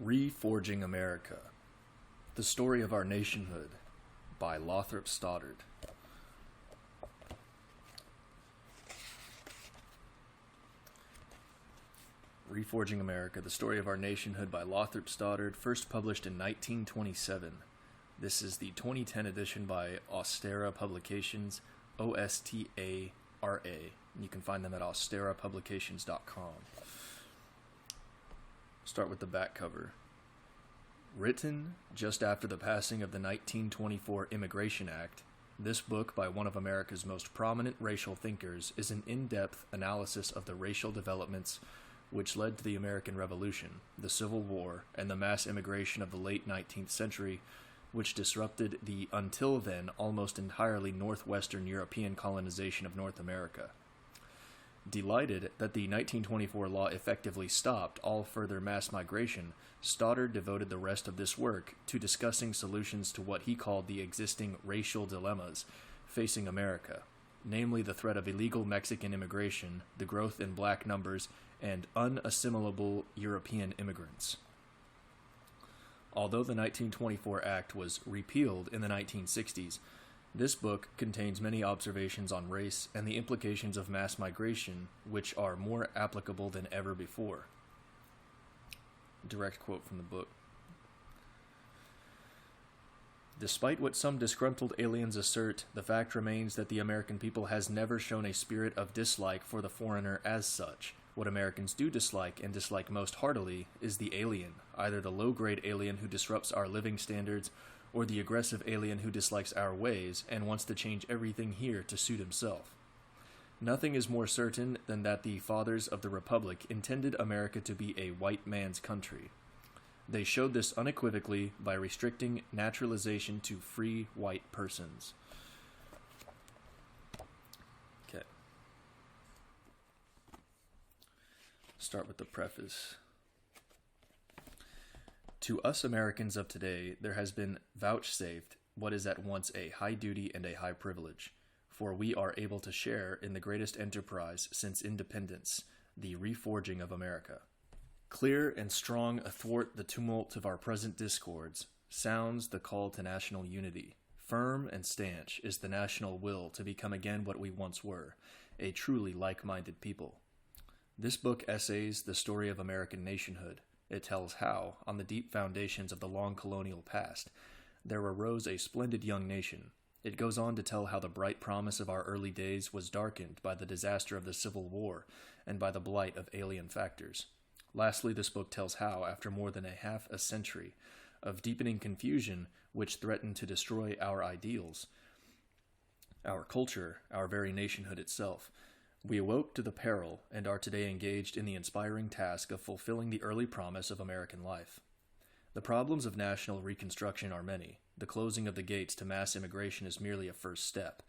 Reforging America, The Story of Our Nationhood by Lothrop Stoddard. Reforging America, The Story of Our Nationhood by Lothrop Stoddard, first published in 1927. This is the 2010 edition by Ostara Publications, O-S-T-A-R-A. You can find them at austerapublications.com. Start with the back cover. Written just after the passing of the 1924 Immigration Act, this book by one of America's most prominent racial thinkers is an in-depth analysis of the racial developments which led to the American Revolution, the Civil War, and the mass immigration of the late 19th century, which disrupted the until then almost entirely northwestern European colonization of North America. Delighted that the 1924 law effectively stopped all further mass migration, Stoddard devoted the rest of this work to discussing solutions to what he called the existing racial dilemmas facing America, namely the threat of illegal Mexican immigration, the growth in black numbers, and unassimilable European immigrants. Although the 1924 Act was repealed in the 1960s, this book contains many observations on race and the implications of mass migration, which are more applicable than ever before. Direct quote from the book. Despite what some disgruntled aliens assert, the fact remains that the American people has never shown a spirit of dislike for the foreigner as such. What Americans do dislike, and dislike most heartily, is the alien, either the low-grade alien who disrupts our living standards, or the aggressive alien who dislikes our ways and wants to change everything here to suit himself. Nothing is more certain than that the fathers of the Republic intended America to be a white man's country. They showed this unequivocally by restricting naturalization to free white persons. Okay. Start with the preface. To us Americans of today, there has been vouchsafed what is at once a high duty and a high privilege, for we are able to share in the greatest enterprise since independence, the reforging of America. Clear and strong athwart the tumult of our present discords sounds the call to national unity. Firm and stanch is the national will to become again what we once were, a truly like-minded people. This book essays the story of American nationhood. It tells how, on the deep foundations of the long colonial past, there arose a splendid young nation. It goes on to tell how the bright promise of our early days was darkened by the disaster of the Civil War and by the blight of alien factors. Lastly, this book tells how, after more than half a century of deepening confusion which threatened to destroy our ideals, our culture, our very nationhood itself, we awoke to the peril and are today engaged in the inspiring task of fulfilling the early promise of American life. The problems of national reconstruction are many. The closing of the gates to mass immigration is merely a first step.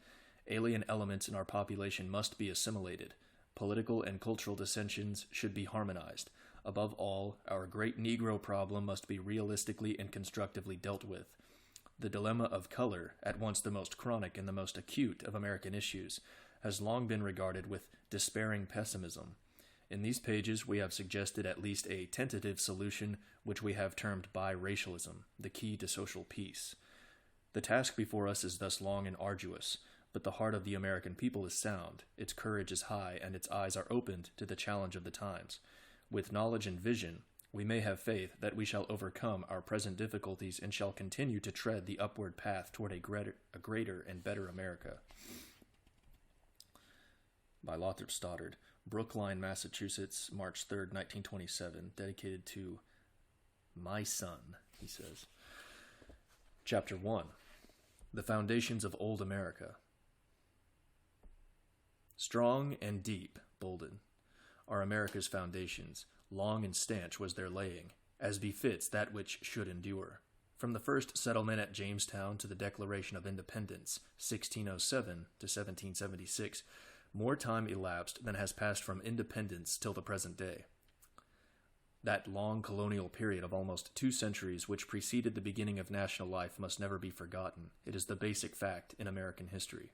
Alien elements in our population must be assimilated. Political and cultural dissensions should be harmonized. Above all, our great Negro problem must be realistically and constructively dealt with. The dilemma of color, at once the most chronic and the most acute of American issues, has long been regarded with despairing pessimism. In these pages, we have suggested at least a tentative solution, which we have termed biracialism, the key to social peace. The task before us is thus long and arduous, but the heart of the American people is sound, its courage is high, and its eyes are opened to the challenge of the times. With knowledge and vision, we may have faith that we shall overcome our present difficulties and shall continue to tread the upward path toward a greater and better America. By Lothrop Stoddard, Brookline, Massachusetts, March 3rd, 1927, dedicated to my son, he says. Chapter 1. The Foundations of Old America. Strong and deep, bolded, are America's foundations. Long and stanch was their laying, as befits that which should endure. From the first settlement at Jamestown to the Declaration of Independence, 1607 to 1776, more time elapsed than has passed from independence till the present day. That long colonial period of almost 2 centuries which preceded the beginning of national life must never be forgotten. It is the basic fact in American history.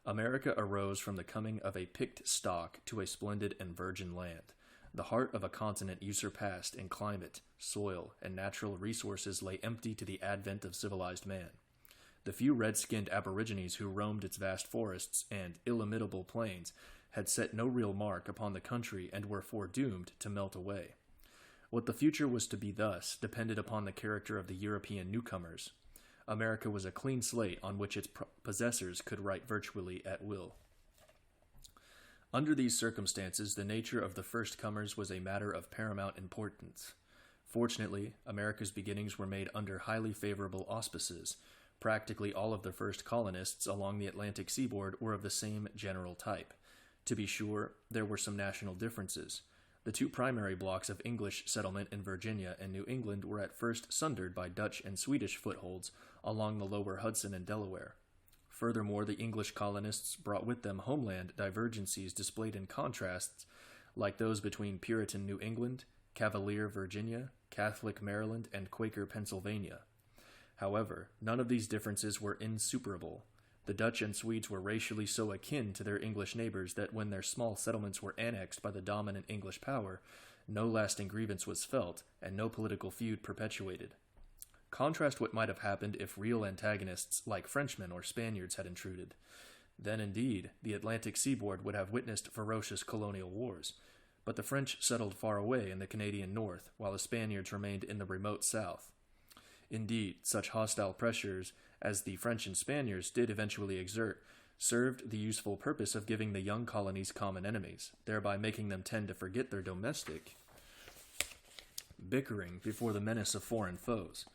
America arose from the coming of a picked stock to a splendid and virgin land. The heart of a continent usurpassed in climate, soil, and natural resources lay empty to the advent of civilized man. The few red-skinned aborigines who roamed its vast forests and illimitable plains had set no real mark upon the country and were foredoomed to melt away. What the future was to be thus depended upon the character of the European newcomers. America was a clean slate on which its possessors could write virtually at will. Under these circumstances, the nature of the first comers was a matter of paramount importance. Fortunately, America's beginnings were made under highly favorable auspices. Practically all of the first colonists along the Atlantic seaboard were of the same general type. To be sure, there were some national differences. The two primary blocks of English settlement in Virginia and New England were at first sundered by Dutch and Swedish footholds along the lower Hudson and Delaware. Furthermore, the English colonists brought with them homeland divergencies displayed in contrasts like those between Puritan New England, Cavalier Virginia, Catholic Maryland, and Quaker Pennsylvania. However, none of these differences were insuperable. The Dutch and Swedes were racially so akin to their English neighbors that when their small settlements were annexed by the dominant English power, no lasting grievance was felt, and no political feud perpetuated. Contrast what might have happened if real antagonists like Frenchmen or Spaniards had intruded. Then, indeed, the Atlantic seaboard would have witnessed ferocious colonial wars. But the French settled far away in the Canadian north, while the Spaniards remained in the remote south. Indeed, such hostile pressures as the French and Spaniards did eventually exert served the useful purpose of giving the young colonies common enemies, thereby making them tend to forget their domestic bickering before the menace of foreign foes.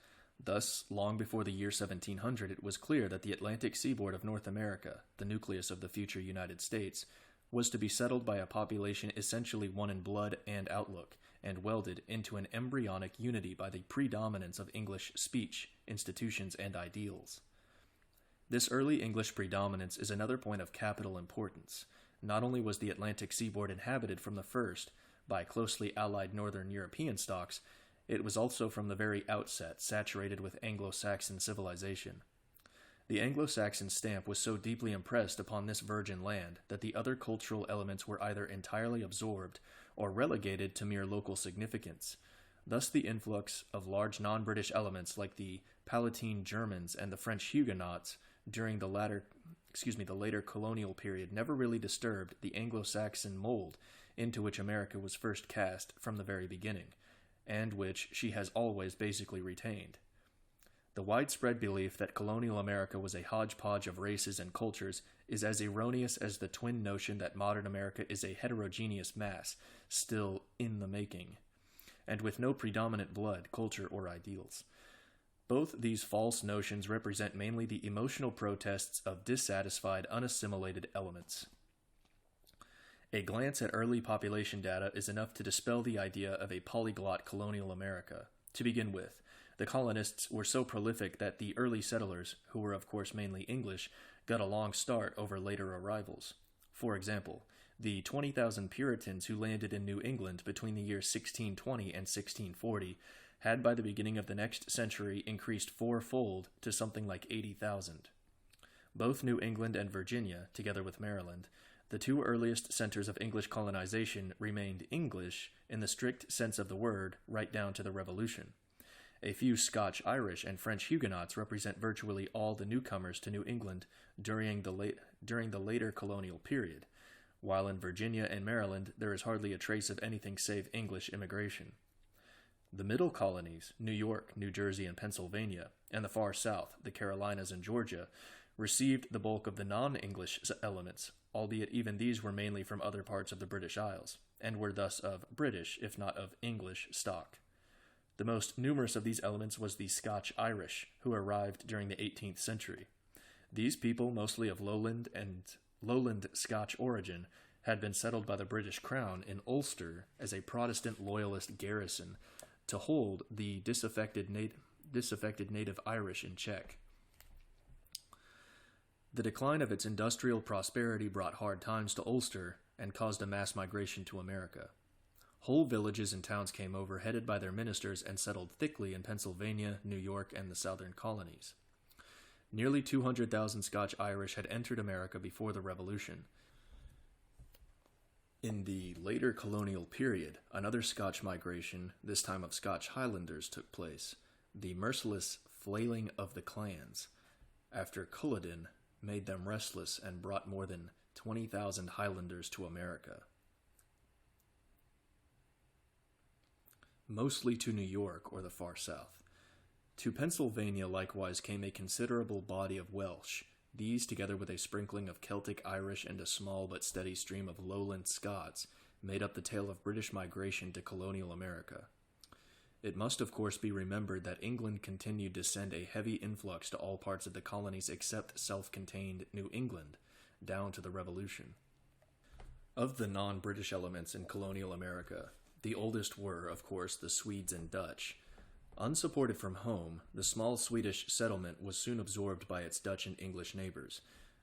Thus, long before the year 1700, it was clear that the Atlantic seaboard of North America, the nucleus of the future United States, was to be settled by a population essentially one in blood and outlook, and welded into an embryonic unity by the predominance of English speech, institutions, and ideals. This early English predominance is another point of capital importance. Not only was the Atlantic seaboard inhabited from the first by closely allied northern European stocks, it was also from the very outset saturated with Anglo-Saxon civilization. The Anglo-Saxon stamp was so deeply impressed upon this virgin land that the other cultural elements were either entirely absorbed or relegated to mere local significance. Thus the influx of large non-British elements like the Palatine Germans and the French Huguenots during the later colonial period never really disturbed the Anglo-Saxon mold into which America was first cast from the very beginning, and which she has always basically retained. The widespread belief that colonial America was a hodgepodge of races and cultures is as erroneous as the twin notion that modern America is a heterogeneous mass, still in the making, and with no predominant blood, culture, or ideals. Both these false notions represent mainly the emotional protests of dissatisfied, unassimilated elements. A glance at early population data is enough to dispel the idea of a polyglot colonial America. To begin with, the colonists were so prolific that the early settlers, who were of course mainly English, got a long start over later arrivals. For example, the 20,000 Puritans who landed in New England between the years 1620 and 1640 had by the beginning of the next century increased fourfold to something like 80,000. Both New England and Virginia, together with Maryland, the two earliest centers of English colonization, remained English in the strict sense of the word right down to the Revolution. A few Scotch, Irish, and French Huguenots represent virtually all the newcomers to New England during the later colonial period, while in Virginia and Maryland there is hardly a trace of anything save English immigration. The middle colonies, New York, New Jersey, and Pennsylvania, and the far south, the Carolinas and Georgia, received the bulk of the non-English elements, albeit even these were mainly from other parts of the British Isles, and were thus of British, if not of English, stock. The most numerous of these elements was the Scotch-Irish, who arrived during the 18th century. These people, mostly of lowland Scotch origin, had been settled by the British Crown in Ulster as a Protestant loyalist garrison to hold the disaffected native Irish in check. The decline of its industrial prosperity brought hard times to Ulster and caused a mass migration to America. Whole villages and towns came over, headed by their ministers, and settled thickly in Pennsylvania, New York, and the southern colonies. Nearly 200,000 Scotch-Irish had entered America before the Revolution. In the later colonial period, another Scotch migration, this time of Scotch Highlanders, took place, the merciless flailing of the clans, after Culloden made them restless and brought more than 20,000 Highlanders to America. Mostly to New York or the far south. To Pennsylvania likewise came a considerable body of Welsh. These, together with a sprinkling of Celtic Irish and a small but steady stream of lowland Scots, made up the tale of British migration to colonial America. It must of course be remembered that England continued to send a heavy influx to all parts of the colonies except self-contained New England, down to the Revolution. Of the non-British elements in colonial America, the oldest were, of course, the Swedes and Dutch. Unsupported from home, the small Swedish settlement was soon absorbed by its Dutch and English neighbors.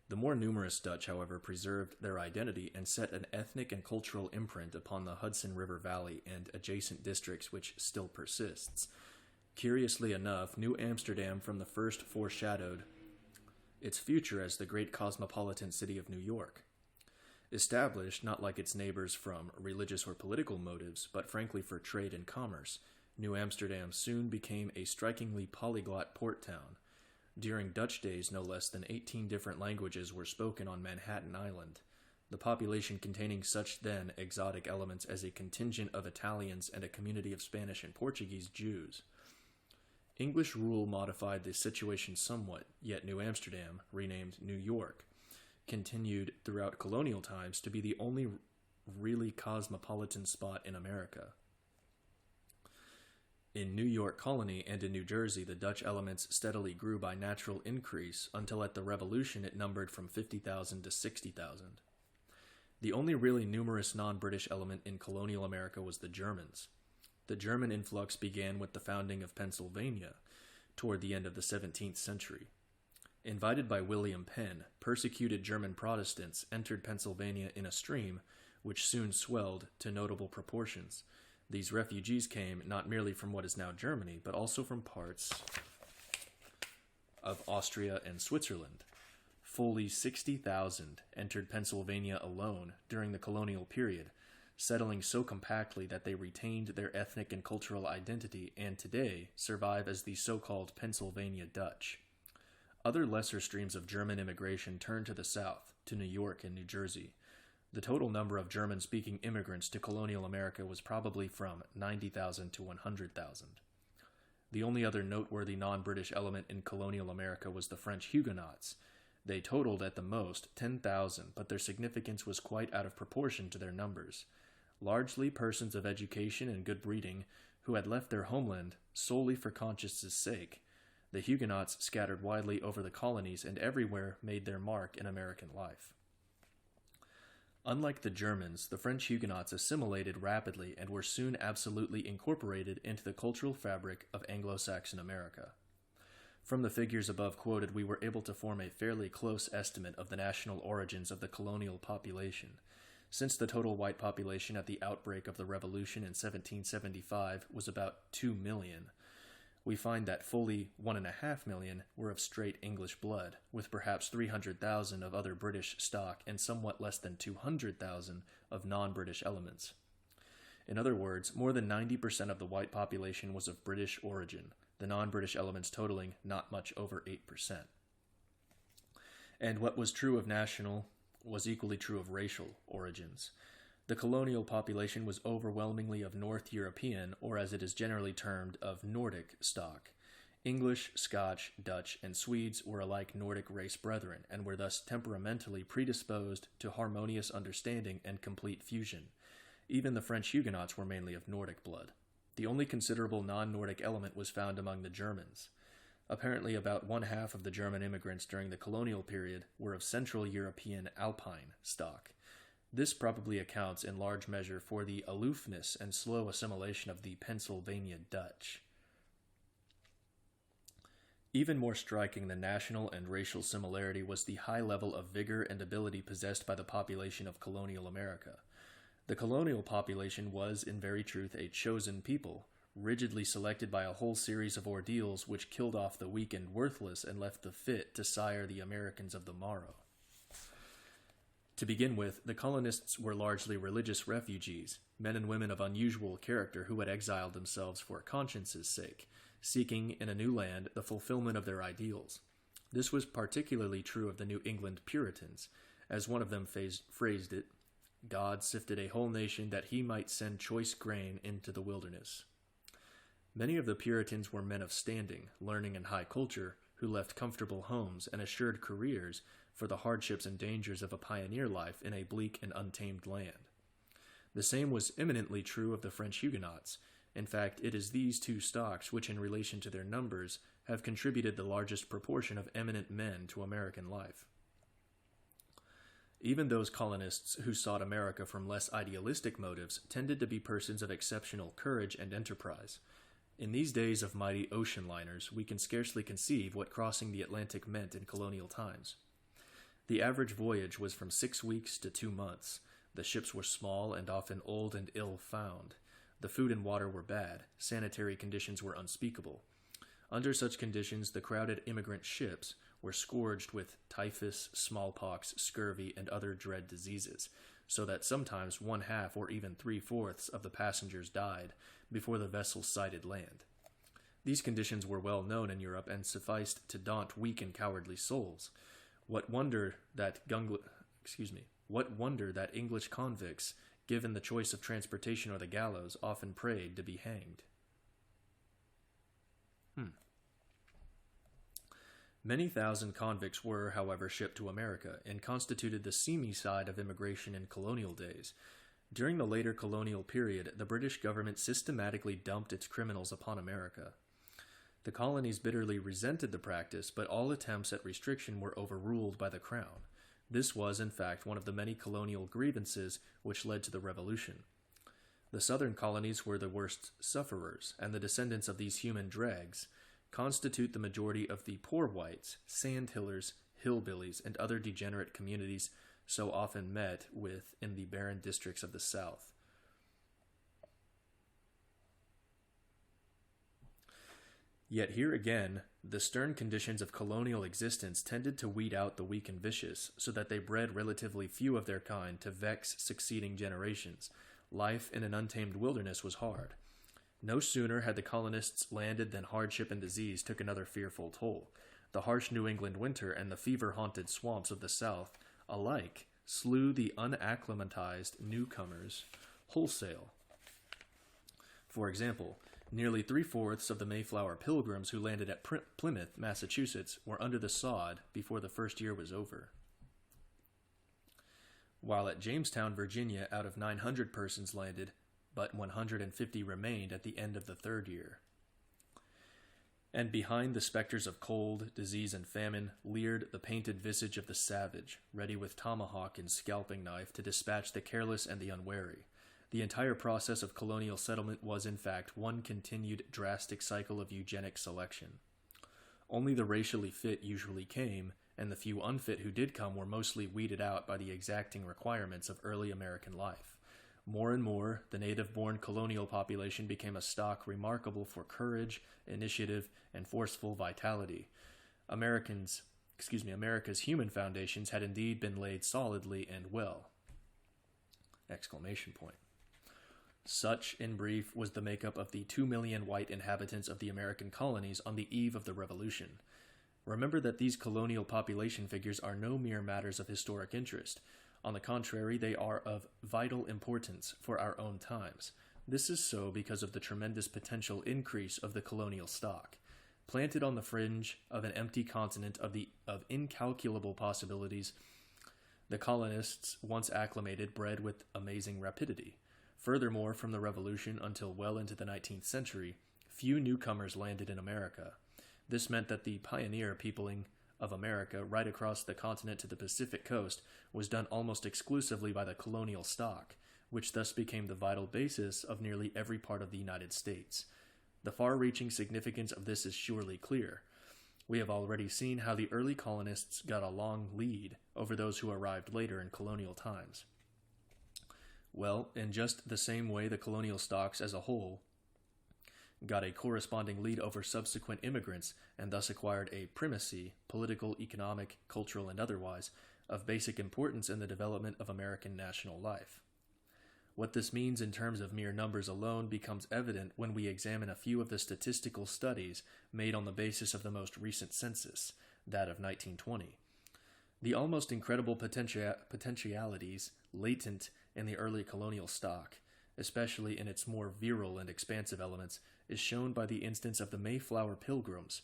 The more numerous Dutch, however, preserved their identity and set an ethnic and cultural imprint upon the Hudson River Valley and adjacent districts which still persists. Curiously enough, New Amsterdam from the first foreshadowed its future as the great cosmopolitan city of New York. Established, not like its neighbors from religious or political motives, but frankly for trade and commerce, New Amsterdam soon became a strikingly polyglot port town. During Dutch days, no less than 18 different languages were spoken on Manhattan Island, the population containing such then exotic elements as a contingent of Italians and a community of Spanish and Portuguese Jews. English rule modified the situation somewhat, yet New Amsterdam, renamed New York, continued throughout colonial times to be the only really cosmopolitan spot in America. In New York Colony and in New Jersey, the Dutch elements steadily grew by natural increase until at the Revolution it numbered from 50,000 to 60,000. The only really numerous non-British element in colonial America was the Germans. The German influx began with the founding of Pennsylvania toward the end of the 17th century. Invited by William Penn, persecuted German Protestants entered Pennsylvania in a stream which soon swelled to notable proportions. These refugees came not merely from what is now Germany, but also from parts of Austria and Switzerland. Fully 60,000 entered Pennsylvania alone during the colonial period, settling so compactly that they retained their ethnic and cultural identity and today survive as the so-called Pennsylvania Dutch. Other lesser streams of German immigration turned to the south, to New York and New Jersey. The total number of German-speaking immigrants to colonial America was probably from 90,000 to 100,000. The only other noteworthy non-British element in colonial America was the French Huguenots. They totaled at the most 10,000, but their significance was quite out of proportion to their numbers. Largely persons of education and good breeding who had left their homeland solely for conscience' sake, the Huguenots scattered widely over the colonies and everywhere made their mark in American life. Unlike the Germans, the French Huguenots assimilated rapidly and were soon absolutely incorporated into the cultural fabric of Anglo-Saxon America. From the figures above quoted, we were able to form a fairly close estimate of the national origins of the colonial population. Since the total white population at the outbreak of the Revolution in 1775 was about 2 million, we find that fully 1.5 million were of straight English blood, with perhaps 300,000 of other British stock and somewhat less than 200,000 of non-British elements. In other words, more than 90% of the white population was of British origin, the non-British elements totaling not much over 8%. And what was true of national was equally true of racial origins. The colonial population was overwhelmingly of North European, or as it is generally termed, of Nordic stock. English, Scotch, Dutch, and Swedes were alike Nordic race brethren, and were thus temperamentally predisposed to harmonious understanding and complete fusion. Even the French Huguenots were mainly of Nordic blood. The only considerable non-Nordic element was found among the Germans. Apparently about 1/2 of the German immigrants during the colonial period were of Central European Alpine stock. This probably accounts in large measure for the aloofness and slow assimilation of the Pennsylvania Dutch. Even more striking than national and racial similarity was the high level of vigor and ability possessed by the population of colonial America. The colonial population was, in very truth, a chosen people, rigidly selected by a whole series of ordeals which killed off the weak and worthless and left the fit to sire the Americans of the morrow. To begin with, the colonists were largely religious refugees, men and women of unusual character who had exiled themselves for conscience's sake, seeking in a new land the fulfillment of their ideals. This was particularly true of the New England Puritans. As one of them phrased it, God sifted a whole nation that he might send choice grain into the wilderness. Many of the Puritans were men of standing, learning, and high culture, who left comfortable homes and assured careers for the hardships and dangers of a pioneer life in a bleak and untamed land. The same was eminently true of the French Huguenots. In fact, it is these two stocks which, in relation to their numbers, have contributed the largest proportion of eminent men to American life. Even those colonists who sought America from less idealistic motives tended to be persons of exceptional courage and enterprise. In these days of mighty ocean liners, we can scarcely conceive what crossing the Atlantic meant in colonial times. The average voyage was from 6 weeks to 2 months. The ships were small and often old and ill-found. The food and water were bad. Sanitary conditions were unspeakable. Under such conditions, the crowded immigrant ships were scourged with typhus, smallpox, scurvy, and other dread diseases, so that sometimes 1/2 or even 3/4 of the passengers died before the vessel sighted land. These conditions were well known in Europe and sufficed to daunt weak and cowardly souls. What wonder that English convicts, given the choice of transportation or the gallows, often prayed to be hanged. Many thousand convicts were, however, shipped to America, and constituted the seamy side of immigration in colonial days. During the later colonial period, the British government systematically dumped its criminals upon America. The colonies bitterly resented the practice, but all attempts at restriction were overruled by the Crown. This was, in fact, one of the many colonial grievances which led to the Revolution. The southern colonies were the worst sufferers, and the descendants of these human dregs constitute the majority of the poor whites, sandhillers, hillbillies, and other degenerate communities so often met with in the barren districts of the South. Yet here again, the stern conditions of colonial existence tended to weed out the weak and vicious, so that they bred relatively few of their kind to vex succeeding generations. Life in an untamed wilderness was hard. No sooner had the colonists landed than hardship and disease took another fearful toll. The harsh New England winter and the fever-haunted swamps of the South alike slew the unacclimatized newcomers wholesale. For example, nearly 3/4 of the Mayflower Pilgrims who landed at Plymouth, Massachusetts, were under the sod before the first year was over. While at Jamestown, Virginia, out of 900 persons landed, but 150 remained at the end of the third year. And behind the specters of cold, disease, and famine leered the painted visage of the savage, ready with tomahawk and scalping knife to dispatch the careless and the unwary. The entire process of colonial settlement was, in fact, one continued drastic cycle of eugenic selection. Only the racially fit usually came, and the few unfit who did come were mostly weeded out by the exacting requirements of early American life. More and more, the native-born colonial population became a stock remarkable for courage, initiative, and forceful vitality. America's human foundations had indeed been laid solidly and well. ! Such, in brief, was the makeup of the 2 million white inhabitants of the American colonies on the eve of the Revolution. Remember that these colonial population figures are no mere matters of historic interest. On the contrary, they are of vital importance for our own times. This is so because of the tremendous potential increase of the colonial stock. Planted on the fringe of an empty continent of incalculable possibilities, the colonists, once acclimated, bred with amazing rapidity. Furthermore, from the Revolution until well into the 19th century, few newcomers landed in America. This meant that the pioneer peopling of America right across the continent to the Pacific coast was done almost exclusively by the colonial stock, which thus became the vital basis of nearly every part of the United States. The far-reaching significance of this is surely clear. We have already seen how the early colonists got a long lead over those who arrived later in colonial times. Well, in just the same way the colonial stocks as a whole got a corresponding lead over subsequent immigrants and thus acquired a primacy, political, economic, cultural, and otherwise, of basic importance in the development of American national life. What this means in terms of mere numbers alone becomes evident when we examine a few of the statistical studies made on the basis of the most recent census, that of 1920. The almost incredible potentialities latent in the early colonial stock, especially in its more virile and expansive elements, is shown by the instance of the Mayflower Pilgrims.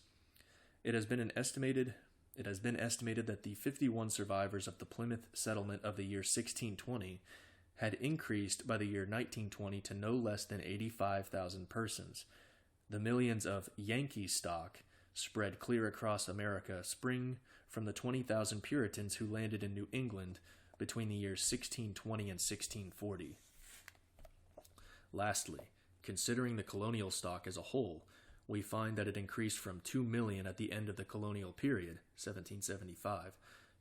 It has been estimated that the 51 survivors of the Plymouth settlement of the year 1620 had increased by the year 1920 to no less than 85,000 persons. The millions of Yankee stock spread clear across America spring from the 20,000 Puritans who landed in New England between the years 1620 and 1640. Lastly, considering the colonial stock as a whole, we find that it increased from 2 million at the end of the colonial period, 1775,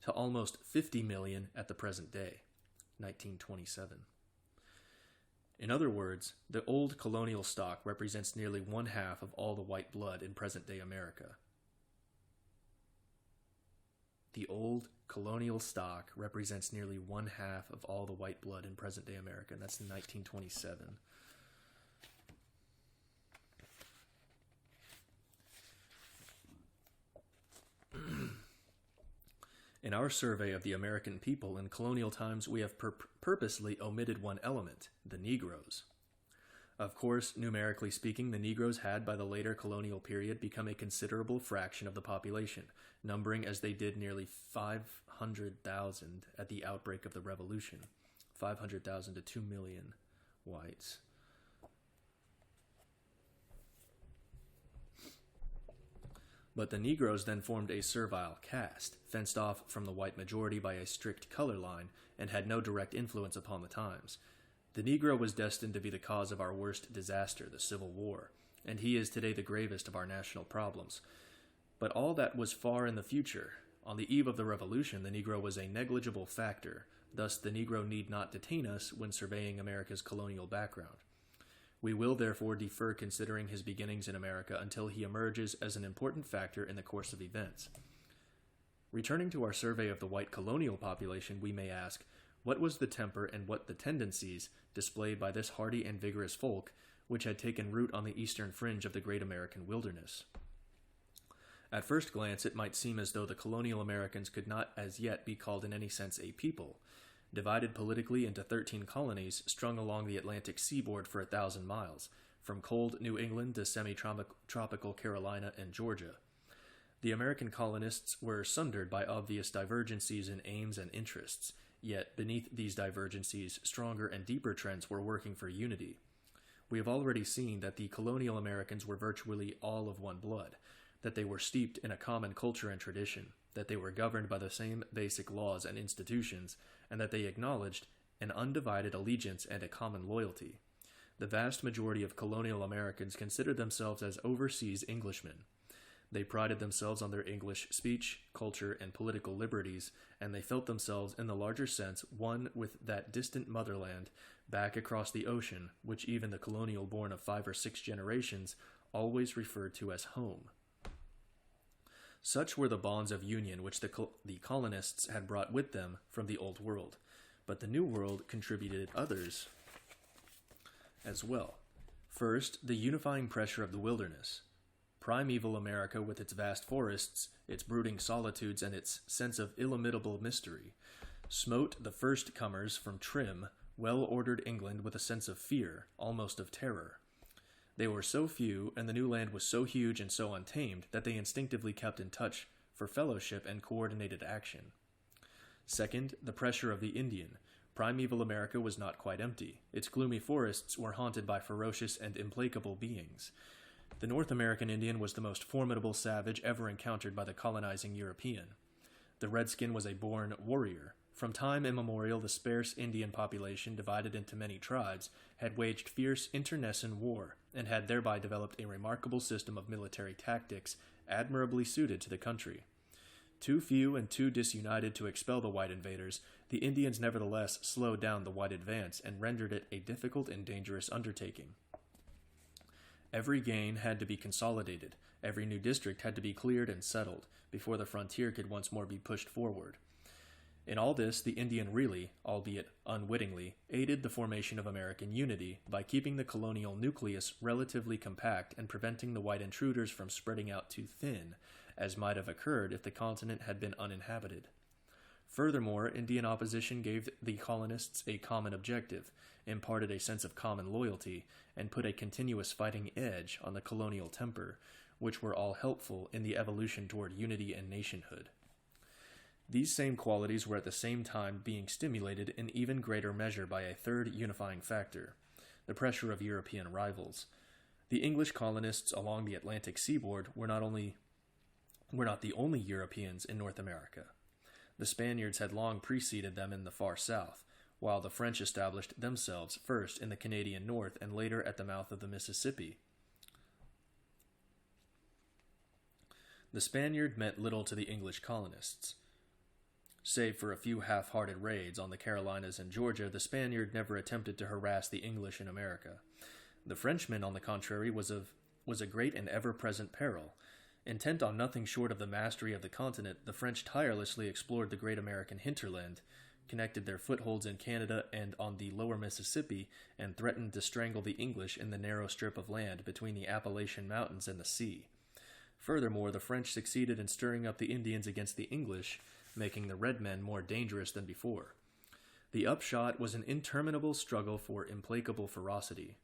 to almost 50 million at the present day, 1927. In other words, the old colonial stock represents nearly one-half of all the white blood in present-day America. The old colonial stock represents nearly one-half of all the white blood in present-day America, and that's in 1927. In our survey of the American people in colonial times, we have purposely omitted one element, the Negroes. Of course, numerically speaking, the Negroes had, by the later colonial period, become a considerable fraction of the population, numbering as they did nearly 500,000 at the outbreak of the Revolution. 500,000 to 2 million whites. But the Negroes then formed a servile caste, fenced off from the white majority by a strict color line, and had no direct influence upon the times. The Negro was destined to be the cause of our worst disaster, the Civil War, and he is today the gravest of our national problems. But all that was far in the future. On the eve of the Revolution, the Negro was a negligible factor. Thus, the Negro need not detain us when surveying America's colonial background. We will therefore defer considering his beginnings in America until he emerges as an important factor in the course of events. Returning to our survey of the white colonial population, we may ask, what was the temper and what the tendencies displayed by this hardy and vigorous folk which had taken root on the eastern fringe of the great American wilderness? At first glance, it might seem as though the colonial Americans could not as yet be called in any sense a people. Divided politically into 13 colonies strung along the Atlantic seaboard for 1,000 miles, from cold New England to semi-tropical Carolina and Georgia. The American colonists were sundered by obvious divergencies in aims and interests, yet beneath these divergencies, stronger and deeper trends were working for unity. We have already seen that the colonial Americans were virtually all of one blood, that they were steeped in a common culture and tradition, that they were governed by the same basic laws and institutions, and that they acknowledged an undivided allegiance and a common loyalty. The vast majority of colonial Americans considered themselves as overseas Englishmen. They prided themselves on their English speech, culture, and political liberties, and they felt themselves, in the larger sense, one with that distant motherland back across the ocean, which even the colonial born of 5 or 6 generations always referred to as home. Such were the bonds of union which the colonists had brought with them from the Old World, but the New World contributed others as well. First, the unifying pressure of the wilderness. Primeval America, with its vast forests, its brooding solitudes, and its sense of illimitable mystery, smote the first comers from trim, well-ordered England with a sense of fear, almost of terror. They were so few, and the new land was so huge and so untamed, that they instinctively kept in touch for fellowship and coordinated action. Second, the pressure of the Indian. Primeval America was not quite empty. Its gloomy forests were haunted by ferocious and implacable beings. The North American Indian was the most formidable savage ever encountered by the colonizing European. The redskin was a born warrior. From time immemorial, the sparse Indian population, divided into many tribes, had waged fierce internecine war, and had thereby developed a remarkable system of military tactics admirably suited to the country. Too few and too disunited to expel the white invaders, the Indians nevertheless slowed down the white advance and rendered it a difficult and dangerous undertaking. Every gain had to be consolidated, every new district had to be cleared and settled, before the frontier could once more be pushed forward. In all this, the Indian really, albeit unwittingly, aided the formation of American unity by keeping the colonial nucleus relatively compact and preventing the white intruders from spreading out too thin, as might have occurred if the continent had been uninhabited. Furthermore, Indian opposition gave the colonists a common objective, imparted a sense of common loyalty, and put a continuous fighting edge on the colonial temper, which were all helpful in the evolution toward unity and nationhood. These same qualities were at the same time being stimulated in even greater measure by a third unifying factor, the pressure of European rivals. The English colonists along the Atlantic seaboard were not the only Europeans in North America. The Spaniards had long preceded them in the far south, while the French established themselves first in the Canadian north and later at the mouth of the Mississippi. The Spaniard meant little to the English colonists. Save for a few half-hearted raids on the Carolinas and Georgia, the Spaniard never attempted to harass the English in America. The Frenchman, on the contrary, was a great and ever-present peril. Intent on nothing short of the mastery of the continent, the French tirelessly explored the great American hinterland, connected their footholds in Canada and on the lower Mississippi, and threatened to strangle the English in the narrow strip of land between the Appalachian Mountains and the sea. Furthermore, the French succeeded in stirring up the Indians against the English, making the red men more dangerous than before. The upshot was an interminable struggle of implacable ferocity.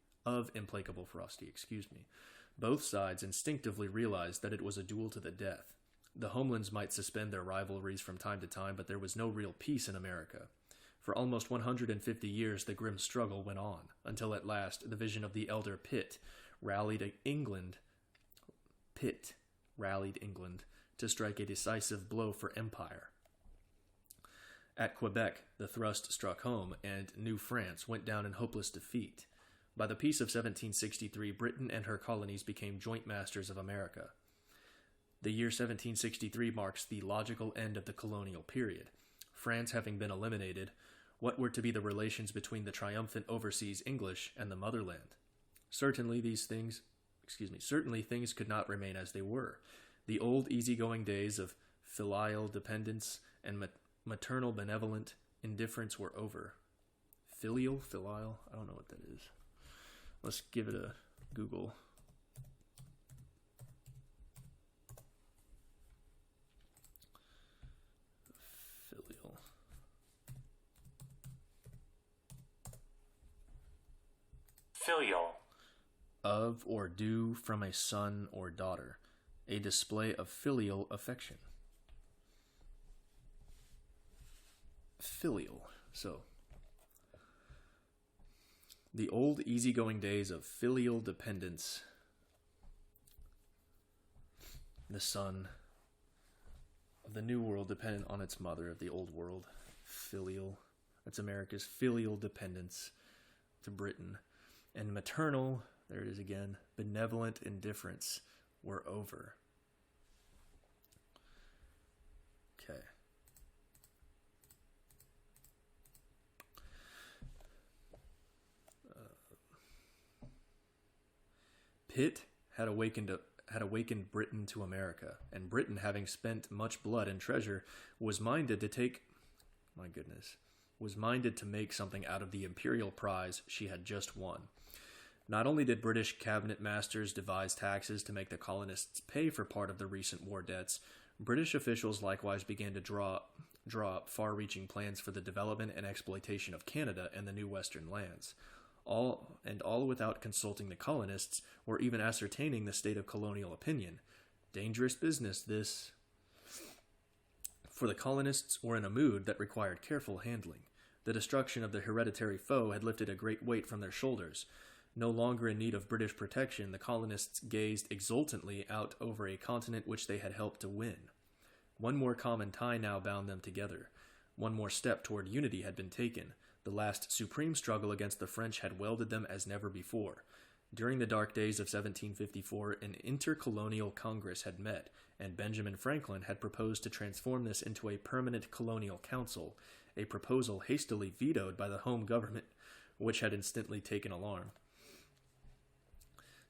Both sides instinctively realized that it was a duel to the death. The homelands might suspend their rivalries from time to time, but there was no real peace in America. For almost 150 years the grim struggle went on, until at last the vision of the elder Pitt rallied England to strike a decisive blow for empire. At Quebec, the thrust struck home, and New France went down in hopeless defeat. By the peace of 1763, Britain and her colonies became joint masters of America. The year 1763 marks the logical end of the colonial period. France having been eliminated, what were to be the relations between the triumphant overseas English and the motherland? Certainly things could not remain as they were. The old easygoing days of filial dependence and maternal benevolent indifference were over. Filial? I don't know what that is. Let's give it a Google. Filial. Filial. Of or due from a son or daughter. A display of filial affection. Filial. So, the old easygoing days of filial dependence. The son of the new world dependent on its mother of the old world. Filial. That's America's filial dependence to Britain. And maternal, there it is again, benevolent indifference were over. Okay. Pitt had awakened Britain to America, and Britain, having spent much blood and treasure, was minded to make something out of the imperial prize she had just won. Not only did British cabinet masters devise taxes to make the colonists pay for part of the recent war debts, British officials likewise began to draw up far-reaching plans for the development and exploitation of Canada and the new western lands. All without consulting the colonists or even ascertaining the state of colonial opinion. Dangerous business, this. For the colonists were in a mood that required careful handling. The destruction of the hereditary foe had lifted a great weight from their shoulders. No longer in need of British protection, the colonists gazed exultantly out over a continent which they had helped to win. One more common tie now bound them together. One more step toward unity had been taken. The last supreme struggle against the French had welded them as never before. During the dark days of 1754, an intercolonial Congress had met, and Benjamin Franklin had proposed to transform this into a permanent colonial council, a proposal hastily vetoed by the home government, which had instantly taken alarm.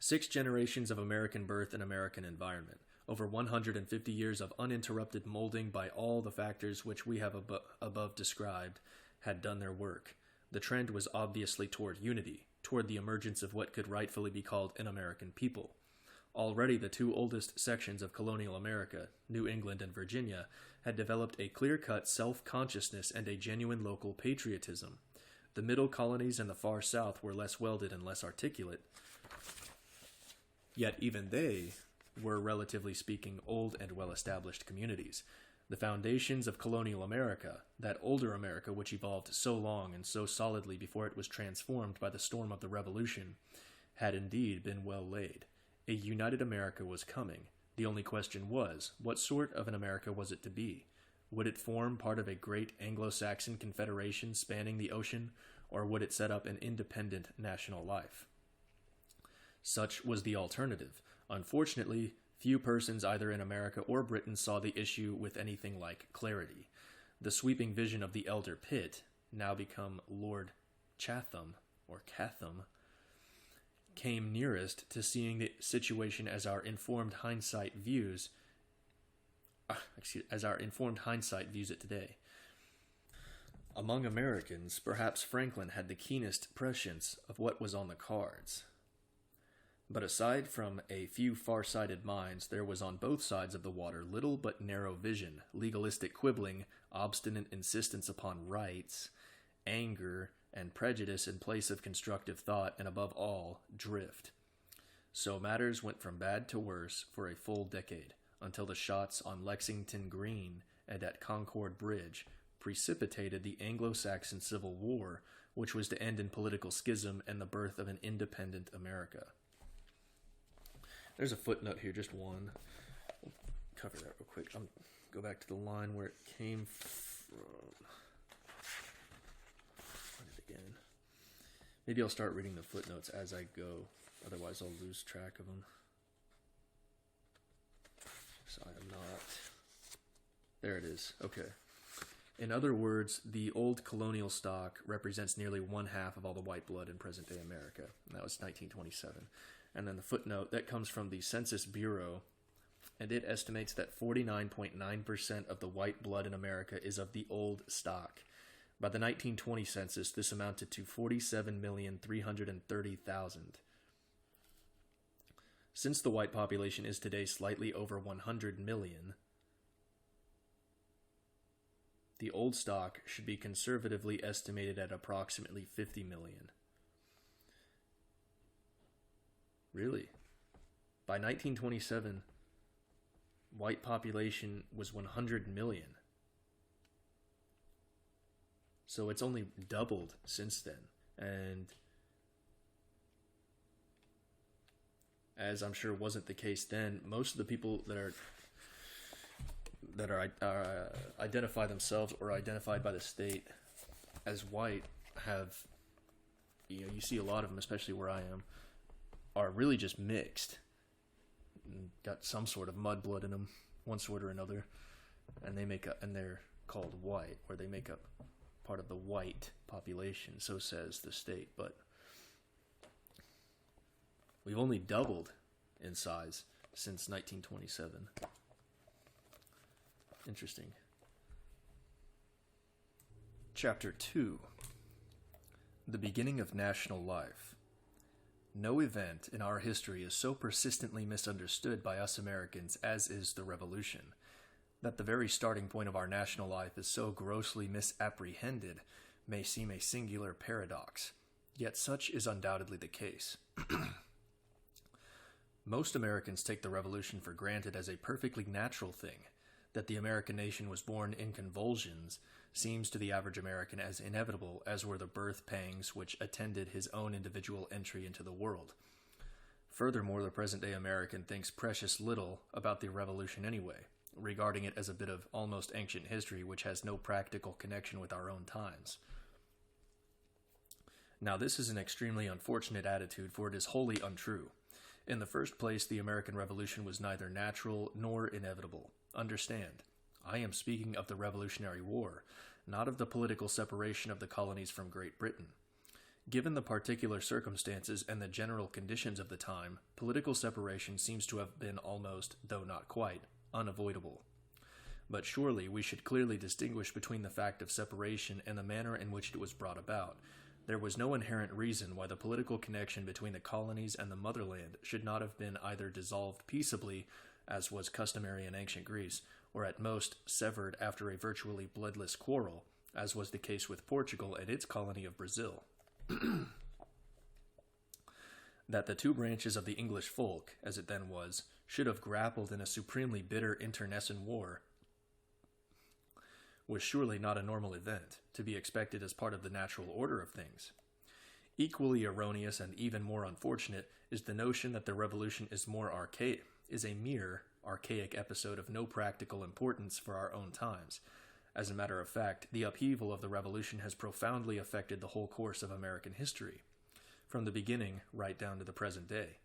6 generations of American birth and American environment. Over 150 years of uninterrupted molding by all the factors which we have above described had done their work. The trend was obviously toward unity, toward the emergence of what could rightfully be called an American people. Already the 2 oldest sections of colonial America, New England and Virginia, had developed a clear-cut self-consciousness and a genuine local patriotism. The middle colonies and the far south were less welded and less articulate, yet even they were, relatively speaking, old and well-established communities. The foundations of colonial America, that older America which evolved so long and so solidly before it was transformed by the storm of the Revolution, had indeed been well laid. A united America was coming. The only question was, what sort of an America was it to be? Would it form part of a great Anglo-Saxon confederation spanning the ocean, or would it set up an independent national life? Such was the alternative. Unfortunately, few persons either in America or Britain saw the issue with anything like clarity. The sweeping vision of the elder Pitt, now become Lord Chatham, or Catham, came nearest to seeing the situation as our informed hindsight views it today. Among Americans, perhaps Franklin had the keenest prescience of what was on the cards. But aside from a few far-sighted minds, there was on both sides of the water little but narrow vision, legalistic quibbling, obstinate insistence upon rights, anger, and prejudice in place of constructive thought, and above all, drift. So matters went from bad to worse for a full decade, until the shots on Lexington Green and at Concord Bridge precipitated the Anglo-Saxon Civil War, which was to end in political schism and the birth of an independent America. There's a footnote here, just one. We'll cover that real quick. I'll go back to the line where it came from. Again. Maybe I'll start reading the footnotes as I go, otherwise I'll lose track of them. So I am not. There it is. Okay. In other words, the old colonial stock represents nearly 1/2 of all the white blood in present-day America. And that was 1927. And then the footnote, that comes from the Census Bureau, and it estimates that 49.9% of the white blood in America is of the old stock. By the 1920 census, this amounted to 47,330,000. Since the white population is today slightly over 100 million, the old stock should be conservatively estimated at approximately 50 million. Really? By 1927, white population was 100 million. So it's only doubled since then. And as I'm sure wasn't the case then, most of the people that are identify themselves or identified by the state as white have, you see a lot of them, especially where I am, are really just mixed. Got some sort of mudblood in them, one sort or another, and they're called white, or they make up part of the white population, so says the state. But we've only doubled in size since 1927. Interesting. Chapter 2. The beginning of national life. No event in our history is so persistently misunderstood by us Americans as is the Revolution. That the very starting point of our national life is so grossly misapprehended may seem a singular paradox, yet such is undoubtedly the case. Most Americans take the Revolution for granted as a perfectly natural thing. That the American nation was born in convulsions seems to the average American as inevitable as were the birth pangs which attended his own individual entry into the world. Furthermore, the present-day American thinks precious little about the Revolution anyway, regarding it as a bit of almost ancient history which has no practical connection with our own times. Now, this is an extremely unfortunate attitude, for it is wholly untrue. In the first place, the American Revolution was neither natural nor inevitable. Understand, I am speaking of the Revolutionary War, not of the political separation of the colonies from Great Britain. Given the particular circumstances and the general conditions of the time, political separation seems to have been almost, though not quite, unavoidable. But surely we should clearly distinguish between the fact of separation and the manner in which it was brought about. There was no inherent reason why the political connection between the colonies and the motherland should not have been either dissolved peaceably, as was customary in ancient Greece, or at most severed after a virtually bloodless quarrel, as was the case with Portugal and its colony of Brazil. That the two branches of the English folk, as it then was, should have grappled in a supremely bitter internecine war was surely not a normal event, to be expected as part of the natural order of things. Equally erroneous and even more unfortunate is the notion that the revolution is a mere archaic episode of no practical importance for our own times. As a matter of fact, the upheaval of the revolution has profoundly affected the whole course of American history, from the beginning right down to the present day.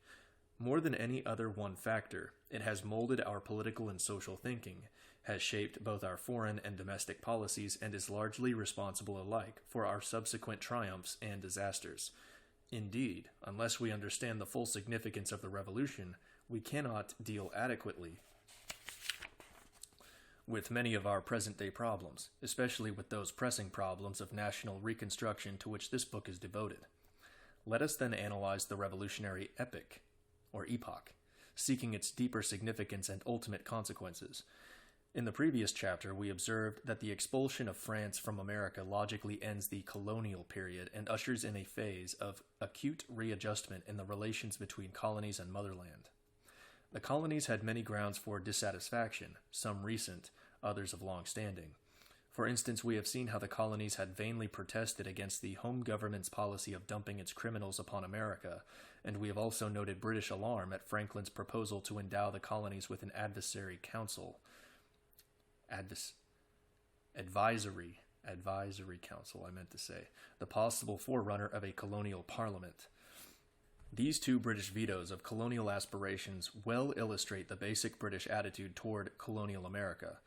More than any other one factor, it has molded our political and social thinking, has shaped both our foreign and domestic policies, and is largely responsible alike for our subsequent triumphs and disasters. Indeed, unless we understand the full significance of the revolution, we cannot deal adequately with many of our present-day problems, especially with those pressing problems of national reconstruction to which this book is devoted. Let us then analyze the revolutionary epoch, seeking its deeper significance and ultimate consequences. In the previous chapter, we observed that the expulsion of France from America logically ends the colonial period and ushers in a phase of acute readjustment in the relations between colonies and motherland. The colonies had many grounds for dissatisfaction, some recent, others of long standing. For instance, we have seen how the colonies had vainly protested against the home government's policy of dumping its criminals upon America, and we have also noted British alarm at Franklin's proposal to endow the colonies with an advisory council, the possible forerunner of a colonial parliament. These two British vetoes of colonial aspirations well illustrate the basic British attitude toward colonial America.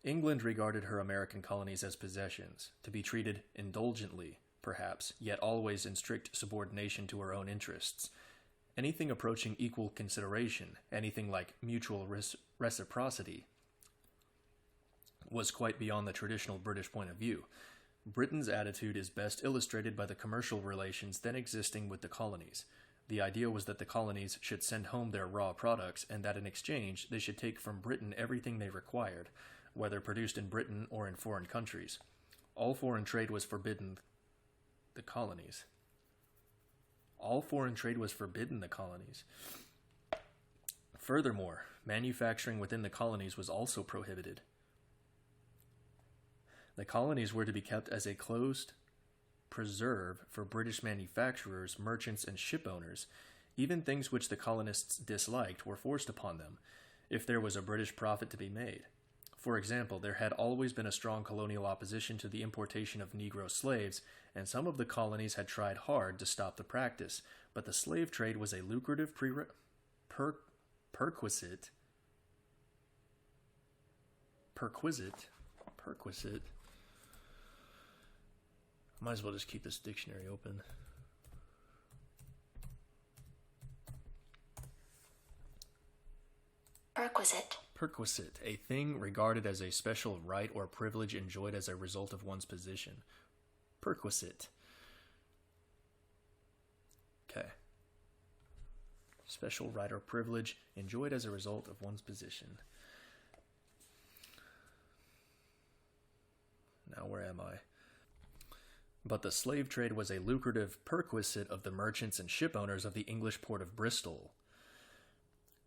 England regarded her American colonies as possessions, to be treated indulgently, perhaps, yet always in strict subordination to her own interests. Anything approaching equal consideration, anything like mutual reciprocity, was quite beyond the traditional British point of view. Britain's attitude is best illustrated by the commercial relations then existing with the colonies. The idea was that the colonies should send home their raw products, and that in exchange they should take from Britain everything they required, whether produced in Britain or in foreign countries. All foreign trade was forbidden the colonies. Furthermore, manufacturing within the colonies was also prohibited. The colonies were to be kept as a closed preserve for British manufacturers, merchants, and ship owners. Even things which the colonists disliked were forced upon them, if there was a British profit to be made. For example, there had always been a strong colonial opposition to the importation of Negro slaves, and some of the colonies had tried hard to stop the practice, but the slave trade was a lucrative perquisite. Might as well just keep this dictionary open. Perquisite, a thing regarded as a special right or privilege enjoyed as a result of one's position. Perquisite. Okay. Special right or privilege enjoyed as a result of one's position. Now where am I? But the slave trade was a lucrative perquisite of the merchants and ship owners of the English port of Bristol.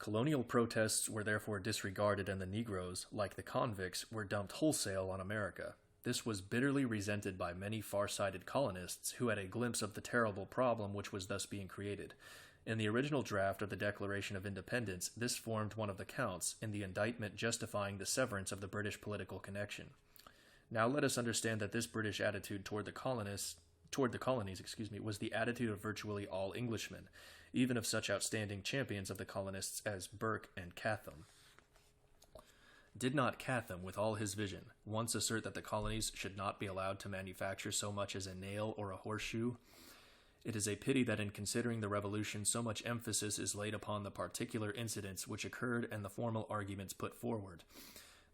Colonial protests were therefore disregarded, and the Negroes, like the convicts, were dumped wholesale on America. This was bitterly resented by many far-sighted colonists who had a glimpse of the terrible problem which was thus being created. In the original draft of the Declaration of Independence, this formed one of the counts in the indictment justifying the severance of the British political connection. Now let us understand that this British attitude toward the colonies, was the attitude of virtually all Englishmen, even of such outstanding champions of the colonists as Burke and Chatham. Did not Chatham, with all his vision, once assert that the colonies should not be allowed to manufacture so much as a nail or a horseshoe? It is a pity that in considering the Revolution so much emphasis is laid upon the particular incidents which occurred and the formal arguments put forward.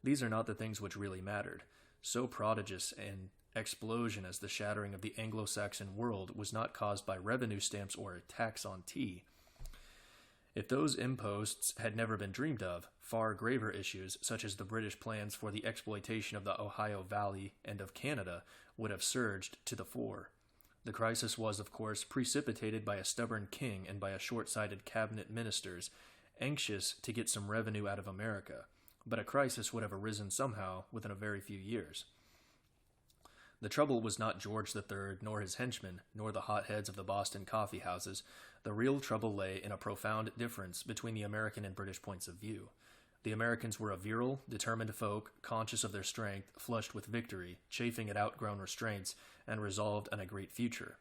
These are not the things which really mattered. So prodigious an explosion as the shattering of the Anglo-Saxon world was not caused by revenue stamps or a tax on tea. If those imposts had never been dreamed of, far graver issues, such as the British plans for the exploitation of the Ohio Valley and of Canada, would have surged to the fore. The crisis was, of course, precipitated by a stubborn king and by a short-sighted cabinet ministers, anxious to get some revenue out of America, but a crisis would have arisen somehow within a very few years. The trouble was not George III, nor his henchmen, nor the hotheads of the Boston coffee houses. The real trouble lay in a profound difference between the American and British points of view. The Americans were a virile, determined folk, conscious of their strength, flushed with victory, chafing at outgrown restraints, and resolved on a great future.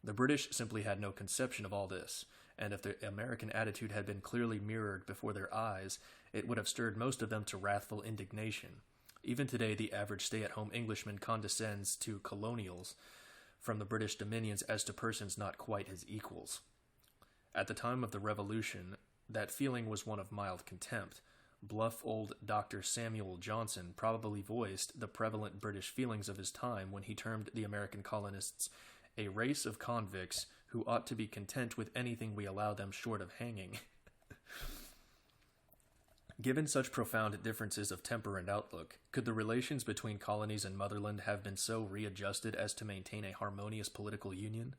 The British simply had no conception of all this, and if the American attitude had been clearly mirrored before their eyes, it would have stirred most of them to wrathful indignation. Even today, the average stay-at-home Englishman condescends to colonials from the British dominions as to persons not quite his equals. At the time of the Revolution, that feeling was one of mild contempt. Bluff old Dr. Samuel Johnson probably voiced the prevalent British feelings of his time when he termed the American colonists a race of convicts who ought to be content with anything we allow them short of hanging. Given such profound differences of temper and outlook, could the relations between colonies and motherland have been so readjusted as to maintain a harmonious political union?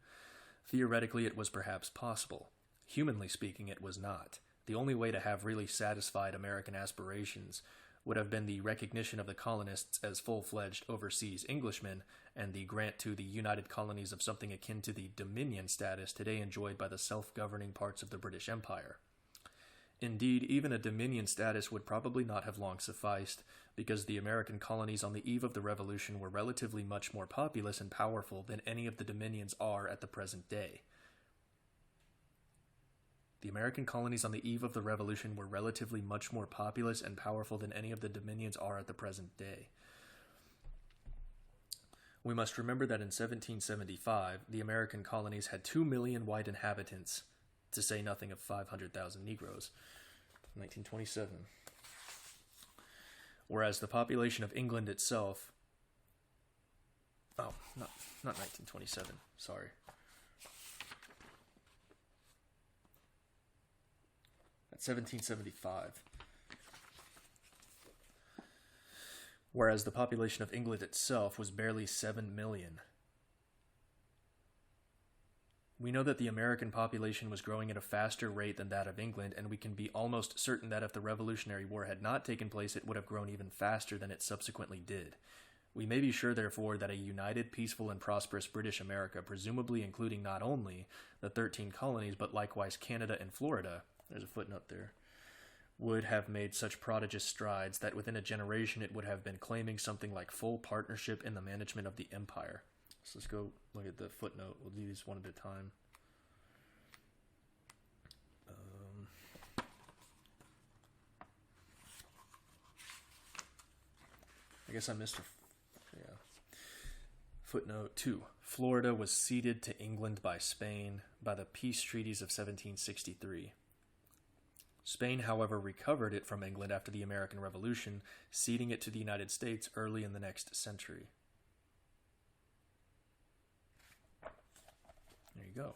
Theoretically, it was perhaps possible. Humanly speaking, it was not. The only way to have really satisfied American aspirations would have been the recognition of the colonists as full-fledged overseas Englishmen and the grant to the United Colonies of something akin to the dominion status today enjoyed by the self-governing parts of the British Empire. Indeed, even a dominion status would probably not have long sufficed, because the American colonies on the eve of the Revolution were relatively much more populous and powerful than any of the dominions are at the present day. The American colonies on the eve of the Revolution were relatively much more populous and powerful than any of the dominions are at the present day. We must remember that in 1775, the American colonies had 2 million white inhabitants, to say nothing of 500,000 Negroes. 1927. Whereas the population of England itself... Oh, not 1927, sorry. At 1775. Whereas the population of England itself was barely 7 million. We know that the American population was growing at a faster rate than that of England, and we can be almost certain that if the Revolutionary War had not taken place, it would have grown even faster than it subsequently did. We may be sure, therefore, that a united, peaceful, and prosperous British America, presumably including not only the 13 colonies, but likewise Canada and Florida, there's a footnote there, would have made such prodigious strides that within a generation it would have been claiming something like full partnership in the management of the empire. So let's go look at the footnote. We'll do these one at a time. I guess I missed a... Yeah. Footnote 2. Florida was ceded to England by Spain by the peace treaties of 1763. Spain, however, recovered it from England after the American Revolution, ceding it to the United States early in the next century. There you go.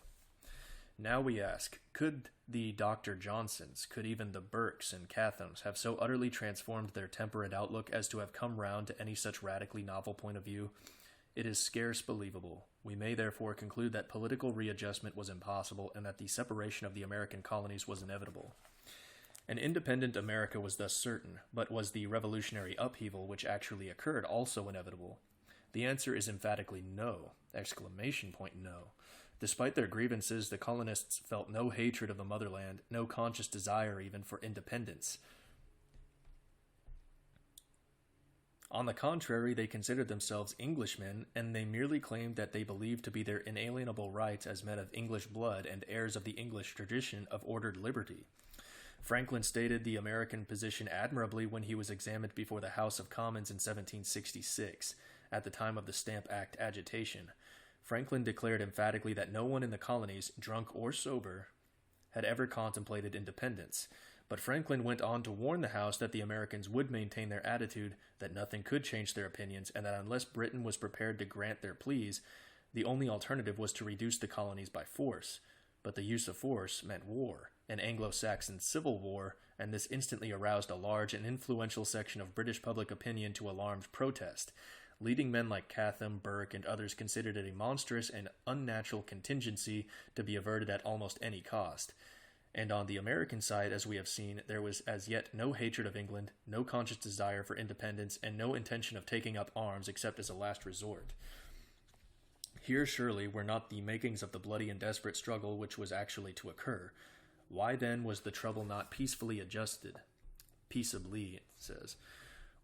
Now we ask, could the Dr. Johnsons, could even the Burkes and Cathams have so utterly transformed their temper and outlook as to have come round to any such radically novel point of view? It is scarce believable. We may therefore conclude that political readjustment was impossible and that the separation of the American colonies was inevitable. An independent America was thus certain, but was the revolutionary upheaval which actually occurred also inevitable? The answer is emphatically no! Exclamation point no! Despite their grievances, the colonists felt no hatred of the motherland, no conscious desire even for independence. On the contrary, they considered themselves Englishmen, and they merely claimed that they believed to be their inalienable rights as men of English blood and heirs of the English tradition of ordered liberty. Franklin stated the American position admirably when he was examined before the House of Commons in 1766, at the time of the Stamp Act agitation. Franklin declared emphatically that no one in the colonies, drunk or sober, had ever contemplated independence. But Franklin went on to warn the House that the Americans would maintain their attitude, that nothing could change their opinions, and that unless Britain was prepared to grant their pleas, the only alternative was to reduce the colonies by force. But the use of force meant war, an Anglo-Saxon civil war, and this instantly aroused a large and influential section of British public opinion to alarmed protest. Leading men like Chatham, Burke, and others considered it a monstrous and unnatural contingency to be averted at almost any cost. And on the American side, as we have seen, there was as yet no hatred of England, no conscious desire for independence, and no intention of taking up arms except as a last resort. Here surely were not the makings of the bloody and desperate struggle which was actually to occur. Why then was the trouble not peacefully adjusted? Peaceably, it says.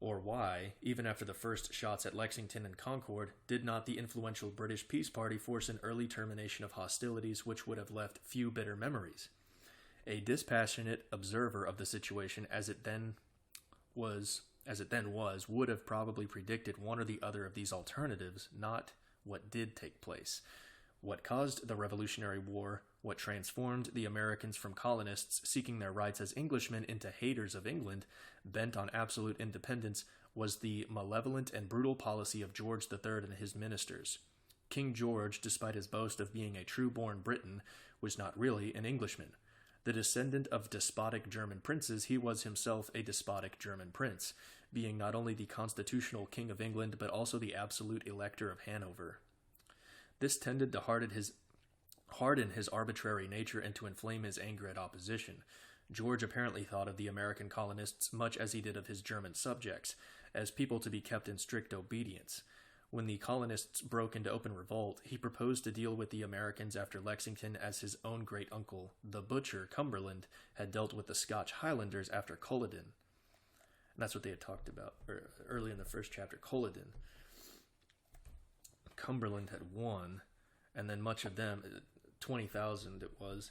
Or why, even after the first shots at Lexington and Concord, did not the influential British Peace Party force an early termination of hostilities which would have left few bitter memories? A dispassionate observer of the situation as it then was, would have probably predicted one or the other of these alternatives, not what did take place. What caused the Revolutionary War, what transformed the Americans from colonists seeking their rights as Englishmen into haters of England, bent on absolute independence, was the malevolent and brutal policy of George III and his ministers. King George, despite his boast of being a true-born Briton, was not really an Englishman. The descendant of despotic German princes, he was himself a despotic German prince, being not only the constitutional king of England, but also the absolute elector of Hanover. This tended to harden his arbitrary nature and to inflame his anger at opposition. George apparently thought of the American colonists much as he did of his German subjects, as people to be kept in strict obedience. When the colonists broke into open revolt, he proposed to deal with the Americans after Lexington as his own great-uncle, the butcher, Cumberland, had dealt with the Scotch Highlanders after Culloden. And that's what they had talked about early in the first chapter, Culloden. Cumberland had won, and then much of them, 20,000 it was,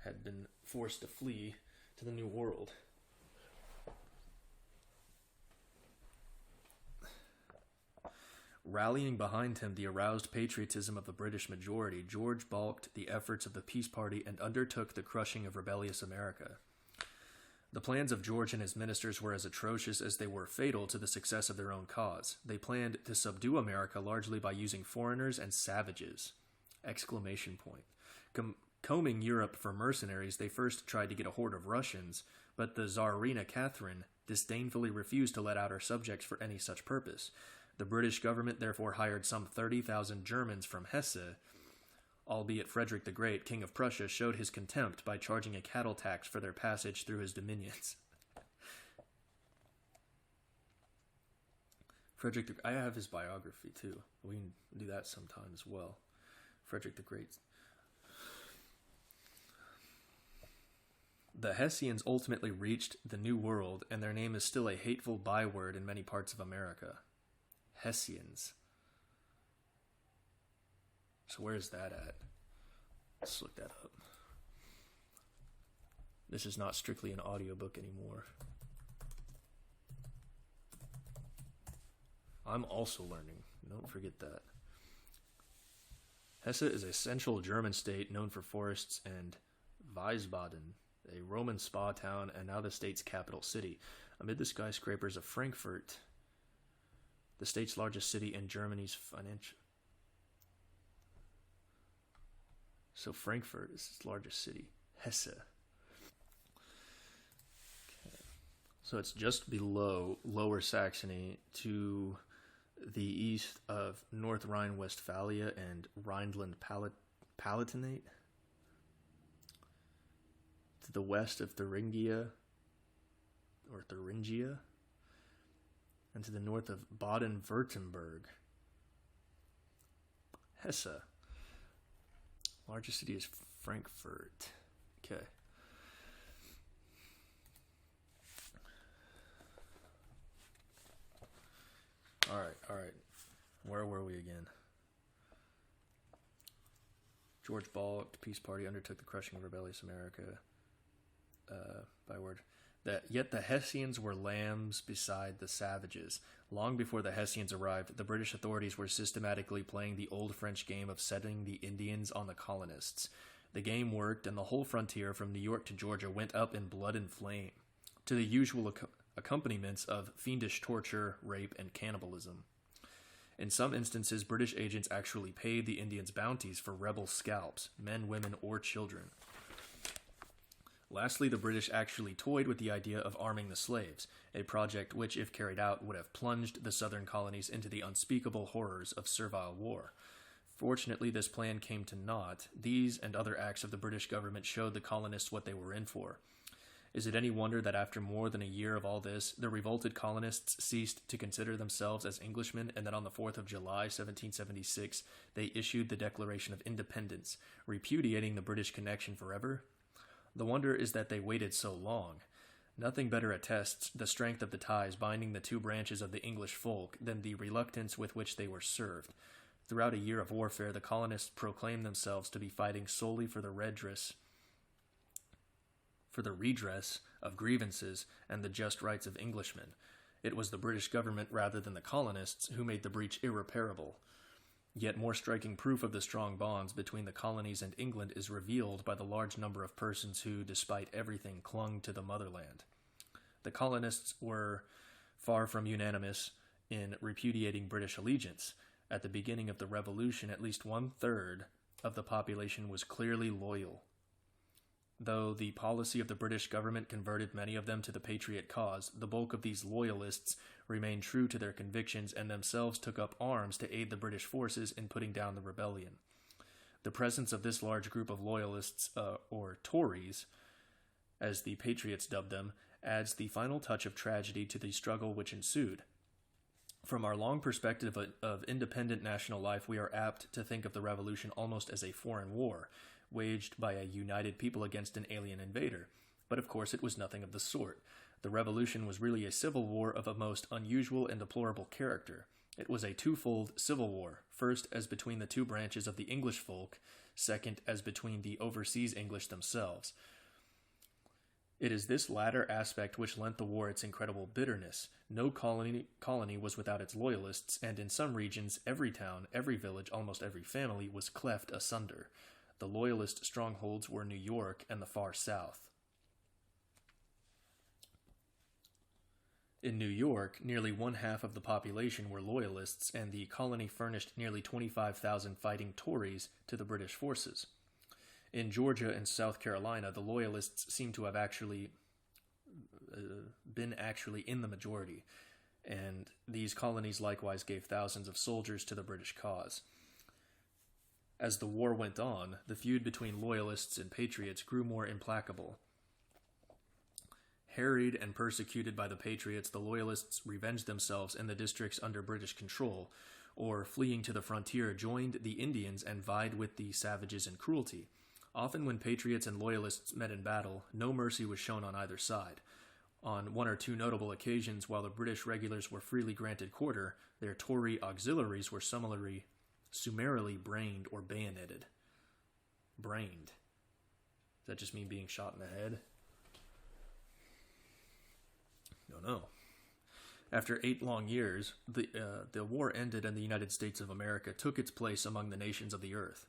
had been forced to flee to the New World. Rallying behind him the aroused patriotism of the British majority, George balked the efforts of the Peace Party and undertook the crushing of rebellious America. The plans of George and his ministers were as atrocious as they were fatal to the success of their own cause. They planned to subdue America largely by using foreigners and savages! Exclamation point. Combing Europe for mercenaries, they first tried to get a horde of Russians, but the Tsarina Catherine disdainfully refused to let out her subjects for any such purpose. The British government therefore hired some 30,000 Germans from Hesse, albeit Frederick the Great, King of Prussia, showed his contempt by charging a cattle tax for their passage through his dominions. I have his biography too. We can do that sometime as well. Frederick the Great. The Hessians ultimately reached the New World, and their name is still a hateful byword in many parts of America. Hessians. So where is that at? Let's look that up. This is not strictly an audiobook anymore. I'm also learning. Don't forget that. Hesse is a central German state known for forests and Wiesbaden, a Roman spa town and now the state's capital city. Amid the skyscrapers of Frankfurt, the state's largest city in Germany's financial... So Frankfurt is its largest city. Hesse. Okay. So it's just below Lower Saxony to the east of North Rhine-Westphalia and Rhineland-Palatinate. To the west of Thuringia, or Thuringia. And to the north of Baden-Württemberg. Hesse. Largest city is Frankfurt. Okay. All right. Where were we again? George balked, Peace Party undertook the crushing of rebellious America. Byword. Yet the Hessians were lambs beside the savages. Long before the Hessians arrived, the British authorities were systematically playing the old French game of setting the Indians on the colonists. The game worked, and the whole frontier from New York to Georgia went up in blood and flame, to the usual accompaniments of fiendish torture, rape, and cannibalism. In some instances, British agents actually paid the Indians bounties for rebel scalps, men, women, or children. Lastly, the British actually toyed with the idea of arming the slaves, a project which, if carried out, would have plunged the southern colonies into the unspeakable horrors of servile war. Fortunately, this plan came to naught. These and other acts of the British government showed the colonists what they were in for. Is it any wonder that after more than a year of all this, the revolted colonists ceased to consider themselves as Englishmen, and that on the 4th of July, 1776, they issued the Declaration of Independence, repudiating the British connection forever? The wonder is that they waited so long. Nothing better attests the strength of the ties binding the two branches of the English folk than the reluctance with which they were served. Throughout a year of warfare, the colonists proclaimed themselves to be fighting solely for the redress of grievances and the just rights of Englishmen. It was the British government rather than the colonists who made the breach irreparable. Yet more striking proof of the strong bonds between the colonies and England is revealed by the large number of persons who, despite everything, clung to the motherland. The colonists were far from unanimous in repudiating British allegiance. At the beginning of the Revolution, at least 1/3 of the population was clearly loyal. Though the policy of the British government converted many of them to the patriot cause, the bulk of these loyalists remained true to their convictions and themselves took up arms to aid the British forces in putting down the rebellion. The presence of this large group of loyalists, or Tories, as the patriots dubbed them, adds the final touch of tragedy to the struggle which ensued. From our long perspective of independent national life, we are apt to think of the Revolution almost as a foreign war, waged by a united people against an alien invader. But of course it was nothing of the sort. The Revolution was really a civil war of a most unusual and deplorable character. It was a twofold civil war, first as between the two branches of the English folk, second as between the overseas English themselves. It is this latter aspect which lent the war its incredible bitterness. No colony was without its loyalists, and in some regions, every town, every village, almost every family was cleft asunder. The loyalist strongholds were New York and the far south. In New York, nearly 1/2 of the population were loyalists, and the colony furnished nearly 25,000 fighting Tories to the British forces. In Georgia and South Carolina, the loyalists seem to have been in the majority, and these colonies likewise gave thousands of soldiers to the British cause. As the war went on, the feud between loyalists and patriots grew more implacable. Harried and persecuted by the patriots, the loyalists revenged themselves in the districts under British control, or fleeing to the frontier, joined the Indians and vied with the savages in cruelty. Often when patriots and loyalists met in battle, no mercy was shown on either side. On one or two notable occasions, while the British regulars were freely granted quarter, their Tory auxiliaries were summarily brained or bayoneted. Brained. Does that just mean being shot in the head? No. After 8 long years, the war ended and the United States of America took its place among the nations of the earth.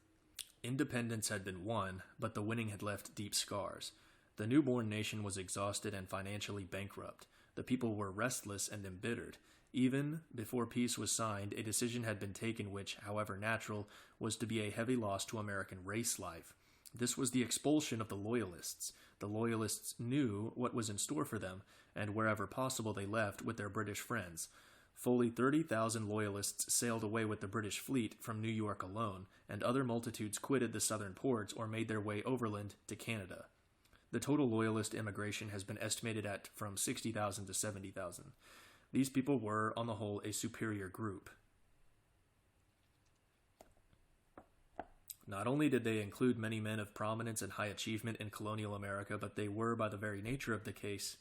Independence had been won, but the winning had left deep scars. The newborn nation was exhausted and financially bankrupt. The people were restless and embittered. Even before peace was signed, a decision had been taken which, however natural, was to be a heavy loss to American race life. This was the expulsion of the Loyalists. The Loyalists knew what was in store for them, and wherever possible they left with their British friends. Fully 30,000 Loyalists sailed away with the British fleet from New York alone, and other multitudes quitted the southern ports or made their way overland to Canada. The total Loyalist immigration has been estimated at from 60,000 to 70,000. These people were, on the whole, a superior group. Not only did they include many men of prominence and high achievement in colonial America, but they were, by the very nature of the case,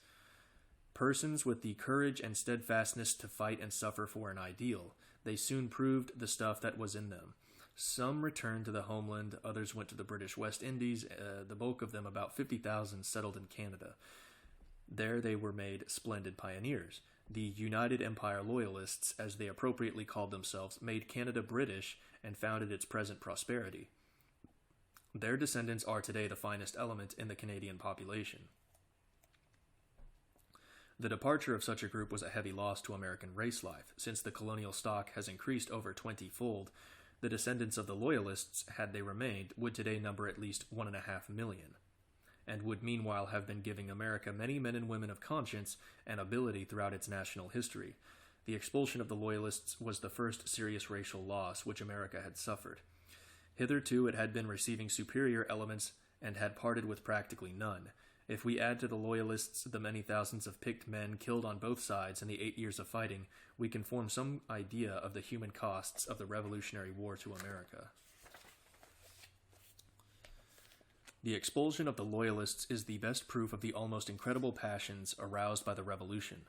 persons with the courage and steadfastness to fight and suffer for an ideal. They soon proved the stuff that was in them. Some returned to the homeland, others went to the British West Indies. The bulk of them, about 50,000, settled in Canada. There they were made splendid pioneers. The United Empire Loyalists, as they appropriately called themselves, made Canada British and founded its present prosperity. Their descendants are today the finest element in the Canadian population. The departure of such a group was a heavy loss to American race life. Since the colonial stock has increased over 20-fold, the descendants of the Loyalists, had they remained, would today number at least 1.5 million, and would meanwhile have been giving America many men and women of conscience and ability throughout its national history. The expulsion of the Loyalists was the first serious racial loss which America had suffered. Hitherto it had been receiving superior elements and had parted with practically none. If we add to the Loyalists the many thousands of picked men killed on both sides in the 8 years of fighting, we can form some idea of the human costs of the Revolutionary War to America. The expulsion of the Loyalists is the best proof of the almost incredible passions aroused by the Revolution.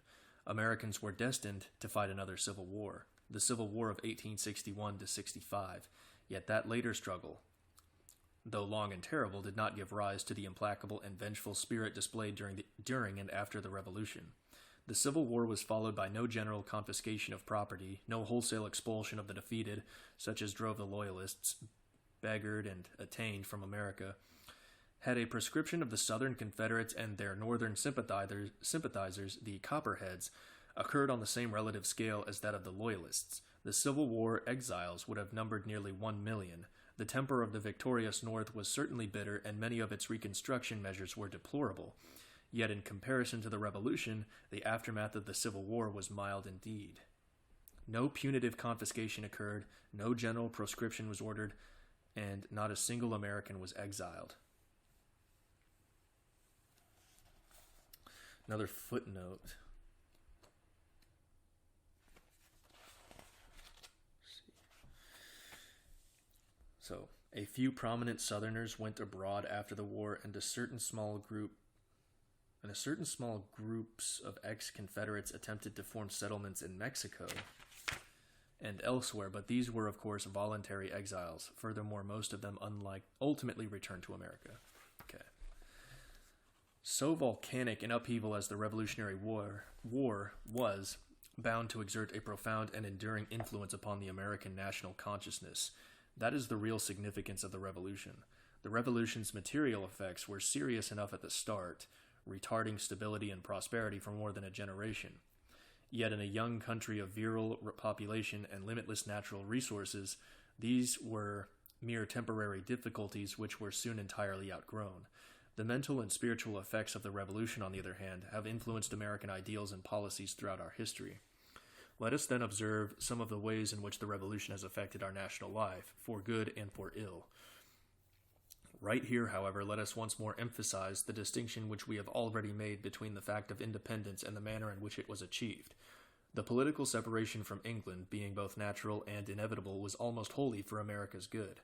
Americans were destined to fight another civil war, the Civil War of 1861-65, yet that later struggle, though long and terrible, did not give rise to the implacable and vengeful spirit displayed during and after the Revolution. The Civil War was followed by no general confiscation of property, no wholesale expulsion of the defeated, such as drove the Loyalists, beggared and attainted from America. Had a proscription of the Southern Confederates and their Northern sympathizers, the Copperheads, occurred on the same relative scale as that of the Loyalists, the Civil War exiles would have numbered nearly 1 million. The temper of the victorious North was certainly bitter, and many of its Reconstruction measures were deplorable. Yet in comparison to the Revolution, the aftermath of the Civil War was mild indeed. No punitive confiscation occurred, no general proscription was ordered, and not a single American was exiled. Another footnote. So, a few prominent Southerners went abroad after the war, and certain small groups of ex-Confederates attempted to form settlements in Mexico and elsewhere, but these were, of course, voluntary exiles. Furthermore, most of them ultimately returned to America. Okay. So volcanic and upheaval as the Revolutionary War was, bound to exert a profound and enduring influence upon the American national consciousness. That is the real significance of the Revolution. The Revolution's material effects were serious enough at the start, retarding stability and prosperity for more than a generation. Yet in a young country of virile population and limitless natural resources, these were mere temporary difficulties which were soon entirely outgrown. The mental and spiritual effects of the Revolution, on the other hand, have influenced American ideals and policies throughout our history. Let us then observe some of the ways in which the Revolution has affected our national life, for good and for ill. Right here, however, let us once more emphasize the distinction which we have already made between the fact of independence and the manner in which it was achieved. The political separation from England, being both natural and inevitable, was almost wholly for America's good.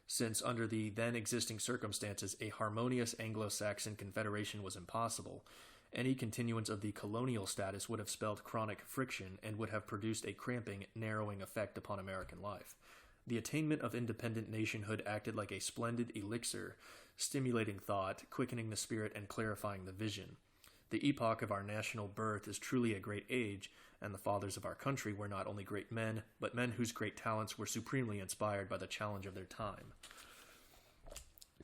Since under the then existing circumstances a harmonious Anglo-Saxon confederation was impossible, any continuance of the colonial status would have spelled chronic friction and would have produced a cramping, narrowing effect upon American life. The attainment of independent nationhood acted like a splendid elixir, stimulating thought, quickening the spirit, and clarifying the vision. The epoch of our national birth is truly a great age, and the fathers of our country were not only great men, but men whose great talents were supremely inspired by the challenge of their time.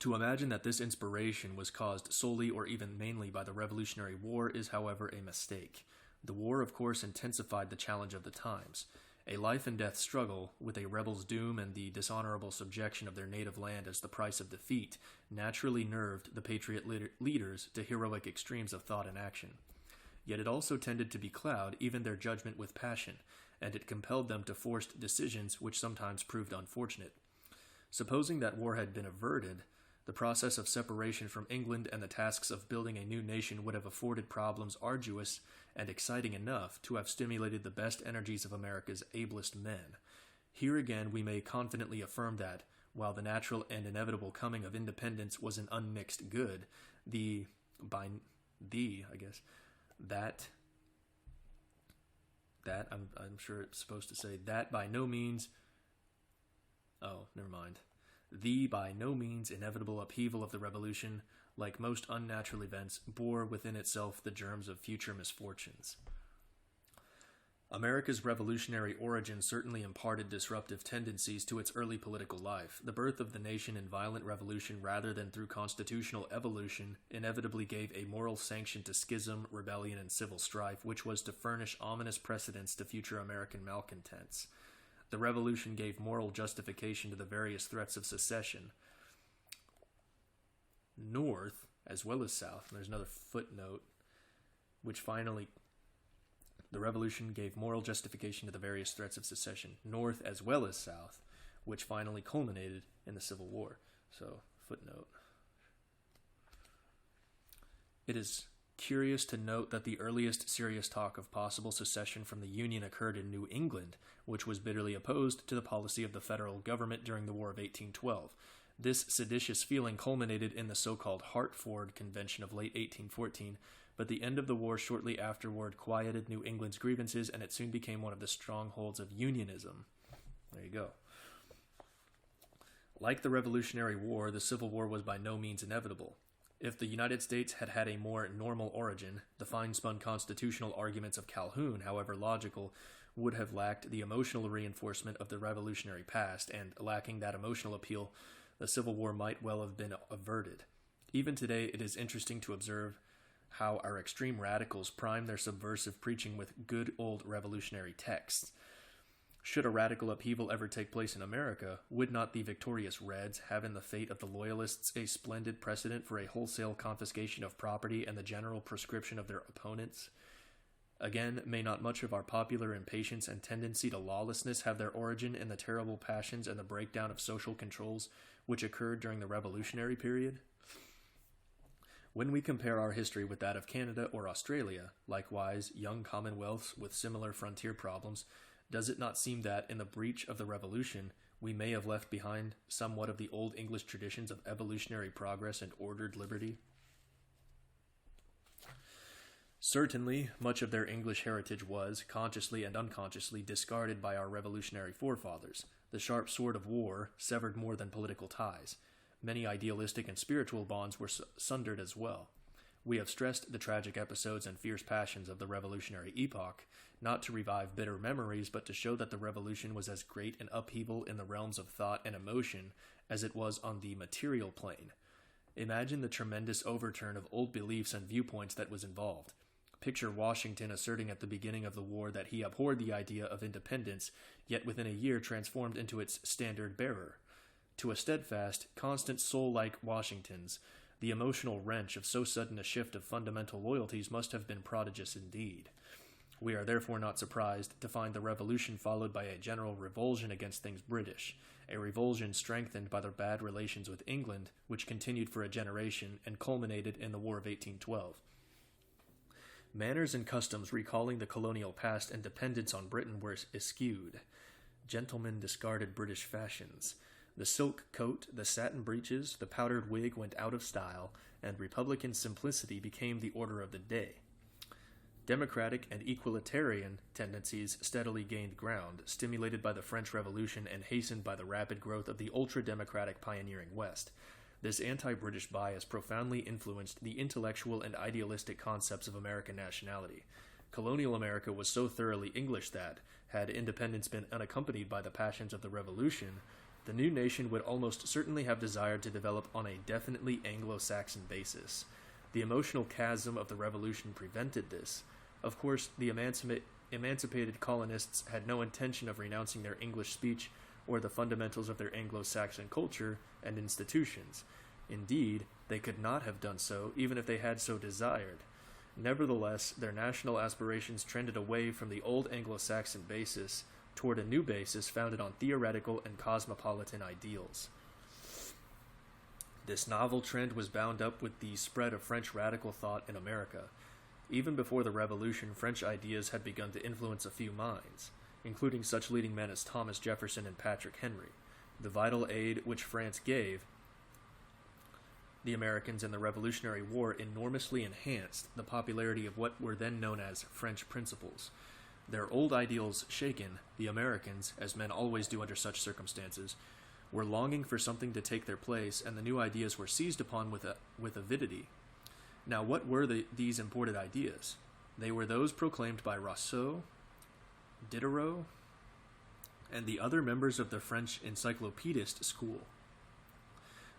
To imagine that this inspiration was caused solely or even mainly by the Revolutionary War is, however, a mistake. The war, of course, intensified the challenge of the times. A life-and-death struggle, with a rebel's doom and the dishonorable subjection of their native land as the price of defeat, naturally nerved the patriot leaders to heroic extremes of thought and action. Yet it also tended to becloud even their judgment with passion, and it compelled them to forced decisions which sometimes proved unfortunate. Supposing that war had been averted, the process of separation from England and the tasks of building a new nation would have afforded problems arduous and exciting enough to have stimulated the best energies of America's ablest men. Here again we may confidently affirm that, while the natural and inevitable coming of independence was an unmixed good, I'm sure it's supposed to say that by no means. Oh, never mind. The by no means inevitable upheaval of the Revolution like most unnatural events, bore within itself the germs of future misfortunes. America's revolutionary origin certainly imparted disruptive tendencies to its early political life. The birth of the nation in violent revolution rather than through constitutional evolution inevitably gave a moral sanction to schism, rebellion, and civil strife, which was to furnish ominous precedents to future American malcontents. The revolution gave moral justification to the various threats of secession. North, as well as South, and there's another footnote, the revolution gave moral justification to the various threats of secession, North as well as South, which finally culminated in the Civil War. So, footnote. It is curious to note that the earliest serious talk of possible secession from the Union occurred in New England, which was bitterly opposed to the policy of the federal government during the War of 1812. This seditious feeling culminated in the so-called Hartford Convention of late 1814, but the end of the war shortly afterward quieted New England's grievances, and it soon became one of the strongholds of Unionism. There you go. Like the Revolutionary War, the Civil War was by no means inevitable. If the United States had had a more normal origin, the fine-spun constitutional arguments of Calhoun, however logical, would have lacked the emotional reinforcement of the revolutionary past, and lacking that emotional appeal, the Civil War might well have been averted. Even today, it is interesting to observe how our extreme radicals prime their subversive preaching with good old revolutionary texts. Should a radical upheaval ever take place in America, would not the victorious Reds have in the fate of the Loyalists a splendid precedent for a wholesale confiscation of property and the general proscription of their opponents? Again, may not much of our popular impatience and tendency to lawlessness have their origin in the terrible passions and the breakdown of social controls which occurred during the Revolutionary period? When we compare our history with that of Canada or Australia, likewise young commonwealths with similar frontier problems, does it not seem that, in the breach of the Revolution, we may have left behind somewhat of the old English traditions of evolutionary progress and ordered liberty? Certainly, much of their English heritage was, consciously and unconsciously, discarded by our revolutionary forefathers. The sharp sword of war severed more than political ties. Many idealistic and spiritual bonds were sundered as well. We have stressed the tragic episodes and fierce passions of the revolutionary epoch, not to revive bitter memories, but to show that the revolution was as great an upheaval in the realms of thought and emotion as it was on the material plane. Imagine the tremendous overturn of old beliefs and viewpoints that was involved. Picture Washington asserting at the beginning of the war that he abhorred the idea of independence, yet within a year transformed into its standard bearer. To a steadfast, constant soul like Washington's, the emotional wrench of so sudden a shift of fundamental loyalties must have been prodigious indeed. We are therefore not surprised to find the Revolution followed by a general revulsion against things British, a revulsion strengthened by their bad relations with England, which continued for a generation and culminated in the War of 1812. Manners and customs recalling the colonial past and dependence on Britain were eschewed. Gentlemen discarded British fashions. The silk coat, the satin breeches, the powdered wig went out of style, and republican simplicity became the order of the day. Democratic and equalitarian tendencies steadily gained ground, stimulated by the French Revolution and hastened by the rapid growth of the ultra-democratic pioneering West. This anti-British bias profoundly influenced the intellectual and idealistic concepts of American nationality. Colonial America was so thoroughly English that, had independence been unaccompanied by the passions of the Revolution, the new nation would almost certainly have desired to develop on a definitely Anglo-Saxon basis. The emotional chasm of the Revolution prevented this. Of course, the emancipated colonists had no intention of renouncing their English speech or the fundamentals of their Anglo-Saxon culture and institutions. Indeed, they could not have done so, even if they had so desired. Nevertheless, their national aspirations trended away from the old Anglo-Saxon basis toward a new basis founded on theoretical and cosmopolitan ideals. This novel trend was bound up with the spread of French radical thought in America. Even before the Revolution, French ideas had begun to influence a few minds, including such leading men as Thomas Jefferson and Patrick Henry. The vital aid which France gave the Americans in the Revolutionary War enormously enhanced the popularity of what were then known as French principles. Their old ideals shaken, the Americans, as men always do under such circumstances, were longing for something to take their place, and the new ideas were seized upon with avidity. Now, what were these imported ideas? They were those proclaimed by Rousseau, Diderot, and the other members of the French encyclopedist school.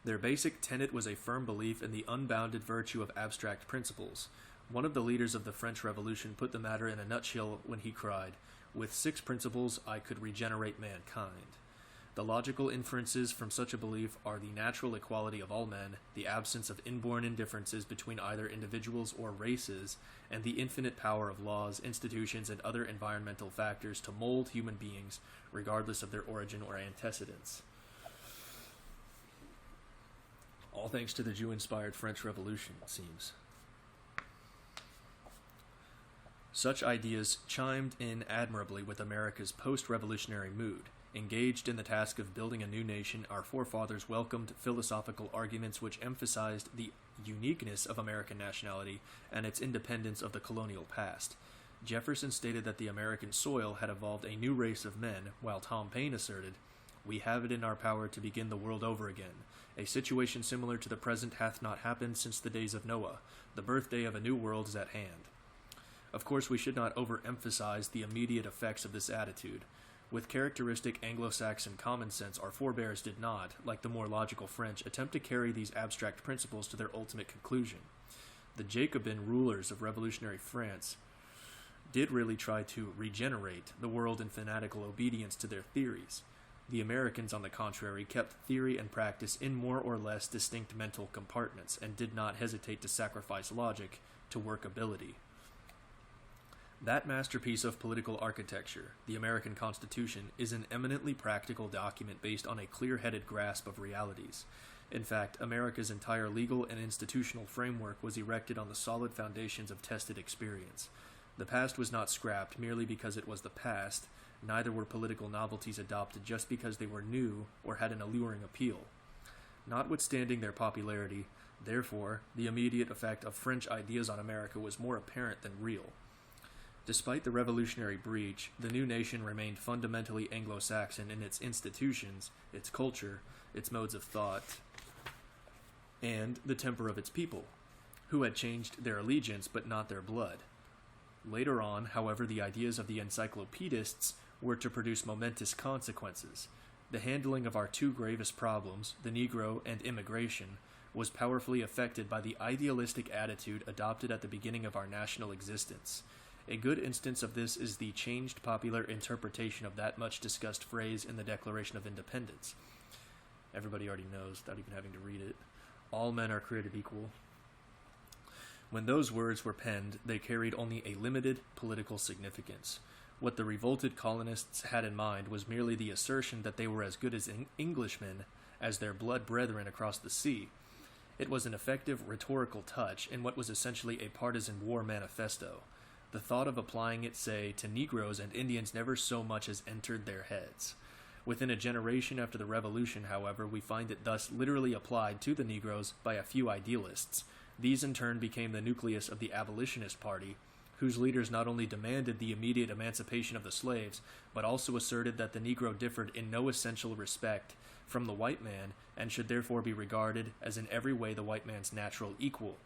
Their basic tenet was a firm belief in the unbounded virtue of abstract principles. One of the leaders of the French Revolution put the matter in a nutshell when he cried, "With 6 principles I could regenerate mankind." The logical inferences from such a belief are the natural equality of all men, the absence of inborn indifferences between either individuals or races, and the infinite power of laws, institutions, and other environmental factors to mold human beings, regardless of their origin or antecedents. All thanks to the Jew-inspired French Revolution, it seems. Such ideas chimed in admirably with America's post-revolutionary mood. Engaged in the task of building a new nation, our forefathers welcomed philosophical arguments which emphasized the uniqueness of American nationality and its independence of the colonial past. Jefferson stated that the American soil had evolved a new race of men, while Tom Paine asserted, "We have it in our power to begin the world over again. A situation similar to the present hath not happened since the days of Noah. The birthday of a new world is at hand." Of course, we should not overemphasize the immediate effects of this attitude. With characteristic Anglo-Saxon common sense, our forebears did not, like the more logical French, attempt to carry these abstract principles to their ultimate conclusion. The Jacobin rulers of revolutionary France did really try to regenerate the world in fanatical obedience to their theories. The Americans, on the contrary, kept theory and practice in more or less distinct mental compartments, and did not hesitate to sacrifice logic to workability. That masterpiece of political architecture, the American Constitution, is an eminently practical document based on a clear-headed grasp of realities. In fact, America's entire legal and institutional framework was erected on the solid foundations of tested experience. The past was not scrapped merely because it was the past, neither were political novelties adopted just because they were new or had an alluring appeal. Notwithstanding their popularity, therefore, the immediate effect of French ideas on America was more apparent than real. Despite the revolutionary breach, the new nation remained fundamentally Anglo-Saxon in its institutions, its culture, its modes of thought, and the temper of its people, who had changed their allegiance but not their blood. Later on, however, the ideas of the encyclopedists were to produce momentous consequences. The handling of our 2 gravest problems, the Negro and immigration, was powerfully affected by the idealistic attitude adopted at the beginning of our national existence. A good instance of this is the changed popular interpretation of that much-discussed phrase in the Declaration of Independence. Everybody already knows, without even having to read it. All men are created equal. When those words were penned, they carried only a limited political significance. What the revolted colonists had in mind was merely the assertion that they were as good as Englishmen as their blood brethren across the sea. It was an effective rhetorical touch in what was essentially a partisan war manifesto. The thought of applying it, say, to Negroes and Indians never so much as entered their heads. Within a generation after the Revolution, however, we find it thus literally applied to the Negroes by a few idealists. These in turn became the nucleus of the abolitionist party, whose leaders not only demanded the immediate emancipation of the slaves, but also asserted that the Negro differed in no essential respect from the white man, and should therefore be regarded as in every way the white man's natural equal.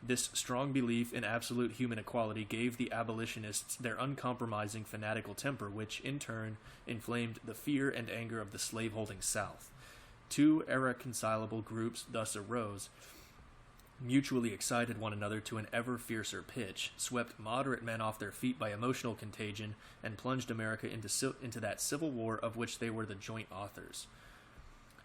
This strong belief in absolute human equality gave the abolitionists their uncompromising fanatical temper, which, in turn, inflamed the fear and anger of the slave-holding South. 2 irreconcilable groups thus arose, mutually excited one another to an ever fiercer pitch, swept moderate men off their feet by emotional contagion, and plunged America into that civil war of which they were the joint authors.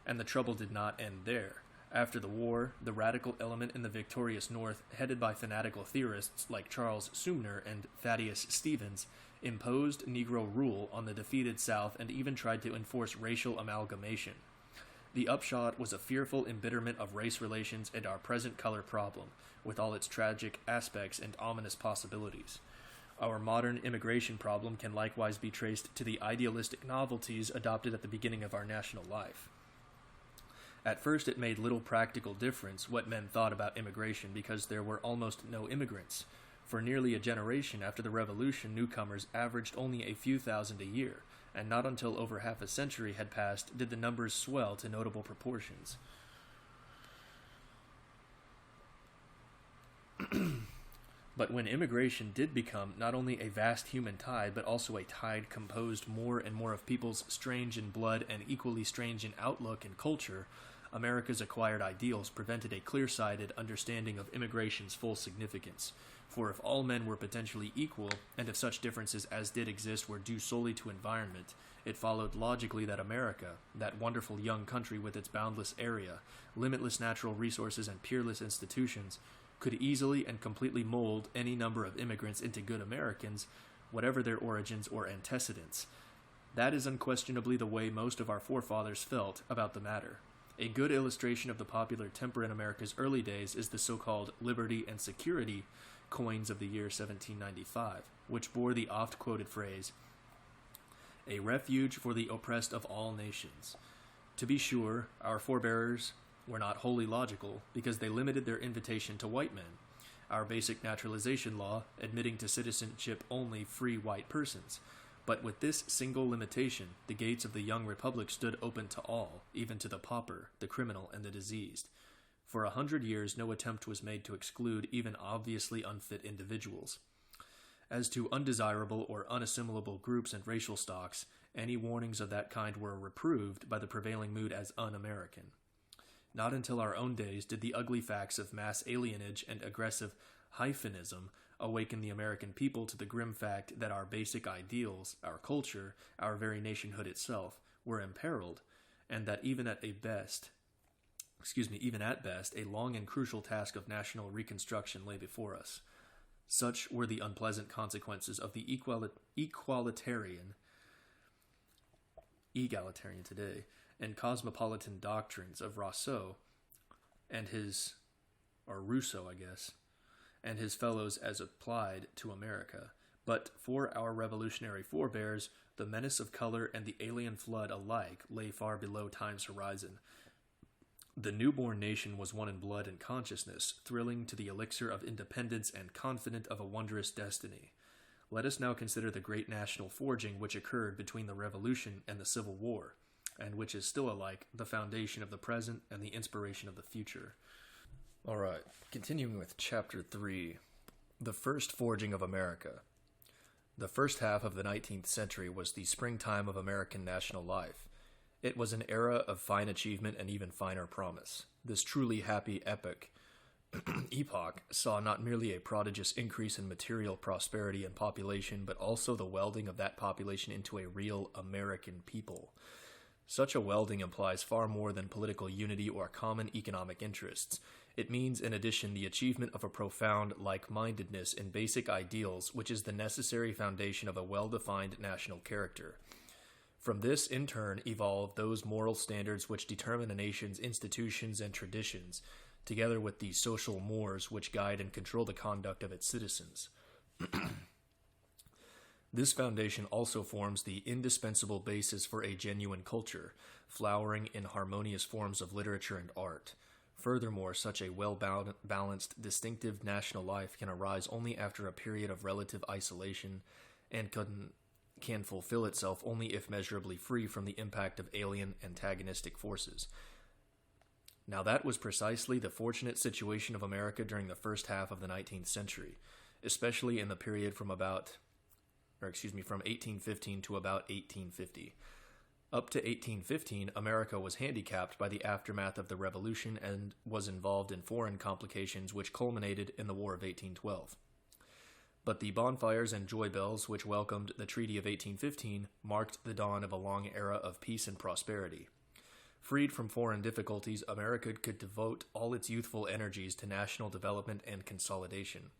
And the trouble did not end there. After the war, the radical element in the victorious North, headed by fanatical theorists like Charles Sumner and Thaddeus Stevens, imposed Negro rule on the defeated South and even tried to enforce racial amalgamation. The upshot was a fearful embitterment of race relations and our present color problem, with all its tragic aspects and ominous possibilities. Our modern immigration problem can likewise be traced to the idealistic novelties adopted at the beginning of our national life. At first, it made little practical difference what men thought about immigration because there were almost no immigrants. For nearly a generation after the Revolution, newcomers averaged only a few thousand a year, and not until over half a century had passed did the numbers swell to notable proportions. But when immigration did become not only a vast human tide, but also a tide composed more and more of peoples strange in blood and equally strange in outlook and culture, America's acquired ideals prevented a clear-sighted understanding of immigration's full significance. For if all men were potentially equal, and if such differences as did exist were due solely to environment, it followed logically that America, that wonderful young country with its boundless area, limitless natural resources, and peerless institutions, could easily and completely mold any number of immigrants into good Americans, whatever their origins or antecedents. That is unquestionably the way most of our forefathers felt about the matter. A good illustration of the popular temper in America's early days is the so-called liberty and security coins of the year 1795, which bore the oft-quoted phrase, "A refuge for the oppressed of all nations." To be sure, our forebears were not wholly logical, because they limited their invitation to white men, our basic naturalization law admitting to citizenship only free white persons. But with this single limitation, the gates of the young republic stood open to all, even to the pauper, the criminal, and the diseased. For 100 years, no attempt was made to exclude even obviously unfit individuals. As to undesirable or unassimilable groups and racial stocks, any warnings of that kind were reproved by the prevailing mood as un-American. Not until our own days did the ugly facts of mass alienage and aggressive hyphenism awaken the American people to the grim fact that our basic ideals, our culture, our very nationhood itself, were imperiled, and that even at best, a long and crucial task of national reconstruction lay before us. Such were the unpleasant consequences of the egalitarian today, and cosmopolitan doctrines of Rousseau and Rousseau, and his fellows as applied to America. But for our revolutionary forebears, the menace of color and the alien flood alike lay far below time's horizon. The newborn nation was one in blood and consciousness, thrilling to the elixir of independence and confident of a wondrous destiny. Let us now consider the great national forging which occurred between the Revolution and the Civil War, and which is still alike the foundation of the present and the inspiration of the future. All right, continuing with Chapter 3, The First Forging of America. The first half of the 19th century was the springtime of American national life. It was an era of fine achievement and even finer promise. This truly happy epoch saw not merely a prodigious increase in material prosperity and population, but also the welding of that population into a real American people. Such a welding implies far more than political unity or common economic interests. It means, in addition, the achievement of a profound like-mindedness in basic ideals, which is the necessary foundation of a well-defined national character. From this, in turn, evolve those moral standards which determine a nation's institutions and traditions, together with the social mores which guide and control the conduct of its citizens. This foundation also forms the indispensable basis for a genuine culture, flowering in harmonious forms of literature and art. Furthermore, such a well-balanced, distinctive national life can arise only after a period of relative isolation and can fulfill itself only if measurably free from the impact of alien antagonistic forces. Now that was precisely the fortunate situation of America during the first half of the 19th century, especially in the period from 1815 to about 1850. Up to 1815, America was handicapped by the aftermath of the Revolution and was involved in foreign complications which culminated in the War of 1812. But the bonfires and joy bells which welcomed the Treaty of 1815 marked the dawn of a long era of peace and prosperity. Freed from foreign difficulties, America could devote all its youthful energies to national development and consolidation.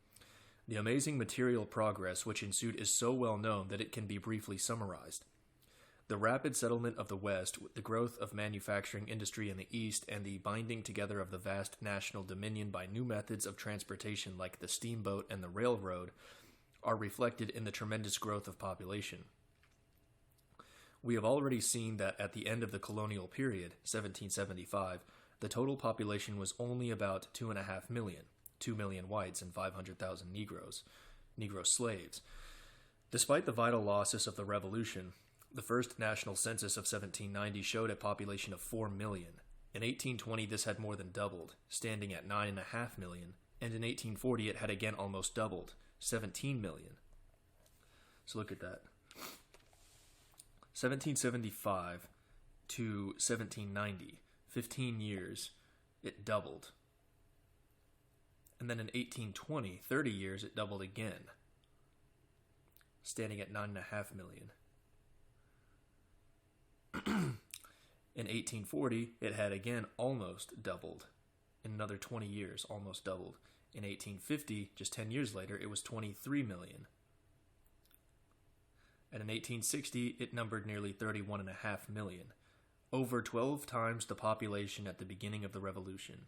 The amazing material progress which ensued is so well known that it can be briefly summarized. The rapid settlement of the West, the growth of manufacturing industry in the East, and the binding together of the vast national dominion by new methods of transportation like the steamboat and the railroad, are reflected in the tremendous growth of population. We have already seen that at the end of the colonial period, 1775, the total population was only about 2.5 million, 2 million whites and 500,000 Negro slaves. Despite the vital losses of the Revolution, The first national census of 1790 showed a population of 4 million. In 1820, this had more than doubled, standing at 9.5 million, and in 1840 it had again almost doubled, 17 million. So look at that. 1775 to 1790, 15 years, it doubled. And then in 1820, 30 years, it doubled again, standing at 9.5 million. In 1840, it had again almost doubled. In another 20 years, almost doubled. In 1850, just 10 years later, it was 23 million. And in 1860, it numbered nearly 31.5 million, over 12 times the population at the beginning of the Revolution.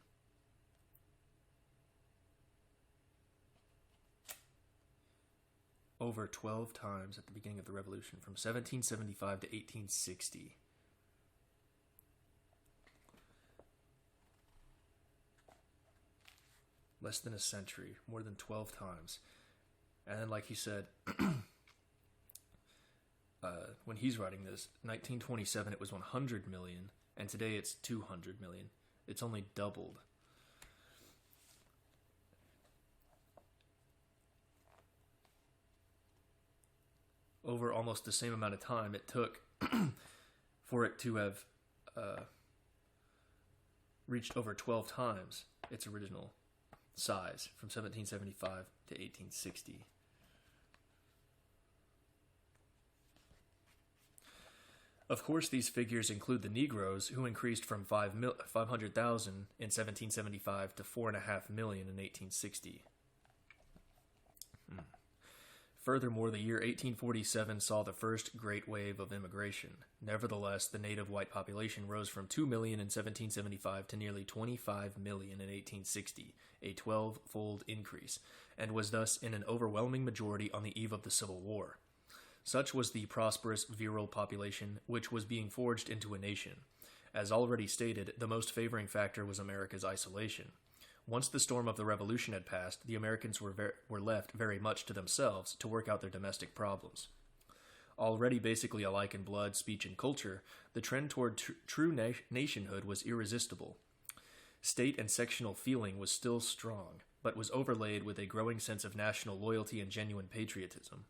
Over 12 times at the beginning of the Revolution, from 1775 to 1860. Less than a century, more than 12 times. And then, like he said, when he's writing this, 1927 it was 100 million, and today it's 200 million. It's only doubled. Over almost the same amount of time it took for it to have reached over 12 times its original size, from 1775 to 1860. Of course, these figures include the Negroes, who increased from 500,000 in 1775 to 4.5 million in 1860. Furthermore, the year 1847 saw the first great wave of immigration. Nevertheless, the native white population rose from 2 million in 1775 to nearly 25 million in 1860, a 12-fold increase, and was thus in an overwhelming majority on the eve of the Civil War. Such was the prosperous, virile population which was being forged into a nation. As already stated, the most favoring factor was America's isolation. Once the storm of the Revolution had passed, the Americans were left very much to themselves to work out their domestic problems. Already basically alike in blood, speech, and culture, the trend toward true nationhood was irresistible. State and sectional feeling was still strong, but was overlaid with a growing sense of national loyalty and genuine patriotism.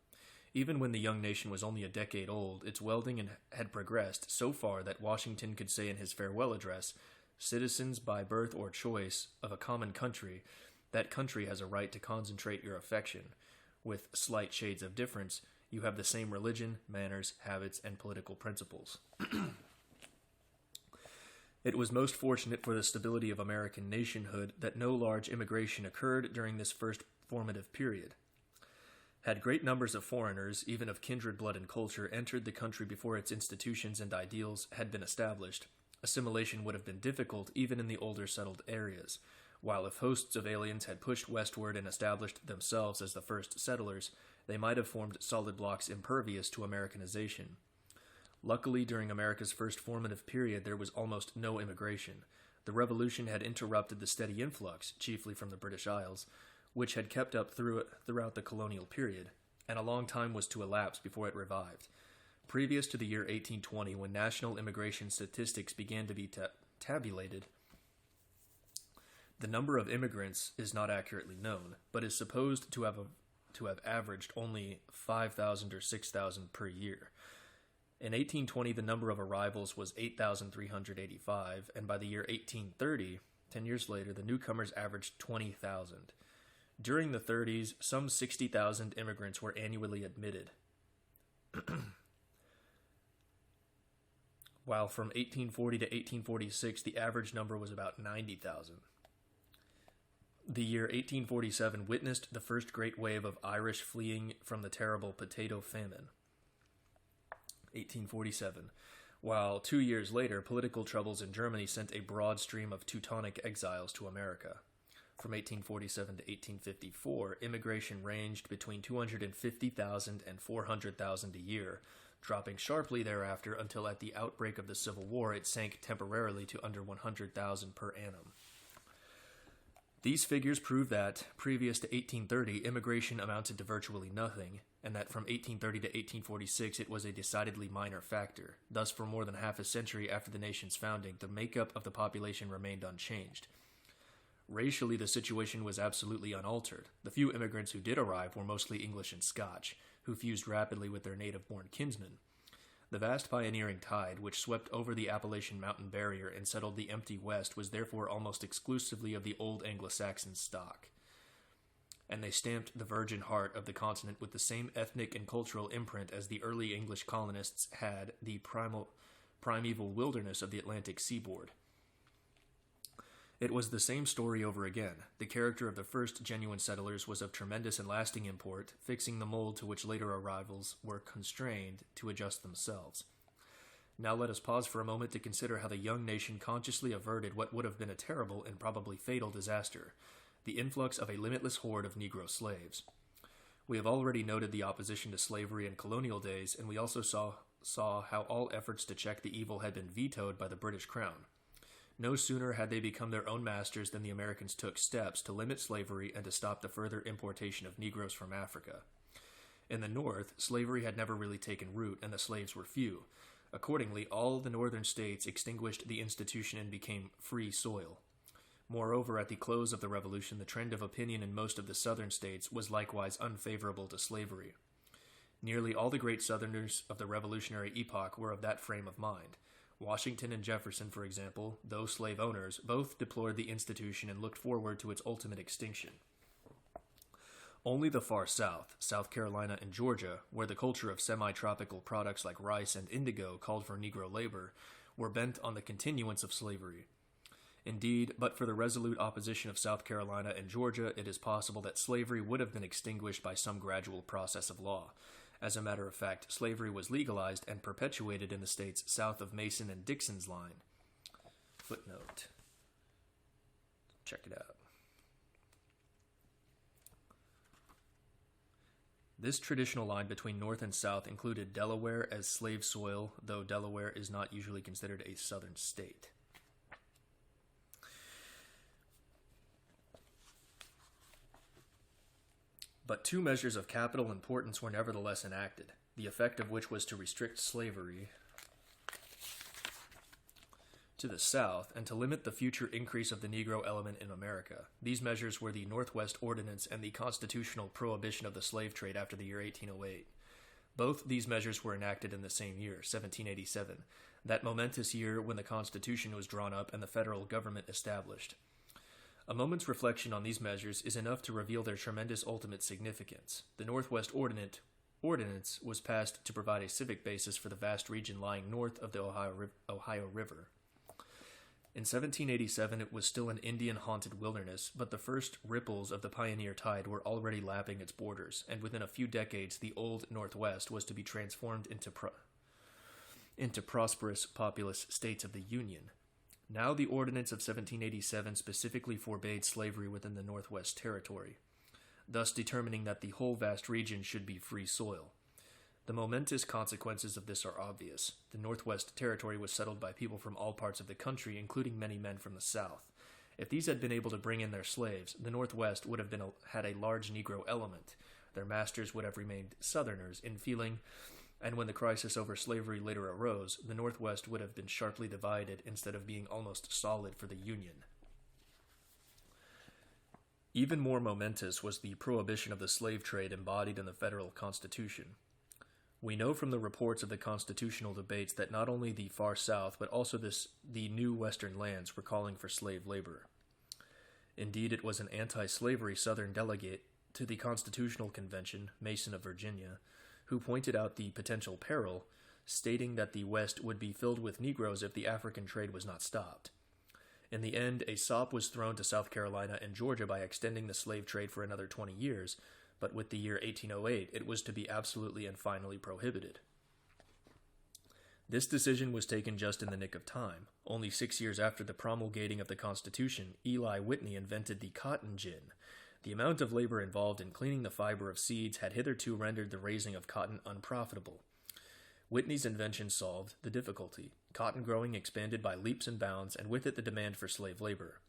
Even when the young nation was only a decade old, its welding had progressed so far that Washington could say in his farewell address, "Citizens by birth or choice of a common country, that country has a right to concentrate your affection. With slight shades of difference, you have the same religion, manners, habits, and political principles." It was most fortunate for the stability of American nationhood that no large immigration occurred during this first formative period. Had great numbers of foreigners, even of kindred blood and culture, entered the country before its institutions and ideals had been established, assimilation would have been difficult even in the older settled areas, while if hosts of aliens had pushed westward and established themselves as the first settlers, they might have formed solid blocks impervious to Americanization. Luckily, during America's first formative period, there was almost no immigration. The Revolution had interrupted the steady influx, chiefly from the British Isles, which had kept up throughout the colonial period, and a long time was to elapse before it revived. Previous to the year 1820, when national immigration statistics began to be tabulated, the number of immigrants is not accurately known, but is supposed to have averaged only 5,000 or 6,000 per year. In 1820, the number of arrivals was 8,385, and by the year 1830, 10 years later, the newcomers averaged 20,000. During the 30s, some 60,000 immigrants were annually admitted, while from 1840 to 1846, the average number was about 90,000. The year 1847 witnessed the first great wave of Irish fleeing from the terrible potato famine. 1847. While 2 years later, political troubles in Germany sent a broad stream of Teutonic exiles to America. From 1847 to 1854, immigration ranged between 250,000 and 400,000 a year, dropping sharply thereafter until at the outbreak of the Civil War it sank temporarily to under 100,000 per annum. These figures prove that, previous to 1830, immigration amounted to virtually nothing, and that from 1830 to 1846 it was a decidedly minor factor. Thus, for more than half a century after the nation's founding, the makeup of the population remained unchanged. Racially, the situation was absolutely unaltered. The few immigrants who did arrive were mostly English and Scotch, who fused rapidly with their native-born kinsmen. The vast pioneering tide, which swept over the Appalachian Mountain barrier and settled the empty West, was therefore almost exclusively of the old Anglo-Saxon stock, and they stamped the virgin heart of the continent with the same ethnic and cultural imprint as the early English colonists had the primeval wilderness of the Atlantic seaboard. It was the same story over again. The character of the first genuine settlers was of tremendous and lasting import, fixing the mold to which later arrivals were constrained to adjust themselves. Now let us pause for a moment to consider how the young nation consciously averted what would have been a terrible and probably fatal disaster: the influx of a limitless horde of Negro slaves. We have already noted the opposition to slavery in colonial days, and we also saw how all efforts to check the evil had been vetoed by the British Crown. No sooner had they become their own masters than the Americans took steps to limit slavery and to stop the further importation of Negroes from Africa. In the North, slavery had never really taken root, and the slaves were few. Accordingly, all the northern states extinguished the institution and became free soil. Moreover, at the close of the Revolution, the trend of opinion in most of the southern states was likewise unfavorable to slavery. Nearly all the great Southerners of the Revolutionary epoch were of that frame of mind. Washington and Jefferson, for example, though slave owners, both deplored the institution and looked forward to its ultimate extinction. Only the far south, South Carolina and Georgia, where the culture of semi-tropical products like rice and indigo called for Negro labor, were bent on the continuance of slavery. Indeed, but for the resolute opposition of South Carolina and Georgia, it is possible that slavery would have been extinguished by some gradual process of law. As a matter of fact, slavery was legalized and perpetuated in the states south of Mason and Dixon's line. Footnote. Check it out. This traditional line between North and South included Delaware as slave soil, though Delaware is not usually considered a southern state. But two measures of capital importance were nevertheless enacted, the effect of which was to restrict slavery to the South and to limit the future increase of the Negro element in America. These measures were the Northwest Ordinance and the constitutional prohibition of the slave trade after the year 1808. Both these measures were enacted in the same year, 1787, that momentous year when the Constitution was drawn up and the federal government established. A moment's reflection on these measures is enough to reveal their tremendous ultimate significance. The Northwest Ordinance was passed to provide a civic basis for the vast region lying north of the Ohio River. In 1787, it was still an Indian-haunted wilderness, but the first ripples of the pioneer tide were already lapping its borders, and within a few decades, the old Northwest was to be transformed into prosperous, populous states of the Union. Now the Ordinance of 1787 specifically forbade slavery within the Northwest Territory, thus determining that the whole vast region should be free soil. The momentous consequences of this are obvious. The Northwest Territory was settled by people from all parts of the country, including many men from the South. If these had been able to bring in their slaves, the Northwest would have had a large Negro element. Their masters would have remained Southerners in feeling, and when the crisis over slavery later arose, the Northwest would have been sharply divided instead of being almost solid for the Union. Even more momentous was the prohibition of the slave trade embodied in the federal Constitution. We know from the reports of the constitutional debates that not only the far South, but also the new Western lands were calling for slave labor. Indeed, it was an anti-slavery Southern delegate to the Constitutional Convention, Mason of Virginia, who pointed out the potential peril, stating that the West would be filled with Negroes if the African trade was not stopped. In the end, a sop was thrown to South Carolina and Georgia by extending the slave trade for another 20 years, but with the year 1808, it was to be absolutely and finally prohibited. This decision was taken just in the nick of time. Only 6 years after the promulgating of the Constitution, Eli Whitney invented the cotton gin. The amount of labor involved in cleaning the fiber of seeds had hitherto rendered the raising of cotton unprofitable. Whitney's invention solved the difficulty. Cotton growing expanded by leaps and bounds, and with it the demand for slave labor.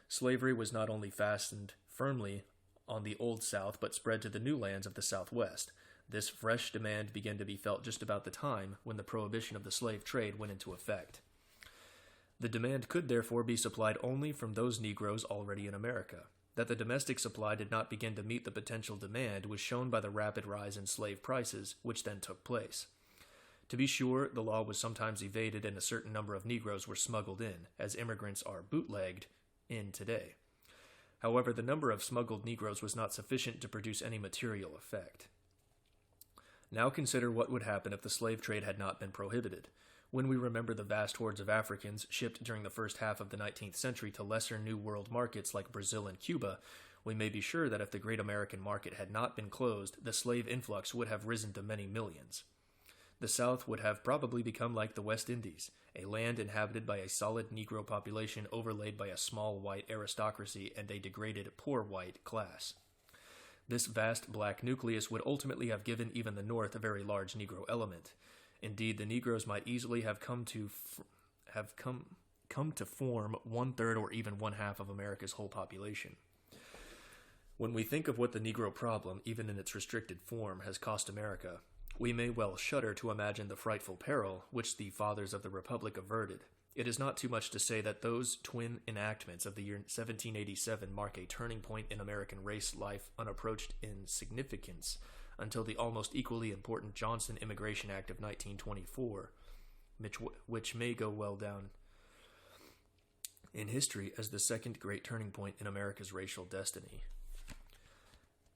Slavery was not only fastened firmly on the Old South, but spread to the new lands of the Southwest. This fresh demand began to be felt just about the time when the prohibition of the slave trade went into effect. The demand could therefore be supplied only from those Negroes already in America. That the domestic supply did not begin to meet the potential demand was shown by the rapid rise in slave prices, which then took place. To be sure, the law was sometimes evaded and a certain number of Negroes were smuggled in, as immigrants are bootlegged in today. However, the number of smuggled Negroes was not sufficient to produce any material effect. Now consider what would happen if the slave trade had not been prohibited. When we remember the vast hordes of Africans shipped during the first half of the 19th century to lesser New World markets like Brazil and Cuba, we may be sure that if the great American market had not been closed, the slave influx would have risen to many millions. The South would have probably become like the West Indies, a land inhabited by a solid Negro population overlaid by a small white aristocracy and a degraded poor white class. This vast black nucleus would ultimately have given even the North a very large Negro element. Indeed, the Negroes might easily have come to form 1/3 or even 1/2 of America's whole population. When we think of what the Negro problem, even in its restricted form, has cost America, we may well shudder to imagine the frightful peril which the fathers of the Republic averted. It is not too much to say that those twin enactments of the year 1787 mark a turning point in American race life unapproached in significance until the almost equally important Johnson Immigration Act of 1924, which may go well down in history as the second great turning point in America's racial destiny.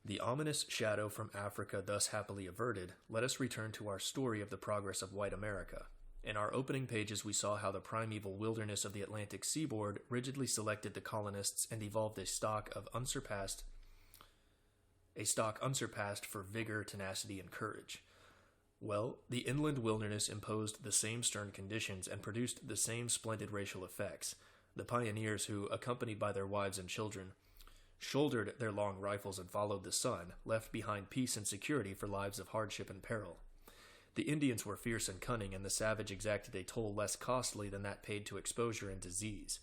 The ominous shadow from Africa thus happily averted, let us return to our story of the progress of white America. In our opening pages we saw how the primeval wilderness of the Atlantic seaboard rigidly selected the colonists and evolved a stock unsurpassed for vigor, tenacity, and courage. Well, the inland wilderness imposed the same stern conditions and produced the same splendid racial effects. The pioneers who, accompanied by their wives and children, shouldered their long rifles and followed the sun, left behind peace and security for lives of hardship and peril. The Indians were fierce and cunning, and the savage exacted a toll less costly than that paid to exposure and disease.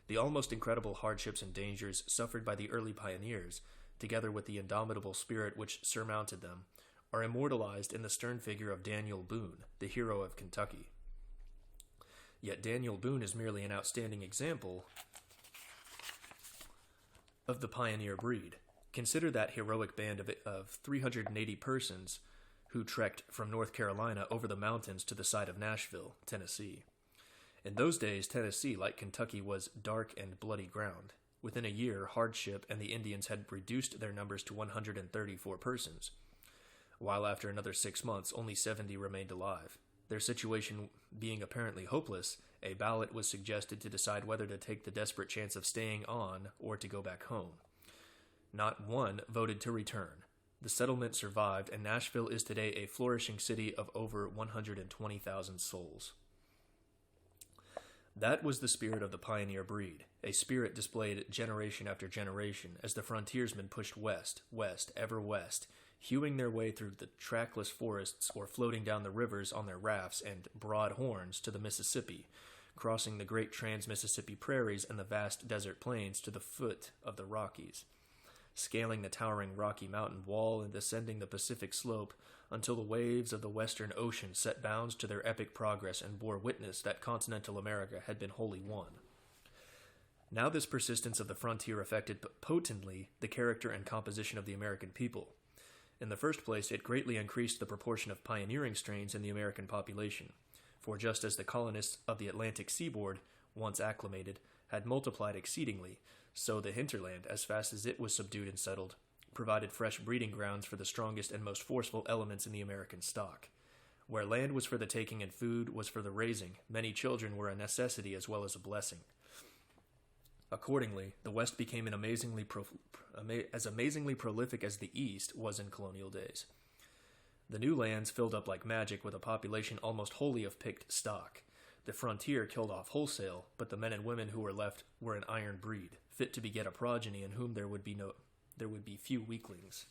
The almost incredible hardships and dangers suffered by the early pioneers, together with the indomitable spirit which surmounted them, are immortalized in the stern figure of Daniel Boone, the hero of Kentucky. Yet Daniel Boone is merely an outstanding example of the pioneer breed. Consider that heroic band of 380 persons who trekked from North Carolina over the mountains to the site of Nashville, Tennessee. In those days, Tennessee, like Kentucky, was dark and bloody ground. Within a year, hardship and the Indians had reduced their numbers to 134 persons, while after another 6 months, only 70 remained alive. Their situation being apparently hopeless, a ballot was suggested to decide whether to take the desperate chance of staying on or to go back home. Not one voted to return. The settlement survived, and Nashville is today a flourishing city of over 120,000 souls. That was the spirit of the pioneer breed, a spirit displayed generation after generation as the frontiersmen pushed west, ever west, hewing their way through the trackless forests or floating down the rivers on their rafts and broad horns to the Mississippi, crossing the great trans-Mississippi prairies and the vast desert plains to the foot of the Rockies, scaling the towering Rocky Mountain wall and descending the Pacific slope until the waves of the Western Ocean set bounds to their epic progress and bore witness that continental America had been wholly won. Now this persistence of the frontier affected potently the character and composition of the American people. In the first place, it greatly increased the proportion of pioneering strains in the American population, for just as the colonists of the Atlantic seaboard, once acclimated, had multiplied exceedingly, so the hinterland, as fast as it was subdued and settled, provided fresh breeding grounds for the strongest and most forceful elements in the American stock. Where land was for the taking and food was for the raising, many children were a necessity as well as a blessing. Accordingly, the West became as amazingly prolific as the East was in colonial days. The new lands filled up like magic with a population almost wholly of picked stock. The frontier killed off wholesale, but the men and women who were left were an iron breed, fit to beget a progeny in whom there would be few weaklings.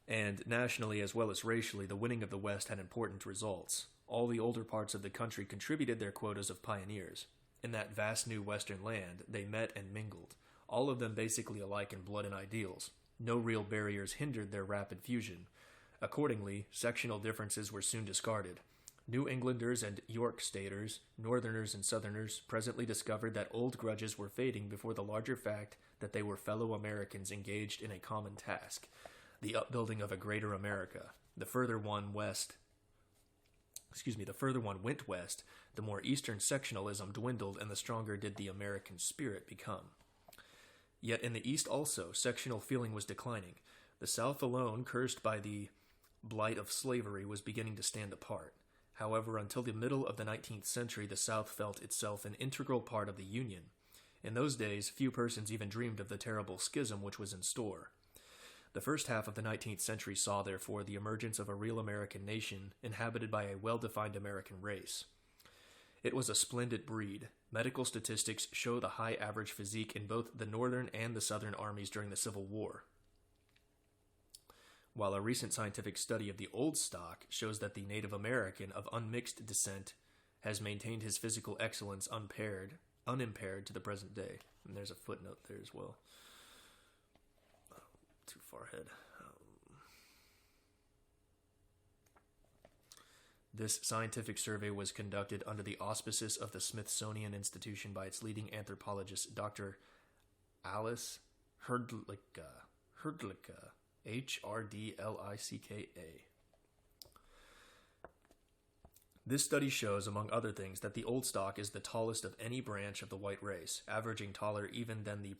And nationally as well as racially, the winning of the West had important results. All the older parts of the country contributed their quotas of pioneers. In that vast new western land, they met and mingled, all of them basically alike in blood and ideals. No real barriers hindered their rapid fusion. Accordingly, sectional differences were soon discarded. New Englanders and York Staters, Northerners and Southerners, presently discovered that old grudges were fading before the larger fact that they were fellow Americans engaged in a common task, the upbuilding of a greater America. The further one went west, the more Eastern sectionalism dwindled and the stronger did the American spirit become. Yet in the East also, sectional feeling was declining. The South alone, cursed by the blight of slavery, was beginning to stand apart. However, until the middle of the 19th century, the South felt itself an integral part of the Union. In those days, few persons even dreamed of the terrible schism which was in store. The first half of the 19th century saw, therefore, the emergence of a real American nation inhabited by a well-defined American race. It was a splendid breed. Medical statistics show the high average physique in both the Northern and the Southern armies during the Civil War, while a recent scientific study of the old stock shows that the Native American of unmixed descent has maintained his physical excellence unimpaired to the present day. And there's a footnote there as well. Too far ahead. This scientific survey was conducted under the auspices of the Smithsonian Institution by its leading anthropologist, Dr. Alice Hrdlicka, Hrdlicka. This study shows, among other things, that the old stock is the tallest of any branch of the white race, averaging taller even than the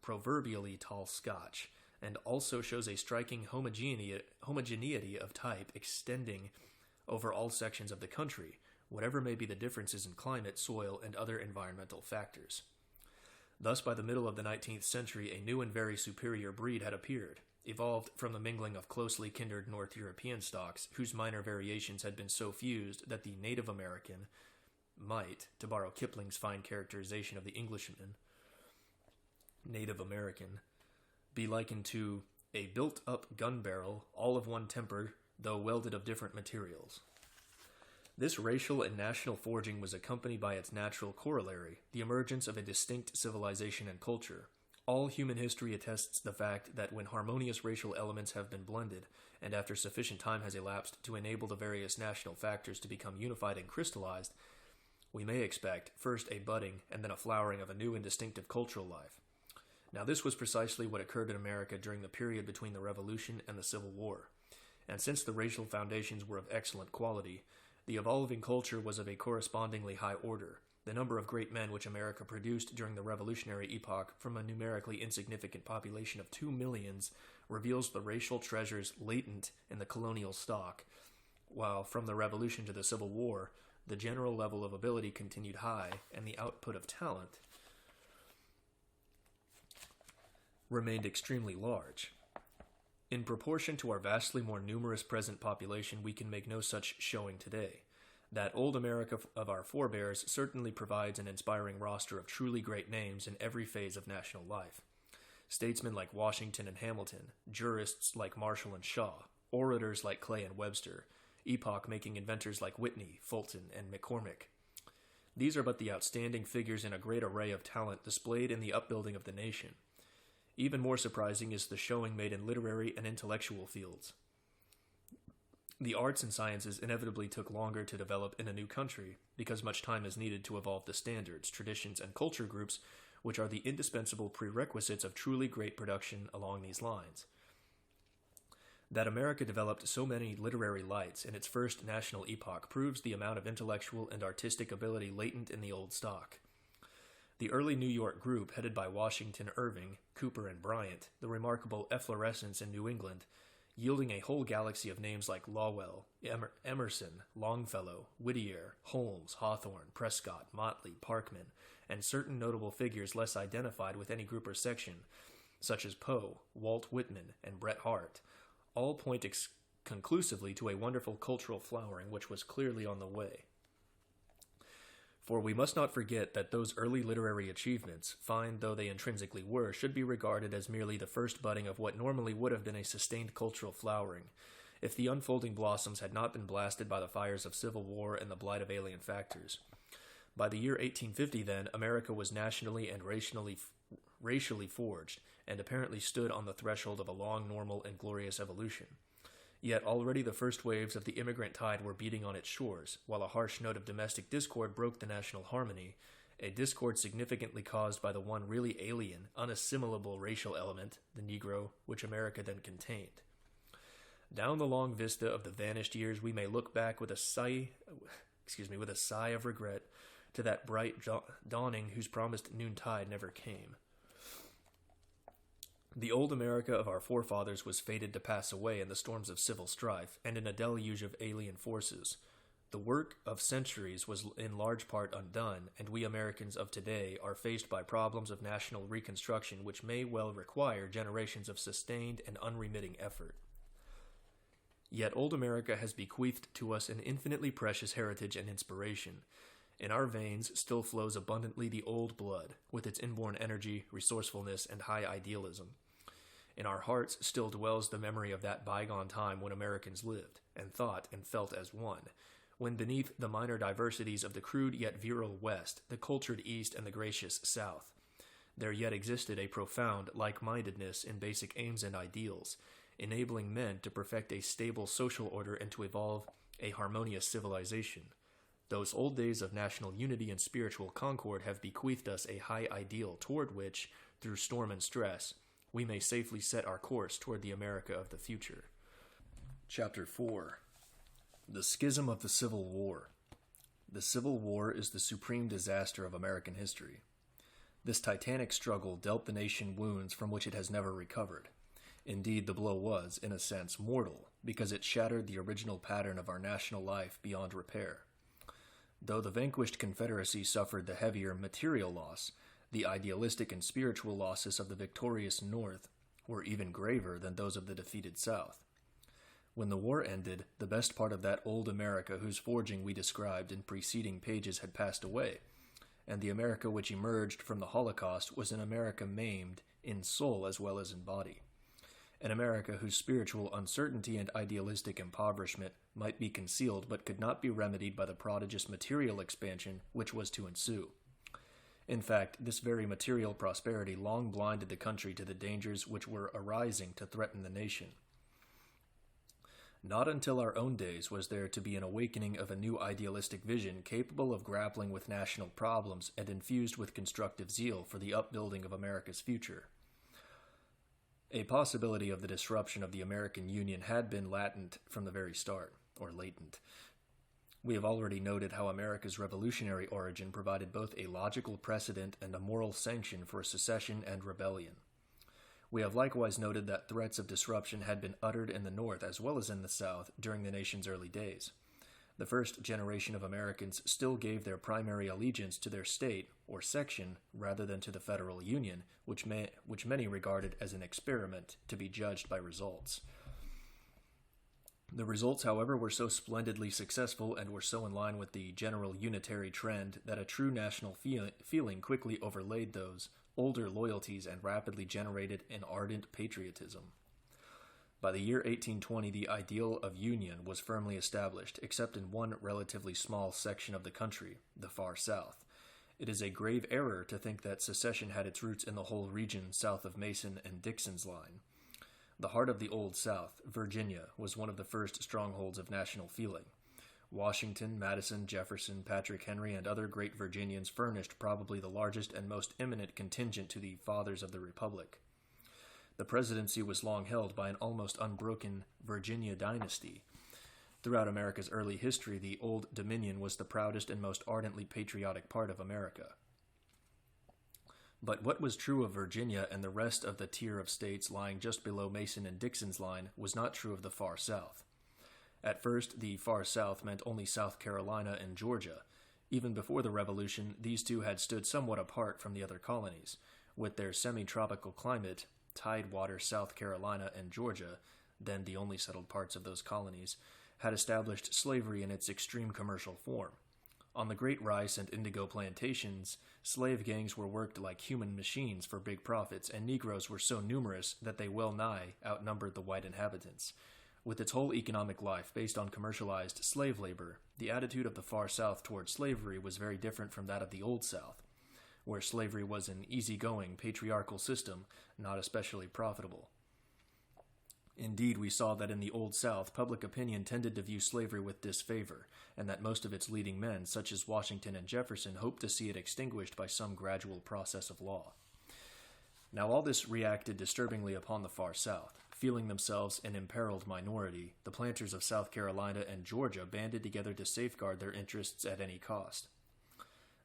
proverbially tall Scotch, and also shows a striking homogeneity of type extending over all sections of the country, whatever may be the differences in climate, soil, and other environmental factors. Thus, by the middle of the 19th century, a new and very superior breed had appeared, evolved from the mingling of closely kindred North European stocks, whose minor variations had been so fused that the Native American might, to borrow Kipling's fine characterization of the Englishman, Native American, be likened to a built-up gun barrel, all of one temper, though welded of different materials. This racial and national forging was accompanied by its natural corollary, the emergence of a distinct civilization and culture. All human history attests the fact that when harmonious racial elements have been blended, and after sufficient time has elapsed to enable the various national factors to become unified and crystallized, we may expect first a budding and then a flowering of a new and distinctive cultural life. Now, this was precisely what occurred in America during the period between the Revolution and the Civil War. And since the racial foundations were of excellent quality, the evolving culture was of a correspondingly high order. The number of great men which America produced during the Revolutionary epoch from a numerically insignificant population of 2 millions reveals the racial treasures latent in the colonial stock, while from the Revolution to the Civil War, the general level of ability continued high and the output of talent remained extremely large. In proportion to our vastly more numerous present population, we can make no such showing today. That old America of our forebears certainly provides an inspiring roster of truly great names in every phase of national life. Statesmen like Washington and Hamilton, jurists like Marshall and Shaw, orators like Clay and Webster, epoch-making inventors like Whitney, Fulton, and McCormick. These are but the outstanding figures in a great array of talent displayed in the upbuilding of the nation. Even more surprising is the showing made in literary and intellectual fields. The arts and sciences inevitably took longer to develop in a new country because much time is needed to evolve the standards, traditions, and culture groups which are the indispensable prerequisites of truly great production along these lines. That America developed so many literary lights in its first national epoch proves the amount of intellectual and artistic ability latent in the old stock. The early New York group, headed by Washington Irving, Cooper, and Bryant, the remarkable efflorescence in New England, yielding a whole galaxy of names like Lowell, Emerson, Longfellow, Whittier, Holmes, Hawthorne, Prescott, Motley, Parkman, and certain notable figures less identified with any group or section, such as Poe, Walt Whitman, and Bret Harte, all point conclusively to a wonderful cultural flowering which was clearly on the way. For we must not forget that those early literary achievements, fine though they intrinsically were, should be regarded as merely the first budding of what normally would have been a sustained cultural flowering, if the unfolding blossoms had not been blasted by the fires of civil war and the blight of alien factors. By the year 1850, then, America was nationally and racially forged, and apparently stood on the threshold of a long, normal, and glorious evolution. Yet already the first waves of the immigrant tide were beating on its shores, while a harsh note of domestic discord broke the national harmony, a discord significantly caused by the one really alien, unassimilable racial element, the Negro, which America then contained. Down the long vista of the vanished years, we may look back with a sigh of regret to that bright dawning whose promised noontide never came. The old America of our forefathers was fated to pass away in the storms of civil strife and in a deluge of alien forces. The work of centuries was in large part undone, and we Americans of today are faced by problems of national reconstruction which may well require generations of sustained and unremitting effort. Yet old America has bequeathed to us an infinitely precious heritage and inspiration. In our veins still flows abundantly the old blood, with its inborn energy, resourcefulness, and high idealism. In our hearts still dwells the memory of that bygone time when Americans lived, and thought and felt as one, when beneath the minor diversities of the crude yet virile West, the cultured East, and the gracious South, there yet existed a profound like-mindedness in basic aims and ideals, enabling men to perfect a stable social order and to evolve a harmonious civilization. Those old days of national unity and spiritual concord have bequeathed us a high ideal toward which, through storm and stress, we may safely set our course toward the America of the future. Chapter 4. The Schism of the Civil War. The Civil War is the supreme disaster of American history. This titanic struggle dealt the nation wounds from which it has never recovered. Indeed, the blow was, in a sense, mortal, because it shattered the original pattern of our national life beyond repair. Though the vanquished Confederacy suffered the heavier material loss, the idealistic and spiritual losses of the victorious North were even graver than those of the defeated South. When the war ended, the best part of that old America whose forging we described in preceding pages had passed away, and the America which emerged from the Holocaust was an America maimed in soul as well as in body. An America whose spiritual uncertainty and idealistic impoverishment might be concealed but could not be remedied by the prodigious material expansion which was to ensue. In fact, this very material prosperity long blinded the country to the dangers which were arising to threaten the nation. Not until our own days was there to be an awakening of a new idealistic vision capable of grappling with national problems and infused with constructive zeal for the upbuilding of America's future. A possibility of the disruption of the American Union had been latent from the very start, or latent. We have already noted how America's revolutionary origin provided both a logical precedent and a moral sanction for secession and rebellion. We have likewise noted that threats of disruption had been uttered in the North as well as in the South during the nation's early days. The first generation of Americans still gave their primary allegiance to their state or section rather than to the federal union, which many regarded as an experiment to be judged by results. The results, however, were so splendidly successful and were so in line with the general unitary trend that a true national feeling quickly overlaid those older loyalties and rapidly generated an ardent patriotism. By the year 1820, the ideal of union was firmly established, except in one relatively small section of the country, the far South. It is a grave error to think that secession had its roots in the whole region south of Mason and Dixon's line. The heart of the Old South, Virginia, was one of the first strongholds of national feeling. Washington, Madison, Jefferson, Patrick Henry, and other great Virginians furnished probably the largest and most eminent contingent to the Fathers of the Republic. The presidency was long held by an almost unbroken Virginia dynasty. Throughout America's early history, the Old Dominion was the proudest and most ardently patriotic part of America. But what was true of Virginia and the rest of the tier of states lying just below Mason and Dixon's line was not true of the far South. At first, the far South meant only South Carolina and Georgia. Even before the Revolution, these two had stood somewhat apart from the other colonies. With their semi-tropical climate, Tidewater, South Carolina, and Georgia, then the only settled parts of those colonies, had established slavery in its extreme commercial form. On the great rice and indigo plantations, slave gangs were worked like human machines for big profits, and Negroes were so numerous that they well nigh outnumbered the white inhabitants. With its whole economic life based on commercialized slave labor, the attitude of the far South toward slavery was very different from that of the Old South. where slavery was an easygoing, patriarchal system, not especially profitable. Indeed, we saw that in the Old South, public opinion tended to view slavery with disfavor, and that most of its leading men, such as Washington and Jefferson, hoped to see it extinguished by some gradual process of law. Now all this reacted disturbingly upon the far South. Feeling themselves an imperiled minority, the planters of South Carolina and Georgia banded together to safeguard their interests at any cost.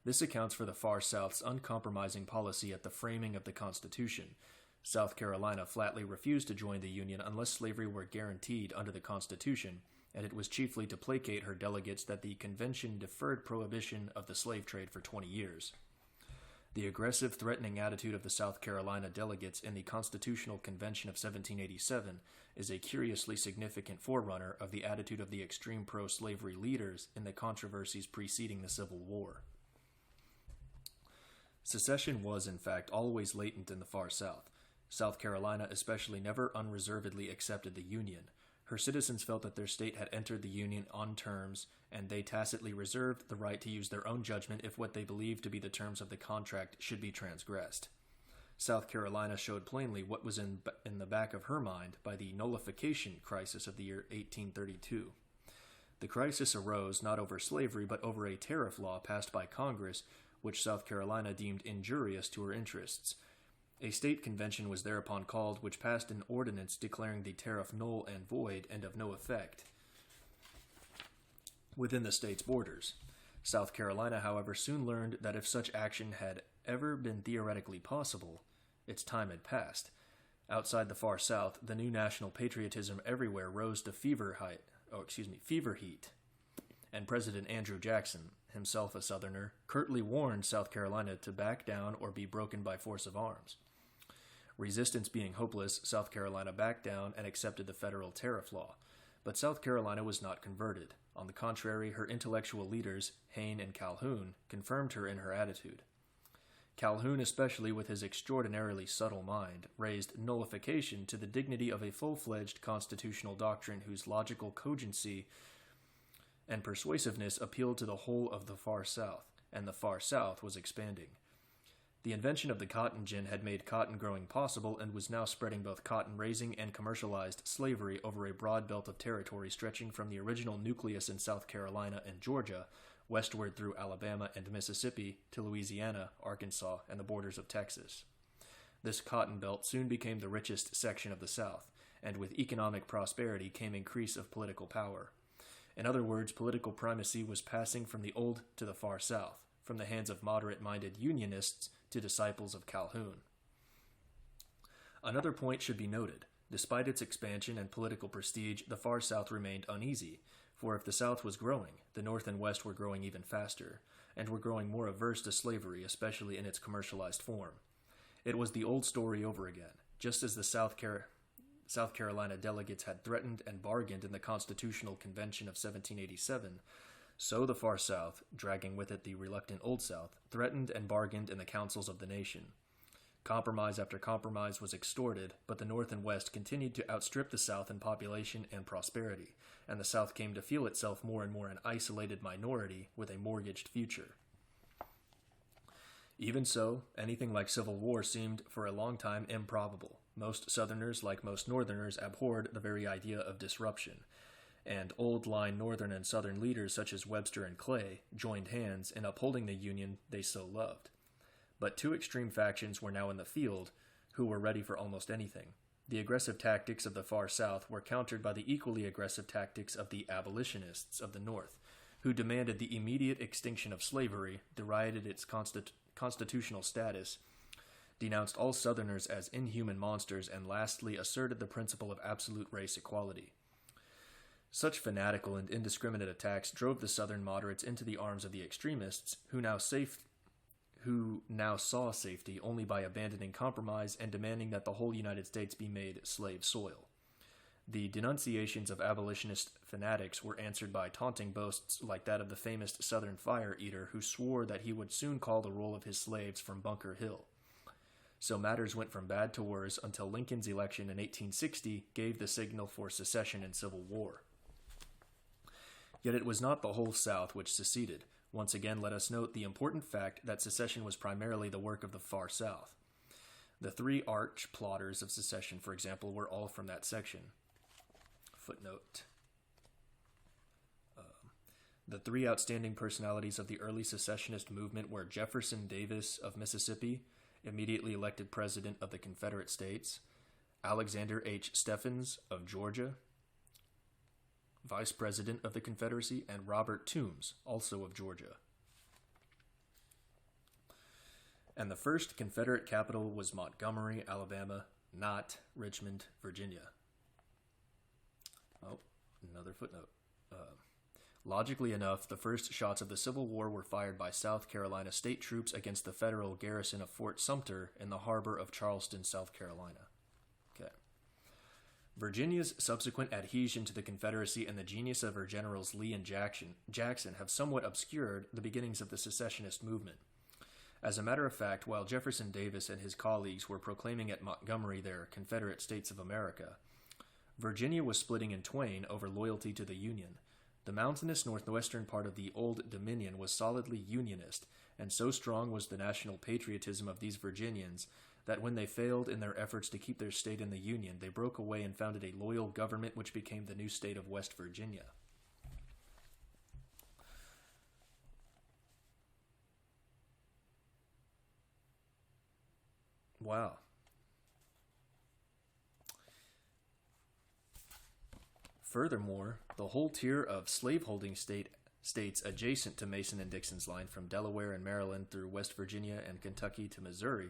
This accounts for the far South's uncompromising policy at the framing of the Constitution. South Carolina flatly refused to join the Union unless slavery were guaranteed under the Constitution, and it was chiefly to placate her delegates that the convention deferred prohibition of the slave trade for 20 years. The aggressive, threatening attitude of the South Carolina delegates in the Constitutional Convention of 1787 is a curiously significant forerunner of the attitude of the extreme pro-slavery leaders in the controversies preceding the Civil War. Secession was, in fact, always latent in the far South. South Carolina especially never unreservedly accepted the Union. Her citizens felt that their state had entered the Union on terms, and they tacitly reserved the right to use their own judgment if what they believed to be the terms of the contract should be transgressed. South Carolina showed plainly what was in the back of her mind by the nullification crisis of the year 1832. The crisis arose not over slavery but over a tariff law passed by Congress, which South Carolina deemed injurious to her interests. A state convention was thereupon called, which passed an ordinance declaring the tariff null and void and of no effect within the state's borders. South Carolina, however, soon learned that if such action had ever been theoretically possible, its time had passed. Outside the far South, the new national patriotism everywhere rose to fever heat, and President Andrew Jackson, himself a Southerner, curtly warned South Carolina to back down or be broken by force of arms. Resistance being hopeless, South Carolina backed down and accepted the federal tariff law. But South Carolina was not converted. On the contrary, her intellectual leaders, Hayne and Calhoun, confirmed her in her attitude. Calhoun, especially with his extraordinarily subtle mind, raised nullification to the dignity of a full-fledged constitutional doctrine whose logical cogency and persuasiveness appealed to the whole of the far South, and the far South was expanding. The invention of the cotton gin had made cotton growing possible and was now spreading both cotton raising and commercialized slavery over a broad belt of territory stretching from the original nucleus in South Carolina and Georgia, westward through Alabama and Mississippi to Louisiana, Arkansas, and the borders of Texas. This cotton belt soon became the richest section of the South, and with economic prosperity came increase of political power. In other words, political primacy was passing from the old to the far South, from the hands of moderate-minded Unionists to disciples of Calhoun. Another point should be noted. Despite its expansion and political prestige, the far South remained uneasy, for if the South was growing, the North and West were growing even faster, and were growing more averse to slavery, especially in its commercialized form. It was the old story over again. Just as the South Carolina delegates had threatened and bargained in the Constitutional Convention of 1787, so the far South, dragging with it the reluctant Old South, threatened and bargained in the councils of the nation. Compromise after compromise was extorted, but the North and West continued to outstrip the South in population and prosperity, and the South came to feel itself more and more an isolated minority with a mortgaged future. Even so, anything like civil war seemed for a long time improbable. Most Southerners, like most Northerners, abhorred the very idea of disruption, and old-line Northern and Southern leaders such as Webster and Clay joined hands in upholding the Union they so loved. But two extreme factions were now in the field, who were ready for almost anything. The aggressive tactics of the far South were countered by the equally aggressive tactics of the abolitionists of the North, who demanded the immediate extinction of slavery, derided its constitutional status, denounced all Southerners as inhuman monsters, and lastly asserted the principle of absolute race equality. Such fanatical and indiscriminate attacks drove the Southern moderates into the arms of the extremists, who now saw safety only by abandoning compromise and demanding that the whole United States be made slave soil. The denunciations of abolitionist fanatics were answered by taunting boasts like that of the famous Southern fire eater who swore that he would soon call the roll of his slaves from Bunker Hill. So matters went from bad to worse until Lincoln's election in 1860 gave the signal for secession and civil war. Yet it was not the whole South which seceded. Once again, let us note the important fact that secession was primarily the work of the far South. The three arch plotters of secession, for example, were all from that section. Footnote. The three outstanding personalities of the early secessionist movement were Jefferson Davis of Mississippi, immediately elected President of the Confederate States, Alexander H. Stephens of Georgia, Vice President of the Confederacy, and Robert Toombs, also of Georgia. And the first Confederate capital was Montgomery, Alabama, not Richmond, Virginia. Oh, another footnote. Logically enough, the first shots of the Civil War were fired by South Carolina state troops against the federal garrison of Fort Sumter in the harbor of Charleston, South Carolina. Okay. Virginia's subsequent adhesion to the Confederacy and the genius of her generals Lee and Jackson have somewhat obscured the beginnings of the secessionist movement. As a matter of fact, while Jefferson Davis and his colleagues were proclaiming at Montgomery their Confederate States of America, Virginia was splitting in twain over loyalty to the Union. The mountainous northwestern part of the Old Dominion was solidly Unionist, and so strong was the national patriotism of these Virginians that when they failed in their efforts to keep their state in the Union, they broke away and founded a loyal government which became the new state of West Virginia. Wow. Furthermore, the whole tier of slaveholding states adjacent to Mason and Dixon's line from Delaware and Maryland through West Virginia and Kentucky to Missouri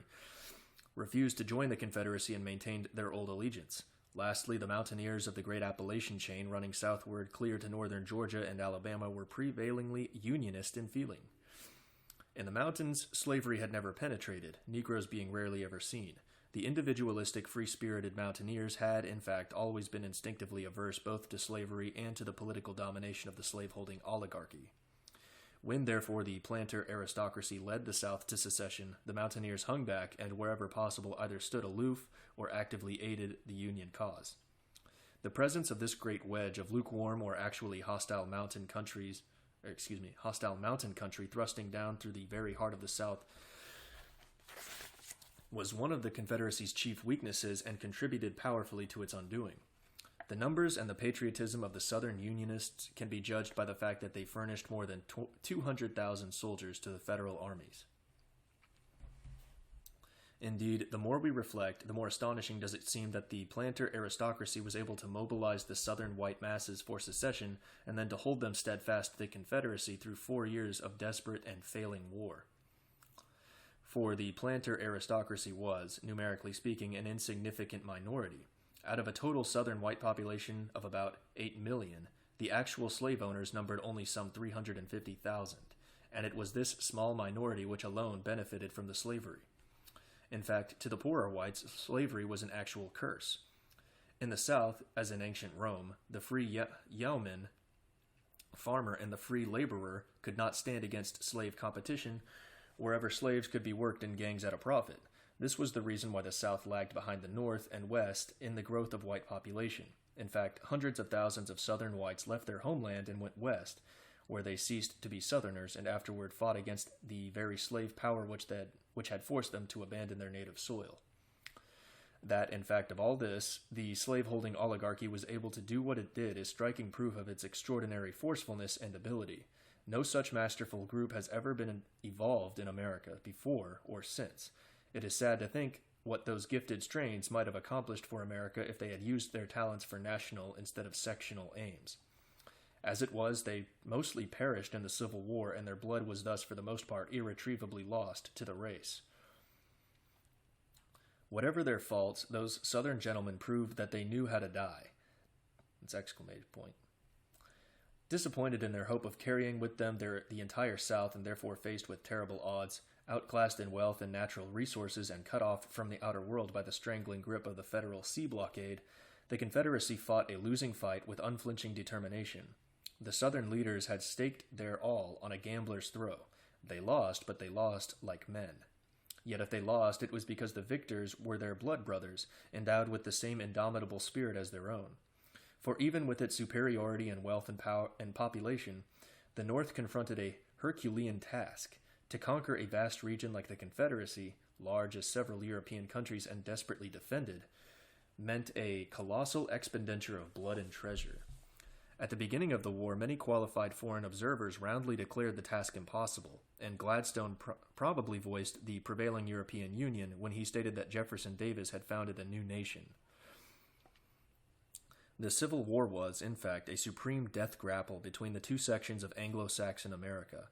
refused to join the Confederacy and maintained their old allegiance. Lastly, the mountaineers of the great Appalachian chain running southward clear to northern Georgia and Alabama were prevailingly Unionist in feeling. In the mountains, slavery had never penetrated, Negroes being rarely ever seen. The individualistic, free-spirited mountaineers had, in fact, always been instinctively averse both to slavery and to the political domination of the slaveholding oligarchy. When, therefore, the planter aristocracy led the South to secession, the mountaineers hung back and, wherever possible, either stood aloof or actively aided the Union cause. The presence of this great wedge of lukewarm or actually hostile mountain country thrusting down through the very heart of the South was one of the Confederacy's chief weaknesses and contributed powerfully to its undoing. The numbers and the patriotism of the Southern Unionists can be judged by the fact that they furnished more than 200,000 soldiers to the federal armies. Indeed, the more we reflect, the more astonishing does it seem that the planter aristocracy was able to mobilize the Southern white masses for secession and then to hold them steadfast to the Confederacy through 4 years of desperate and failing war. For the planter aristocracy was, numerically speaking, an insignificant minority. Out of a total Southern white population of about 8 million, the actual slave owners numbered only some 350,000, and it was this small minority which alone benefited from the slavery. In fact, to the poorer whites, slavery was an actual curse. In the South, as in ancient Rome, the free yeoman, farmer, and the free laborer could not stand against slave competition wherever slaves could be worked in gangs at a profit. This was the reason why the South lagged behind the North and West in the growth of white population. In fact, hundreds of thousands of Southern whites left their homeland and went west, where they ceased to be Southerners and afterward fought against the very slave power which had forced them to abandon their native soil. That, in fact, of all this, the slaveholding oligarchy was able to do what it did is striking proof of its extraordinary forcefulness and ability. No such masterful group has ever been evolved in America before or since. It is sad to think what those gifted strains might have accomplished for America if they had used their talents for national instead of sectional aims. As it was, they mostly perished in the Civil War, and their blood was thus for the most part irretrievably lost to the race. Whatever their faults, those Southern gentlemen proved that they knew how to die. It's exclamation point. Disappointed in their hope of carrying with them the entire South and therefore faced with terrible odds, outclassed in wealth and natural resources and cut off from the outer world by the strangling grip of the federal sea blockade, the Confederacy fought a losing fight with unflinching determination. The Southern leaders had staked their all on a gambler's throw. They lost, but they lost like men. Yet if they lost, it was because the victors were their blood brothers, endowed with the same indomitable spirit as their own. For even with its superiority in wealth and power and population, the North confronted a Herculean task. To conquer a vast region like the Confederacy, large as several European countries and desperately defended, meant a colossal expenditure of blood and treasure. At the beginning of the war, many qualified foreign observers roundly declared the task impossible, and Gladstone probably voiced the prevailing European Union when he stated that Jefferson Davis had founded a new nation. The Civil War was, in fact, a supreme death grapple between the two sections of Anglo-Saxon America.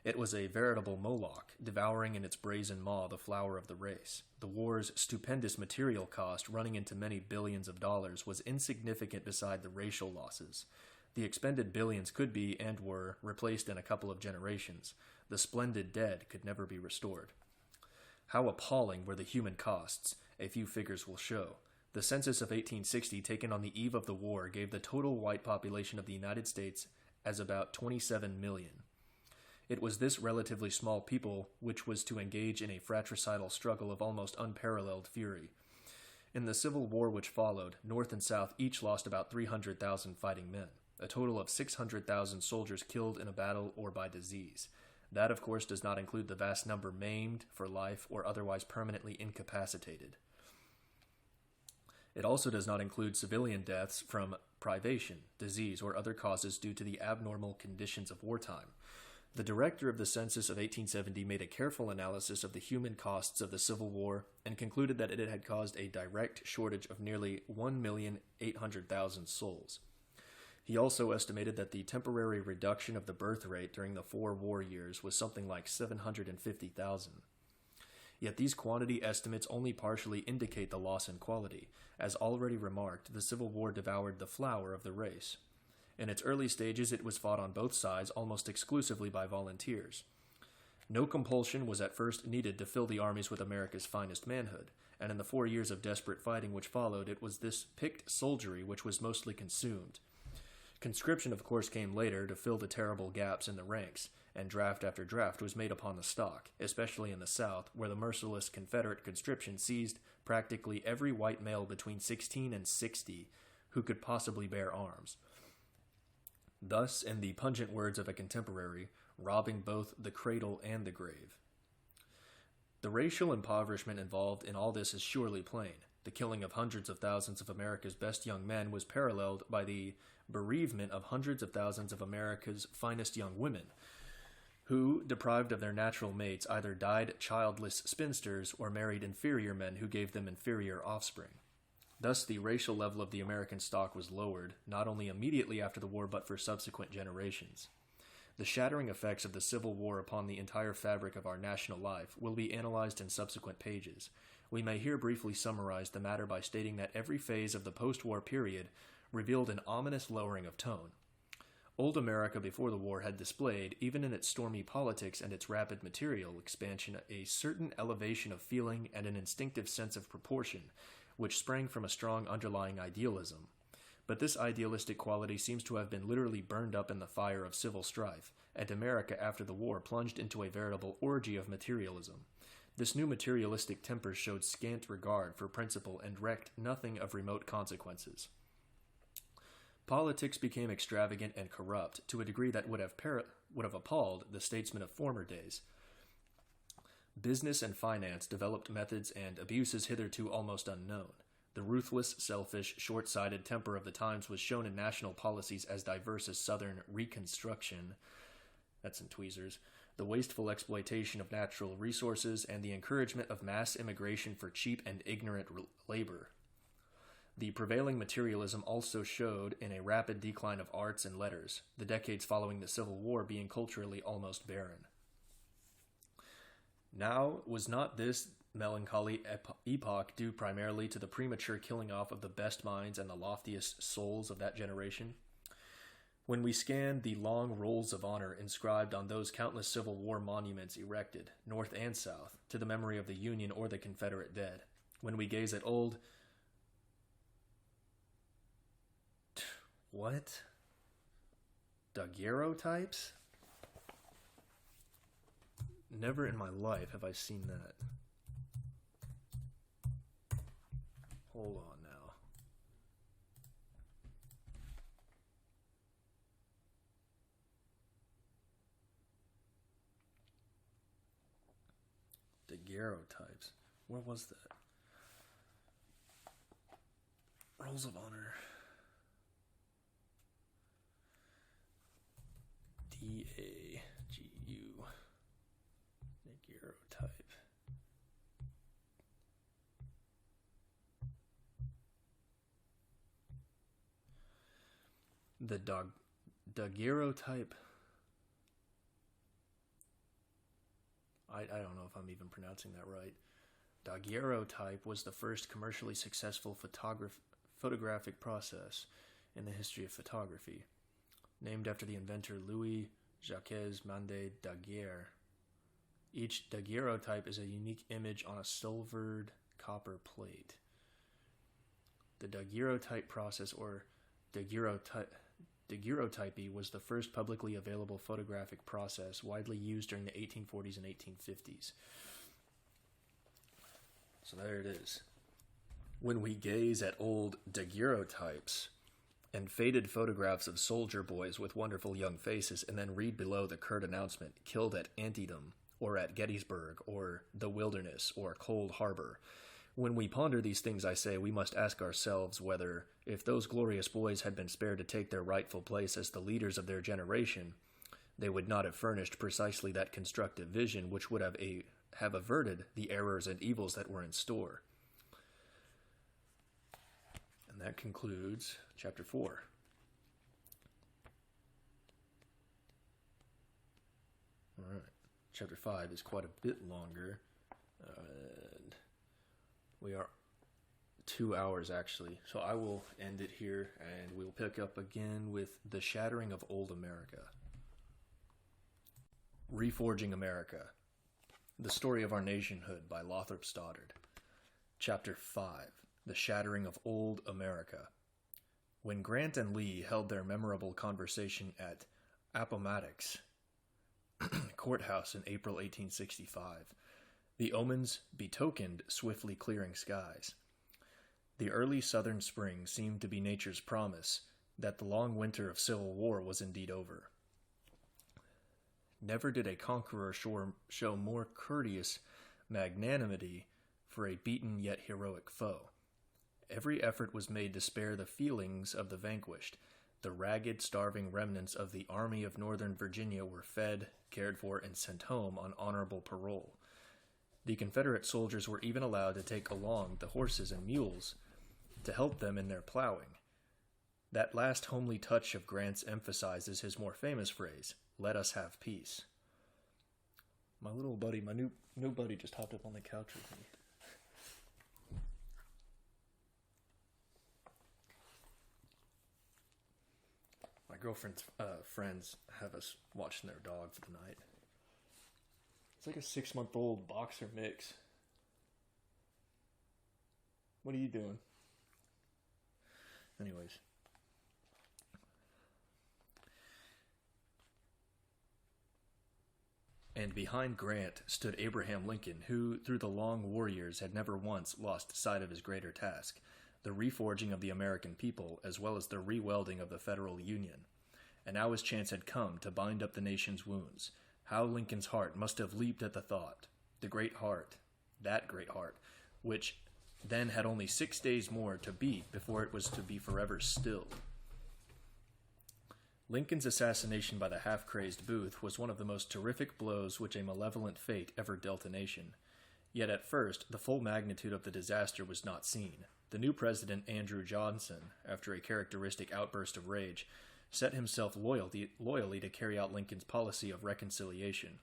It was a veritable Moloch, devouring in its brazen maw the flower of the race. The war's stupendous material cost, running into many billions of dollars, was insignificant beside the racial losses. The expended billions could be, and were, replaced in a couple of generations. The splendid dead could never be restored. How appalling were the human costs, a few figures will show. The census of 1860, taken on the eve of the war, gave the total white population of the United States as about 27 million. It was this relatively small people which was to engage in a fratricidal struggle of almost unparalleled fury. In the Civil War which followed, North and South each lost about 300,000 fighting men, a total of 600,000 soldiers killed in a battle or by disease. That, of course, does not include the vast number maimed for life or otherwise permanently incapacitated. It also does not include civilian deaths from privation, disease, or other causes due to the abnormal conditions of wartime. The director of the census of 1870 made a careful analysis of the human costs of the Civil War and concluded that it had caused a direct shortage of nearly 1,800,000 souls. He also estimated that the temporary reduction of the birth rate during the 4 war years was something like 750,000. Yet these quantity estimates only partially indicate the loss in quality. As already remarked, the Civil War devoured the flower of the race. In its early stages, it was fought on both sides almost exclusively by volunteers. No compulsion was at first needed to fill the armies with America's finest manhood, and in the 4 years of desperate fighting which followed, it was this picked soldiery which was mostly consumed. Conscription, of course, came later to fill the terrible gaps in the ranks, and draft after draft was made upon the stock, especially in the South, where the merciless Confederate conscription seized practically every white male between 16 and 60 who could possibly bear arms. Thus, in the pungent words of a contemporary, robbing both the cradle and the grave. The racial impoverishment involved in all this is surely plain. The killing of hundreds of thousands of America's best young men was paralleled by the bereavement of hundreds of thousands of America's finest young women, who, deprived of their natural mates, either died childless spinsters or married inferior men who gave them inferior offspring. Thus, the racial level of the American stock was lowered, not only immediately after the war but for subsequent generations. The shattering effects of the Civil War upon the entire fabric of our national life will be analyzed in subsequent pages. We may here briefly summarize the matter by stating that every phase of the post-war period revealed an ominous lowering of tone. Old America before the war had displayed, even in its stormy politics and its rapid material expansion, a certain elevation of feeling and an instinctive sense of proportion, which sprang from a strong underlying idealism. But this idealistic quality seems to have been literally burned up in the fire of civil strife, and America after the war plunged into a veritable orgy of materialism. This new materialistic temper showed scant regard for principle and recked nothing of remote consequences. Politics became extravagant and corrupt to a degree that would have appalled the statesmen of former days. Business and finance developed methods and abuses hitherto almost unknown. The ruthless, selfish, short-sighted temper of the times was shown in national policies as diverse as Southern Reconstruction, that's in tweezers, the wasteful exploitation of natural resources, and the encouragement of mass immigration for cheap and ignorant labor. The prevailing materialism also showed in a rapid decline of arts and letters, the decades following the Civil War being culturally almost barren. Now, was not this melancholy epoch due primarily to the premature killing off of the best minds and the loftiest souls of that generation? When we scan the long rolls of honor inscribed on those countless Civil War monuments erected, North and South, to the memory of the Union or the Confederate dead, when we gaze at old... What? Daguerreotypes? Never in my life have I seen that. Hold on now. daguerreotypes. Where was that? Rolls of Honor. D-A-G-U. Daguerreotype. The daguerreotype. I don't know if I'm even pronouncing that right. Daguerreotype was the first commercially successful photographic process in the history of photography, named after the inventor Louis Jacques Mandé Daguerre. Each daguerreotype is a unique image on a silvered copper plate. The daguerreotype process, or daguerreotypy, was the first publicly available photographic process widely used during the 1840s and 1850s. So there it is. When we gaze at old daguerreotypes and faded photographs of soldier boys with wonderful young faces, and then read below the curt announcement, killed at Antietam, or at Gettysburg, or the Wilderness, or Cold Harbor, when we ponder these things, I say, we must ask ourselves whether, if those glorious boys had been spared to take their rightful place as the leaders of their generation, they would not have furnished precisely that constructive vision which would have averted the errors and evils that were in store. And that concludes chapter 4. All right. Chapter 5 is quite a bit longer. And we are 2 hours, actually. So I will end it here, and we'll pick up again with The Shattering of Old America. Reforging America. The Story of Our Nationhood by Lothrop Stoddard. Chapter 5. The Shattering of Old America. When Grant and Lee held their memorable conversation at Appomattox Courthouse in April 1865, the omens betokened swiftly clearing skies. The early southern spring seemed to be nature's promise that the long winter of Civil War was indeed over. Never did a conqueror show more courteous magnanimity for a beaten yet heroic foe. Every effort was made to spare the feelings of the vanquished. The ragged, starving remnants of the Army of Northern Virginia were fed, cared for, and sent home on honorable parole. The Confederate soldiers were even allowed to take along the horses and mules to help them in their plowing. That last homely touch of Grant's emphasizes his more famous phrase, "Let us have peace." My little buddy, my new buddy just hopped up on the couch with me. My girlfriend's friends have us watching their dog for the night. It's like a 6-month-old boxer mix. What are you doing? Anyways. And behind Grant stood Abraham Lincoln, who, through the long war years, had never once lost sight of his greater task, the reforging of the American people, as well as the rewelding of the Federal Union. And now his chance had come to bind up the nation's wounds. How Lincoln's heart must have leaped at the thought. The great heart, that great heart, which then had only 6 days more to beat before it was to be forever stilled. Lincoln's assassination by the half-crazed Booth was one of the most terrific blows which a malevolent fate ever dealt a nation. Yet at first, the full magnitude of the disaster was not seen. The new president, Andrew Johnson, after a characteristic outburst of rage, set himself loyally to carry out Lincoln's policy of reconciliation.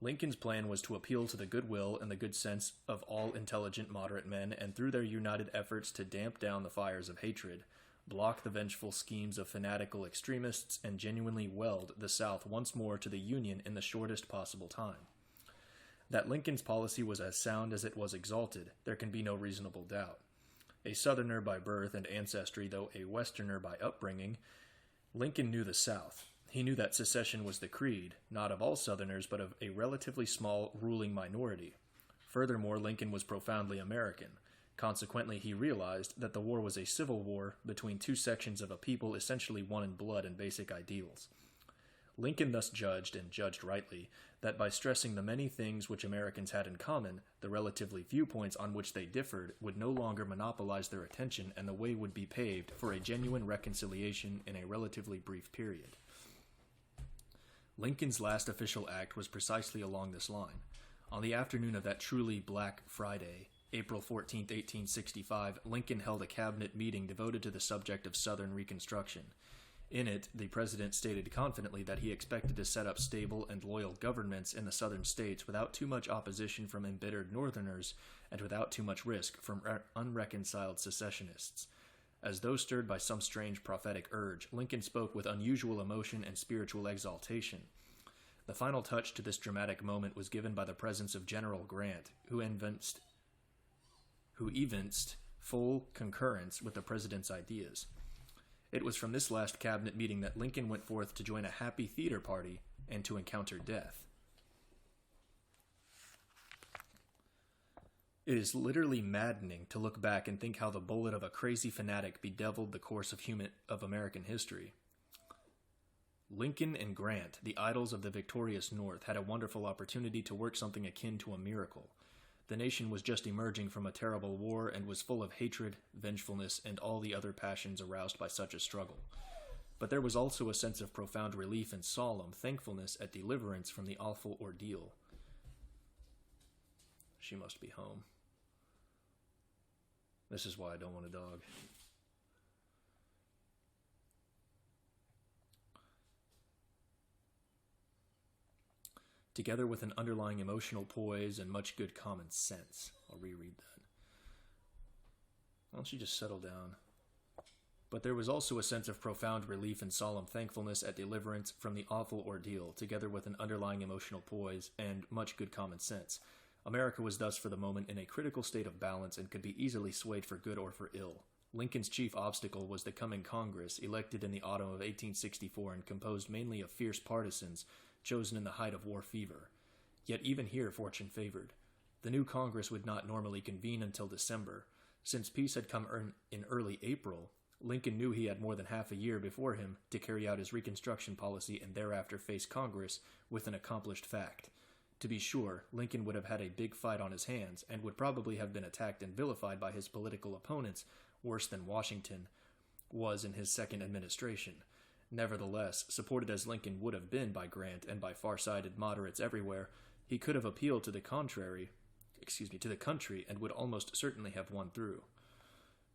Lincoln's plan was to appeal to the goodwill and the good sense of all intelligent, moderate men, and through their united efforts to damp down the fires of hatred, block the vengeful schemes of fanatical extremists, and genuinely weld the South once more to the Union in the shortest possible time. That Lincoln's policy was as sound as it was exalted, there can be no reasonable doubt. A Southerner by birth and ancestry, though a Westerner by upbringing, Lincoln knew the South. He knew that secession was the creed, not of all Southerners, but of a relatively small ruling minority. Furthermore, Lincoln was profoundly American. Consequently, he realized that the war was a civil war between two sections of a people essentially one in blood and basic ideals. Lincoln thus judged, and judged rightly, that by stressing the many things which Americans had in common, the relatively viewpoints on which they differed would no longer monopolize their attention, and the way would be paved for a genuine reconciliation in a relatively brief period. Lincoln's last official act was precisely along this line. On the afternoon of that truly Black Friday, April 14, 1865, Lincoln held a cabinet meeting devoted to the subject of Southern Reconstruction. In it, the president stated confidently that he expected to set up stable and loyal governments in the southern states without too much opposition from embittered Northerners and without too much risk from unreconciled secessionists. As though stirred by some strange prophetic urge, Lincoln spoke with unusual emotion and spiritual exaltation. The final touch to this dramatic moment was given by the presence of General Grant, who evinced full concurrence with the president's ideas. It was from this last cabinet meeting that Lincoln went forth to join a happy theater party and to encounter death. It is literally maddening to look back and think how the bullet of a crazy fanatic bedeviled the course of American history. Lincoln and Grant, the idols of the victorious North, had a wonderful opportunity to work something akin to a miracle. The nation was just emerging from a terrible war and was full of hatred, vengefulness, and all the other passions aroused by such a struggle. But there was also a sense of profound relief and solemn thankfulness at deliverance from the awful ordeal. She must be home. This is why I don't want a dog. Together with an underlying emotional poise and much good common sense. I'll reread that. Why don't you just settle down? But there was also a sense of profound relief and solemn thankfulness at deliverance from the awful ordeal, together with an underlying emotional poise and much good common sense. America was thus for the moment in a critical state of balance and could be easily swayed for good or for ill. Lincoln's chief obstacle was the coming Congress, elected in the autumn of 1864 and composed mainly of fierce partisans, chosen in the height of war fever. Yet even here fortune favored. The new Congress would not normally convene until December. Since peace had come in early April, Lincoln knew he had more than half a year before him to carry out his Reconstruction policy and thereafter face Congress with an accomplished fact. To be sure, Lincoln would have had a big fight on his hands and would probably have been attacked and vilified by his political opponents worse than Washington was in his second administration. Nevertheless, supported as Lincoln would have been by Grant and by far-sighted moderates everywhere, he could have appealed to the country, and would almost certainly have won through.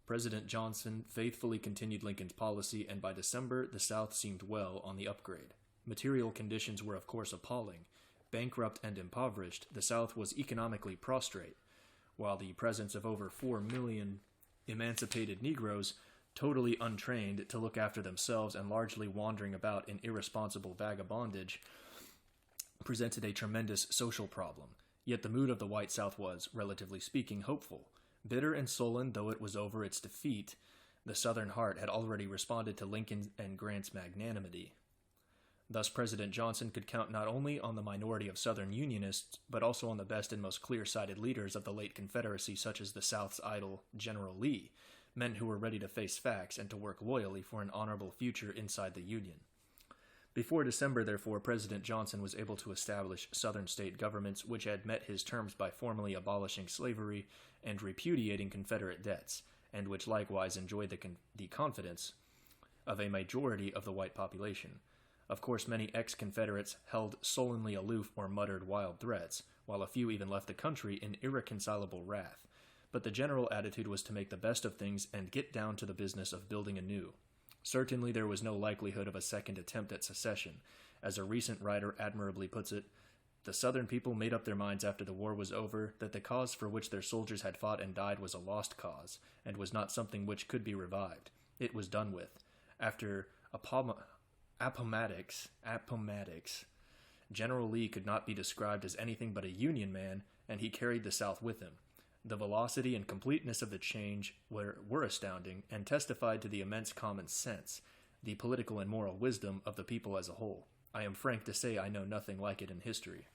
President Johnson faithfully continued Lincoln's policy, and by December, the South seemed well on the upgrade. Material conditions were of course appalling. Bankrupt and impoverished, the South was economically prostrate, while the presence of over 4 million emancipated Negroes, totally untrained to look after themselves and largely wandering about in irresponsible vagabondage, presented a tremendous social problem. Yet the mood of the white South was, relatively speaking, hopeful. Bitter and sullen though it was over its defeat, the Southern heart had already responded to Lincoln and Grant's magnanimity. Thus President Johnson could count not only on the minority of Southern Unionists, but also on the best and most clear-sighted leaders of the late Confederacy, such as the South's idol, General Lee, men who were ready to face facts and to work loyally for an honorable future inside the Union. Before December, therefore, President Johnson was able to establish Southern state governments which had met his terms by formally abolishing slavery and repudiating Confederate debts, and which likewise enjoyed the confidence of a majority of the white population. Of course, many ex-Confederates held sullenly aloof or muttered wild threats, while a few even left the country in irreconcilable wrath. But the general attitude was to make the best of things and get down to the business of building anew. Certainly there was no likelihood of a second attempt at secession. As a recent writer admirably puts it, the Southern people made up their minds after the war was over that the cause for which their soldiers had fought and died was a lost cause, and was not something which could be revived. It was done with. After Appomattox, General Lee could not be described as anything but a Union man, and he carried the South with him. The velocity and completeness of the change were astounding, and testified to the immense common sense, the political and moral wisdom of the people as a whole. I am frank to say I know nothing like it in history.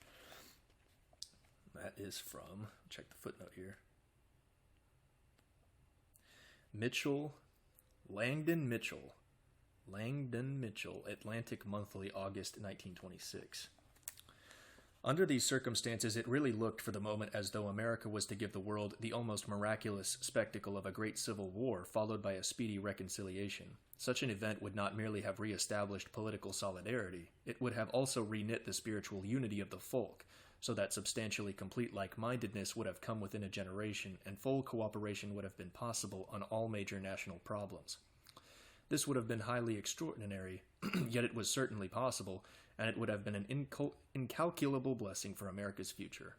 That is from, check the footnote here, Langdon Mitchell, Langdon Mitchell, Atlantic Monthly, August 1926. Under these circumstances, it really looked for the moment as though America was to give the world the almost miraculous spectacle of a great civil war followed by a speedy reconciliation. Such an event would not merely have re-established political solidarity, it would have also reknit the spiritual unity of the folk, so that substantially complete like-mindedness would have come within a generation, and full cooperation would have been possible on all major national problems. This would have been highly extraordinary, yet it was certainly possible, and it would have been an incalculable blessing for America's future.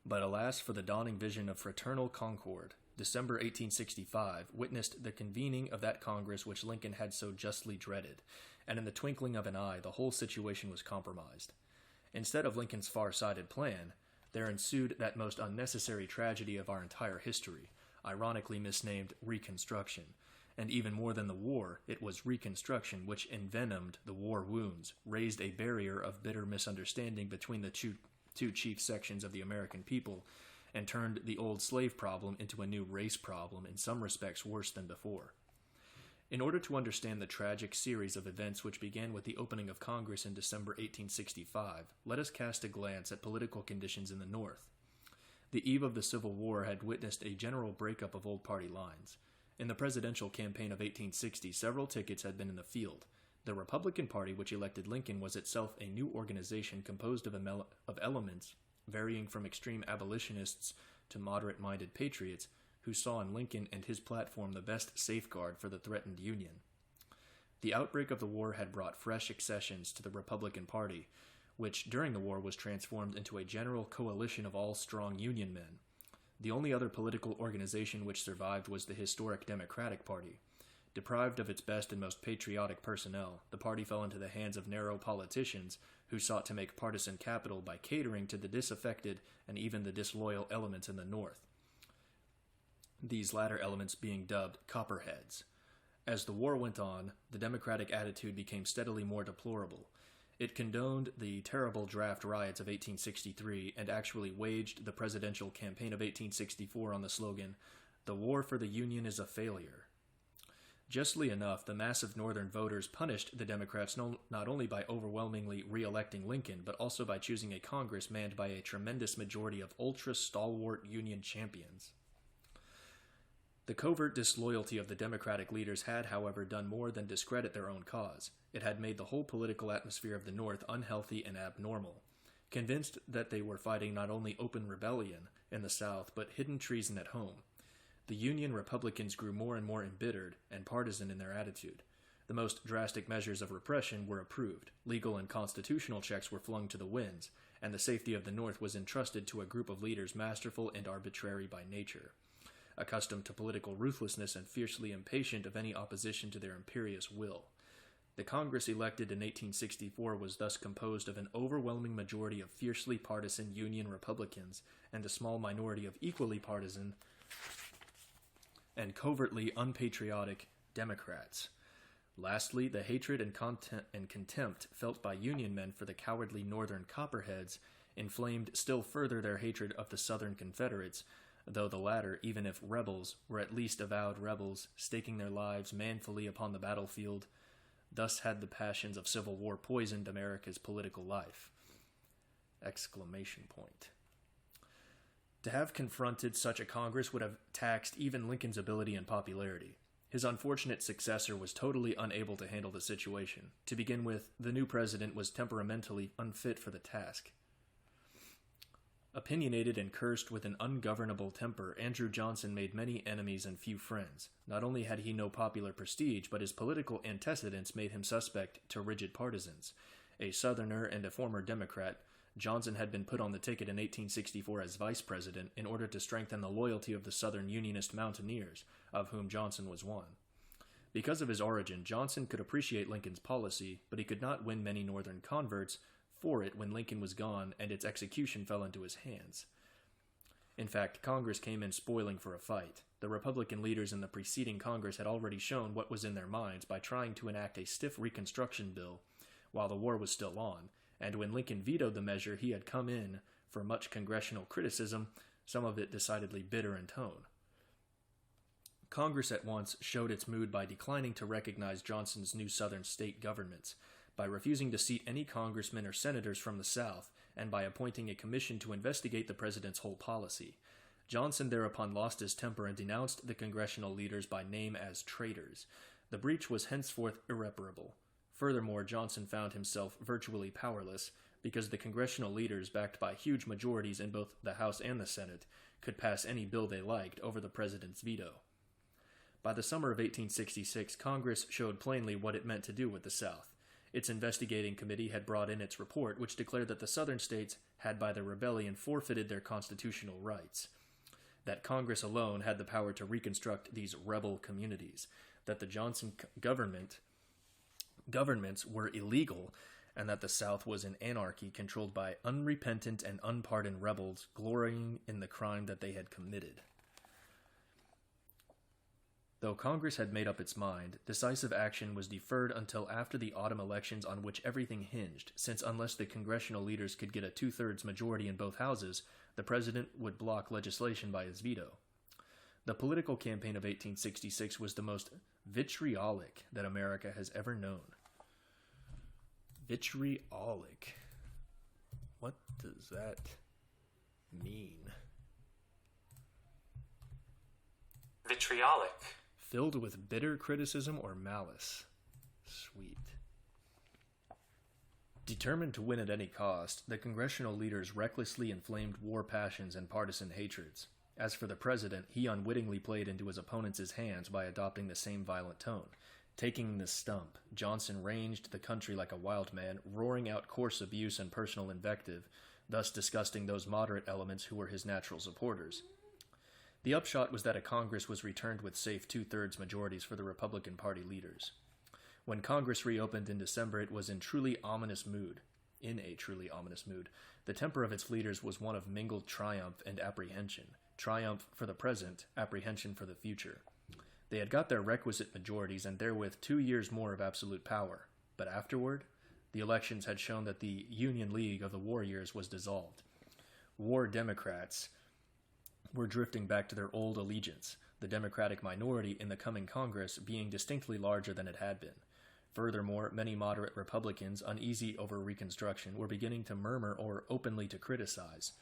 But alas for the dawning vision of fraternal concord. December 1865 witnessed the convening of that Congress which Lincoln had so justly dreaded, and in the twinkling of an eye the whole situation was compromised. Instead of Lincoln's far-sighted plan, there ensued that most unnecessary tragedy of our entire history, ironically misnamed Reconstruction. And even more than the war, it was Reconstruction which envenomed the war wounds, raised a barrier of bitter misunderstanding between the two chief sections of the American people, and turned the old slave problem into a new race problem, in some respects worse than before. In order to understand the tragic series of events which began with the opening of Congress in December 1865, let us cast a glance at political conditions in the North. The eve of the Civil War had witnessed a general breakup of old party lines. In the presidential campaign of 1860, several tickets had been in the field. The Republican Party, which elected Lincoln, was itself a new organization composed of elements varying from extreme abolitionists to moderate-minded patriots who saw in Lincoln and his platform the best safeguard for the threatened Union. The outbreak of the war had brought fresh accessions to the Republican Party, which during the war was transformed into a general coalition of all strong Union men. The only other political organization which survived was the historic Democratic Party. Deprived of its best and most patriotic personnel, the party fell into the hands of narrow politicians who sought to make partisan capital by catering to the disaffected and even the disloyal elements in the North, these latter elements being dubbed Copperheads. As the war went on, the Democratic attitude became steadily more deplorable. It condoned the terrible draft riots of 1863 and actually waged the presidential campaign of 1864 on the slogan, "The war for the Union is a failure." Justly enough, the mass of Northern voters punished the Democrats not only by overwhelmingly re-electing Lincoln, but also by choosing a Congress manned by a tremendous majority of ultra-stalwart Union champions. The covert disloyalty of the Democratic leaders had, however, done more than discredit their own cause. It had made the whole political atmosphere of the North unhealthy and abnormal. Convinced that they were fighting not only open rebellion in the South, but hidden treason at home, the Union Republicans grew more and more embittered and partisan in their attitude. The most drastic measures of repression were approved, legal and constitutional checks were flung to the winds, and the safety of the North was entrusted to a group of leaders masterful and arbitrary by nature, accustomed to political ruthlessness and fiercely impatient of any opposition to their imperious will. The Congress elected in 1864 was thus composed of an overwhelming majority of fiercely partisan Union Republicans and a small minority of equally partisan and covertly unpatriotic Democrats. Lastly, the hatred and contempt felt by Union men for the cowardly Northern Copperheads inflamed still further their hatred of the Southern Confederates, though the latter, even if rebels, were at least avowed rebels, staking their lives manfully upon the battlefield. Thus had the passions of Civil War poisoned America's political life. Exclamation point. To have confronted such a Congress would have taxed even Lincoln's ability and popularity. His unfortunate successor was totally unable to handle the situation. To begin with, the new president was temperamentally unfit for the task. Opinionated and cursed with an ungovernable temper, Andrew Johnson made many enemies and few friends. Not only had he no popular prestige, but his political antecedents made him suspect to rigid partisans. A Southerner and a former Democrat, Johnson had been put on the ticket in 1864 as vice president in order to strengthen the loyalty of the Southern Unionist mountaineers, of whom Johnson was one. Because of his origin, Johnson could appreciate Lincoln's policy, but he could not win many Northern converts for it when Lincoln was gone and its execution fell into his hands. In fact, Congress came in spoiling for a fight. The Republican leaders in the preceding Congress had already shown what was in their minds by trying to enact a stiff Reconstruction bill while the war was still on, and when Lincoln vetoed the measure, he had come in for much congressional criticism, some of it decidedly bitter in tone. Congress at once showed its mood by declining to recognize Johnson's new Southern state governments, by refusing to seat any congressmen or senators from the South, and by appointing a commission to investigate the president's whole policy. Johnson thereupon lost his temper and denounced the congressional leaders by name as traitors. The breach was henceforth irreparable. Furthermore, Johnson found himself virtually powerless, because the congressional leaders, backed by huge majorities in both the House and the Senate, could pass any bill they liked over the president's veto. By the summer of 1866, Congress showed plainly what it meant to do with the South. Its investigating committee had brought in its report, which declared that the Southern states had by their rebellion forfeited their constitutional rights, that Congress alone had the power to reconstruct these rebel communities, that the Johnson governments were illegal, and that the South was in anarchy controlled by unrepentant and unpardoned rebels glorying in the crime that they had committed. Though Congress had made up its mind, decisive action was deferred until after the autumn elections on which everything hinged, since unless the congressional leaders could get a two-thirds majority in both houses, the president would block legislation by his veto. The political campaign of 1866 was the most vitriolic that America has ever known. Vitriolic. What does that mean? Vitriolic. Filled with bitter criticism or malice. Sweet. Determined to win at any cost, the congressional leaders recklessly inflamed war passions and partisan hatreds. As for the president, he unwittingly played into his opponents' hands by adopting the same violent tone. Taking the stump, Johnson ranged the country like a wild man, roaring out coarse abuse and personal invective, thus disgusting those moderate elements who were his natural supporters. The upshot was that a Congress was returned with safe two-thirds majorities for the Republican Party leaders. When Congress reopened in December, it was in a truly ominous mood. The temper of its leaders was one of mingled triumph and apprehension. Triumph for the present, apprehension for the future. They had got their requisite majorities and therewith 2 years more of absolute power. But afterward, the elections had shown that the Union League of the war years was dissolved. War Democrats were drifting back to their old allegiance, the Democratic minority in the coming Congress being distinctly larger than it had been. Furthermore, many moderate Republicans, uneasy over Reconstruction, were beginning to murmur or openly to criticize.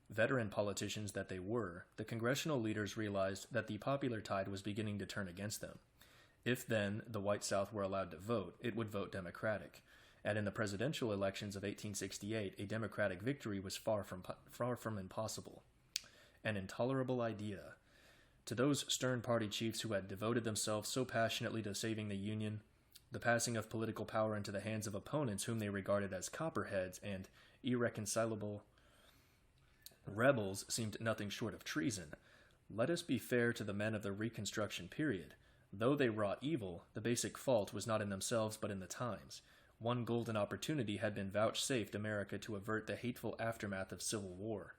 Veteran politicians that they were, the congressional leaders realized that the popular tide was beginning to turn against them. If, then, the white South were allowed to vote, it would vote Democratic. And in the presidential elections of 1868, a Democratic victory was far from impossible. An intolerable idea. To those stern party chiefs who had devoted themselves so passionately to saving the Union, the passing of political power into the hands of opponents whom they regarded as copperheads and irreconcilable rebels seemed nothing short of treason. Let us be fair to the men of the Reconstruction period. Though they wrought evil, the basic fault was not in themselves but in the times. One golden opportunity had been vouchsafed America to avert the hateful aftermath of Civil War.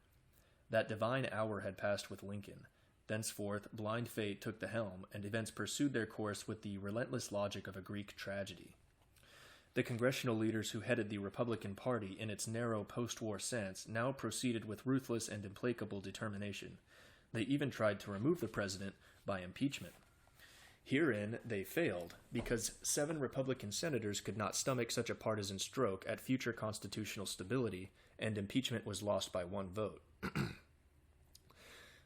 That divine hour had passed with Lincoln. Thenceforth, blind fate took the helm, and events pursued their course with the relentless logic of a Greek tragedy. The congressional leaders who headed the Republican Party in its narrow post-war sense now proceeded with ruthless and implacable determination. They even tried to remove the president by impeachment. Herein they failed, because 7 Republican senators could not stomach such a partisan stroke at future constitutional stability, and impeachment was lost by 1 vote.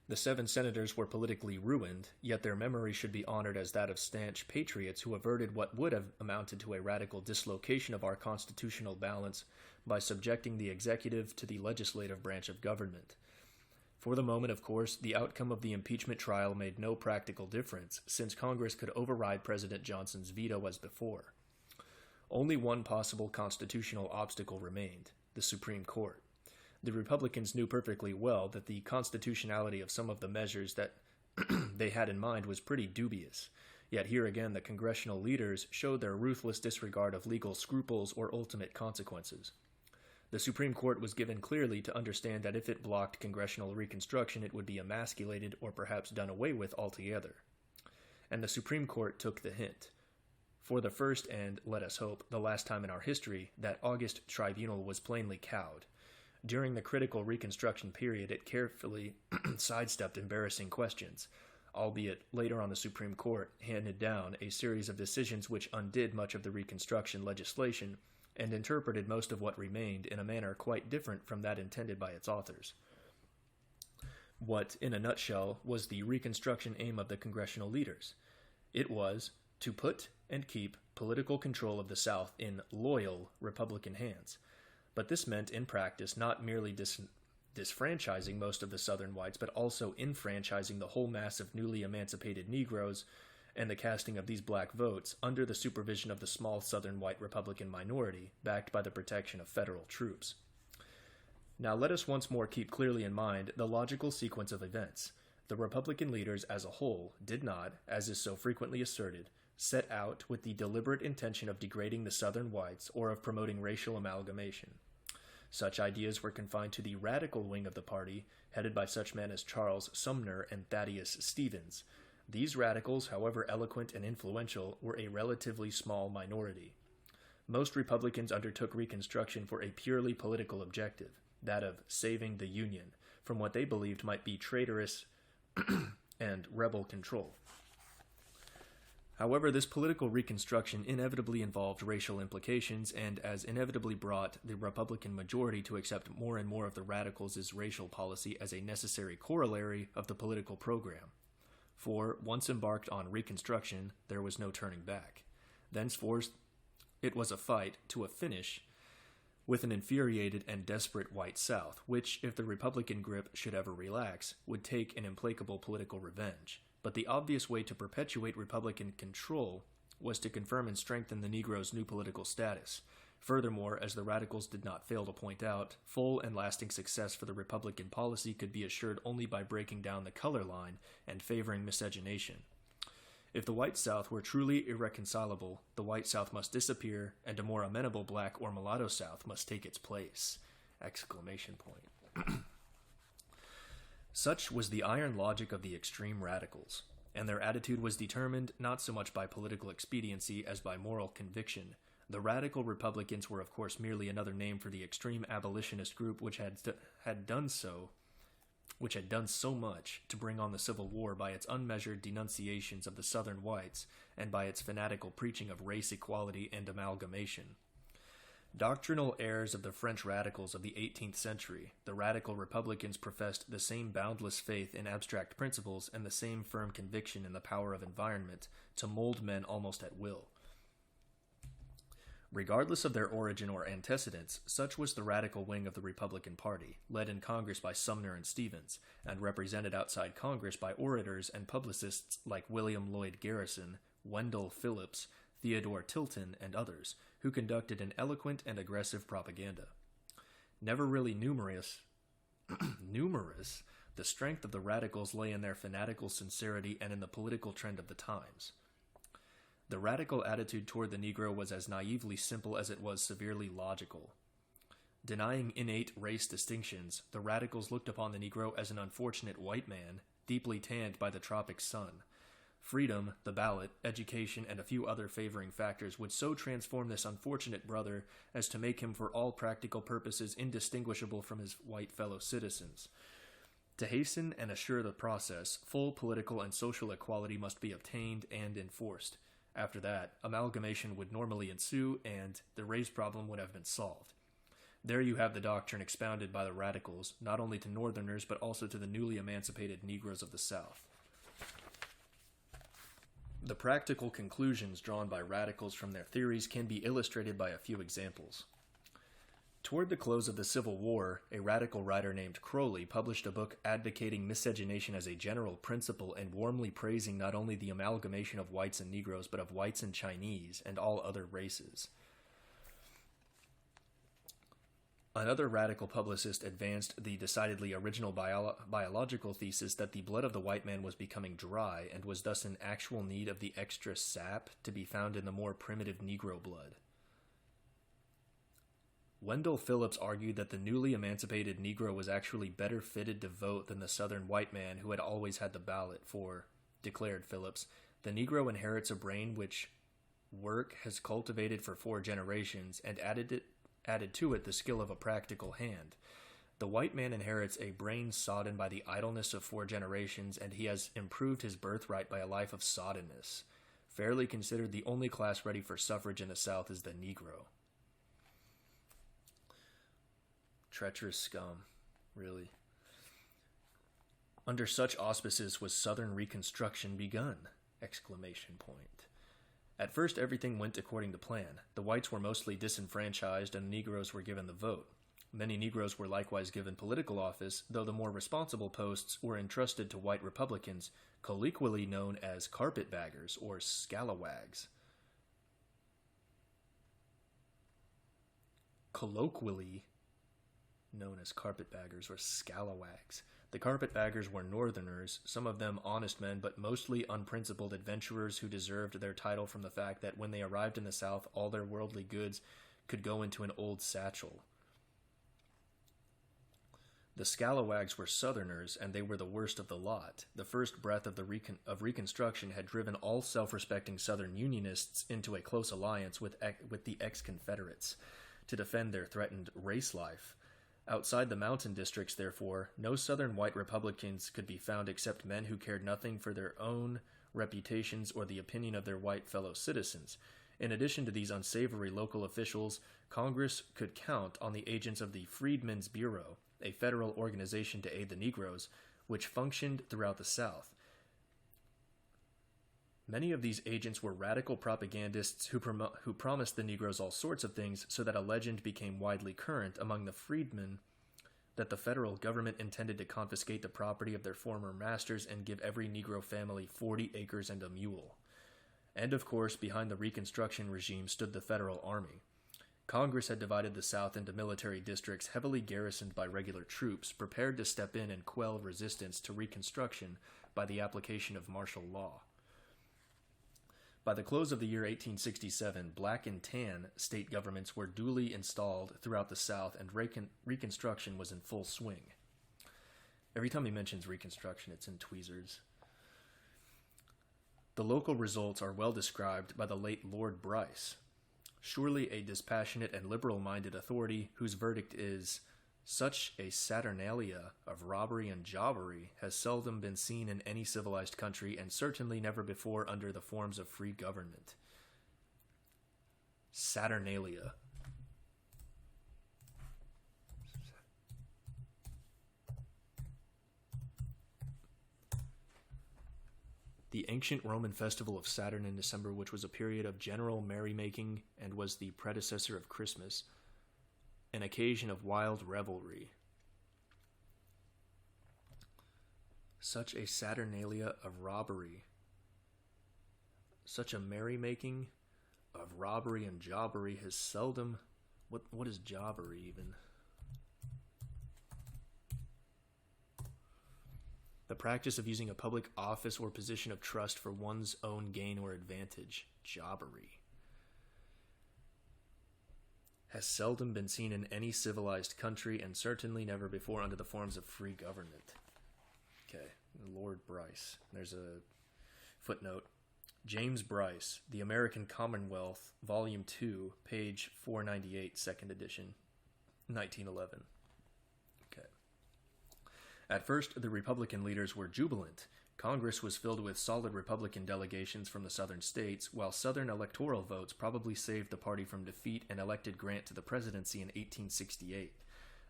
The 7 senators were politically ruined, yet their memory should be honored as that of stanch patriots who averted what would have amounted to a radical dislocation of our constitutional balance by subjecting the executive to the legislative branch of government. For the moment, of course, the outcome of the impeachment trial made no practical difference, since Congress could override President Johnson's veto as before. Only one possible constitutional obstacle remained: the Supreme Court. The Republicans knew perfectly well that the constitutionality of some of the measures that they had in mind was pretty dubious. Yet here again the congressional leaders showed their ruthless disregard of legal scruples or ultimate consequences. The Supreme Court was given clearly to understand that if it blocked congressional reconstruction, it would be emasculated or perhaps done away with altogether. And the Supreme Court took the hint. For the first and, let us hope, the last time in our history, that august tribunal was plainly cowed. During the critical Reconstruction period, it carefully sidestepped embarrassing questions. albeit later on the Supreme Court handed down a series of decisions which undid much of the Reconstruction legislation and interpreted most of what remained in a manner quite different from that intended by its authors. What, in a nutshell, was the Reconstruction aim of the congressional leaders? It was to put and keep political control of the South in loyal Republican hands. But this meant, in practice, not merely disfranchising most of the Southern whites, but also enfranchising the whole mass of newly emancipated Negroes and the casting of these black votes under the supervision of the small Southern white Republican minority, backed by the protection of federal troops. Now let us once more keep clearly in mind the logical sequence of events. The Republican leaders as a whole did not, as is so frequently asserted, set out with the deliberate intention of degrading the Southern whites or of promoting racial amalgamation. Such ideas were confined to the radical wing of the party, headed by such men as Charles Sumner and Thaddeus Stevens. These radicals, however eloquent and influential, were a relatively small minority. Most Republicans undertook Reconstruction for a purely political objective, that of saving the Union from what they believed might be traitorous and rebel control. However, this political reconstruction inevitably involved racial implications and as inevitably brought the Republican majority to accept more and more of the radicals' racial policy as a necessary corollary of the political program. For, once embarked on Reconstruction, there was no turning back. Thenceforth, it was a fight to a finish with an infuriated and desperate white South, which, if the Republican grip should ever relax, would take an implacable political revenge. But the obvious way to perpetuate Republican control was to confirm and strengthen the Negro's new political status. Furthermore, as the radicals did not fail to point out, full and lasting success for the Republican policy could be assured only by breaking down the color line and favoring miscegenation. If the white South were truly irreconcilable, the white South must disappear, and a more amenable black or mulatto South must take its place! Exclamation point. Such was the iron logic of the extreme radicals, and their attitude was determined not so much by political expediency as by moral conviction. The radical Republicans were of course merely another name for the extreme abolitionist group which had done so much to bring on the Civil War by its unmeasured denunciations of the Southern whites and by its fanatical preaching of race equality and amalgamation. Doctrinal heirs of the French radicals of the 18th century, the radical Republicans professed the same boundless faith in abstract principles and the same firm conviction in the power of environment to mold men almost at will. Regardless of their origin or antecedents, such was the radical wing of the Republican Party, led in Congress by Sumner and Stevens, and represented outside Congress by orators and publicists like William Lloyd Garrison, Wendell Phillips, Theodore Tilton, and others, who conducted an eloquent and aggressive propaganda. Never really numerous, the strength of the radicals lay in their fanatical sincerity and in the political trend of the times. The radical attitude toward the Negro was as naively simple as it was severely logical. Denying innate race distinctions, the radicals looked upon the Negro as an unfortunate white man, deeply tanned by the tropic sun. Freedom, the ballot, education, and a few other favoring factors would so transform this unfortunate brother as to make him for all practical purposes indistinguishable from his white fellow citizens. To hasten and assure the process, full political and social equality must be obtained and enforced. After that, amalgamation would normally ensue, and the race problem would have been solved. There you have the doctrine expounded by the radicals, not only to Northerners but also to the newly emancipated Negroes of the South. The practical conclusions drawn by radicals from their theories can be illustrated by a few examples. Toward the close of the Civil War, a radical writer named Crowley published a book advocating miscegenation as a general principle and warmly praising not only the amalgamation of whites and Negroes, but of whites and Chinese and all other races. Another radical publicist advanced the decidedly original biological thesis that the blood of the white man was becoming dry and was thus in actual need of the extra sap to be found in the more primitive Negro blood. Wendell Phillips argued that the newly emancipated Negro was actually better fitted to vote than the Southern white man who had always had the ballot, for, declared Phillips, the Negro inherits a brain which work has cultivated for 4 generations and added to it the skill of a practical hand. The white man inherits a brain sodden by the idleness of 4 generations, and he has improved his birthright by a life of soddenness. Fairly considered, the only class ready for suffrage in the South is the Negro. Treacherous scum, really. Under such auspices was Southern Reconstruction begun! Exclamation point. At first, everything went according to plan. The whites were mostly disenfranchised, and the Negroes were given the vote. Many Negroes were likewise given political office, though the more responsible posts were entrusted to white Republicans, colloquially known as carpetbaggers or scalawags. Colloquially known as carpetbaggers or scalawags. The carpetbaggers were Northerners, some of them honest men, but mostly unprincipled adventurers who deserved their title from the fact that when they arrived in the South, all their worldly goods could go into an old satchel. The scalawags were Southerners, and they were the worst of the lot. The first breath of Reconstruction had driven all self-respecting Southern Unionists into a close alliance with the ex-Confederates to defend their threatened race life. Outside the mountain districts, therefore, no Southern white Republicans could be found except men who cared nothing for their own reputations or the opinion of their white fellow citizens. In addition to these unsavory local officials, Congress could count on the agents of the Freedmen's Bureau, a federal organization to aid the Negroes, which functioned throughout the South. Many of these agents were radical propagandists who promised the Negroes all sorts of things, so that a legend became widely current among the freedmen that the federal government intended to confiscate the property of their former masters and give every Negro family 40 acres and a mule. And of course, behind the Reconstruction regime stood the Federal Army. Congress had divided the South into military districts heavily garrisoned by regular troops, prepared to step in and quell resistance to Reconstruction by the application of martial law. By the close of the year 1867, black and tan state governments were duly installed throughout the South, and Reconstruction was in full swing. Every time he mentions Reconstruction, it's in tweezers. The local results are well described by the late Lord Bryce, surely a dispassionate and liberal-minded authority whose verdict is, "Such a saturnalia of robbery and jobbery has seldom been seen in any civilized country, and certainly never before under the forms of free government." Saturnalia. The ancient Roman festival of Saturn in December, which was a period of general merrymaking and was the predecessor of Christmas, an occasion of wild revelry. Such a saturnalia of robbery, such a merrymaking of robbery and jobbery has seldom... What is jobbery even? The practice of using a public office or position of trust for one's own gain or advantage. Jobbery. Has seldom been seen in any civilized country, and certainly never before under the forms of free government. Okay, Lord Bryce. There's a footnote. James Bryce, The American Commonwealth, Volume 2, page 498, second edition, 1911. Okay. At first, the Republican leaders were jubilant. Congress was filled with solid Republican delegations from the southern states, while Southern electoral votes probably saved the party from defeat and elected Grant to the presidency in 1868.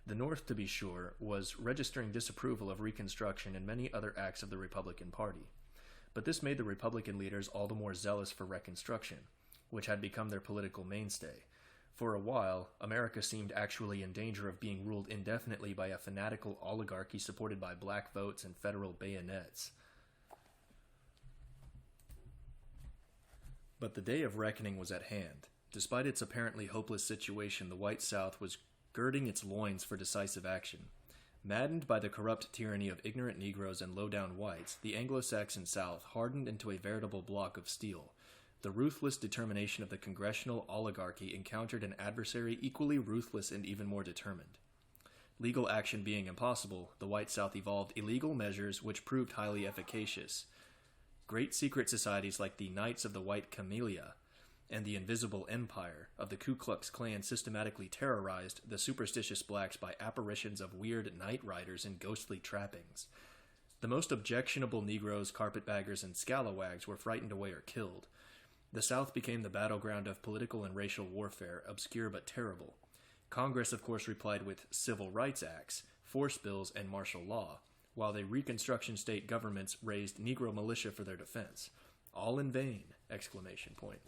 The North, to be sure, was registering disapproval of Reconstruction and many other acts of the Republican Party. But this made the Republican leaders all the more zealous for Reconstruction, which had become their political mainstay. For a while, America seemed actually in danger of being ruled indefinitely by a fanatical oligarchy supported by black votes and federal bayonets. But the day of reckoning was at hand. Despite its apparently hopeless situation, the white South was girding its loins for decisive action. Maddened by the corrupt tyranny of ignorant Negroes and low-down whites, the Anglo-Saxon South hardened into a veritable block of steel. The ruthless determination of the congressional oligarchy encountered an adversary equally ruthless and even more determined. Legal action being impossible, the white South evolved illegal measures which proved highly efficacious. Great secret societies like the Knights of the White Camellia and the Invisible Empire of the Ku Klux Klan systematically terrorized the superstitious blacks by apparitions of weird night riders in ghostly trappings. The most objectionable Negroes, carpetbaggers, and scalawags were frightened away or killed. The South became the battleground of political and racial warfare, obscure but terrible. Congress, of course, replied with civil rights acts, force bills, and martial law, while the Reconstruction state governments raised Negro militia for their defense. All in vain! Exclamation point.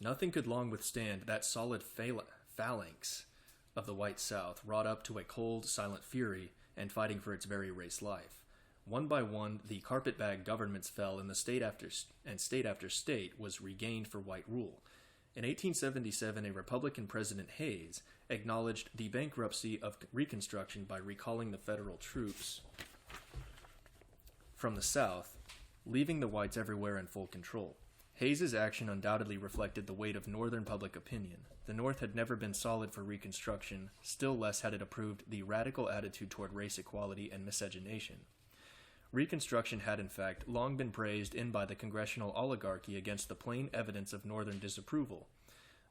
Nothing could long withstand that solid phalanx of the white South, wrought up to a cold, silent fury and fighting for its very race life. One by one, the carpetbag governments fell, and state after state was regained for white rule. In 1877, a Republican President Hayes acknowledged the bankruptcy of Reconstruction by recalling the federal troops from the South, leaving the whites everywhere in full control. Hayes's action undoubtedly reflected the weight of Northern public opinion. The North had never been solid for Reconstruction, still less had it approved the radical attitude toward race equality and miscegenation. Reconstruction had, in fact, long been praised in by the congressional oligarchy against the plain evidence of Northern disapproval.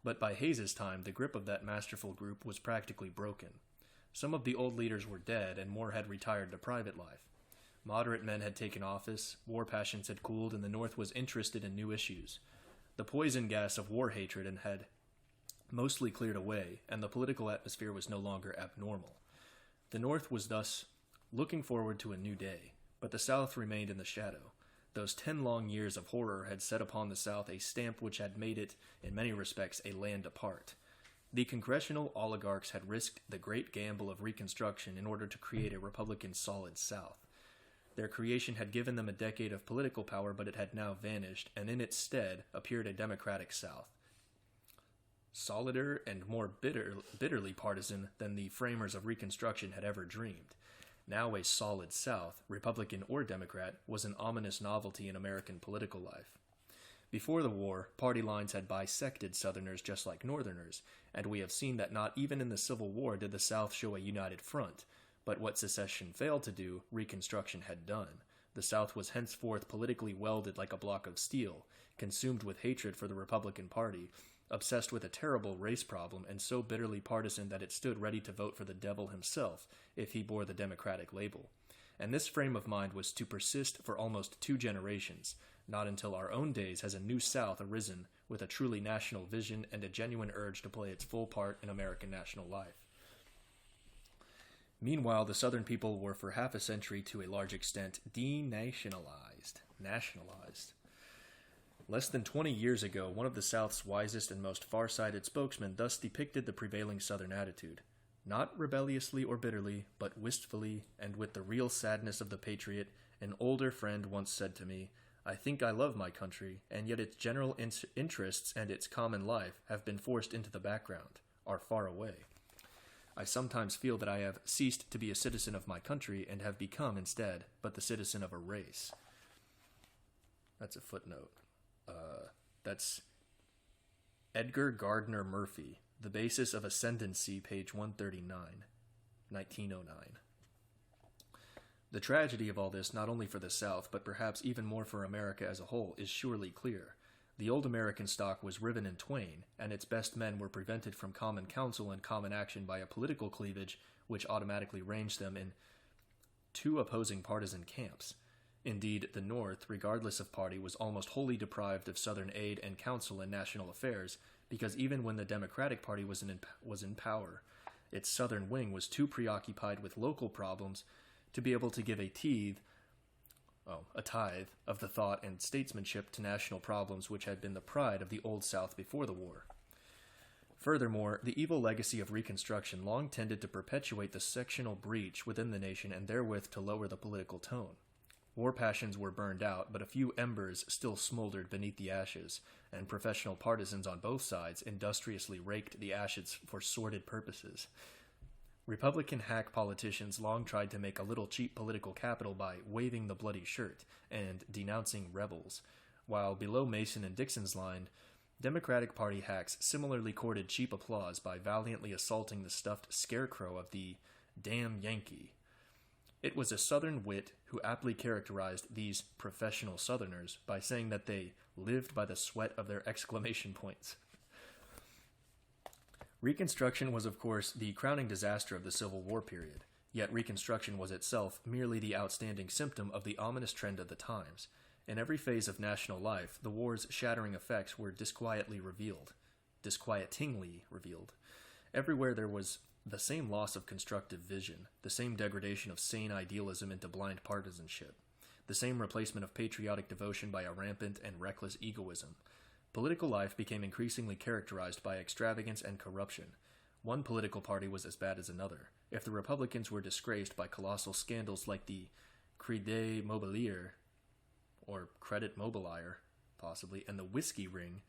But by Hayes's time, the grip of that masterful group was practically broken. Some of the old leaders were dead, and more had retired to private life. Moderate men had taken office, war passions had cooled, and the North was interested in new issues. The poison gas of war hatred had mostly cleared away, and the political atmosphere was no longer abnormal. The North was thus looking forward to a new day, but the South remained in the shadow. Those 10 long years of horror had set upon the South a stamp which had made it, in many respects, a land apart. The congressional oligarchs had risked the great gamble of Reconstruction in order to create a Republican solid South. Their creation had given them a decade of political power, but it had now vanished, and in its stead appeared a Democratic South, solider and more bitterly partisan than the framers of Reconstruction had ever dreamed. Now a solid South, Republican or Democrat, was an ominous novelty in American political life. Before the war, party lines had bisected Southerners just like Northerners, and we have seen that not even in the Civil War did the South show a united front. But what secession failed to do, Reconstruction had done. The South was henceforth politically welded like a block of steel, consumed with hatred for the Republican Party, obsessed with a terrible race problem, and so bitterly partisan that it stood ready to vote for the devil himself if he bore the Democratic label. And this frame of mind was to persist for almost 2 generations. Not until our own days has a new South arisen with a truly national vision and a genuine urge to play its full part in American national life. Meanwhile, the Southern people were for half a century to a large extent nationalized. Less than 20 years ago, one of the South's wisest and most far-sighted spokesmen thus depicted the prevailing Southern attitude. Not rebelliously or bitterly, but wistfully, and with the real sadness of the patriot, an older friend once said to me, "I think I love my country, and yet its general interests and its common life have been forced into the background, are far away. I sometimes feel that I have ceased to be a citizen of my country and have become, instead, but the citizen of a race." That's a footnote. That's Edgar Gardner Murphy, The Basis of Ascendancy, page 139, 1909. The tragedy of all this, not only for the South, but perhaps even more for America as a whole, is surely clear. The old American stock was riven in twain, and its best men were prevented from common counsel and common action by a political cleavage which automatically ranged them in 2 opposing partisan camps. Indeed, the North, regardless of party, was almost wholly deprived of Southern aid and counsel in national affairs, because even when the Democratic Party was in power, its Southern wing was too preoccupied with local problems to be able to give a tithe of the thought and statesmanship to national problems which had been the pride of the Old South before the war. Furthermore, the evil legacy of Reconstruction long tended to perpetuate the sectional breach within the nation and therewith to lower the political tone. War passions were burned out, but a few embers still smoldered beneath the ashes, and professional partisans on both sides industriously raked the ashes for sordid purposes. Republican hack politicians long tried to make a little cheap political capital by waving the bloody shirt and denouncing rebels, while below Mason and Dixon's line, Democratic Party hacks similarly courted cheap applause by valiantly assaulting the stuffed scarecrow of the "damn Yankee." It was a Southern wit who aptly characterized these professional Southerners by saying that they lived by the sweat of their exclamation points. Reconstruction was, of course, the crowning disaster of the Civil War period, yet Reconstruction was itself merely the outstanding symptom of the ominous trend of the times. In every phase of national life, the war's shattering effects were disquietingly revealed. Everywhere there was the same loss of constructive vision, the same degradation of sane idealism into blind partisanship, the same replacement of patriotic devotion by a rampant and reckless egoism. Political life became increasingly characterized by extravagance and corruption. One political party was as bad as another. If the Republicans were disgraced by colossal scandals like the Crédit Mobilier, or Credit Mobilier, possibly, and the Whiskey Ring,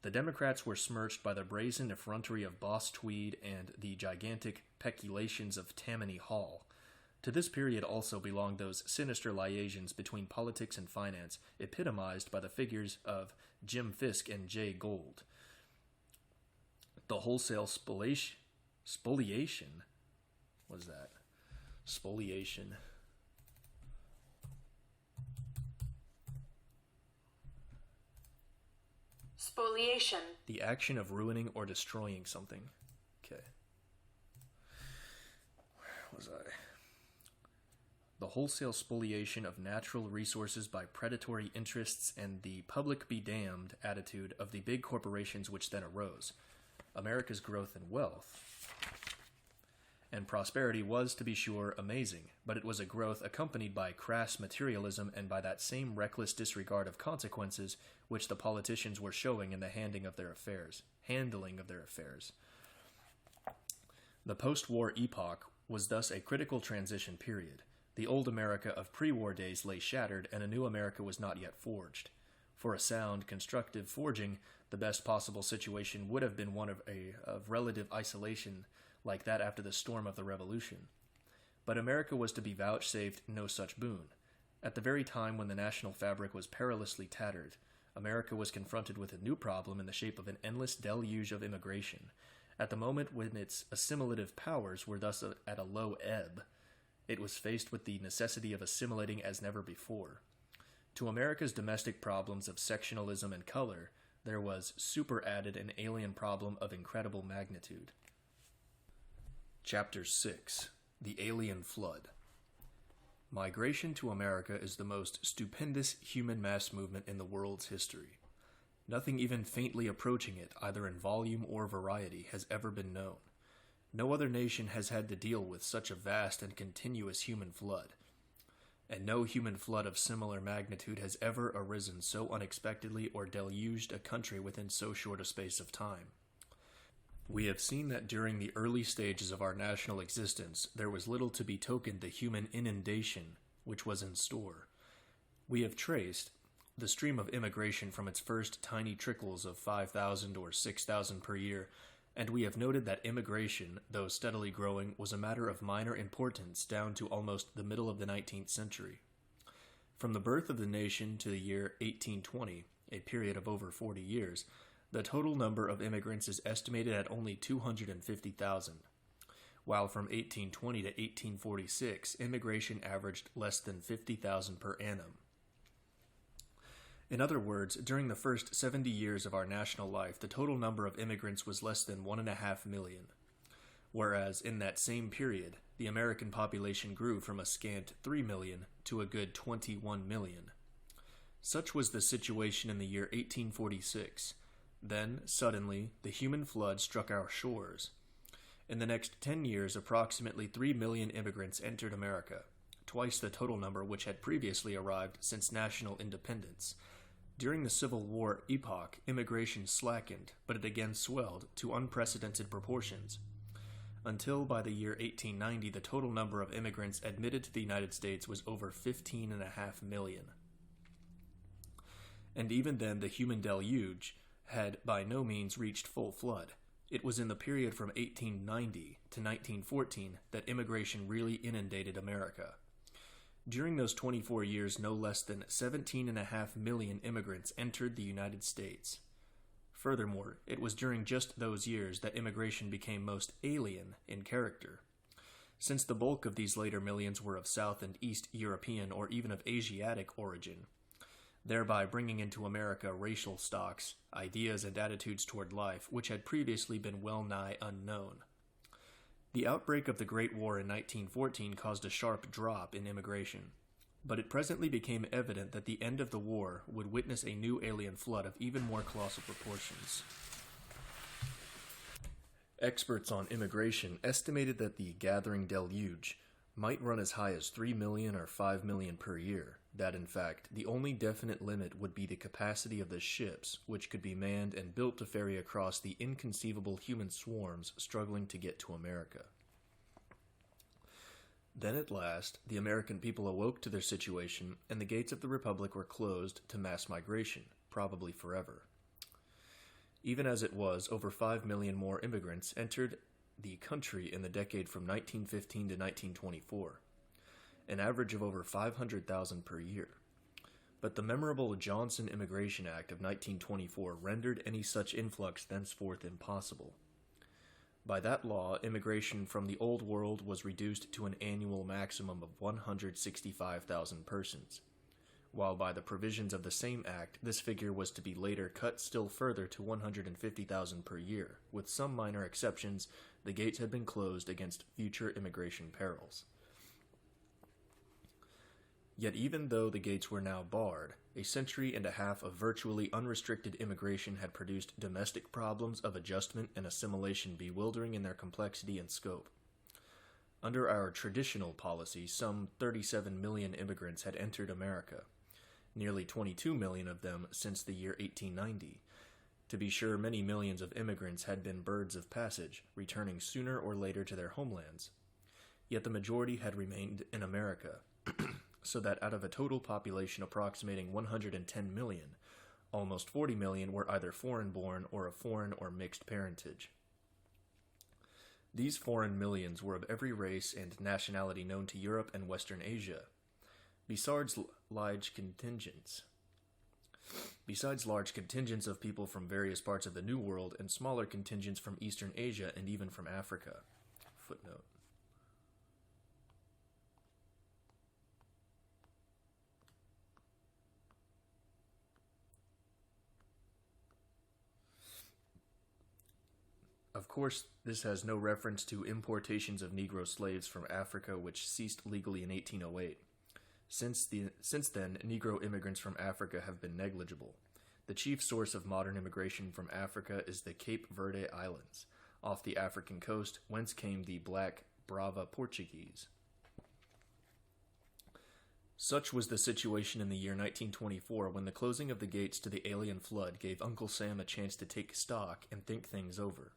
the Democrats were smirched by the brazen effrontery of Boss Tweed and the gigantic peculations of Tammany Hall. To this period also belonged those sinister liaisons between politics and finance, epitomized by the figures of Jim Fisk and Jay Gould. The wholesale spoliation. What is that? Spoliation. Spoliation. The action of ruining or destroying something. Okay. Where was I? The wholesale spoliation of natural resources by predatory interests and the public be damned attitude of the big corporations which then arose. America's growth in wealth and prosperity was, to be sure, amazing, but it was a growth accompanied by crass materialism and by that same reckless disregard of consequences which the politicians were showing in the handling of their affairs. The post-war epoch was thus a critical transition period. The old America of pre-war days lay shattered, and a new America was not yet forged. For a sound, constructive forging, the best possible situation would have been one of relative isolation, like that after the storm of the Revolution. But America was to be vouchsafed no such boon. At the very time when the national fabric was perilously tattered, America was confronted with a new problem in the shape of an endless deluge of immigration. At the moment when its assimilative powers were thus at a low ebb, it was faced with the necessity of assimilating as never before. To America's domestic problems of sectionalism and color, there was superadded an alien problem of incredible magnitude. Chapter 6. The Alien Flood. Migration to America is the most stupendous human mass movement in the world's history. Nothing even faintly approaching it, either in volume or variety, has ever been known. No other nation has had to deal with such a vast and continuous human flood, and no human flood of similar magnitude has ever arisen so unexpectedly or deluged a country within so short a space of time. We have seen that during the early stages of our national existence, there was little to betoken the human inundation which was in store. We have traced the stream of immigration from its first tiny trickles of 5,000 or 6,000 per year, and we have noted that immigration, though steadily growing, was a matter of minor importance down to almost the middle of the 19th century. From the birth of the nation to the year 1820, a period of over 40 years, the total number of immigrants is estimated at only 250,000, while from 1820 to 1846, immigration averaged less than 50,000 per annum. In other words, during the first 70 years of our national life, the total number of immigrants was less than 1.5 million, whereas in that same period, the American population grew from a scant 3 million to a good 21 million. Such was the situation in the year 1846. Then, suddenly, the human flood struck our shores. In the next 10 years, approximately 3 million immigrants entered America, twice the total number which had previously arrived since national independence. During the Civil War epoch, immigration slackened, but it again swelled to unprecedented proportions, until by the year 1890 the total number of immigrants admitted to the United States was over 15.5 million. And even then the human deluge had by no means reached full flood. It was in the period from 1890 to 1914 that immigration really inundated America. During those 24 years, no less than 17.5 million immigrants entered the United States. Furthermore, it was during just those years that immigration became most alien in character. Since the bulk of these later millions were of South and East European or even of Asiatic origin, thereby bringing into America racial stocks, ideas, and attitudes toward life which had previously been well nigh unknown. The outbreak of the Great War in 1914 caused a sharp drop in immigration, but it presently became evident that the end of the war would witness a new alien flood of even more colossal proportions. Experts on immigration estimated that the gathering deluge might run as high as 3 million or 5 million per year, that in fact the only definite limit would be the capacity of the ships which could be manned and built to ferry across the inconceivable human swarms struggling to get to America. Then at last, the American people awoke to their situation, and the gates of the Republic were closed to mass migration, probably forever. Even as it was, over 5 million more immigrants entered the country in the decade from 1915 to 1924, an average of over 500,000 per year. But the memorable Johnson Immigration Act of 1924 rendered any such influx thenceforth impossible. By that law, immigration from the Old World was reduced to an annual maximum of 165,000 persons, while by the provisions of the same act, this figure was to be later cut still further to 150,000 per year. With some minor exceptions, the gates had been closed against future immigration perils. Yet even though the gates were now barred, a century and a half of virtually unrestricted immigration had produced domestic problems of adjustment and assimilation bewildering in their complexity and scope. Under our traditional policy, some 37 million immigrants had entered America, nearly 22 million of them since the year 1890. To be sure, many millions of immigrants had been birds of passage, returning sooner or later to their homelands. Yet the majority had remained in America, so that out of a total population approximating 110 million, almost 40 million were either foreign-born or of foreign or mixed parentage. These foreign millions were of every race and nationality known to Europe and Western Asia, besides large contingents of people from various parts of the New World and smaller contingents from Eastern Asia and even from Africa. Footnote. Of course, this has no reference to importations of Negro slaves from Africa, which ceased legally in 1808. Since then, Negro immigrants from Africa have been negligible. The chief source of modern immigration from Africa is the Cape Verde Islands, off the African coast, whence came the black Brava Portuguese. Such was the situation in the year 1924 when the closing of the gates to the alien flood gave Uncle Sam a chance to take stock and think things over.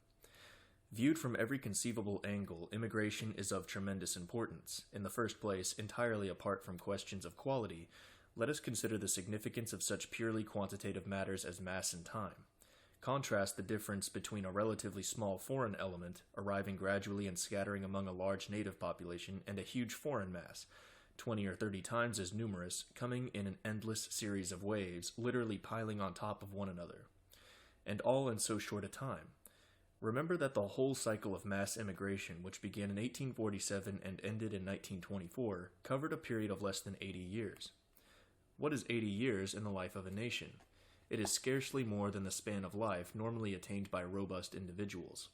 Viewed from every conceivable angle, immigration is of tremendous importance. In the first place, entirely apart from questions of quality, let us consider the significance of such purely quantitative matters as mass and time. Contrast the difference between a relatively small foreign element, arriving gradually and scattering among a large native population, and a huge foreign mass, 20 or 30 times as numerous, coming in an endless series of waves, literally piling on top of one another, and all in so short a time. Remember that the whole cycle of mass immigration, which began in 1847 and ended in 1924, covered a period of less than 80 years. What is 80 years in the life of a nation? It is scarcely more than the span of life normally attained by robust individuals.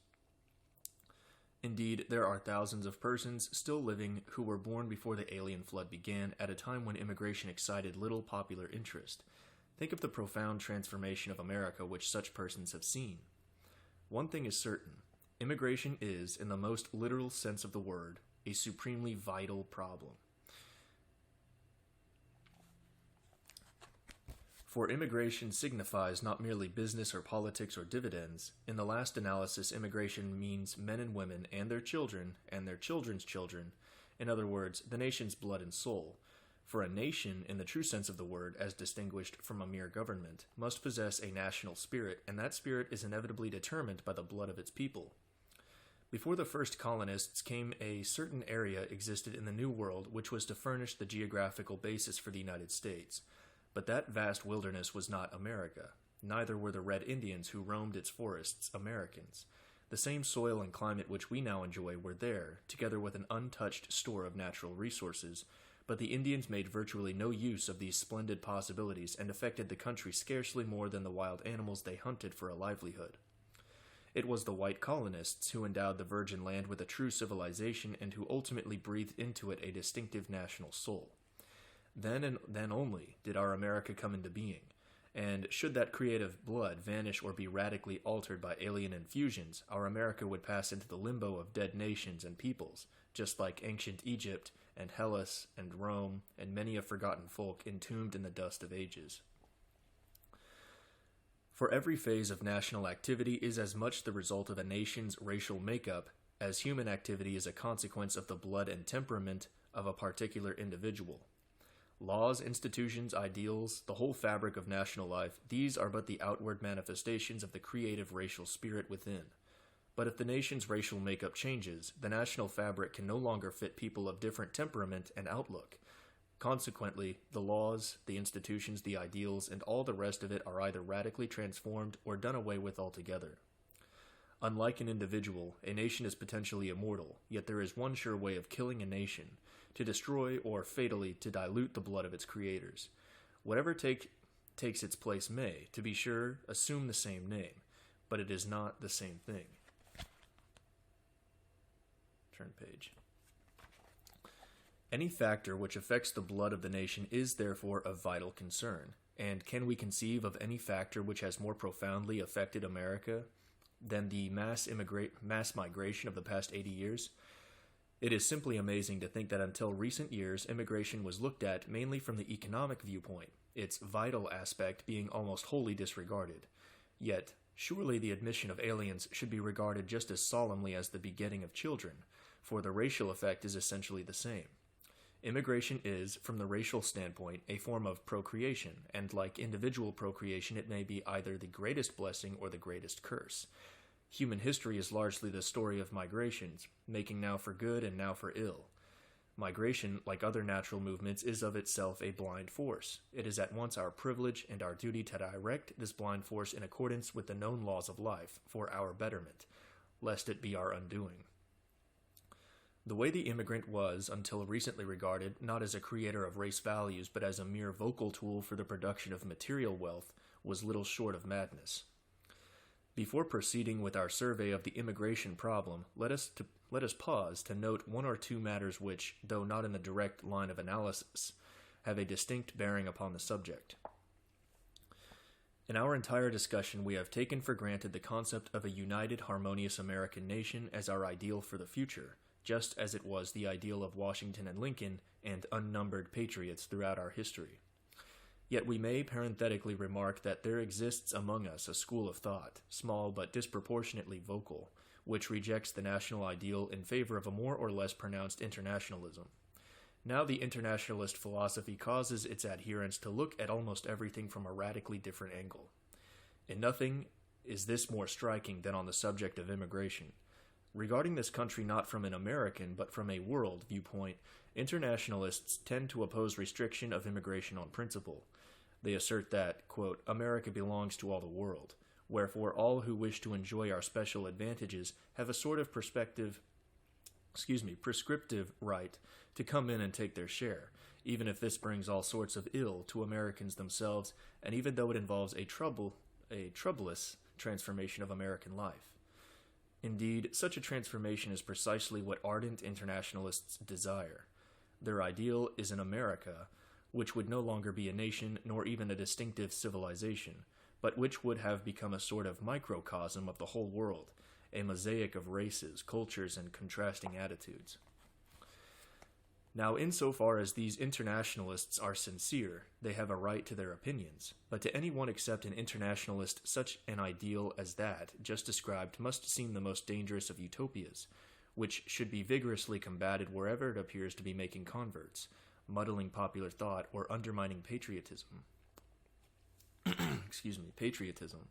Indeed, there are thousands of persons still living who were born before the alien flood began, at a time when immigration excited little popular interest. Think of the profound transformation of America which such persons have seen. One thing is certain: immigration is, in the most literal sense of the word, a supremely vital problem. For immigration signifies not merely business or politics or dividends. In the last analysis, immigration means men and women and their children and their children's children, in other words, the nation's blood and soul. For a nation, in the true sense of the word, as distinguished from a mere government, must possess a national spirit, and that spirit is inevitably determined by the blood of its people. Before the first colonists came, a certain area existed in the New World which was to furnish the geographical basis for the United States. But that vast wilderness was not America. Neither were the Red Indians who roamed its forests Americans. The same soil and climate which we now enjoy were there, together with an untouched store of natural resources, but the Indians made virtually no use of these splendid possibilities and affected the country scarcely more than the wild animals they hunted for a livelihood. It was the white colonists who endowed the virgin land with a true civilization and who ultimately breathed into it a distinctive national soul. Then and then only did our America come into being, and should that creative blood vanish or be radically altered by alien infusions, our America would pass into the limbo of dead nations and peoples, just like ancient Egypt and Hellas and Rome and many a forgotten folk entombed in the dust of ages. For every phase of national activity is as much the result of a nation's racial makeup as human activity is a consequence of the blood and temperament of a particular individual. Laws, institutions, ideals, the whole fabric of national life, these are but the outward manifestations of the creative racial spirit within. But if the nation's racial makeup changes, the national fabric can no longer fit people of different temperament and outlook. Consequently, the laws, the institutions, the ideals, and all the rest of it are either radically transformed or done away with altogether. Unlike an individual, a nation is potentially immortal, yet there is one sure way of killing a nation, to destroy or fatally to dilute the blood of its creators. Whatever takes its place may, to be sure, assume the same name, but it is not the same thing. Turn page. Any factor which affects the blood of the nation is therefore of vital concern, and can we conceive of any factor which has more profoundly affected America than the mass migration of the past 80 years? It is simply amazing to think that until recent years, immigration was looked at mainly from the economic viewpoint, its vital aspect being almost wholly disregarded. Yet, surely the admission of aliens should be regarded just as solemnly as the begetting of children, for the racial effect is essentially the same. Immigration is, from the racial standpoint, a form of procreation, and like individual procreation, it may be either the greatest blessing or the greatest curse. Human history is largely the story of migrations, making now for good and now for ill. Migration, like other natural movements, is of itself a blind force. It is at once our privilege and our duty to direct this blind force in accordance with the known laws of life, for our betterment, lest it be our undoing. The way the immigrant was, until recently, regarded not as a creator of race values, but as a mere vocal tool for the production of material wealth, was little short of madness. Before proceeding with our survey of the immigration problem, let us pause to note one or two matters which, though not in the direct line of analysis, have a distinct bearing upon the subject. In our entire discussion, we have taken for granted the concept of a united, harmonious American nation as our ideal for the future, just as it was the ideal of Washington and Lincoln and unnumbered patriots throughout our history. Yet we may parenthetically remark that there exists among us a school of thought, small but disproportionately vocal, which rejects the national ideal in favor of a more or less pronounced internationalism. Now the internationalist philosophy causes its adherents to look at almost everything from a radically different angle. In nothing is this more striking than on the subject of immigration. Regarding this country not from an American but from a world viewpoint, internationalists tend to oppose restriction of immigration on principle. They assert that, quote, America belongs to all the world, wherefore all who wish to enjoy our special advantages have a sort of prescriptive right to come in and take their share, even if this brings all sorts of ill to Americans themselves, and even though it involves a troublous transformation of American life. Indeed, such a transformation is precisely what ardent internationalists desire. Their ideal is an America, which would no longer be a nation nor even a distinctive civilization, but which would have become a sort of microcosm of the whole world, a mosaic of races, cultures, and contrasting attitudes. Now, insofar as these internationalists are sincere, they have a right to their opinions, but to anyone except an internationalist, such an ideal as that just described must seem the most dangerous of utopias, which should be vigorously combated wherever it appears to be making converts, muddling popular thought, or undermining patriotism. Patriotism.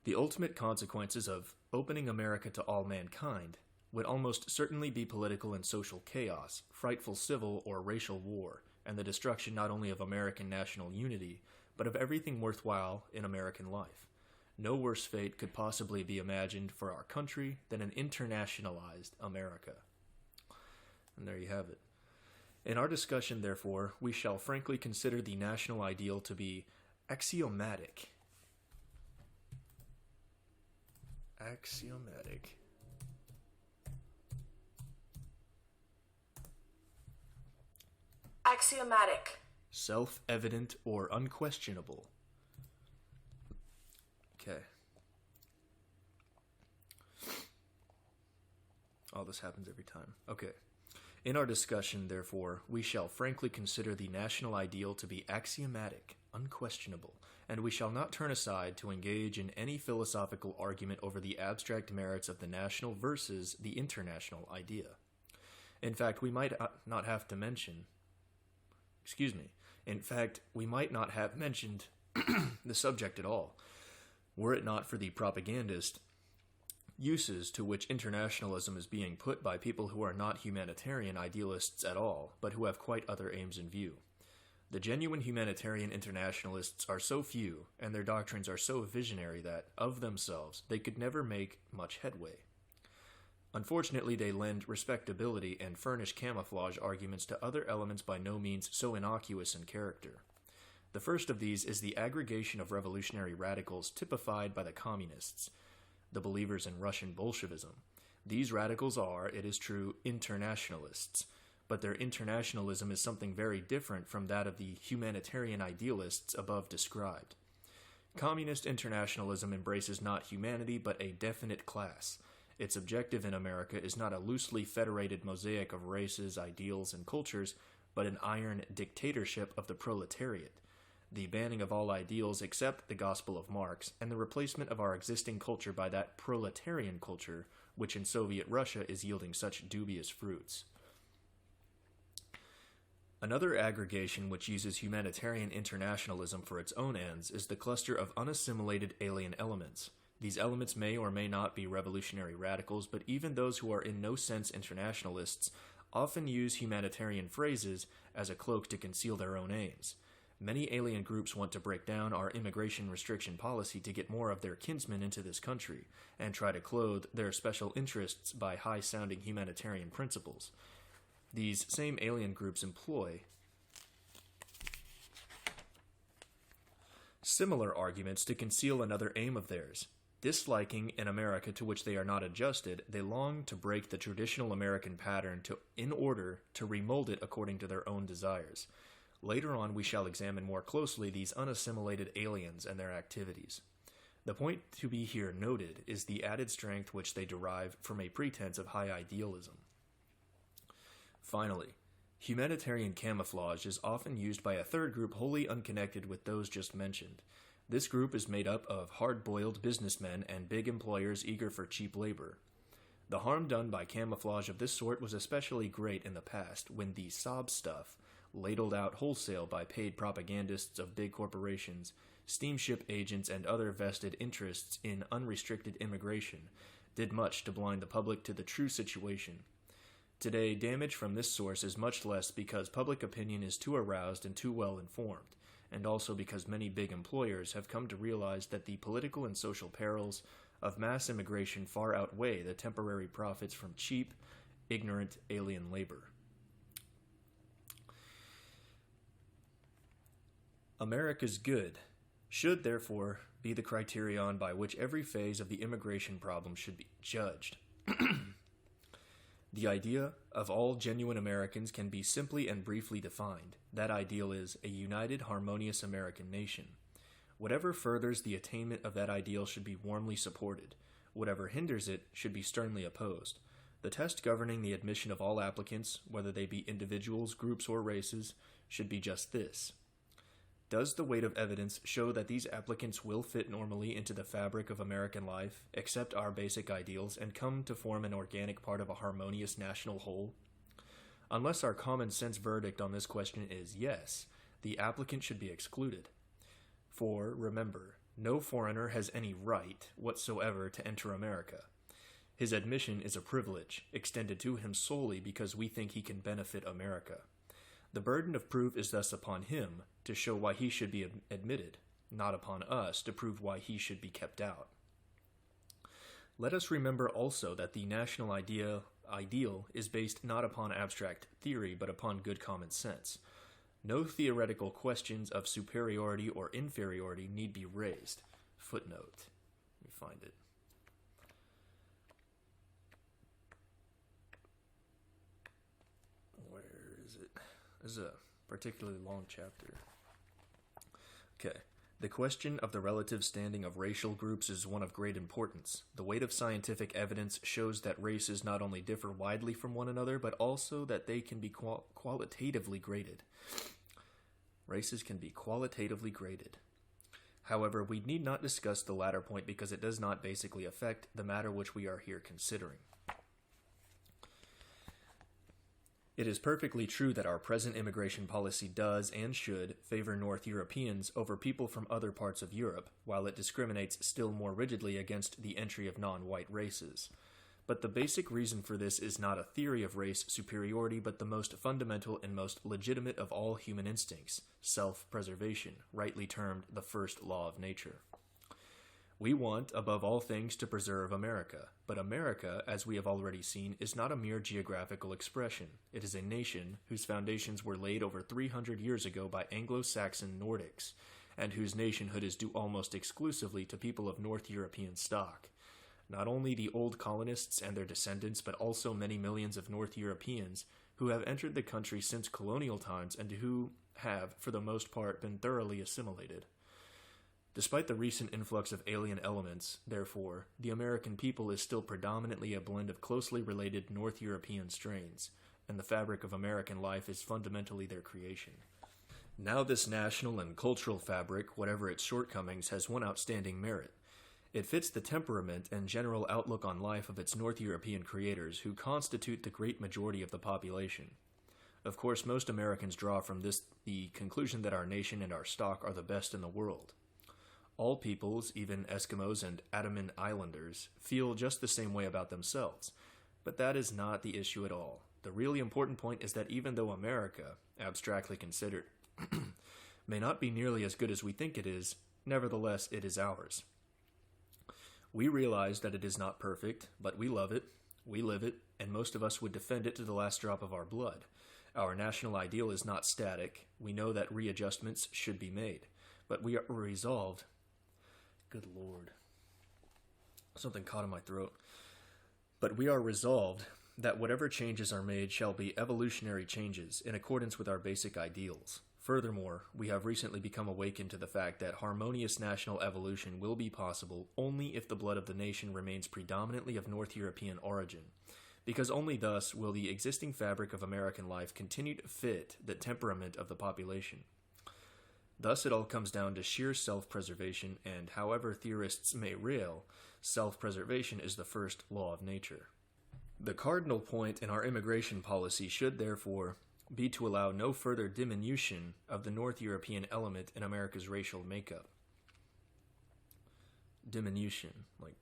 The ultimate consequences of opening America to all mankind would almost certainly be political and social chaos, frightful civil or racial war, and the destruction not only of American national unity, but of everything worthwhile in American life. No worse fate could possibly be imagined for our country than an internationalized America. And there you have it. In our discussion, therefore, we shall frankly consider the national ideal to be axiomatic. Axiomatic. Axiomatic. Self-evident or unquestionable. Okay. Oh, this happens every time. Okay. In our discussion, therefore, we shall frankly consider the national ideal to be axiomatic, unquestionable, and we shall not turn aside to engage in any philosophical argument over the abstract merits of the national versus the international idea. In fact, we might not have mentioned the subject at all, were it not for the propagandist uses to which internationalism is being put by people who are not humanitarian idealists at all, but who have quite other aims in view. The genuine humanitarian internationalists are so few, and their doctrines are so visionary that, of themselves, they could never make much headway. Unfortunately, they lend respectability and furnish camouflage arguments to other elements by no means so innocuous in character. The first of these is the aggregation of revolutionary radicals typified by the communists, the believers in Russian Bolshevism. These radicals are, it is true, internationalists, but their internationalism is something very different from that of the humanitarian idealists above described. Communist internationalism embraces not humanity, but a definite class. Its objective in America is not a loosely federated mosaic of races, ideals, and cultures, but an iron dictatorship of the proletariat, the banning of all ideals except the gospel of Marx, and the replacement of our existing culture by that proletarian culture, which in Soviet Russia is yielding such dubious fruits. Another aggregation which uses humanitarian internationalism for its own ends is the cluster of unassimilated alien elements. These elements may or may not be revolutionary radicals, but even those who are in no sense internationalists often use humanitarian phrases as a cloak to conceal their own aims. Many alien groups want to break down our immigration restriction policy to get more of their kinsmen into this country, and try to clothe their special interests by high-sounding humanitarian principles. These same alien groups employ similar arguments to conceal another aim of theirs. Disliking an America to which they are not adjusted, they long to break the traditional American pattern in order to remold it according to their own desires. Later on, we shall examine more closely these unassimilated aliens and their activities. The point to be here noted is the added strength which they derive from a pretense of high idealism. Finally, humanitarian camouflage is often used by a third group wholly unconnected with those just mentioned. This group is made up of hard-boiled businessmen and big employers eager for cheap labor. The harm done by camouflage of this sort was especially great in the past, when the sob stuff, ladled out wholesale by paid propagandists of big corporations, steamship agents, and other vested interests in unrestricted immigration, did much to blind the public to the true situation. Today, damage from this source is much less because public opinion is too aroused and too well informed, and also because many big employers have come to realize that the political and social perils of mass immigration far outweigh the temporary profits from cheap, ignorant alien labor. America's good should, therefore, be the criterion by which every phase of the immigration problem should be judged. The idea of all genuine Americans can be simply and briefly defined. That ideal is a united, harmonious American nation. Whatever furthers the attainment of that ideal should be warmly supported. Whatever hinders it should be sternly opposed. The test governing the admission of all applicants, whether they be individuals, groups, or races, should be just this. Does the weight of evidence show that these applicants will fit normally into the fabric of American life, accept our basic ideals, and come to form an organic part of a harmonious national whole? Unless our common sense verdict on this question is yes, the applicant should be excluded. For, remember, no foreigner has any right whatsoever to enter America. His admission is a privilege, extended to him solely because we think he can benefit America. The burden of proof is thus upon him to show why he should be admitted, not upon us to prove why he should be kept out. Let us remember also that the national ideal is based not upon abstract theory, but upon good common sense. No theoretical questions of superiority or inferiority need be raised. Footnote. Let me find it. Where is it? This is a particularly long chapter. Okay. The question of the relative standing of racial groups is one of great importance. The weight of scientific evidence shows that races not only differ widely from one another, but also that they can be qualitatively graded. Races can be qualitatively graded. However, we need not discuss the latter point because it does not basically affect the matter which we are here considering. It is perfectly true that our present immigration policy does and should favor North Europeans over people from other parts of Europe, while it discriminates still more rigidly against the entry of non-white races. But the basic reason for this is not a theory of race superiority, but the most fundamental and most legitimate of all human instincts, self-preservation, rightly termed the first law of nature. We want, above all things, to preserve America. But America, as we have already seen, is not a mere geographical expression. It is a nation whose foundations were laid over 300 years ago by Anglo-Saxon Nordics, and whose nationhood is due almost exclusively to people of North European stock. Not only the old colonists and their descendants, but also many millions of North Europeans who have entered the country since colonial times and who have, for the most part, been thoroughly assimilated. Despite the recent influx of alien elements, therefore, the American people is still predominantly a blend of closely related North European strains, and the fabric of American life is fundamentally their creation. Now this national and cultural fabric, whatever its shortcomings, has one outstanding merit. It fits the temperament and general outlook on life of its North European creators, who constitute the great majority of the population. Of course, most Americans draw from this the conclusion that our nation and our stock are the best in the world. All peoples, even Eskimos and Andaman Islanders, feel just the same way about themselves. But that is not the issue at all. The really important point is that even though America, abstractly considered, may not be nearly as good as we think it is, nevertheless it is ours. We realize that it is not perfect, but we love it, we live it, and most of us would defend it to the last drop of our blood. Our national ideal is not static. We know that readjustments should be made, but we are resolved. Good Lord. Something caught in my throat. But we are resolved that whatever changes are made shall be evolutionary changes in accordance with our basic ideals. Furthermore, we have recently become awakened to the fact that harmonious national evolution will be possible only if the blood of the nation remains predominantly of North European origin, because only thus will the existing fabric of American life continue to fit the temperament of the population. Thus it all comes down to sheer self-preservation, and however theorists may rail, self-preservation is the first law of nature. The cardinal point in our immigration policy should, therefore, be to allow no further diminution of the North European element in America's racial makeup. Diminution, like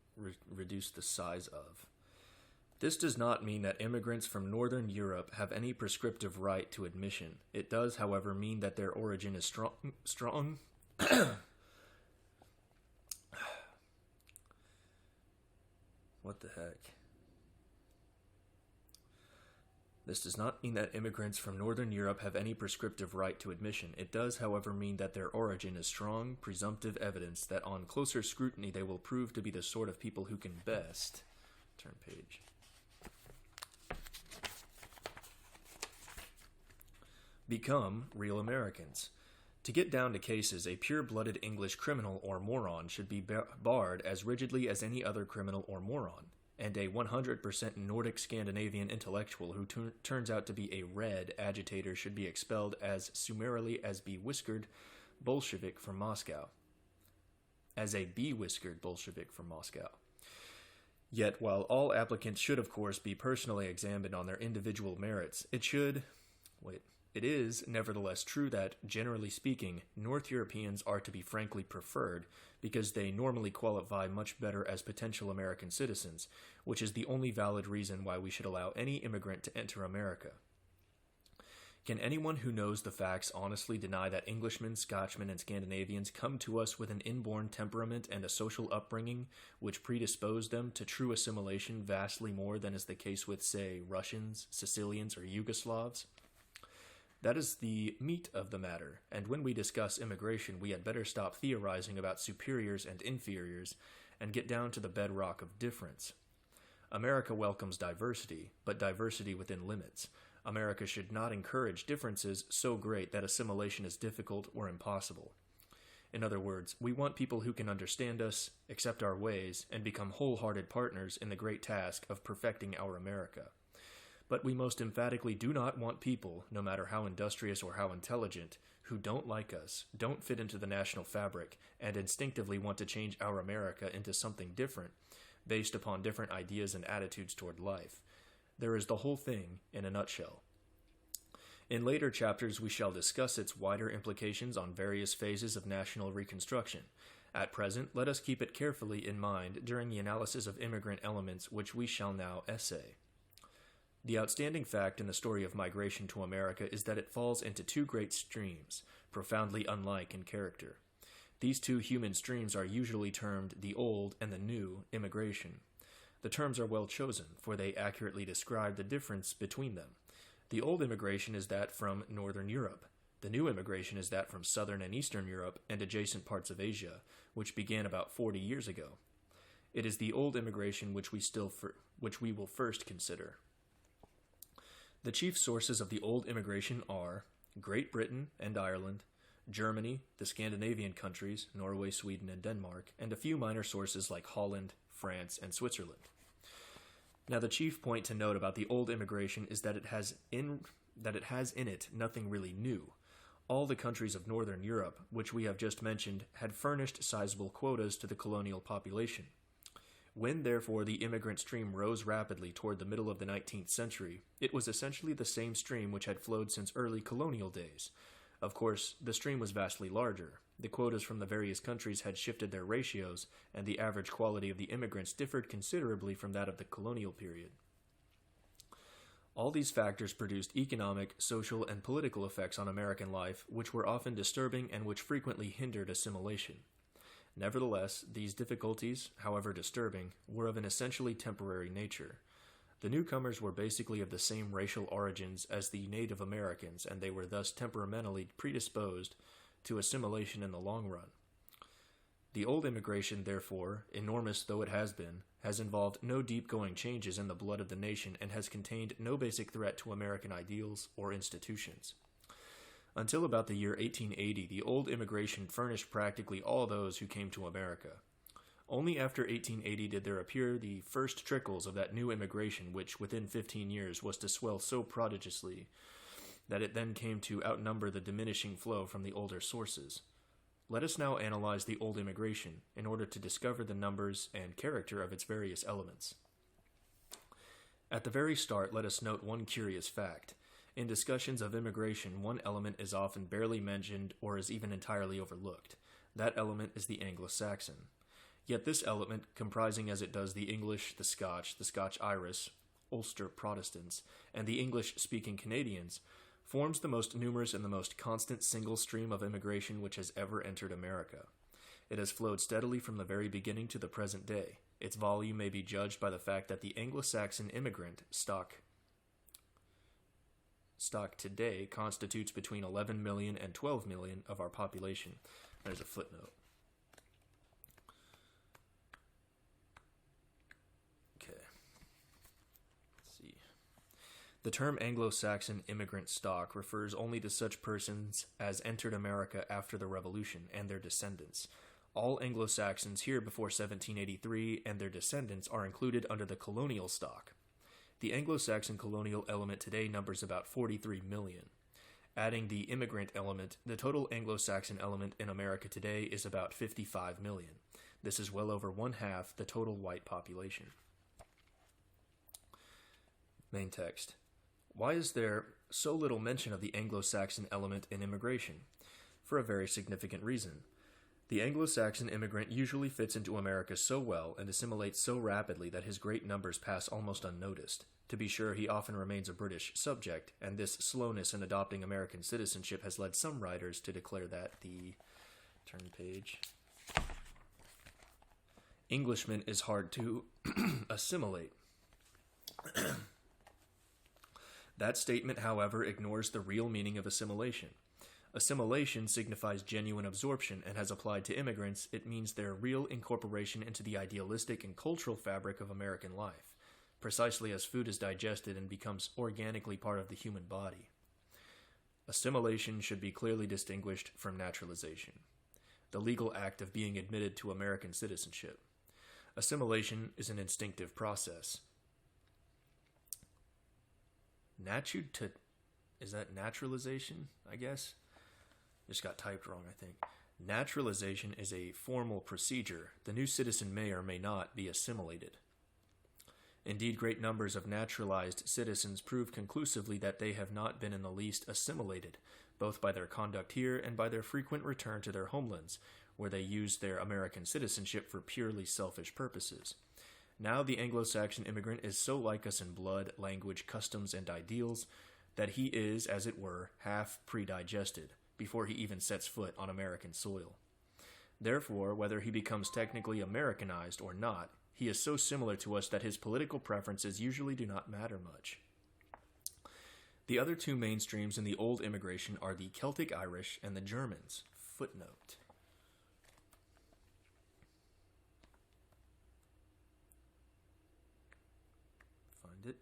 reduce the size of. This does not mean that immigrants from Northern Europe have any prescriptive right to admission. It does, however, mean that their origin is strong. What the heck? This does not mean that immigrants from Northern Europe have any prescriptive right to admission. It does, however, mean that their origin is strong, presumptive evidence that on closer scrutiny they will prove to be the sort of people who can best... Turn page. Become real Americans. To get down to cases, a pure-blooded English criminal or moron should be barred as rigidly as any other criminal or moron, and a 100% Nordic Scandinavian intellectual who turns out to be a red agitator should be expelled as summarily as be-whiskered Bolshevik from Moscow. As a be-whiskered Bolshevik from Moscow. Yet, while all applicants should, of course, be personally examined on their individual merits, it is, nevertheless, true that, generally speaking, North Europeans are to be frankly preferred because they normally qualify much better as potential American citizens, which is the only valid reason why we should allow any immigrant to enter America. Can anyone who knows the facts honestly deny that Englishmen, Scotchmen, and Scandinavians come to us with an inborn temperament and a social upbringing which predispose them to true assimilation vastly more than is the case with, say, Russians, Sicilians, or Yugoslavs? That is the meat of the matter, and when we discuss immigration, we had better stop theorizing about superiors and inferiors and get down to the bedrock of difference. America welcomes diversity, but diversity within limits. America should not encourage differences so great that assimilation is difficult or impossible. In other words, we want people who can understand us, accept our ways, and become wholehearted partners in the great task of perfecting our America. But we most emphatically do not want people, no matter how industrious or how intelligent, who don't like us, don't fit into the national fabric, and instinctively want to change our America into something different, based upon different ideas and attitudes toward life. There is the whole thing in a nutshell. In later chapters, we shall discuss its wider implications on various phases of national reconstruction. At present, let us keep it carefully in mind during the analysis of immigrant elements which we shall now essay. The outstanding fact in the story of migration to America is that it falls into two great streams, profoundly unlike in character. These two human streams are usually termed the old and the new immigration. The terms are well chosen, for they accurately describe the difference between them. The old immigration is that from Northern Europe. The new immigration is that from Southern and Eastern Europe and adjacent parts of Asia, which began about 40 years ago. It is the old immigration which we will first consider. The chief sources of the old immigration are Great Britain and Ireland, Germany, the Scandinavian countries, Norway, Sweden, and Denmark, and a few minor sources like Holland, France, and Switzerland. Now, the chief point to note about the old immigration is that it has in it nothing really new. All the countries of Northern Europe, which we have just mentioned, had furnished sizable quotas to the colonial population. When, therefore, the immigrant stream rose rapidly toward the middle of the 19th century, it was essentially the same stream which had flowed since early colonial days. Of course, the stream was vastly larger. The quotas from the various countries had shifted their ratios, and the average quality of the immigrants differed considerably from that of the colonial period. All these factors produced economic, social, and political effects on American life, which were often disturbing and which frequently hindered assimilation. Nevertheless, these difficulties, however disturbing, were of an essentially temporary nature. The newcomers were basically of the same racial origins as the Native Americans, and they were thus temperamentally predisposed to assimilation in the long run. The old immigration, therefore, enormous though it has been, has involved no deep-going changes in the blood of the nation and has contained no basic threat to American ideals or institutions. Until about the year 1880, the old immigration furnished practically all those who came to America. Only after 1880 did there appear the first trickles of that new immigration which, within 15 years, was to swell so prodigiously that it then came to outnumber the diminishing flow from the older sources. Let us now analyze the old immigration in order to discover the numbers and character of its various elements. At the very start, let us note one curious fact. In discussions of immigration, one element is often barely mentioned or is even entirely overlooked. That element is the Anglo-Saxon. Yet this element, comprising as it does the English, the Scotch-Irish, Ulster Protestants, and the English-speaking Canadians, forms the most numerous and the most constant single stream of immigration which has ever entered America. It has flowed steadily from the very beginning to the present day. Its volume may be judged by the fact that the Anglo-Saxon immigrant stock today constitutes between 11 million and 12 million of our population. There's a footnote. Okay. Let's see. The term Anglo-Saxon immigrant stock refers only to such persons as entered America after the Revolution and their descendants. All Anglo-Saxons here before 1783 and their descendants are included under the colonial stock. The Anglo-Saxon colonial element today numbers about 43 million. Adding the immigrant element, the total Anglo-Saxon element in America today is about 55 million. This is well over one-half the total white population. Main text. Why is there so little mention of the Anglo-Saxon element in immigration? For a very significant reason. The Anglo-Saxon immigrant usually fits into America so well and assimilates so rapidly that his great numbers pass almost unnoticed. To be sure, he often remains a British subject, and this slowness in adopting American citizenship has led some writers to declare that the Englishman is hard to assimilate. That statement, however, ignores the real meaning of assimilation. Assimilation signifies genuine absorption, and has applied to immigrants, it means their real incorporation into the idealistic and cultural fabric of American life, precisely as food is digested and becomes organically part of the human body. Assimilation should be clearly distinguished from naturalization, the legal act of being admitted to American citizenship. Assimilation is an instinctive process. Is that naturalization, I guess? Just got typed wrong, I think. Naturalization is a formal procedure. The new citizen may or may not be assimilated. Indeed, great numbers of naturalized citizens prove conclusively that they have not been in the least assimilated, both by their conduct here and by their frequent return to their homelands, where they use their American citizenship for purely selfish purposes. Now the Anglo-Saxon immigrant is so like us in blood, language, customs, and ideals that he is, as it were, half predigested before he even sets foot on American soil. Therefore, whether he becomes technically Americanized or not, he is so similar to us that his political preferences usually do not matter much. The other two mainstreams in the old immigration are the Celtic Irish and the Germans. Footnote. Find it.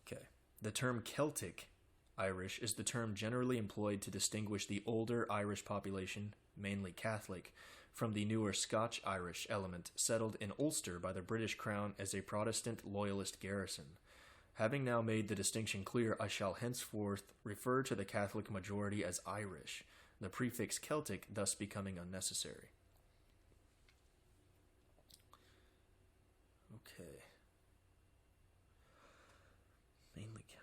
Okay. The term Celtic Irish is the term generally employed to distinguish the older Irish population, mainly Catholic, from the newer Scotch-Irish element settled in Ulster by the British Crown as a Protestant loyalist garrison. Having now made the distinction clear, I shall henceforth refer to the Catholic majority as Irish, the prefix Celtic thus becoming unnecessary. Okay. Mainly Catholic.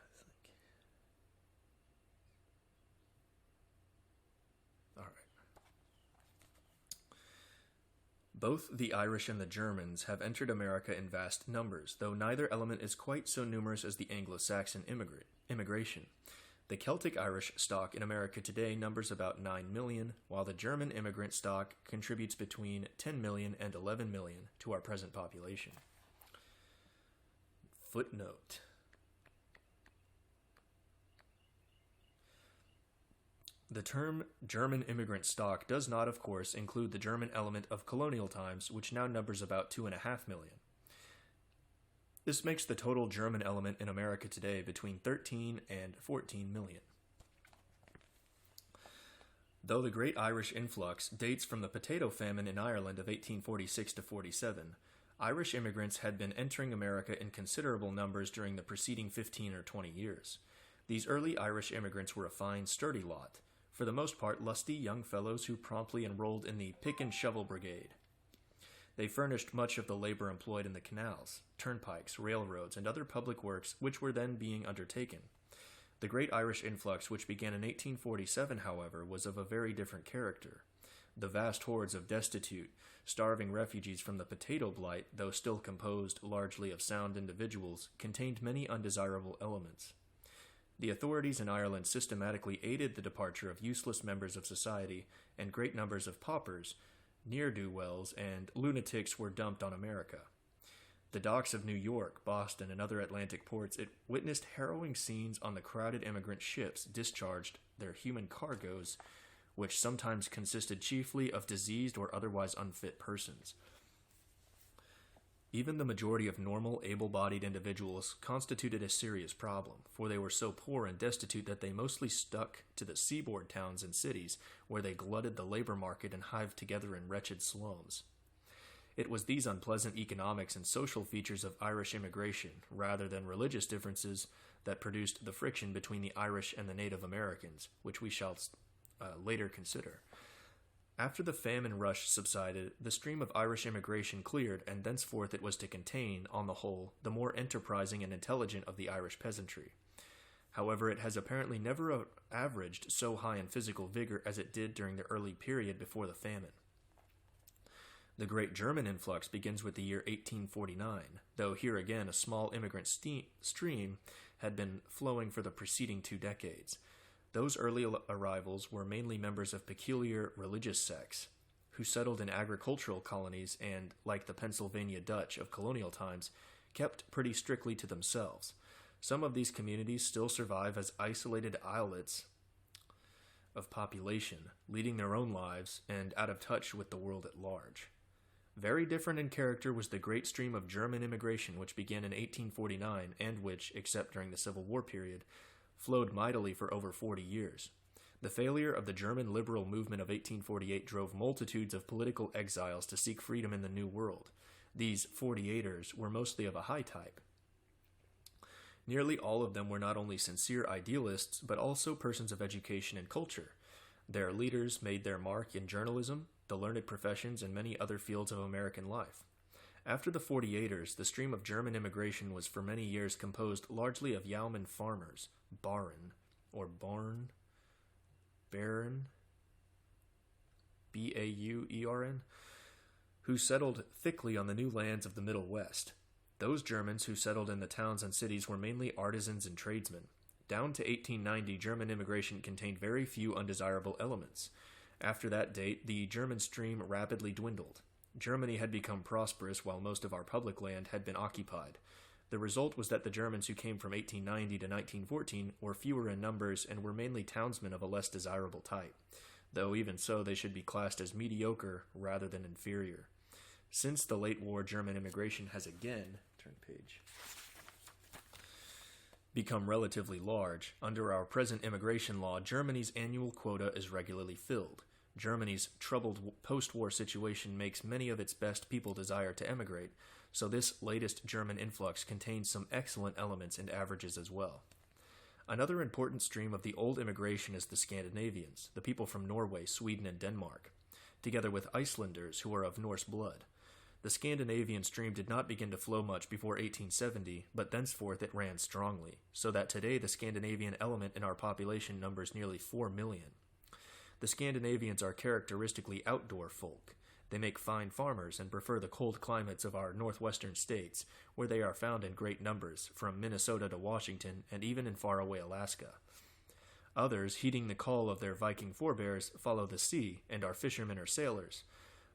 All right. Both the Irish and the Germans have entered America in vast numbers, though neither element is quite so numerous as the Anglo-Saxon immigration. The Celtic Irish stock in America today numbers about 9 million, while the German immigrant stock contributes between 10 million and 11 million to our present population. Footnote. The term German immigrant stock does not, of course, include the German element of colonial times, which now numbers about 2.5 million. This makes the total German element in America today between 13 and 14 million. Though the Great Irish Influx dates from the potato famine in Ireland of 1846 to 47, Irish immigrants had been entering America in considerable numbers during the preceding 15 or 20 years. These early Irish immigrants were a fine, sturdy lot, for the most part lusty young fellows who promptly enrolled in the pick and shovel brigade. They furnished much of the labor employed in the canals, turnpikes, railroads, and other public works which were then being undertaken. The Great Irish Influx, which began in 1847, however, was of a very different character. The vast hordes of destitute, starving refugees from the potato blight, though still composed largely of sound individuals, contained many undesirable elements. The authorities in Ireland systematically aided the departure of useless members of society, and great numbers of paupers, ne'er-do-wells, and lunatics were dumped on America. The docks of New York, Boston, and other Atlantic ports, it witnessed harrowing scenes on the crowded immigrant ships discharged their human cargoes, which sometimes consisted chiefly of diseased or otherwise unfit persons. Even the majority of normal, able-bodied individuals constituted a serious problem, for they were so poor and destitute that they mostly stuck to the seaboard towns and cities, where they glutted the labor market and hived together in wretched slums. It was these unpleasant economics and social features of Irish immigration, rather than religious differences, that produced the friction between the Irish and the Native Americans, which we shall later consider. After the famine rush subsided, the stream of Irish immigration cleared, and thenceforth it was to contain, on the whole, the more enterprising and intelligent of the Irish peasantry. However, it has apparently never averaged so high in physical vigor as it did during the early period before the famine. The Great German influx begins with the year 1849, though here again a small immigrant stream had been flowing for the preceding 2 decades. Those early arrivals were mainly members of peculiar religious sects, who settled in agricultural colonies and, like the Pennsylvania Dutch of colonial times, kept pretty strictly to themselves. Some of these communities still survive as isolated islets of population, leading their own lives and out of touch with the world at large. Very different in character was the great stream of German immigration which began in 1849 and which, except during the Civil War period, flowed mightily for over 40 years. The failure of the German liberal movement of 1848 drove multitudes of political exiles to seek freedom in the New World. These 48ers were mostly of a high type. Nearly all of them were not only sincere idealists, but also persons of education and culture. Their leaders made their mark in journalism, the learned professions, and many other fields of American life. After the 48ers, the stream of German immigration was for many years composed largely of yeoman farmers, Baron, B-A-U-E-R-N, who settled thickly on the new lands of the Middle West. Those Germans who settled in the towns and cities were mainly artisans and tradesmen. Down to 1890, German immigration contained very few undesirable elements. After that date, the German stream rapidly dwindled. Germany had become prosperous while most of our public land had been occupied. The result was that the Germans who came from 1890 to 1914 were fewer in numbers and were mainly townsmen of a less desirable type, though even so they should be classed as mediocre rather than inferior. Since the late war, German immigration has again become relatively large. Under our present immigration law, Germany's annual quota is regularly filled. Germany's troubled post-war situation makes many of its best people desire to emigrate, so this latest German influx contains some excellent elements and averages as well. Another important stream of the old immigration is the Scandinavians, the people from Norway, Sweden, and Denmark, together with Icelanders who are of Norse blood. The Scandinavian stream did not begin to flow much before 1870, but thenceforth it ran strongly, so that today the Scandinavian element in our population numbers nearly 4 million. The Scandinavians are characteristically outdoor folk. They make fine farmers and prefer the cold climates of our northwestern states, where they are found in great numbers, from Minnesota to Washington and even in faraway Alaska. Others, heeding the call of their Viking forebears, follow the sea and are fishermen or sailors.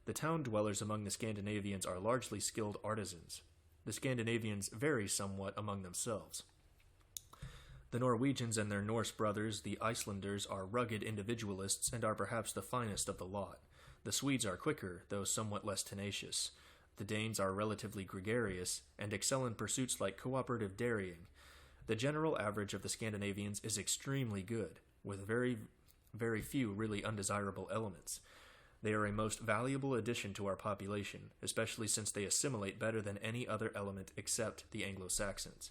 The town dwellers among the Scandinavians are largely skilled artisans. The Scandinavians vary somewhat among themselves. The Norwegians and their Norse brothers, the Icelanders, are rugged individualists and are perhaps the finest of the lot. The Swedes are quicker, though somewhat less tenacious. The Danes are relatively gregarious and excel in pursuits like cooperative dairying. The general average of the Scandinavians is extremely good, with very, very few really undesirable elements. They are a most valuable addition to our population, especially since they assimilate better than any other element except the Anglo-Saxons.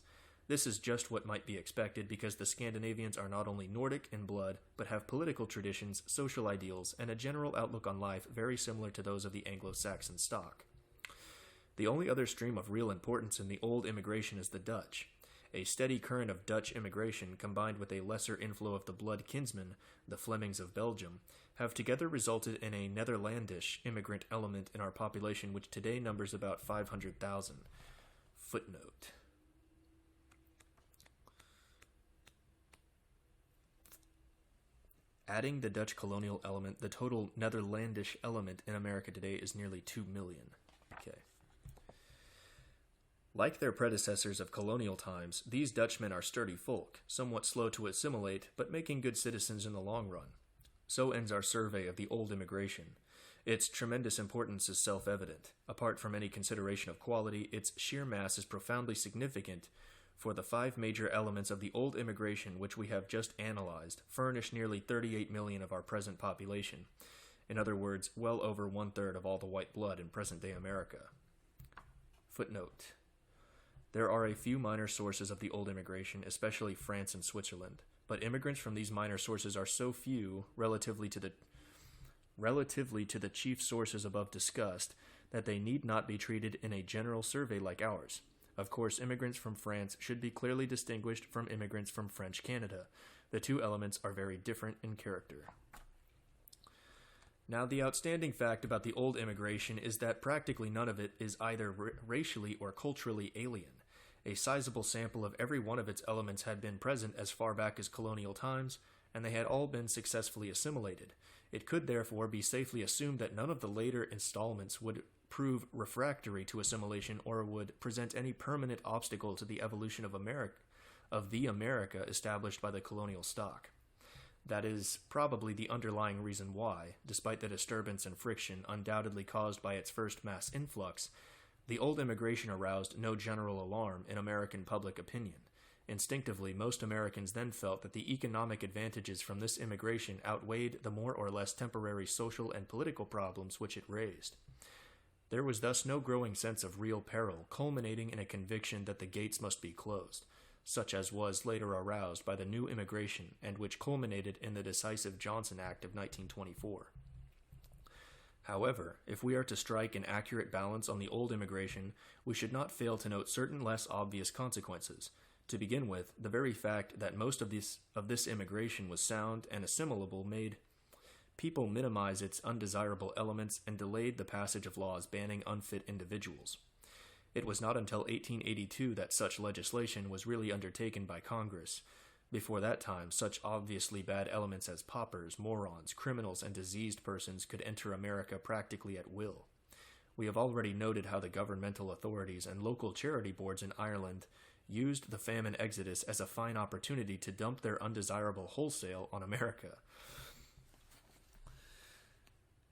This is just what might be expected because the Scandinavians are not only Nordic in blood, but have political traditions, social ideals, and a general outlook on life very similar to those of the Anglo-Saxon stock. The only other stream of real importance in the old immigration is the Dutch. A steady current of Dutch immigration, combined with a lesser inflow of the blood kinsmen, the Flemings of Belgium, have together resulted in a Netherlandish immigrant element in our population which today numbers about 500,000. Footnote. Adding the Dutch colonial element, the total Netherlandish element in America today is nearly 2 million. Okay. Like their predecessors of colonial times, these Dutchmen are sturdy folk, somewhat slow to assimilate, but making good citizens in the long run. So ends our survey of the old immigration. Its tremendous importance is self-evident. Apart from any consideration of quality, its sheer mass is profoundly significant, for the 5 major elements of the old immigration which we have just analyzed furnish nearly 38 million of our present population. In other words, well over 1/3 of all the white blood in present-day America. Footnote. There are a few minor sources of the old immigration, especially France and Switzerland, but immigrants from these minor sources are so few, relatively to the chief sources above discussed, that they need not be treated in a general survey like ours. Of course, immigrants from France should be clearly distinguished from immigrants from French Canada. The two elements are very different in character. Now, the outstanding fact about the old immigration is that practically none of it is either racially or culturally alien. A sizable sample of every one of its elements had been present as far back as colonial times, and they had all been successfully assimilated. It could therefore be safely assumed that none of the later installments would prove refractory to assimilation or would present any permanent obstacle to the evolution of the America established by the colonial stock. That is probably the underlying reason why, despite the disturbance and friction undoubtedly caused by its first mass influx, the old immigration aroused no general alarm in American public opinion. Instinctively, most Americans then felt that the economic advantages from this immigration outweighed the more or less temporary social and political problems which it raised. There was thus no growing sense of real peril, culminating in a conviction that the gates must be closed, such as was later aroused by the new immigration and which culminated in the decisive Johnson Act of 1924. However, if we are to strike an accurate balance on the old immigration, we should not fail to note certain less obvious consequences. To begin with, the very fact that most of this immigration was sound and assimilable made people minimize its undesirable elements and delayed the passage of laws banning unfit individuals. It was not until 1882 that such legislation was really undertaken by Congress. Before that time, such obviously bad elements as paupers, morons, criminals, and diseased persons could enter America practically at will. We have already noted how the governmental authorities and local charity boards in Ireland used the famine exodus as a fine opportunity to dump their undesirable wholesale on America.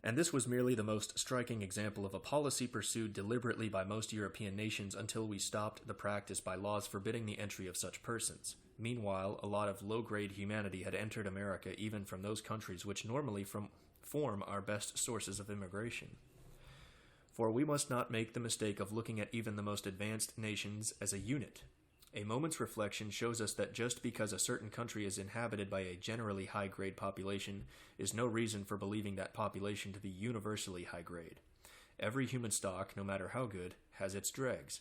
And this was merely the most striking example of a policy pursued deliberately by most European nations until we stopped the practice by laws forbidding the entry of such persons. Meanwhile, a lot of low-grade humanity had entered America even from those countries which normally form our best sources of immigration. For we must not make the mistake of looking at even the most advanced nations as a unit. A moment's reflection shows us that just because a certain country is inhabited by a generally high-grade population is no reason for believing that population to be universally high-grade. Every human stock, no matter how good, has its dregs.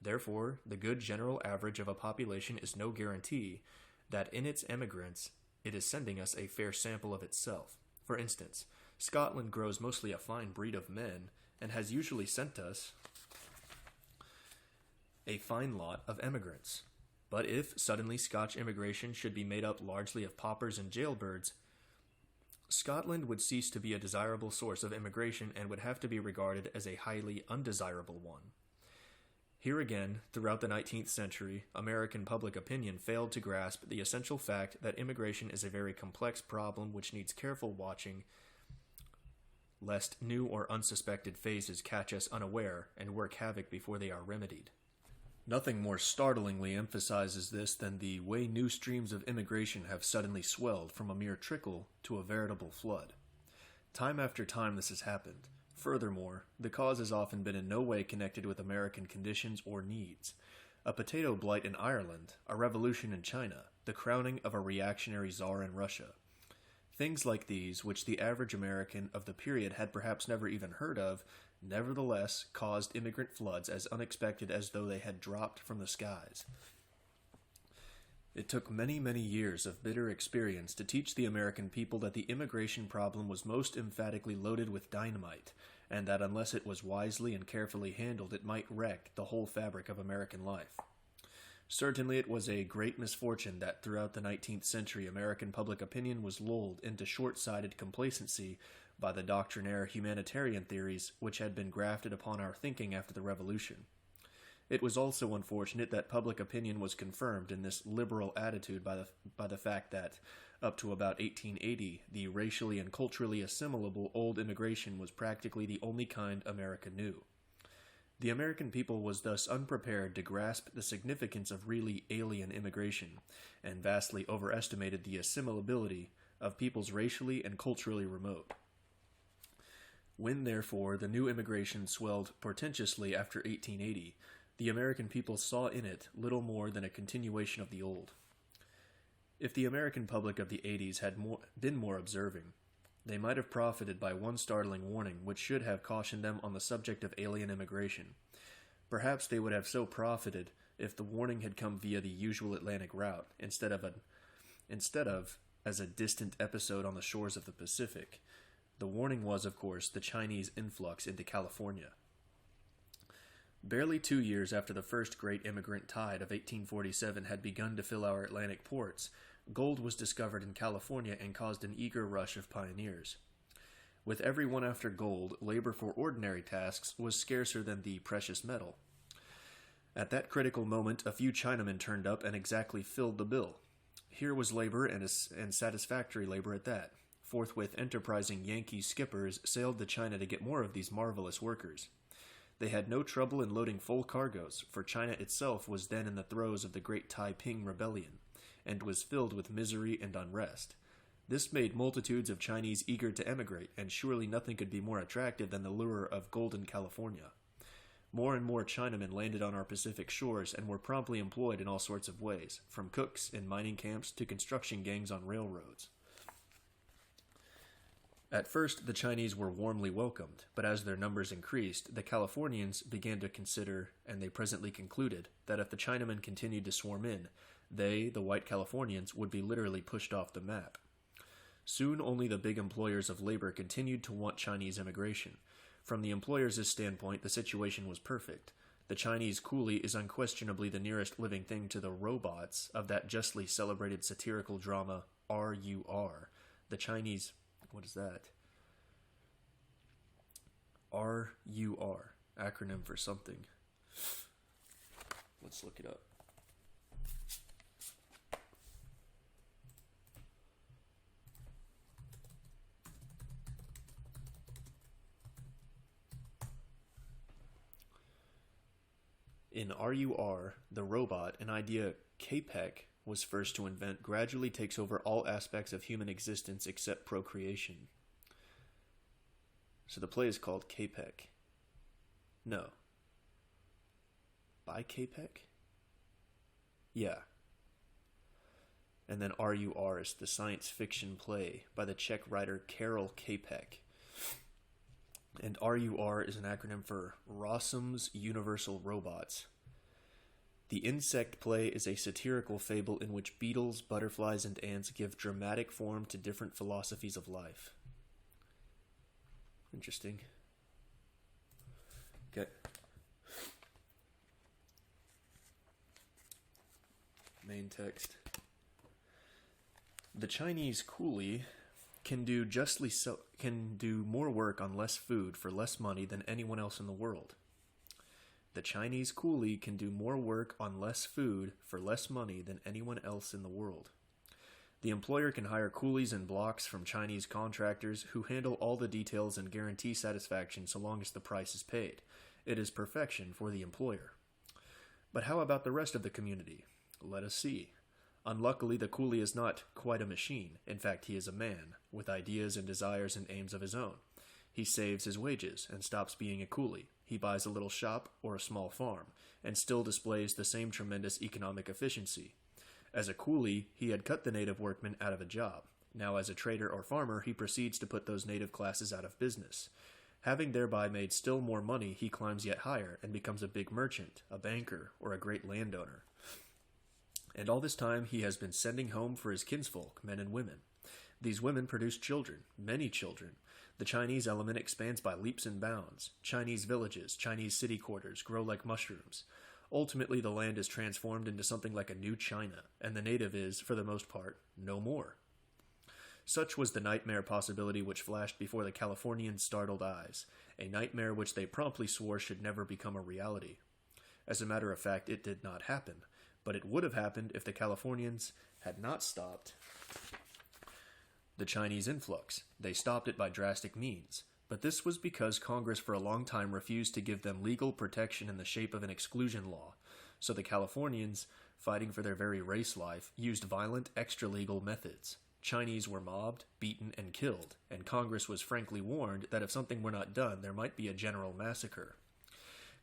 Therefore, the good general average of a population is no guarantee that in its emigrants it is sending us a fair sample of itself. For instance, Scotland grows mostly a fine breed of men and has usually sent us a fine lot of emigrants. But if suddenly Scotch immigration should be made up largely of paupers and jailbirds, Scotland would cease to be a desirable source of immigration and would have to be regarded as a highly undesirable one. Here again, throughout the 19th century, American public opinion failed to grasp the essential fact that immigration is a very complex problem which needs careful watching, lest new or unsuspected phases catch us unaware and work havoc before they are remedied. Nothing more startlingly emphasizes this than the way new streams of immigration have suddenly swelled from a mere trickle to a veritable flood. Time after time this has happened. Furthermore, the cause has often been in no way connected with American conditions or needs. A potato blight in Ireland, a revolution in China, the crowning of a reactionary czar in Russia. Things like these, which the average American of the period had perhaps never even heard of, nevertheless caused immigrant floods as unexpected as though they had dropped from the skies. It took many, many years of bitter experience to teach the American people that the immigration problem was most emphatically loaded with dynamite, and that unless it was wisely and carefully handled, it might wreck the whole fabric of American life. Certainly it was a great misfortune that throughout the 19th century American public opinion was lulled into short-sighted complacency by the doctrinaire humanitarian theories which had been grafted upon our thinking after the Revolution. It was also unfortunate that public opinion was confirmed in this liberal attitude by the fact that, up to about 1880, the racially and culturally assimilable old immigration was practically the only kind America knew. The American people was thus unprepared to grasp the significance of really alien immigration, and vastly overestimated the assimilability of peoples racially and culturally remote. When, therefore, the new immigration swelled portentously after 1880, the American people saw in it little more than a continuation of the old. If the American public of the 80s had been more observing, they might have profited by one startling warning which should have cautioned them on the subject of alien immigration. Perhaps they would have so profited if the warning had come via the usual Atlantic route instead of as a distant episode on the shores of the Pacific. The warning was, of course, the Chinese influx into California. Barely 2 years after the first great immigrant tide of 1847 had begun to fill our Atlantic ports, gold was discovered in California and caused an eager rush of pioneers. With everyone after gold, labor for ordinary tasks was scarcer than the precious metal. At that critical moment, a few Chinamen turned up and exactly filled the bill. Here was labor, and satisfactory labor at that. Forthwith, enterprising Yankee skippers sailed to China to get more of these marvelous workers. They had no trouble in loading full cargoes, for China itself was then in the throes of the Great Taiping Rebellion, and was filled with misery and unrest. This made multitudes of Chinese eager to emigrate, and surely nothing could be more attractive than the lure of golden California. More and more Chinamen landed on our Pacific shores and were promptly employed in all sorts of ways, from cooks in mining camps to construction gangs on railroads. At first, the Chinese were warmly welcomed, but as their numbers increased, the Californians began to consider, and they presently concluded, that if the Chinamen continued to swarm in, they, the white Californians, would be literally pushed off the map. Soon only the big employers of labor continued to want Chinese immigration. From the employers' standpoint, the situation was perfect. The Chinese coolie is unquestionably the nearest living thing to the robots of that justly celebrated satirical drama, R.U.R. The Chinese... What is that? R.U.R. Acronym for something. Let's look it up. In R.U.R., the robot, an idea Capek was first to invent, gradually takes over all aspects of human existence except procreation. So the play is called Capek. No. By Capek? Yeah. And then R.U.R. is the science fiction play by the Czech writer Karel Capek. And R.U.R. is an acronym for Rossum's Universal Robots. The insect play is a satirical fable in which beetles, butterflies, and ants give dramatic form to different philosophies of life. Interesting. Okay. Main text. The Chinese coolie can do more work on less food for less money than anyone else in the world. The Chinese coolie can do more work on less food for less money than anyone else in the world. The employer can hire coolies in blocks from Chinese contractors who handle all the details and guarantee satisfaction so long as the price is paid. It is perfection for the employer. But how about the rest of the community? Let us see. Unluckily, the coolie is not quite a machine. In fact, he is a man, with ideas and desires and aims of his own. He saves his wages and stops being a coolie. He buys a little shop or a small farm, and still displays the same tremendous economic efficiency. As a coolie, he had cut the native workman out of a job. Now as a trader or farmer, he proceeds to put those native classes out of business. Having thereby made still more money, he climbs yet higher and becomes a big merchant, a banker, or a great landowner. And all this time he has been sending home for his kinsfolk, men and women. These women produce children, many children. The Chinese element expands by leaps and bounds. Chinese villages, Chinese city quarters grow like mushrooms. Ultimately, the land is transformed into something like a new China, and the native is, for the most part, no more. Such was the nightmare possibility which flashed before the Californians' startled eyes, a nightmare which they promptly swore should never become a reality. As a matter of fact, it did not happen, but it would have happened if the Californians had not stopped the Chinese influx. They stopped it by drastic means, but this was because Congress for a long time refused to give them legal protection in the shape of an exclusion law, so the Californians, fighting for their very race life, used violent, extra-legal methods. Chinese were mobbed, beaten, and killed, and Congress was frankly warned that if something were not done, there might be a general massacre.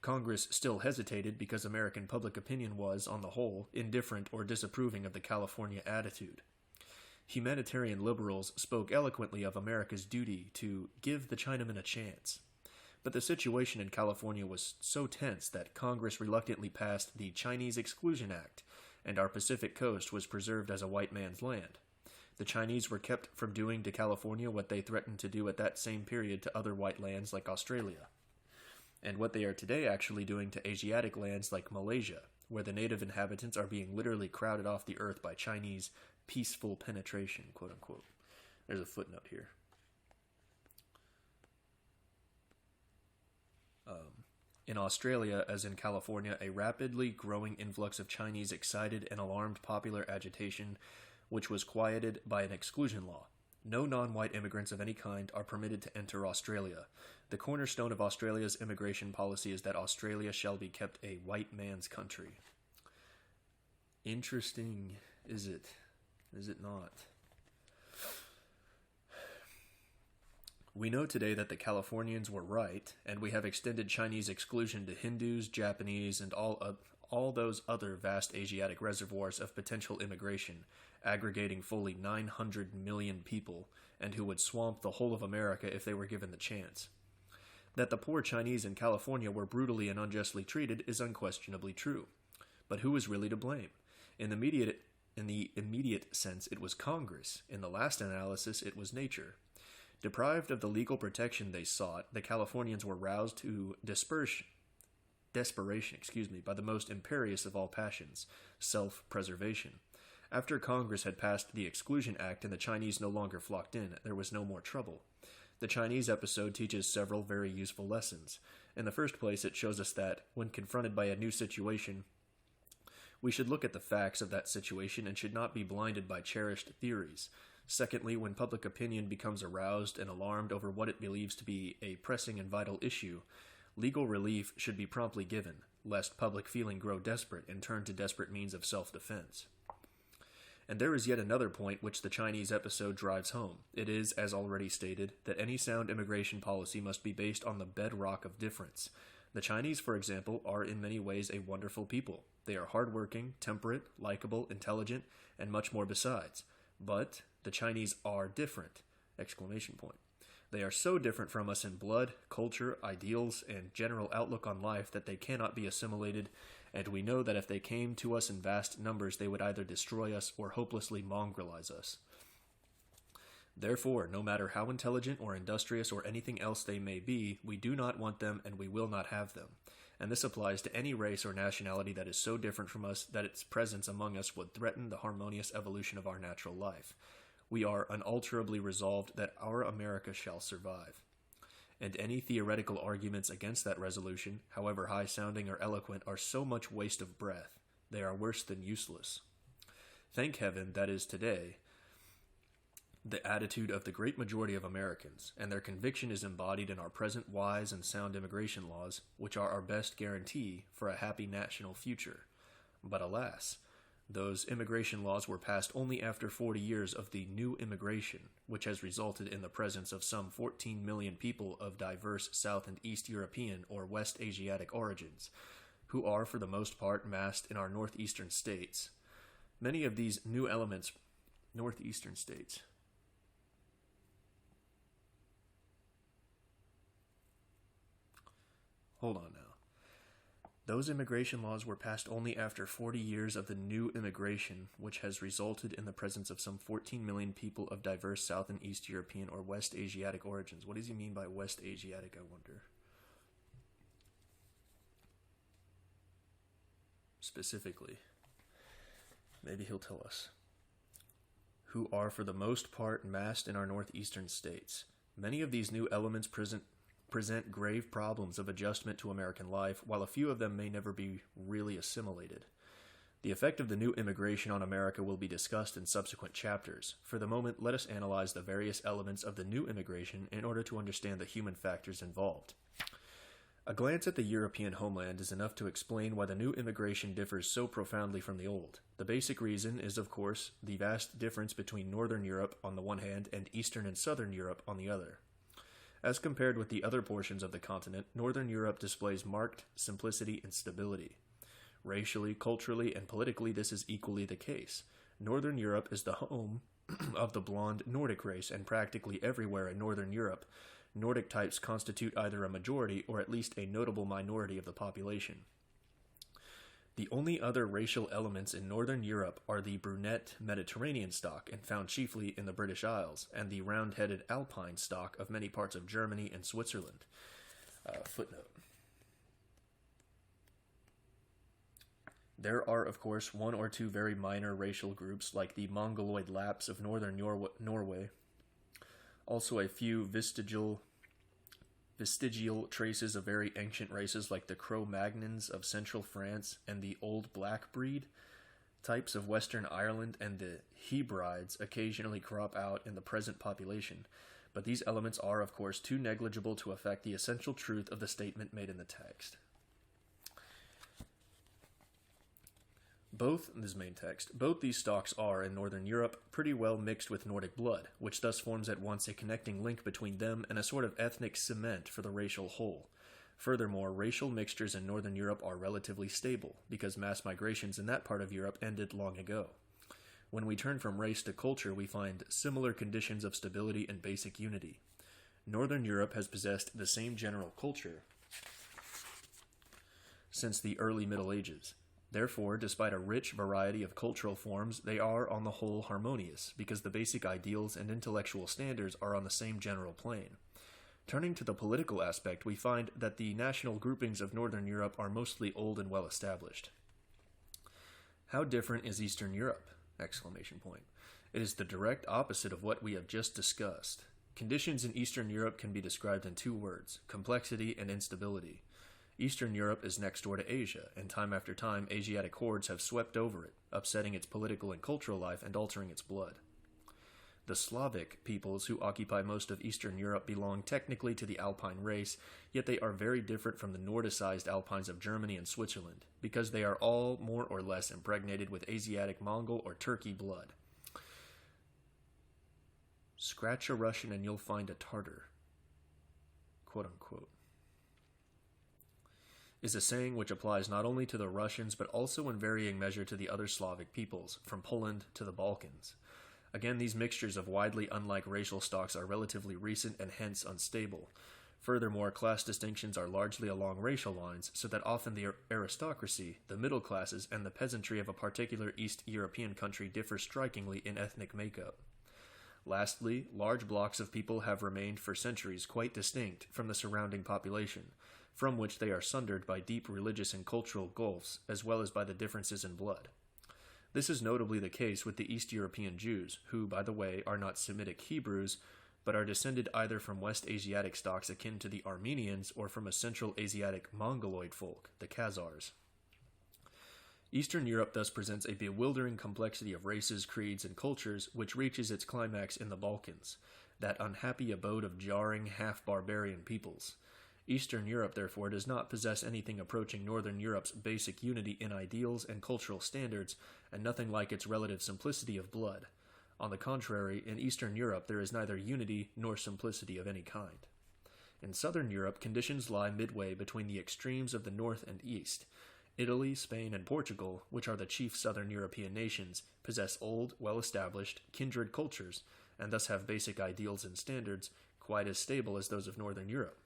Congress still hesitated because American public opinion was, on the whole, indifferent or disapproving of the California attitude. Humanitarian liberals spoke eloquently of America's duty to give the Chinaman a chance. But the situation in California was so tense that Congress reluctantly passed the Chinese Exclusion Act, and our Pacific coast was preserved as a white man's land. The Chinese were kept from doing to California what they threatened to do at that same period to other white lands like Australia, and what they are today actually doing to Asiatic lands like Malaysia, where the native inhabitants are being literally crowded off the earth by Chinese peaceful penetration, quote unquote. There's a footnote here. In Australia, as in California, a rapidly growing influx of Chinese excited and alarmed popular agitation, which was quieted by an exclusion law. No non-white immigrants of any kind are permitted to enter Australia. The cornerstone of Australia's immigration policy is that Australia shall be kept a white man's country. Interesting, is it? Is it not? We know today that the Californians were right, and we have extended Chinese exclusion to Hindus, Japanese, and all those other vast Asiatic reservoirs of potential immigration, aggregating fully 900 million people, and who would swamp the whole of America if they were given the chance. That the poor Chinese in California were brutally and unjustly treated is unquestionably true. But who is really to blame? In the immediate sense, it was Congress. In the last analysis, it was nature. Deprived of the legal protection they sought, the Californians were roused to desperation by the most imperious of all passions, self-preservation. After Congress had passed the Exclusion Act and the Chinese no longer flocked in, there was no more trouble. The Chinese episode teaches several very useful lessons. In the first place, it shows us that, when confronted by a new situation, we should look at the facts of that situation and should not be blinded by cherished theories. Secondly, when public opinion becomes aroused and alarmed over what it believes to be a pressing and vital issue, legal relief should be promptly given, lest public feeling grow desperate and turn to desperate means of self-defense. And there is yet another point which the Chinese episode drives home. It is, as already stated, that any sound immigration policy must be based on the bedrock of difference. The Chinese, for example, are in many ways a wonderful people. They are hardworking, temperate, likable, intelligent, and much more besides. But the Chinese are different! Exclamation point. They are so different from us in blood, culture, ideals, and general outlook on life that they cannot be assimilated, and we know that if they came to us in vast numbers they would either destroy us or hopelessly mongrelize us. Therefore, no matter how intelligent or industrious or anything else they may be, we do not want them and we will not have them. And this applies to any race or nationality that is so different from us that its presence among us would threaten the harmonious evolution of our natural life. We are unalterably resolved that our America shall survive. And any theoretical arguments against that resolution, however high-sounding or eloquent, are so much waste of breath. They are worse than useless. Thank heaven that is today the attitude of the great majority of Americans, and their conviction is embodied in our present wise and sound immigration laws, which are our best guarantee for a happy national future. But alas, those immigration laws were passed only after 40 years of the new immigration, which has resulted in the presence of some 14 million people of diverse South and East European or West Asiatic origins, who are for the most part massed in our northeastern states. Many of these new elements, northeastern states, hold on now. Those immigration laws were passed only after 40 years of the new immigration, which has resulted in the presence of some 14 million people of diverse South and East European or West Asiatic origins. What does he mean by West Asiatic, I wonder? Specifically. Maybe he'll tell us. Who are for the most part massed in our northeastern states. Many of these new elements present grave problems of adjustment to American life, while a few of them may never be really assimilated. The effect of the new immigration on America will be discussed in subsequent chapters. For the moment, let us analyze the various elements of the new immigration in order to understand the human factors involved. A glance at the European homeland is enough to explain why the new immigration differs so profoundly from the old. The basic reason is, of course, the vast difference between Northern Europe on the one hand and Eastern and Southern Europe on the other. As compared with the other portions of the continent, Northern Europe displays marked simplicity and stability. Racially, culturally, and politically, this is equally the case. Northern Europe is the home of the blonde Nordic race, and practically everywhere in Northern Europe, Nordic types constitute either a majority or at least a notable minority of the population. The only other racial elements in Northern Europe are the brunette Mediterranean stock, and found chiefly in the British Isles, and the round-headed Alpine stock of many parts of Germany and Switzerland. Footnote. There are, of course, one or two very minor racial groups, like the Mongoloid Lapps of northern Norway. Also a few vestigial traces of very ancient races like the Cro-Magnons of central France and the Old Black breed. Types of Western Ireland and the Hebrides occasionally crop out in the present population, but these elements are, of course, too negligible to affect the essential truth of the statement made in the text. Both these stocks are, in Northern Europe, pretty well mixed with Nordic blood, which thus forms at once a connecting link between them and a sort of ethnic cement for the racial whole. Furthermore, racial mixtures in Northern Europe are relatively stable, because mass migrations in that part of Europe ended long ago. When we turn from race to culture, we find similar conditions of stability and basic unity. Northern Europe has possessed the same general culture since the early Middle Ages. Therefore, despite a rich variety of cultural forms, they are on the whole harmonious, because the basic ideals and intellectual standards are on the same general plane. Turning to the political aspect, we find that the national groupings of Northern Europe are mostly old and well established. How different is Eastern Europe? It is the direct opposite of what we have just discussed. Conditions in Eastern Europe can be described in two words: complexity and instability. Eastern Europe is next door to Asia, and time after time Asiatic hordes have swept over it, upsetting its political and cultural life and altering its blood. The Slavic peoples who occupy most of Eastern Europe belong technically to the Alpine race, yet they are very different from the Nordicized Alpines of Germany and Switzerland, because they are all more or less impregnated with Asiatic Mongol or Turkey blood. Scratch a Russian and you'll find a Tartar, quote unquote, is a saying which applies not only to the Russians but also in varying measure to the other Slavic peoples, from Poland to the Balkans. Again, these mixtures of widely unlike racial stocks are relatively recent and hence unstable. Furthermore, class distinctions are largely along racial lines, so that often the aristocracy, the middle classes, and the peasantry of a particular East European country differ strikingly in ethnic makeup. Lastly, large blocks of people have remained for centuries quite distinct from the surrounding population, from which they are sundered by deep religious and cultural gulfs, as well as by the differences in blood. This is notably the case with the East European Jews, who, by the way, are not Semitic Hebrews, but are descended either from West Asiatic stocks akin to the Armenians or from a Central Asiatic Mongoloid folk, the Khazars. Eastern Europe thus presents a bewildering complexity of races, creeds, and cultures, which reaches its climax in the Balkans, that unhappy abode of jarring, half-barbarian peoples. Eastern Europe, therefore, does not possess anything approaching Northern Europe's basic unity in ideals and cultural standards, and nothing like its relative simplicity of blood. On the contrary, in Eastern Europe there is neither unity nor simplicity of any kind. In Southern Europe, conditions lie midway between the extremes of the North and East. Italy, Spain, and Portugal, which are the chief Southern European nations, possess old, well-established, kindred cultures, and thus have basic ideals and standards quite as stable as those of Northern Europe.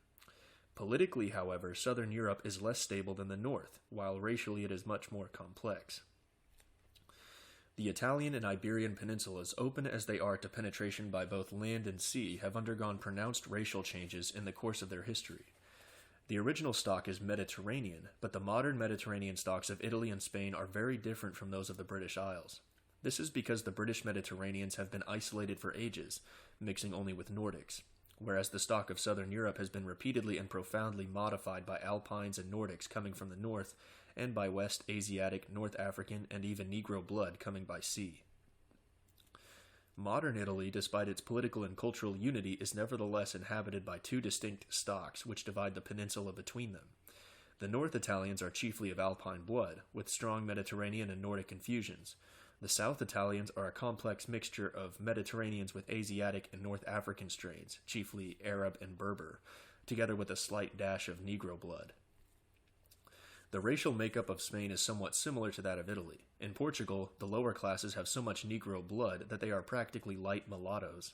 Politically, however, Southern Europe is less stable than the North, while racially it is much more complex. The Italian and Iberian peninsulas, open as they are to penetration by both land and sea, have undergone pronounced racial changes in the course of their history. The original stock is Mediterranean, but the modern Mediterranean stocks of Italy and Spain are very different from those of the British Isles. This is because the British Mediterraneans have been isolated for ages, mixing only with Nordics, whereas the stock of Southern Europe has been repeatedly and profoundly modified by Alpines and Nordics coming from the north, and by West Asiatic, North African, and even Negro blood coming by sea. Modern Italy, despite its political and cultural unity, is nevertheless inhabited by two distinct stocks which divide the peninsula between them. The North Italians are chiefly of Alpine blood, with strong Mediterranean and Nordic infusions. The South Italians are a complex mixture of Mediterraneans with Asiatic and North African strains, chiefly Arab and Berber, together with a slight dash of Negro blood. The racial makeup of Spain is somewhat similar to that of Italy. In Portugal, the lower classes have so much Negro blood that they are practically light mulattoes.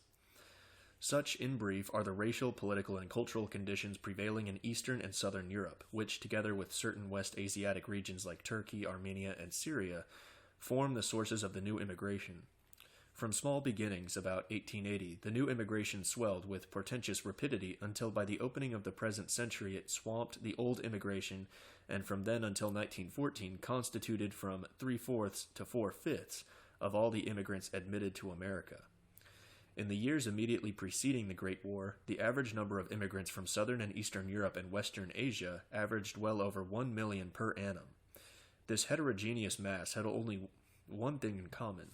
Such, in brief, are the racial, political, and cultural conditions prevailing in Eastern and Southern Europe, which, together with certain West Asiatic regions like Turkey, Armenia, and Syria, form the sources of the new immigration. From small beginnings about 1880, the new immigration swelled with portentous rapidity until by the opening of the present century it swamped the old immigration, and from then until 1914 constituted from 3/4 to 4/5 of all the immigrants admitted to America. In the years immediately preceding the Great War, the average number of immigrants from Southern and Eastern Europe and Western Asia averaged well over 1 million per annum. This heterogeneous mass had only one thing in common.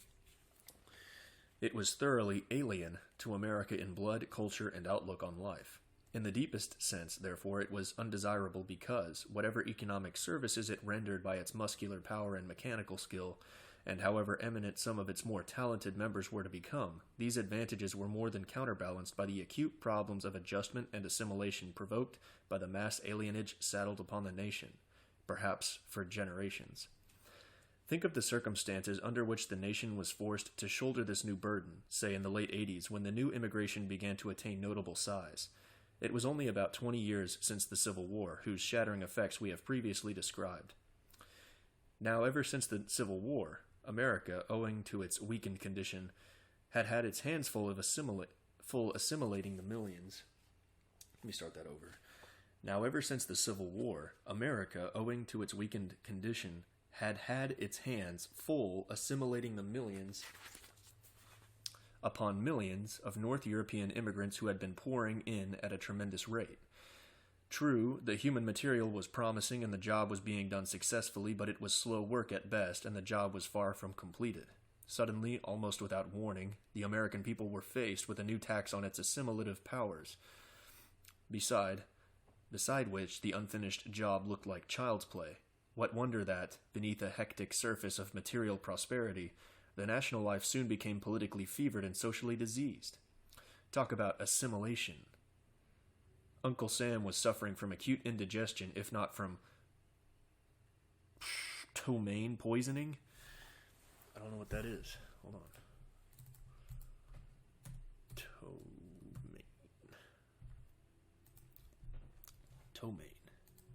It was thoroughly alien to America in blood, culture, and outlook on life. In the deepest sense, therefore, it was undesirable because, whatever economic services it rendered by its muscular power and mechanical skill, and however eminent some of its more talented members were to become, these advantages were more than counterbalanced by the acute problems of adjustment and assimilation provoked by the mass alienage saddled upon the nation, perhaps for generations. Think of the circumstances under which the nation was forced to shoulder this new burden, say in the late 80s, when the new immigration began to attain notable size. It was only about 20 years since the Civil War, whose shattering effects we have previously described. Now, ever since the Civil War, America, owing to its weakened condition, had had its hands full assimilating the millions. Let me start that over. Now, ever since the Civil War, America, owing to its weakened condition, had had its hands full assimilating the millions upon millions of North European immigrants who had been pouring in at a tremendous rate. True, the human material was promising and the job was being done successfully, but it was slow work at best, and the job was far from completed. Suddenly, almost without warning, the American people were faced with a new tax on its assimilative powers. Beside which the unfinished job looked like child's play. What wonder that, beneath a hectic surface of material prosperity, the national life soon became politically fevered and socially diseased. Talk about assimilation. Uncle Sam was suffering from acute indigestion, if not from ptomaine poisoning. I don't know what that is. Hold on.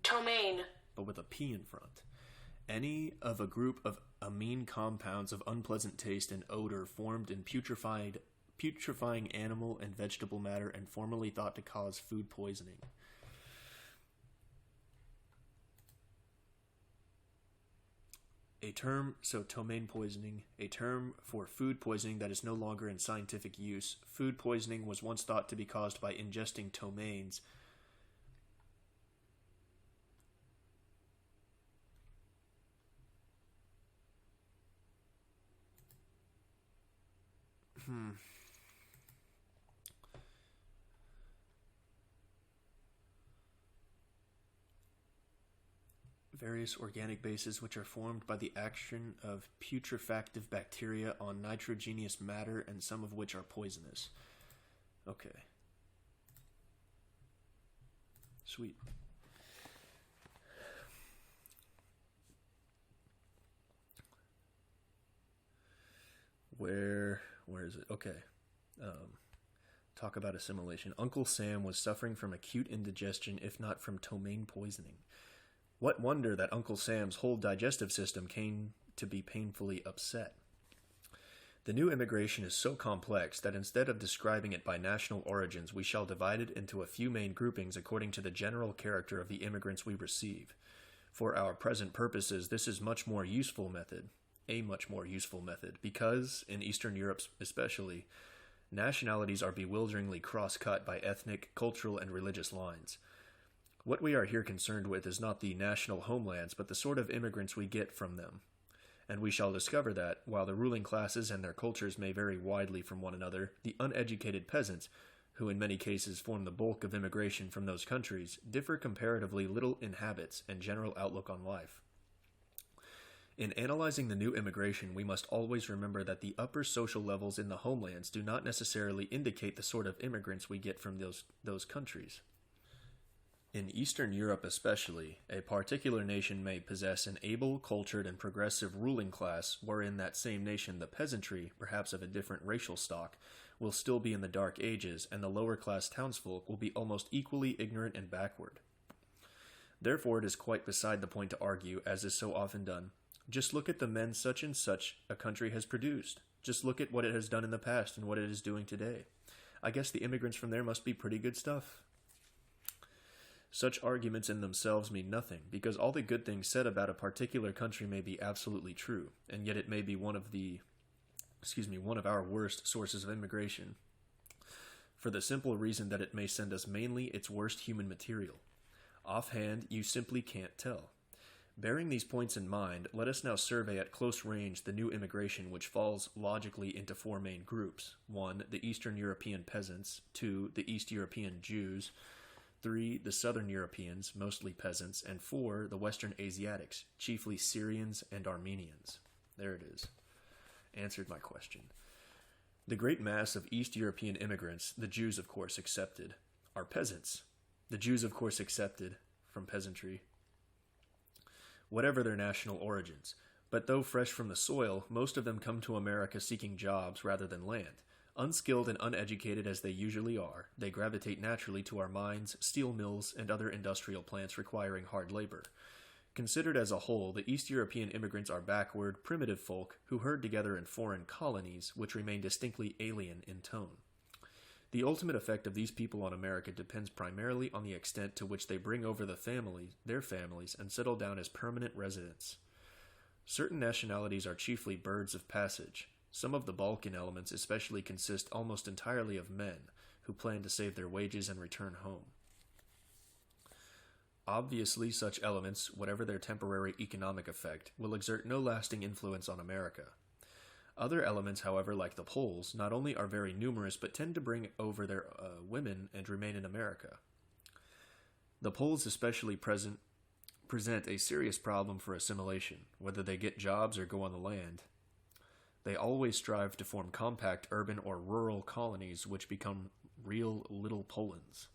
Ptomaine. But with a P in front. Any of a group of amine compounds of unpleasant taste and odor formed in putrefying animal and vegetable matter and formerly thought to cause food poisoning. Ptomaine poisoning, a term for food poisoning that is no longer in scientific use. Food poisoning was once thought to be caused by ingesting ptomaines. Various organic bases which are formed by the action of putrefactive bacteria on nitrogenous matter, and some of which are poisonous. Okay. Sweet. Where is it? Okay. Talk about assimilation. Uncle Sam was suffering from acute indigestion, if not from ptomaine poisoning. What wonder that Uncle Sam's whole digestive system came to be painfully upset. The new immigration is so complex that instead of describing it by national origins, we shall divide it into a few main groupings according to the general character of the immigrants we receive. For our present purposes, this is a much more useful method, because, in Eastern Europe especially, nationalities are bewilderingly cross-cut by ethnic, cultural, and religious lines. What we are here concerned with is not the national homelands, but the sort of immigrants we get from them. And we shall discover that, while the ruling classes and their cultures may vary widely from one another, the uneducated peasants, who in many cases form the bulk of immigration from those countries, differ comparatively little in habits and general outlook on life. In analyzing the new immigration, we must always remember that the upper social levels in the homelands do not necessarily indicate the sort of immigrants we get from those countries. In Eastern Europe especially, a particular nation may possess an able, cultured, and progressive ruling class wherein that same nation the peasantry, perhaps of a different racial stock, will still be in the Dark Ages, and the lower class townsfolk will be almost equally ignorant and backward. Therefore it is quite beside the point to argue, as is so often done. Just look at the men such and such a country has produced. Just look at what it has done in the past and what it is doing today. I guess the immigrants from there must be pretty good stuff. Such arguments in themselves mean nothing, because all the good things said about a particular country may be absolutely true, and yet it may be one of our worst sources of immigration, for the simple reason that it may send us mainly its worst human material. Offhand, you simply can't tell. Bearing these points in mind, let us now survey at close range the new immigration, which falls logically into four main groups. 1. The Eastern European peasants. 2. The East European Jews. 3. The Southern Europeans, mostly peasants. And 4. The Western Asiatics, chiefly Syrians and Armenians. There it is. Answered my question. The great mass of East European immigrants, the Jews of course excepted, are peasants. The Jews of course excepted from peasantry, whatever their national origins. But though fresh from the soil, most of them come to America seeking jobs rather than land. Unskilled and uneducated as they usually are, they gravitate naturally to our mines, steel mills, and other industrial plants requiring hard labor. Considered as a whole, the East European immigrants are backward, primitive folk who herd together in foreign colonies which remain distinctly alien in tone. The ultimate effect of these people on America depends primarily on the extent to which they bring over their families, and settle down as permanent residents. Certain nationalities are chiefly birds of passage. Some of the Balkan elements especially consist almost entirely of men who plan to save their wages and return home. Obviously, such elements, whatever their temporary economic effect, will exert no lasting influence on America. Other elements, however, like the Poles, not only are very numerous, but tend to bring over their women and remain in America. The Poles especially present a serious problem for assimilation, whether they get jobs or go on the land. They always strive to form compact urban or rural colonies which become real little Polands.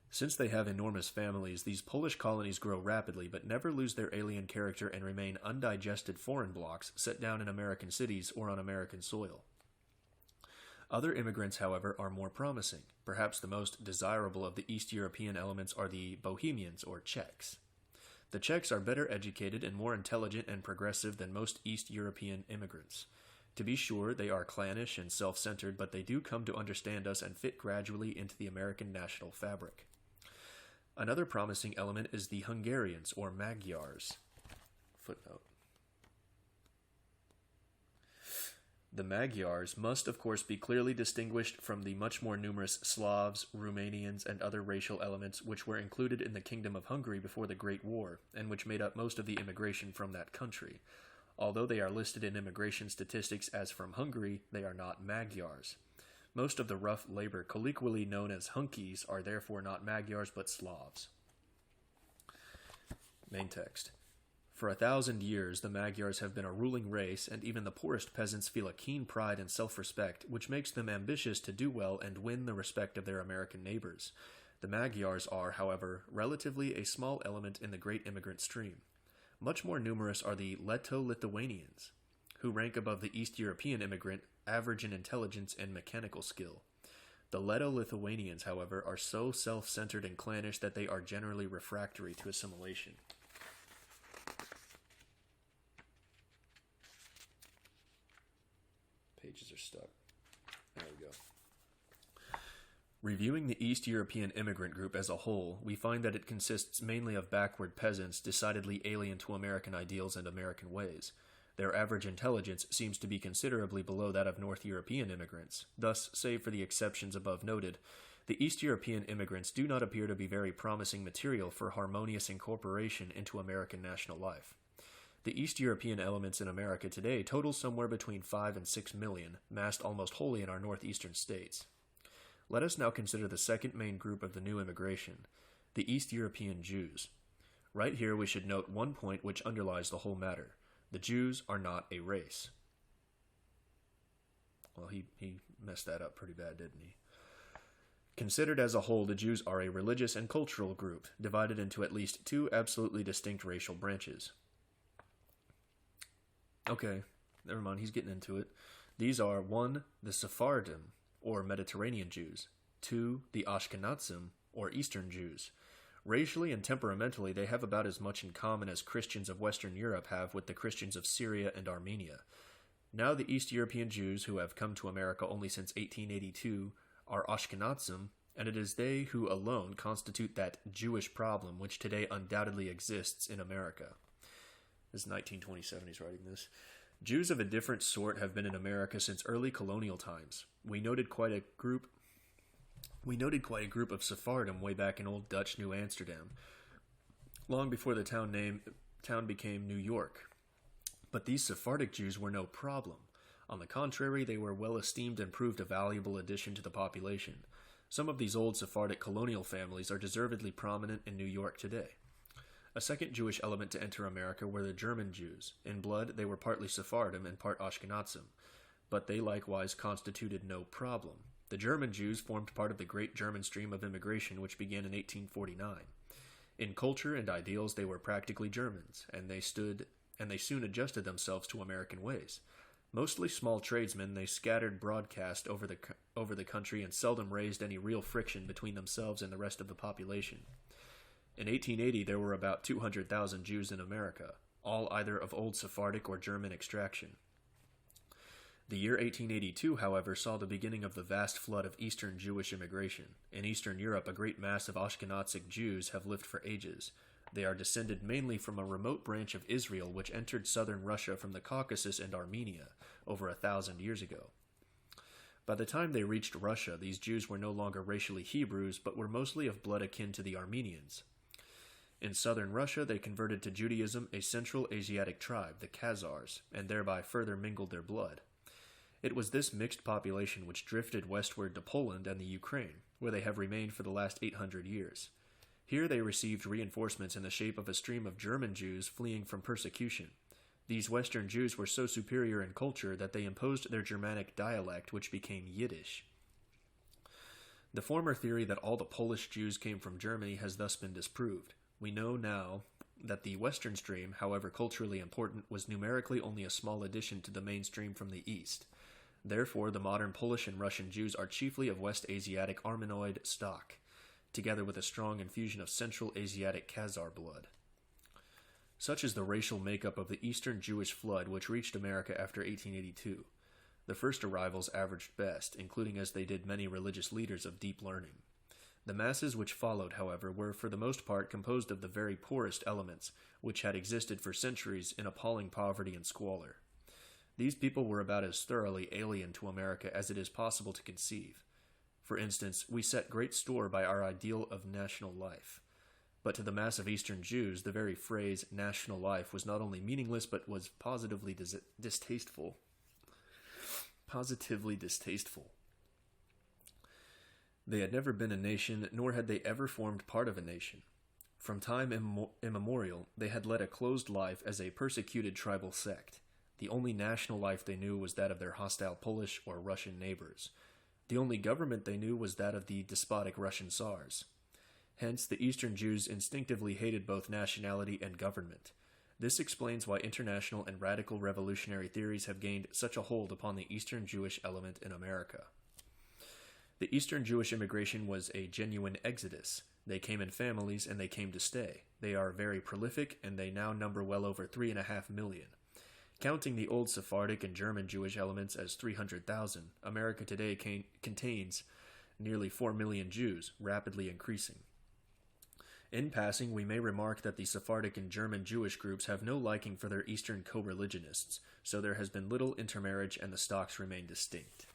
Since they have enormous families, these Polish colonies grow rapidly but never lose their alien character and remain undigested foreign blocks set down in American cities or on American soil. Other immigrants, however, are more promising. Perhaps the most desirable of the East European elements are the Bohemians or Czechs. The Czechs are better educated and more intelligent and progressive than most East European immigrants. To be sure, they are clannish and self-centered, but they do come to understand us and fit gradually into the American national fabric. Another promising element is the Hungarians, or Magyars. Footnote. The Magyars must, of course, be clearly distinguished from the much more numerous Slavs, Romanians, and other racial elements which were included in the Kingdom of Hungary before the Great War, and which made up most of the immigration from that country. Although they are listed in immigration statistics as from Hungary, they are not Magyars. Most of the rough labor, colloquially known as hunkies, are therefore not Magyars but Slavs. Main text. For 1,000 years, the Magyars have been a ruling race, and even the poorest peasants feel a keen pride and self-respect, which makes them ambitious to do well and win the respect of their American neighbors. The Magyars are, however, relatively a small element in the great immigrant stream. Much more numerous are the Leto-Lithuanians, who rank above the East European immigrant, average in intelligence and mechanical skill. The Leto-Lithuanians, however, are so self-centered and clannish that they are generally refractory to assimilation. Pages are stuck. There we go. Reviewing the East European immigrant group as a whole, we find that it consists mainly of backward peasants decidedly alien to American ideals and American ways. Their average intelligence seems to be considerably below that of North European immigrants. Thus, save for the exceptions above noted, the East European immigrants do not appear to be very promising material for harmonious incorporation into American national life. The East European elements in America today total somewhere between 5 and 6 million, massed almost wholly in our northeastern states. Let us now consider the second main group of the new immigration, the East European Jews. Right here we should note one point which underlies the whole matter. The Jews are not a race. Well, he messed that up pretty bad, didn't he? Considered as a whole, the Jews are a religious and cultural group, divided into at least two absolutely distinct racial branches. Okay, never mind, he's getting into it. These are 1. The Sephardim, or Mediterranean Jews. 2. The Ashkenazim, or Eastern Jews. Racially and temperamentally, they have about as much in common as Christians of Western Europe have with the Christians of Syria and Armenia. Now the East European Jews, who have come to America only since 1882, are Ashkenazim, and it is they who alone constitute that Jewish problem which today undoubtedly exists in America. This is 1927 he's writing this. Jews of a different sort have been in America since early colonial times. We noted quite a group of Sephardim way back in old Dutch New Amsterdam, long before the town became New York. But these Sephardic Jews were no problem. On the contrary, they were well esteemed and proved a valuable addition to the population. Some of these old Sephardic colonial families are deservedly prominent in New York today. A second Jewish element to enter America were the German Jews. In blood, they were partly Sephardim and part Ashkenazim, but they likewise constituted no problem. The German Jews formed part of the great German stream of immigration which began in 1849. In culture and ideals, they were practically Germans, and they soon adjusted themselves to American ways. Mostly small tradesmen, they scattered broadcast over the country and seldom raised any real friction between themselves and the rest of the population. In 1880, there were about 200,000 Jews in America, all either of old Sephardic or German extraction. The year 1882, however, saw the beginning of the vast flood of Eastern Jewish immigration. In Eastern Europe, a great mass of Ashkenazic Jews have lived for ages. They are descended mainly from a remote branch of Israel which entered southern Russia from the Caucasus and Armenia over 1,000 years ago. By the time they reached Russia, these Jews were no longer racially Hebrews, but were mostly of blood akin to the Armenians. In southern Russia, they converted to Judaism, a Central Asiatic tribe, the Khazars, and thereby further mingled their blood. It was this mixed population which drifted westward to Poland and the Ukraine, where they have remained for the last 800 years. Here they received reinforcements in the shape of a stream of German Jews fleeing from persecution. These Western Jews were so superior in culture that they imposed their Germanic dialect, which became Yiddish. The former theory that all the Polish Jews came from Germany has thus been disproved. We know now that the Western stream, however culturally important, was numerically only a small addition to the mainstream from the East. Therefore, the modern Polish and Russian Jews are chiefly of West Asiatic Armenoid stock, together with a strong infusion of Central Asiatic Khazar blood. Such is the racial makeup of the Eastern Jewish flood which reached America after 1882. The first arrivals averaged best, including as they did many religious leaders of deep learning. The masses which followed, however, were for the most part composed of the very poorest elements, which had existed for centuries in appalling poverty and squalor. These people were about as thoroughly alien to America as it is possible to conceive. For instance, we set great store by our ideal of national life. But to the mass of Eastern Jews, the very phrase national life was not only meaningless, but was positively distasteful. Positively distasteful. They had never been a nation, nor had they ever formed part of a nation. From time immemorial, they had led a closed life as a persecuted tribal sect. The only national life they knew was that of their hostile Polish or Russian neighbors. The only government they knew was that of the despotic Russian Tsars. Hence, the Eastern Jews instinctively hated both nationality and government. This explains why international and radical revolutionary theories have gained such a hold upon the Eastern Jewish element in America. The Eastern Jewish immigration was a genuine exodus. They came in families and they came to stay. They are very prolific and they now number well over 3.5 million. Counting the old Sephardic and German Jewish elements as 300,000, America today contains nearly 4 million Jews, rapidly increasing. In passing, we may remark that the Sephardic and German Jewish groups have no liking for their Eastern co-religionists, so there has been little intermarriage and the stocks remain distinct.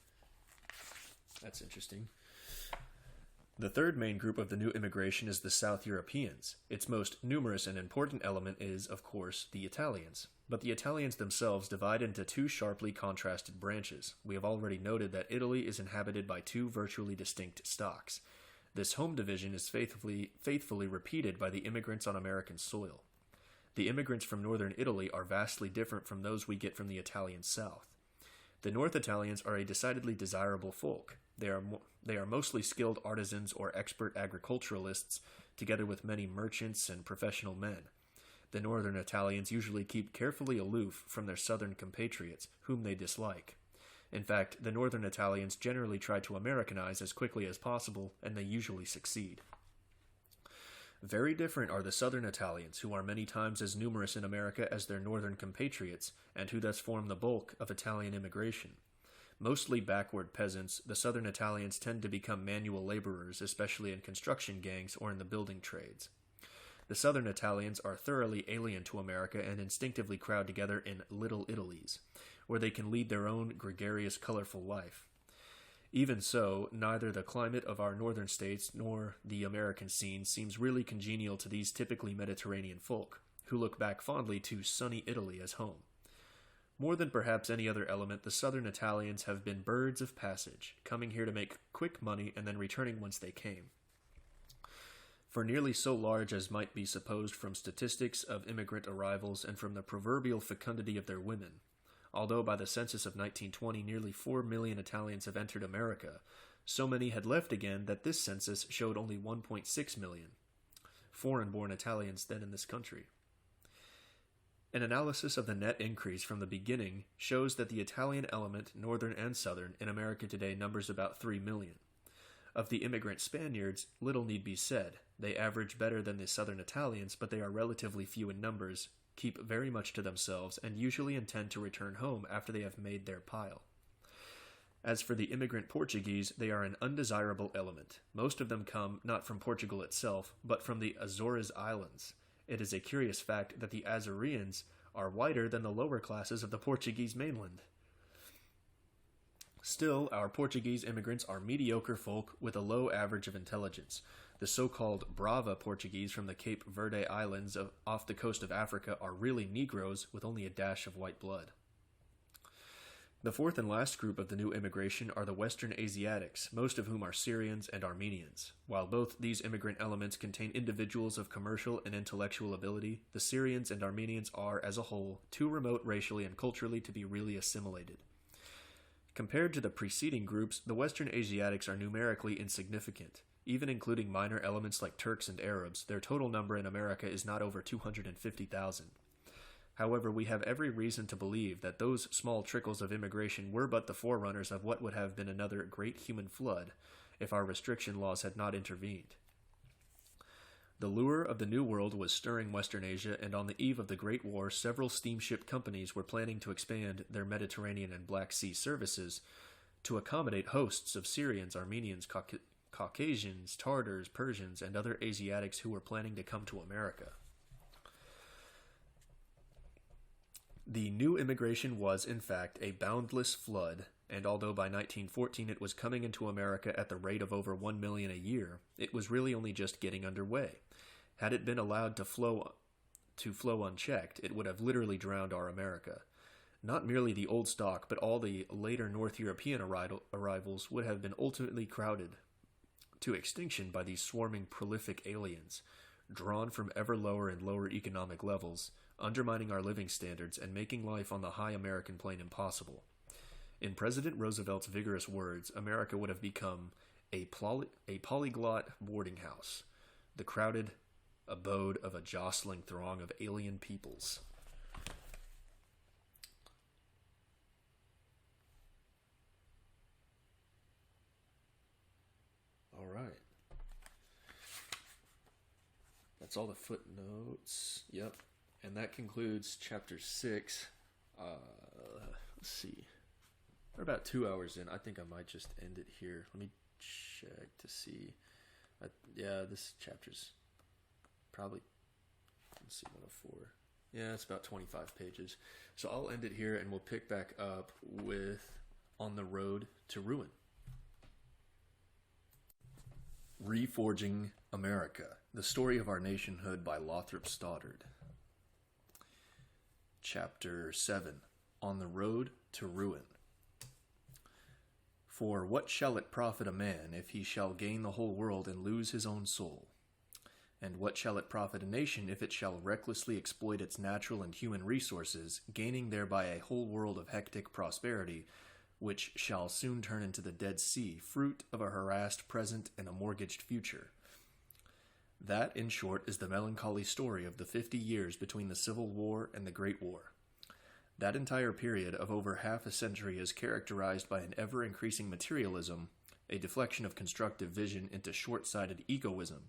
That's interesting. The third main group of the new immigration is the South Europeans. Its most numerous and important element is, of course, the Italians. But the Italians themselves divide into two sharply contrasted branches. We have already noted that Italy is inhabited by two virtually distinct stocks. This home division is faithfully repeated by the immigrants on American soil. The immigrants from northern Italy are vastly different from those we get from the Italian south. The North Italians are a decidedly desirable folk. They are mostly skilled artisans or expert agriculturalists, together with many merchants and professional men. The northern Italians usually keep carefully aloof from their southern compatriots, whom they dislike. In fact, the northern Italians generally try to Americanize as quickly as possible, and they usually succeed. Very different are the southern Italians, who are many times as numerous in America as their northern compatriots, and who thus form the bulk of Italian immigration. Mostly backward peasants, the southern Italians tend to become manual laborers, especially in construction gangs or in the building trades. The southern Italians are thoroughly alien to America and instinctively crowd together in Little Italies, where they can lead their own gregarious, colorful life. Even so, neither the climate of our northern states nor the American scene seems really congenial to these typically Mediterranean folk, who look back fondly to sunny Italy as home. More than perhaps any other element, the southern Italians have been birds of passage, coming here to make quick money and then returning whence they came. For nearly so large as might be supposed from statistics of immigrant arrivals and from the proverbial fecundity of their women, although by the census of 1920 nearly 4 million Italians have entered America, so many had left again that this census showed only 1.6 million foreign-born Italians then in this country. An analysis of the net increase from the beginning shows that the Italian element, northern and southern, in America today numbers about 3 million. Of the immigrant Spaniards, little need be said. They average better than the southern Italians, but they are relatively few in numbers, keep very much to themselves, and usually intend to return home after they have made their pile. As for the immigrant Portuguese, they are an undesirable element. Most of them come not from Portugal itself, but from the Azores Islands. It is a curious fact that the Azoreans are whiter than the lower classes of the Portuguese mainland. Still, our Portuguese immigrants are mediocre folk with a low average of intelligence. The so-called Brava Portuguese from the Cape Verde Islands off the coast of Africa are really Negroes with only a dash of white blood. The fourth and last group of the new immigration are the Western Asiatics, most of whom are Syrians and Armenians. While both these immigrant elements contain individuals of commercial and intellectual ability, the Syrians and Armenians are, as a whole, too remote racially and culturally to be really assimilated. Compared to the preceding groups, the Western Asiatics are numerically insignificant. Even including minor elements like Turks and Arabs, their total number in America is not over 250,000. However, we have every reason to believe that those small trickles of immigration were but the forerunners of what would have been another great human flood if our restriction laws had not intervened. The lure of the New World was stirring Western Asia, and on the eve of the Great War, several steamship companies were planning to expand their Mediterranean and Black Sea services to accommodate hosts of Syrians, Armenians, Caucasians, Tartars, Persians, and other Asiatics who were planning to come to America. The new immigration was, in fact, a boundless flood, and although by 1914 it was coming into America at the rate of over 1 million a year, it was really only just getting underway. Had it been allowed to flow unchecked, it would have literally drowned our America. Not merely the old stock, but all the later North European arrivals would have been ultimately crowded to extinction by these swarming prolific aliens, drawn from ever lower and lower economic levels, undermining our living standards and making life on the high American plane impossible. In President Roosevelt's vigorous words, America would have become a polyglot boarding house, the crowded abode of a jostling throng of alien peoples. All right. That's all the footnotes. Yep. And that concludes chapter 6. Let's see. We're about 2 hours in. I think I might just end it here. Let me check to see. Yeah, this chapter's probably, let's see, 104. Yeah, it's about 25 pages. So I'll end it here, and we'll pick back up with On the Road to Ruin. Reforging America, The Story of Our Nationhood by Lothrop Stoddard. Chapter 7, On the Road to Ruin. For what shall it profit a man if he shall gain the whole world and lose his own soul? And what shall it profit a nation if it shall recklessly exploit its natural and human resources, gaining thereby a whole world of hectic prosperity, which shall soon turn into the Dead Sea, fruit of a harassed present and a mortgaged future. That, in short, is the melancholy story of the 50 years between the Civil War and the Great War. That entire period of over half a century is characterized by an ever-increasing materialism, a deflection of constructive vision into short-sighted egoism,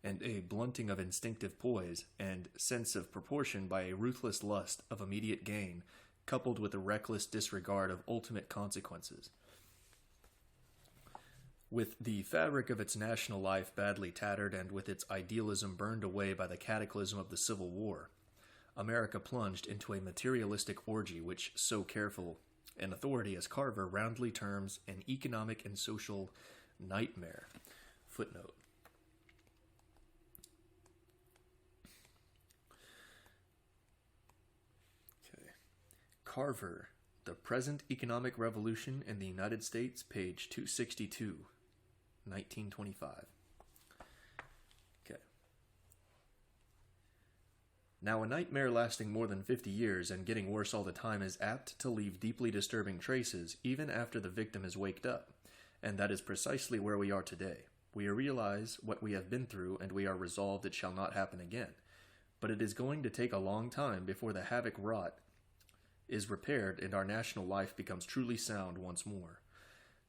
and a blunting of instinctive poise and sense of proportion by a ruthless lust of immediate gain, coupled with a reckless disregard of ultimate consequences. With the fabric of its national life badly tattered and with its idealism burned away by the cataclysm of the Civil War, America plunged into a materialistic orgy which so careful an authority as Carver roundly terms an economic and social nightmare. Footnote. Okay. Carver, The Present Economic Revolution in the United States, page 262. 1925. Okay. Now, a nightmare lasting more than 50 years and getting worse all the time is apt to leave deeply disturbing traces even after the victim is waked up, and that is precisely where we are today. We realize what we have been through, and we are resolved it shall not happen again. But it is going to take a long time before the havoc wrought is repaired and our national life becomes truly sound once more.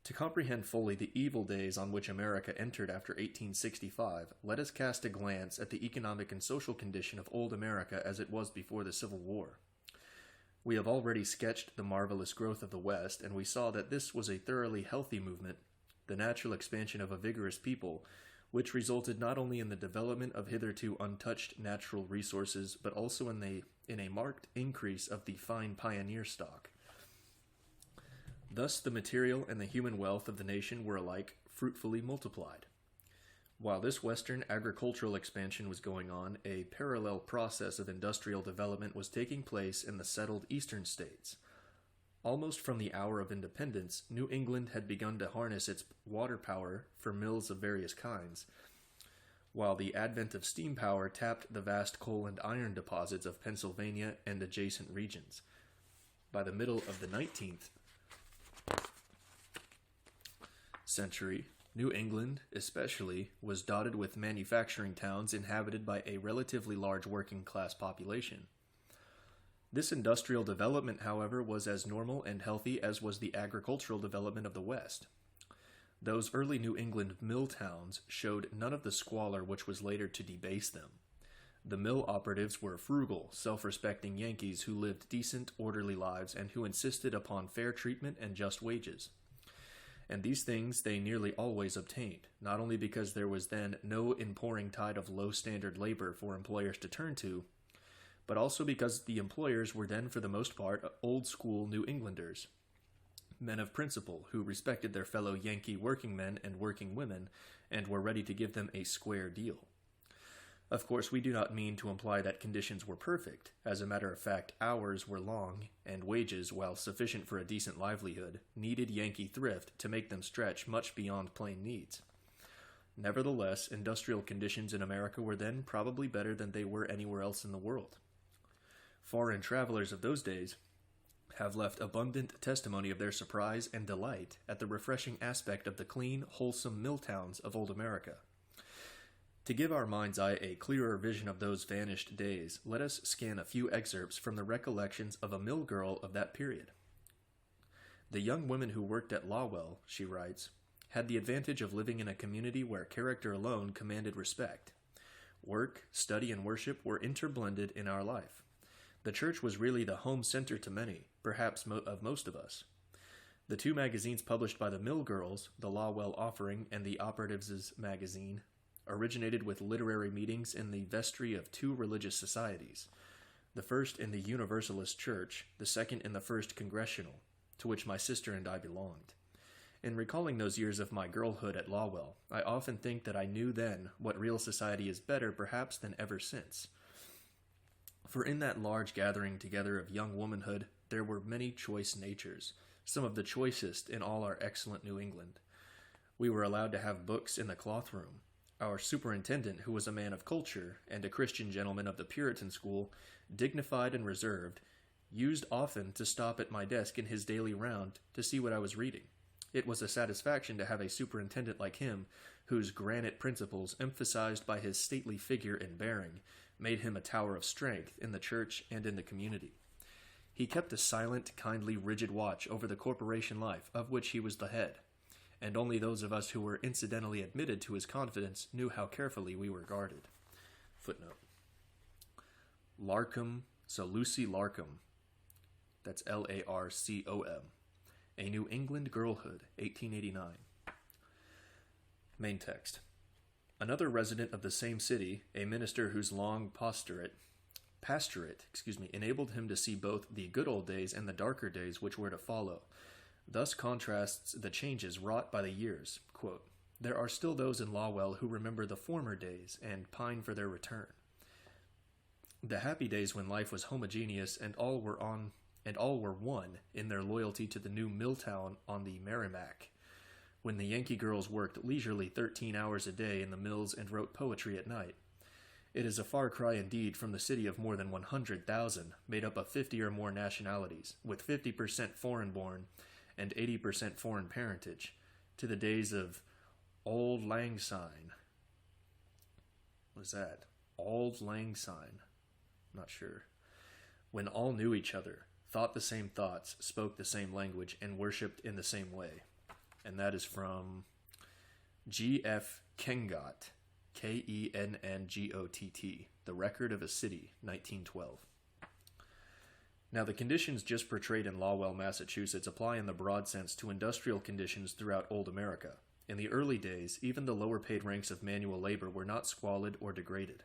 To comprehend fully the evil days on which America entered after 1865, let us cast a glance at the economic and social condition of old America as it was before the Civil War. We have already sketched the marvelous growth of the West, and we saw that this was a thoroughly healthy movement, the natural expansion of a vigorous people, which resulted not only in the development of hitherto untouched natural resources, but also in a marked increase of the fine pioneer stock. Thus the material and the human wealth of the nation were alike fruitfully multiplied. While this Western agricultural expansion was going on, a parallel process of industrial development was taking place in the settled Eastern states. Almost from the hour of independence, New England had begun to harness its water power for mills of various kinds, while the advent of steam power tapped the vast coal and iron deposits of Pennsylvania and adjacent regions. By the middle of the 19th century, New England, especially, was dotted with manufacturing towns inhabited by a relatively large working-class population. This industrial development, however, was as normal and healthy as was the agricultural development of the West. Those early New England mill towns showed none of the squalor which was later to debase them. The mill operatives were frugal, self-respecting Yankees who lived decent, orderly lives and who insisted upon fair treatment and just wages. And these things they nearly always obtained, not only because there was then no inpouring tide of low-standard labor for employers to turn to, but also because the employers were then for the most part old-school New Englanders, men of principle who respected their fellow Yankee working men and working women and were ready to give them a square deal. Of course, we do not mean to imply that conditions were perfect. As a matter of fact, hours were long, and wages, while sufficient for a decent livelihood, needed Yankee thrift to make them stretch much beyond plain needs. Nevertheless, industrial conditions in America were then probably better than they were anywhere else in the world. Foreign travelers of those days have left abundant testimony of their surprise and delight at the refreshing aspect of the clean, wholesome mill towns of old America. To give our mind's eye a clearer vision of those vanished days, let us scan a few excerpts from the recollections of a mill girl of that period. The young women who worked at Lawwell, she writes, had the advantage of living in a community where character alone commanded respect. Work, study, and worship were interblended in our life. The church was really the home center to many, perhaps of most of us. The two magazines published by the mill girls, the Lawwell Offering and the Operatives' Magazine, originated with literary meetings in the vestry of two religious societies, the first in the Universalist Church, the second in the First Congregational, to which my sister and I belonged. In recalling those years of my girlhood at Lawwell, I often think that I knew then what real society is better perhaps than ever since. For in that large gathering together of young womanhood, there were many choice natures, some of the choicest in all our excellent New England. We were allowed to have books in the cloth room. Our superintendent, who was a man of culture and a Christian gentleman of the Puritan school, dignified and reserved, used often to stop at my desk in his daily round to see what I was reading. It was a satisfaction to have a superintendent like him, whose granite principles, emphasized by his stately figure and bearing, made him a tower of strength in the church and in the community. He kept a silent, kindly, rigid watch over the corporation life of which he was the head, and only those of us who were incidentally admitted to his confidence knew how carefully we were guarded. Footnote. Larcom, so Lucy Larcom, that's Larcom, A New England Girlhood, 1889. Main text. Another resident of the same city, a minister whose long pastorate enabled him to see both the good old days and the darker days which were to follow, thus contrasts the changes wrought by the years. Quote, "There are still those in Lawwell who remember the former days and pine for their return. The happy days when life was homogeneous and all were one in their loyalty to the new mill town on the Merrimack, when the Yankee girls worked leisurely 13 hours a day in the mills and wrote poetry at night. It is a far cry indeed from the city of more than 100,000, made up of 50 or more nationalities, with 50% foreign-born and 80% foreign parentage, to the days of Auld Lang Syne." What is that? Auld Lang Syne. Not sure. "When all knew each other, thought the same thoughts, spoke the same language, and worshipped in the same way." And that is from G.F. Kengott, Kennngott, The Record of a City, 1912. Now, the conditions just portrayed in Lawwell, Massachusetts apply in the broad sense to industrial conditions throughout old America. In the early days, even the lower paid ranks of manual labor were not squalid or degraded.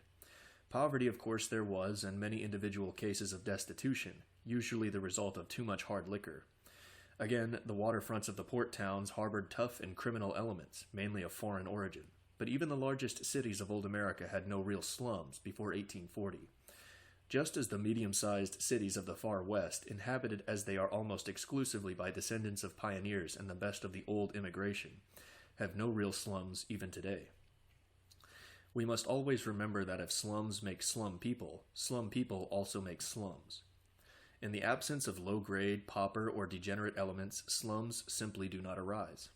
Poverty, of course, there was, and many individual cases of destitution, usually the result of too much hard liquor. Again, the waterfronts of the port towns harbored tough and criminal elements, mainly of foreign origin. But even the largest cities of old America had no real slums before 1840. Just as the medium-sized cities of the far west, inhabited as they are almost exclusively by descendants of pioneers and the best of the old immigration, have no real slums even today. We must always remember that if slums make slum people also make slums. In the absence of low-grade, pauper, or degenerate elements, slums simply do not arise.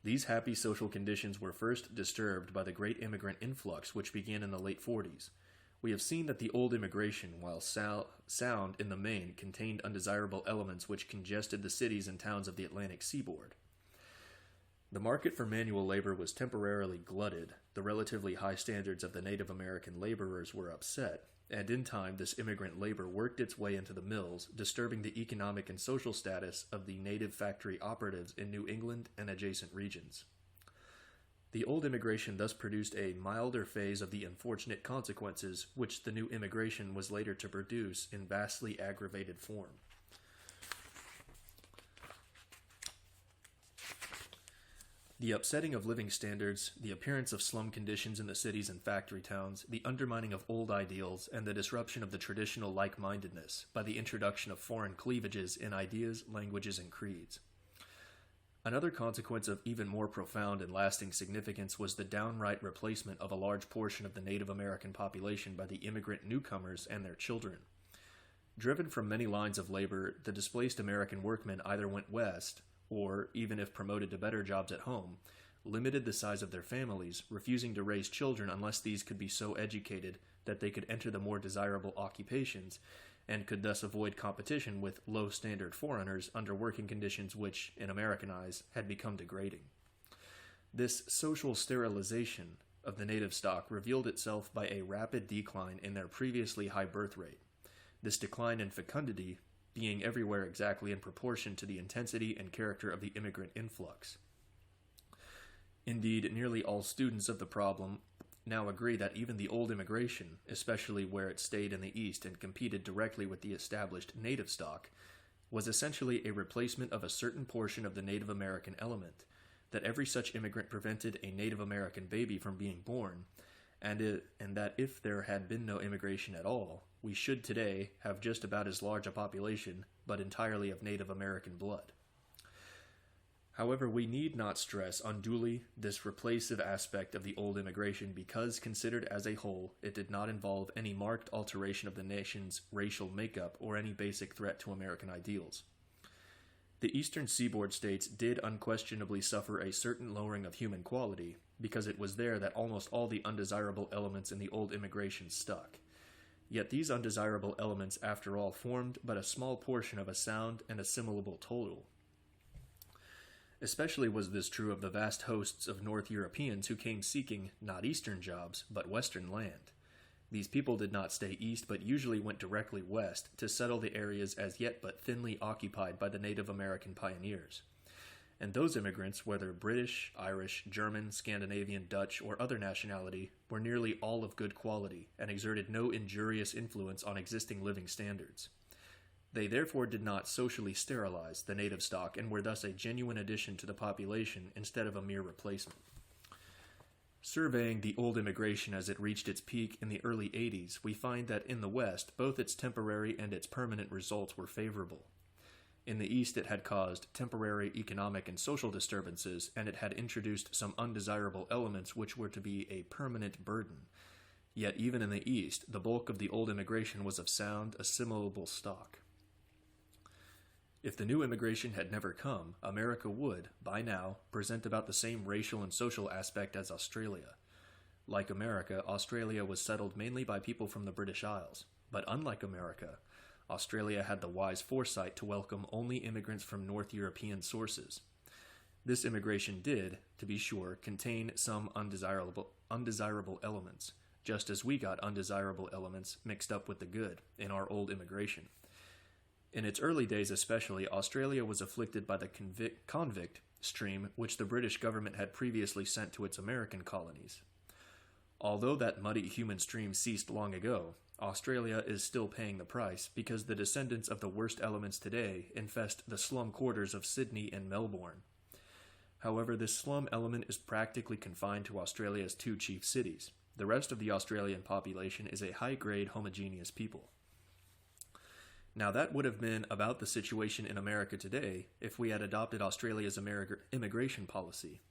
These happy social conditions were first disturbed by the great immigrant influx which began in the late 40s. We have seen that the old immigration, while sound in the main, contained undesirable elements which congested the cities and towns of the Atlantic seaboard. The market for manual labor was temporarily glutted, the relatively high standards of the Native American laborers were upset, and in time this immigrant labor worked its way into the mills, disturbing the economic and social status of the native factory operatives in New England and adjacent regions. The old immigration thus produced a milder phase of the unfortunate consequences which the new immigration was later to produce in vastly aggravated form. The upsetting of living standards, the appearance of slum conditions in the cities and factory towns, the undermining of old ideals, and the disruption of the traditional like-mindedness by the introduction of foreign cleavages in ideas, languages, and creeds. Another consequence of even more profound and lasting significance was the downright replacement of a large portion of the Native American population by the immigrant newcomers and their children. Driven from many lines of labor, the displaced American workmen either went west, or, even if promoted to better jobs at home, limited the size of their families, refusing to raise children unless these could be so educated that they could enter the more desirable occupations, and could thus avoid competition with low-standard foreigners under working conditions which, in American eyes, had become degrading. This social sterilization of the native stock revealed itself by a rapid decline in their previously high birth rate, this decline in fecundity being everywhere exactly in proportion to the intensity and character of the immigrant influx. Indeed, nearly all students of the problem now agree that even the old immigration, especially where it stayed in the East and competed directly with the established native stock, was essentially a replacement of a certain portion of the Native American element, that every such immigrant prevented a Native American baby from being born, and that if there had been no immigration at all, we should today have just about as large a population, but entirely of Native American blood. However, we need not stress unduly this replacive aspect of the old immigration because, considered as a whole, it did not involve any marked alteration of the nation's racial makeup or any basic threat to American ideals. The eastern seaboard states did unquestionably suffer a certain lowering of human quality, because it was there that almost all the undesirable elements in the old immigration stuck. Yet these undesirable elements, after all, formed but a small portion of a sound and assimilable total. Especially was this true of the vast hosts of North Europeans who came seeking not Eastern jobs, but Western land. These people did not stay east, but usually went directly west to settle the areas as yet but thinly occupied by the Native American pioneers. And those immigrants, whether British, Irish, German, Scandinavian, Dutch, or other nationality, were nearly all of good quality and exerted no injurious influence on existing living standards. They therefore did not socially sterilize the native stock and were thus a genuine addition to the population instead of a mere replacement. Surveying the old immigration as it reached its peak in the early 80s, we find that in the West, both its temporary and its permanent results were favorable. In the East, it had caused temporary economic and social disturbances, and it had introduced some undesirable elements which were to be a permanent burden. Yet even in the East, the bulk of the old immigration was of sound, assimilable stock. If the new immigration had never come, America would, by now, present about the same racial and social aspect as Australia. Like America, Australia was settled mainly by people from the British Isles, but unlike America, Australia had the wise foresight to welcome only immigrants from North European sources. This immigration did, to be sure, contain some undesirable elements, just as we got undesirable elements mixed up with the good in our old immigration. In its early days especially, Australia was afflicted by the convict stream which the British government had previously sent to its American colonies. Although that muddy human stream ceased long ago, Australia is still paying the price because the descendants of the worst elements today infest the slum quarters of Sydney and Melbourne. However, this slum element is practically confined to Australia's two chief cities. The rest of the Australian population is a high-grade homogeneous people. Now, that would have been about the situation in America today if we had adopted Australia's immigration policy.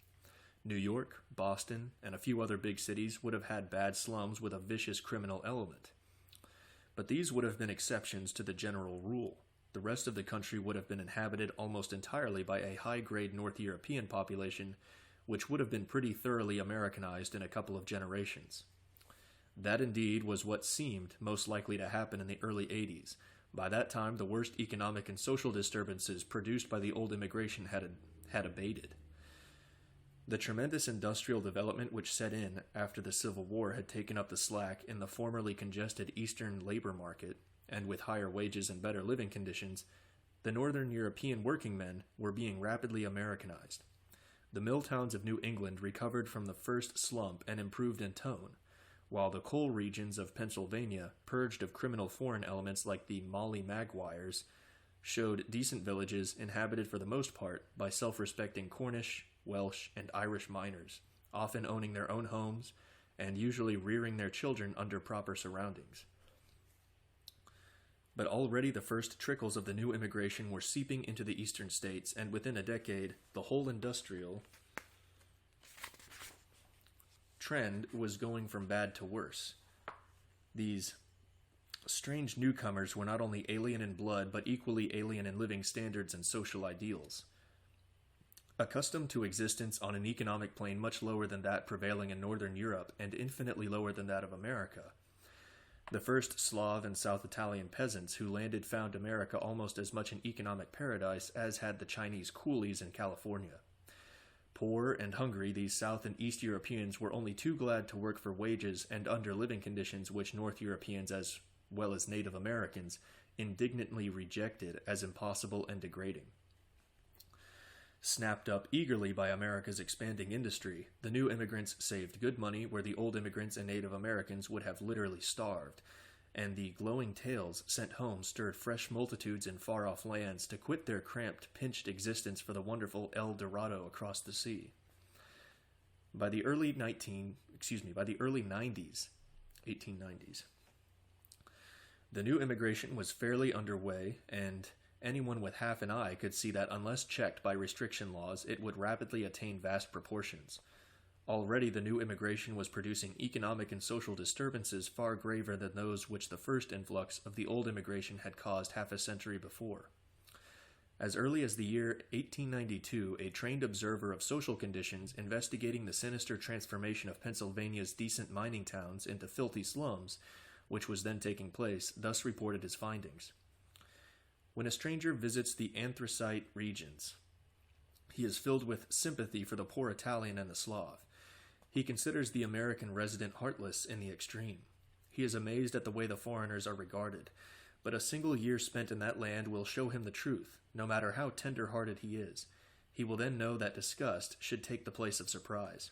New York, Boston, and a few other big cities would have had bad slums with a vicious criminal element. But these would have been exceptions to the general rule. The rest of the country would have been inhabited almost entirely by a high-grade North European population, which would have been pretty thoroughly Americanized in a couple of generations. That indeed was what seemed most likely to happen in the early 80s. By that time, the worst economic and social disturbances produced by the old immigration had abated. The tremendous industrial development which set in after the Civil War had taken up the slack in the formerly congested Eastern labor market, and with higher wages and better living conditions, the Northern European working men were being rapidly Americanized. The mill towns of New England recovered from the first slump and improved in tone, while the coal regions of Pennsylvania, purged of criminal foreign elements like the Molly Maguires, showed decent villages inhabited for the most part by self-respecting Cornish, Welsh, and Irish miners, often owning their own homes and usually rearing their children under proper surroundings. But already the first trickles of the new immigration were seeping into the eastern states, and within a decade, the whole industrial trend was going from bad to worse. These strange newcomers were not only alien in blood, but equally alien in living standards and social ideals. Accustomed to existence on an economic plane much lower than that prevailing in Northern Europe and infinitely lower than that of America, the first Slav and South Italian peasants who landed found America almost as much an economic paradise as had the Chinese coolies in California. Poor and hungry, these South and East Europeans were only too glad to work for wages and under living conditions which North Europeans, as well as Native Americans, indignantly rejected as impossible and degrading. Snapped up eagerly by America's expanding industry, the new immigrants saved good money where the old immigrants and Native Americans would have literally starved, and the glowing tales sent home stirred fresh multitudes in far-off lands to quit their cramped, pinched existence for the wonderful El Dorado across the sea. By the early 1890s, the new immigration was fairly underway, and Anyone with half an eye could see that unless checked by restriction laws, it would rapidly attain vast proportions. Already the new immigration was producing economic and social disturbances far graver than those which the first influx of the old immigration had caused half a century before. As early as the year 1892, a trained observer of social conditions investigating the sinister transformation of Pennsylvania's decent mining towns into filthy slums, which was then taking place, thus reported his findings. When a stranger visits the anthracite regions, he is filled with sympathy for the poor Italian and the Slav. He considers the American resident heartless in the extreme. He is amazed at the way the foreigners are regarded, but a single year spent in that land will show him the truth, no matter how tender-hearted he is. He will then know that disgust should take the place of surprise.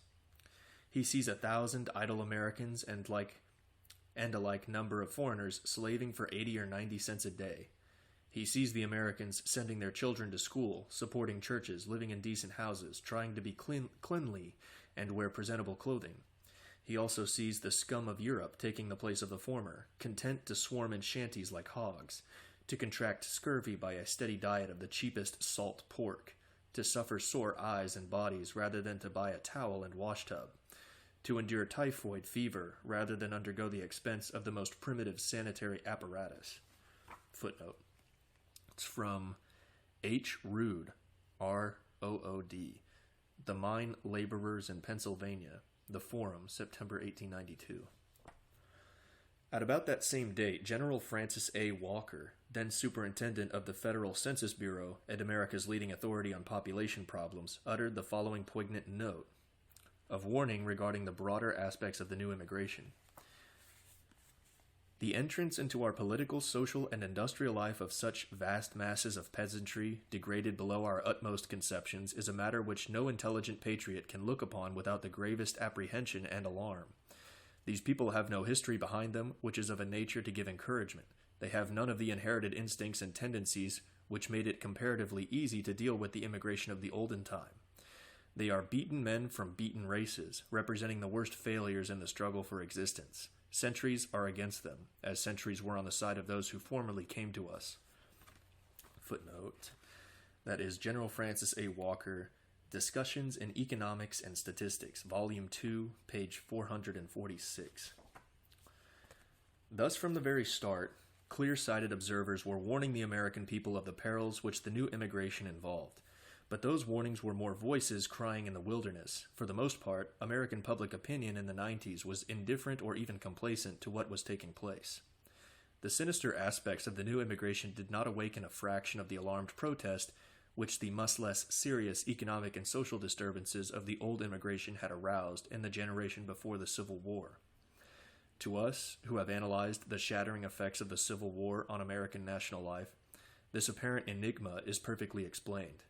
He sees 1,000 idle Americans and a like number of foreigners slaving for 80 or 90 cents a day. He sees the Americans sending their children to school, supporting churches, living in decent houses, trying to be cleanly and wear presentable clothing. He also sees the scum of Europe taking the place of the former, content to swarm in shanties like hogs, to contract scurvy by a steady diet of the cheapest salt pork, to suffer sore eyes and bodies rather than to buy a towel and washtub, to endure typhoid fever rather than undergo the expense of the most primitive sanitary apparatus. Footnote. It's from H. Rood, R-O-O-D, The Mine Laborers in Pennsylvania, The Forum, September 1892. At about that same date, General Francis A. Walker, then superintendent of the Federal Census Bureau and America's leading authority on population problems, uttered the following poignant note of warning regarding the broader aspects of the new immigration. The entrance into our political, social, and industrial life of such vast masses of peasantry, degraded below our utmost conceptions, is a matter which no intelligent patriot can look upon without the gravest apprehension and alarm. These people have no history behind them which is of a nature to give encouragement. They have none of the inherited instincts and tendencies which made it comparatively easy to deal with the immigration of the olden time. They are beaten men from beaten races, representing the worst failures in the struggle for existence. Centuries are against them, as centuries were on the side of those who formerly came to us. Footnote. That is General Francis A. Walker, Discussions in Economics and Statistics, Volume 2, page 446. Thus, from the very start, clear-sighted observers were warning the American people of the perils which the new immigration involved. But those warnings were more voices crying in the wilderness. For the most part, American public opinion in the 90s was indifferent or even complacent to what was taking place. The sinister aspects of the new immigration did not awaken a fraction of the alarmed protest which the much less serious economic and social disturbances of the old immigration had aroused in the generation before the Civil War. To us, who have analyzed the shattering effects of the Civil War on American national life, this apparent enigma is perfectly explained.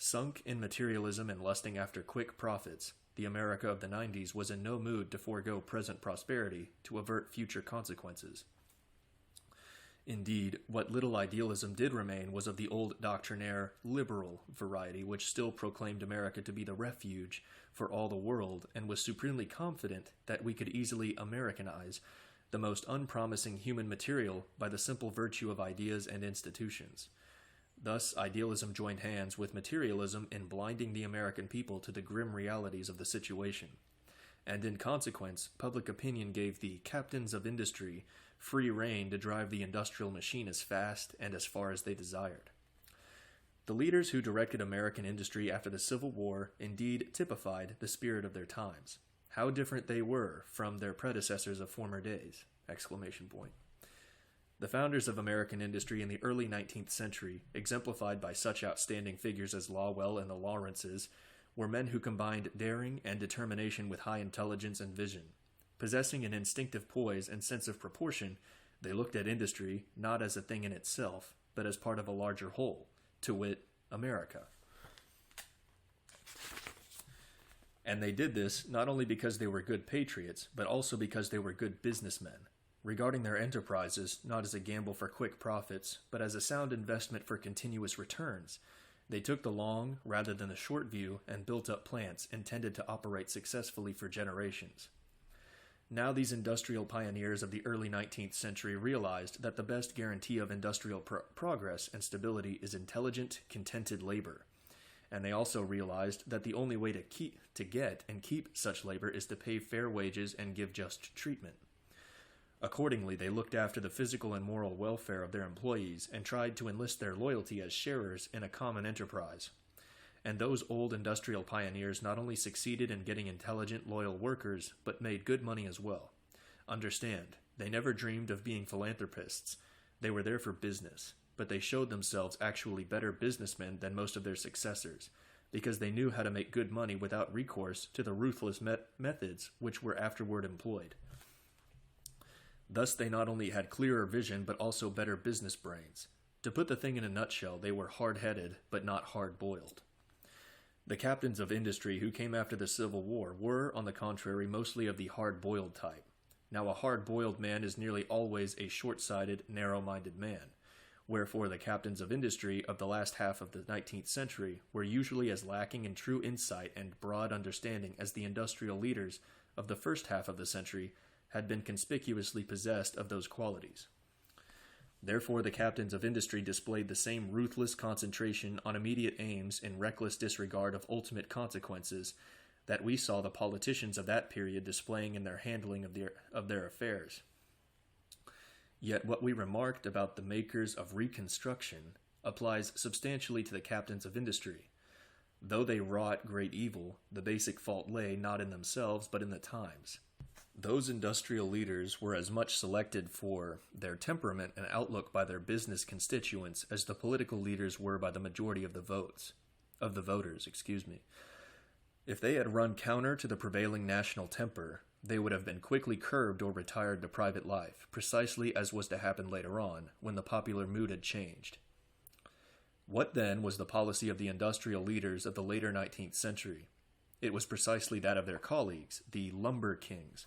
Sunk in materialism and lusting after quick profits, the America of the 90s was in no mood to forego present prosperity to avert future consequences. Indeed, what little idealism did remain was of the old doctrinaire, liberal variety which still proclaimed America to be the refuge for all the world and was supremely confident that we could easily Americanize the most unpromising human material by the simple virtue of ideas and institutions. Thus, idealism joined hands with materialism in blinding the American people to the grim realities of the situation. And in consequence, public opinion gave the captains of industry free rein to drive the industrial machine as fast and as far as they desired. The leaders who directed American industry after the Civil War indeed typified the spirit of their times. How different they were from their predecessors of former days! Exclamation point. The founders of American industry in the early 19th century, exemplified by such outstanding figures as Lowell and the Lawrences, were men who combined daring and determination with high intelligence and vision. Possessing an instinctive poise and sense of proportion, they looked at industry not as a thing in itself, but as part of a larger whole, to wit, America. And they did this not only because they were good patriots, but also because they were good businessmen, regarding their enterprises not as a gamble for quick profits, but as a sound investment for continuous returns. They took the long rather than the short view and built up plants intended to operate successfully for generations. Now these industrial pioneers of the early 19th century realized that the best guarantee of industrial progress and stability is intelligent, contented labor. And they also realized that the only way to get and keep such labor is to pay fair wages and give just treatment. Accordingly, they looked after the physical and moral welfare of their employees and tried to enlist their loyalty as sharers in a common enterprise. And those old industrial pioneers not only succeeded in getting intelligent, loyal workers, but made good money as well. Understand, they never dreamed of being philanthropists. They were there for business, but they showed themselves actually better businessmen than most of their successors, because they knew how to make good money without recourse to the ruthless methods which were afterward employed. Thus they not only had clearer vision, but also better business brains. To put the thing in a nutshell, they were hard-headed, but not hard-boiled. The captains of industry who came after the Civil War were, on the contrary, mostly of the hard-boiled type. Now a hard-boiled man is nearly always a short-sighted, narrow-minded man. Wherefore the captains of industry of the last half of the 19th century were usually as lacking in true insight and broad understanding as the industrial leaders of the first half of the century had been conspicuously possessed of those qualities. Therefore, the captains of industry displayed the same ruthless concentration on immediate aims in reckless disregard of ultimate consequences that we saw the politicians of that period displaying in their handling of their affairs. Yet what we remarked about the makers of Reconstruction applies substantially to the captains of industry. Though they wrought great evil, the basic fault lay not in themselves but in the times. Those industrial leaders were as much selected for their temperament and outlook by their business constituents as the political leaders were by the majority of the voters. If they had run counter to the prevailing national temper, they would have been quickly curbed or retired to private life, precisely as was to happen later on, when the popular mood had changed. What then was the policy of the industrial leaders of the later 19th century? It was precisely that of their colleagues, the lumber kings,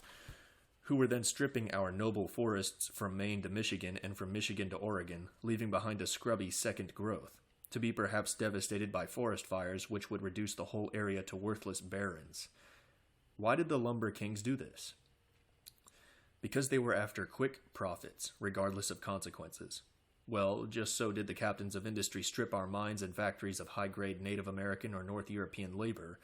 who were then stripping our noble forests from Maine to Michigan and from Michigan to Oregon, leaving behind a scrubby second growth, to be perhaps devastated by forest fires which would reduce the whole area to worthless barrens. Why did the lumber kings do this? Because they were after quick profits, regardless of consequences. Well, just so did the captains of industry strip our mines and factories of high-grade Native American or North European labor,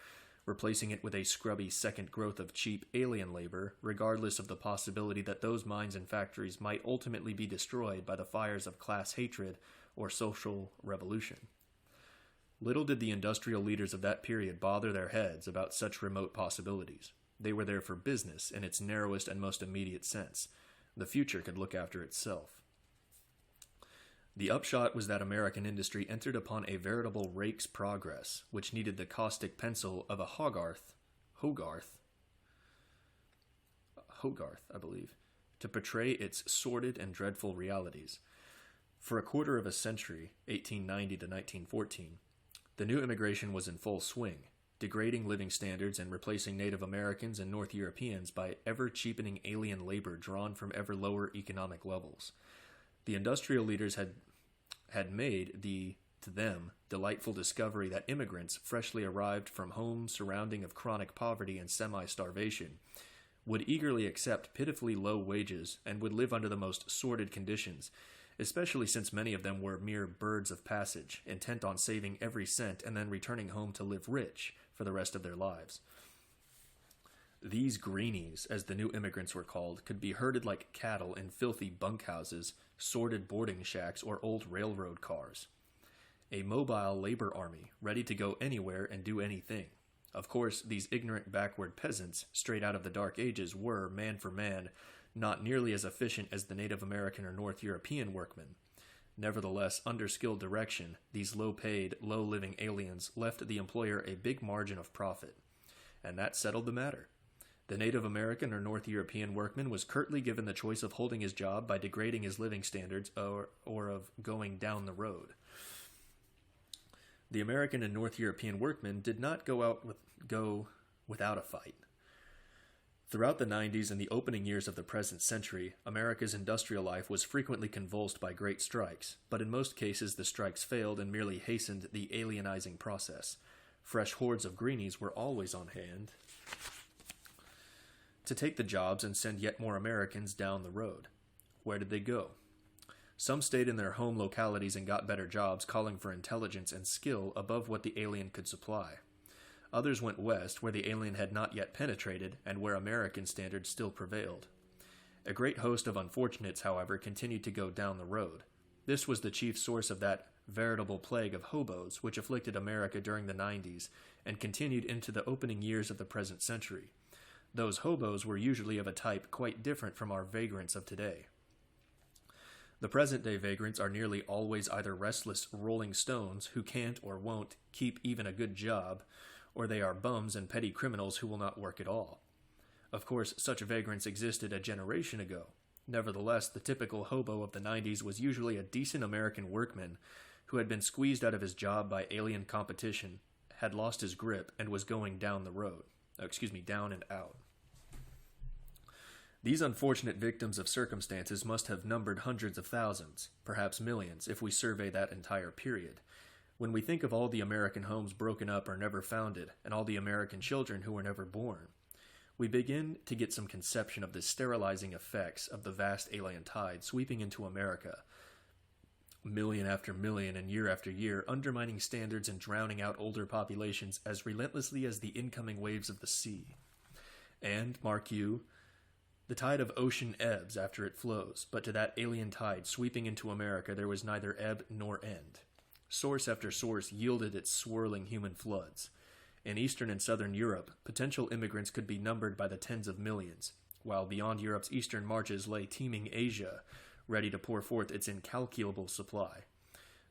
replacing it with a scrubby second growth of cheap alien labor, regardless of the possibility that those mines and factories might ultimately be destroyed by the fires of class hatred or social revolution. Little did the industrial leaders of that period bother their heads about such remote possibilities. They were there for business in its narrowest and most immediate sense. The future could look after itself. The upshot was that American industry entered upon a veritable rake's progress, which needed the caustic pencil of a Hogarth, I believe, to portray its sordid and dreadful realities. For a quarter of a century, 1890 to 1914, the new immigration was in full swing, degrading living standards and replacing Native Americans and North Europeans by ever-cheapening alien labor drawn from ever lower economic levels. The industrial leaders had made the, to them, delightful discovery that immigrants freshly arrived from homes surrounding of chronic poverty and semi-starvation would eagerly accept pitifully low wages and would live under the most sordid conditions, especially since many of them were mere birds of passage, intent on saving every cent and then returning home to live rich for the rest of their lives. These greenies, as the new immigrants were called, could be herded like cattle in filthy bunkhouses, sordid boarding shacks, or old railroad cars. A mobile labor army, ready to go anywhere and do anything. Of course, these ignorant backward peasants, straight out of the Dark Ages, were, man for man, not nearly as efficient as the Native American or North European workmen. Nevertheless, under skilled direction, these low-paid, low-living aliens left the employer a big margin of profit. And that settled the matter. The Native American or North European workman was curtly given the choice of holding his job by degrading his living standards or of going down the road. The American and North European workmen did not go without a fight. Throughout the 90s and the opening years of the present century, America's industrial life was frequently convulsed by great strikes, but in most cases the strikes failed and merely hastened the alienizing process. Fresh hordes of greenies were always on hand to take the jobs and send yet more Americans down the road. Where did they go? Some stayed in their home localities and got better jobs, calling for intelligence and skill above what the alien could supply. Others went west, where the alien had not yet penetrated and where American standards still prevailed. A great host of unfortunates, however, continued to go down the road. This was the chief source of that veritable plague of hobos which afflicted America during the 90s and continued into the opening years of the present century. Those hobos were usually of a type quite different from our vagrants of today. The present-day vagrants are nearly always either restless rolling stones who can't or won't keep even a good job, or they are bums and petty criminals who will not work at all. Of course, such vagrants existed a generation ago. Nevertheless, the typical hobo of the 90s was usually a decent American workman who had been squeezed out of his job by alien competition, had lost his grip, and was going down the road. Down and out. These unfortunate victims of circumstances must have numbered hundreds of thousands, perhaps millions, if we survey that entire period. When we think of all the American homes broken up or never founded, and all the American children who were never born, we begin to get some conception of the sterilizing effects of the vast alien tide sweeping into America, million after million and year after year, undermining standards and drowning out older populations as relentlessly as the incoming waves of the sea. And, mark you, the tide of ocean ebbs after it flows, but to that alien tide sweeping into America there was neither ebb nor end. Source after source yielded its swirling human floods. In Eastern and Southern Europe, potential immigrants could be numbered by the tens of millions, while beyond Europe's eastern marches lay teeming Asia, ready to pour forth its incalculable supply.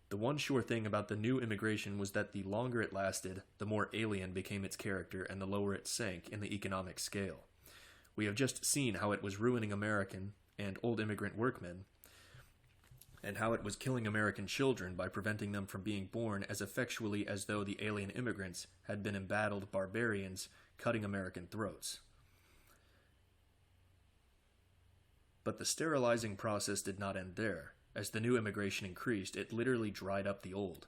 The one sure thing about the new immigration was that the longer it lasted, the more alien became its character and the lower it sank in the economic scale. We have just seen how it was ruining American and old immigrant workmen, and how it was killing American children by preventing them from being born as effectually as though the alien immigrants had been embattled barbarians cutting American throats. But the sterilizing process did not end there. As the new immigration increased, it literally dried up the old.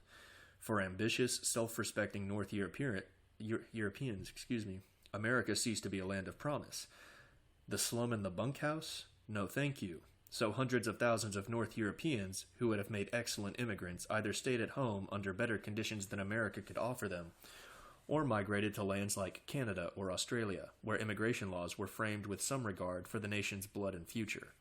For ambitious, self-respecting North Europeans, America ceased to be a land of promise. The slum and the bunkhouse? No thank you. So hundreds of thousands of North Europeans, who would have made excellent immigrants, either stayed at home under better conditions than America could offer them, or migrated to lands like Canada or Australia, where immigration laws were framed with some regard for the nation's blood and future.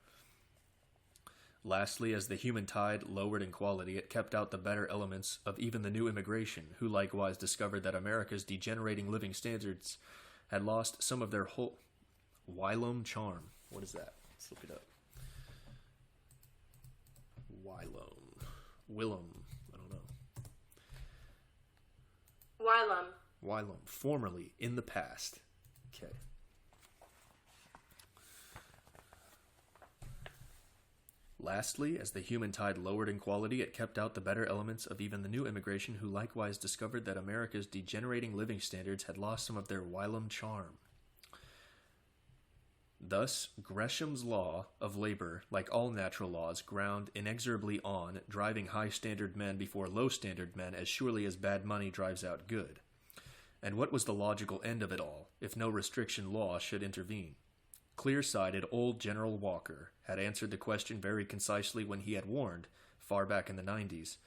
Lastly, as the human tide lowered in quality, it kept out the better elements of even the new immigration, who likewise discovered that America's degenerating living standards had lost some of their whole whilom charm. What is that? Let's look it up. Willem. I don't know. Whilom. Formerly, in the past. Okay. Lastly, as the human tide lowered in quality, it kept out the better elements of even the new immigration, who likewise discovered that America's degenerating living standards had lost some of their whilom charm. Thus, Gresham's law of labor, like all natural laws, ground inexorably on, driving high-standard men before low-standard men as surely as bad money drives out good. And what was the logical end of it all, if no restriction law should intervene? Clear-sighted old General Walker had answered the question very concisely when he had warned, far back in the 90s,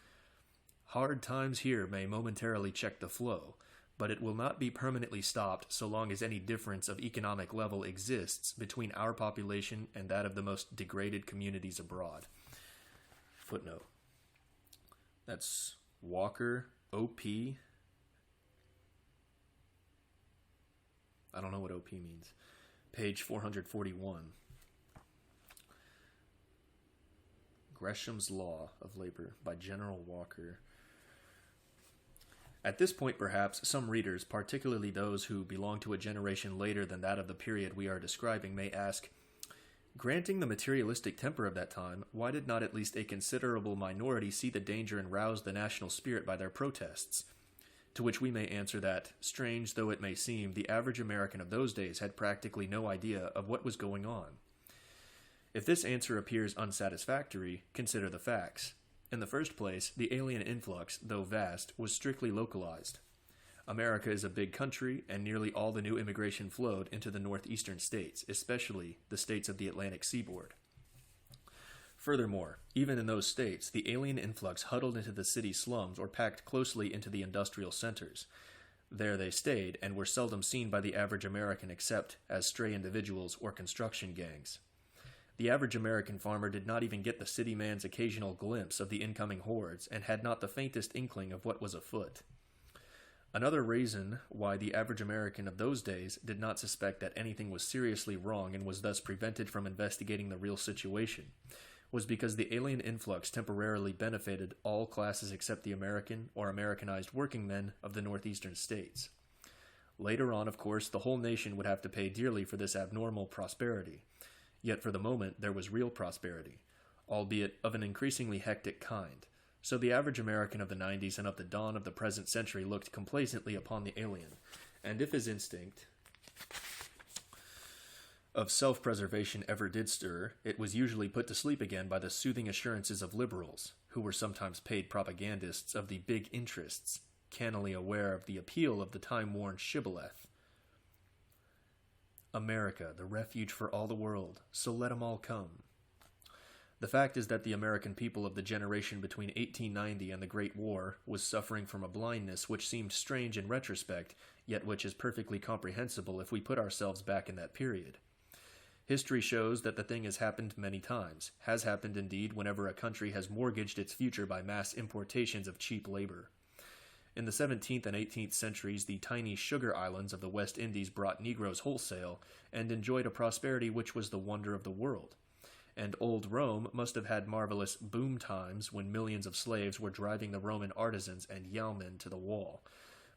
"Hard times here may momentarily check the flow, but it will not be permanently stopped so long as any difference of economic level exists between our population and that of the most degraded communities abroad." Footnote. That's Walker, OP. I don't know what OP means. Page 441. Gresham's Law of Labor by General Walker. At this point, perhaps, some readers, particularly those who belong to a generation later than that of the period we are describing, may ask, granting the materialistic temper of that time, why did not at least a considerable minority see the danger and rouse the national spirit by their protests? To which we may answer that, strange though it may seem, the average American of those days had practically no idea of what was going on. If this answer appears unsatisfactory, consider the facts. In the first place, the alien influx, though vast, was strictly localized. America is a big country, and nearly all the new immigration flowed into the northeastern states, especially the states of the Atlantic seaboard. Furthermore, even in those states, the alien influx huddled into the city slums or packed closely into the industrial centers. There they stayed and were seldom seen by the average American except as stray individuals or construction gangs. The average American farmer did not even get the city man's occasional glimpse of the incoming hordes and had not the faintest inkling of what was afoot. Another reason why the average American of those days did not suspect that anything was seriously wrong and was thus prevented from investigating the real situation was because the alien influx temporarily benefited all classes except the American or Americanized working men of the northeastern states. Later on, of course, the whole nation would have to pay dearly for this abnormal prosperity. Yet for the moment, there was real prosperity, albeit of an increasingly hectic kind. So the average American of the 90s and of the dawn of the present century looked complacently upon the alien, and if his instinct of self-preservation ever did stir, it was usually put to sleep again by the soothing assurances of liberals, who were sometimes paid propagandists of the big interests, cannily aware of the appeal of the time-worn shibboleth. America, the refuge for all the world, so let 'em all come. The fact is that the American people of the generation between 1890 and the Great War was suffering from a blindness which seemed strange in retrospect, yet which is perfectly comprehensible if we put ourselves back in that period. History shows that the thing has happened many times, has happened indeed whenever a country has mortgaged its future by mass importations of cheap labor. In the 17th and 18th centuries, the tiny sugar islands of the West Indies brought Negroes wholesale and enjoyed a prosperity which was the wonder of the world. And old Rome must have had marvelous boom times when millions of slaves were driving the Roman artisans and yeomen to the wall,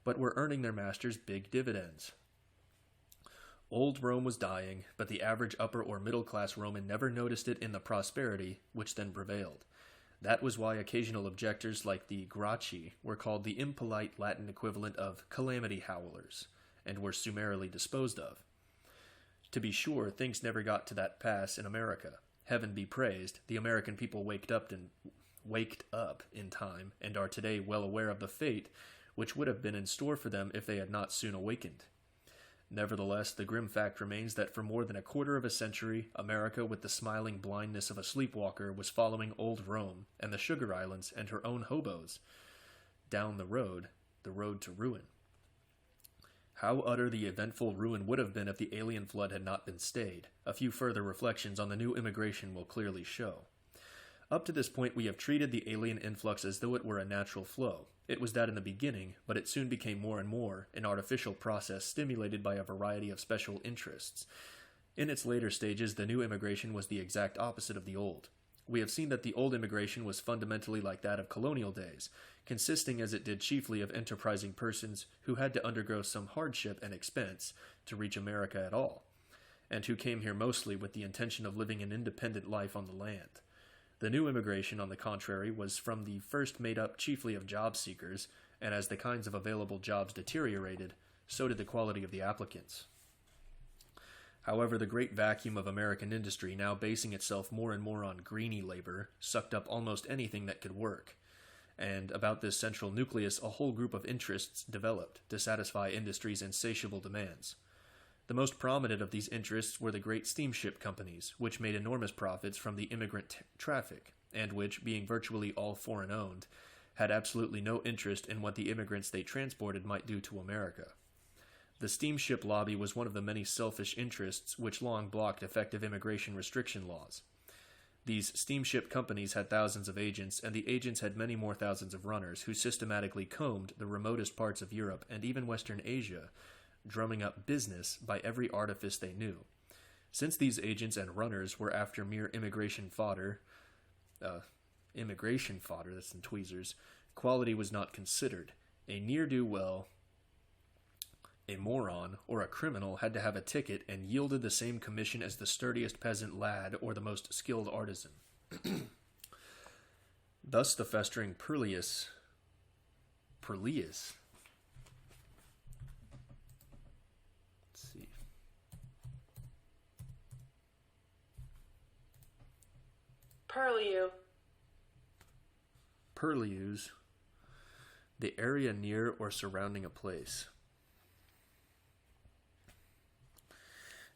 but were earning their masters big dividends. Old Rome was dying, but the average upper or middle-class Roman never noticed it in the prosperity which then prevailed. That was why occasional objectors like the Gracchi were called the impolite Latin equivalent of calamity howlers, and were summarily disposed of. To be sure, things never got to that pass in America. Heaven be praised, the American people waked up in time, and are today well aware of the fate which would have been in store for them if they had not soon awakened. Nevertheless, the grim fact remains that for more than a quarter of a century, America, with the smiling blindness of a sleepwalker, was following old Rome and the Sugar Islands and her own hobos down the road to ruin. How utter the eventful ruin would have been if the alien flood had not been stayed, a few further reflections on the new immigration will clearly show. Up to this point, we have treated the alien influx as though it were a natural flow. It was that in the beginning, but it soon became more and more an artificial process stimulated by a variety of special interests. In its later stages, the new immigration was the exact opposite of the old. We have seen that the old immigration was fundamentally like that of colonial days, consisting as it did chiefly of enterprising persons who had to undergo some hardship and expense to reach America at all, and who came here mostly with the intention of living an independent life on the land. The new immigration, on the contrary, was from the first made up chiefly of job seekers, and as the kinds of available jobs deteriorated, so did the quality of the applicants. However, the great vacuum of American industry, now basing itself more and more on greeny labor, sucked up almost anything that could work. And about this central nucleus, a whole group of interests developed to satisfy industry's insatiable demands. The most prominent of these interests were the great steamship companies, which made enormous profits from the immigrant traffic, and which, being virtually all foreign-owned, had absolutely no interest in what the immigrants they transported might do to America. The steamship lobby was one of the many selfish interests which long blocked effective immigration restriction laws. These steamship companies had thousands of agents, and the agents had many more thousands of runners who systematically combed the remotest parts of Europe and even Western Asia, drumming up business by every artifice they knew. Since these agents and runners were after mere immigration fodder, that's in tweezers, quality was not considered. A ne'er-do-well, a moron, or a criminal had to have a ticket and yielded the same commission as the sturdiest peasant lad or the most skilled artisan. Thus the festering Purlius, Purlieu. Purlius The area near or surrounding a place.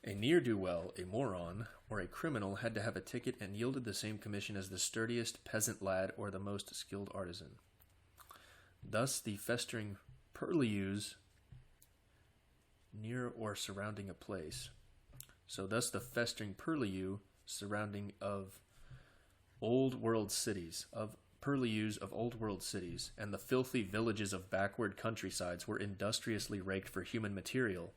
A ne'er-do-well, a moron, or a criminal had to have a ticket and yielded the same commission as the sturdiest peasant lad or the most skilled artisan. Thus, the festering purlieus near or surrounding a place. So thus the festering purlieu surrounding of old world cities, of purlieus of old world cities, and the filthy villages of backward countrysides were industriously raked for human material.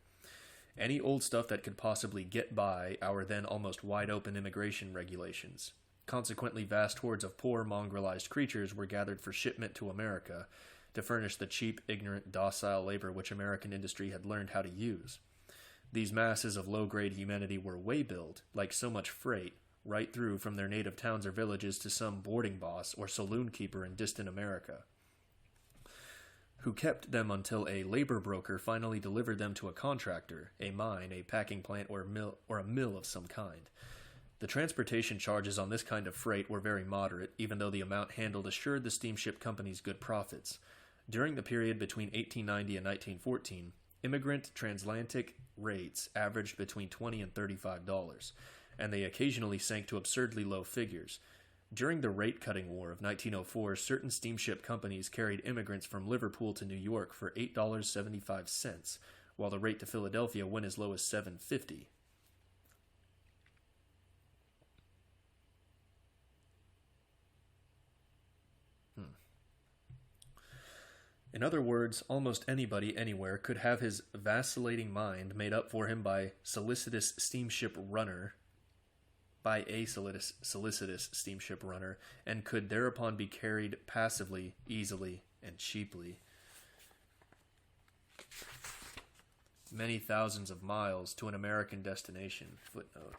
Any old stuff that could possibly get by our then almost wide-open immigration regulations. Consequently, vast hordes of poor, mongrelized creatures were gathered for shipment to America to furnish the cheap, ignorant, docile labor which American industry had learned how to use. These masses of low-grade humanity were way-billed, like so much freight, right through from their native towns or villages to some boarding boss or saloon keeper in distant America, who kept them until a labor broker finally delivered them to a contractor, a mine, a packing plant, or a mill of some kind. The transportation charges on this kind of freight were very moderate, even though the amount handled assured the steamship companies good profits. During the period between 1890 and 1914, immigrant transatlantic rates averaged between $20 and $35, and they occasionally sank to absurdly low figures. During the rate-cutting war of 1904, certain steamship companies carried immigrants from Liverpool to New York for $8.75, while the rate to Philadelphia went as low as $7.50. In other words, almost anybody anywhere could have his vacillating mind made up for him by a solicitous steamship runner, and could thereupon be carried passively, easily, and cheaply many thousands of miles to an American destination. Footnote.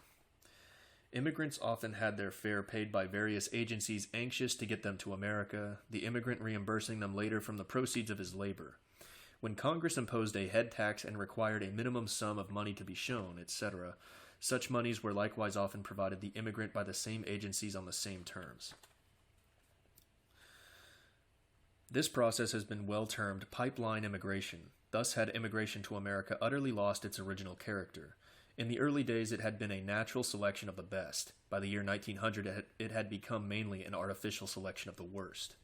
Immigrants often had their fare paid by various agencies anxious to get them to America, the immigrant reimbursing them later from the proceeds of his labor. When Congress imposed a head tax and required a minimum sum of money to be shown, etc., such monies were likewise often provided the immigrant by the same agencies on the same terms. This process has been well termed pipeline immigration. Thus had immigration to America utterly lost its original character. In the early days, it had been a natural selection of the best. By the year 1900, it had become mainly an artificial selection of the worst.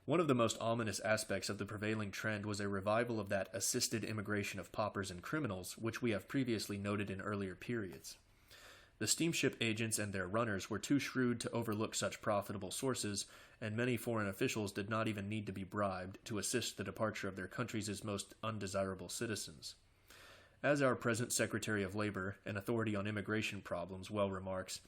One of the most ominous aspects of the prevailing trend was a revival of that assisted immigration of paupers and criminals, which we have previously noted in earlier periods. The steamship agents and their runners were too shrewd to overlook such profitable sources, and many foreign officials did not even need to be bribed to assist the departure of their country's most undesirable citizens. As our present Secretary of Labor, an authority on immigration problems, well remarks,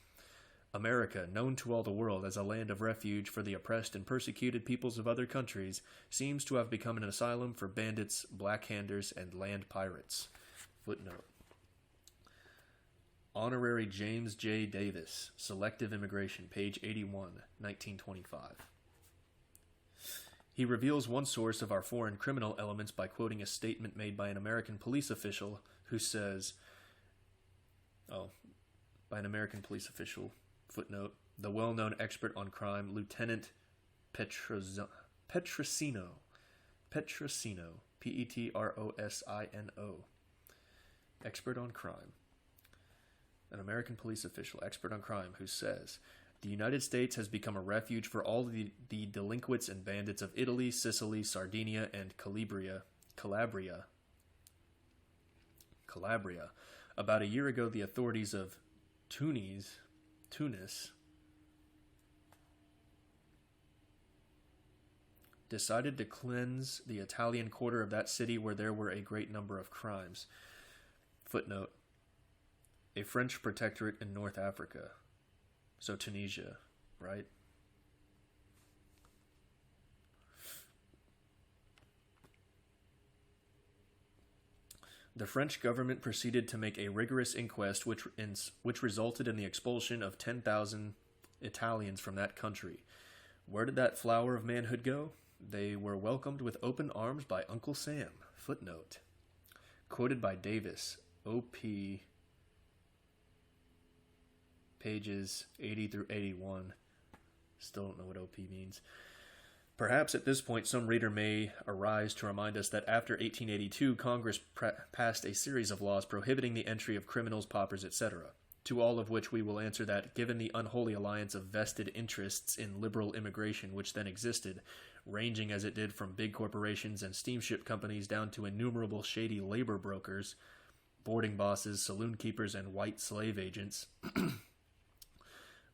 America, known to all the world as a land of refuge for the oppressed and persecuted peoples of other countries, seems to have become an asylum for bandits, blackhanders, and land pirates. Footnote. Honorary James J. Davis, Selective Immigration, page 81, 1925. He reveals one source of our foreign criminal elements by quoting a statement made by an American police official who says, footnote, the well-known expert on crime, Lieutenant Petrosino, Petrosino, expert on crime, an American police official, expert on crime, who says, the United States has become a refuge for all the delinquents and bandits of Italy, Sicily, Sardinia, and Calabria. About a year ago, the authorities of Tunis, decided to cleanse the Italian quarter of that city where there were a great number of crimes. Footnote. A French protectorate in North Africa. So Tunisia, right? The French government proceeded to make a rigorous inquest which resulted in the expulsion of 10,000 Italians from that country. Where did that flower of manhood go? They were welcomed with open arms by Uncle Sam. Footnote. Quoted by Davis, O.P. pages 80 through 81. Still don't know what OP means. Perhaps at this point some reader may arise to remind us that after 1882 Congress passed a series of laws prohibiting the entry of criminals, paupers, etc., to all of which we will answer that, given the unholy alliance of vested interests in liberal immigration which then existed, ranging as it did from big corporations and steamship companies down to innumerable shady labor brokers, boarding bosses, saloon keepers, and white slave agents,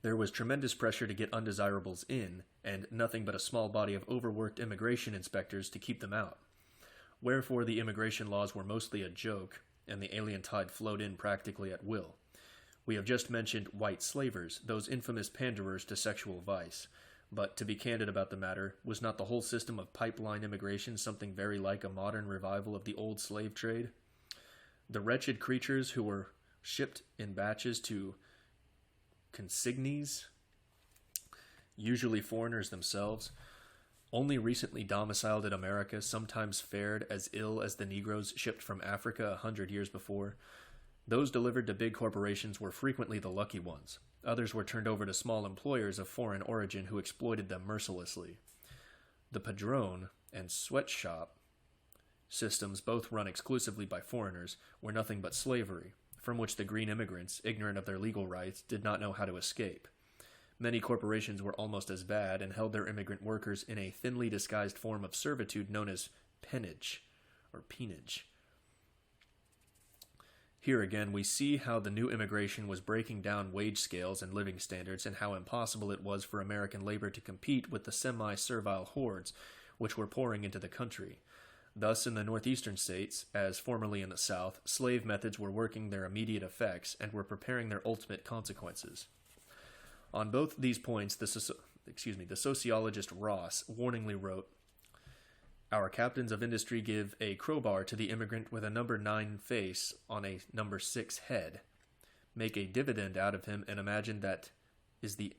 there was tremendous pressure to get undesirables in, and nothing but a small body of overworked immigration inspectors to keep them out. Wherefore the immigration laws were mostly a joke, and the alien tide flowed in practically at will. We have just mentioned white slavers, those infamous panderers to sexual vice. But to be candid about the matter, was not the whole system of pipeline immigration something very like a modern revival of the old slave trade? The wretched creatures who were shipped in batches to consignees, usually foreigners themselves, only recently domiciled in America, sometimes fared as ill as the Negroes shipped from Africa 100 years before. Those delivered to big corporations were frequently the lucky ones. Others were turned over to small employers of foreign origin who exploited them mercilessly. The padrone and sweatshop systems, both run exclusively by foreigners, were nothing but slavery, from which the green immigrants, ignorant of their legal rights, did not know how to escape. Many corporations were almost as bad and held their immigrant workers in a thinly disguised form of servitude known as pennage, or peonage. Here again, we see how the new immigration was breaking down wage scales and living standards, and how impossible it was for American labor to compete with the semi-servile hordes which were pouring into the country. Thus, in the northeastern states, as formerly in the South, slave methods were working their immediate effects and were preparing their ultimate consequences. On both these points, the sociologist Ross warningly wrote, "Our captains of industry give a crowbar to the immigrant with a number 9 face on a number 6 head. Make a dividend out of him and imagine that is the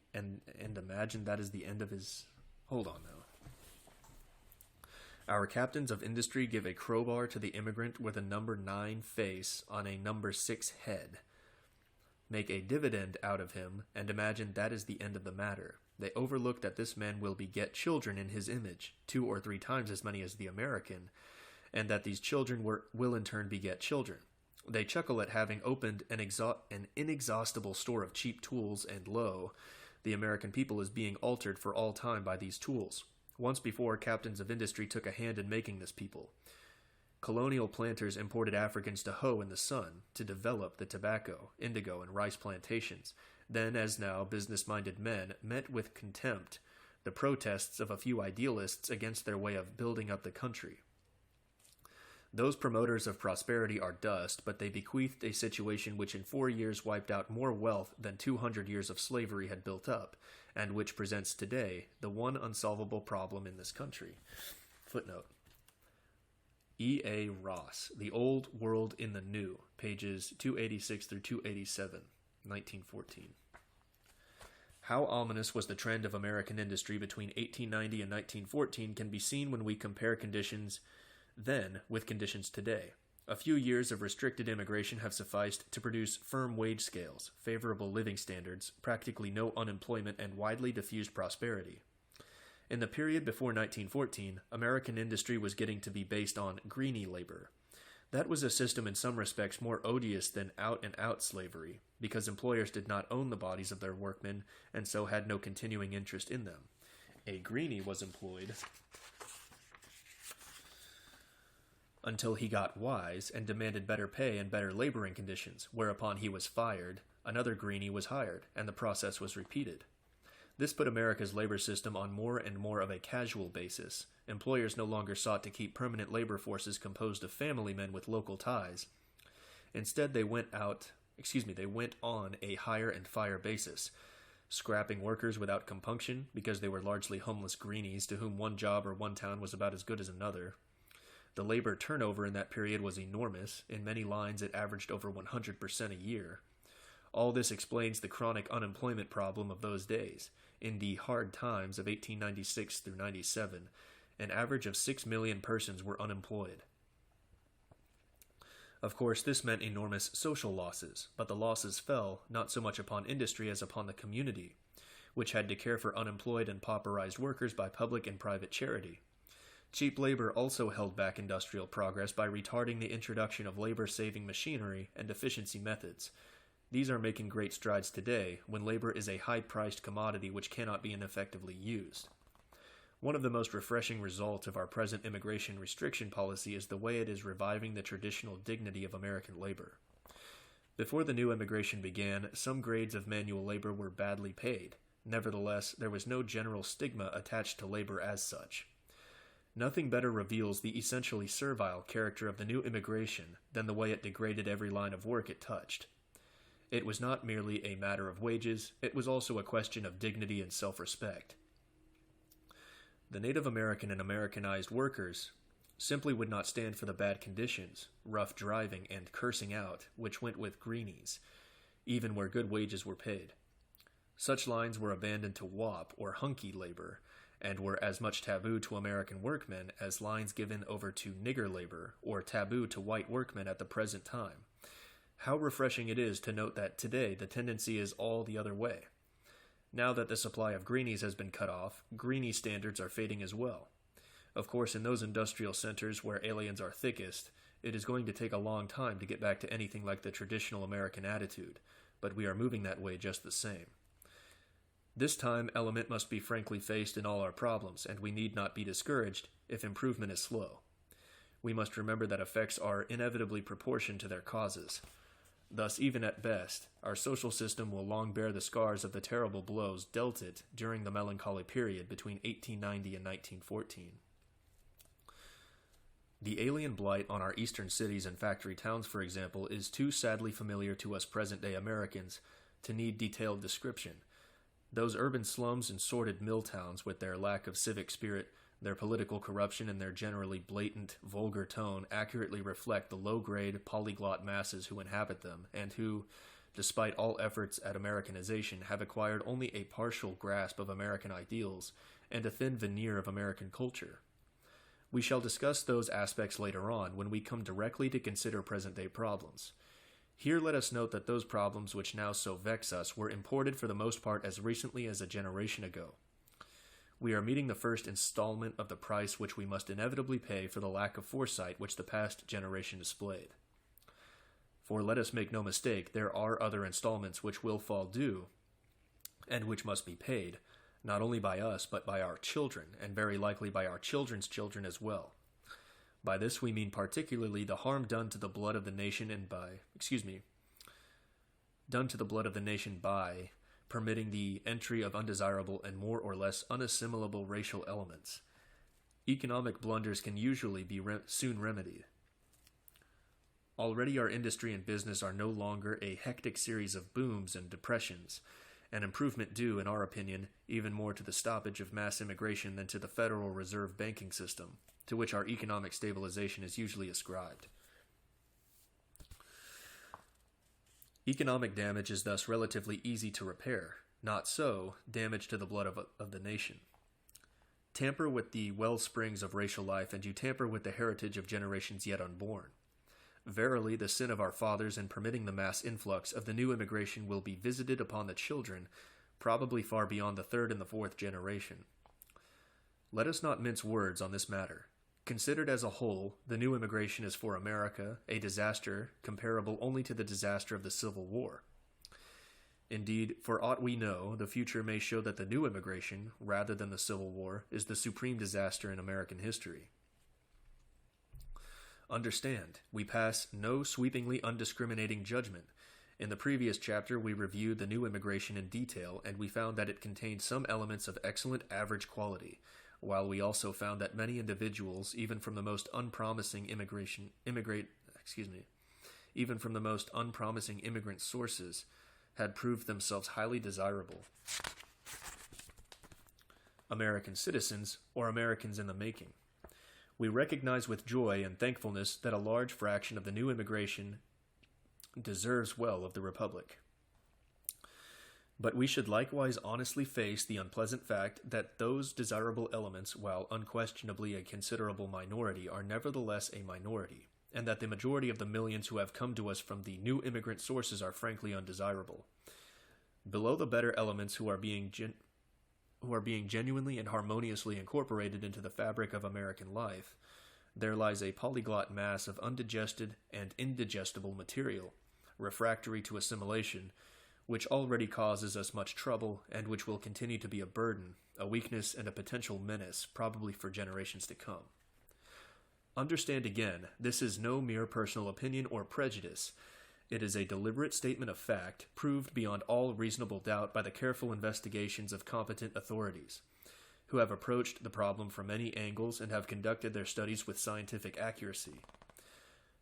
end of his..." Hold on now. Our captains of industry give a crowbar to the immigrant with a number 9 face on a number 6 head. Make a dividend out of him, and imagine that is the end of the matter. They overlook that this man will beget children in his image, 2 or 3 times as many as the American, and that these children will in turn beget children. They chuckle at having opened an inexhaustible store of cheap tools, and lo, the American people is being altered for all time by these tools. Once before, captains of industry took a hand in making this people. Colonial planters imported Africans to hoe in the sun, to develop the tobacco, indigo, and rice plantations. Then, as now, business-minded men met with contempt the protests of a few idealists against their way of building up the country. Those promoters of prosperity are dust, but they bequeathed a situation which in 4 years wiped out more wealth than 200 years of slavery had built up, and which presents today the one unsolvable problem in this country. Footnote. E. A. Ross, The Old World in the New, pages 286 through 287, 1914. How ominous was the trend of American industry between 1890 and 1914 can be seen when we compare conditions then with conditions today. A few years of restricted immigration have sufficed to produce firm wage scales, favorable living standards, practically no unemployment, and widely diffused prosperity. In the period before 1914, American industry was getting to be based on greenie labor. That was a system in some respects more odious than out-and-out slavery, because employers did not own the bodies of their workmen, and so had no continuing interest in them. A greenie was employed until he got wise and demanded better pay and better laboring conditions, whereupon he was fired, another greenie was hired, and the process was repeated. This put America's labor system on more and more of a casual basis. Employers no longer sought to keep permanent labor forces composed of family men with local ties. Instead, they went on a hire and fire basis, scrapping workers without compunction because they were largely homeless greenies to whom one job or one town was about as good as another. The labor turnover in that period was enormous. In many lines, it averaged over 100% a year. All this explains the chronic unemployment problem of those days. In the hard times of 1896 through 97, an average of 6 million persons were unemployed. Of course, this meant enormous social losses, but the losses fell not so much upon industry as upon the community. which had to care for unemployed and pauperized workers by public and private charity. Cheap labor also held back industrial progress by retarding the introduction of labor-saving machinery and efficiency methods. These are making great strides today, when labor is a high-priced commodity which cannot be ineffectively used. One of the most refreshing results of our present immigration restriction policy is the way it is reviving the traditional dignity of American labor. Before the new immigration began, some grades of manual labor were badly paid. Nevertheless, there was no general stigma attached to labor as such. Nothing better reveals the essentially servile character of the new immigration than the way it degraded every line of work it touched. It was not merely a matter of wages, it was also a question of dignity and self-respect. The Native American and Americanized workers simply would not stand for the bad conditions, rough driving, and cursing out, which went with greenies, even where good wages were paid. Such lines were abandoned to WAP, or hunky labor, and were as much taboo to American workmen as lines given over to nigger labor, or taboo to white workmen at the present time. How refreshing it is to note that today the tendency is all the other way. Now that the supply of greenies has been cut off, greenie standards are fading as well. Of course, in those industrial centers where aliens are thickest, it is going to take a long time to get back to anything like the traditional American attitude, but we are moving that way just the same. This time, element must be frankly faced in all our problems, and we need not be discouraged if improvement is slow. We must remember that effects are inevitably proportioned to their causes. Thus, even at best, our social system will long bear the scars of the terrible blows dealt it during the melancholy period between 1890 and 1914. The alien blight on our eastern cities and factory towns, for example, is too sadly familiar to us present-day Americans to need detailed description. Those urban slums and sordid mill towns, with their lack of civic spirit, their political corruption, and their generally blatant, vulgar tone accurately reflect the low-grade, polyglot masses who inhabit them, and who, despite all efforts at Americanization, have acquired only a partial grasp of American ideals and a thin veneer of American culture. We shall discuss those aspects later on when we come directly to consider present-day problems. Here let us note that those problems which now so vex us were imported for the most part as recently as a generation ago. We are meeting the first installment of the price which we must inevitably pay for the lack of foresight which the past generation displayed. For let us make no mistake, there are other installments which will fall due, and which must be paid, not only by us, but by our children, and very likely by our children's children as well. By this we mean particularly the harm done to the blood of the nation by permitting the entry of undesirable and more or less unassimilable racial elements. Economic blunders can usually be soon remedied. Already our industry and business are no longer a hectic series of booms and depressions, an improvement due, in our opinion, even more to the stoppage of mass immigration than to the Federal Reserve banking system, to which our economic stabilization is usually ascribed. Economic damage is thus relatively easy to repair. Not so, damage to the blood of the nation. Tamper with the well springs of racial life, and you tamper with the heritage of generations yet unborn. Verily, the sin of our fathers in permitting the mass influx of the new immigration will be visited upon the children, probably far beyond the third and the fourth generation. Let us not mince words on this matter. Considered as a whole, the new immigration is for America a disaster comparable only to the disaster of the Civil War. Indeed, for aught we know, the future may show that the new immigration, rather than the Civil War, is the supreme disaster in American history. Understand, we pass no sweepingly undiscriminating judgment. In the previous chapter, we reviewed the new immigration in detail, and we found that it contained some elements of excellent average quality, while we also found that many individuals, even from the most unpromising immigrant sources, had proved themselves highly desirable American citizens or Americans in the making. We recognize with joy and thankfulness that a large fraction of the new immigration deserves well of the Republic. But we should likewise honestly face the unpleasant fact that those desirable elements, while unquestionably a considerable minority, are nevertheless a minority, and that the majority of the millions who have come to us from the new immigrant sources are frankly undesirable. Below the better elements who are being who are being genuinely and harmoniously incorporated into the fabric of American life, there lies a polyglot mass of undigested and indigestible material, refractory to assimilation, which already causes us much trouble and which will continue to be a burden, a weakness, and a potential menace, probably for generations to come. Understand again, this is no mere personal opinion or prejudice. It is a deliberate statement of fact, proved beyond all reasonable doubt by the careful investigations of competent authorities, who have approached the problem from many angles and have conducted their studies with scientific accuracy.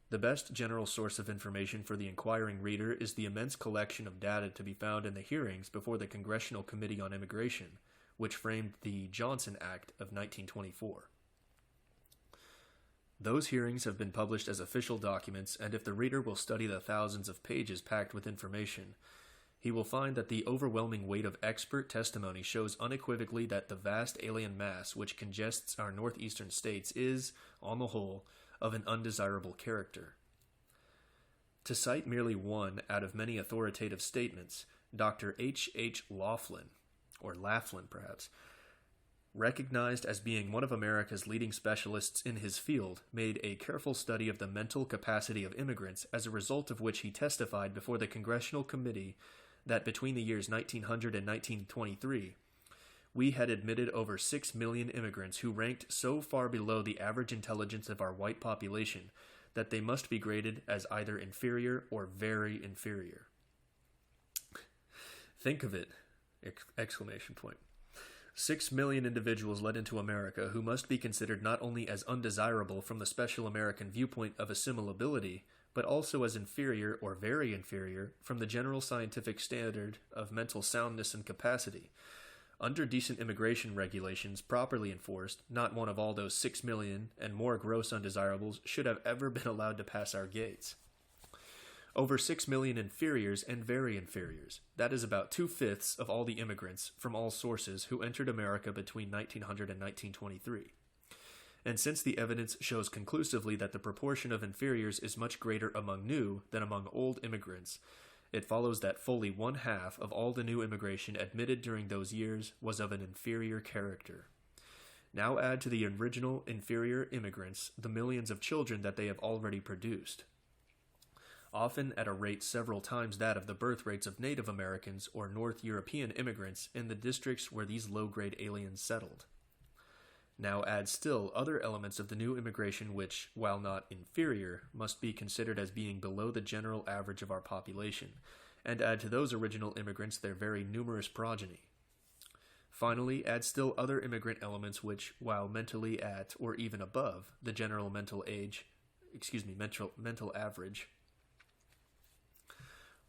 The best general source of information for the inquiring reader is the immense collection of data to be found in the hearings before the Congressional Committee on Immigration, which framed the Johnson Act of 1924. Those hearings have been published as official documents, and if the reader will study the thousands of pages packed with information, he will find that the overwhelming weight of expert testimony shows unequivocally that the vast alien mass which congests our northeastern states is, on the whole, of an undesirable character. To cite merely one out of many authoritative statements, Dr. H. Laughlin, or Laughlin perhaps, recognized as being one of America's leading specialists in his field, made a careful study of the mental capacity of immigrants, as a result of which he testified before the Congressional Committee that between the years 1900 and 1923, we had admitted over 6 million immigrants who ranked so far below the average intelligence of our white population that they must be graded as either inferior or very inferior. Think of it! Exclamation point. 6 million individuals led into America who must be considered not only as undesirable from the special American viewpoint of assimilability, but also as inferior or very inferior from the general scientific standard of mental soundness and capacity. Under decent immigration regulations properly enforced, not one of all those 6 million and more gross undesirables should have ever been allowed to pass our gates. Over 6 million inferiors and very inferiors. That is about 2/5 of all the immigrants from all sources who entered America between 1900 and 1923. And since the evidence shows conclusively that the proportion of inferiors is much greater among new than among old immigrants, it follows that fully 1/2 of all the new immigration admitted during those years was of an inferior character. Now add to the original inferior immigrants the millions of children that they have already produced, often at a rate several times that of the birth rates of Native Americans or North European immigrants in the districts where these low-grade aliens settled. Now add still other elements of the new immigration which, while not inferior, must be considered as being below the general average of our population, and add to those original immigrants their very numerous progeny. Finally, add still other immigrant elements which, while mentally at or even above the general mental average,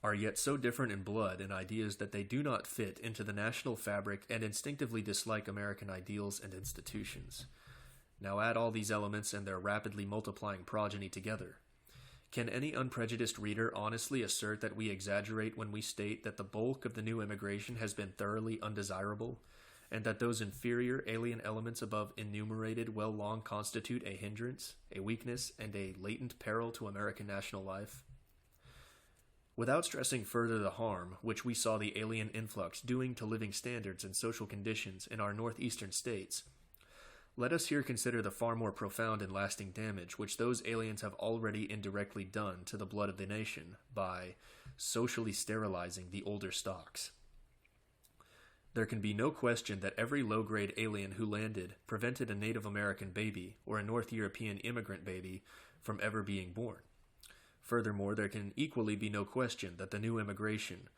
are yet so different in blood and ideas that they do not fit into the national fabric and instinctively dislike American ideals and institutions. Now add all these elements and their rapidly multiplying progeny together. Can any unprejudiced reader honestly assert that we exaggerate when we state that the bulk of the new immigration has been thoroughly undesirable, and that those inferior alien elements above enumerated will long constitute a hindrance, a weakness, and a latent peril to American national life? Without stressing further the harm which we saw the alien influx doing to living standards and social conditions in our northeastern states, let us here consider the far more profound and lasting damage which those aliens have already indirectly done to the blood of the nation by socially sterilizing the older stocks. There can be no question that every low-grade alien who landed prevented a Native American baby or a North European immigrant baby from ever being born. Furthermore, there can equally be no question that the new immigration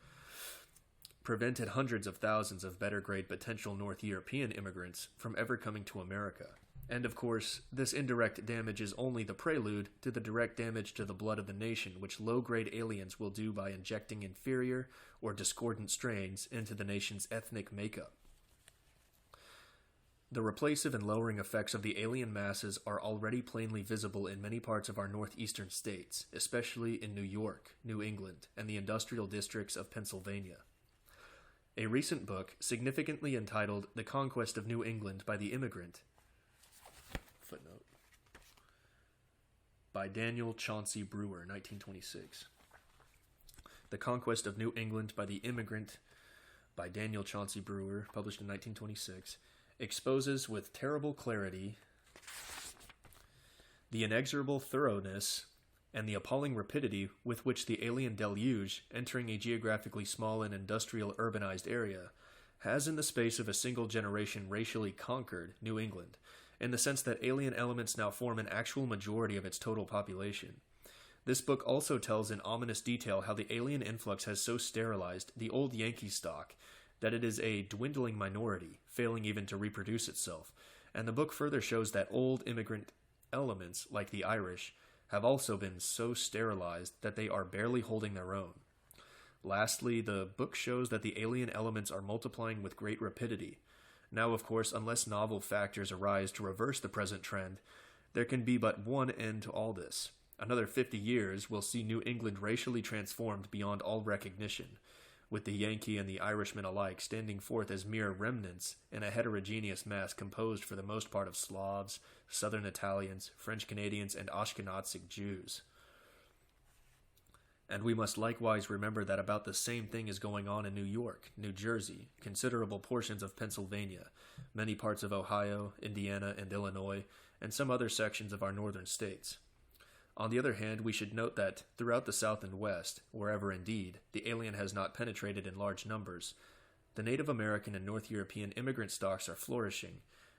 prevented hundreds of thousands of better-grade potential North European immigrants from ever coming to America. And of course, this indirect damage is only the prelude to the direct damage to the blood of the nation which low-grade aliens will do by injecting inferior or discordant strains into the nation's ethnic makeup. The replacive and lowering effects of the alien masses are already plainly visible in many parts of our northeastern states, especially in New York, New England, and the industrial districts of Pennsylvania. A recent book, significantly entitled The Conquest of New England by the Immigrant, footnote, by Daniel Chauncey Brewer, 1926. The Conquest of New England by the Immigrant by Daniel Chauncey Brewer, published in 1926, exposes with terrible clarity the inexorable thoroughness and the appalling rapidity with which the alien deluge, entering a geographically small and industrial urbanized area, has in the space of a single generation racially conquered New England, in the sense that alien elements now form an actual majority of its total population. This book also tells in ominous detail how the alien influx has so sterilized the old Yankee stock that it is a dwindling minority, failing even to reproduce itself, and the book further shows that old immigrant elements, like the Irish, have also been so sterilized that they are barely holding their own. Lastly, the book shows that the alien elements are multiplying with great rapidity. Now, of course, unless novel factors arise to reverse the present trend, there can be but one end to all this. Another 50 years will see New England racially transformed beyond all recognition, with the Yankee and the Irishman alike standing forth as mere remnants in a heterogeneous mass composed for the most part of Slavs, Southern Italians, French Canadians, and Ashkenazic Jews. And we must likewise remember that about the same thing is going on in New York, New Jersey, considerable portions of Pennsylvania, many parts of Ohio, Indiana, and Illinois, and some other sections of our northern states. On the other hand, we should note that throughout the South and West, wherever indeed the alien has not penetrated in large numbers, the Native American and North European immigrant stocks are flourishing,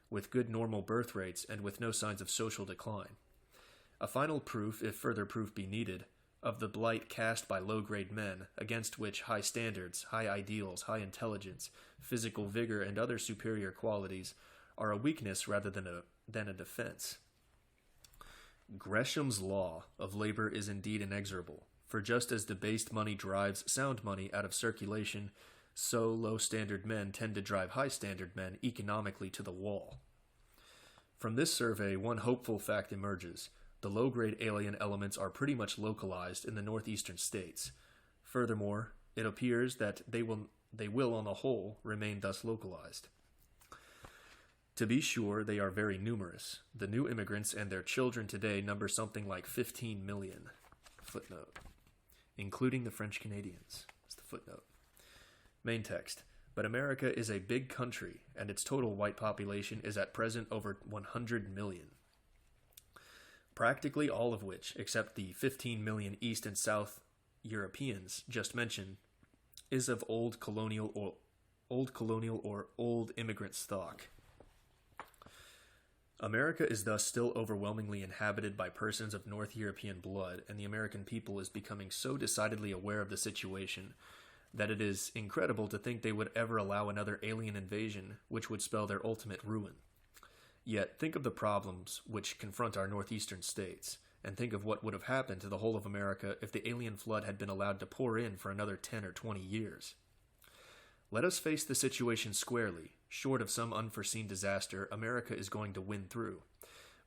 with good normal birth rates and with no signs of social decline. A final proof, if further proof be needed, of the blight cast by low-grade men, against which high standards, high ideals, high intelligence, physical vigor, and other superior qualities are a weakness rather than a defense. Gresham's law of labor is indeed inexorable, for just as debased money drives sound money out of circulation, so low-standard men tend to drive high-standard men economically to the wall. From this survey, one hopeful fact emerges. The low-grade alien elements are pretty much localized in the northeastern states. Furthermore, it appears that they will on the whole remain thus localized. To be sure, they are very numerous. The new immigrants and their children today number something like 15 million. Footnote. Including the French Canadians. That's the footnote. Main text. But America is a big country, and its total white population is at present over 100 million. Practically all of which, except the 15 million East and South Europeans just mentioned, is of old colonial or old immigrant stock. America is thus still overwhelmingly inhabited by persons of North European blood, and the American people is becoming so decidedly aware of the situation that it is incredible to think they would ever allow another alien invasion, which would spell their ultimate ruin. Yet, think of the problems which confront our northeastern states, and think of what would have happened to the whole of America if the alien flood had been allowed to pour in for another 10 or 20 years. Let us face the situation squarely. Short of some unforeseen disaster, America is going to win through.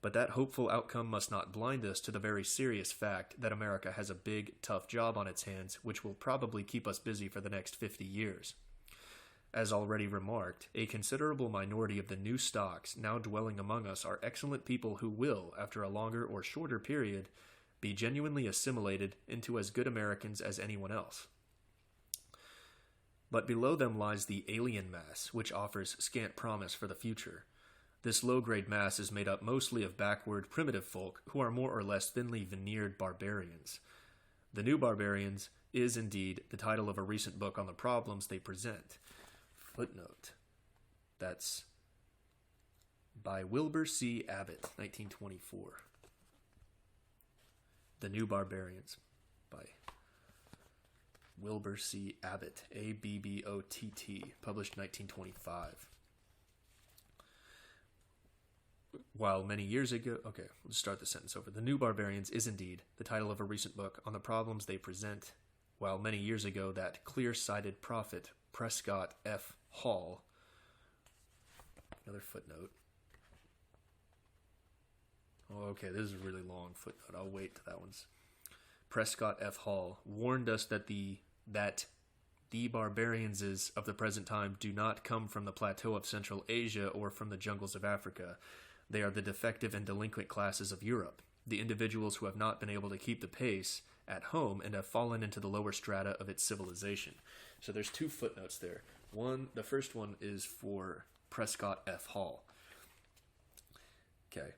But that hopeful outcome must not blind us to the very serious fact that America has a big, tough job on its hands which will probably keep us busy for the next 50 years. As already remarked, a considerable minority of the new stocks now dwelling among us are excellent people who will, after a longer or shorter period, be genuinely assimilated into as good Americans as anyone else. But below them lies the alien mass, which offers scant promise for the future. This low-grade mass is made up mostly of backward, primitive folk who are more or less thinly veneered barbarians. The New Barbarians is indeed the title of a recent book on the problems they present. Footnote. That's by Wilbur C. Abbott, 1924. The New Barbarians by Wilbur C. Abbott, Abbott, published 1925. While many years ago... Okay, let's start the sentence over. The New Barbarians is indeed the title of a recent book on the problems they present. While many years ago that clear-sighted prophet, Prescott F. Hall... Another footnote. Oh, okay, this is a really long footnote. I'll wait till that one's... Prescott F. Hall warned us that the barbarians of the present time do not come from the plateau of Central Asia or from the jungles of Africa. They are the defective and delinquent classes of Europe, the individuals who have not been able to keep the pace at home and have fallen into the lower strata of its civilization. So there's two footnotes there. The first one is for Prescott F. Hall. Okay.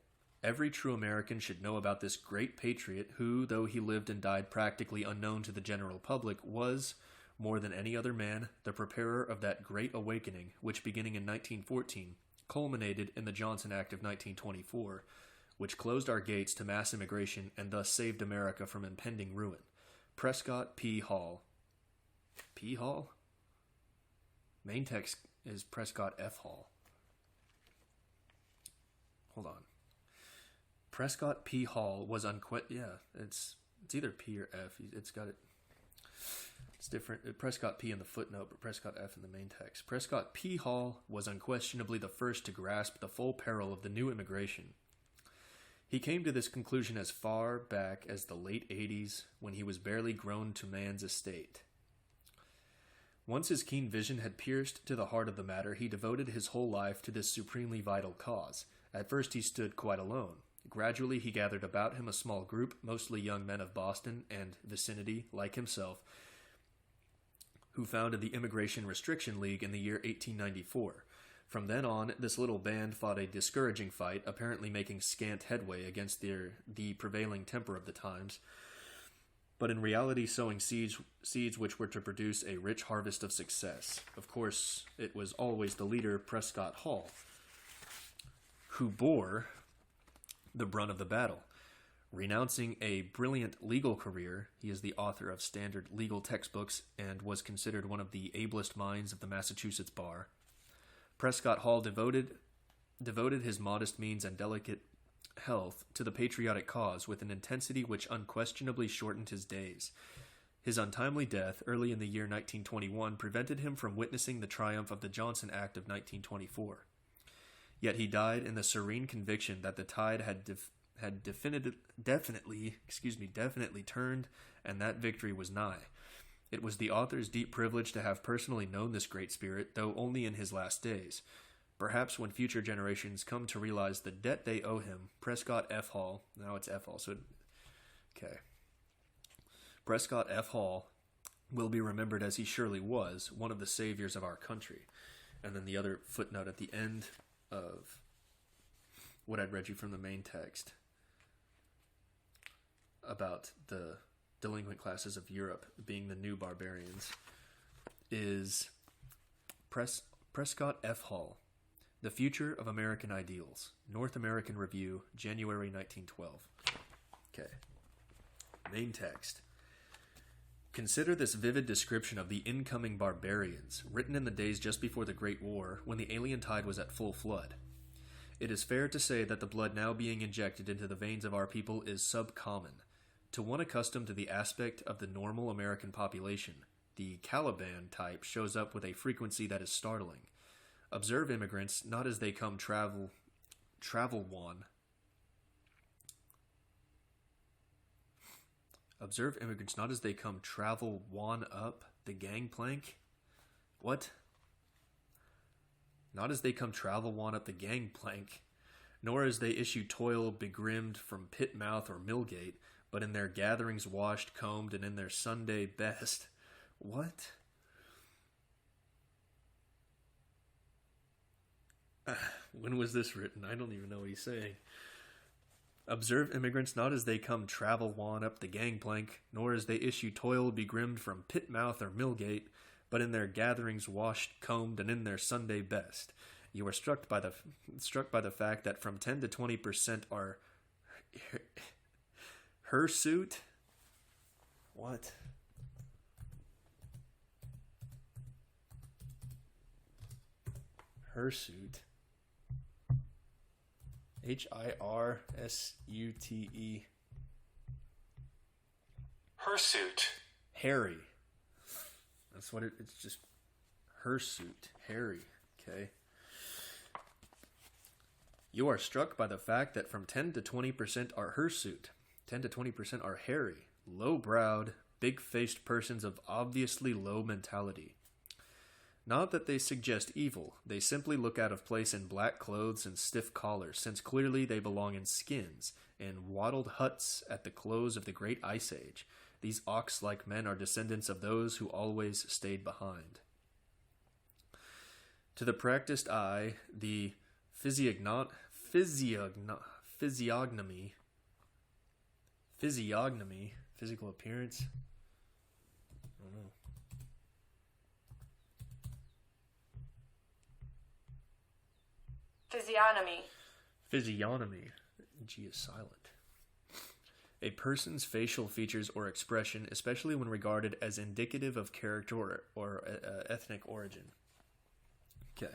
Every true American should know about this great patriot who, though he lived and died practically unknown to the general public, was, more than any other man, the preparer of that great awakening which, beginning in 1914, culminated in the Johnson Act of 1924, which closed our gates to mass immigration and thus saved America from impending ruin. Prescott P. Hall. P. Hall? Main text is Prescott F. Hall. Hold on. Prescott P. Hall was it's either P or F. It's got it. It's different. Prescott P in the footnote, but Prescott F in the main text. Prescott P. Hall was unquestionably the first to grasp the full peril of the new immigration. He came to this conclusion as far back as the late 80s, when he was barely grown to man's estate. Once his keen vision had pierced to the heart of the matter, he devoted his whole life to this supremely vital cause. At first he stood quite alone. Gradually he gathered about him a small group, mostly young men of Boston and vicinity, like himself, who founded the Immigration Restriction League in the year 1894. From then on, this little band fought a discouraging fight, apparently making scant headway against the prevailing temper of the times, but in reality sowing seeds which were to produce a rich harvest of success. Of course, it was always the leader, Prescott Hall, who bore the brunt of the battle. Renouncing a brilliant legal career, he is the author of standard legal textbooks and was considered one of the ablest minds of the Massachusetts bar. Prescott Hall devoted his modest means and delicate health to the patriotic cause with an intensity which unquestionably shortened his days. His untimely death, early in the year 1921, prevented him from witnessing the triumph of the Johnson Act of 1924. Yet he died in the serene conviction that the tide had definitely turned, and that victory was nigh. It was the author's deep privilege to have personally known this great spirit, though only in his last days. Perhaps when future generations come to realize the debt they owe him, Prescott F. Hall, now it's F. Hall, Prescott F. Hall will be remembered as he surely was, one of the saviors of our country. And then the other footnote at the end of what I'd read you from the main text about the delinquent classes of Europe being the new barbarians is Prescott F. Hall, The Future of American Ideals, North American Review, January 1912. Okay. Main text. Consider this vivid description of the incoming barbarians, written in the days just before the Great War, when the alien tide was at full flood. It is fair to say that the blood now being injected into the veins of our people is subcommon. To one accustomed to the aspect of the normal American population, the Caliban type shows up with a frequency that is startling. Observe immigrants not as they come travel wan. Observe immigrants not as they come travel wan up the gangplank. What? Not as they come travel wan up the gangplank, nor as they issue toil begrimed from pit mouth or millgate, but in their gatherings washed, combed, and in their Sunday best. What? When was this written? I don't even know what he's saying. Observe immigrants not as they come travel wan up the gangplank, nor as they issue toil begrimed from pit mouth or millgate, but in their gatherings washed, combed, and in their Sunday best. You are struck by the fact that from 10 to 20% are hirsute. What? Hirsute. Hirsute. Hirsute. Harry. That's what it's just hirsute. Harry. Okay. You are struck by the fact that from 10 to 20% are hirsute. 10 to 20% are hairy, low-browed, big-faced persons of obviously low mentality. Not that they suggest evil, they simply look out of place in black clothes and stiff collars, since clearly they belong in skins and wattled huts at the close of the great ice age. These ox-like men are descendants of those who always stayed behind. To the practiced eye, the physiognomy, physical appearance. I don't know. Physiognomy. G is silent. A person's facial features or expression, especially when regarded as indicative of character or ethnic origin. Okay.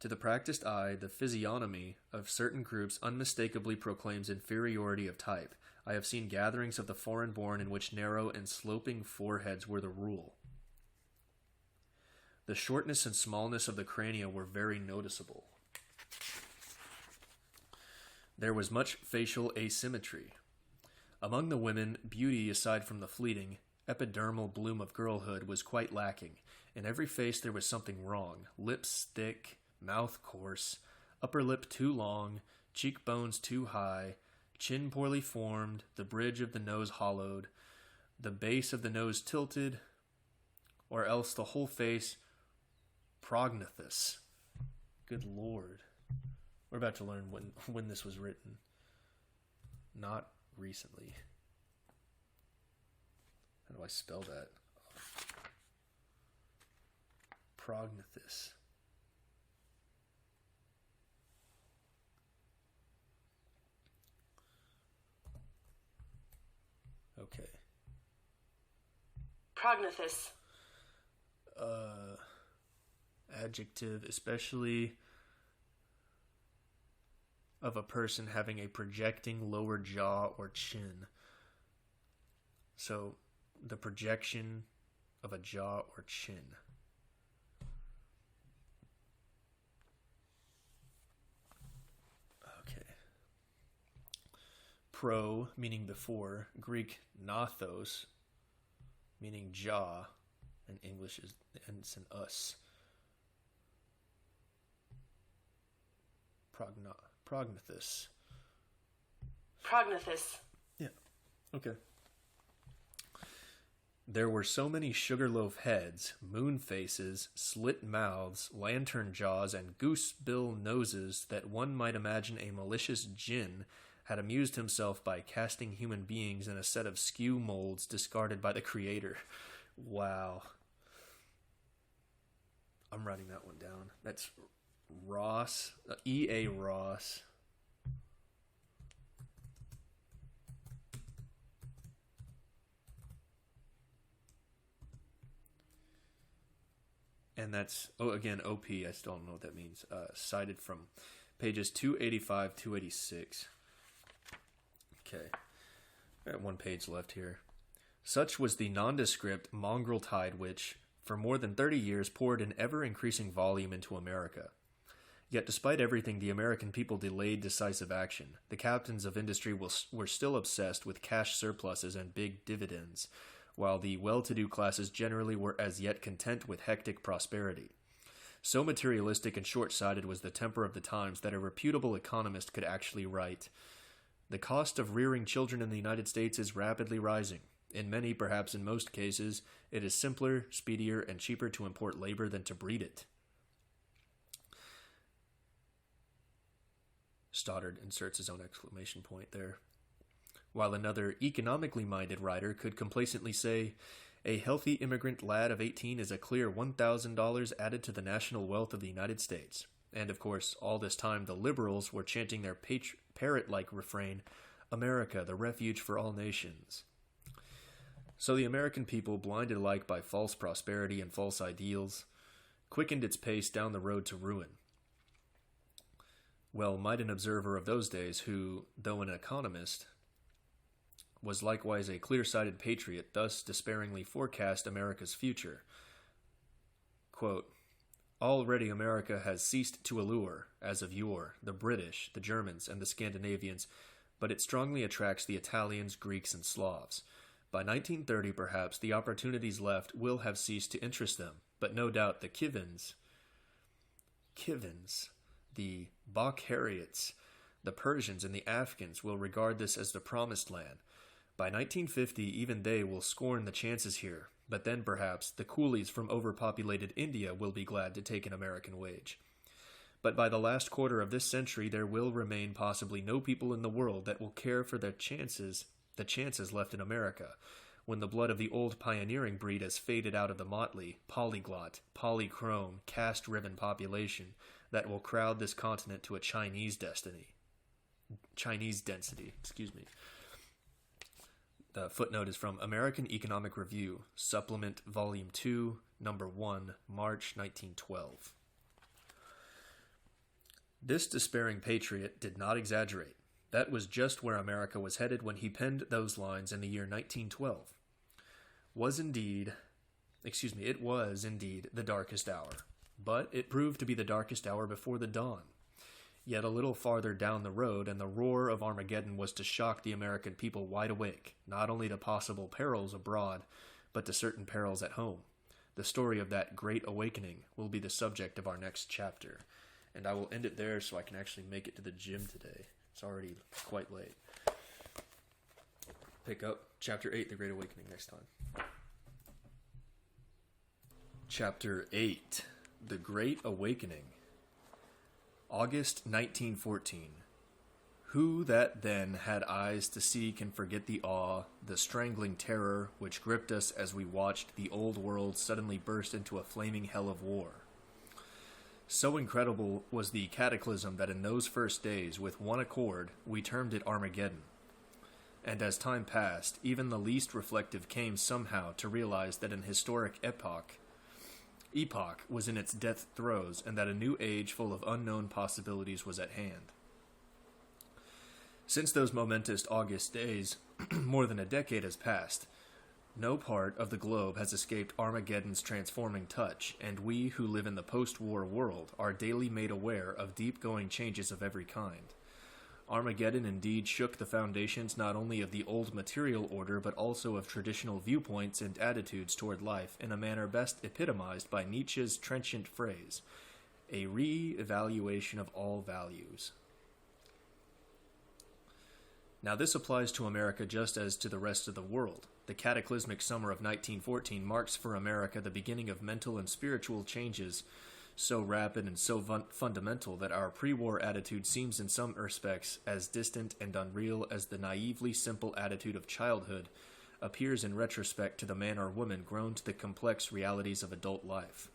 To the practiced eye, the physiognomy of certain groups unmistakably proclaims inferiority of type. I have seen gatherings of the foreign-born in which narrow and sloping foreheads were the rule. The shortness and smallness of the crania were very noticeable. There was much facial asymmetry. Among the women, beauty, aside from the fleeting, epidermal bloom of girlhood, was quite lacking. In every face there was something wrong. Lips thick, mouth coarse, upper lip too long, cheekbones too high, chin poorly formed, the bridge of the nose hollowed, the base of the nose tilted, or else the whole face prognathous. Good Lord. We're about to learn when this was written. Not recently. How do I spell that? Prognathous. Okay. Prognathous. Adjective, especially of a person having a projecting lower jaw or chin. So, the projection of a jaw or chin. Okay. Pro, meaning before. Greek nathos, meaning jaw. And English ends in us. Prognathous. Prognathous. Yeah. Okay. There were so many sugarloaf heads, moon faces, slit mouths, lantern jaws, and goosebill noses that one might imagine a malicious djinn had amused himself by casting human beings in a set of skew molds discarded by the Creator. Wow. I'm writing that one down. That's Ross, E.A. Ross. And that's, again, OP, I still don't know what that means. Cited from pages 285, 286. Okay. I got one page left here. Such was the nondescript mongrel tide which, for more than 30 years, poured in ever-increasing volume into America. Yet despite everything, the American people delayed decisive action. The captains of industry were still obsessed with cash surpluses and big dividends, while the well-to-do classes generally were as yet content with hectic prosperity. So materialistic and short-sighted was the temper of the times that a reputable economist could actually write, "The cost of rearing children in the United States is rapidly rising. In many, perhaps in most cases, it is simpler, speedier, and cheaper to import labor than to breed it." Stoddard inserts his own exclamation point there. While another economically minded writer could complacently say, "A healthy immigrant lad of 18 is a clear $1,000 added to the national wealth of the United States." And of course, all this time the liberals were chanting their parrot-like refrain, "America, the refuge for all nations." So the American people, blinded alike by false prosperity and false ideals, quickened its pace down the road to ruin. Well might an observer of those days who, though an economist, was likewise a clear-sighted patriot, thus despairingly forecast America's future. Quote, "Already America has ceased to allure, as of yore, the British, the Germans, and the Scandinavians, but it strongly attracts the Italians, Greeks, and Slavs. By 1930, perhaps, the opportunities left will have ceased to interest them, but no doubt the Kivans, the Bokharians, the Persians, and the Afghans will regard this as the promised land. By 1950, even they will scorn the chances here. But then perhaps the coolies from overpopulated India will be glad to take an American wage. But by the last quarter of this century, there will remain possibly no people in the world that will care for the chances left in America, when the blood of the old pioneering breed has faded out of the motley, polyglot, polychrome, caste-riven population that will crowd this continent to a Chinese density. The footnote is from American Economic Review, Supplement Volume 2, Number 1, March 1912. This despairing patriot did not exaggerate. That was just where America was headed when he penned those lines in the year 1912. It was indeed the darkest hour. But it proved to be the darkest hour before the dawn. Yet a little farther down the road, and the roar of Armageddon was to shock the American people wide awake, not only to possible perils abroad, but to certain perils at home. The story of that great awakening will be the subject of our next chapter. And I will end it there so I can actually make it to the gym today. It's already quite late. Pick up Chapter 8, The Great Awakening, next time. Chapter 8, The Great Awakening. August 1914. Who that then had eyes to see can forget the awe, the strangling terror which gripped us as we watched the old world suddenly burst into a flaming hell of war? So incredible was the cataclysm that in those first days, with one accord, we termed it Armageddon. And as time passed, even the least reflective came somehow to realize that an historic epoch was in its death throes, and that a new age full of unknown possibilities was at hand. Since those momentous August days, more than a decade has passed. No part of the globe has escaped Armageddon's transforming touch, and we who live in the post-war world are daily made aware of deep-going changes of every kind. Armageddon indeed shook the foundations not only of the old material order but also of traditional viewpoints and attitudes toward life in a manner best epitomized by Nietzsche's trenchant phrase, a re-evaluation of all values. Now this applies to America just as to the rest of the world. The cataclysmic summer of 1914 marks for America the beginning of mental and spiritual changes so rapid and so fundamental that our pre-war attitude seems in some respects as distant and unreal as the naively simple attitude of childhood appears in retrospect to the man or woman grown to the complex realities of adult life.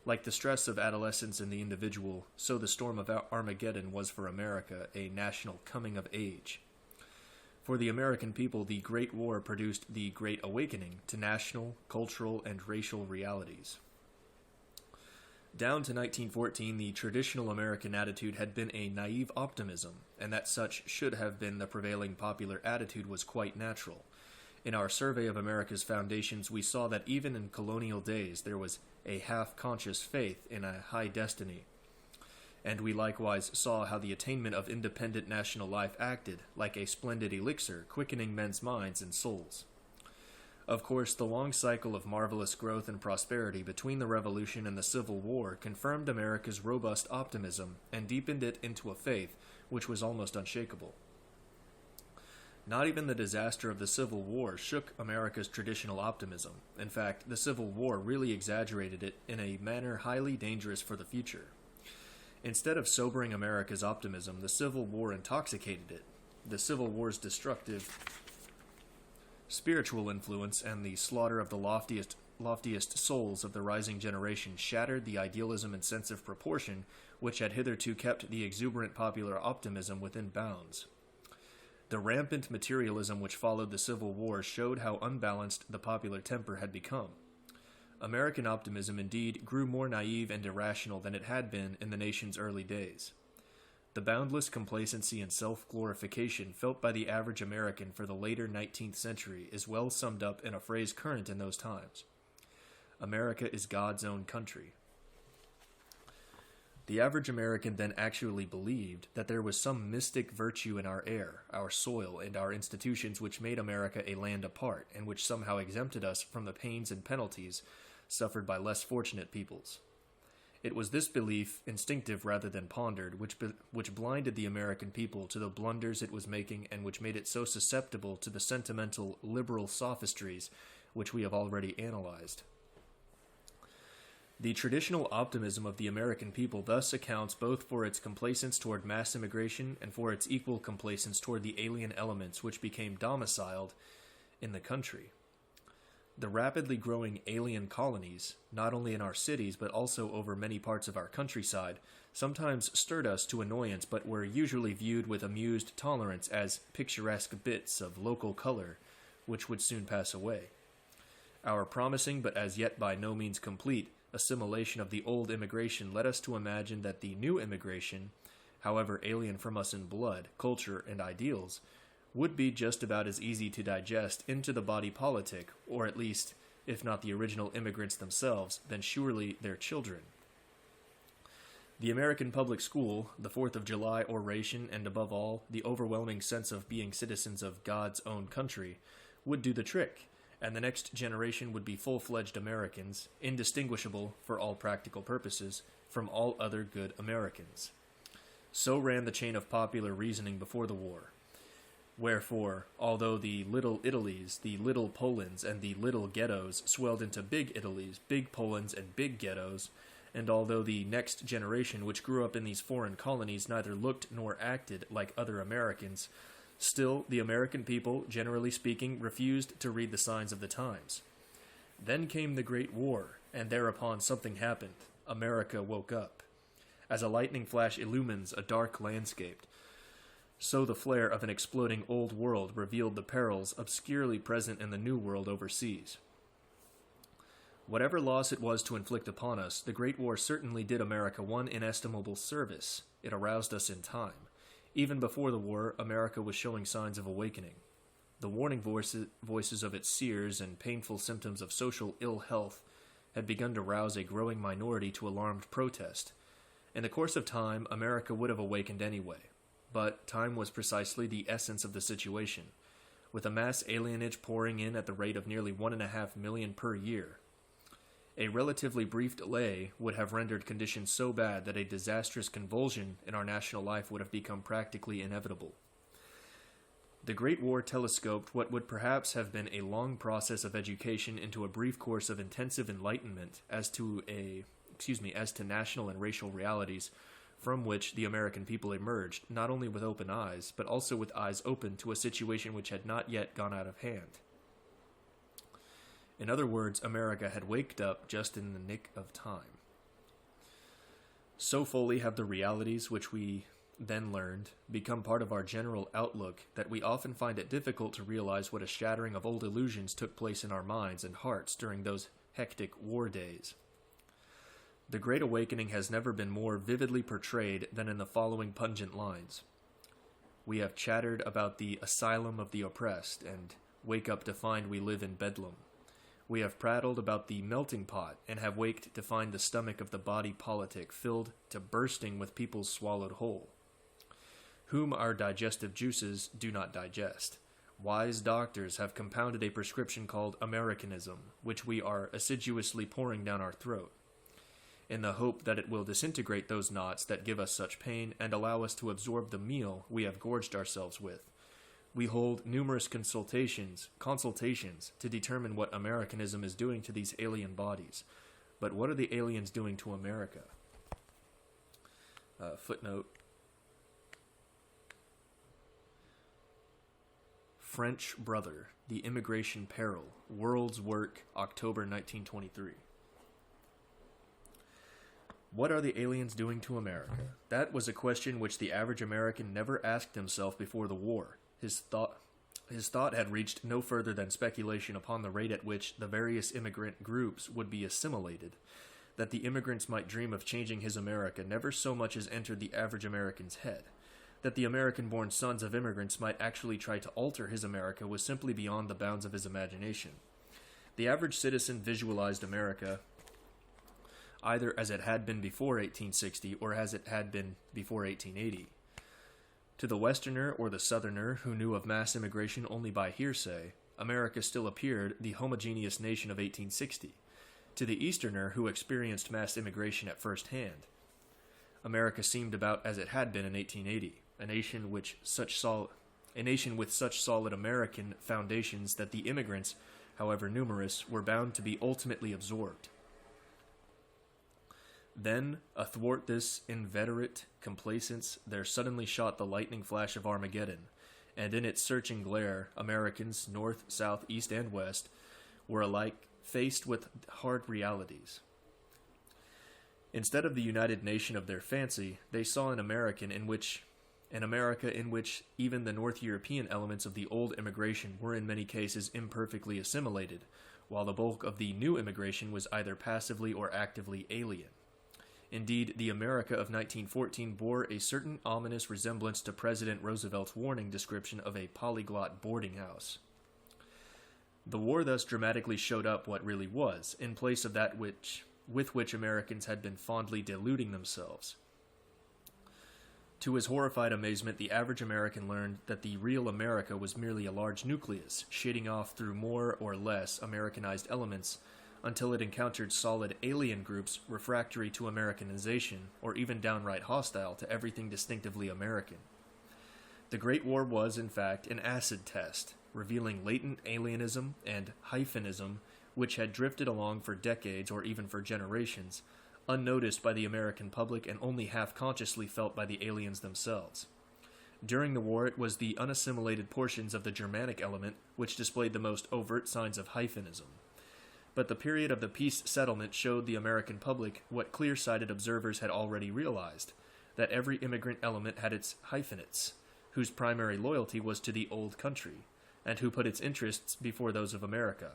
Like the stress of adolescence in the individual, so the storm of Armageddon was for America a national coming of age. For the American people, the Great War produced the Great Awakening to national, cultural, and racial realities. Down to 1914, the traditional American attitude had been a naive optimism, and that such should have been the prevailing popular attitude was quite natural. In our survey of America's foundations, we saw that even in colonial days there was a half-conscious faith in a high destiny. And we likewise saw how the attainment of independent national life acted like a splendid elixir, quickening men's minds and souls. Of course, the long cycle of marvelous growth and prosperity between the Revolution and the Civil War confirmed America's robust optimism and deepened it into a faith which was almost unshakable. Not even the disaster of the Civil War shook America's traditional optimism. In fact, the Civil War really exaggerated it in a manner highly dangerous for the future. Instead of sobering America's optimism, the Civil War intoxicated it. The Civil War's destructive spiritual influence and the slaughter of the loftiest souls of the rising generation shattered the idealism and sense of proportion which had hitherto kept the exuberant popular optimism within bounds. The rampant materialism which followed the Civil War showed how unbalanced the popular temper had become. American optimism indeed grew more naive and irrational than it had been in the nation's early days. The boundless complacency and self-glorification felt by the average American for the later 19th century is well summed up in a phrase current in those times. America is God's own country. The average American then actually believed that there was some mystic virtue in our air, our soil, and our institutions which made America a land apart, and which somehow exempted us from the pains and penalties suffered by less fortunate peoples. It was this belief, instinctive rather than pondered, which blinded the American people to the blunders it was making and which made it so susceptible to the sentimental, liberal sophistries which we have already analyzed. The traditional optimism of the American people thus accounts both for its complacence toward mass immigration and for its equal complacence toward the alien elements which became domiciled in the country. The rapidly growing alien colonies, not only in our cities but also over many parts of our countryside, sometimes stirred us to annoyance but were usually viewed with amused tolerance as picturesque bits of local color, which would soon pass away. Our promising but as yet by no means complete assimilation of the old immigration led us to imagine that the new immigration, however alien from us in blood, culture, and ideals, would be just about as easy to digest into the body politic, or at least, if not the original immigrants themselves, then surely their children. The American public school, the 4th of July oration, and above all, the overwhelming sense of being citizens of God's own country, would do the trick, and the next generation would be full-fledged Americans, indistinguishable, for all practical purposes, from all other good Americans. So ran the chain of popular reasoning before the war. Wherefore, although the little Italies, the little Polands, and the little ghettos swelled into big Italies, big Polands, and big ghettos, and although the next generation which grew up in these foreign colonies neither looked nor acted like other Americans, still, the American people, generally speaking, refused to read the signs of the times. Then came the Great War, and thereupon something happened. America woke up. As a lightning flash illumines a dark landscape, so the flare of an exploding old world revealed the perils obscurely present in the new world overseas. Whatever loss it was to inflict upon us, the Great War certainly did America one inestimable service. It aroused us in time. Even before the war, America was showing signs of awakening. The warning voices of its seers and painful symptoms of social ill health had begun to rouse a growing minority to alarmed protest. In the course of time, America would have awakened anyway. But time was precisely the essence of the situation, with a mass alienage pouring in at the rate of nearly 1.5 million per year. A relatively brief delay would have rendered conditions so bad that a disastrous convulsion in our national life would have become practically inevitable. The Great War telescoped what would perhaps have been a long process of education into a brief course of intensive enlightenment as to national and racial realities from which the American people emerged, not only with open eyes, but also with eyes open to a situation which had not yet gone out of hand. In other words, America had waked up just in the nick of time. So fully have the realities which we then learned become part of our general outlook that we often find it difficult to realize what a shattering of old illusions took place in our minds and hearts during those hectic war days. The Great Awakening has never been more vividly portrayed than in the following pungent lines. We have chattered about the asylum of the oppressed, and wake up to find we live in Bedlam. We have prattled about the melting pot, and have waked to find the stomach of the body politic filled to bursting with people swallowed whole, whom our digestive juices do not digest. Wise doctors have compounded a prescription called Americanism, which we are assiduously pouring down our throat, in the hope that it will disintegrate those knots that give us such pain and allow us to absorb the meal we have gorged ourselves with. We hold numerous consultations to determine what Americanism is doing to these alien bodies. But what are the aliens doing to America? Footnote. French Brother, The Immigration Peril, World's Work, October 1923. What are the aliens doing to America? That was a question which the average American never asked himself before the war. His thought had reached no further than speculation upon the rate at which the various immigrant groups would be assimilated. That the immigrants might dream of changing his America never so much as entered the average American's head. That the American-born sons of immigrants might actually try to alter his America was simply beyond the bounds of his imagination. The average citizen visualized America either as it had been before 1860 or as it had been before 1880. To the Westerner or the Southerner who knew of mass immigration only by hearsay, America still appeared the homogeneous nation of 1860. To the Easterner who experienced mass immigration at first hand, America seemed about as it had been in 1880, a nation with such solid American foundations that the immigrants, however numerous, were bound to be ultimately absorbed. Then, athwart this inveterate complacence, there suddenly shot the lightning flash of Armageddon, and in its searching glare, Americans, north, south, east, and west, were alike faced with hard realities. Instead of the united nation of their fancy, they saw an America in which even the North European elements of the old immigration were in many cases imperfectly assimilated, while the bulk of the new immigration was either passively or actively alien. Indeed, the America of 1914 bore a certain ominous resemblance to President Roosevelt's warning description of a polyglot boarding house. The war thus dramatically showed up what really was, in place of that with which Americans had been fondly deluding themselves. To his horrified amazement, the average American learned that the real America was merely a large nucleus, shading off through more or less Americanized elements until it encountered solid alien groups refractory to Americanization, or even downright hostile to everything distinctively American. The Great War was, in fact, an acid test, revealing latent alienism and hyphenism which had drifted along for decades or even for generations, unnoticed by the American public and only half-consciously felt by the aliens themselves. During the war, it was the unassimilated portions of the Germanic element which displayed the most overt signs of hyphenism. But the period of the peace settlement showed the American public what clear-sighted observers had already realized, that every immigrant element had its hyphenates, whose primary loyalty was to the old country, and who put its interests before those of America.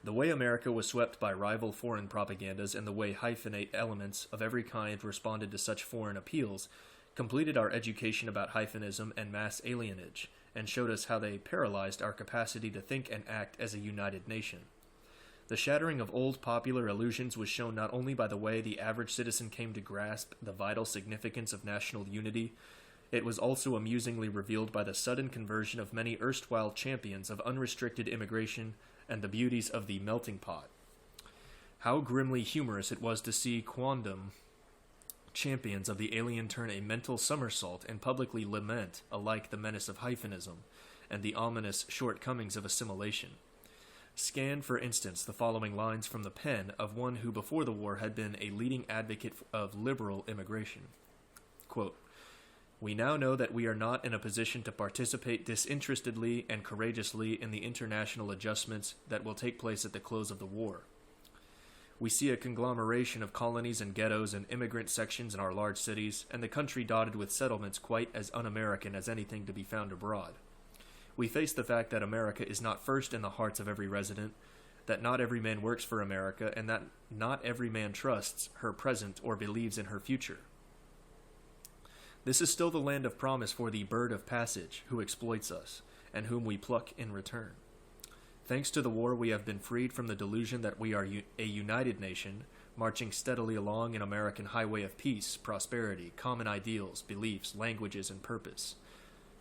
The way America was swept by rival foreign propagandas and the way hyphenate elements of every kind responded to such foreign appeals completed our education about hyphenism and mass alienage, and showed us how they paralyzed our capacity to think and act as a united nation. The shattering of old popular illusions was shown not only by the way the average citizen came to grasp the vital significance of national unity, it was also amusingly revealed by the sudden conversion of many erstwhile champions of unrestricted immigration and the beauties of the melting pot. How grimly humorous it was to see quondam champions of the alien turn a mental somersault and publicly lament alike the menace of hyphenism and the ominous shortcomings of assimilation. Scan, for instance, the following lines from the pen of one who before the war had been a leading advocate of liberal immigration. Quote, "We now know that we are not in a position to participate disinterestedly and courageously in the international adjustments that will take place at the close of the war. We see a conglomeration of colonies and ghettos and immigrant sections in our large cities, and the country dotted with settlements quite as un-American as anything to be found abroad. We face the fact that America is not first in the hearts of every resident, that not every man works for America, and that not every man trusts her present or believes in her future. This is still the land of promise for the bird of passage who exploits us, and whom we pluck in return. Thanks to the war, we have been freed from the delusion that we are a united nation, marching steadily along an American highway of peace, prosperity, common ideals, beliefs, languages, and purpose.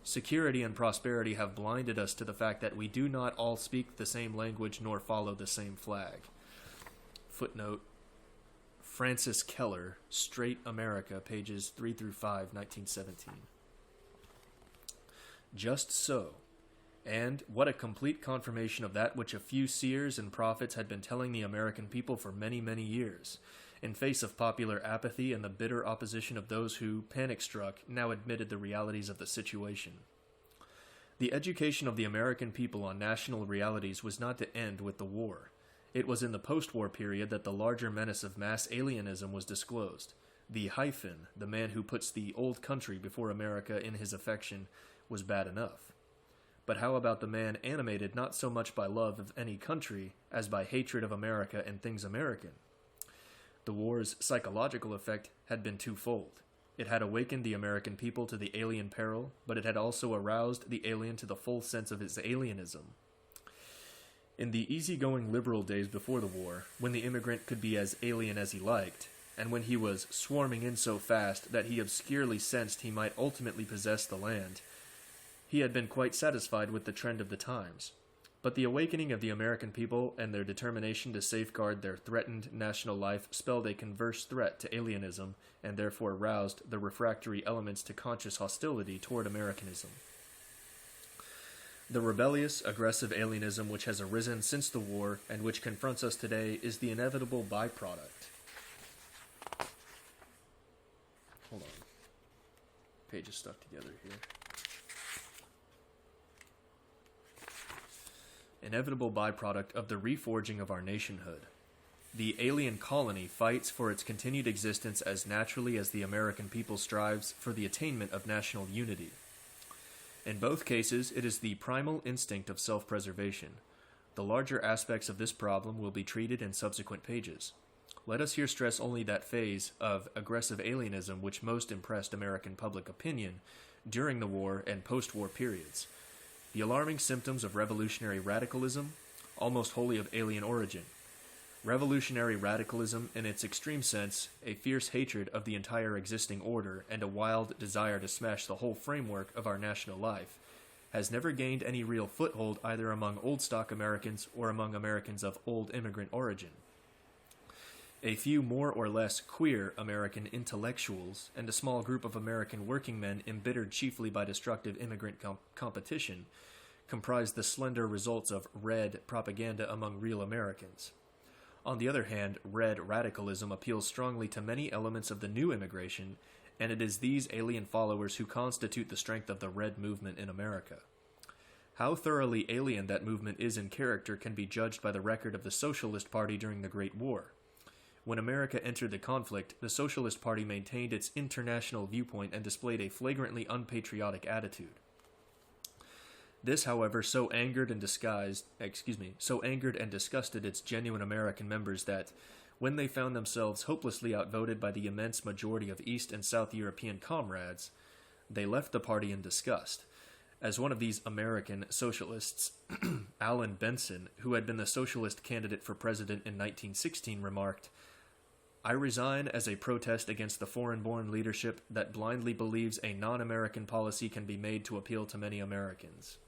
Security and prosperity have blinded us to the fact that we do not all speak the same language nor follow the same flag." Footnote: Francis Keller, Straight America, pages 3-5, 1917. Just so. And what a complete confirmation of that which a few seers and prophets had been telling the American people for many, many years, in face of popular apathy and the bitter opposition of those who, panic-struck, now admitted the realities of the situation. The education of the American people on national realities was not to end with the war. It was in the post-war period that the larger menace of mass alienism was disclosed. The hyphen, the man who puts the old country before America in his affection, was bad enough. But how about the man animated not so much by love of any country as by hatred of America and things American? The war's psychological effect had been twofold. It had awakened the American people to the alien peril, but it had also aroused the alien to the full sense of his alienism. In the easygoing liberal days before the war, when the immigrant could be as alien as he liked, and when he was swarming in so fast that he obscurely sensed he might ultimately possess the land, he had been quite satisfied with the trend of the times. But the awakening of the American people and their determination to safeguard their threatened national life spelled a converse threat to alienism and therefore roused the refractory elements to conscious hostility toward Americanism. The rebellious, aggressive alienism which has arisen since the war and which confronts us today is the inevitable byproduct. Hold on. Page is stuck together here. Inevitable byproduct of the reforging of our nationhood. The alien colony fights for its continued existence as naturally as the American people strives for the attainment of national unity. In both cases, it is the primal instinct of self-preservation. The larger aspects of this problem will be treated in subsequent pages. Let us here stress only that phase of aggressive alienism which most impressed American public opinion during the war and post-war periods. The alarming symptoms of revolutionary radicalism, almost wholly of alien origin. Revolutionary radicalism, in its extreme sense, a fierce hatred of the entire existing order and a wild desire to smash the whole framework of our national life, has never gained any real foothold either among old-stock Americans or among Americans of old immigrant origin. A few more or less queer American intellectuals and a small group of American working men embittered chiefly by destructive immigrant competition comprise the slender results of red propaganda among real Americans. On the other hand, red radicalism appeals strongly to many elements of the new immigration, and it is these alien followers who constitute the strength of the red movement in America. How thoroughly alien that movement is in character can be judged by the record of the Socialist Party during the Great War. When America entered the conflict, the Socialist Party maintained its international viewpoint and displayed a flagrantly unpatriotic attitude. This, however, so angered and disgusted its genuine American members that, when they found themselves hopelessly outvoted by the immense majority of East and South European comrades, they left the party in disgust. As one of these American socialists, Alan Benson, who had been the socialist candidate for president in 1916, remarked, "I resign as a protest against the foreign-born leadership that blindly believes a non-American policy can be made to appeal to many Americans."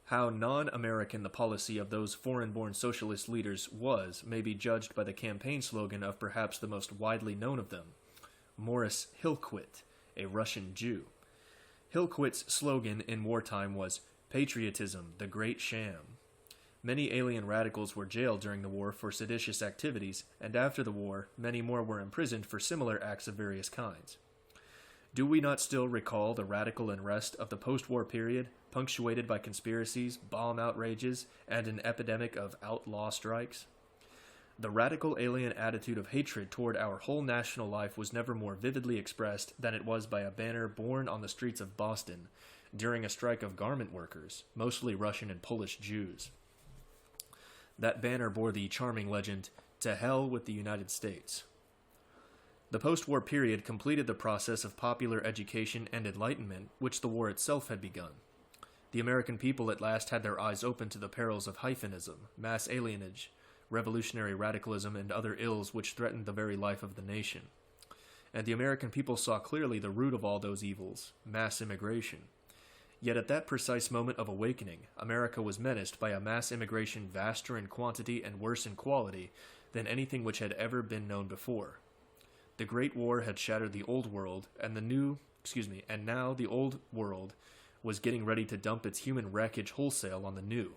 How non-American the policy of those foreign-born socialist leaders was may be judged by the campaign slogan of perhaps the most widely known of them, Morris Hillquit, a Russian Jew. Hillquit's slogan in wartime was, "Patriotism, the great sham." Many alien radicals were jailed during the war for seditious activities, and after the war, many more were imprisoned for similar acts of various kinds. Do we not still recall the radical unrest of the post-war period, punctuated by conspiracies, bomb outrages, and an epidemic of outlaw strikes? The radical alien attitude of hatred toward our whole national life was never more vividly expressed than it was by a banner borne on the streets of Boston during a strike of garment workers, mostly Russian and Polish Jews. That banner bore the charming legend, "To hell with the United States." The post-war period completed the process of popular education and enlightenment which the war itself had begun. The American people at last had their eyes open to the perils of hyphenism, mass alienage, revolutionary radicalism, and other ills which threatened the very life of the nation. And the American people saw clearly the root of all those evils, mass immigration. Yet at that precise moment of awakening, America was menaced by a mass immigration vaster in quantity and worse in quality than anything which had ever been known before. The Great War had shattered the old world, and now the old world was getting ready to dump its human wreckage wholesale on the new.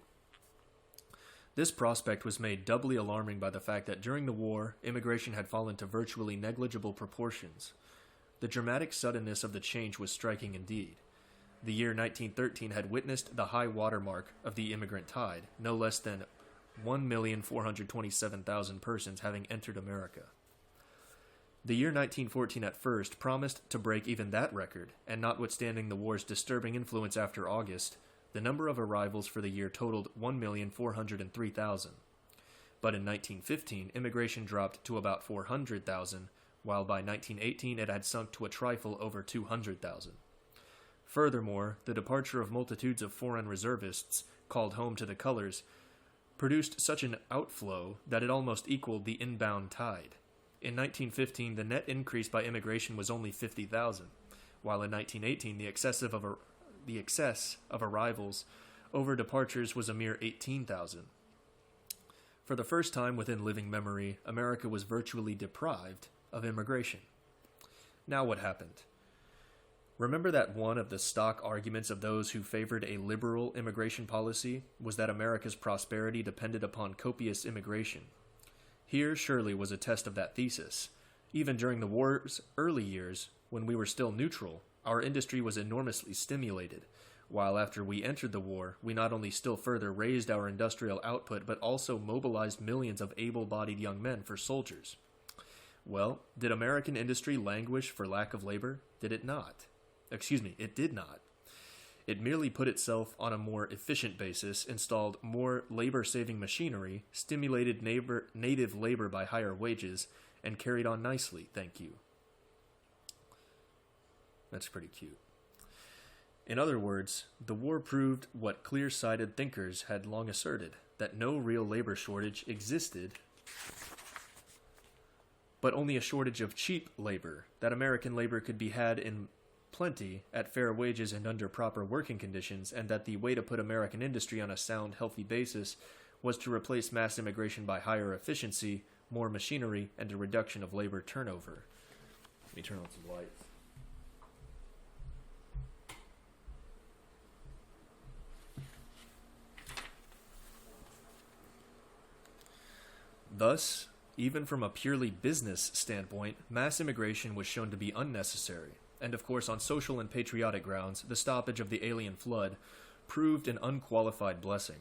This prospect was made doubly alarming by the fact that during the war, immigration had fallen to virtually negligible proportions. The dramatic suddenness of the change was striking indeed. The year 1913 had witnessed the high watermark of the immigrant tide, no less than 1,427,000 persons having entered America. The year 1914 at first promised to break even that record, and notwithstanding the war's disturbing influence after August, the number of arrivals for the year totaled 1,403,000. But in 1915, immigration dropped to about 400,000, while by 1918 it had sunk to a trifle over 200,000. Furthermore, the departure of multitudes of foreign reservists, called home to the colors, produced such an outflow that it almost equaled the inbound tide. In 1915, the net increase by immigration was only 50,000, while in 1918 the excess of arrivals over departures was a mere 18,000. For the first time within living memory, America was virtually deprived of immigration. Now what happened? Remember that one of the stock arguments of those who favored a liberal immigration policy was that America's prosperity depended upon copious immigration. Here surely was a test of that thesis. Even during the war's early years, when we were still neutral, our industry was enormously stimulated, while after we entered the war, we not only still further raised our industrial output, but also mobilized millions of able-bodied young men for soldiers. Well, did American industry languish for lack of labor? Did it not? It did not. It merely put itself on a more efficient basis, installed more labor-saving machinery, stimulated native labor by higher wages, and carried on nicely, thank you. That's pretty cute. In other words, the war proved what clear-sighted thinkers had long asserted, that no real labor shortage existed, but only a shortage of cheap labor, that American labor could be had in plenty, at fair wages and under proper working conditions, and that the way to put American industry on a sound, healthy basis was to replace mass immigration by higher efficiency, more machinery, and a reduction of labor turnover. Let me turn on some lights. Thus, even from a purely business standpoint, mass immigration was shown to be unnecessary. And of course, on social and patriotic grounds, the stoppage of the alien flood proved an unqualified blessing.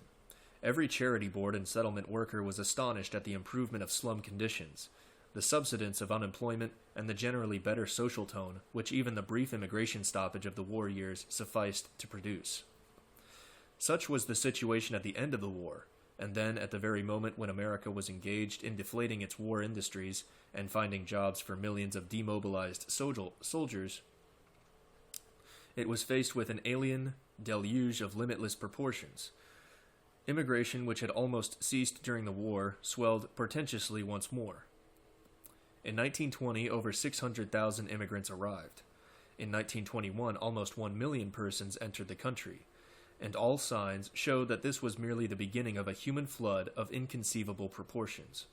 Every charity board and settlement worker was astonished at the improvement of slum conditions, the subsidence of unemployment, and the generally better social tone which even the brief immigration stoppage of the war years sufficed to produce. Such was the situation at the end of the war, and then at the very moment when America was engaged in deflating its war industries and finding jobs for millions of demobilized soldiers, it was faced with an alien deluge of limitless proportions. Immigration, which had almost ceased during the war, swelled portentously once more. In 1920, over 600,000 immigrants arrived. In 1921, almost 1 million persons entered the country, and all signs showed that this was merely the beginning of a human flood of inconceivable proportions.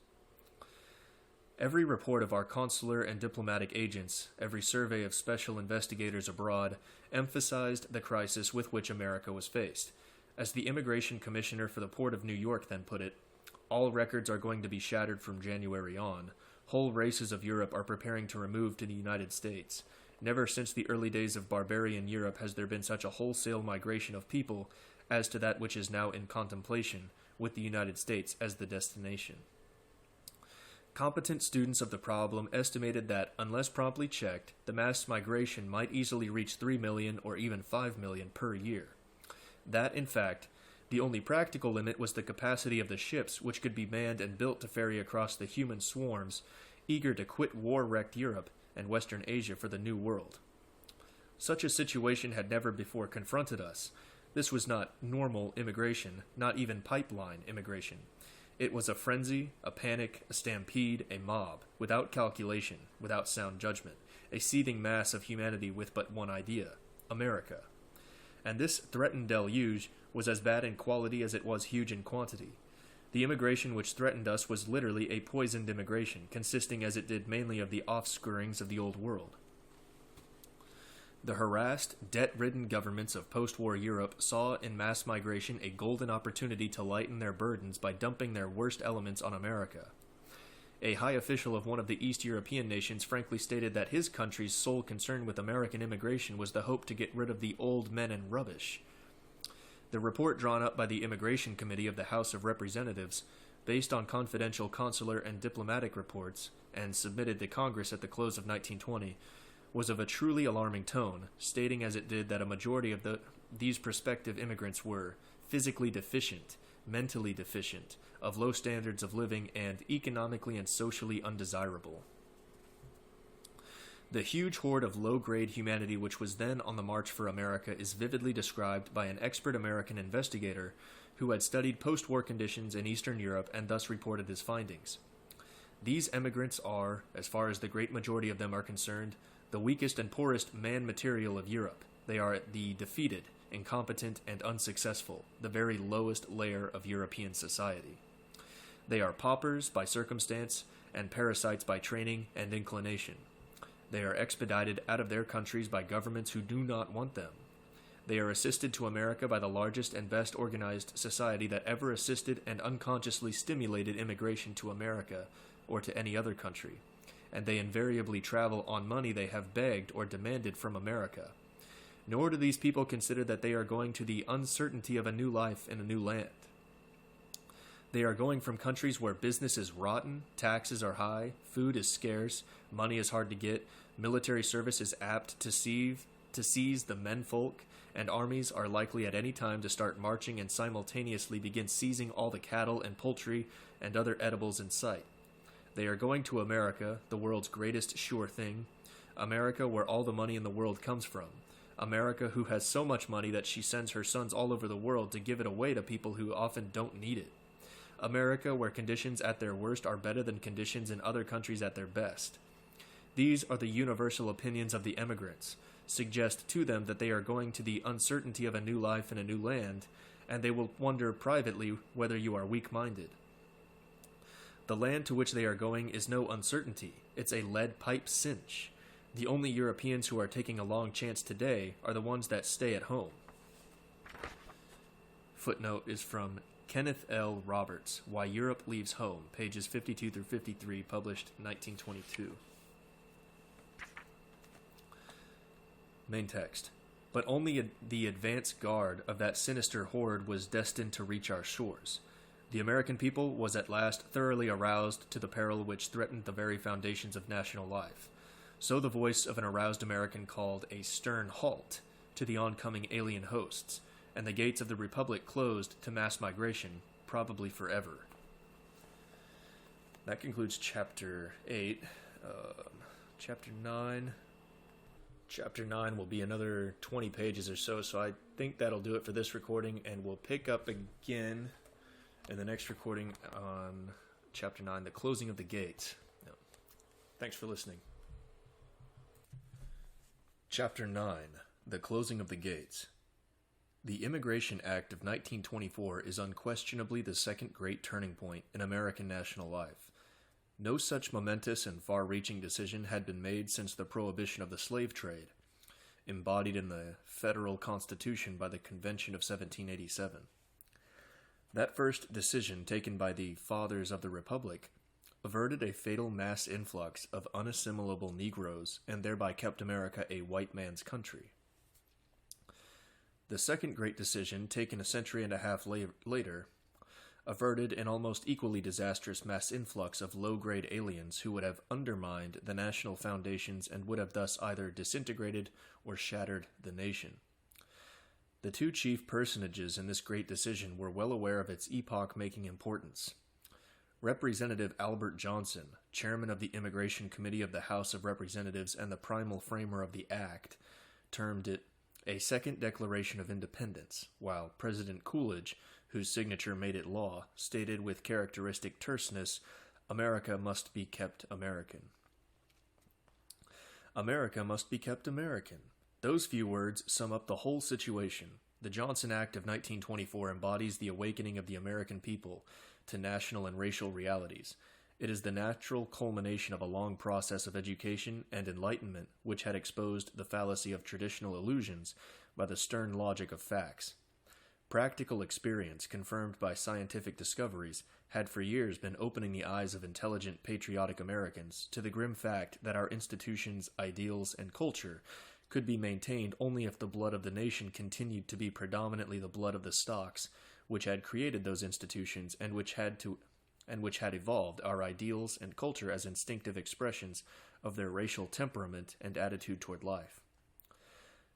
Every report of our consular and diplomatic agents, every survey of special investigators abroad, emphasized the crisis with which America was faced. As the Immigration Commissioner for the Port of New York then put it, all records are going to be shattered from January on. Whole races of Europe are preparing to remove to the United States. Never since the early days of barbarian Europe has there been such a wholesale migration of people as to that which is now in contemplation, with the United States as the destination. Competent students of the problem estimated that, unless promptly checked, the mass migration might easily reach 3 million or even 5 million per year. That, in fact, the only practical limit was the capacity of the ships which could be manned and built to ferry across the human swarms eager to quit war-wrecked Europe and Western Asia for the New World. Such a situation had never before confronted us. This was not normal immigration, not even pipeline immigration. It was a frenzy, a panic, a stampede, a mob, without calculation, without sound judgment, a seething mass of humanity with but one idea, America. And this threatened deluge was as bad in quality as it was huge in quantity. The immigration which threatened us was literally a poisoned immigration, consisting as it did mainly of the offscourings of the old world. The harassed, debt-ridden governments of post-war Europe saw in mass migration a golden opportunity to lighten their burdens by dumping their worst elements on America. A high official of one of the East European nations frankly stated that his country's sole concern with American immigration was the hope to get rid of the old men and rubbish. The report drawn up by the Immigration Committee of the House of Representatives, based on confidential consular and diplomatic reports, and submitted to Congress at the close of 1920, was of a truly alarming tone, stating as it did that a majority of these prospective immigrants were physically deficient, mentally deficient, of low standards of living, and economically and socially undesirable. The huge horde of low-grade humanity which was then on the march for America is vividly described by an expert American investigator who had studied post-war conditions in Eastern Europe and thus reported his findings. These emigrants are, as far as the great majority of them are concerned, the weakest and poorest man material of Europe. They are the defeated, incompetent, and unsuccessful, the very lowest layer of European society. They are paupers by circumstance and parasites by training and inclination. They are expedited out of their countries by governments who do not want them. They are assisted to America by the largest and best organized society that ever assisted and unconsciously stimulated immigration to America or to any other country, and they invariably travel on money they have begged or demanded from America. Nor do these people consider that they are going to the uncertainty of a new life in a new land. They are going from countries where business is rotten, taxes are high, food is scarce, money is hard to get, military service is apt to seize the menfolk, and armies are likely at any time to start marching and simultaneously begin seizing all the cattle and poultry and other edibles in sight. They are going to America, the world's greatest sure thing, America where all the money in the world comes from, America who has so much money that she sends her sons all over the world to give it away to people who often don't need it, America where conditions at their worst are better than conditions in other countries at their best. These are the universal opinions of the emigrants. Suggest to them that they are going to the uncertainty of a new life in a new land, and they will wonder privately whether you are weak-minded. The land to which they are going is no uncertainty. It's a lead pipe cinch. The only Europeans who are taking a long chance today are the ones that stay at home. Footnote is from Kenneth L. Roberts, Why Europe Leaves Home, pages 52 through 53, published 1922. Main text. But only the advance guard of that sinister horde was destined to reach our shores. The American people was at last thoroughly aroused to the peril which threatened the very foundations of national life. So the voice of an aroused American called a stern halt to the oncoming alien hosts, and the gates of the Republic closed to mass migration, probably forever. That concludes Chapter 8. Chapter 9... Chapter 9 will be another 20 pages or so I think that'll do it for this recording, and we'll pick up again in the next recording on Chapter 9, The Closing of the Gates. Thanks for listening. Chapter 9, The Closing of the Gates. The Immigration Act of 1924 is unquestionably the second great turning point in American national life. No such momentous and far-reaching decision had been made since the prohibition of the slave trade, embodied in the Federal Constitution by the Convention of 1787. That first decision, taken by the Fathers of the Republic, averted a fatal mass influx of unassimilable Negroes and thereby kept America a white man's country. The second great decision, taken a century and a half later, averted an almost equally disastrous mass influx of low-grade aliens who would have undermined the national foundations and would have thus either disintegrated or shattered the nation. The two chief personages in this great decision were well aware of its epoch-making importance. Representative Albert Johnson, chairman of the Immigration Committee of the House of Representatives and the primal framer of the Act, termed it a second Declaration of Independence, while President Coolidge, whose signature made it law, stated with characteristic terseness, "America must be kept American." America must be kept American. Those few words sum up the whole situation. The Johnson Act of 1924 embodies the awakening of the American people to national and racial realities. It is the natural culmination of a long process of education and enlightenment which had exposed the fallacy of traditional illusions by the stern logic of facts. Practical experience, confirmed by scientific discoveries, had for years been opening the eyes of intelligent, patriotic Americans to the grim fact that our institutions, ideals, and culture could be maintained only if the blood of the nation continued to be predominantly the blood of the stocks which had created those institutions and which had evolved our ideals and culture as instinctive expressions of their racial temperament and attitude toward life.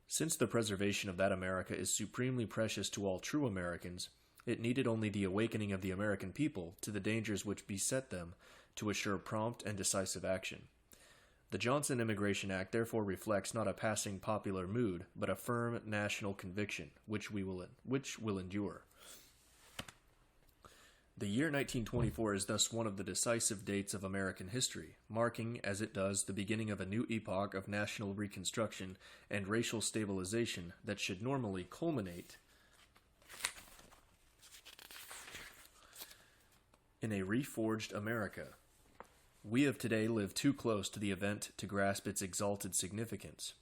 Since the preservation of that America is supremely precious to all true Americans, it needed only the awakening of the American people to the dangers which beset them to assure prompt and decisive action. The Johnson Immigration Act therefore reflects not a passing popular mood, but a firm national conviction, which will endure. The year 1924 is thus one of the decisive dates of American history, marking, as it does, the beginning of a new epoch of national reconstruction and racial stabilization that should normally culminate in a reforged America. We of today live too close to the event to grasp its exalted significance.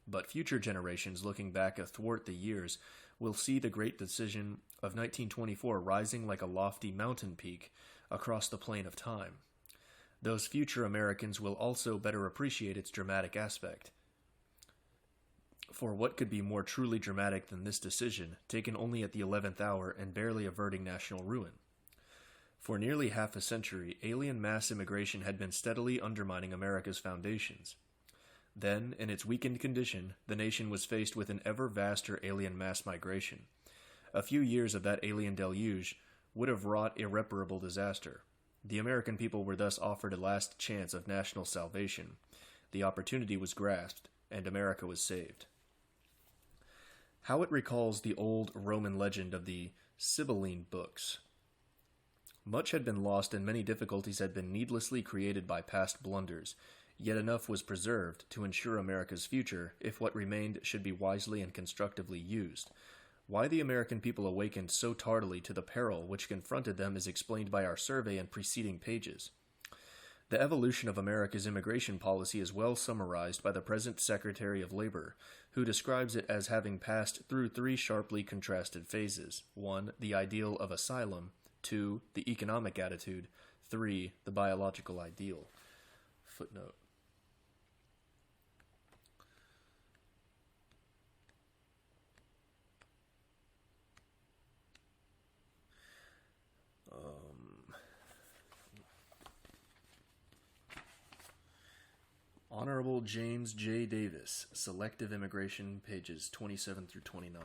But future generations looking back athwart the years will see the great decision of 1924 rising like a lofty mountain peak across the plain of time. Those future Americans will also better appreciate its dramatic aspect. For what could be more truly dramatic than this decision, taken only at the 11th hour and barely averting national ruin? For nearly half a century, alien mass immigration had been steadily undermining America's foundations. Then, in its weakened condition, the nation was faced with an ever vaster alien mass migration. A few years of that alien deluge would have wrought irreparable disaster. The American people were thus offered a last chance of national salvation. The opportunity was grasped, and America was saved. How it recalls the old Roman legend of the Sibylline books. Much had been lost and many difficulties had been needlessly created by past blunders, yet enough was preserved to ensure America's future if what remained should be wisely and constructively used. Why the American people awakened so tardily to the peril which confronted them is explained by our survey and preceding pages. The evolution of America's immigration policy is well summarized by the present Secretary of Labor, who describes it as having passed through three sharply contrasted phases. 1. The ideal of asylum. 2. The economic attitude. 3. The biological ideal. Footnote. Honorable James J. Davis, Selective Immigration, pages 27 through 29.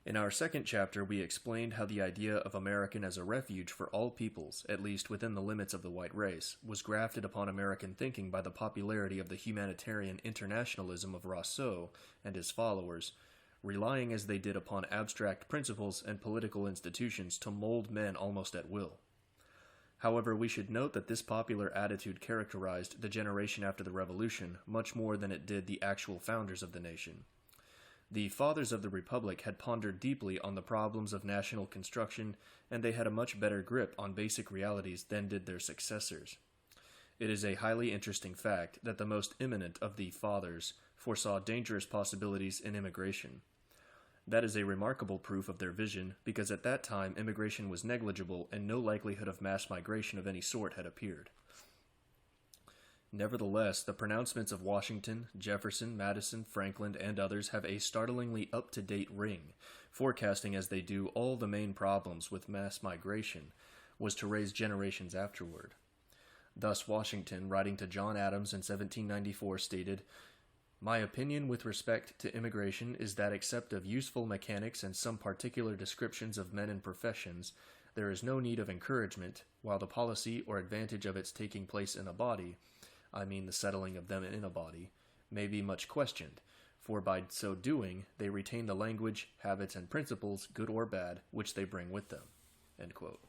In our second chapter, we explained how the idea of American as a refuge for all peoples, at least within the limits of the white race, was grafted upon American thinking by the popularity of the humanitarian internationalism of Rousseau and his followers, relying as they did upon abstract principles and political institutions to mold men almost at will. However, we should note that this popular attitude characterized the generation after the Revolution much more than it did the actual founders of the nation. The fathers of the Republic had pondered deeply on the problems of national construction, and they had a much better grip on basic realities than did their successors. It is a highly interesting fact that the most eminent of the fathers foresaw dangerous possibilities in immigration. That is a remarkable proof of their vision, because at that time immigration was negligible and no likelihood of mass migration of any sort had appeared. Nevertheless, the pronouncements of Washington, Jefferson, Madison, Franklin, and others have a startlingly up-to-date ring, forecasting as they do all the main problems with mass migration was to raise generations afterward. Thus Washington, writing to John Adams in 1794, stated, "My opinion with respect to immigration is that except of useful mechanics and some particular descriptions of men and professions, there is no need of encouragement, while the policy or advantage of its taking place in a body, I mean the settling of them in a body, may be much questioned, for by so doing they retain the language, habits, and principles, good or bad, which they bring with them." End quote.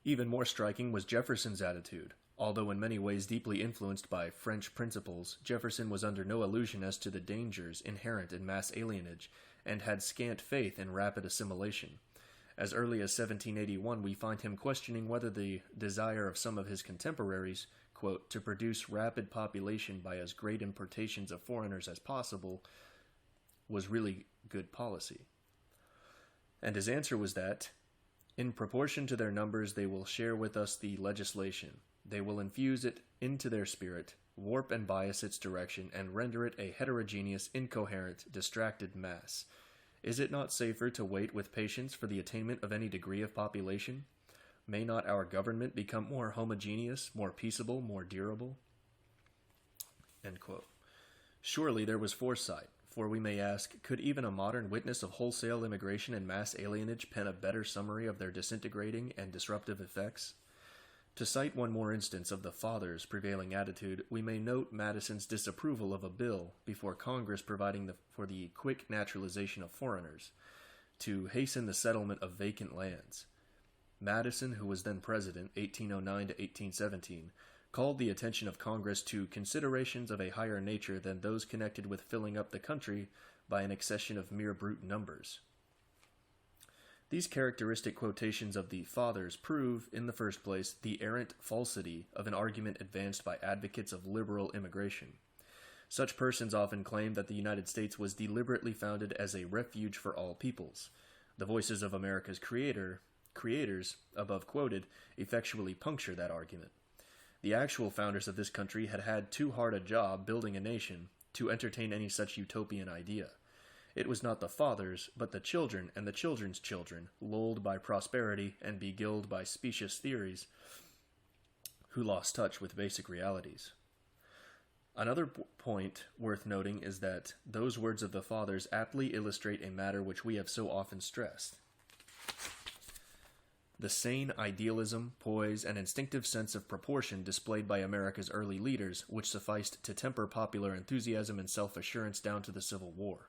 Even more striking was Jefferson's attitude. Although in many ways deeply influenced by French principles, Jefferson was under no illusion as to the dangers inherent in mass alienage, and had scant faith in rapid assimilation. As early as 1781, we find him questioning whether the desire of some of his contemporaries, quote, to produce rapid population by as great importations of foreigners as possible, was really good policy. And his answer was that, in proportion to their numbers they will share with us the legislation. They will infuse it into their spirit, warp and bias its direction, and render it a heterogeneous, incoherent, distracted mass. Is it not safer to wait with patience for the attainment of any degree of population? May not our government become more homogeneous, more peaceable, more durable? End quote. Surely there was foresight, for we may ask, could even a modern witness of wholesale immigration and mass alienage pen a better summary of their disintegrating and disruptive effects? To cite one more instance of the Fathers' prevailing attitude, we may note Madison's disapproval of a bill before Congress providing for the quick naturalization of foreigners, to hasten the settlement of vacant lands. Madison, who was then president, 1809 to 1817, called the attention of Congress to considerations of a higher nature than those connected with filling up the country by an accession of mere brute numbers. These characteristic quotations of the Fathers prove, in the first place, the errant falsity of an argument advanced by advocates of liberal immigration. Such persons often claim that the United States was deliberately founded as a refuge for all peoples. The voices of America's creators, above quoted, effectually puncture that argument. The actual founders of this country had had too hard a job building a nation to entertain any such utopian idea. It was not the fathers, but the children and the children's children, lulled by prosperity and beguiled by specious theories, who lost touch with basic realities. Another point worth noting is that those words of the fathers aptly illustrate a matter which we have so often stressed. The sane idealism, poise, and instinctive sense of proportion displayed by America's early leaders, which sufficed to temper popular enthusiasm and self-assurance down to the Civil War.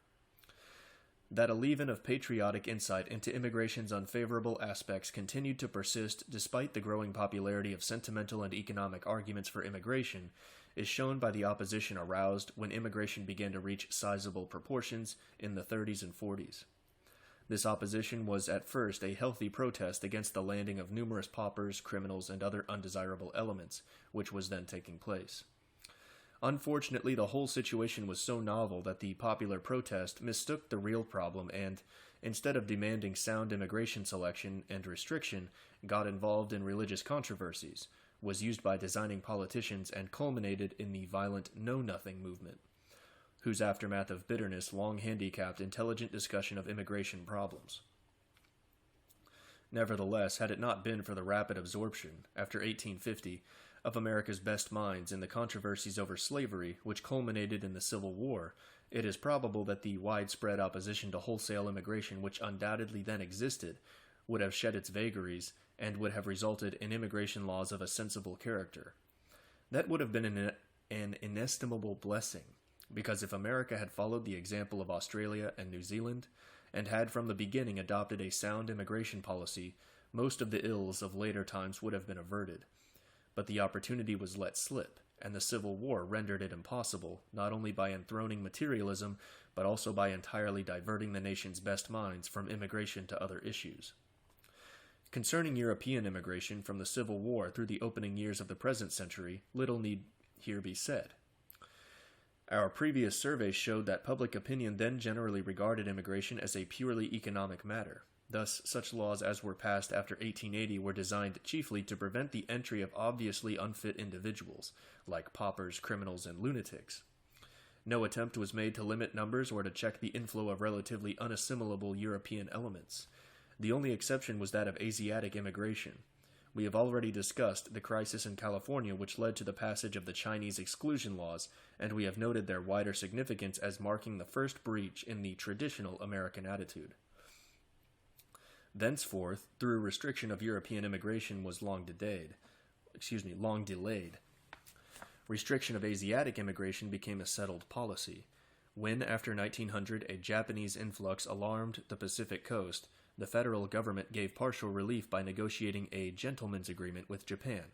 That a leaven of patriotic insight into immigration's unfavorable aspects continued to persist despite the growing popularity of sentimental and economic arguments for immigration is shown by the opposition aroused when immigration began to reach sizable proportions in the 30s and 40s. This opposition was at first a healthy protest against the landing of numerous paupers, criminals, and other undesirable elements, which was then taking place. Unfortunately, the whole situation was so novel that the popular protest mistook the real problem and, instead of demanding sound immigration selection and restriction, got involved in religious controversies, was used by designing politicians, and culminated in the violent Know-Nothing movement, whose aftermath of bitterness long handicapped intelligent discussion of immigration problems. Nevertheless, had it not been for the rapid absorption, after 1850, of America's best minds in the controversies over slavery, which culminated in the Civil War, it is probable that the widespread opposition to wholesale immigration which undoubtedly then existed would have shed its vagaries and would have resulted in immigration laws of a sensible character. That would have been an inestimable blessing, because if America had followed the example of Australia and New Zealand, and had from the beginning adopted a sound immigration policy, most of the ills of later times would have been averted. But the opportunity was let slip, and the Civil War rendered it impossible, not only by enthroning materialism, but also by entirely diverting the nation's best minds from immigration to other issues. Concerning European immigration from the Civil War through the opening years of the present century, little need here be said. Our previous surveys showed that public opinion then generally regarded immigration as a purely economic matter. Thus, such laws as were passed after 1880 were designed chiefly to prevent the entry of obviously unfit individuals, like paupers, criminals, and lunatics. No attempt was made to limit numbers or to check the inflow of relatively unassimilable European elements. The only exception was that of Asiatic immigration. We have already discussed the crisis in California which led to the passage of the Chinese exclusion laws, and we have noted their wider significance as marking the first breach in the traditional American attitude. Thenceforth, through restriction of European immigration was long delayed. Restriction of Asiatic immigration became a settled policy. When, after 1900, a Japanese influx alarmed the Pacific coast, the federal government gave partial relief by negotiating a gentleman's agreement with Japan,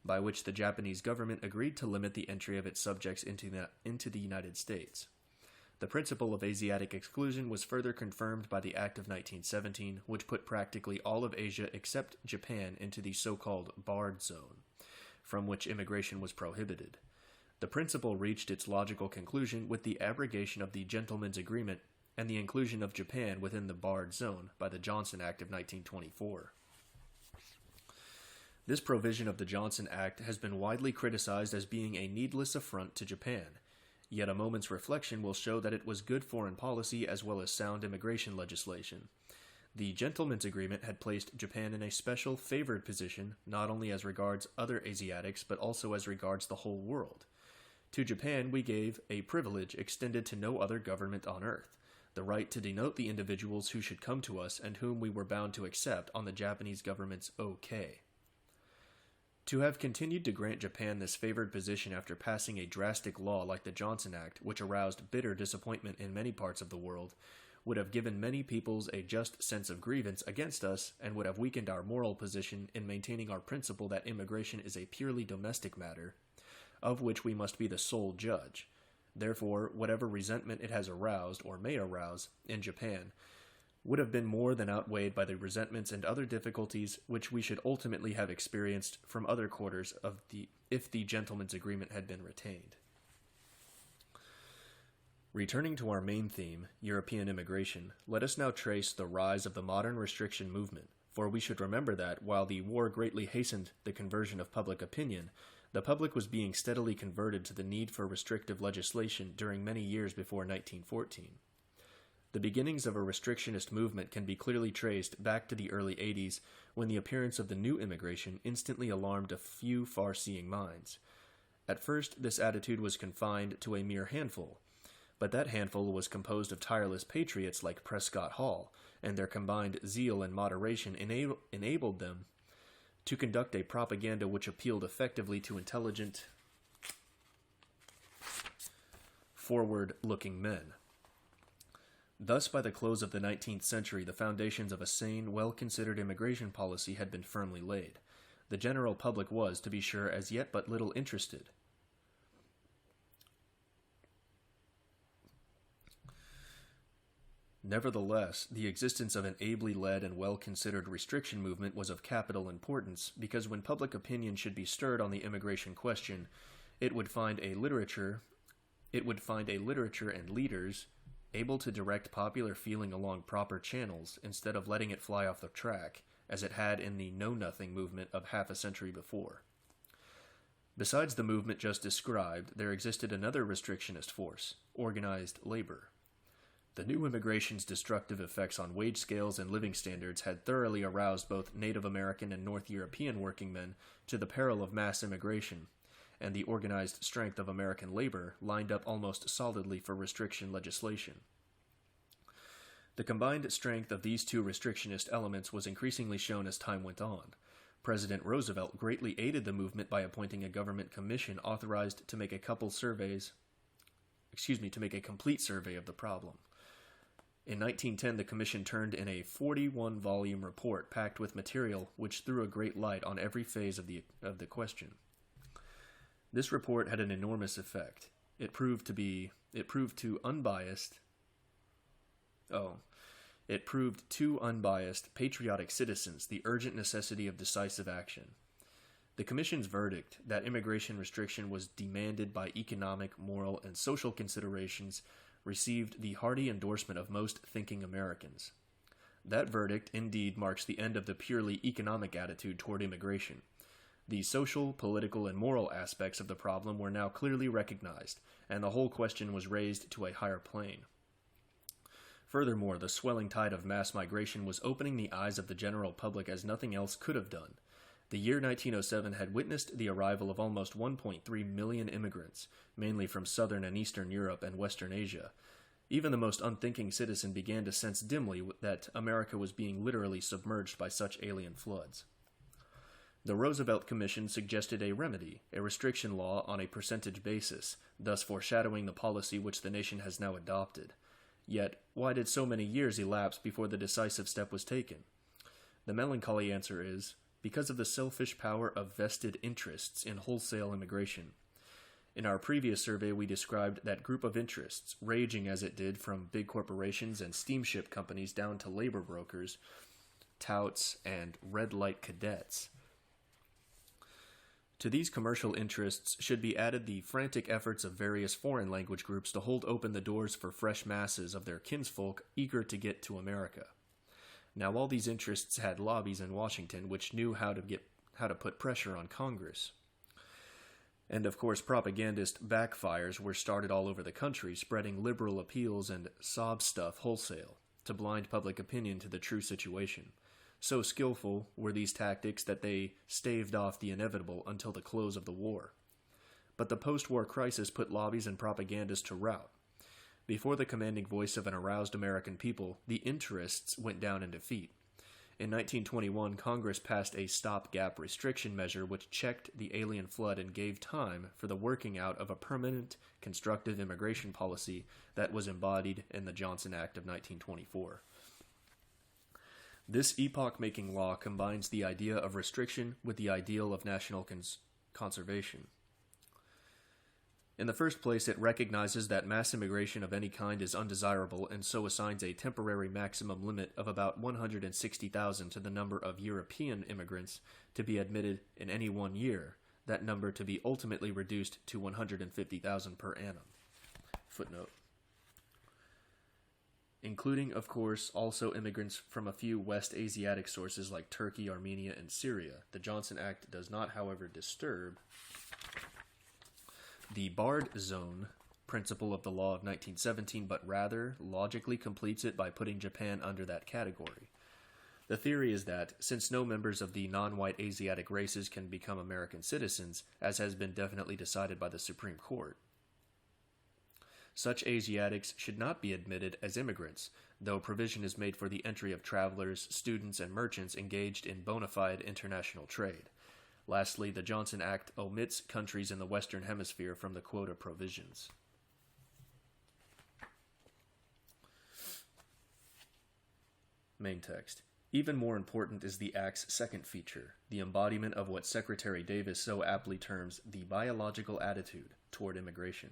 by which the Japanese government agreed to limit the entry of its subjects into the United States. The principle of Asiatic exclusion was further confirmed by the Act of 1917, which put practically all of Asia except Japan into the so-called barred zone, from which immigration was prohibited. The principle reached its logical conclusion with the abrogation of the Gentleman's Agreement and the inclusion of Japan within the barred zone by the Johnson Act of 1924. This provision of the Johnson Act has been widely criticized as being a needless affront to Japan, yet a moment's reflection will show that it was good foreign policy as well as sound immigration legislation. The Gentleman's Agreement had placed Japan in a special favored position, not only as regards other Asiatics, but also as regards the whole world. To Japan we gave a privilege extended to no other government on earth, the right to denote the individuals who should come to us and whom we were bound to accept on the Japanese government's OK. To have continued to grant Japan this favored position after passing a drastic law like the Johnson Act, which aroused bitter disappointment in many parts of the world, would have given many peoples a just sense of grievance against us and would have weakened our moral position in maintaining our principle that immigration is a purely domestic matter, of which we must be the sole judge. Therefore, whatever resentment it has aroused, or may arouse, in Japan, would have been more than outweighed by the resentments and other difficulties which we should ultimately have experienced from other quarters if the gentleman's agreement had been retained. Returning to our main theme, European immigration, let us now trace the rise of the modern restriction movement, for we should remember that, while the war greatly hastened the conversion of public opinion, the public was being steadily converted to the need for restrictive legislation during many years before 1914. The beginnings of a restrictionist movement can be clearly traced back to the early 80s, when the appearance of the new immigration instantly alarmed a few far-seeing minds. At first, this attitude was confined to a mere handful, but that handful was composed of tireless patriots like Prescott Hall, and their combined zeal and moderation enabled them to conduct a propaganda which appealed effectively to intelligent, forward-looking men. Thus, by the close of the 19th century, the foundations of a sane, well-considered immigration policy had been firmly laid. The general public was, to be sure, as yet but little interested. Nevertheless, the existence of an ably led and well-considered restriction movement was of capital importance, because when public opinion should be stirred on the immigration question, it would find a literature and leaders able to direct popular feeling along proper channels instead of letting it fly off the track, as it had in the Know-Nothing movement of half a century before. Besides the movement just described, there existed another restrictionist force, organized labor. The new immigration's destructive effects on wage scales and living standards had thoroughly aroused both Native American and North European working men to the peril of mass immigration, and the organized strength of American labor lined up almost solidly for restriction legislation. The combined strength of these two restrictionist elements was increasingly shown as time went on. President Roosevelt greatly aided the movement by appointing a government commission authorized to make a complete survey of the problem. In 1910, the commission turned in a 41-volume report packed with material which threw a great light on every phase of the question. This report had an enormous effect. It proved to unbiased, patriotic citizens the urgent necessity of decisive action. The Commission's verdict that immigration restriction was demanded by economic, moral, and social considerations received the hearty endorsement of most thinking Americans. That verdict indeed marks the end of the purely economic attitude toward immigration. The social, political, and moral aspects of the problem were now clearly recognized, and the whole question was raised to a higher plane. Furthermore, the swelling tide of mass migration was opening the eyes of the general public as nothing else could have done. The year 1907 had witnessed the arrival of almost 1.3 million immigrants, mainly from Southern and Eastern Europe and Western Asia. Even the most unthinking citizen began to sense dimly that America was being literally submerged by such alien floods. The Roosevelt Commission suggested a remedy, a restriction law on a percentage basis, thus foreshadowing the policy which the nation has now adopted. Yet, why did so many years elapse before the decisive step was taken? The melancholy answer is, because of the selfish power of vested interests in wholesale immigration. In our previous survey, we described that group of interests, raging as it did from big corporations and steamship companies down to labor brokers, touts, and red light cadets. To these commercial interests should be added the frantic efforts of various foreign language groups to hold open the doors for fresh masses of their kinsfolk eager to get to America. Now, all these interests had lobbies in Washington which knew how to put pressure on Congress. And of course, propagandist backfires were started all over the country, spreading liberal appeals and sob stuff wholesale to blind public opinion to the true situation. So skillful were these tactics that they staved off the inevitable until the close of the war. But the post-war crisis put lobbies and propagandists to rout. Before the commanding voice of an aroused American people, the interests went down in defeat. In 1921, Congress passed a stopgap restriction measure which checked the alien flood and gave time for the working out of a permanent, constructive immigration policy that was embodied in the Johnson Act of 1924. This epoch-making law combines the idea of restriction with the ideal of national conservation. In the first place, it recognizes that mass immigration of any kind is undesirable and so assigns a temporary maximum limit of about 160,000 to the number of European immigrants to be admitted in any 1 year, that number to be ultimately reduced to 150,000 per annum. Footnote. Including, of course, also immigrants from a few West Asiatic sources like Turkey, Armenia, and Syria. The Johnson Act does not, however, disturb the barred zone principle of the law of 1917, but rather logically completes it by putting Japan under that category. The theory is that, since no members of the non-white Asiatic races can become American citizens, as has been definitely decided by the Supreme Court, such Asiatics should not be admitted as immigrants, though provision is made for the entry of travelers, students, and merchants engaged in bona fide international trade. Lastly, the Johnson Act omits countries in the Western Hemisphere from the quota provisions. Main text. Even more important is the Act's second feature, the embodiment of what Secretary Davis so aptly terms the biological attitude toward immigration.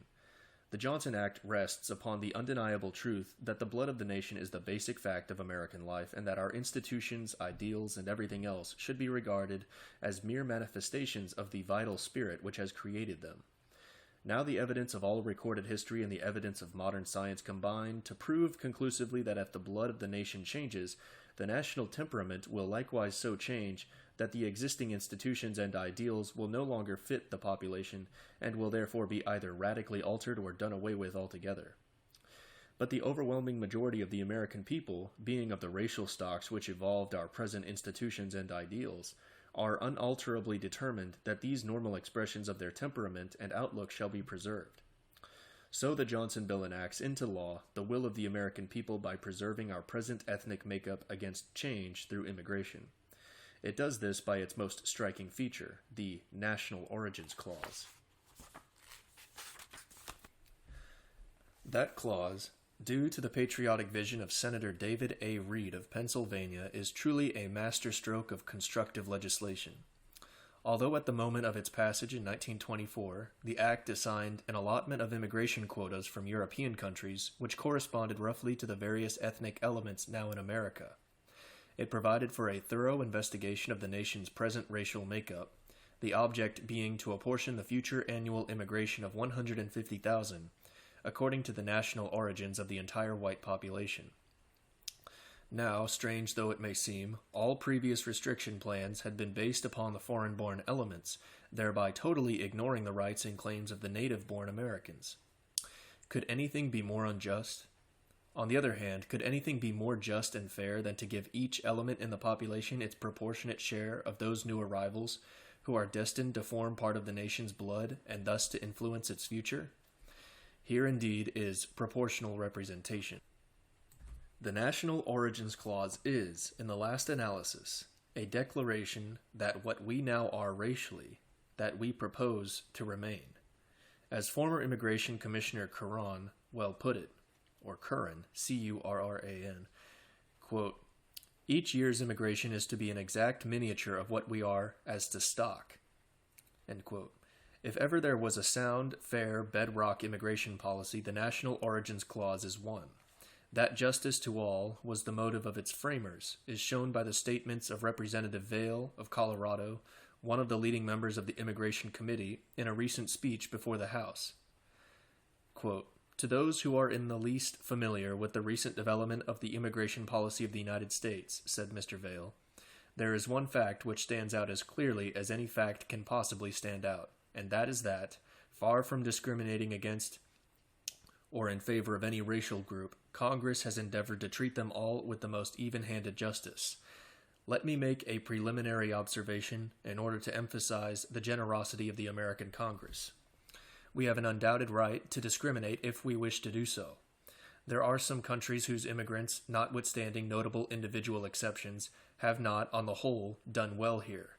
The Johnson Act rests upon the undeniable truth that the blood of the nation is the basic fact of American life, and that our institutions, ideals, and everything else should be regarded as mere manifestations of the vital spirit which has created them. Now the evidence of all recorded history and the evidence of modern science combine to prove conclusively that if the blood of the nation changes, the national temperament will likewise so change that the existing institutions and ideals will no longer fit the population and will therefore be either radically altered or done away with altogether. But the overwhelming majority of the American people, being of the racial stocks which evolved our present institutions and ideals, are unalterably determined that these normal expressions of their temperament and outlook shall be preserved. So the Johnson Bill enacts into law the will of the American people by preserving our present ethnic makeup against change through immigration. It does this by its most striking feature, the National Origins Clause. That clause, due to the patriotic vision of Senator David A. Reed of Pennsylvania, is truly a masterstroke of constructive legislation. Although at the moment of its passage in 1924, the Act assigned an allotment of immigration quotas from European countries which corresponded roughly to the various ethnic elements now in America. It provided for a thorough investigation of the nation's present racial makeup, the object being to apportion the future annual immigration of 150,000, according to the national origins of the entire white population. Now, strange though it may seem, all previous restriction plans had been based upon the foreign-born elements, thereby totally ignoring the rights and claims of the native-born Americans. Could anything be more unjust? On the other hand, could anything be more just and fair than to give each element in the population its proportionate share of those new arrivals who are destined to form part of the nation's blood and thus to influence its future? Here indeed is proportional representation. The National Origins Clause is, in the last analysis, a declaration that what we now are racially, that we propose to remain. As former Immigration Commissioner Curran well put it, or Curran, C-U-R-R-A-N, quote, each year's immigration is to be an exact miniature of what we are as to stock, end quote. If ever there was a sound, fair, bedrock immigration policy, the National Origins Clause is one. That justice to all was the motive of its framers is shown by the statements of Representative Vail of Colorado, one of the leading members of the Immigration Committee, in a recent speech before the House. Quote, to those who are in the least familiar with the recent development of the immigration policy of the United States, said Mr. Vail, there is one fact which stands out as clearly as any fact can possibly stand out, and that is that, far from discriminating against or in favor of any racial group, Congress has endeavored to treat them all with the most even-handed justice. Let me make a preliminary observation in order to emphasize the generosity of the American Congress. We have an undoubted right to discriminate if we wish to do so. There are some countries whose immigrants, notwithstanding notable individual exceptions, have not, on the whole, done well here.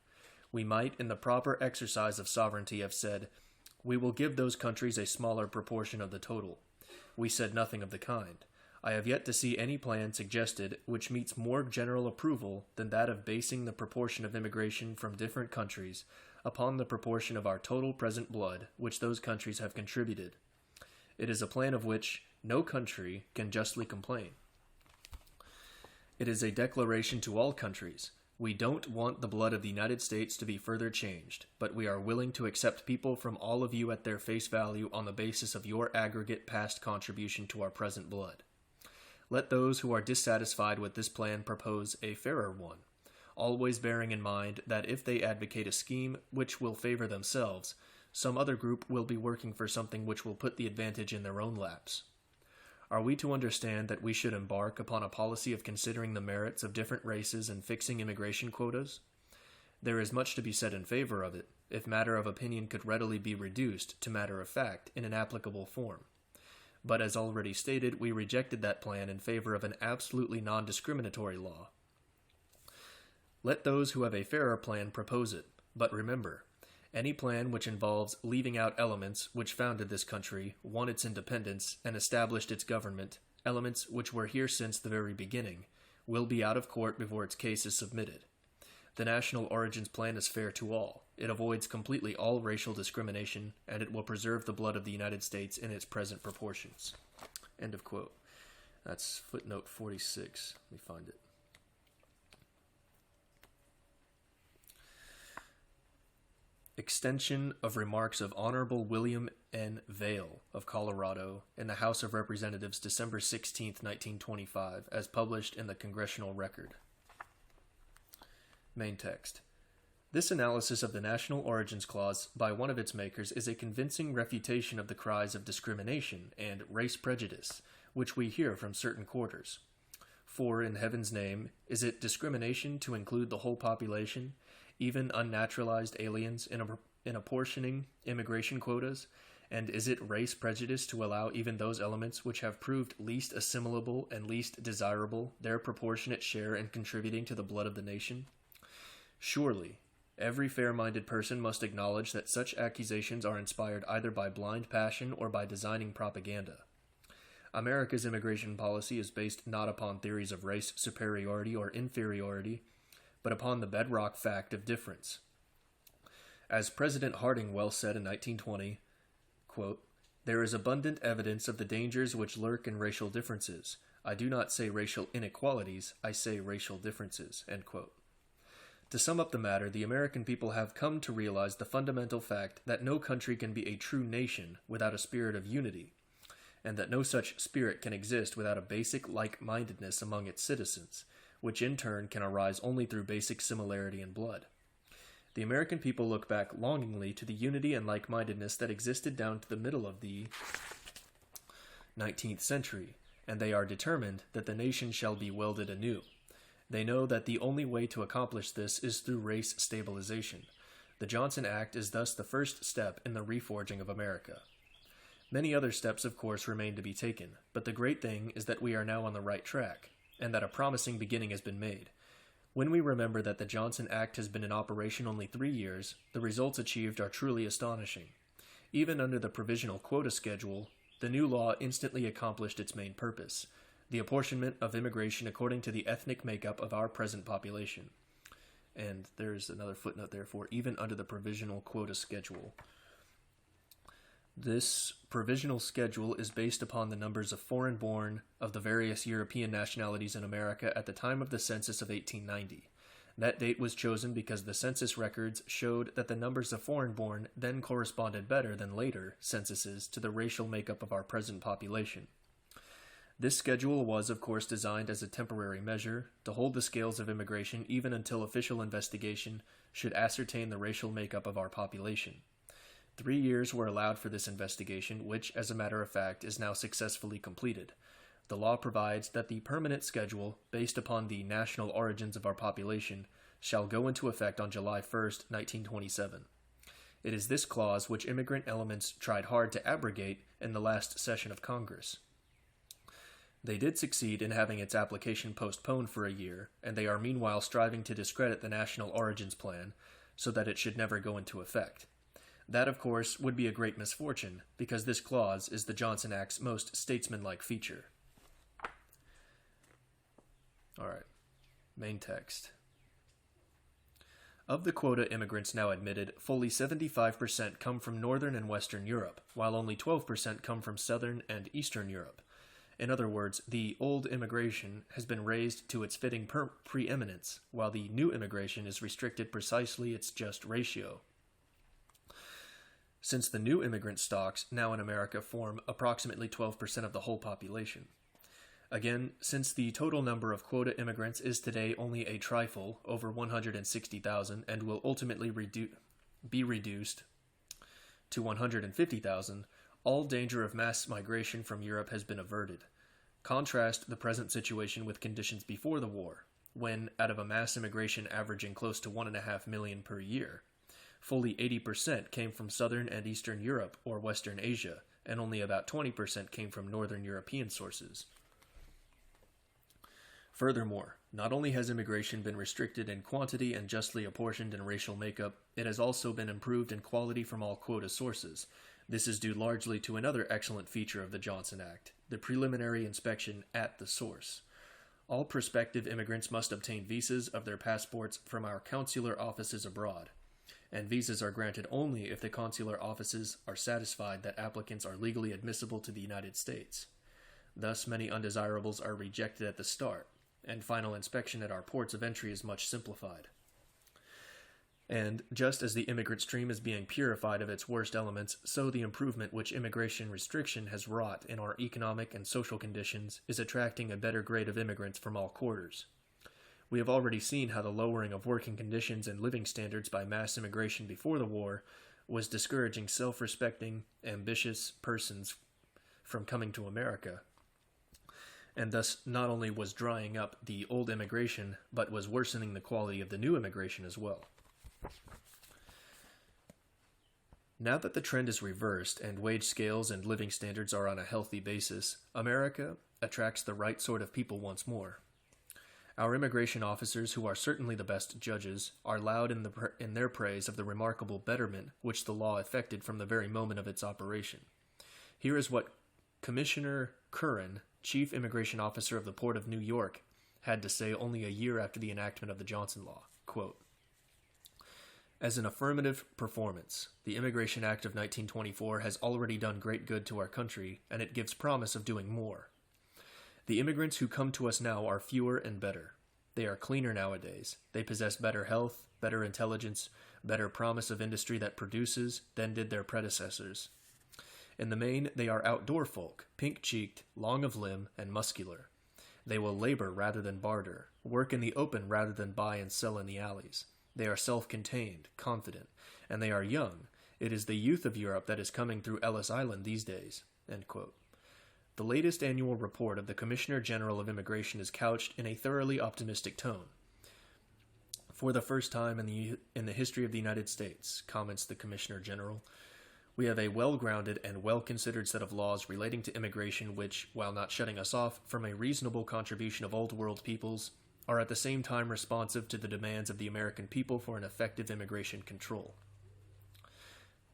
We might, in the proper exercise of sovereignty, have said, we will give those countries a smaller proportion of the total. We said nothing of the kind. I have yet to see any plan suggested which meets more general approval than that of basing the proportion of immigration from different countries upon the proportion of our total present blood which those countries have contributed. It is a plan of which no country can justly complain. It is a declaration to all countries. We don't want the blood of the United States to be further changed, but we are willing to accept people from all of you at their face value on the basis of your aggregate past contribution to our present blood. Let those who are dissatisfied with this plan propose a fairer one, always bearing in mind that if they advocate a scheme which will favor themselves, some other group will be working for something which will put the advantage in their own laps. Are we to understand that we should embark upon a policy of considering the merits of different races and fixing immigration quotas? There is much to be said in favor of it, if matter of opinion could readily be reduced to matter of fact in an applicable form. But as already stated, we rejected that plan in favor of an absolutely non-discriminatory law. Let those who have a fairer plan propose it, but remember, any plan which involves leaving out elements which founded this country, won its independence, and established its government, elements which were here since the very beginning, will be out of court before its case is submitted. The National Origins Plan is fair to all. It avoids completely all racial discrimination, and it will preserve the blood of the United States in its present proportions. End of quote. That's footnote 46. Let me find it. Extension of remarks of Honorable William N. Vail of Colorado in the House of Representatives December 16, 1925, as published in the Congressional Record. Main text. This analysis of the National Origins Clause by one of its makers is a convincing refutation of the cries of discrimination and race prejudice, which we hear from certain quarters. For, in heaven's name, is it discrimination to include the whole population, even unnaturalized aliens, in apportioning immigration quotas? And is it race prejudice to allow even those elements which have proved least assimilable and least desirable their proportionate share in contributing to the blood of the nation? Surely, every fair-minded person must acknowledge that such accusations are inspired either by blind passion or by designing propaganda. America's immigration policy is based not upon theories of race superiority or inferiority, but upon the bedrock fact of difference. As President Harding well said in 1920, quote, "There is abundant evidence of the dangers which lurk in racial differences. I do not say racial inequalities, I say racial differences." End quote. To sum up the matter, the American people have come to realize the fundamental fact that no country can be a true nation without a spirit of unity, and that no such spirit can exist without a basic like-mindedness among its citizens, which in turn can arise only through basic similarity in blood. The American people look back longingly to the unity and like-mindedness that existed down to the middle of the 19th century, and they are determined that the nation shall be welded anew. They know that the only way to accomplish this is through race stabilization. The Johnson Act is thus the first step in the reforging of America. Many other steps, of course, remain to be taken, but the great thing is that we are now on the right track, and that a promising beginning has been made. When we remember that the Johnson Act has been in operation only 3 years, the results achieved are truly astonishing. Even under the provisional quota schedule, the new law instantly accomplished its main purpose, the apportionment of immigration according to the ethnic makeup of our present population. And there's another footnote there for even under the provisional quota schedule. This provisional schedule is based upon the numbers of foreign-born of the various European nationalities in America at the time of the census of 1890. That date was chosen because the census records showed that the numbers of foreign-born then corresponded better than later censuses to the racial makeup of our present population. This schedule was, of course, designed as a temporary measure to hold the scales of immigration even until official investigation should ascertain the racial makeup of our population. 3 years were allowed for this investigation, which, as a matter of fact, is now successfully completed. The law provides that the permanent schedule, based upon the national origins of our population, shall go into effect on July 1st, 1927. It is this clause which immigrant elements tried hard to abrogate in the last session of Congress. They did succeed in having its application postponed for a year, and they are meanwhile striving to discredit the National Origins Plan so that it should never go into effect. That, of course, would be a great misfortune, because this clause is the Johnson Act's most statesmanlike feature. Alright, main text. Of the quota immigrants now admitted, fully 75% come from Northern and Western Europe, while only 12% come from Southern and Eastern Europe. In other words, the old immigration has been raised to its fitting preeminence, while the new immigration is restricted precisely its just ratio. Since the new immigrant stocks now in America form approximately 12% of the whole population. Again, since the total number of quota immigrants is today only a trifle, over 160,000, and will ultimately be reduced to 150,000, all danger of mass migration from Europe has been averted. Contrast the present situation with conditions before the war, when, out of a mass immigration averaging close to 1.5 million per year, fully 80% came from Southern and Eastern Europe or Western Asia, and only about 20% came from Northern European sources. Furthermore, not only has immigration been restricted in quantity and justly apportioned in racial makeup, it has also been improved in quality from all quota sources. This is due largely to another excellent feature of the Johnson Act, the preliminary inspection at the source. All prospective immigrants must obtain visas of their passports from our consular offices abroad, and visas are granted only if the consular offices are satisfied that applicants are legally admissible to the United States. Thus, many undesirables are rejected at the start, and final inspection at our ports of entry is much simplified. And just as the immigrant stream is being purified of its worst elements, so the improvement which immigration restriction has wrought in our economic and social conditions is attracting a better grade of immigrants from all quarters. We have already seen how the lowering of working conditions and living standards by mass immigration before the war was discouraging self-respecting, ambitious persons from coming to America, and thus not only was drying up the old immigration, but was worsening the quality of the new immigration as well. Now that the trend is reversed and wage scales and living standards are on a healthy basis, America attracts the right sort of people once more. Our immigration officers, who are certainly the best judges, are loud in their praise of the remarkable betterment which the law effected from the very moment of its operation. Here is what Commissioner Curran, Chief Immigration Officer of the Port of New York, had to say only a year after the enactment of the Johnson Law. Quote, "As an affirmative performance, the Immigration Act of 1924 has already done great good to our country, and it gives promise of doing more. The immigrants who come to us now are fewer and better. They are cleaner nowadays. They possess better health, better intelligence, better promise of industry that produces than did their predecessors. In the main, they are outdoor folk, pink-cheeked, long of limb, and muscular. They will labor rather than barter, work in the open rather than buy and sell in the alleys. They are self-contained, confident, and they are young. It is the youth of Europe that is coming through Ellis Island these days." End quote. The latest annual report of the Commissioner General of Immigration is couched in a thoroughly optimistic tone. "For the first time in the history of the United States," comments the Commissioner General, "we have a well-grounded and well-considered set of laws relating to immigration which, while not shutting us off from a reasonable contribution of Old World peoples, are at the same time responsive to the demands of the American people for an effective immigration control."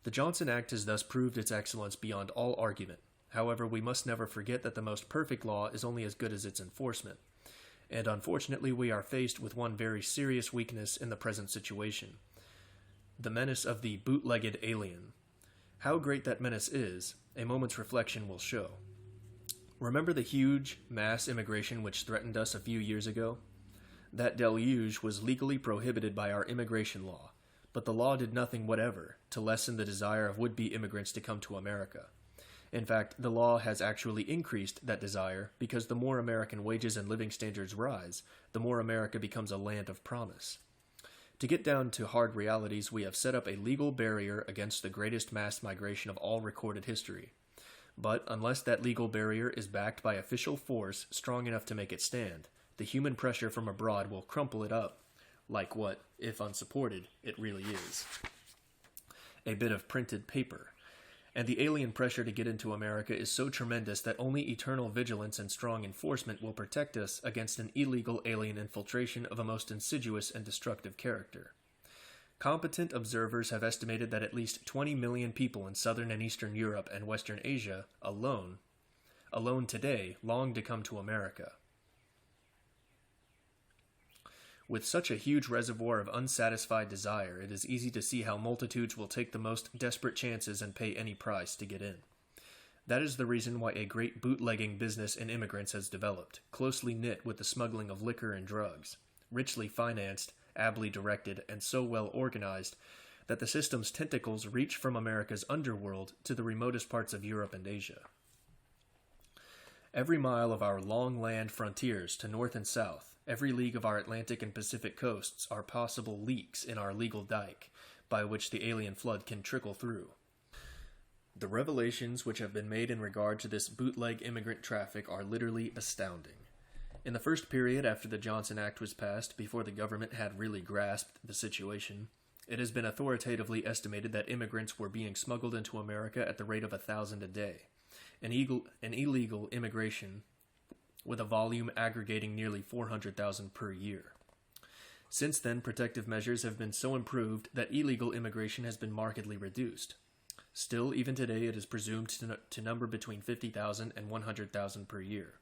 The Johnson Act has thus proved its excellence beyond all argument. However, we must never forget that the most perfect law is only as good as its enforcement, and unfortunately we are faced with one very serious weakness in the present situation: the menace of the bootlegged alien. How great that menace is, a moment's reflection will show. Remember the huge mass immigration which threatened us a few years ago? That deluge was legally prohibited by our immigration law, but the law did nothing whatever to lessen the desire of would-be immigrants to come to America. In fact, the law has actually increased that desire because the more American wages and living standards rise, the more America becomes a land of promise. To get down to hard realities, we have set up a legal barrier against the greatest mass migration of all recorded history. But unless that legal barrier is backed by official force strong enough to make it stand, the human pressure from abroad will crumple it up, like what, if unsupported, it really is: a bit of printed paper. And the alien pressure to get into America is so tremendous that only eternal vigilance and strong enforcement will protect us against an illegal alien infiltration of a most insidious and destructive character. Competent observers have estimated that at least 20 million people in Southern and Eastern Europe and Western Asia alone today, long to come to America. With such a huge reservoir of unsatisfied desire, it is easy to see how multitudes will take the most desperate chances and pay any price to get in. That is the reason why a great bootlegging business in immigrants has developed, closely knit with the smuggling of liquor and drugs, richly financed, ably directed, and so well organized that the system's tentacles reach from America's underworld to the remotest parts of Europe and Asia. Every mile of our long land frontiers to north and south, every league of our Atlantic and Pacific coasts are possible leaks in our legal dike, by which the alien flood can trickle through. The revelations which have been made in regard to this bootleg immigrant traffic are literally astounding. In the first period after the Johnson Act was passed, before the government had really grasped the situation, it has been authoritatively estimated that immigrants were being smuggled into America at the rate of 1,000 a day, an illegal immigration with a volume aggregating nearly 400,000 per year. Since then, protective measures have been so improved that illegal immigration has been markedly reduced. Still, even today, it is presumed to number between 50,000 and 100,000 per year.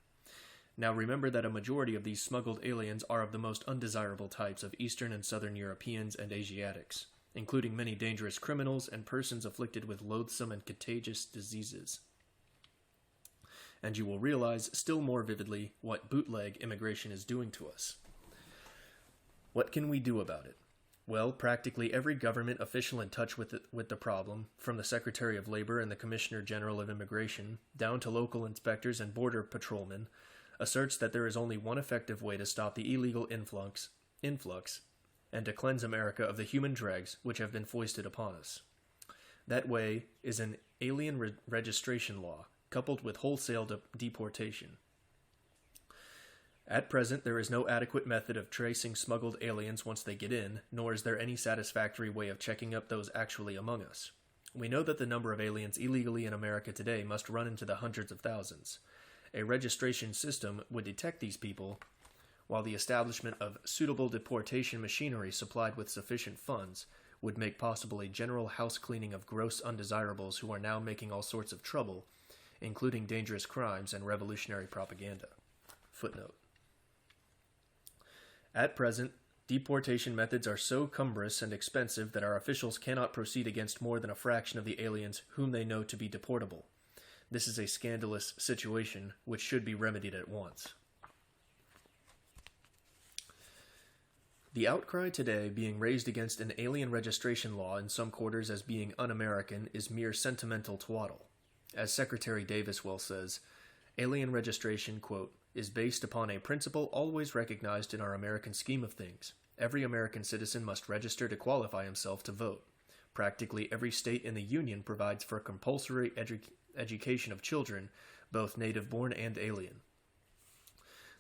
Now remember that a majority of these smuggled aliens are of the most undesirable types of Eastern and Southern Europeans and Asiatics, including many dangerous criminals and persons afflicted with loathsome and contagious diseases. And you will realize still more vividly what bootleg immigration is doing to us. What can we do about it? Well, practically every government official in touch with the problem, from the Secretary of Labor and the Commissioner General of Immigration, down to local inspectors and border patrolmen, asserts that there is only one effective way to stop the illegal influx and to cleanse America of the human dregs which have been foisted upon us. That way is an alien registration law, coupled with wholesale deportation. At present, there is no adequate method of tracing smuggled aliens once they get in, nor is there any satisfactory way of checking up those actually among us. We know that the number of aliens illegally in America today must run into the hundreds of thousands. A registration system would detect these people, while the establishment of suitable deportation machinery supplied with sufficient funds would make possible a general house cleaning of gross undesirables who are now making all sorts of trouble, including dangerous crimes and revolutionary propaganda. Footnote. At present, deportation methods are so cumbrous and expensive that our officials cannot proceed against more than a fraction of the aliens whom they know to be deportable. This is a scandalous situation which should be remedied at once. The outcry today being raised against an alien registration law in some quarters as being un-American is mere sentimental twaddle. As Secretary Davis well says, alien registration, quote, is based upon a principle always recognized in our American scheme of things. Every American citizen must register to qualify himself to vote. Practically every state in the Union provides for compulsory education of children, both native-born and alien.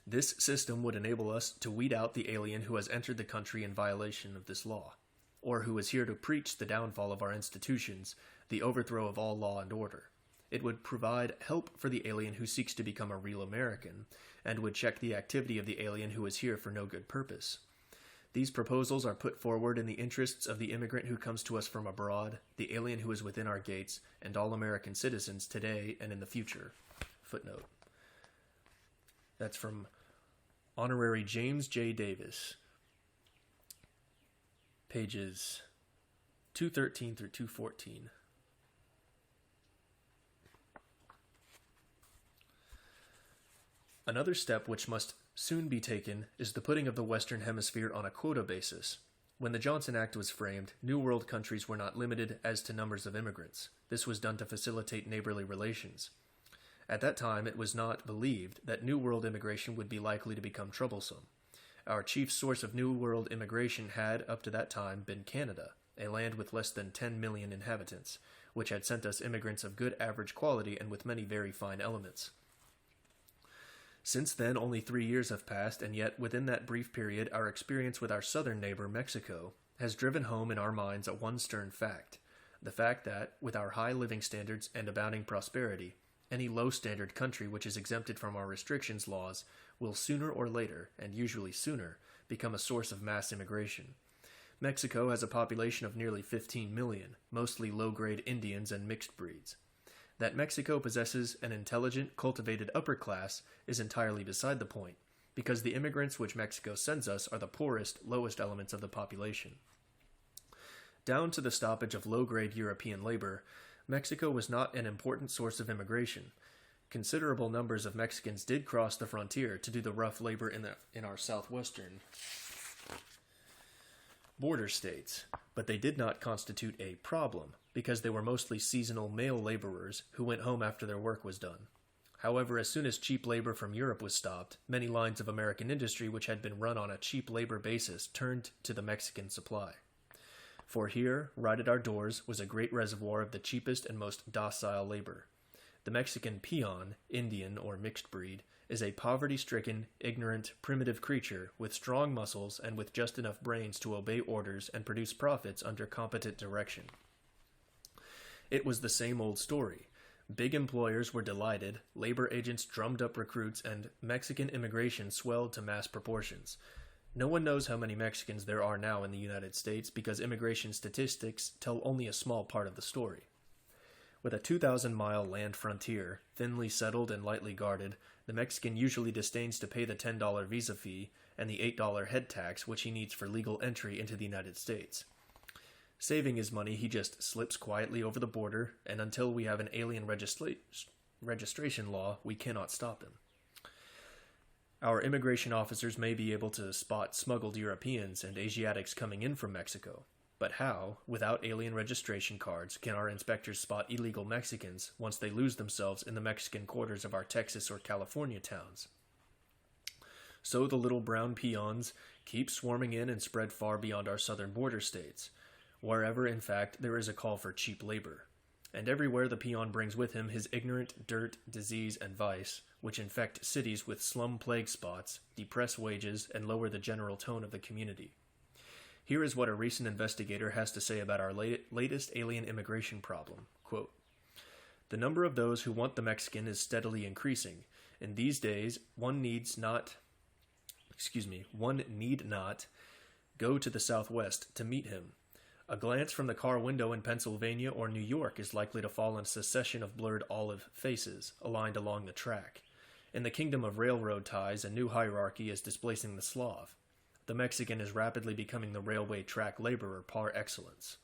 This system would enable us to weed out the alien who has entered the country in violation of this law, or who is here to preach the downfall of our institutions, the overthrow of all law and order. It would provide help for the alien who seeks to become a real American, and would check the activity of the alien who is here for no good purpose. These proposals are put forward in the interests of the immigrant who comes to us from abroad, the alien who is within our gates, and all American citizens today and in the future. Footnote. That's from Honorary James J. Davis, pages 213 through 214. Another step which must soon be taken is the putting of the Western Hemisphere on a quota basis. When the Johnson Act was framed, New World countries were not limited as to numbers of immigrants. This was done to facilitate neighborly relations. At that time, it was not believed that New World immigration would be likely to become troublesome. Our chief source of New World immigration had, up to that time, been Canada, a land with less than 10 million inhabitants, which had sent us immigrants of good average quality and with many very fine elements. Since then, only 3 years have passed, and yet, within that brief period, our experience with our southern neighbor, Mexico, has driven home in our minds one stern fact. The fact that, with our high living standards and abounding prosperity, any low-standard country which is exempted from our restrictions laws will sooner or later, and usually sooner, become a source of mass immigration. Mexico has a population of nearly 15 million, mostly low-grade Indians and mixed breeds. That Mexico possesses an intelligent, cultivated upper class is entirely beside the point. because the immigrants which Mexico sends us are the poorest, lowest elements of the population. Down to the stoppage of low-grade European labor, Mexico was not an important source of immigration. Considerable numbers of Mexicans did cross the frontier to do the rough labor in our southwestern border states, but they did not constitute a problem, because they were mostly seasonal male laborers who went home after their work was done. However, as soon as cheap labor from Europe was stopped, many lines of American industry which had been run on a cheap labor basis turned to the Mexican supply. For here, right at our doors, was a great reservoir of the cheapest and most docile labor. The Mexican peon, Indian, or mixed breed, is a poverty-stricken, ignorant, primitive creature with strong muscles and with just enough brains to obey orders and produce profits under competent direction. It was the same old story. Big employers were delighted, labor agents drummed up recruits, and Mexican immigration swelled to mass proportions. No one knows how many Mexicans there are now in the United States because immigration statistics tell only a small part of the story. With a 2,000-mile land frontier, thinly settled and lightly guarded, the Mexican usually disdains to pay the $10 visa fee and the $8 head tax which he needs for legal entry into the United States. Saving his money, he just slips quietly over the border, and until we have an alien registration law, we cannot stop him. Our immigration officers may be able to spot smuggled Europeans and Asiatics coming in from Mexico. But how, without alien registration cards, can our inspectors spot illegal Mexicans once they lose themselves in the Mexican quarters of our Texas or California towns? So the little brown peons keep swarming in and spread far beyond our southern border states, wherever, in fact, there is a call for cheap labor. And everywhere the peon brings with him his ignorant dirt, disease, and vice, which infect cities with slum plague spots, depress wages, and lower the general tone of the community. Here is what a recent investigator has to say about our latest alien immigration problem. Quote, "The number of those who want the Mexican is steadily increasing. In these days, one need not go to the Southwest to meet him. A glance from the car window in Pennsylvania or New York is likely to fall on a succession of blurred olive faces, aligned along the track. In the kingdom of railroad ties, a new hierarchy is displacing the Slav. The Mexican is rapidly becoming the railway track laborer par excellence.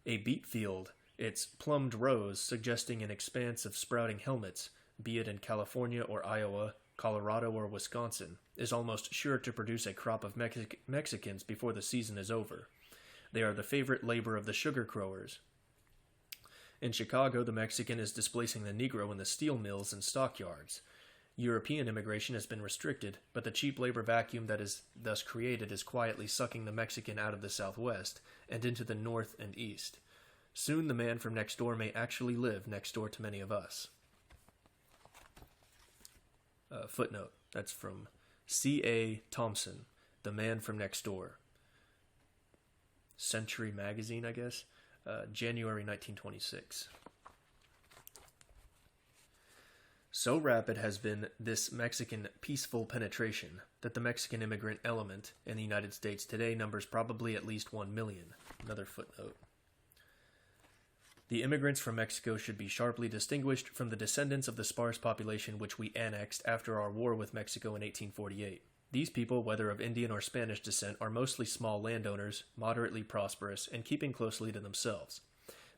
A beet field, its plumbed rows suggesting an expanse of sprouting helmets, be it in California or Iowa, Colorado or Wisconsin, is almost sure to produce a crop of Mexicans before the season is over. They are the favorite labor of the sugar growers. In Chicago, the Mexican is displacing the Negro in the steel mills and stockyards. European immigration has been restricted, but the cheap labor vacuum that is thus created is quietly sucking the Mexican out of the Southwest and into the North and East. Soon the man from next door may actually live next door to many of us." Footnote. That's from C.A. Thompson, The Man from Next Door. Century Magazine, I guess. January 1926. So rapid has been this Mexican peaceful penetration that the Mexican immigrant element in the United States today numbers probably at least 1 million. Another footnote. The immigrants from Mexico should be sharply distinguished from the descendants of the sparse population which we annexed after our war with Mexico in 1848. These people, whether of Indian or Spanish descent, are mostly small landowners, moderately prosperous, and keeping closely to themselves.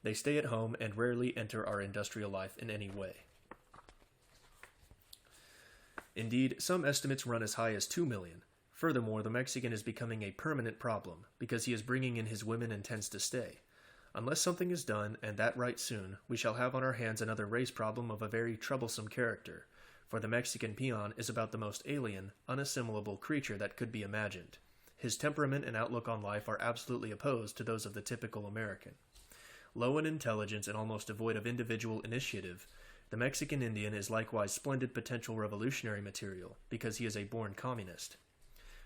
They stay at home and rarely enter our industrial life in any way. Indeed, some estimates run as high as 2 million. Furthermore, the Mexican is becoming a permanent problem, because he is bringing in his women and tends to stay. Unless something is done, and that right soon, we shall have on our hands another race problem of a very troublesome character, for the Mexican peon is about the most alien, unassimilable creature that could be imagined. His temperament and outlook on life are absolutely opposed to those of the typical American. Low in intelligence and almost devoid of individual initiative, the Mexican Indian is likewise splendid potential revolutionary material, because he is a born communist.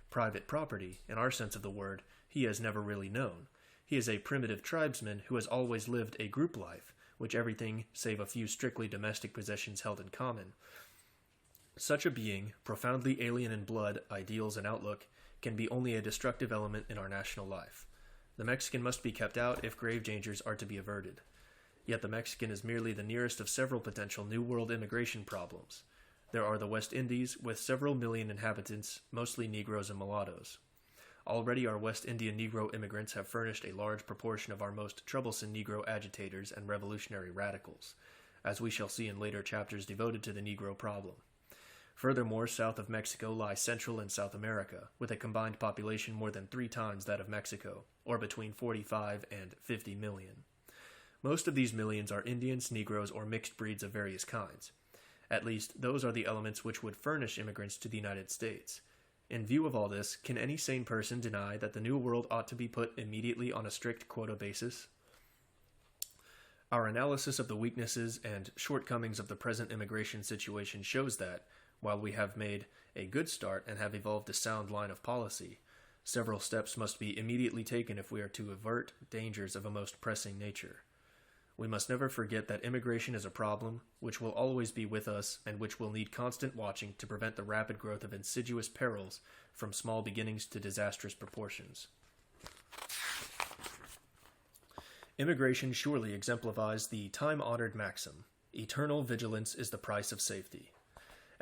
Private property, in our sense of the word, he has never really known. He is a primitive tribesman who has always lived a group life, which everything save a few strictly domestic possessions held in common. Such a being, profoundly alien in blood, ideals, and outlook, can be only a destructive element in our national life. The Mexican must be kept out if grave dangers are to be averted. Yet the Mexican is merely the nearest of several potential New World immigration problems. There are the West Indies, with several million inhabitants, mostly Negroes and mulattoes. Already our West Indian Negro immigrants have furnished a large proportion of our most troublesome Negro agitators and revolutionary radicals, as we shall see in later chapters devoted to the Negro problem. Furthermore, south of Mexico lies Central and South America, with a combined population more than 3 times that of Mexico, or between 45 and 50 million. Most of these millions are Indians, Negroes, or mixed breeds of various kinds. At least, those are the elements which would furnish immigrants to the United States. In view of all this, can any sane person deny that the New World ought to be put immediately on a strict quota basis? Our analysis of the weaknesses and shortcomings of the present immigration situation shows that, while we have made a good start and have evolved a sound line of policy, several steps must be immediately taken if we are to avert dangers of a most pressing nature. We must never forget that immigration is a problem which will always be with us and which will need constant watching to prevent the rapid growth of insidious perils from small beginnings to disastrous proportions. Immigration surely exemplifies the time-honored maxim, eternal vigilance is the price of safety.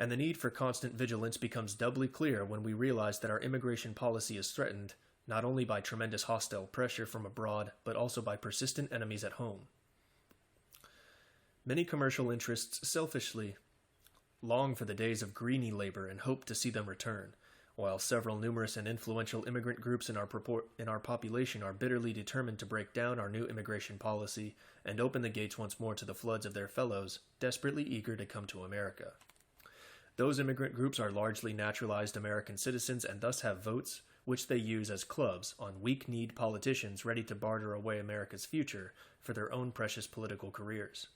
And the need for constant vigilance becomes doubly clear when we realize that our immigration policy is threatened not only by tremendous hostile pressure from abroad, but also by persistent enemies at home. Many commercial interests selfishly long for the days of greeny labor and hope to see them return, while several numerous and influential immigrant groups in our population are bitterly determined to break down our new immigration policy and open the gates once more to the floods of their fellows, desperately eager to come to America. Those immigrant groups are largely naturalized American citizens and thus have votes, which they use as clubs on weak-kneed politicians ready to barter away America's future for their own precious political careers.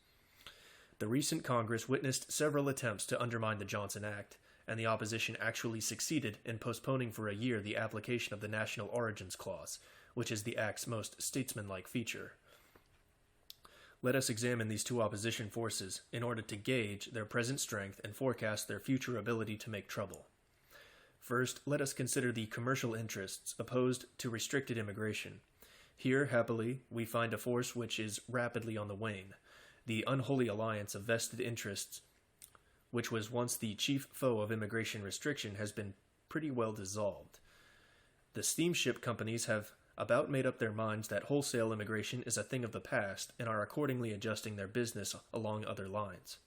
The recent Congress witnessed several attempts to undermine the Johnson Act, and the opposition actually succeeded in postponing for a year the application of the National Origins Clause, which is the Act's most statesmanlike feature. Let us examine these two opposition forces in order to gauge their present strength and forecast their future ability to make trouble. First, let us consider the commercial interests opposed to restricted immigration. Here, happily, we find a force which is rapidly on the wane. The unholy alliance of vested interests, which was once the chief foe of immigration restriction, has been pretty well dissolved. The steamship companies have about made up their minds that wholesale immigration is a thing of the past and are accordingly adjusting their business along other lines.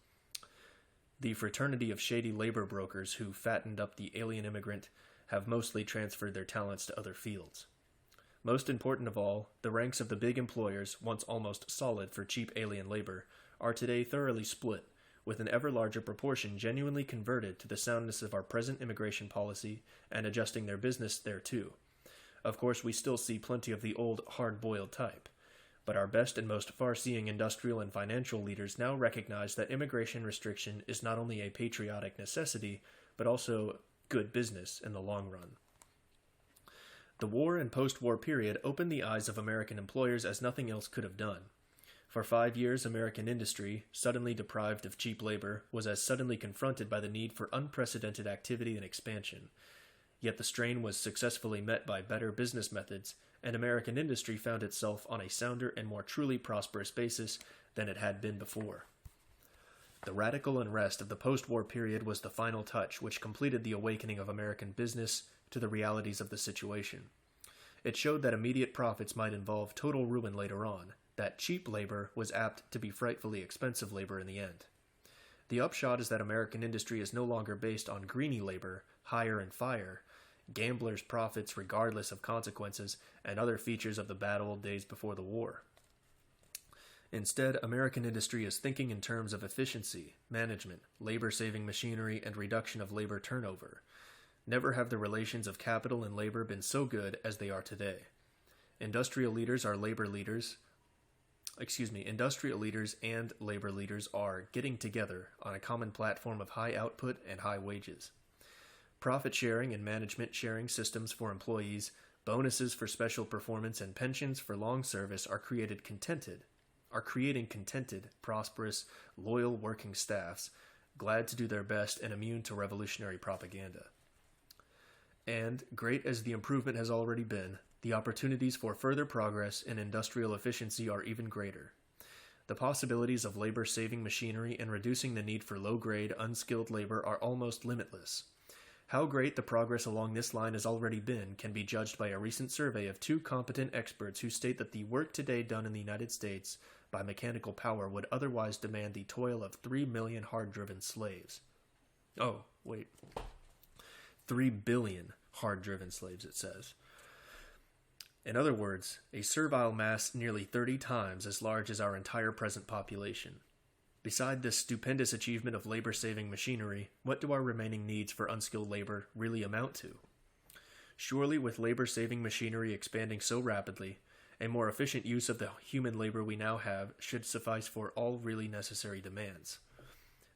The fraternity of shady labor brokers who fattened up the alien immigrant have mostly transferred their talents to other fields. Most important of all, the ranks of the big employers, once almost solid for cheap alien labor, are today thoroughly split, with an ever larger proportion genuinely converted to the soundness of our present immigration policy and adjusting their business thereto. Of course, we still see plenty of the old, hard-boiled type, but our best and most far-seeing industrial and financial leaders now recognize that immigration restriction is not only a patriotic necessity, but also good business in the long run. The war and post-war period opened the eyes of American employers as nothing else could have done. For 5 years, American industry, suddenly deprived of cheap labor, was as suddenly confronted by the need for unprecedented activity and expansion. Yet the strain was successfully met by better business methods, and American industry found itself on a sounder and more truly prosperous basis than it had been before. The radical unrest of the post-war period was the final touch which completed the awakening of American business to the realities of the situation. It showed that immediate profits might involve total ruin later on, that cheap labor was apt to be frightfully expensive labor in the end. The upshot is that American industry is no longer based on greeny labor, hire and fire, gamblers' profits regardless of consequences, and other features of the bad old days before the war. Instead, American industry is thinking in terms of efficiency, management, labor-saving machinery, and reduction of labor turnover. Never have the relations of capital and labor been so good as they are today. Industrial leaders and labor leaders are getting together on a common platform of high output and high wages. Profit sharing and management sharing systems for employees, bonuses for special performance, and pensions for long service are creating contented, prosperous, loyal working staffs, glad to do their best and immune to revolutionary propaganda. And, great as the improvement has already been, the opportunities for further progress in industrial efficiency are even greater. The possibilities of labor-saving machinery and reducing the need for low-grade, unskilled labor are almost limitless. How great the progress along this line has already been can be judged by a recent survey of 2 competent experts who state that the work today done in the United States by mechanical power would otherwise demand the toil of 3 million hard-driven slaves. Oh, wait. 3 billion hard-driven slaves, it says. In other words, a servile mass nearly 30 times as large as our entire present population. Beside this stupendous achievement of labor-saving machinery, what do our remaining needs for unskilled labor really amount to? Surely, with labor-saving machinery expanding so rapidly, a more efficient use of the human labor we now have should suffice for all really necessary demands.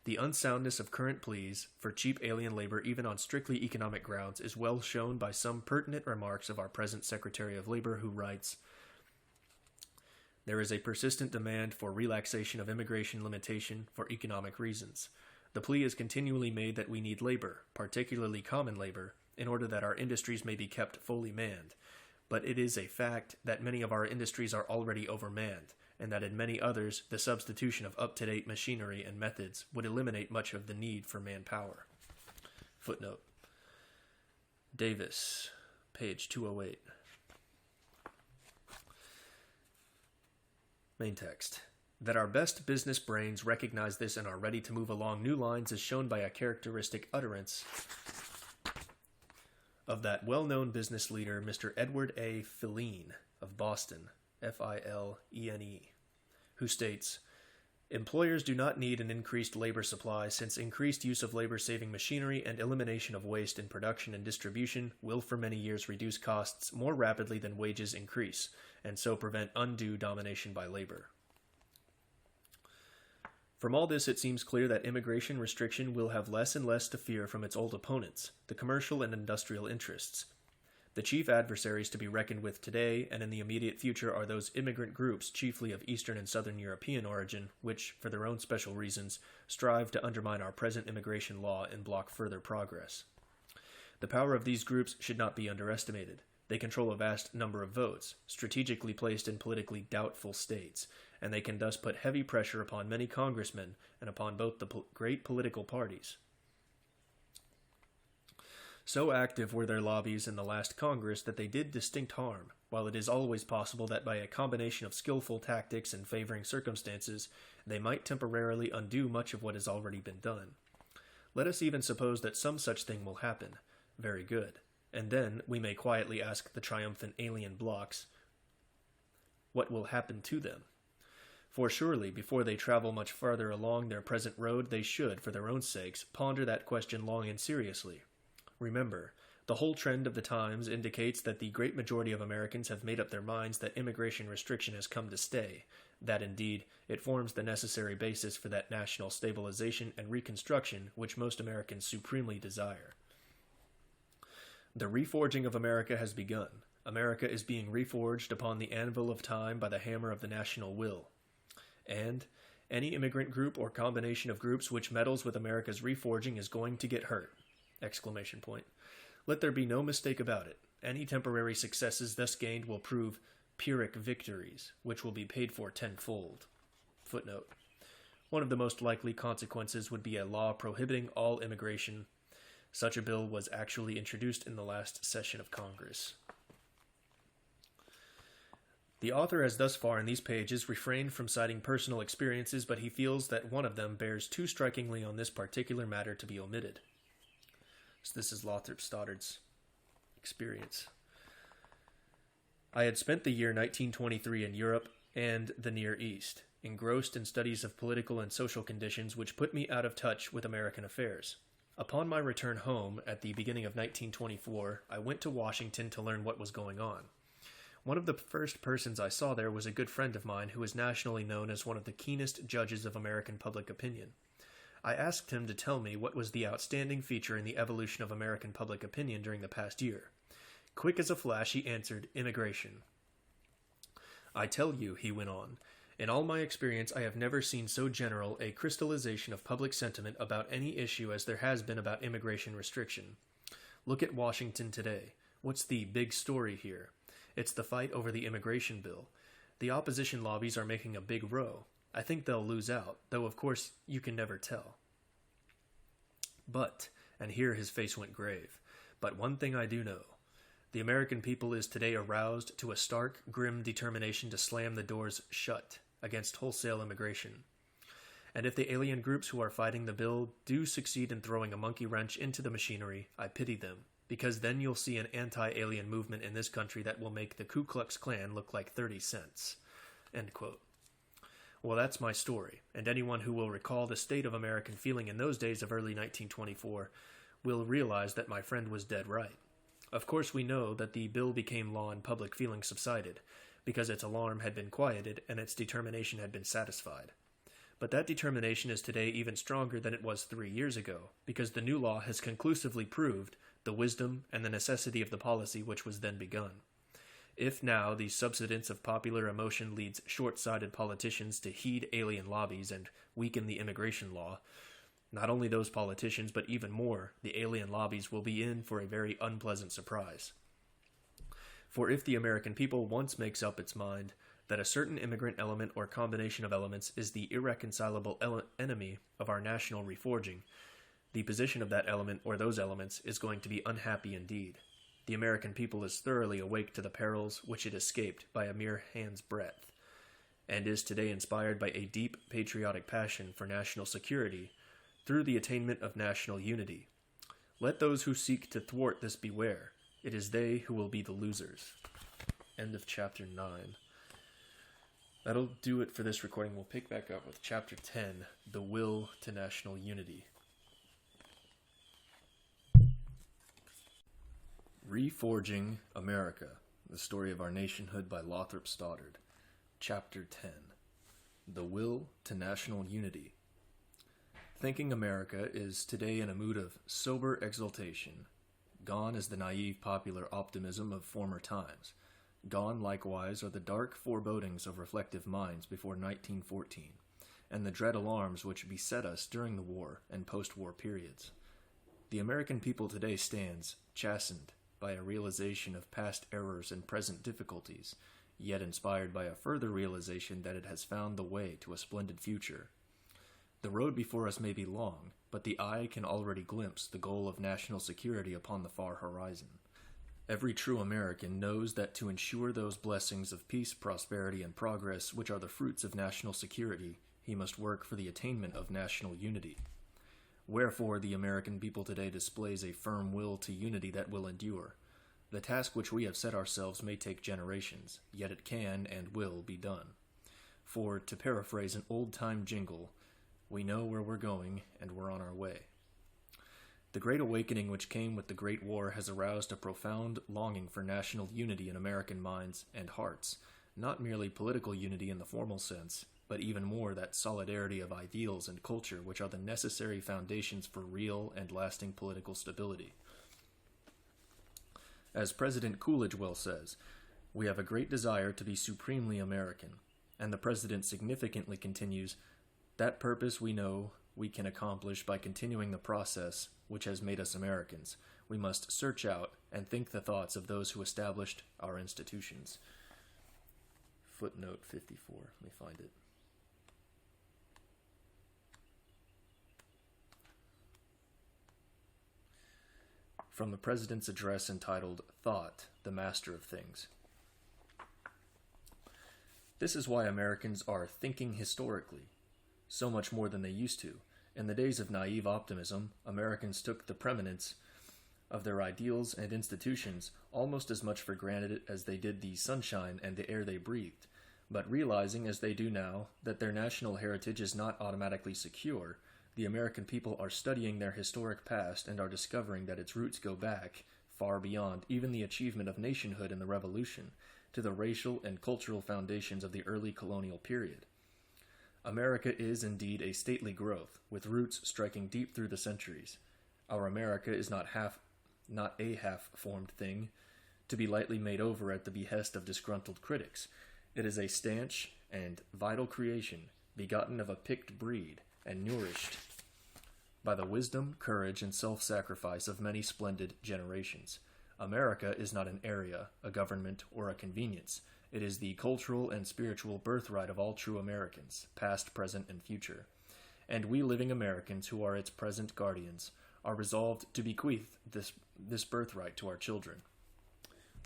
The unsoundness of current pleas for cheap alien labor even on strictly economic grounds is well shown by some pertinent remarks of our present Secretary of Labor, who writes, "There is a persistent demand for relaxation of immigration limitation for economic reasons. The plea is continually made that we need labor, particularly common labor, in order that our industries may be kept fully manned. But it is a fact that many of our industries are already overmanned, and that in many others the substitution of up-to-date machinery and methods would eliminate much of the need for manpower." Footnote. Davis, page 208. Main text. That our best business brains recognize this and are ready to move along new lines is shown by a characteristic utterance of that well-known business leader, Mr. Edward A. Filene of Boston, Filene, who states, "Employers do not need an increased labor supply, since increased use of labor-saving machinery and elimination of waste in production and distribution will for many years reduce costs more rapidly than wages increase, and so prevent undue domination by labor." From all this, it seems clear that immigration restriction will have less and less to fear from its old opponents, the commercial and industrial interests. The chief adversaries to be reckoned with today and in the immediate future are those immigrant groups, chiefly of Eastern and Southern European origin, which, for their own special reasons, strive to undermine our present immigration law and block further progress. The power of these groups should not be underestimated. They control a vast number of votes, strategically placed in politically doubtful states, and they can thus put heavy pressure upon many congressmen and upon both the great political parties. So active were their lobbies in the last Congress that they did distinct harm, while it is always possible that by a combination of skillful tactics and favoring circumstances, they might temporarily undo much of what has already been done. Let us even suppose that some such thing will happen. Very good. And then we may quietly ask the triumphant alien blocks, what will happen to them? For surely, before they travel much farther along their present road, they should, for their own sakes, ponder that question long and seriously. Remember, the whole trend of the times indicates that the great majority of Americans have made up their minds that immigration restriction has come to stay, that indeed it forms the necessary basis for that national stabilization and reconstruction which most Americans supremely desire. The reforging of America has begun. America is being reforged upon the anvil of time by the hammer of the national will. And any immigrant group or combination of groups which meddles with America's reforging is going to get hurt! Exclamation point. Let there be no mistake about it. Any temporary successes thus gained will prove Pyrrhic victories, which will be paid for tenfold. Footnote. One of the most likely consequences would be a law prohibiting all immigration. Such a bill was actually introduced in the last session of Congress. The author has thus far in these pages refrained from citing personal experiences, but he feels that one of them bears too strikingly on this particular matter to be omitted. So this is Lothrop Stoddard's experience. I had spent the year 1923 in Europe and the Near East, engrossed in studies of political and social conditions which put me out of touch with American affairs. Upon my return home at the beginning of 1924, I went to Washington to learn what was going on. One of the first persons I saw there was a good friend of mine who is nationally known as one of the keenest judges of American public opinion. I asked him to tell me what was the outstanding feature in the evolution of American public opinion during the past year. Quick as a flash, he answered, immigration. I tell you, he went on, in all my experience, I have never seen so general a crystallization of public sentiment about any issue as there has been about immigration restriction. Look at Washington today. What's the big story here? It's the fight over the immigration bill. The opposition lobbies are making a big row. I think they'll lose out, though of course you can never tell. But, and here his face went grave, but one thing I do know. The American people is today aroused to a stark, grim determination to slam the doors shut against wholesale immigration. And if the alien groups who are fighting the bill do succeed in throwing a monkey wrench into the machinery, I pity them, because then you'll see an anti-alien movement in this country that will make the Ku Klux Klan look like 30 cents. End quote. Well, that's my story, and anyone who will recall the state of American feeling in those days of early 1924 will realize that my friend was dead right. Of course, we know that the bill became law and public feeling subsided, because its alarm had been quieted and its determination had been satisfied. But that determination is today even stronger than it was 3 years ago, because the new law has conclusively proved the wisdom and the necessity of the policy which was then begun. If now the subsidence of popular emotion leads short-sighted politicians to heed alien lobbies and weaken the immigration law, not only those politicians, but even more, the alien lobbies will be in for a very unpleasant surprise. For if the American people once makes up its mind that a certain immigrant element or combination of elements is the irreconcilable enemy of our national reforging, the position of that element or those elements is going to be unhappy indeed. The American people is thoroughly awake to the perils which it escaped by a mere hand's breadth, and is today inspired by a deep patriotic passion for national security through the attainment of national unity. Let those who seek to thwart this beware. It is they who will be the losers. End of chapter 9. That'll do it for this recording. We'll pick back up with chapter 10, The Will to National Unity. Reforging America, the story of our nationhood by Lothrop Stoddard. Chapter 10, The Will to National Unity. Thinking America is today in a mood of sober exultation. Gone is the naive popular optimism of former times. Gone, likewise, are the dark forebodings of reflective minds before 1914, and the dread alarms which beset us during the war and post-war periods. The American people today stands, chastened by a realization of past errors and present difficulties, yet inspired by a further realization that it has found the way to a splendid future. The road before us may be long, but the eye can already glimpse the goal of national security upon the far horizon. Every true American knows that to ensure those blessings of peace, prosperity, and progress which are the fruits of national security, he must work for the attainment of national unity. Wherefore the American people today displays a firm will to unity that will endure. The task which we have set ourselves may take generations, yet it can and will be done. For, to paraphrase an old-time jingle, we know where we're going, and we're on our way. The Great Awakening which came with the Great War has aroused a profound longing for national unity in American minds and hearts, not merely political unity in the formal sense, but even more that solidarity of ideals and culture which are the necessary foundations for real and lasting political stability. As President Coolidge well says, we have a great desire to be supremely American, and the President significantly continues, that purpose we know we can accomplish by continuing the process which has made us Americans. We must search out and think the thoughts of those who established our institutions. Footnote 54. Let me find it. From the President's address entitled Thought, the Master of Things. This is why Americans are thinking historically, so much more than they used to. In the days of naive optimism, Americans took the preeminence of their ideals and institutions almost as much for granted as they did the sunshine and the air they breathed. But realizing, as they do now, that their national heritage is not automatically secure, the American people are studying their historic past and are discovering that its roots go back, far beyond even the achievement of nationhood in the Revolution, to the racial and cultural foundations of the early colonial period. America is indeed a stately growth, with roots striking deep through the centuries. Our America is not a half-formed thing, to be lightly made over at the behest of disgruntled critics. It is a stanch and vital creation, begotten of a picked breed, and nourished by the wisdom, courage, and self-sacrifice of many splendid generations. America is not an area, a government, or a convenience. It is the cultural and spiritual birthright of all true Americans, past, present, and future. And we living Americans who are its present guardians are resolved to bequeath this birthright to our children.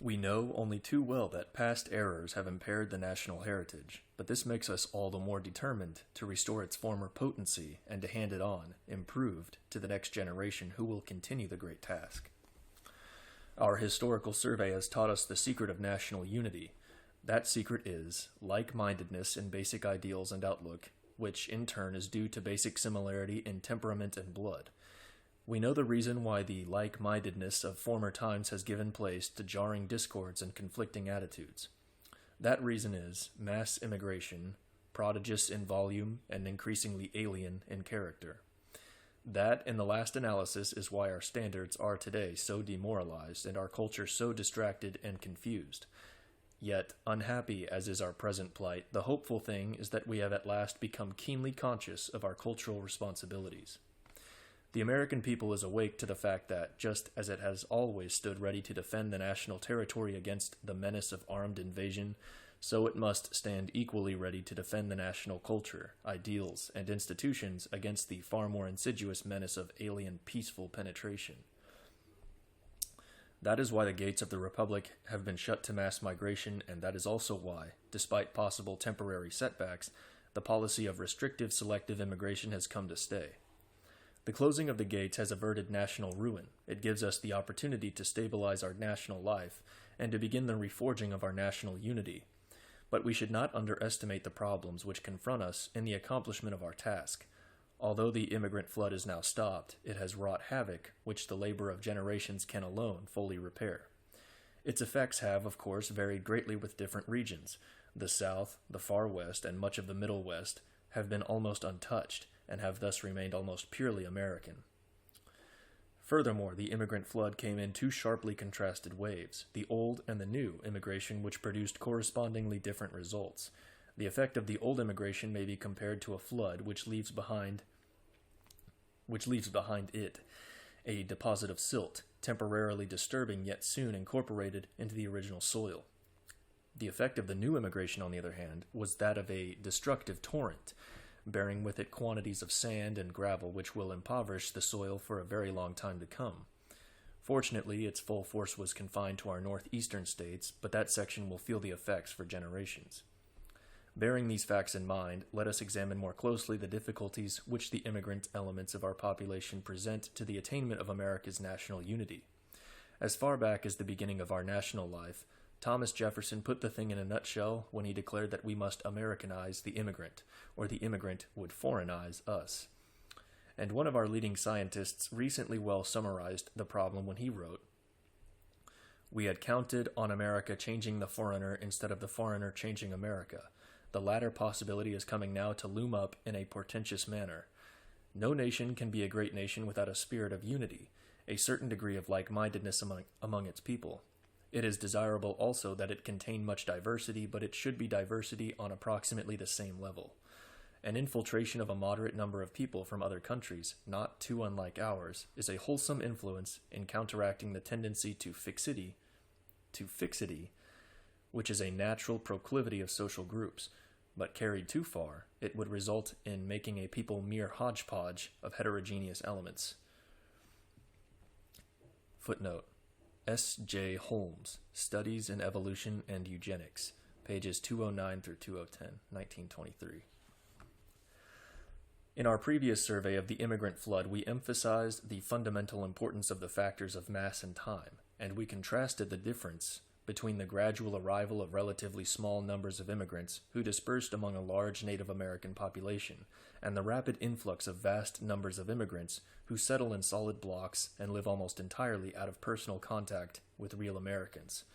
We know only too well that past errors have impaired the national heritage, but this makes us all the more determined to restore its former potency and to hand it on, improved, to the next generation who will continue the great task. Our historical survey has taught us the secret of national unity. That secret is like-mindedness in basic ideals and outlook, which in turn is due to basic similarity in temperament and blood. We know the reason why the like-mindedness of former times has given place to jarring discords and conflicting attitudes. That reason is mass immigration, prodigious in volume and increasingly alien in character. That, in the last analysis, is why our standards are today so demoralized and our culture so distracted and confused. Yet, unhappy as is our present plight, the hopeful thing is that we have at last become keenly conscious of our cultural responsibilities. The American people is awake to the fact that, just as it has always stood ready to defend the national territory against the menace of armed invasion, so it must stand equally ready to defend the national culture, ideals, and institutions against the far more insidious menace of alien peaceful penetration. That is why the gates of the Republic have been shut to mass migration, and that is also why, despite possible temporary setbacks, the policy of restrictive selective immigration has come to stay. The closing of the gates has averted national ruin. It gives us the opportunity to stabilize our national life and to begin the reforging of our national unity. But we should not underestimate the problems which confront us in the accomplishment of our task. Although the immigrant flood is now stopped, it has wrought havoc which the labor of generations can alone fully repair. Its effects have, of course, varied greatly with different regions. The South, the Far West, and much of the Middle West have been almost untouched, and have thus remained almost purely American. Furthermore, the immigrant flood came in two sharply contrasted waves, the old and the new immigration, which produced correspondingly different results. The effect of the old immigration may be compared to a flood which leaves behind it a deposit of silt, temporarily disturbing yet soon incorporated into the original soil. The effect of the new immigration, on the other hand, was that of a destructive torrent, bearing with it quantities of sand and gravel which will impoverish the soil for a very long time to come. Fortunately, its full force was confined to our northeastern states, but that section will feel the effects for generations. Bearing these facts in mind, let us examine more closely the difficulties which the immigrant elements of our population present to the attainment of America's national unity. As far back as the beginning of our national life, Thomas Jefferson put the thing in a nutshell when he declared that we must Americanize the immigrant, or the immigrant would foreignize us. And one of our leading scientists recently well summarized the problem when he wrote, "We had counted on America changing the foreigner instead of the foreigner changing America. The latter possibility is coming now to loom up in a portentous manner. No nation can be a great nation without a spirit of unity, a certain degree of like-mindedness among its people. It is desirable also that it contain much diversity, but it should be diversity on approximately the same level. An infiltration of a moderate number of people from other countries, not too unlike ours, is a wholesome influence in counteracting the tendency to fixity, which is a natural proclivity of social groups, but carried too far, it would result in making a people mere hodgepodge of heterogeneous elements." Footnote: S. J. Holmes, Studies in Evolution and Eugenics, pages 209 through 2010, 1923. In our previous survey of the immigrant flood, we emphasized the fundamental importance of the factors of mass and time, and we contrasted the difference between the gradual arrival of relatively small numbers of immigrants who dispersed among a large Native American population, and the rapid influx of vast numbers of immigrants who settle in solid blocks and live almost entirely out of personal contact with real Americans.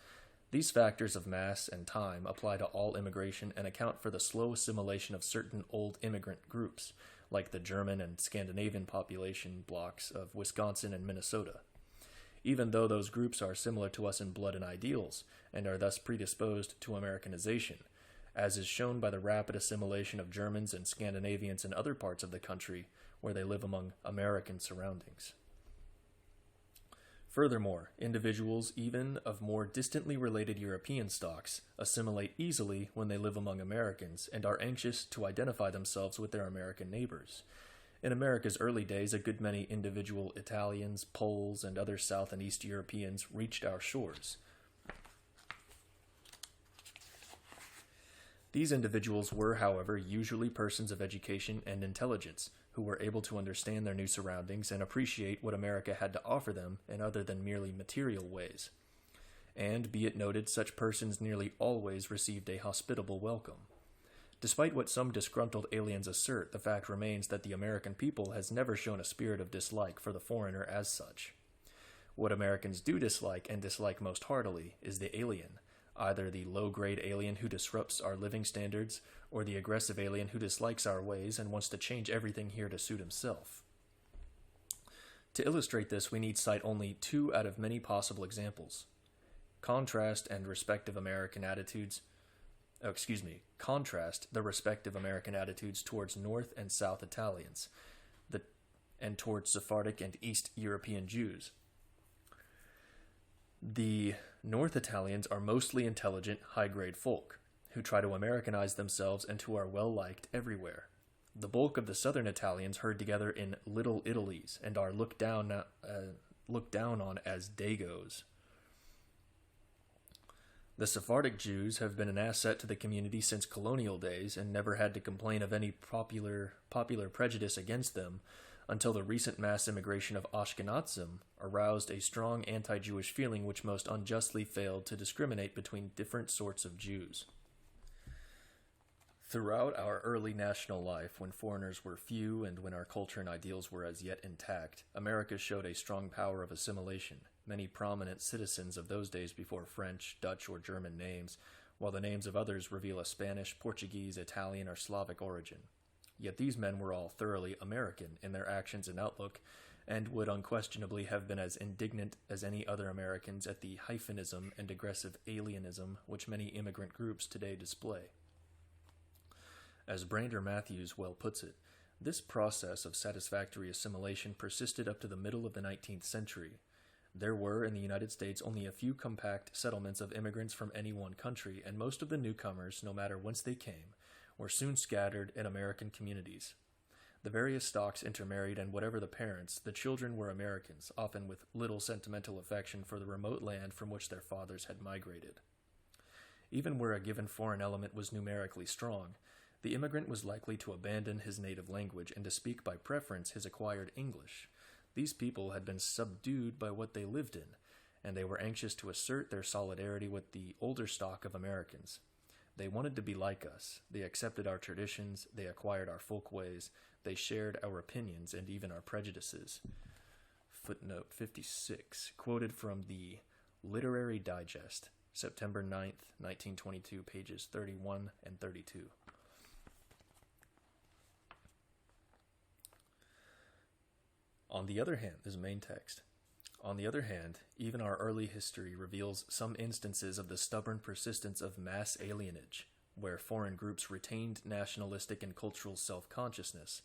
These factors of mass and time apply to all immigration and account for the slow assimilation of certain old immigrant groups, like the German and Scandinavian population blocks of Wisconsin and Minnesota. Even though those groups are similar to us in blood and ideals, and are thus predisposed to Americanization, as is shown by the rapid assimilation of Germans and Scandinavians in other parts of the country where they live among American surroundings. Furthermore, individuals, even of more distantly related European stocks, assimilate easily when they live among Americans and are anxious to identify themselves with their American neighbors. In America's early days, a good many individual Italians, Poles, and other South and East Europeans reached our shores. These individuals were, however, usually persons of education and intelligence, who were able to understand their new surroundings and appreciate what America had to offer them in other than merely material ways. And, be it noted, such persons nearly always received a hospitable welcome. Despite what some disgruntled aliens assert, the fact remains that the American people has never shown a spirit of dislike for the foreigner as such. What Americans do dislike, and dislike most heartily, is the alien, either the low-grade alien who disrupts our living standards, or the aggressive alien who dislikes our ways and wants to change everything here to suit himself. To illustrate this, we need cite only two out of many possible examples. Contrast the respective American attitudes towards North and South Italians, and towards Sephardic and East European Jews. The North Italians are mostly intelligent, high-grade folk, who try to Americanize themselves and who are well-liked everywhere. The bulk of the Southern Italians herd together in Little Italies and are looked down on as Dagos. The Sephardic Jews have been an asset to the community since colonial days and never had to complain of any popular prejudice against them until the recent mass immigration of Ashkenazim aroused a strong anti-Jewish feeling which most unjustly failed to discriminate between different sorts of Jews. Throughout our early national life, when foreigners were few and when our culture and ideals were as yet intact, America showed a strong power of assimilation. Many prominent citizens of those days before French, Dutch, or German names, while the names of others reveal a Spanish, Portuguese, Italian, or Slavic origin. Yet these men were all thoroughly American in their actions and outlook, and would unquestionably have been as indignant as any other Americans at the hyphenism and aggressive alienism which many immigrant groups today display. As Brander Matthews well puts it, this process of satisfactory assimilation persisted up to the middle of the 19th century. There were, in the United States, only a few compact settlements of immigrants from any one country, and most of the newcomers, no matter whence they came, were soon scattered in American communities. The various stocks intermarried, and whatever the parents, the children were Americans, often with little sentimental affection for the remote land from which their fathers had migrated. Even where a given foreign element was numerically strong, the immigrant was likely to abandon his native language and to speak by preference his acquired English. These people had been subdued by what they lived in, and they were anxious to assert their solidarity with the older stock of Americans. They wanted to be like us. They accepted our traditions, they acquired our folk ways, they shared our opinions and even our prejudices. Footnote 56, quoted from the Literary Digest, September 9th, 1922, pages 31 and 32. On the other hand, this is main text. On the other hand, even our early history reveals some instances of the stubborn persistence of mass alienage, where foreign groups retained nationalistic and cultural self-consciousness.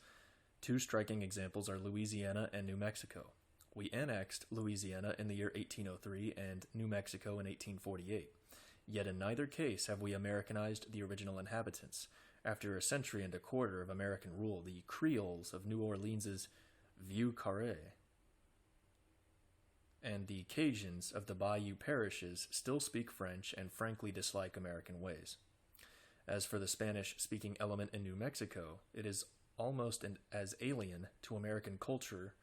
Two striking examples are Louisiana and New Mexico. We annexed Louisiana in the year 1803 and New Mexico in 1848. Yet in neither case have we Americanized the original inhabitants. After a century and a quarter of American rule, the Creoles of New Orleans's Vieux Carré and the Cajuns of the Bayou parishes still speak French and frankly dislike American ways. As for the Spanish-speaking element in New Mexico, it is almost as alien to American culture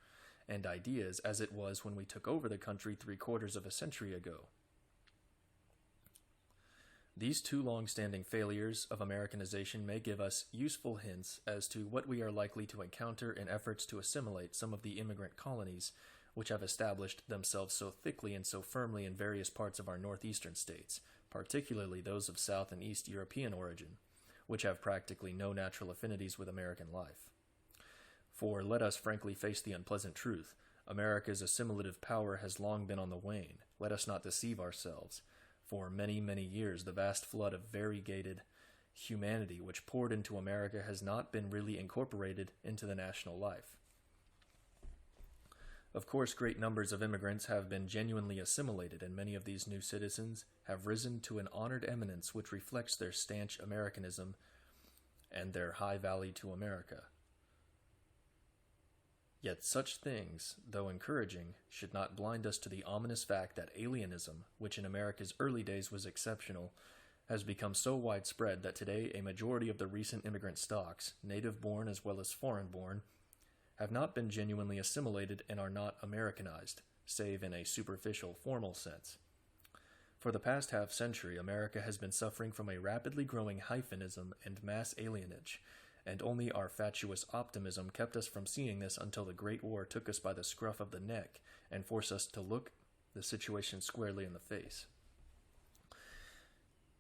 and ideas as it was when we took over the country 3/4 of a century ago. These two long-standing failures of Americanization may give us useful hints as to what we are likely to encounter in efforts to assimilate some of the immigrant colonies which have established themselves so thickly and so firmly in various parts of our northeastern states, particularly those of South and East European origin, which have practically no natural affinities with American life. For let us frankly face the unpleasant truth, America's assimilative power has long been on the wane. Let us not deceive ourselves. For many, many years, the vast flood of variegated humanity which poured into America has not been really incorporated into the national life. Of course, great numbers of immigrants have been genuinely assimilated, and many of these new citizens have risen to an honored eminence which reflects their stanch Americanism and their high value to America. Yet such things, though encouraging, should not blind us to the ominous fact that alienism, which in America's early days was exceptional, has become so widespread that today a majority of the recent immigrant stocks, native-born as well as foreign-born, have not been genuinely assimilated and are not Americanized, save in a superficial, formal sense. For the past half-century, America has been suffering from a rapidly growing hyphenism and mass alienage, and only our fatuous optimism kept us from seeing this until the Great War took us by the scruff of the neck and forced us to look the situation squarely in the face.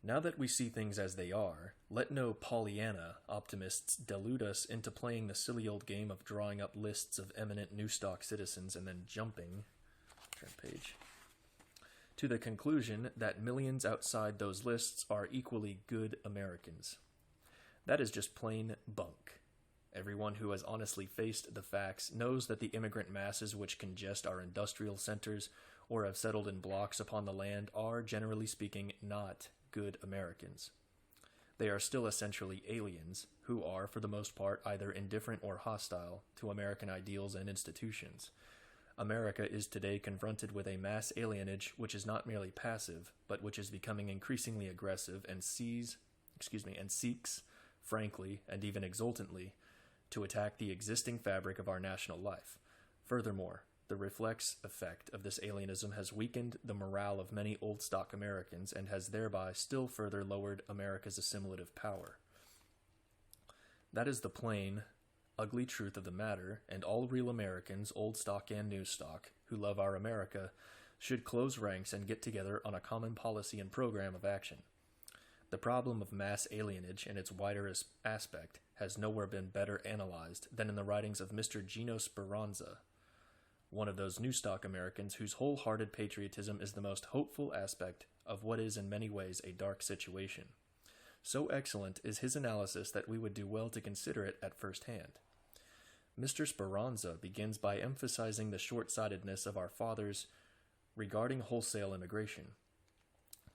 Now that we see things as they are, let no Pollyanna optimists delude us into playing the silly old game of drawing up lists of eminent new stock citizens and then jumping, turn page, to the conclusion that millions outside those lists are equally good Americans. That is just plain bunk. Everyone who has honestly faced the facts knows that the immigrant masses which congest our industrial centers or have settled in blocks upon the land are, generally speaking, not good Americans. They are still essentially aliens, who are, for the most part, either indifferent or hostile to American ideals and institutions. America is today confronted with a mass alienage which is not merely passive, but which is becoming increasingly aggressive and seeks, frankly, and even exultantly, to attack the existing fabric of our national life. Furthermore, the reflex effect of this alienism has weakened the morale of many old stock Americans and has thereby still further lowered America's assimilative power. That is the plain, ugly truth of the matter, and all real Americans, old stock and new stock, who love our America, should close ranks and get together on a common policy and program of action. The problem of mass alienage in its wider aspect has nowhere been better analyzed than in the writings of Mr. Gino Speranza, one of those new stock Americans whose wholehearted patriotism is the most hopeful aspect of what is in many ways a dark situation. So excellent is his analysis that we would do well to consider it at first hand. Mr. Speranza begins by emphasizing the short-sightedness of our fathers regarding wholesale immigration.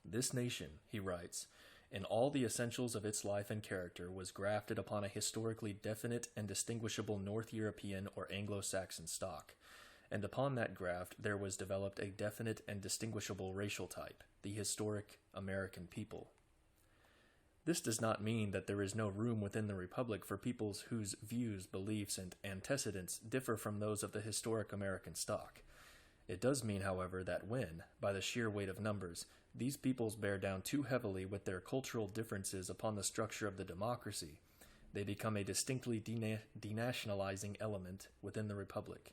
This nation, he writes, in all the essentials of its life and character, was grafted upon a historically definite and distinguishable North European or Anglo-Saxon stock, and upon that graft there was developed a definite and distinguishable racial type, the historic American people. This does not mean that there is no room within the Republic for peoples whose views, beliefs, and antecedents differ from those of the historic American stock. It does mean, however, that when, by the sheer weight of numbers, these peoples bear down too heavily with their cultural differences upon the structure of the democracy, they become a distinctly denationalizing element within the Republic.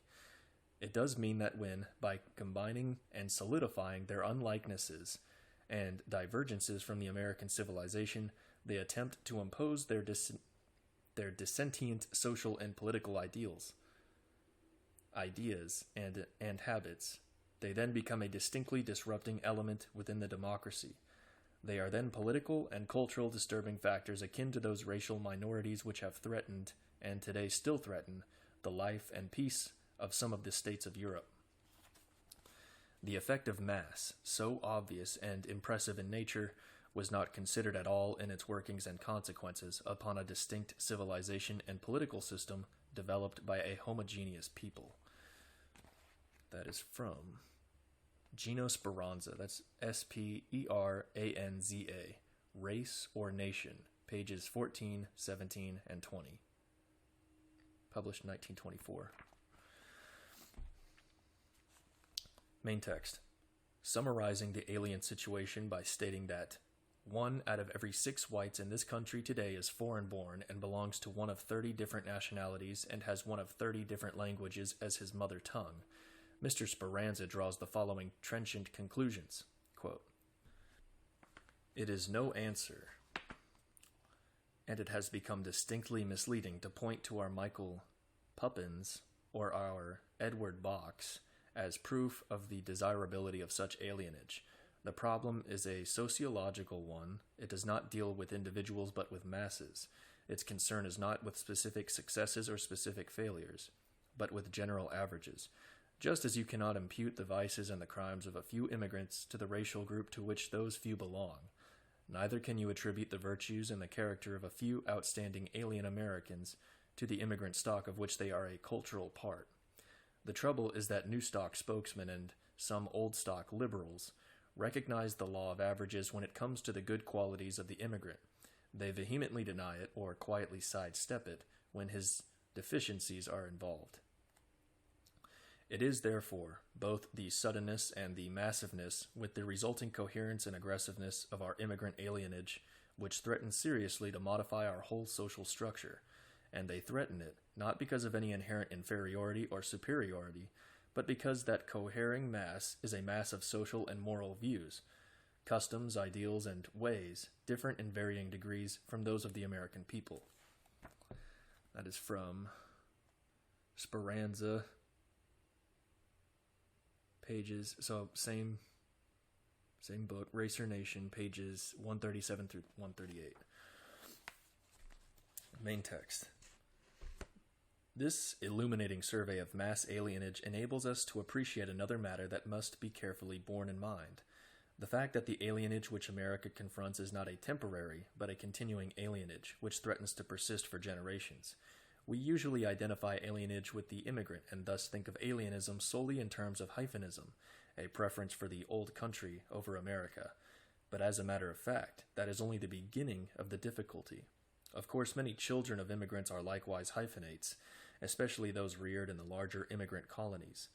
It does mean that when, by combining and solidifying their unlikenesses and divergences from the American civilization, they attempt to impose their dissentient social and political ideas, and habits, they then become a distinctly disrupting element within the democracy. They are then political and cultural disturbing factors akin to those racial minorities which have threatened, and today still threaten, the life and peace of some of the states of Europe. The effect of mass, so obvious and impressive in nature, was not considered at all in its workings and consequences upon a distinct civilization and political system developed by a homogeneous people. That is from Gino Speranza. That's Speranza. Race or Nation, pages 14, 17, and 20. Published in 1924. Main text. Summarizing the alien situation by stating that 1 out of every 6 whites in this country today is foreign-born and belongs to one of 30 different nationalities and has one of 30 different languages as his mother tongue. Mr. Speranza draws the following trenchant conclusions. Quote, "It is no answer, and it has become distinctly misleading to point to our Michael Puppins or our Edward Box as proof of the desirability of such alienage. The problem is a sociological one. It does not deal with individuals but with masses. Its concern is not with specific successes or specific failures, but with general averages. Just as you cannot impute the vices and the crimes of a few immigrants to the racial group to which those few belong, neither can you attribute the virtues and the character of a few outstanding alien Americans to the immigrant stock of which they are a cultural part. The trouble is that new stock spokesmen and some old stock liberals recognize the law of averages when it comes to the good qualities of the immigrant. They vehemently deny it or quietly sidestep it when his deficiencies are involved. It is, therefore, both the suddenness and the massiveness, with the resulting coherence and aggressiveness of our immigrant alienage, which threaten seriously to modify our whole social structure, and they threaten it not because of any inherent inferiority or superiority, but because that cohering mass is a mass of social and moral views, customs, ideals, and ways different in varying degrees from those of the American people. That is from Speranza, pages, so same book, Racer Nation, pages 137 through 138. Main text. This illuminating survey of mass alienage enables us to appreciate another matter that must be carefully borne in mind. The fact that the alienage which America confronts is not a temporary, but a continuing alienage, which threatens to persist for generations. We usually identify alienage with the immigrant and thus think of alienism solely in terms of hyphenism, a preference for the old country over America. But as a matter of fact, that is only the beginning of the difficulty. Of course, many children of immigrants are likewise hyphenates, especially those reared in the larger immigrant colonies.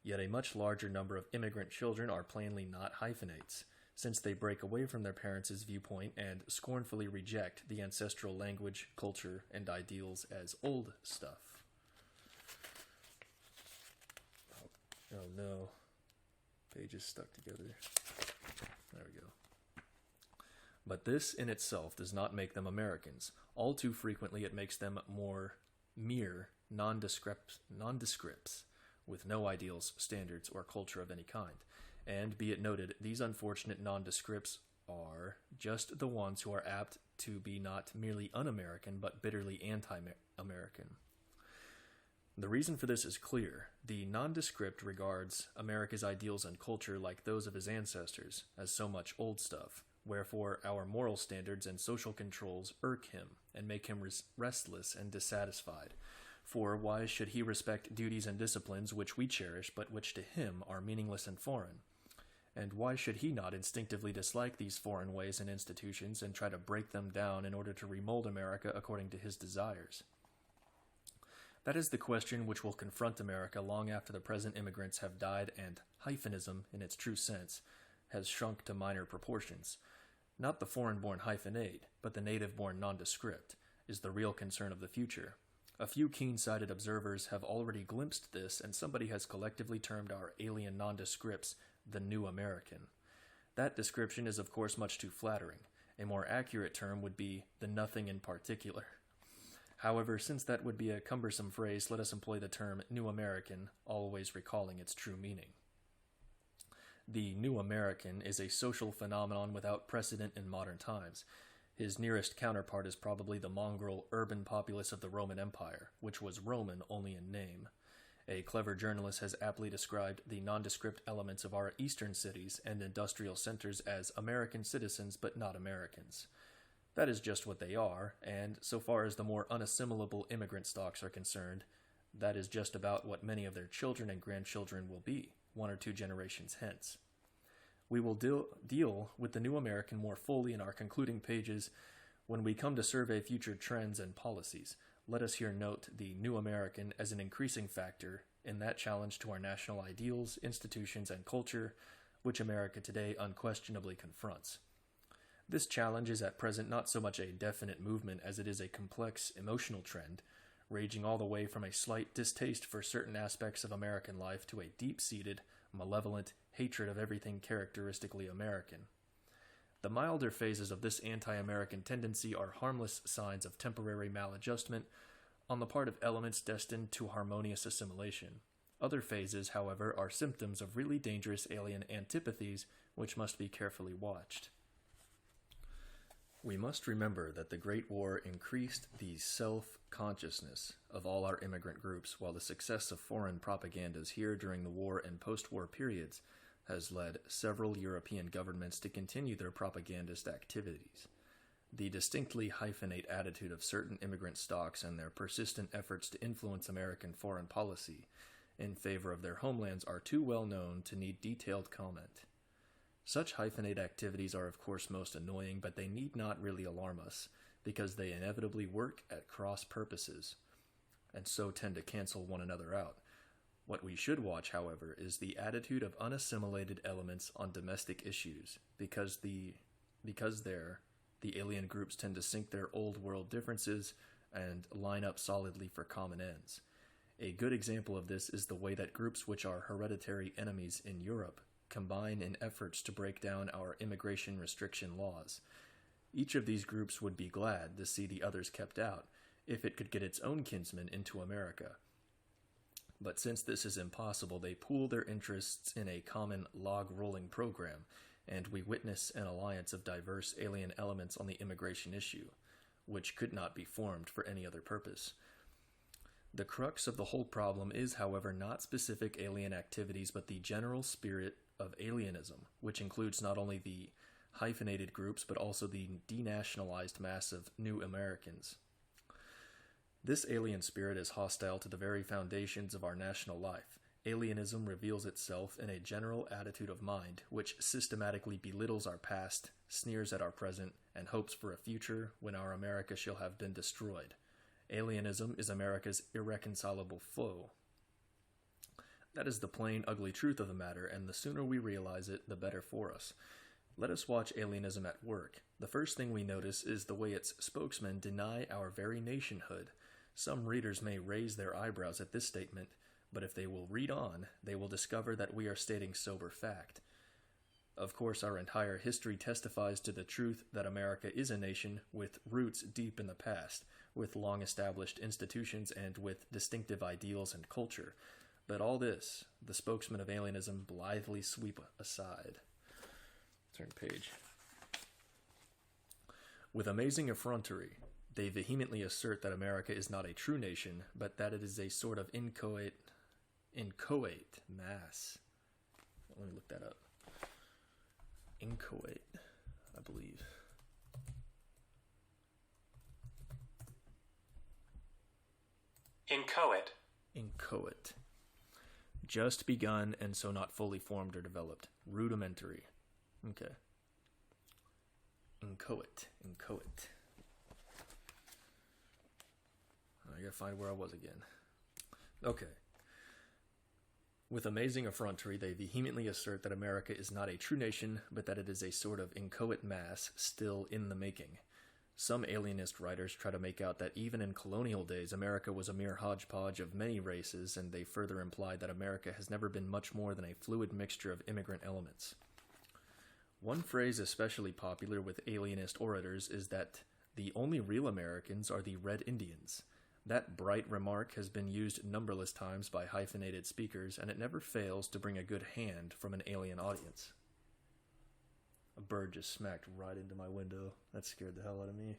Yet a much larger number of immigrant children are plainly not hyphenates, since they break away from their parents' viewpoint and scornfully reject the ancestral language, culture, and ideals as old stuff. Oh no. Page is stuck together. There we go. But this in itself does not make them Americans. All too frequently it makes them mere nondescripts, with no ideals, standards, or culture of any kind. And, be it noted, these unfortunate nondescripts are just the ones who are apt to be not merely un-American, but bitterly anti-American. The reason for this is clear. The nondescript regards America's ideals and culture like those of his ancestors, as so much old stuff, wherefore our moral standards and social controls irk him and make him restless and dissatisfied. For why should he respect duties and disciplines which we cherish, but which to him are meaningless and foreign? And why should he not instinctively dislike these foreign ways and institutions and try to break them down in order to remold America according to his desires? That is the question which will confront America long after the present immigrants have died and hyphenism, in its true sense, has shrunk to minor proportions. Not the foreign-born hyphenate, but the native-born nondescript, is the real concern of the future. A few keen-sighted observers have already glimpsed this, and somebody has collectively termed our alien nondescripts the New American. That description is of course much too flattering. A more accurate term would be the nothing in particular. However, since that would be a cumbersome phrase, let us employ the term New American, always recalling its true meaning. The New American is a social phenomenon without precedent in modern times. His nearest counterpart is probably the mongrel urban populace of the Roman Empire, which was Roman only in name. A clever journalist has aptly described the nondescript elements of our eastern cities and industrial centers as American citizens but not Americans. That is just what they are, and so far as the more unassimilable immigrant stocks are concerned, that is just about what many of their children and grandchildren will be, 1 or 2 generations hence. We will deal with the New American more fully in our concluding pages when we come to survey future trends and policies. Let us here note the New American as an increasing factor in that challenge to our national ideals, institutions, and culture, which America today unquestionably confronts. This challenge is at present not so much a definite movement as it is a complex emotional trend, raging all the way from a slight distaste for certain aspects of American life to a deep-seated, malevolent hatred of everything characteristically American. The milder phases of this anti-American tendency are harmless signs of temporary maladjustment on the part of elements destined to harmonious assimilation. Other phases, however, are symptoms of really dangerous alien antipathies which must be carefully watched. We must remember that the Great War increased the self-consciousness of all our immigrant groups, while the success of foreign propagandas here during the war and post-war periods has led several European governments to continue their propagandist activities. The distinctly hyphenate attitude of certain immigrant stocks and their persistent efforts to influence American foreign policy in favor of their homelands are too well known to need detailed comment. Such hyphenate activities are of course most annoying, but they need not really alarm us, because they inevitably work at cross purposes, and so tend to cancel one another out. What we should watch, however, is the attitude of unassimilated elements on domestic issues, because the alien groups tend to sink their old world differences and line up solidly for common ends. A good example of this is the way that groups which are hereditary enemies in Europe combine in efforts to break down our immigration restriction laws. Each of these groups would be glad to see the others kept out, if it could get its own kinsmen into America. But since this is impossible, they pool their interests in a common log-rolling program, and we witness an alliance of diverse alien elements on the immigration issue, which could not be formed for any other purpose. The crux of the whole problem is, however, not specific alien activities, but the general spirit of alienism, which includes not only the hyphenated groups, but also the denationalized mass of new Americans. This alien spirit is hostile to the very foundations of our national life. Alienism reveals itself in a general attitude of mind, which systematically belittles our past, sneers at our present, and hopes for a future when our America shall have been destroyed. Alienism is America's irreconcilable foe. That is the plain, ugly truth of the matter, and the sooner we realize it, the better for us. Let us watch alienism at work. The first thing we notice is the way its spokesmen deny our very nationhood. Some readers may raise their eyebrows at this statement, but if they will read on, they will discover that we are stating sober fact. Of course, our entire history testifies to the truth that America is a nation with roots deep in the past, with long-established institutions and with distinctive ideals and culture. But all this, the spokesmen of alienism blithely sweep aside. Turn page. With amazing effrontery, they vehemently assert that America is not a true nation, but that it is a sort of inchoate mass. Let me look that up. Inchoate, I believe. Inchoate. Inchoate. Just begun and so not fully formed or developed. Rudimentary. Okay. Inchoate. I gotta find where I was again. Okay. With amazing effrontery, they vehemently assert that America is not a true nation, but that it is a sort of inchoate mass still in the making. Some alienist writers try to make out that even in colonial days, America was a mere hodgepodge of many races, and they further imply that America has never been much more than a fluid mixture of immigrant elements. One phrase especially popular with alienist orators is that the only real Americans are the Red Indians. That bright remark has been used numberless times by hyphenated speakers, and it never fails to bring a good hand from an alien audience. A bird just smacked right into my window. That scared the hell out of me.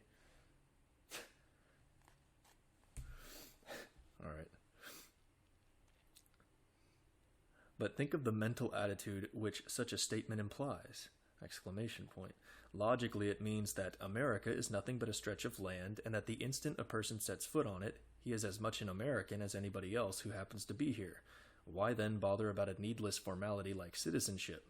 Alright. But think of the mental attitude which such a statement implies! Exclamation point. Logically, it means that America is nothing but a stretch of land, and that the instant a person sets foot on it, he is as much an American as anybody else who happens to be here. Why then bother about a needless formality like citizenship?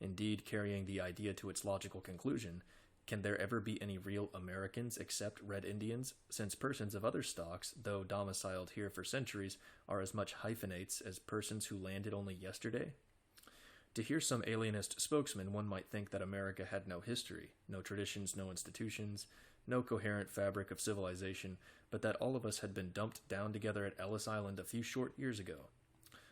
Indeed, carrying the idea to its logical conclusion, can there ever be any real Americans except Red Indians, since persons of other stocks, though domiciled here for centuries, are as much hyphenates as persons who landed only yesterday? To hear some alienist spokesman, one might think that America had no history, no traditions, no institutions, no coherent fabric of civilization, but that all of us had been dumped down together at Ellis Island a few short years ago.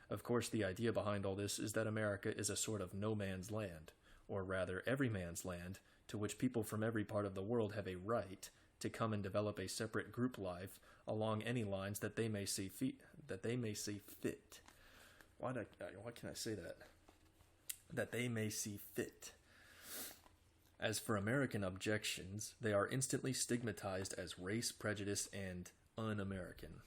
Of course, the idea behind all this is that America is a sort of no man's land, or rather every man's land, to which people from every part of the world have a right to come and develop a separate group life along any lines that they may see fit. Why can I say that? That they may see fit. As for American objections, they are instantly stigmatized as race prejudice and un-American.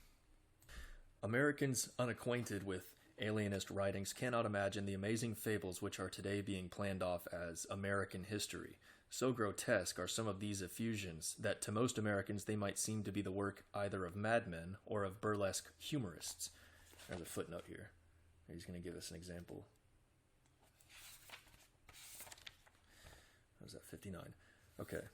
Americans unacquainted with alienist writings cannot imagine the amazing fables which are today being planned off as American history. So grotesque are some of these effusions that to most Americans they might seem to be the work either of madmen or of burlesque humorists. There's a footnote here. He's going to give us an example. What was that, 59? Okay.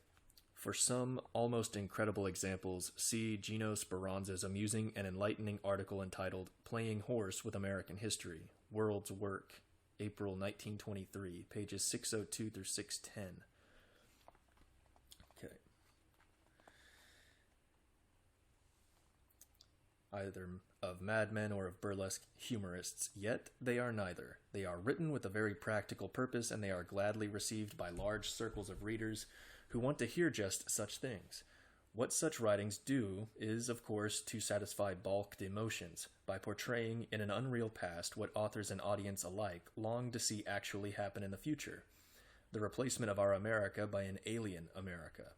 For some almost incredible examples, see Gino Speranza's amusing and enlightening article entitled Playing Horse with American History, World's Work, April 1923, pages 602 through 610. Okay. Either of madmen or of burlesque humorists, yet they are neither. They are written with a very practical purpose, and they are gladly received by large circles of readers who want to hear just such things. What such writings do is, of course, to satisfy balked emotions by portraying in an unreal past what authors and audience alike long to see actually happen in the future, the replacement of our America by an alien America.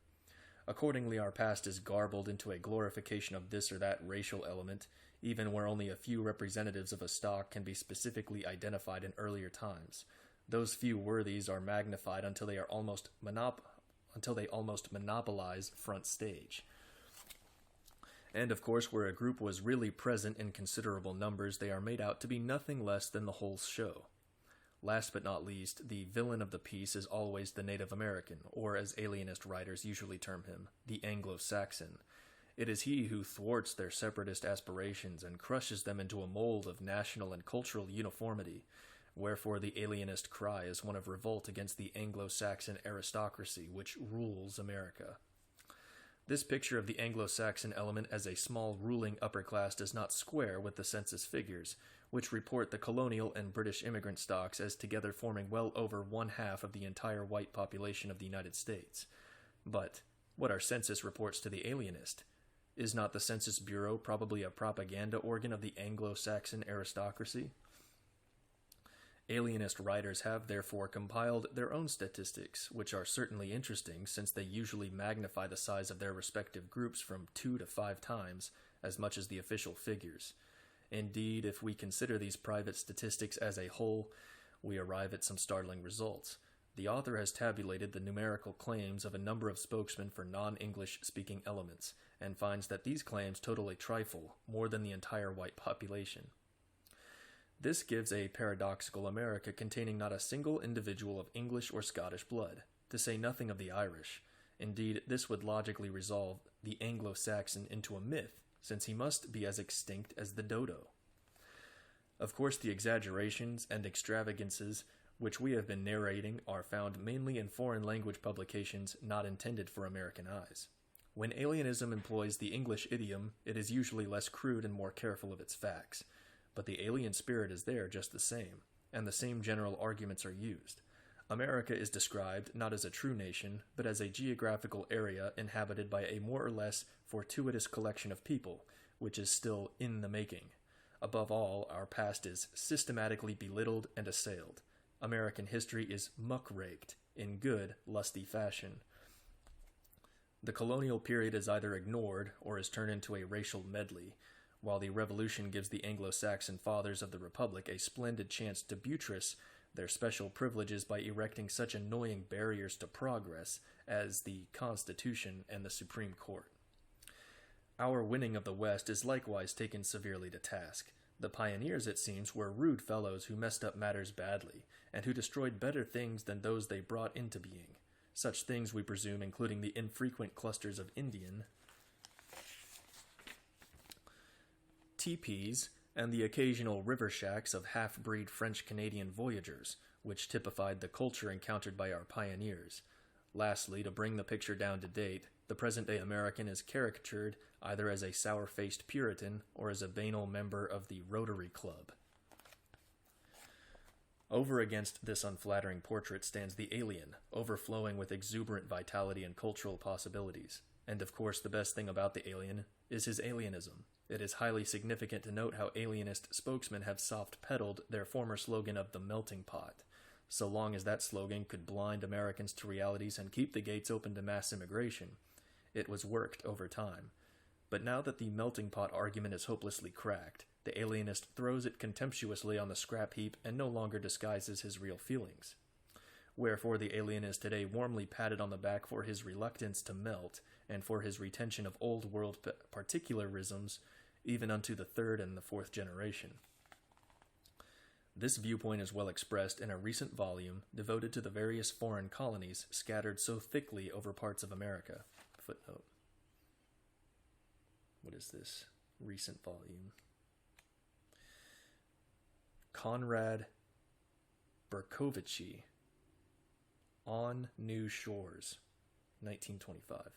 Accordingly, our past is garbled into a glorification of this or that racial element, even where only a few representatives of a stock can be specifically identified in earlier times. Those few worthies are magnified until they almost monopolize front stage. And of course, where a group was really present in considerable numbers, they are made out to be nothing less than the whole show. Last but not least, the villain of the piece is always the Native American, or as alienist writers usually term him, the Anglo-Saxon. It is he who thwarts their separatist aspirations and crushes them into a mold of national and cultural uniformity. Wherefore the alienist cry is one of revolt against the Anglo-Saxon aristocracy which rules America. This picture of the Anglo-Saxon element as a small ruling upper class does not square with the census figures, which report the colonial and British immigrant stocks as together forming well over 1/2 of the entire white population of the United States. But what are census reports to the alienist? Is not the Census Bureau probably a propaganda organ of the Anglo-Saxon aristocracy? Alienist writers have therefore compiled their own statistics, which are certainly interesting since they usually magnify the size of their respective groups from 2 to 5 times as much as the official figures. Indeed, if we consider these private statistics as a whole, we arrive at some startling results. The author has tabulated the numerical claims of a number of spokesmen for non-English speaking elements, and finds that these claims total a trifle, more than the entire white population. This gives a paradoxical America containing not a single individual of English or Scottish blood, to say nothing of the Irish. Indeed, this would logically resolve the Anglo-Saxon into a myth, since he must be as extinct as the dodo. Of course, the exaggerations and extravagances which we have been narrating are found mainly in foreign language publications not intended for American eyes. When alienism employs the English idiom, it is usually less crude and more careful of its facts. But the alien spirit is there just the same, and the same general arguments are used. America is described not as a true nation, but as a geographical area inhabited by a more or less fortuitous collection of people, which is still in the making. Above all, our past is systematically belittled and assailed. American history is muck-raked, in good, lusty fashion. The colonial period is either ignored or is turned into a racial medley, while the Revolution gives the Anglo-Saxon fathers of the Republic a splendid chance to buttress their special privileges by erecting such annoying barriers to progress as the Constitution and the Supreme Court. Our winning of the West is likewise taken severely to task. The pioneers, it seems, were rude fellows who messed up matters badly, and who destroyed better things than those they brought into being. Such things, we presume, including the infrequent clusters of Indian teepees, and the occasional river shacks of half-breed French-Canadian voyagers, which typified the culture encountered by our pioneers. Lastly, to bring the picture down to date, the present-day American is caricatured either as a sour-faced Puritan or as a banal member of the Rotary Club. Over against this unflattering portrait stands the alien, overflowing with exuberant vitality and cultural possibilities. And of course, the best thing about the alien is his alienism. It is highly significant to note how alienist spokesmen have soft-pedaled their former slogan of the melting pot. so long as that slogan could blind Americans to realities and keep the gates open to mass immigration. It was worked over time. But now that the melting pot argument is hopelessly cracked, the alienist throws it contemptuously on the scrap heap and no longer disguises his real feelings. Wherefore the alien is today warmly patted on the back for his reluctance to melt and for his retention of old world particularisms even unto the third and the fourth generation. This viewpoint is well expressed in a recent volume devoted to the various foreign colonies scattered so thickly over parts of America. Footnote. What is this recent volume? Conrad Berkovici, On New Shores, 1925.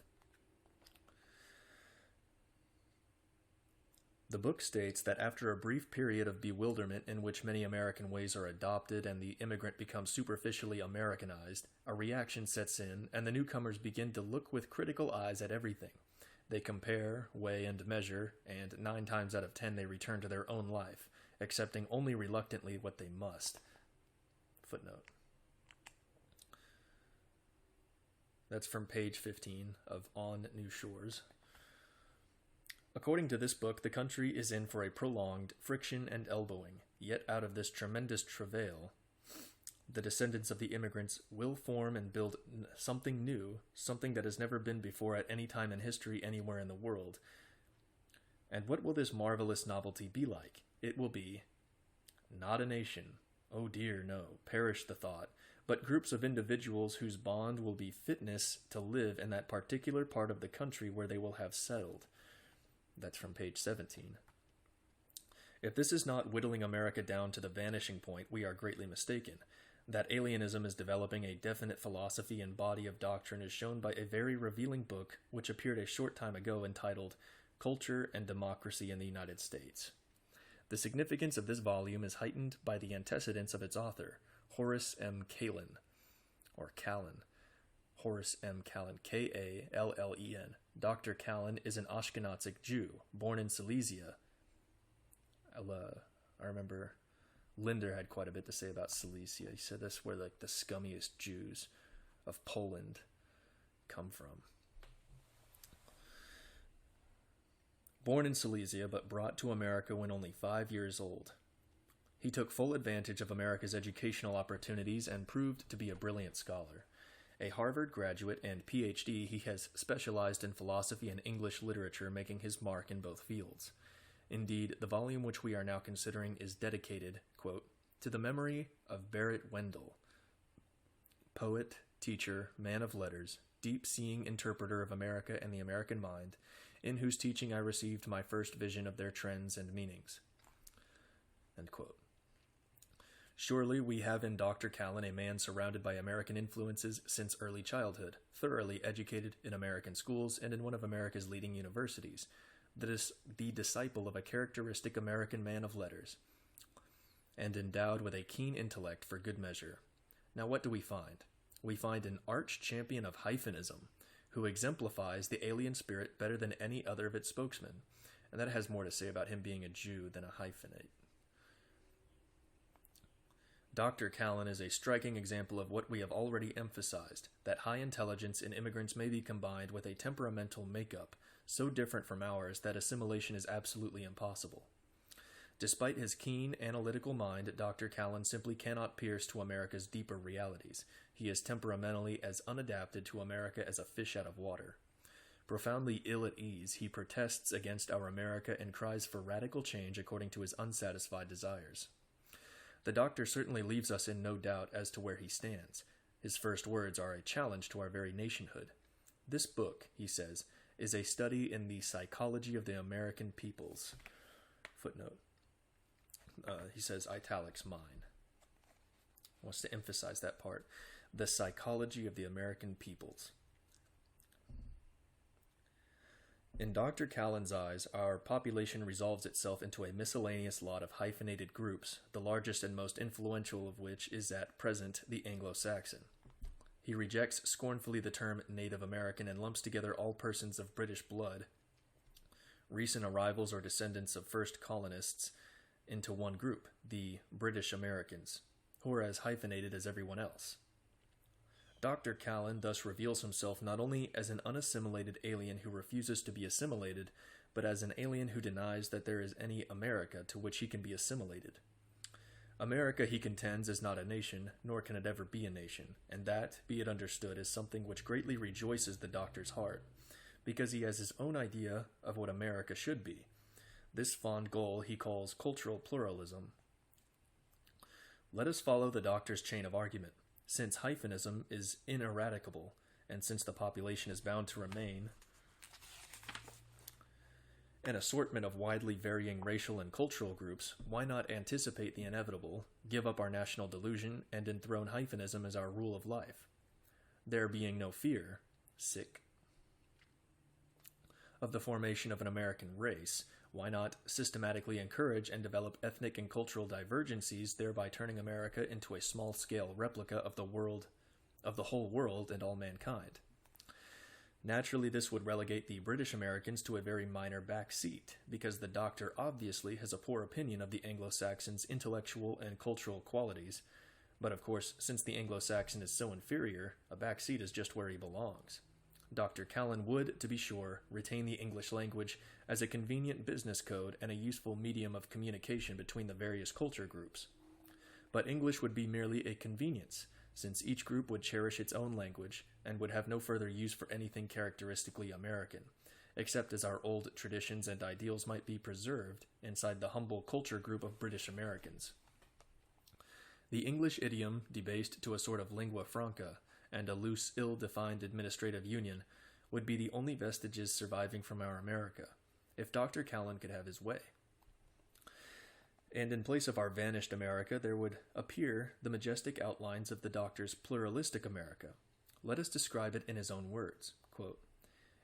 The book states that after a brief period of bewilderment in which many American ways are adopted and the immigrant becomes superficially Americanized, a reaction sets in and the newcomers begin to look with critical eyes at everything. They compare, weigh, and measure, and 9 times out of 10 they return to their own life, accepting only reluctantly what they must. Footnote. That's from page 15 of On New Shores. According to this book, the country is in for a prolonged friction and elbowing, yet out of this tremendous travail, the descendants of the immigrants will form and build something new, something that has never been before at any time in history anywhere in the world. And what will this marvelous novelty be like? It will be not a nation, oh dear no, perish the thought, but groups of individuals whose bond will be fitness to live in that particular part of the country where they will have settled. That's from page 17. If this is not whittling America down to the vanishing point, we are greatly mistaken. That alienism is developing a definite philosophy and body of doctrine is shown by a very revealing book which appeared a short time ago entitled Culture and Democracy in the United States. The significance of this volume is heightened by the antecedents of its author, Horace M. Kallen, or Callen. Horace M. Kallen, K-A-L-L-E-N. Dr. Kallen is an Ashkenazic Jew, born in Silesia. I remember Linder had quite a bit to say about Silesia. He said that's where like the scummiest Jews of Poland come from. Born in Silesia, but brought to America when only 5 years old. He took full advantage of America's educational opportunities and proved to be a brilliant scholar. A Harvard graduate and Ph.D., he has specialized in philosophy and English literature, making his mark in both fields. Indeed, the volume which we are now considering is dedicated, quote, to the memory of Barrett Wendell, poet, teacher, man of letters, deep-seeing interpreter of America and the American mind, in whose teaching I received my first vision of their trends and meanings. End quote. Surely we have in Dr. Kallen a man surrounded by American influences since early childhood, thoroughly educated in American schools and in one of America's leading universities, the disciple of a characteristic American man of letters, and endowed with a keen intellect for good measure. Now what do we find? We find an arch-champion of hyphenism, who exemplifies the alien spirit better than any other of its spokesmen, and that has more to say about him being a Jew than a hyphenate. Dr. Kallen is a striking example of what we have already emphasized, that high intelligence in immigrants may be combined with a temperamental makeup so different from ours that assimilation is absolutely impossible. Despite his keen, analytical mind, Dr. Kallen simply cannot pierce to America's deeper realities. He is temperamentally as unadapted to America as a fish out of water. Profoundly ill at ease, he protests against our America and cries for radical change according to his unsatisfied desires. The doctor certainly leaves us in no doubt as to where he stands. His first words are a challenge to our very nationhood. This book, he says, is a study in the psychology of the American peoples. Footnote. He says italics mine. Wants to emphasize that part. The psychology of the American peoples. In Dr. Kallen's eyes, our population resolves itself into a miscellaneous lot of hyphenated groups, the largest and most influential of which is at present the Anglo-Saxon. He rejects scornfully the term Native American and lumps together all persons of British blood, recent arrivals or descendants of first colonists, into one group, the British Americans. or as hyphenated as everyone else. Dr. Callan thus reveals himself not only as an unassimilated alien who refuses to be assimilated, but as an alien who denies that there is any America to which he can be assimilated. America, he contends, is not a nation, nor can it ever be a nation, and that, be it understood, is something which greatly rejoices the doctor's heart, because he has his own idea of what America should be. This fond goal he calls cultural pluralism. Let us follow the doctor's chain of argument. Since hyphenism is ineradicable, and since the population is bound to remain an assortment of widely varying racial and cultural groups, why not anticipate the inevitable, give up our national delusion, and enthrone hyphenism as our rule of life? There being no fear, of the formation of an American race, why not systematically encourage and develop ethnic and cultural divergencies, thereby turning America into a small-scale replica of the whole world and all mankind? Naturally, this would relegate the British Americans to a very minor back seat, because the doctor obviously has a poor opinion of the Anglo-Saxon's intellectual and cultural qualities, but of course, since the Anglo-Saxon is so inferior, a back seat is just where he belongs. Dr. Callan would, to be sure, retain the English language as a convenient business code and a useful medium of communication between the various culture groups. But English would be merely a convenience, since each group would cherish its own language and would have no further use for anything characteristically American, except as our old traditions and ideals might be preserved inside the humble culture group of British Americans. The English idiom, debased to a sort of lingua franca, and a loose, ill-defined administrative union, would be the only vestiges surviving from our America, if Dr. Callan could have his way. And in place of our vanished America, there would appear the majestic outlines of the doctor's pluralistic America. Let us describe it in his own words. Quote,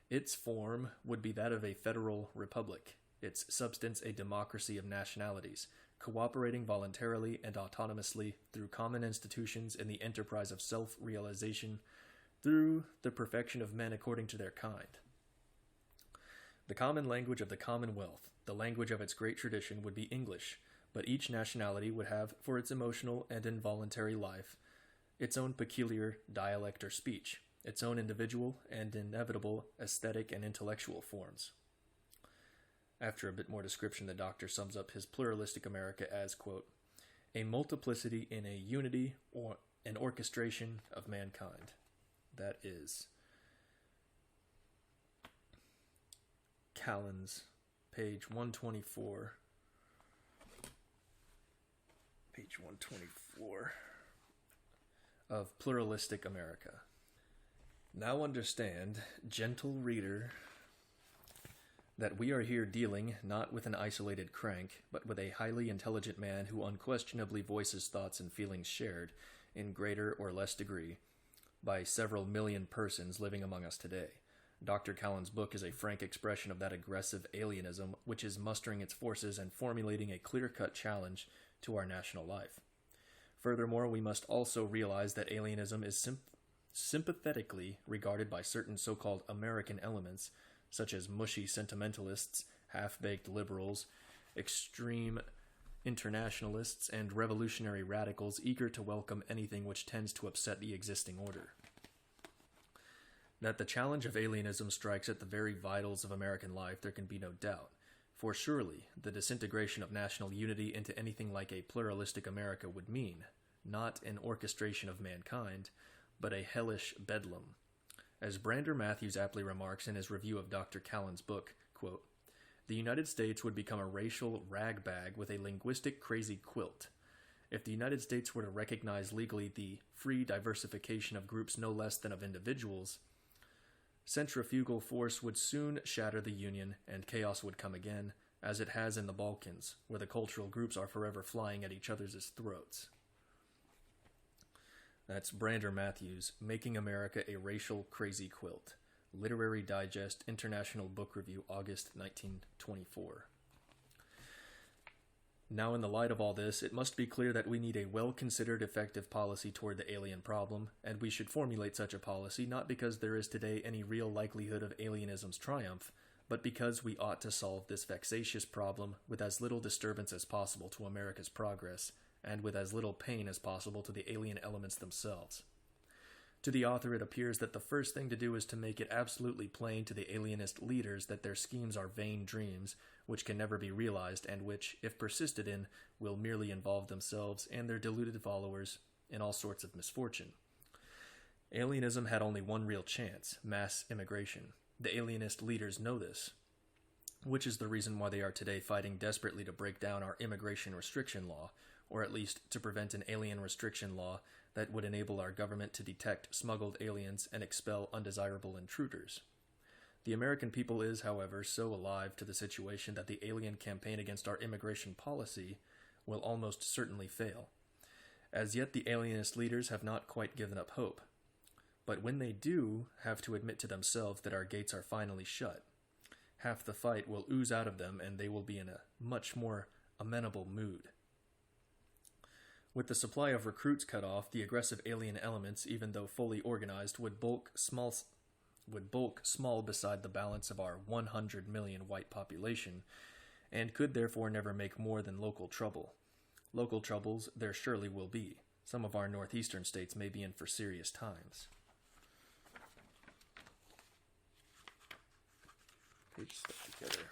"Its form would be that of a federal republic, its substance a democracy of nationalities, cooperating voluntarily and autonomously through common institutions in the enterprise of self-realization, through the perfection of men according to their kind. The common language of the Commonwealth, the language of its great tradition, would be English, but each nationality would have for its emotional and involuntary life its own peculiar dialect or speech, its own individual and inevitable aesthetic and intellectual forms." After a bit more description, the doctor sums up his pluralistic America as, quote, "a multiplicity in a unity or an orchestration of mankind." That is Callan's page 124. Page 124 of Pluralistic America. Now understand, gentle reader, that we are here dealing not with an isolated crank, but with a highly intelligent man who unquestionably voices thoughts and feelings shared, in greater or less degree, by several million persons living among us today. Dr. Callan's book is a frank expression of that aggressive alienism which is mustering its forces and formulating a clear-cut challenge to our national life. Furthermore, we must also realize that alienism is sympathetically regarded by certain so-called American elements, such as mushy sentimentalists, half-baked liberals, extreme internationalists, and revolutionary radicals eager to welcome anything which tends to upset the existing order. That the challenge of alienism strikes at the very vitals of American life there can be no doubt, for surely the disintegration of national unity into anything like a pluralistic America would mean, not an orchestration of mankind, but a hellish bedlam. As Brander Matthews aptly remarks in his review of Dr. Callan's book, quote, "The United States would become a racial ragbag with a linguistic crazy quilt. If the United States were to recognize legally the free diversification of groups no less than of individuals, centrifugal force would soon shatter the Union, and chaos would come again, as it has in the Balkans, where the cultural groups are forever flying at each other's throats." That's Brander Matthews, Making America a Racial Crazy Quilt. Literary Digest, International Book Review, August 1924. Now, in the light of all this, it must be clear that we need a well-considered, effective policy toward the alien problem, and we should formulate such a policy not because there is today any real likelihood of alienism's triumph, but because we ought to solve this vexatious problem with as little disturbance as possible to America's progress and with as little pain as possible to the alien elements themselves. To the author, it appears that the first thing to do is to make it absolutely plain to the alienist leaders that their schemes are vain dreams, which can never be realized, and which, if persisted in, will merely involve themselves and their deluded followers in all sorts of misfortune. Alienism had only one real chance: mass immigration. The alienist leaders know this, which is the reason why they are today fighting desperately to break down our immigration restriction law, or at least to prevent an alien restriction law that would enable our government to detect smuggled aliens and expel undesirable intruders. The American people is, however, so alive to the situation that the alien campaign against our immigration policy will almost certainly fail. As yet, the alienist leaders have not quite given up hope. But when they do have to admit to themselves that our gates are finally shut, half the fight will ooze out of them and they will be in a much more amenable mood. With the supply of recruits cut off, the aggressive alien elements, even though fully organized, would bulk small beside the balance of our 100 million white population, and could therefore never make more than local trouble. Local troubles there surely will be. Some of our northeastern states may be in for serious times. Page stuck together.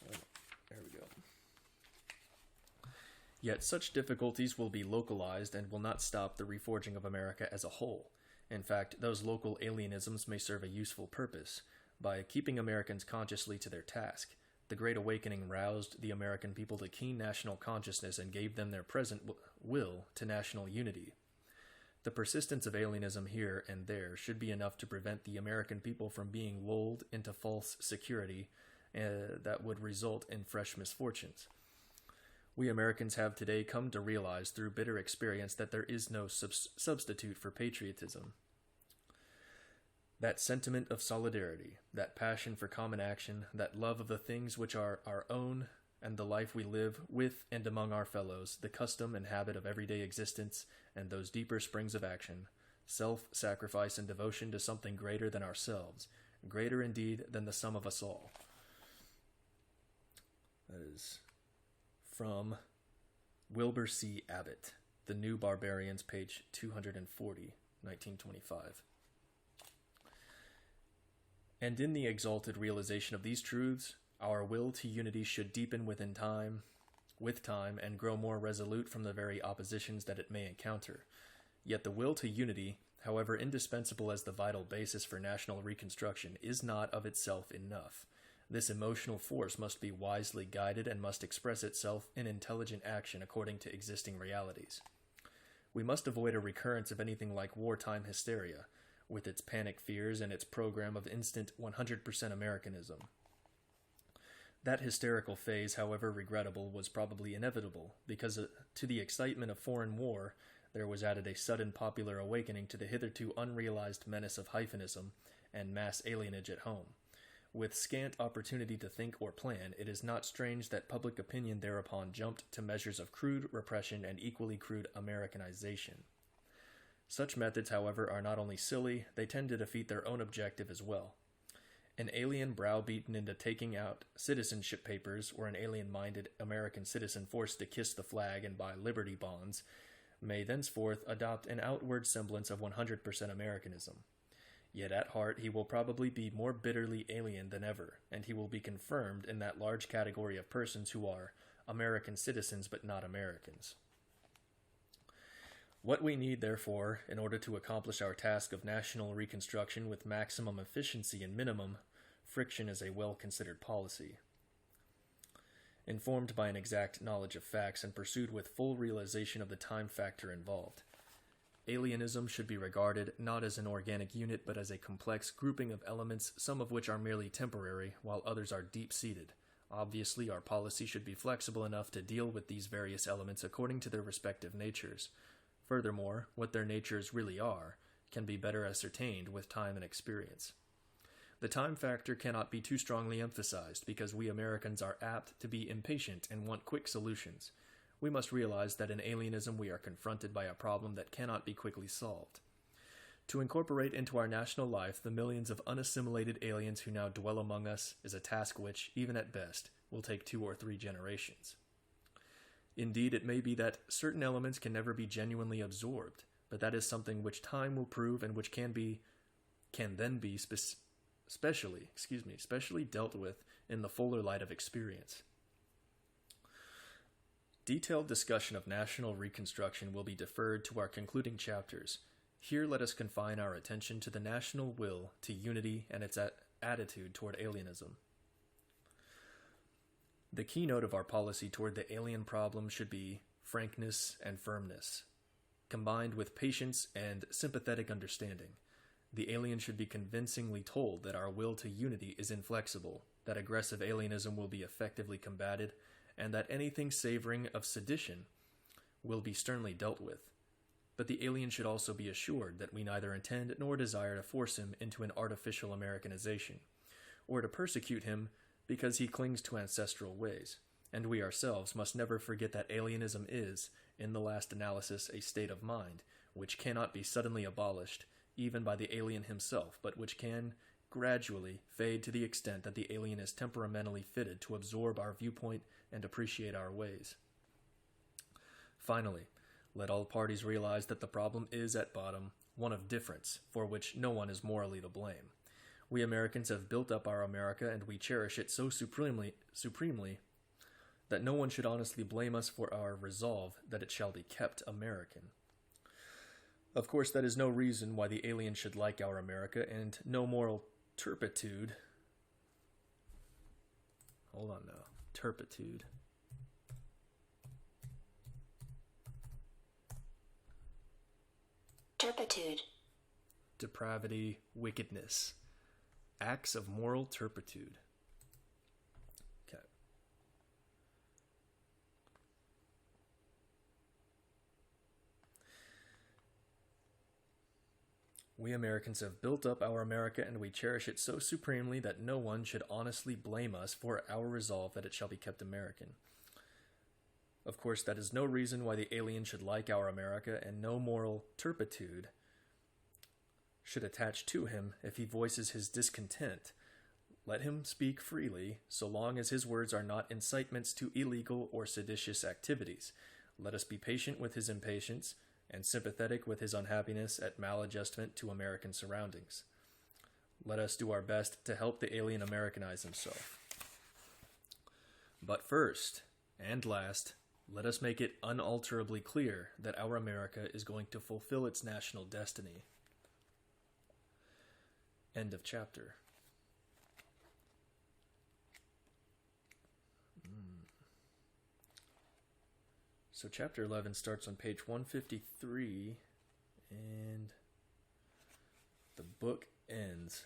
Oh, there we go. Yet such difficulties will be localized and will not stop the reforging of America as a whole. In fact, those local alienisms may serve a useful purpose. By keeping Americans consciously to their task, the Great Awakening roused the American people to keen national consciousness and gave them their present will to national unity. The persistence of alienism here and there should be enough to prevent the American people from being lulled into false security that would result in fresh misfortunes. We Americans have today come to realize through bitter experience that there is no substitute for patriotism. That sentiment of solidarity, that passion for common action, that love of the things which are our own and the life we live with and among our fellows, the custom and habit of everyday existence, and those deeper springs of action, self-sacrifice and devotion to something greater than ourselves, greater indeed than the sum of us all. That is from Wilbur C. Abbott, The New Barbarians, page 240, 1925. And in the exalted realization of these truths, our will to unity should deepen with time, and grow more resolute from the very oppositions that it may encounter. Yet the will to unity, however indispensable as the vital basis for national reconstruction, is not of itself enough. This emotional force must be wisely guided and must express itself in intelligent action according to existing realities. We must avoid a recurrence of anything like wartime hysteria, with its panic fears and its program of instant 100% Americanism. That hysterical phase, however regrettable, was probably inevitable, because to the excitement of foreign war there was added a sudden popular awakening to the hitherto unrealized menace of hyphenism and mass alienage at home. With scant opportunity to think or plan, it is not strange that public opinion thereupon jumped to measures of crude repression and equally crude Americanization. Such methods, however, are not only silly, they tend to defeat their own objective as well. An alien browbeaten into taking out citizenship papers, or an alien-minded American citizen forced to kiss the flag and buy Liberty bonds, may thenceforth adopt an outward semblance of 100% Americanism. Yet at heart he will probably be more bitterly alien than ever, and he will be confirmed in that large category of persons who are American citizens but not Americans. What we need, therefore, in order to accomplish our task of national reconstruction with maximum efficiency and minimum friction, is a well-considered policy, informed by an exact knowledge of facts and pursued with full realization of the time factor involved. Alienism should be regarded not as an organic unit but as a complex grouping of elements, some of which are merely temporary, while others are deep-seated. Obviously, our policy should be flexible enough to deal with these various elements according to their respective natures. Furthermore, what their natures really are can be better ascertained with time and experience. The time factor cannot be too strongly emphasized because we Americans are apt to be impatient and want quick solutions. We must realize that in alienism we are confronted by a problem that cannot be quickly solved. To incorporate into our national life the millions of unassimilated aliens who now dwell among us is a task which, even at best, will take 2 or 3 generations. Indeed, it may be that certain elements can never be genuinely absorbed, but that is something which time will prove and which can then be specially dealt with in the fuller light of experience. Detailed discussion of national reconstruction will be deferred to our concluding chapters. Here let us confine our attention to the national will to unity and its attitude toward alienism. The keynote of our policy toward the alien problem should be frankness and firmness, combined with patience and sympathetic understanding. The alien should be convincingly told that our will to unity is inflexible, that aggressive alienism will be effectively combated, and that anything savoring of sedition will be sternly dealt with. But the alien should also be assured that we neither intend nor desire to force him into an artificial Americanization, or to persecute him because he clings to ancestral ways, and we ourselves must never forget that alienism is, in the last analysis, a state of mind, which cannot be suddenly abolished, even by the alien himself, but which can gradually fade to the extent that the alien is temperamentally fitted to absorb our viewpoint and appreciate our ways. Finally, let all parties realize that the problem is, at bottom, one of difference, for which no one is morally to blame. We Americans have built up our America, and we cherish it so supremely that no one should honestly blame us for our resolve that it shall be kept American. Of course, that is no reason why the alien should like our America, and no moral turpitude. Hold on now. Turpitude. Turpitude. Depravity, wickedness. Acts of moral turpitude. Okay. We Americans have built up our America, and we cherish it so supremely that no one should honestly blame us for our resolve that it shall be kept American. Of course, that is no reason why the alien should like our America, and no moral turpitude should attach to him if he voices his discontent. Let him speak freely, so long as his words are not incitements to illegal or seditious activities. Let us be patient with his impatience, and sympathetic with his unhappiness at maladjustment to American surroundings. Let us do our best to help the alien Americanize himself. But first, and last, let us make it unalterably clear that our America is going to fulfill its national destiny. End of chapter. So chapter 11 starts on page 153, and the book ends.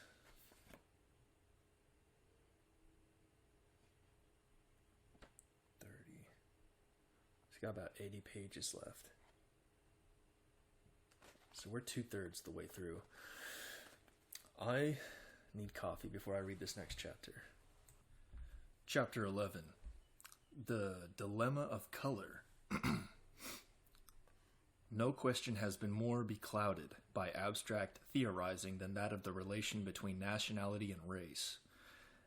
It's got about 80 pages left. So we're 2/3 the way through. I need coffee before I read this next chapter. Chapter 11. The Dilemma of Color. No question has been more beclouded by abstract theorizing than that of the relation between nationality and race.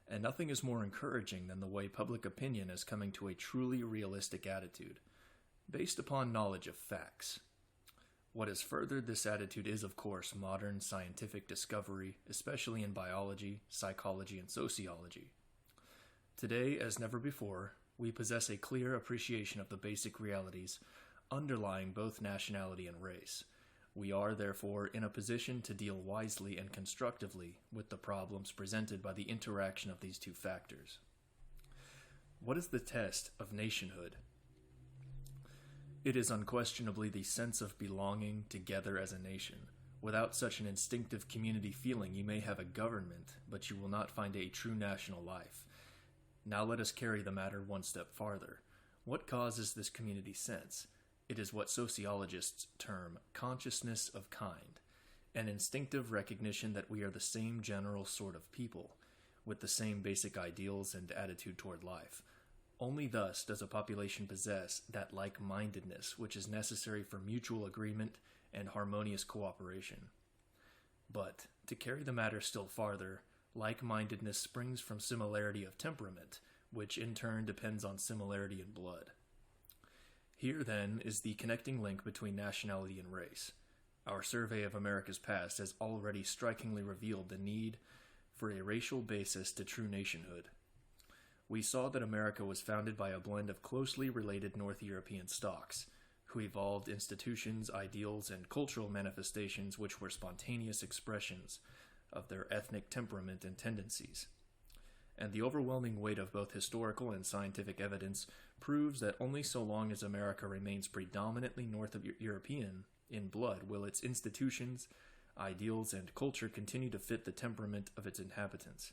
And nothing is more encouraging than the way public opinion is coming to a truly realistic attitude, based upon knowledge of facts. What has furthered this attitude is, of course, modern scientific discovery, especially in biology, psychology, and sociology. Today, as never before, we possess a clear appreciation of the basic realities underlying both nationality and race. We are, therefore, in a position to deal wisely and constructively with the problems presented by the interaction of these two factors. What is the test of nationhood? It is unquestionably the sense of belonging together as a nation. Without such an instinctive community feeling, you may have a government, but you will not find a true national life. Now let us carry the matter one step farther. What causes this community sense? It is what sociologists term consciousness of kind, an instinctive recognition that we are the same general sort of people, with the same basic ideals and attitude toward life. Only thus does a population possess that like-mindedness which is necessary for mutual agreement and harmonious cooperation. But, to carry the matter still farther, like-mindedness springs from similarity of temperament, which in turn depends on similarity in blood. Here, then, is the connecting link between nationality and race. Our survey of America's past has already strikingly revealed the need for a racial basis to true nationhood. We saw that America was founded by a blend of closely related North European stocks, who evolved institutions, ideals, and cultural manifestations which were spontaneous expressions of their ethnic temperament and tendencies. And the overwhelming weight of both historical and scientific evidence proves that only so long as America remains predominantly North European in blood will its institutions, ideals, and culture continue to fit the temperament of its inhabitants,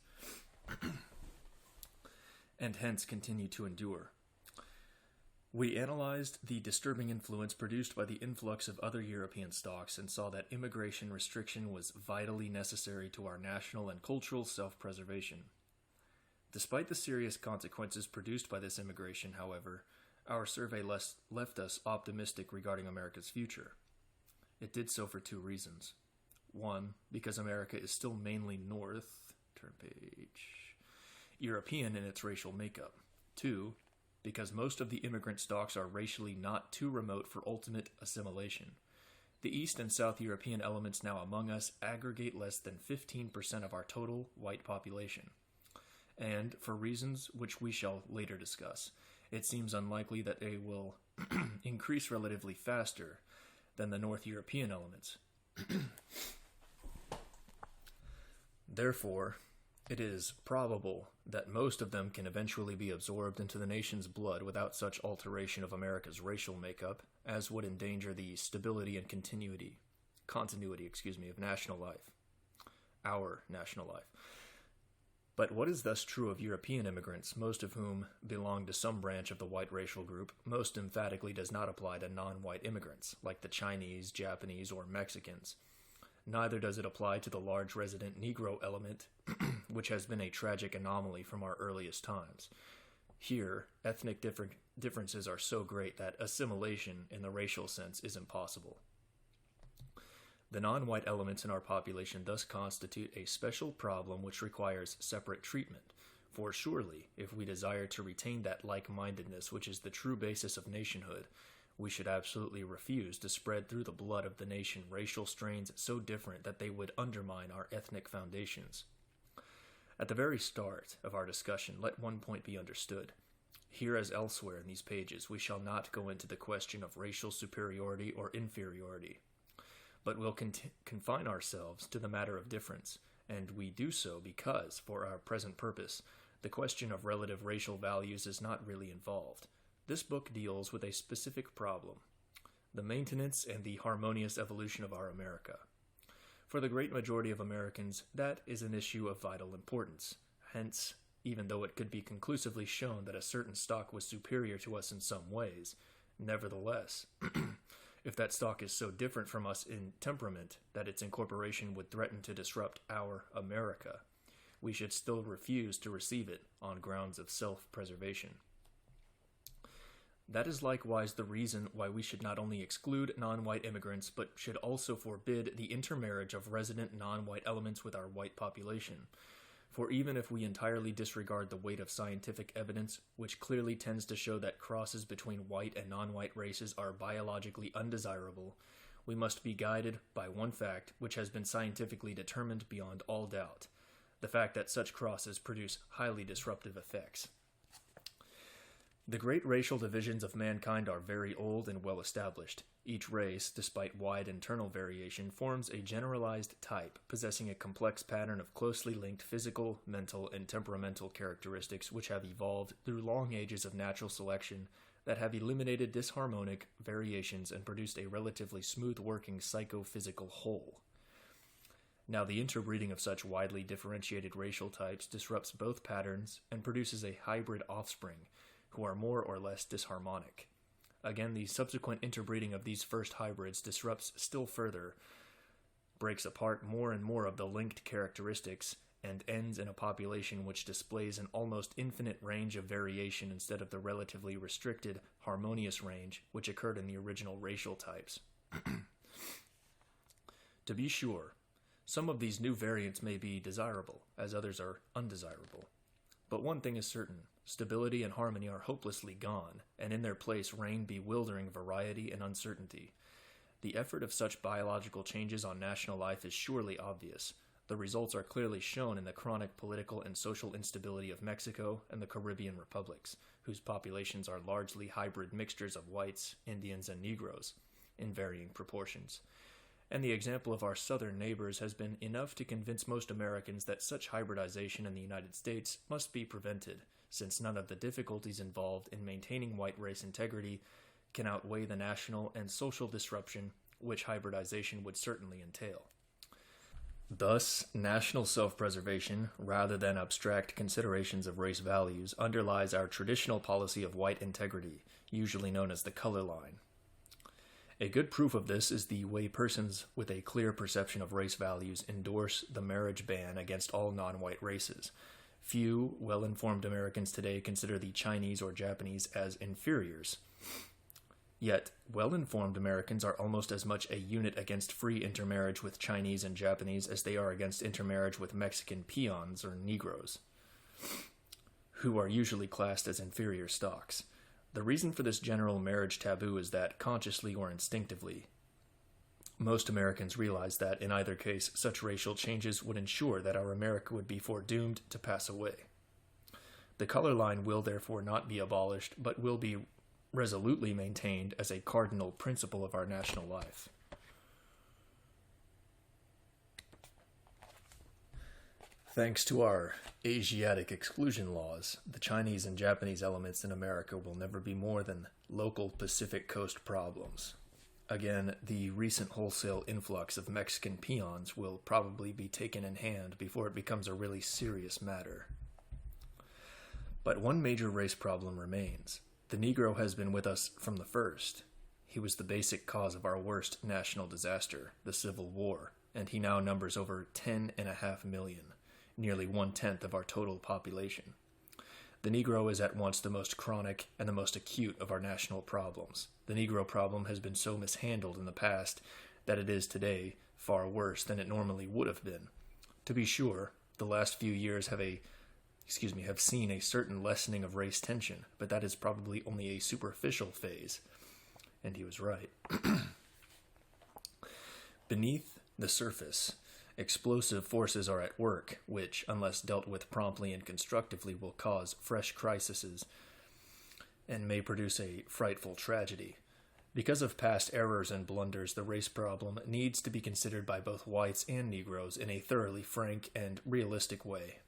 and hence continue to endure. We analyzed the disturbing influence produced by the influx of other European stocks and saw that immigration restriction was vitally necessary to our national and cultural self-preservation. Despite the serious consequences produced by this immigration, however, our survey left us optimistic regarding America's future. It did so for two reasons. One, because America is still mainly European in its racial makeup. Two, because most of the immigrant stocks are racially not too remote for ultimate assimilation. The East and South European elements now among us aggregate less than 15% of our total white population. And, for reasons which we shall later discuss, it seems unlikely that they will increase relatively faster than the North European elements. Therefore, it is probable that most of them can eventually be absorbed into the nation's blood without such alteration of America's racial makeup as would endanger the stability and continuity of national life, our national life. But what is thus true of European immigrants, most of whom belong to some branch of the white racial group, most emphatically does not apply to non-white immigrants, like the Chinese, Japanese, or Mexicans. Neither does it apply to the large resident Negro element, which has been a tragic anomaly from our earliest times. Here, ethnic differences are so great that assimilation in the racial sense is impossible. The non-white elements in our population thus constitute a special problem which requires separate treatment, for surely, if we desire to retain that like-mindedness which is the true basis of nationhood, we should absolutely refuse to spread through the blood of the nation racial strains so different that they would undermine our ethnic foundations. At the very start of our discussion, let one point be understood. Here as elsewhere in these pages, we shall not go into the question of racial superiority or inferiority, but will confine ourselves to the matter of difference, and we do so because, for our present purpose, the question of relative racial values is not really involved. This book deals with a specific problem, the maintenance and the harmonious evolution of our America. For the great majority of Americans, that is an issue of vital importance. Hence, even though it could be conclusively shown that a certain stock was superior to us in some ways, nevertheless, if that stock is so different from us in temperament that its incorporation would threaten to disrupt our America, we should still refuse to receive it on grounds of self-preservation. That is likewise the reason why we should not only exclude non-white immigrants, but should also forbid the intermarriage of resident non-white elements with our white population. For even if we entirely disregard the weight of scientific evidence, which clearly tends to show that crosses between white and non-white races are biologically undesirable, we must be guided by one fact which has been scientifically determined beyond all doubt, the fact that such crosses produce highly disruptive effects. The great racial divisions of mankind are very old and well established. Each race, despite wide internal variation, forms a generalized type, possessing a complex pattern of closely linked physical, mental, and temperamental characteristics which have evolved through long ages of natural selection that have eliminated disharmonic variations and produced a relatively smooth-working psychophysical whole. Now, the interbreeding of such widely differentiated racial types disrupts both patterns and produces a hybrid offspring, who are more or less disharmonic. Again, the subsequent interbreeding of these first hybrids disrupts still further, breaks apart more and more of the linked characteristics, and ends in a population which displays an almost infinite range of variation instead of the relatively restricted, harmonious range which occurred in the original racial types. To be sure, some of these new variants may be desirable, as others are undesirable. But one thing is certain, stability and harmony are hopelessly gone, and in their place reign bewildering variety and uncertainty. The effort of such biological changes on national life is surely obvious. The results are clearly shown in the chronic political and social instability of Mexico and the Caribbean republics, whose populations are largely hybrid mixtures of whites, Indians, and Negroes, in varying proportions. And the example of our southern neighbors has been enough to convince most Americans that such hybridization in the United States must be prevented, since none of the difficulties involved in maintaining white race integrity can outweigh the national and social disruption which hybridization would certainly entail. Thus, national self-preservation, rather than abstract considerations of race values, underlies our traditional policy of white integrity, usually known as the color line. A good proof of this is the way persons with a clear perception of race values endorse the marriage ban against all non-white races. Few well-informed Americans today consider the Chinese or Japanese as inferiors. Yet, well-informed Americans are almost as much a unit against free intermarriage with Chinese and Japanese as they are against intermarriage with Mexican peons or Negroes, who are usually classed as inferior stocks. The reason for this general marriage taboo is that, consciously or instinctively, most Americans realize that, in either case, such racial changes would ensure that our America would be foredoomed to pass away. The color line will therefore not be abolished, but will be resolutely maintained as a cardinal principle of our national life. Thanks to our Asiatic exclusion laws, the Chinese and Japanese elements in America will never be more than local Pacific Coast problems. Again, the recent wholesale influx of Mexican peons will probably be taken in hand before it becomes a really serious matter. But one major race problem remains. The Negro has been with us from the first. He was the basic cause of our worst national disaster, the Civil War, and he now numbers over 10.5 million, nearly 1/10 of our total population. The Negro is at once the most chronic and the most acute of our national problems. The Negro problem has been so mishandled in the past that it is today far worse than it normally would have been. To be sure, the last few years have seen a certain lessening of race tension, but that is probably only a superficial phase. And he was right. Beneath the surface, explosive forces are at work, which, unless dealt with promptly and constructively, will cause fresh crises and may produce a frightful tragedy. Because of past errors and blunders, the race problem needs to be considered by both whites and Negroes in a thoroughly frank and realistic way.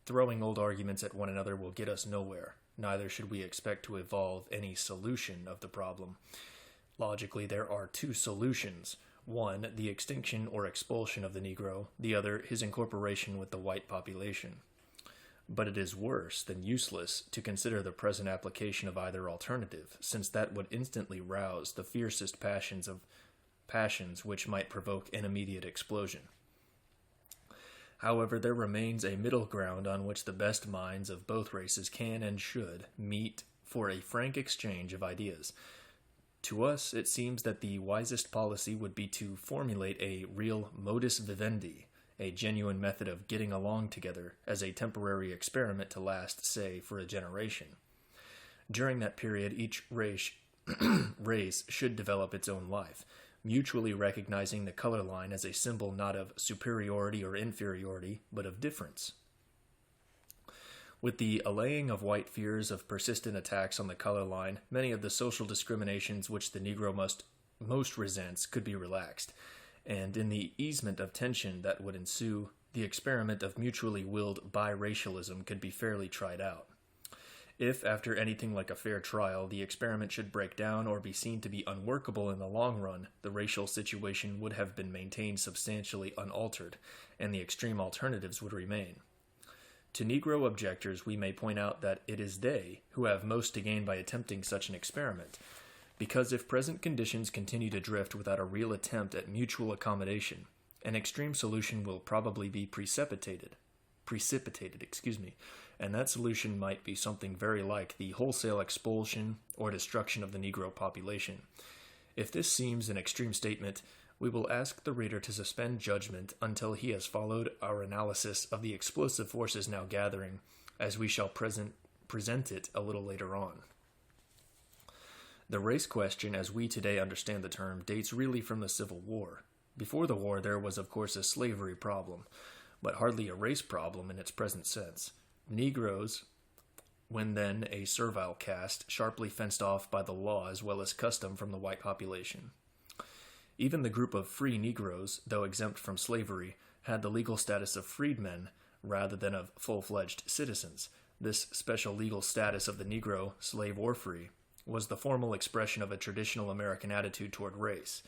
Throwing old arguments at one another will get us nowhere. Neither should we expect to evolve any solution of the problem. Logically, there are two solutions. One, the extinction or expulsion of the Negro. The other, his incorporation with the white population. But it is worse than useless to consider the present application of either alternative, since that would instantly rouse the fiercest passions which might provoke an immediate explosion. However, there remains a middle ground on which the best minds of both races can and should meet for a frank exchange of ideas. To us, it seems that the wisest policy would be to formulate a real modus vivendi, a genuine method of getting along together as a temporary experiment to last, say, for a generation. During that period, each race should develop its own life, mutually recognizing the color line as a symbol not of superiority or inferiority, but of difference. With the allaying of white fears of persistent attacks on the color line, many of the social discriminations which the Negro most resents could be relaxed, and in the easement of tension that would ensue, the experiment of mutually willed biracialism could be fairly tried out. If, after anything like a fair trial, the experiment should break down or be seen to be unworkable in the long run, the racial situation would have been maintained substantially unaltered, and the extreme alternatives would remain. To Negro objectors, we may point out that it is they who have most to gain by attempting such an experiment, because if present conditions continue to drift without a real attempt at mutual accommodation, an extreme solution will probably be precipitated, and that solution might be something very like the wholesale expulsion or destruction of the Negro population. If this seems an extreme statement, we will ask the reader to suspend judgment until he has followed our analysis of the explosive forces now gathering as we shall present it a little later on. The race question, as we today understand the term, dates really from the Civil War. Before the war, there was, of course, a slavery problem, but hardly a race problem in its present sense. Negroes, when then a servile caste, sharply fenced off by the law as well as custom from the white population. Even the group of free Negroes, though exempt from slavery, had the legal status of freedmen rather than of full-fledged citizens. This special legal status of the Negro, slave or free, was the formal expression of a traditional American attitude toward race.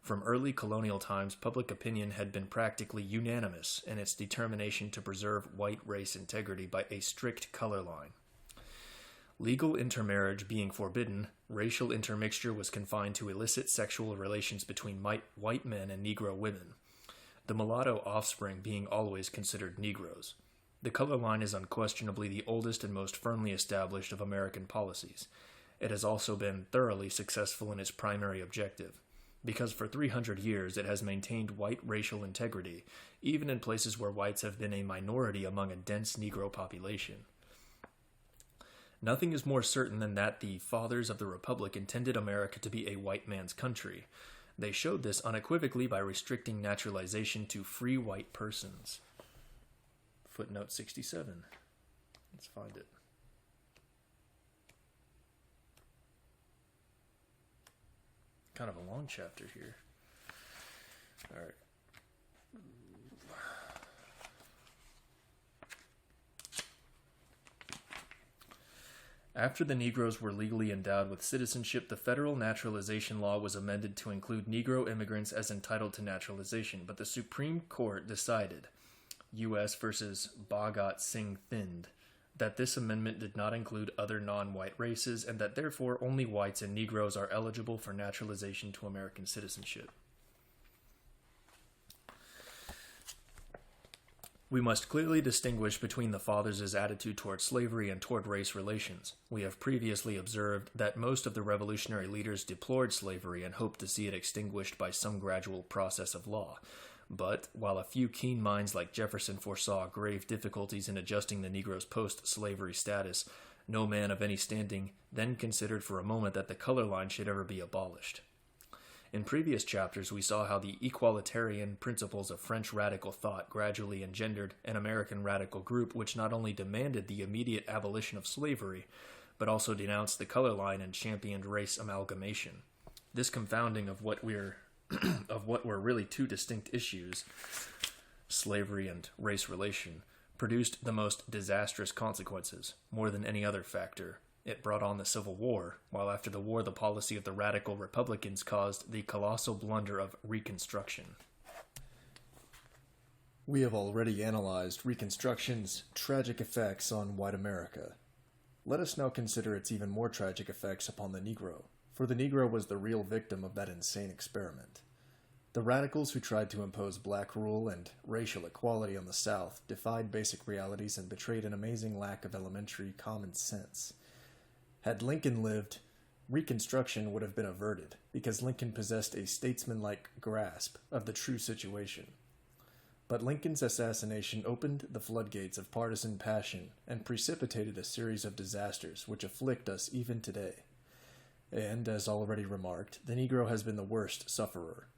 From early colonial times, public opinion had been practically unanimous in its determination to preserve white race integrity by a strict color line. Legal intermarriage being forbidden, racial intermixture was confined to illicit sexual relations between white men and Negro women, the mulatto offspring being always considered Negroes. The color line is unquestionably the oldest and most firmly established of American policies. It has also been thoroughly successful in its primary objective, because for 300 years it has maintained white racial integrity, even in places where whites have been a minority among a dense Negro population. Nothing is more certain than that the fathers of the Republic intended America to be a white man's country. They showed this unequivocally by restricting naturalization to free white persons. Footnote 67. Let's find it. Kind of a long chapter here. All right. After the Negroes were legally endowed with citizenship, the federal naturalization law was amended to include Negro immigrants as entitled to naturalization, but the Supreme Court decided, U.S. versus Bhagat Singh Thind, that this amendment did not include other non-white races and that therefore only whites and Negroes are eligible for naturalization to American citizenship. We must clearly distinguish between the fathers' attitude toward slavery and toward race relations. We have previously observed that most of the revolutionary leaders deplored slavery and hoped to see it extinguished by some gradual process of law. But, while a few keen minds like Jefferson foresaw grave difficulties in adjusting the Negro's post-slavery status, no man of any standing then considered for a moment that the color line should ever be abolished. In previous chapters, we saw how the equalitarian principles of French radical thought gradually engendered an American radical group which not only demanded the immediate abolition of slavery, but also denounced the color line and championed race amalgamation. This confounding of what were really two distinct issues, slavery and race relation, produced the most disastrous consequences, more than any other factor. It brought on the Civil War, while after the war the policy of the radical Republicans caused the colossal blunder of Reconstruction. We have already analyzed Reconstruction's tragic effects on white America. Let us now consider its even more tragic effects upon the Negro, for the Negro was the real victim of that insane experiment. The radicals who tried to impose black rule and racial equality on the South defied basic realities and betrayed an amazing lack of elementary common sense. Had Lincoln lived, Reconstruction would have been averted, because Lincoln possessed a statesmanlike grasp of the true situation. But Lincoln's assassination opened the floodgates of partisan passion and precipitated a series of disasters which afflict us even today. And, as already remarked, the Negro has been the worst sufferer.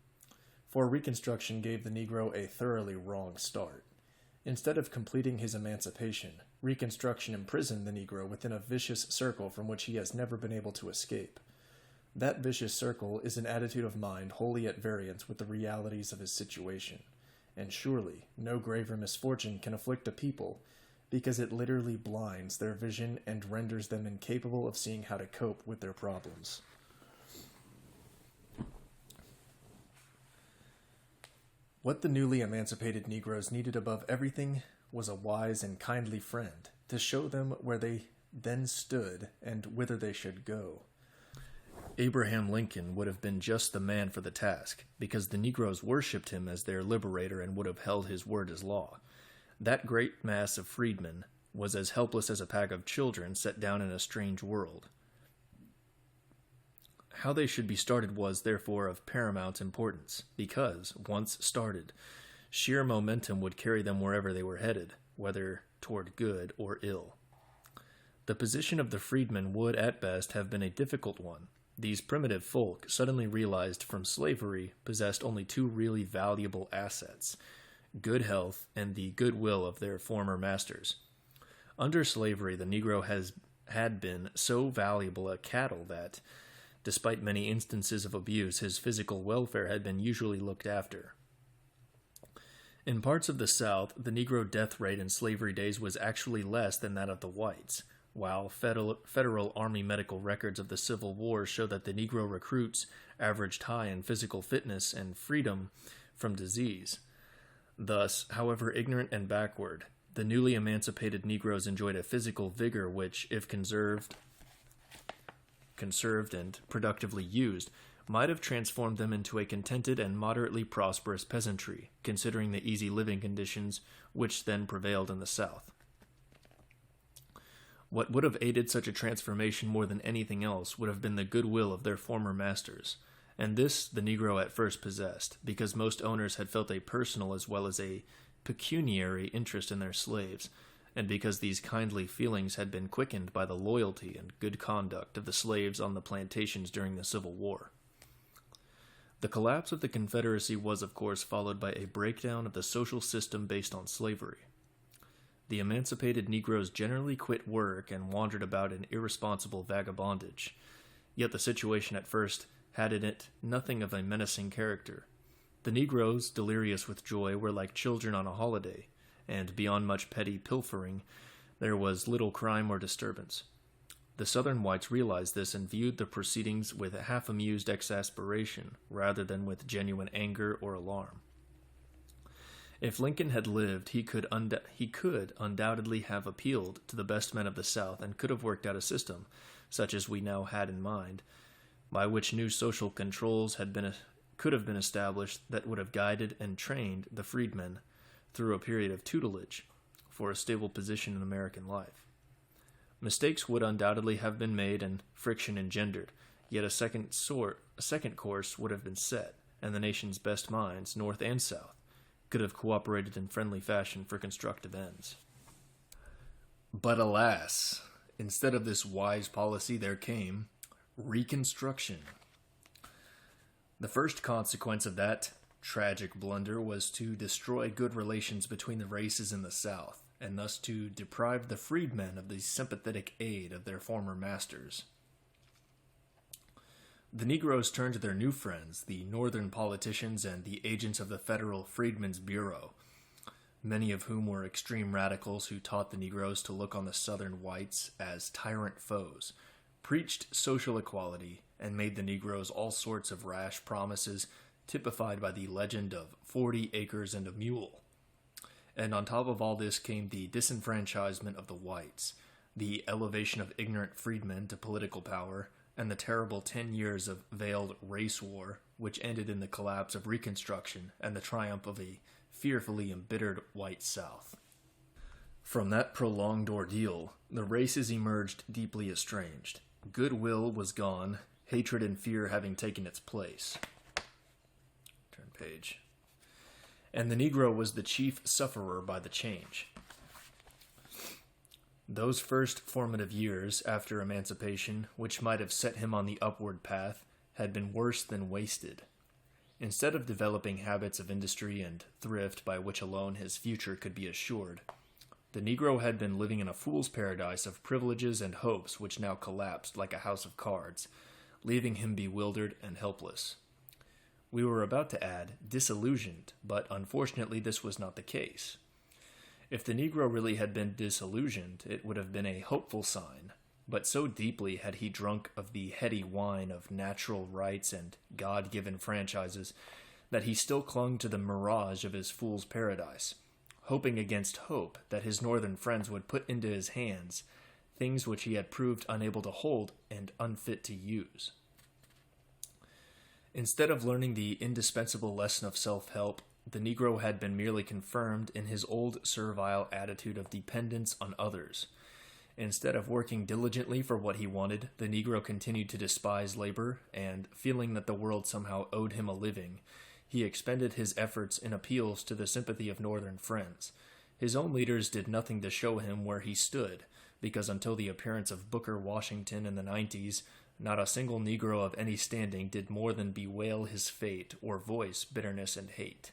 For Reconstruction gave the Negro a thoroughly wrong start. Instead of completing his emancipation, Reconstruction imprisoned the Negro within a vicious circle from which he has never been able to escape. That vicious circle is an attitude of mind wholly at variance with the realities of his situation, and surely no graver misfortune can afflict a people, because it literally blinds their vision and renders them incapable of seeing how to cope with their problems. What the newly emancipated Negroes needed above everything was a wise and kindly friend to show them where they then stood and whither they should go. Abraham Lincoln would have been just the man for the task, because the Negroes worshipped him as their liberator and would have held his word as law. That great mass of freedmen was as helpless as a pack of children set down in a strange world. How they should be started was, therefore, of paramount importance, because, once started, sheer momentum would carry them wherever they were headed, whether toward good or ill. The position of the freedman would, at best, have been a difficult one. These primitive folk suddenly realized from slavery possessed only two really valuable assets: good health and the goodwill of their former masters. Under slavery, the Negro had been so valuable a cattle that, despite many instances of abuse, his physical welfare had been usually looked after. In parts of the South, the Negro death rate in slavery days was actually less than that of the whites, while federal Army medical records of the Civil War show that the Negro recruits averaged high in physical fitness and freedom from disease. Thus, however ignorant and backward, the newly emancipated Negroes enjoyed a physical vigor which, if conserved and productively used, might have transformed them into a contented and moderately prosperous peasantry, considering the easy living conditions which then prevailed in the South. What would have aided such a transformation more than anything else would have been the goodwill of their former masters, and this the Negro at first possessed, because most owners had felt a personal as well as a pecuniary interest in their slaves, and because these kindly feelings had been quickened by the loyalty and good conduct of the slaves on the plantations during the Civil War. The collapse of the Confederacy was, of course, followed by a breakdown of the social system based on slavery. The emancipated Negroes generally quit work and wandered about in irresponsible vagabondage, yet the situation at first had in it nothing of a menacing character. The Negroes, delirious with joy, were like children on a holiday, and beyond much petty pilfering, there was little crime or disturbance. The Southern whites realized this and viewed the proceedings with a half-amused exasperation, rather than with genuine anger or alarm. If Lincoln had lived, he could undoubtedly have appealed to the best men of the South and could have worked out a system, such as we now had in mind, by which new social controls could have been established that would have guided and trained the freedmen through a period of tutelage for a stable position in American life. Mistakes would undoubtedly have been made and friction engendered, yet a second course would have been set, and the nation's best minds, North and South, could have cooperated in friendly fashion for constructive ends. But alas, instead of this wise policy there came Reconstruction. The first consequence of that tragic blunder was to destroy good relations between the races in the South, and thus to deprive the freedmen of the sympathetic aid of their former masters. The Negroes turned to their new friends, the Northern politicians and the agents of the Federal Freedmen's Bureau, many of whom were extreme radicals who taught the Negroes to look on the Southern whites as tyrant foes, preached social equality, and made the Negroes all sorts of rash promises typified by the legend of 40 acres and a mule. And on top of all this came the disenfranchisement of the whites, the elevation of ignorant freedmen to political power, and the terrible 10 years of veiled race war, which ended in the collapse of Reconstruction and the triumph of a fearfully embittered white South. From that prolonged ordeal, the races emerged deeply estranged. Goodwill was gone, hatred and fear having taken its place. Turn page. And the Negro was the chief sufferer by the change. Those first formative years after emancipation, which might have set him on the upward path, had been worse than wasted. Instead of developing habits of industry and thrift by which alone his future could be assured, the Negro had been living in a fool's paradise of privileges and hopes which now collapsed like a house of cards, leaving him bewildered and helpless. We were about to add disillusioned, but unfortunately this was not the case. If the Negro really had been disillusioned, it would have been a hopeful sign, but so deeply had he drunk of the heady wine of natural rights and God-given franchises that he still clung to the mirage of his fool's paradise, hoping against hope that his northern friends would put into his hands things which he had proved unable to hold and unfit to use. Instead of learning the indispensable lesson of self-help, the Negro had been merely confirmed in his old servile attitude of dependence on others. Instead of working diligently for what he wanted, the Negro continued to despise labor, and, feeling that the world somehow owed him a living, he expended his efforts in appeals to the sympathy of Northern friends. His own leaders did nothing to show him where he stood, because until the appearance of Booker Washington in the 90s, not a single Negro of any standing did more than bewail his fate or voice bitterness and hate.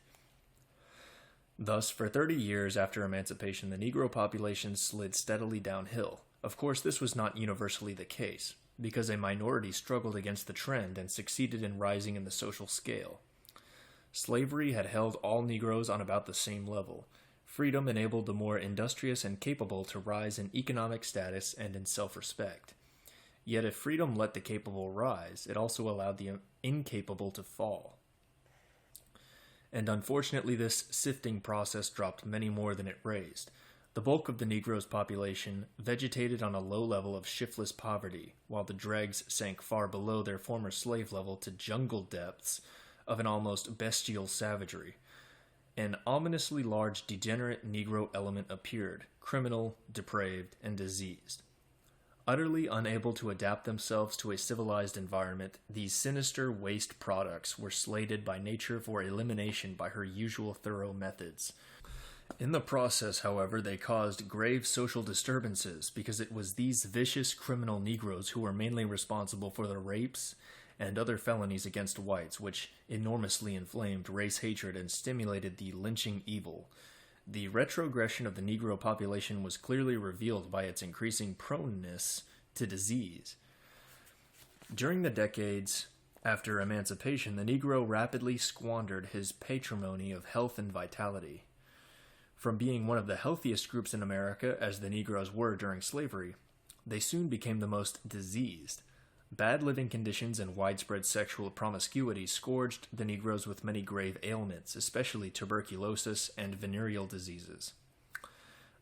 Thus, for 30 years after emancipation, the Negro population slid steadily downhill. Of course, this was not universally the case, because a minority struggled against the trend and succeeded in rising in the social scale. Slavery had held all Negroes on about the same level. Freedom enabled the more industrious and capable to rise in economic status and in self-respect. Yet if freedom let the capable rise, it also allowed the incapable to fall. And unfortunately, this sifting process dropped many more than it raised. The bulk of the Negro's population vegetated on a low level of shiftless poverty, while the dregs sank far below their former slave level to jungle depths of an almost bestial savagery. An ominously large degenerate Negro element appeared, criminal, depraved, and diseased. Utterly unable to adapt themselves to a civilized environment, these sinister waste products were slated by nature for elimination by her usual thorough methods. In the process, however, they caused grave social disturbances because it was these vicious criminal Negroes who were mainly responsible for the rapes and other felonies against whites, which enormously inflamed race hatred and stimulated the lynching evil. The retrogression of the Negro population was clearly revealed by its increasing proneness to disease. During the decades after emancipation, the Negro rapidly squandered his patrimony of health and vitality. From being one of the healthiest groups in America, as the Negroes were during slavery, they soon became the most diseased. Bad living conditions and widespread sexual promiscuity scourged the Negroes with many grave ailments, especially tuberculosis and venereal diseases.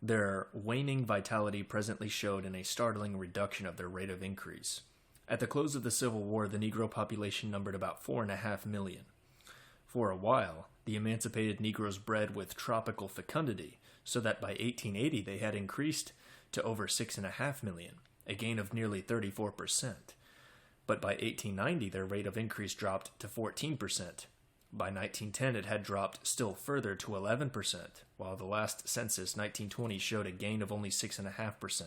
Their waning vitality presently showed in a startling reduction of their rate of increase. At the close of the Civil War, the Negro population numbered about 4.5 million. For a while, the emancipated Negroes bred with tropical fecundity, so that by 1880 they had increased to over 6.5 million, a gain of nearly 34%. But by 1890, their rate of increase dropped to 14%. By 1910, it had dropped still further to 11%, while the last census, 1920, showed a gain of only 6.5%.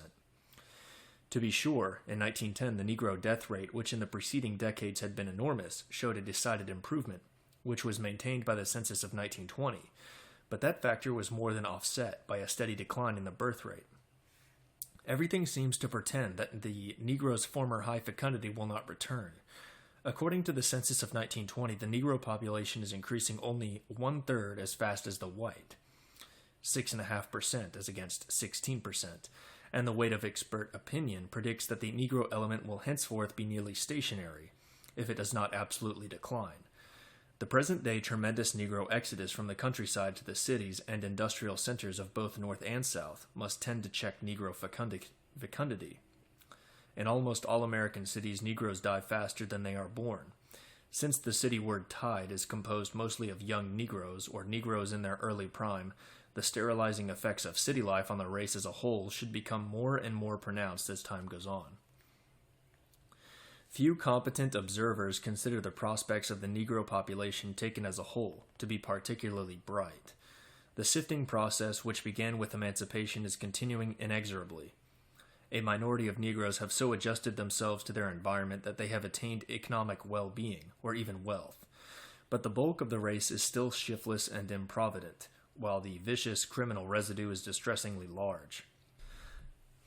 To be sure, in 1910, the Negro death rate, which in the preceding decades had been enormous, showed a decided improvement, which was maintained by the census of 1920, but that factor was more than offset by a steady decline in the birth rate. Everything seems to portend that the Negro's former high fecundity will not return. According to the census of 1920, the Negro population is increasing only 1/3 as fast as the white, 6.5% as against 16%, and the weight of expert opinion predicts that the Negro element will henceforth be nearly stationary, if it does not absolutely decline. The present-day tremendous Negro exodus from the countryside to the cities and industrial centers of both North and South must tend to check Negro fecundity. In almost all American cities, Negroes die faster than they are born. Since the city word tide is composed mostly of young Negroes, or Negroes in their early prime, the sterilizing effects of city life on the race as a whole should become more and more pronounced as time goes on. Few competent observers consider the prospects of the Negro population taken as a whole to be particularly bright. The sifting process which began with emancipation is continuing inexorably. A minority of Negroes have so adjusted themselves to their environment that they have attained economic well-being, or even wealth. But the bulk of the race is still shiftless and improvident, while the vicious criminal residue is distressingly large.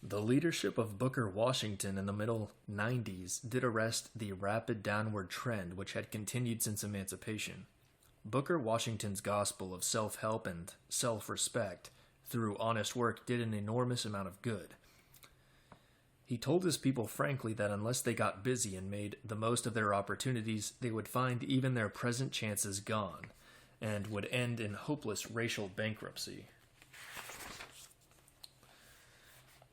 The leadership of Booker Washington in the middle 90s did arrest the rapid downward trend which had continued since emancipation. Booker Washington's gospel of self-help and self-respect through honest work did an enormous amount of good. He told his people frankly that unless they got busy and made the most of their opportunities, they would find even their present chances gone, and would end in hopeless racial bankruptcy.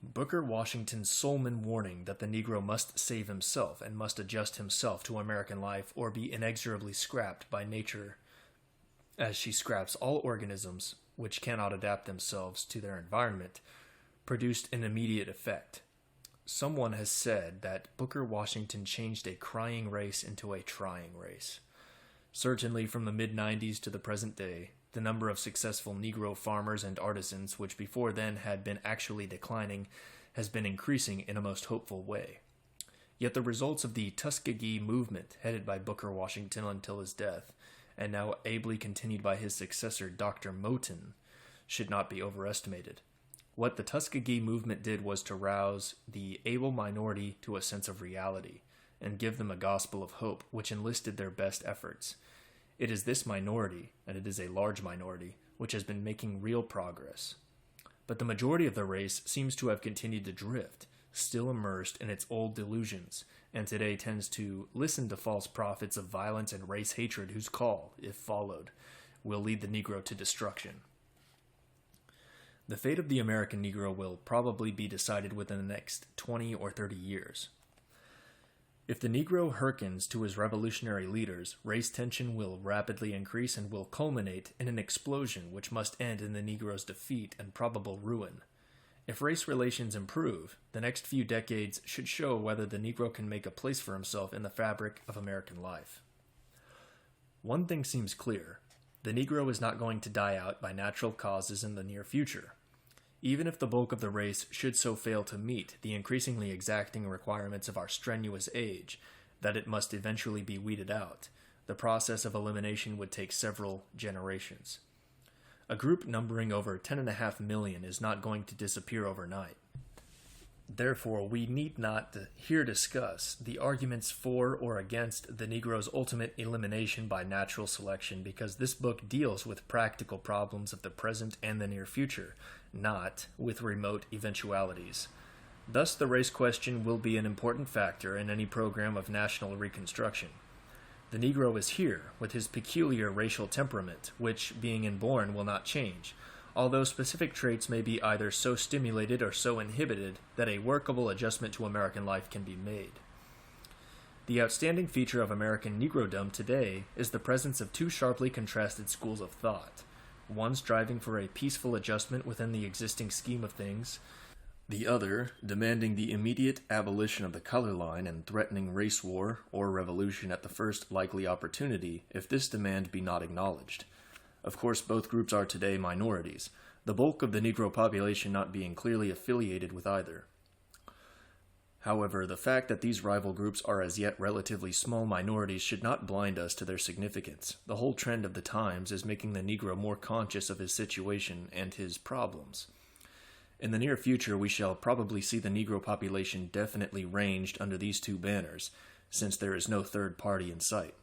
Booker Washington's soulman warning that the Negro must save himself and must adjust himself to American life or be inexorably scrapped by nature, as she scraps all organisms which cannot adapt themselves to their environment, produced an immediate effect. Someone has said that Booker Washington changed a crying race into a trying race. Certainly from the mid-90s to the present day, the number of successful Negro farmers and artisans, which before then had been actually declining, has been increasing in a most hopeful way. Yet the results of the Tuskegee movement, headed by Booker Washington until his death, and now ably continued by his successor, Dr. Moton, should not be overestimated. What the Tuskegee movement did was to rouse the able minority to a sense of reality, and give them a gospel of hope which enlisted their best efforts. It is this minority, and it is a large minority, which has been making real progress. But the majority of the race seems to have continued to drift, still immersed in its old delusions, and today tends to listen to false prophets of violence and race hatred whose call, if followed, will lead the Negro to destruction. The fate of the American Negro will probably be decided within the next 20 or 30 years. If the Negro hearkens to his revolutionary leaders, race tension will rapidly increase and will culminate in an explosion which must end in the Negro's defeat and probable ruin. If race relations improve, the next few decades should show whether the Negro can make a place for himself in the fabric of American life. One thing seems clear. The Negro is not going to die out by natural causes in the near future. Even if the bulk of the race should so fail to meet the increasingly exacting requirements of our strenuous age, that it must eventually be weeded out, the process of elimination would take several generations. A group numbering over 10.5 million is not going to disappear overnight. Therefore, we need not here discuss the arguments for or against the Negro's ultimate elimination by natural selection, because this book deals with practical problems of the present and the near future, not with remote eventualities. Thus, the race question will be an important factor in any program of national reconstruction. The Negro is here, with his peculiar racial temperament, which, being inborn, will not change, although specific traits may be either so stimulated or so inhibited that a workable adjustment to American life can be made. The outstanding feature of American Negrodom today is the presence of two sharply contrasted schools of thought, one striving for a peaceful adjustment within the existing scheme of things, the other demanding the immediate abolition of the color line and threatening race war or revolution at the first likely opportunity if this demand be not acknowledged. Of course, both groups are today minorities, the bulk of the Negro population not being clearly affiliated with either. However, the fact that these rival groups are as yet relatively small minorities should not blind us to their significance. The whole trend of the times is making the Negro more conscious of his situation and his problems. In the near future, we shall probably see the Negro population definitely ranged under these two banners, since there is no third party in sight.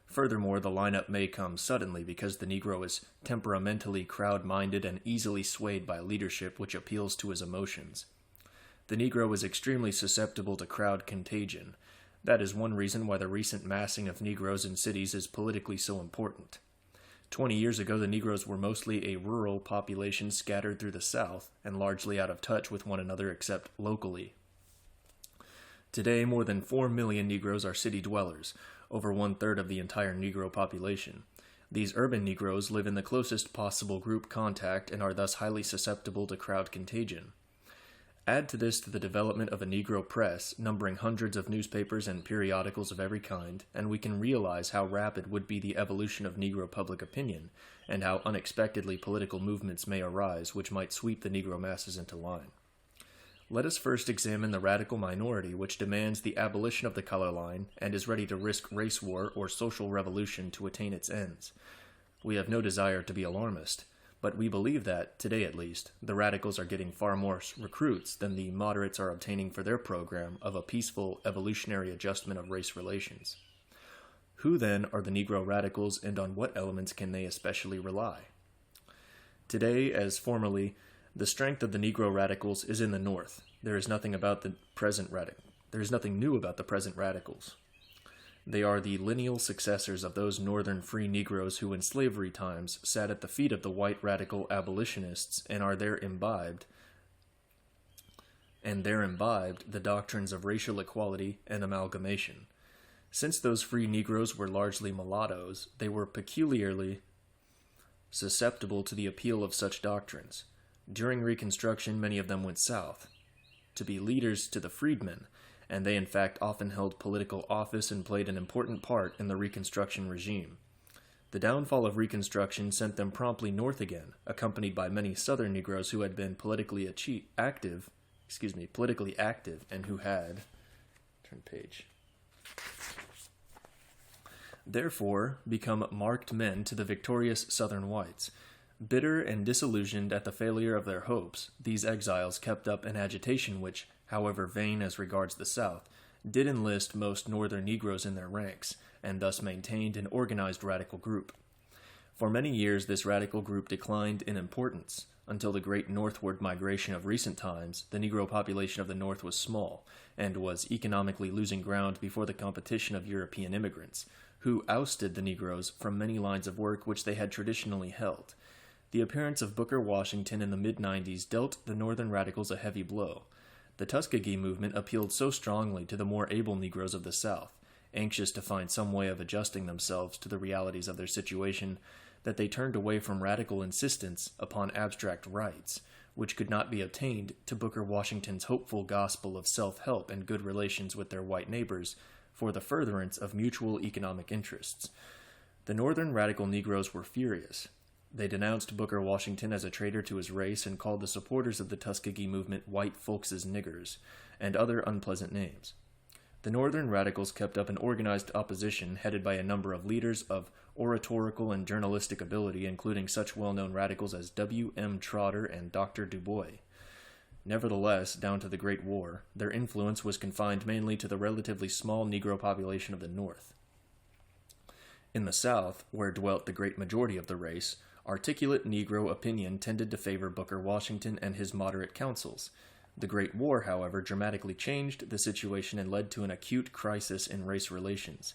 Furthermore, the lineup may come suddenly because the Negro is temperamentally crowd-minded and easily swayed by leadership which appeals to his emotions. The Negro is extremely susceptible to crowd contagion. That is one reason why the recent massing of Negroes in cities is politically so important. 20 years ago, the Negroes were mostly a rural population scattered through the South and largely out of touch with one another except locally. Today, more than 4 million Negroes are city dwellers, over 1/3 of the entire Negro population. These urban Negroes live in the closest possible group contact and are thus highly susceptible to crowd contagion. Add to this the development of a Negro press, numbering hundreds of newspapers and periodicals of every kind, and we can realize how rapid would be the evolution of Negro public opinion, and how unexpectedly political movements may arise which might sweep the Negro masses into line. Let us first examine the radical minority which demands the abolition of the color line and is ready to risk race war or social revolution to attain its ends. We have no desire to be alarmist, but we believe that, today at least, the radicals are getting far more recruits than the moderates are obtaining for their program of a peaceful evolutionary adjustment of race relations. Who then are the Negro radicals, and on what elements can they especially rely? Today, as formerly, the strength of the Negro radicals is in the North. There is nothing new about the present radicals. They are the lineal successors of those northern free Negroes who in slavery times sat at the feet of the white radical abolitionists and there imbibed the doctrines of racial equality and amalgamation. Since those free Negroes were largely mulattoes, they were peculiarly susceptible to the appeal of such doctrines. During Reconstruction, many of them went south to be leaders to the freedmen, and they in fact often held political office and played an important part in the Reconstruction regime. The downfall of Reconstruction sent them promptly north again, accompanied by many Southern Negroes who had been politically active politically active and who had, turn page, therefore become marked men to the victorious Southern whites. Bitter and disillusioned at the failure of their hopes, these exiles kept up an agitation which, however vain as regards the South, did enlist most Northern Negroes in their ranks, and thus maintained an organized radical group. For many years this radical group declined in importance. Until the great northward migration of recent times, the Negro population of the North was small, and was economically losing ground before the competition of European immigrants, who ousted the Negroes from many lines of work which they had traditionally held. The appearance of Booker Washington in the mid-90s dealt the Northern radicals a heavy blow. The Tuskegee movement appealed so strongly to the more able Negroes of the South, anxious to find some way of adjusting themselves to the realities of their situation, that they turned away from radical insistence upon abstract rights, which could not be obtained, to Booker Washington's hopeful gospel of self-help and good relations with their white neighbors for the furtherance of mutual economic interests. The Northern radical Negroes were furious. They denounced Booker Washington as a traitor to his race and called the supporters of the Tuskegee movement white folks' niggers, and other unpleasant names. The Northern radicals kept up an organized opposition headed by a number of leaders of oratorical and journalistic ability, including such well-known radicals as W. M. Trotter and Dr. Du Bois. Nevertheless, down to the Great War, their influence was confined mainly to the relatively small Negro population of the North. In the South, where dwelt the great majority of the race, articulate Negro opinion tended to favor Booker Washington and his moderate counsels. The Great War, however, dramatically changed the situation and led to an acute crisis in race relations.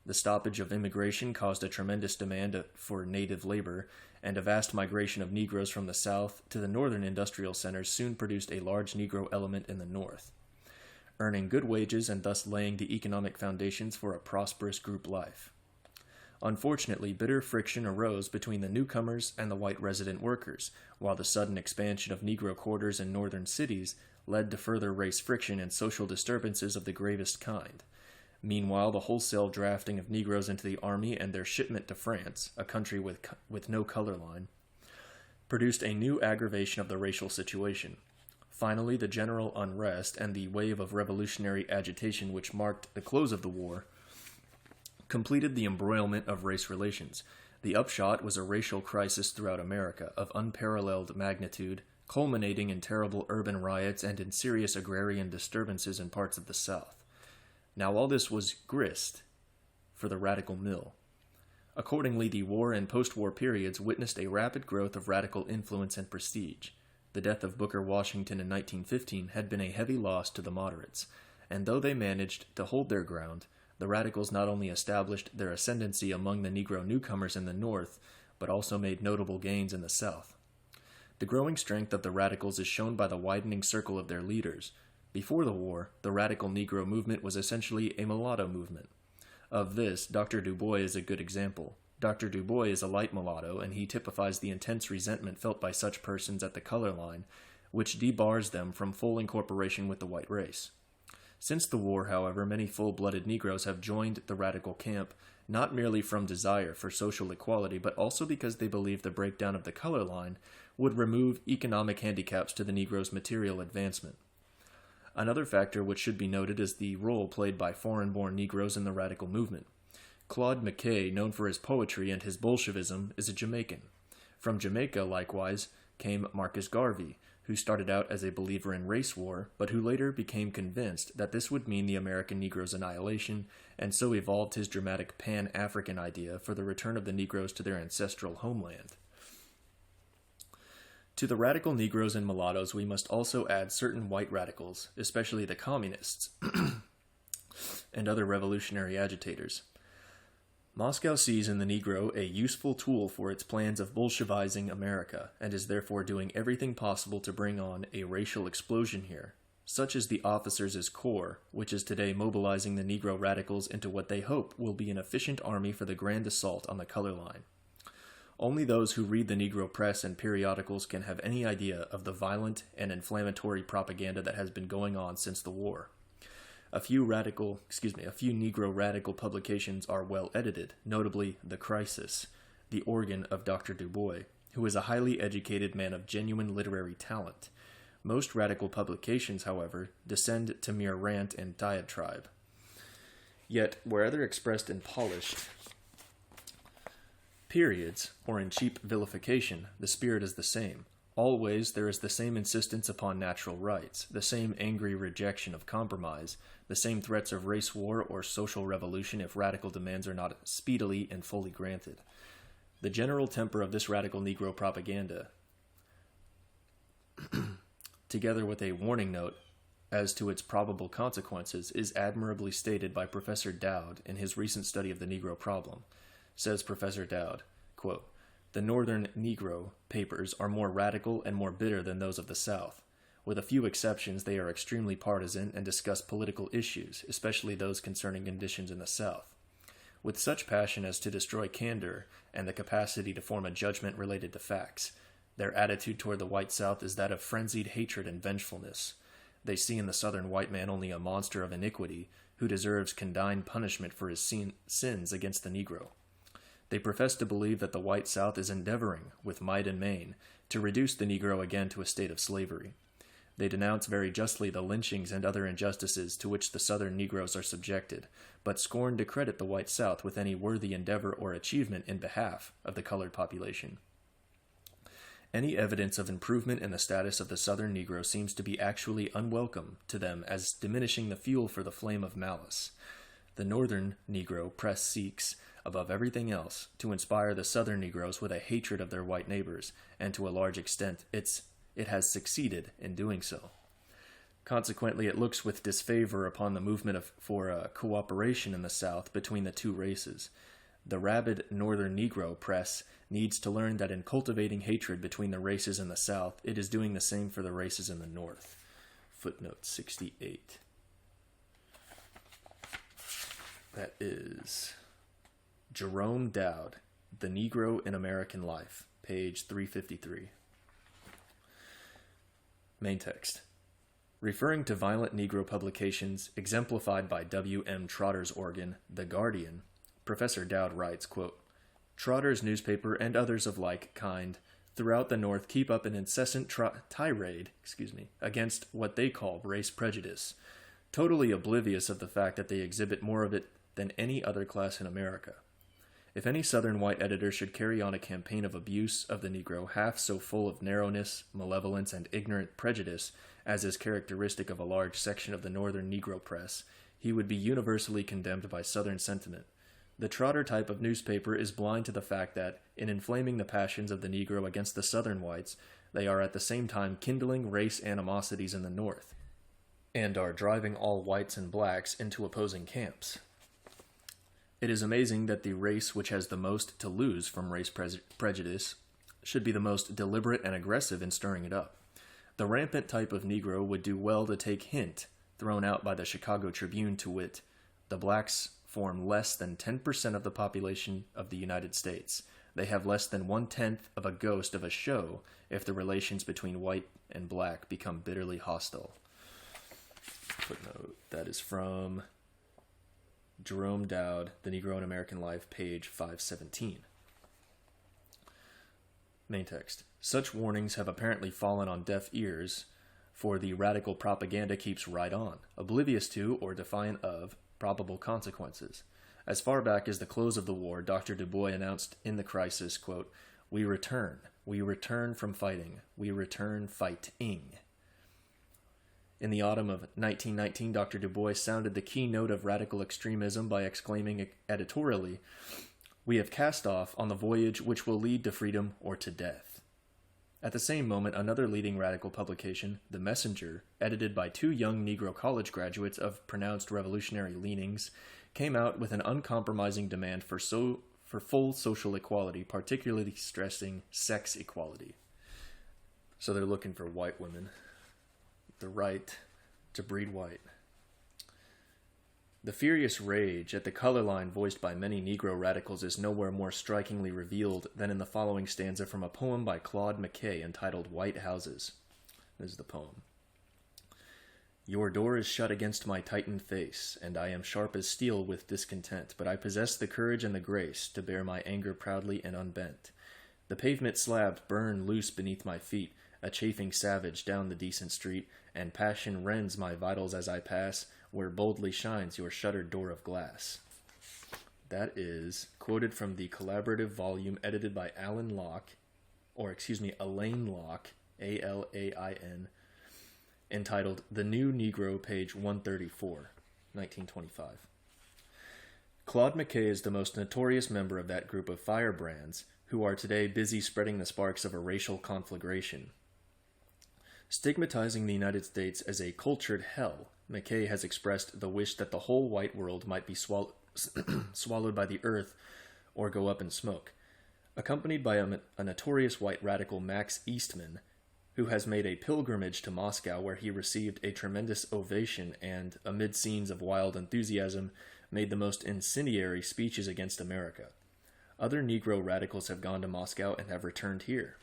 The stoppage of immigration caused a tremendous demand for native labor, and a vast migration of Negroes from the South to the northern industrial centers soon produced a large Negro element in the North, earning good wages and thus laying the economic foundations for a prosperous group life. Unfortunately, bitter friction arose between the newcomers and the white resident workers, while the sudden expansion of Negro quarters in northern cities led to further race friction and social disturbances of the gravest kind. Meanwhile, the wholesale drafting of Negroes into the army and their shipment to France, a country with no color line, produced a new aggravation of the racial situation. Finally, the general unrest and the wave of revolutionary agitation which marked the close of the war completed the embroilment of race relations. The upshot was a racial crisis throughout America of unparalleled magnitude, culminating in terrible urban riots and in serious agrarian disturbances in parts of the South. Now all this was grist for the radical mill. Accordingly, the war and post-war periods witnessed a rapid growth of radical influence and prestige. The death of Booker Washington in 1915 had been a heavy loss to the moderates, and though they managed to hold their ground, the radicals not only established their ascendancy among the Negro newcomers in the North, but also made notable gains in the South. The growing strength of the radicals is shown by the widening circle of their leaders. Before the war, the radical Negro movement was essentially a mulatto movement. Of this, Dr. Du Bois is a good example. Dr. Du Bois is a light mulatto, and he typifies the intense resentment felt by such persons at the color line, which debars them from full incorporation with the white race. Since the war, however, many full-blooded Negroes have joined the radical camp, not merely from desire for social equality, but also because they believe the breakdown of the color line would remove economic handicaps to the Negro's material advancement. Another factor which should be noted is the role played by foreign-born Negroes in the radical movement. Claude McKay, known for his poetry and his Bolshevism, is a Jamaican. From Jamaica, likewise, came Marcus Garvey, who started out as a believer in race war, but who later became convinced that this would mean the American Negro's annihilation, and so evolved his dramatic Pan-African idea for the return of the Negroes to their ancestral homeland. To the radical Negroes and mulattoes we must also add certain white radicals, especially the communists, and other revolutionary agitators. Moscow sees in the Negro a useful tool for its plans of Bolshevizing America, and is therefore doing everything possible to bring on a racial explosion here. Such is the officers' corps, which is today mobilizing the Negro radicals into what they hope will be an efficient army for the grand assault on the color line. Only those who read the Negro press and periodicals can have any idea of the violent and inflammatory propaganda that has been going on since the war. A few Negro radical publications are well edited, notably The Crisis, the organ of Dr. Du Bois, who is a highly educated man of genuine literary talent. Most radical publications, however, descend to mere rant and diatribe. Yet, whether expressed in polished periods or in cheap vilification, the spirit is the same. Always there is the same insistence upon natural rights, the same angry rejection of compromise, the same threats of race war or social revolution if radical demands are not speedily and fully granted. The general temper of this radical Negro propaganda, together with a warning note as to its probable consequences, is admirably stated by Professor Dowd in his recent study of the Negro problem. Says Professor Dowd, quote, "The Northern Negro papers are more radical and more bitter than those of the South. With a few exceptions, they are extremely partisan and discuss political issues, especially those concerning conditions in the South, with such passion as to destroy candor and the capacity to form a judgment related to facts. Their attitude toward the white South is that of frenzied hatred and vengefulness. They see in the Southern white man only a monster of iniquity who deserves condign punishment for his sins against the Negro. They profess to believe that the white South is endeavoring, with might and main, to reduce the Negro again to a state of slavery. They denounce very justly the lynchings and other injustices to which the Southern Negroes are subjected, but scorn to credit the white South with any worthy endeavor or achievement in behalf of the colored population. Any evidence of improvement in the status of the Southern Negro seems to be actually unwelcome to them as diminishing the fuel for the flame of malice. The Northern Negro press seeks, above everything else, to inspire the Southern Negroes with a hatred of their white neighbors, and to a large extent it has succeeded in doing so. Consequently, it looks with disfavor upon the movement for cooperation in the South between the two races. The rabid Northern Negro press needs to learn that in cultivating hatred between the races in the South, it is doing the same for the races in the North." Footnote 68. That is Jerome Dowd, The Negro in American Life, page 353. Main text. Referring to violent Negro publications exemplified by W. M. Trotter's organ, The Guardian, Professor Dowd writes, quote, "Trotter's newspaper and others of like kind throughout the North keep up an incessant tirade against what they call race prejudice, totally oblivious of the fact that they exhibit more of it than any other class in America. If any Southern white editor should carry on a campaign of abuse of the Negro half so full of narrowness, malevolence, and ignorant prejudice as is characteristic of a large section of the Northern Negro press, he would be universally condemned by Southern sentiment. The Trotter type of newspaper is blind to the fact that, in inflaming the passions of the Negro against the Southern whites, they are at the same time kindling race animosities in the North, and are driving all whites and blacks into opposing camps. It is amazing that the race which has the most to lose from race prejudice should be the most deliberate and aggressive in stirring it up. The rampant type of Negro would do well to take hint thrown out by the Chicago Tribune, to wit, the blacks form less than 10% of the population of the United States. They have less than 1/10 of a ghost of a show if the relations between white and black become bitterly hostile." Footnote. That is from Jerome Dowd, The Negro in American Life, page 517. Main text. Such warnings have apparently fallen on deaf ears, for the radical propaganda keeps right on, oblivious to or defiant of probable consequences. As far back as the close of the war, Dr. Du Bois announced in the crisis, quote, we return from fighting, we return fighting." In the autumn of 1919, Dr. Du Bois sounded the key note of radical extremism by exclaiming editorially, "We have cast off on the voyage which will lead to freedom or to death." At the same moment, another leading radical publication, The Messenger, edited by two young Negro college graduates of pronounced revolutionary leanings, came out with an uncompromising demand for full social equality, particularly stressing sex equality. So they're looking for white women, the right to breed white. The furious rage at the color line voiced by many Negro radicals is nowhere more strikingly revealed than in the following stanza from a poem by Claude McKay entitled White Houses. This is the poem. "Your door is shut against my tightened face, and I am sharp as steel with discontent, but I possess the courage and the grace to bear my anger proudly and unbent. The pavement slabs burn loose beneath my feet, a chafing savage down the decent street, and passion rends my vitals as I pass, where boldly shines your shuttered door of glass. That is quoted from the collaborative volume edited by Elaine Locke, Alain, entitled The New Negro, page 134, 1925. Claude McKay is the most notorious member of that group of firebrands who are today busy spreading the sparks of a racial conflagration. Stigmatizing the United States as a cultured hell, McKay has expressed the wish that the whole white world might be swallowed by the earth or go up in smoke. Accompanied by a notorious white radical, Max Eastman, who has made a pilgrimage to Moscow where he received a tremendous ovation and, amid scenes of wild enthusiasm, made the most incendiary speeches against America. Other Negro radicals have gone to Moscow and have returned here.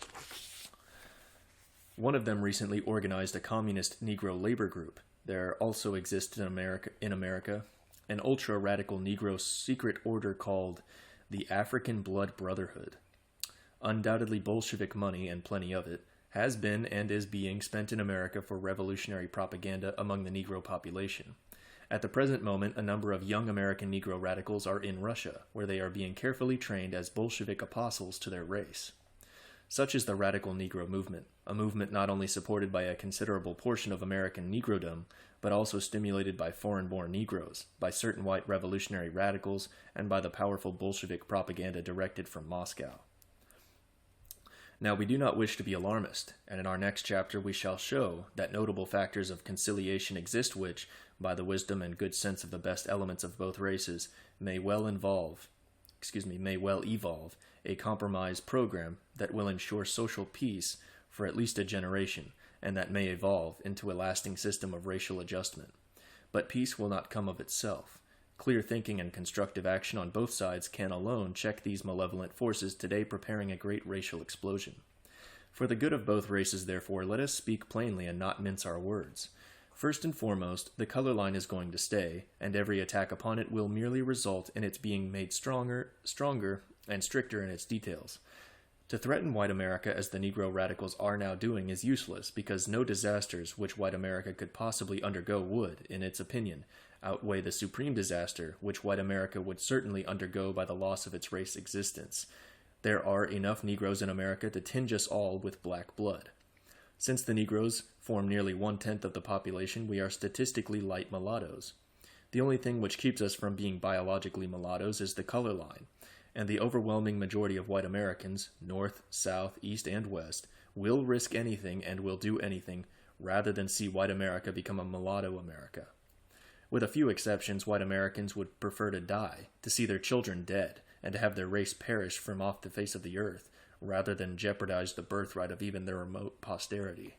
One of them recently organized a communist Negro labor group. There also exists in America an ultra-radical Negro secret order called the African Blood Brotherhood. Undoubtedly Bolshevik money, and plenty of it, has been and is being spent in America for revolutionary propaganda among the Negro population. At the present moment, a number of young American Negro radicals are in Russia, where they are being carefully trained as Bolshevik apostles to their race. Such is the radical Negro movement, a movement not only supported by a considerable portion of American Negrodom, but also stimulated by foreign-born Negroes, by certain white revolutionary radicals, and by the powerful Bolshevik propaganda directed from Moscow. Now, we do not wish to be alarmist, and in our next chapter we shall show that notable factors of conciliation exist which, by the wisdom and good sense of the best elements of both races, may well evolve a compromise program that will ensure social peace for at least a generation, and that may evolve into a lasting system of racial adjustment. But peace will not come of itself. Clear thinking and constructive action on both sides can alone check these malevolent forces today preparing a great racial explosion. For the good of both races, therefore, let us speak plainly and not mince our words. First and foremost, the color line is going to stay, and every attack upon it will merely result in its being made stronger, and stricter in its details. To threaten white America as the Negro radicals are now doing is useless, because no disasters which white America could possibly undergo would, in its opinion, outweigh the supreme disaster which white America would certainly undergo by the loss of its race existence. There are enough Negroes in America to tinge us all with black blood. Since the Negroes form nearly 1/10 of the population, we are statistically light mulattoes. The only thing which keeps us from being biologically mulattoes is the color line, and the overwhelming majority of white Americans, North, South, East, and West, will risk anything and will do anything rather than see white America become a mulatto America. With a few exceptions, white Americans would prefer to die, to see their children dead, and to have their race perish from off the face of the earth, rather than jeopardize the birthright of even their remote posterity.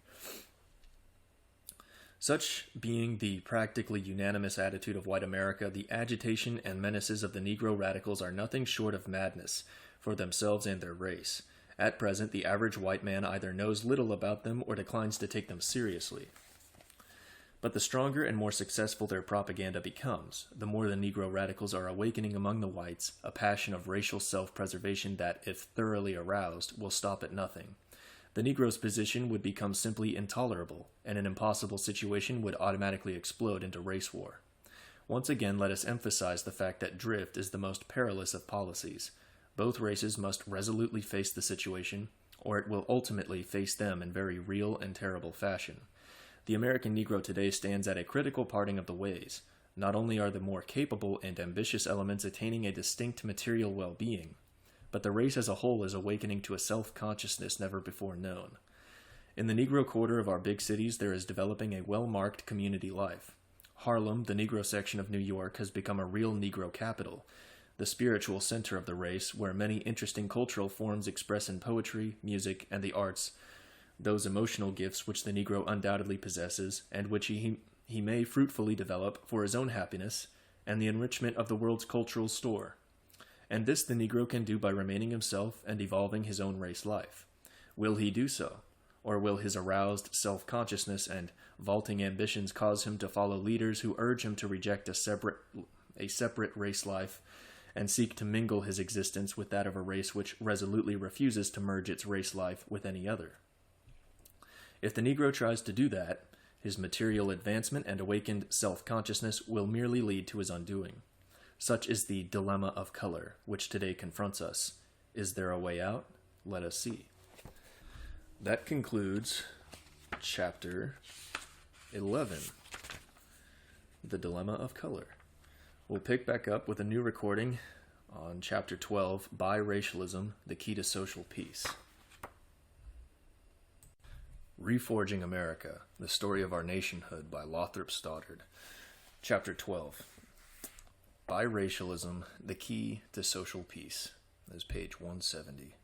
Such being the practically unanimous attitude of white America, the agitation and menaces of the Negro radicals are nothing short of madness for themselves and their race. At present, the average white man either knows little about them or declines to take them seriously. But the stronger and more successful their propaganda becomes, the more the Negro radicals are awakening among the whites a passion of racial self-preservation that, if thoroughly aroused, will stop at nothing. The Negro's position would become simply intolerable, and an impossible situation would automatically explode into race war. Once again, let us emphasize the fact that drift is the most perilous of policies. Both races must resolutely face the situation, or it will ultimately face them in very real and terrible fashion. The American Negro today stands at a critical parting of the ways. Not only are the more capable and ambitious elements attaining a distinct material well-being, but the race as a whole is awakening to a self-consciousness never before known. In the Negro quarter of our big cities, there is developing a well-marked community life. Harlem, the Negro section of New York, has become a real Negro capital, the spiritual center of the race, where many interesting cultural forms express in poetry, music, and the arts those emotional gifts which the Negro undoubtedly possesses, and which he may fruitfully develop for his own happiness and the enrichment of the world's cultural store. And this the Negro can do by remaining himself and evolving his own race life. Will he do so? Or will his aroused self-consciousness and vaulting ambitions cause him to follow leaders who urge him to reject a separate race life and seek to mingle his existence with that of a race which resolutely refuses to merge its race life with any other? If the Negro tries to do that, his material advancement and awakened self-consciousness will merely lead to his undoing. Such is the dilemma of color, which today confronts us. Is there a way out? Let us see. That concludes chapter 11, The Dilemma of Color. We'll pick back up with a new recording on chapter 12, Biracialism, the Key to Social Peace. Reforging America, The Story of Our Nationhood by Lothrop Stoddard. Chapter 12, Biracialism, the Key to Social Peace. That is page 170.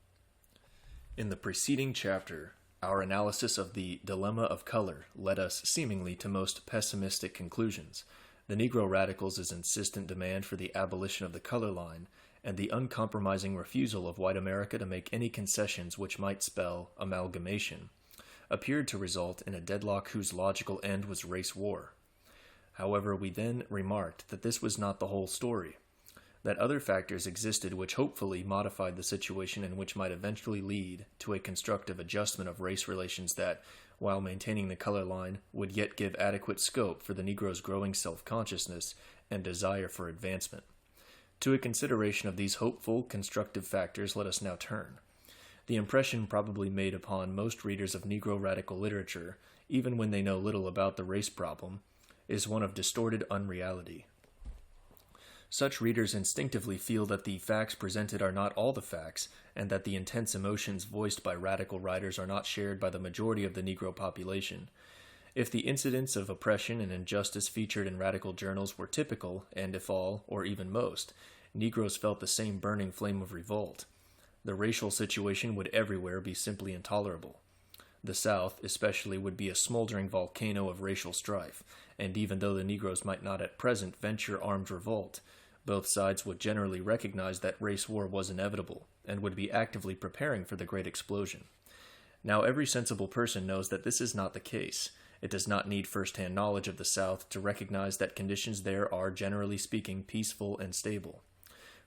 In the preceding chapter, our analysis of the dilemma of color led us seemingly to most pessimistic conclusions. The Negro radicals' insistent demand for the abolition of the color line and the uncompromising refusal of white America to make any concessions which might spell amalgamation appeared to result in a deadlock whose logical end was race war. However, we then remarked that this was not the whole story, that other factors existed which hopefully modified the situation and which might eventually lead to a constructive adjustment of race relations that, while maintaining the color line, would yet give adequate scope for the Negro's growing self-consciousness and desire for advancement. To a consideration of these hopeful, constructive factors let us now turn. The impression probably made upon most readers of Negro radical literature, even when they know little about the race problem, is one of distorted unreality. Such readers instinctively feel that the facts presented are not all the facts, and that the intense emotions voiced by radical writers are not shared by the majority of the Negro population. If the incidents of oppression and injustice featured in radical journals were typical, and if all, or even most, Negroes felt the same burning flame of revolt, the racial situation would everywhere be simply intolerable. The South, especially, would be a smoldering volcano of racial strife, and even though the Negroes might not at present venture armed revolt, both sides would generally recognize that race war was inevitable, and would be actively preparing for the great explosion. Now every sensible person knows that this is not the case. It does not need first-hand knowledge of the South to recognize that conditions there are, generally speaking, peaceful and stable.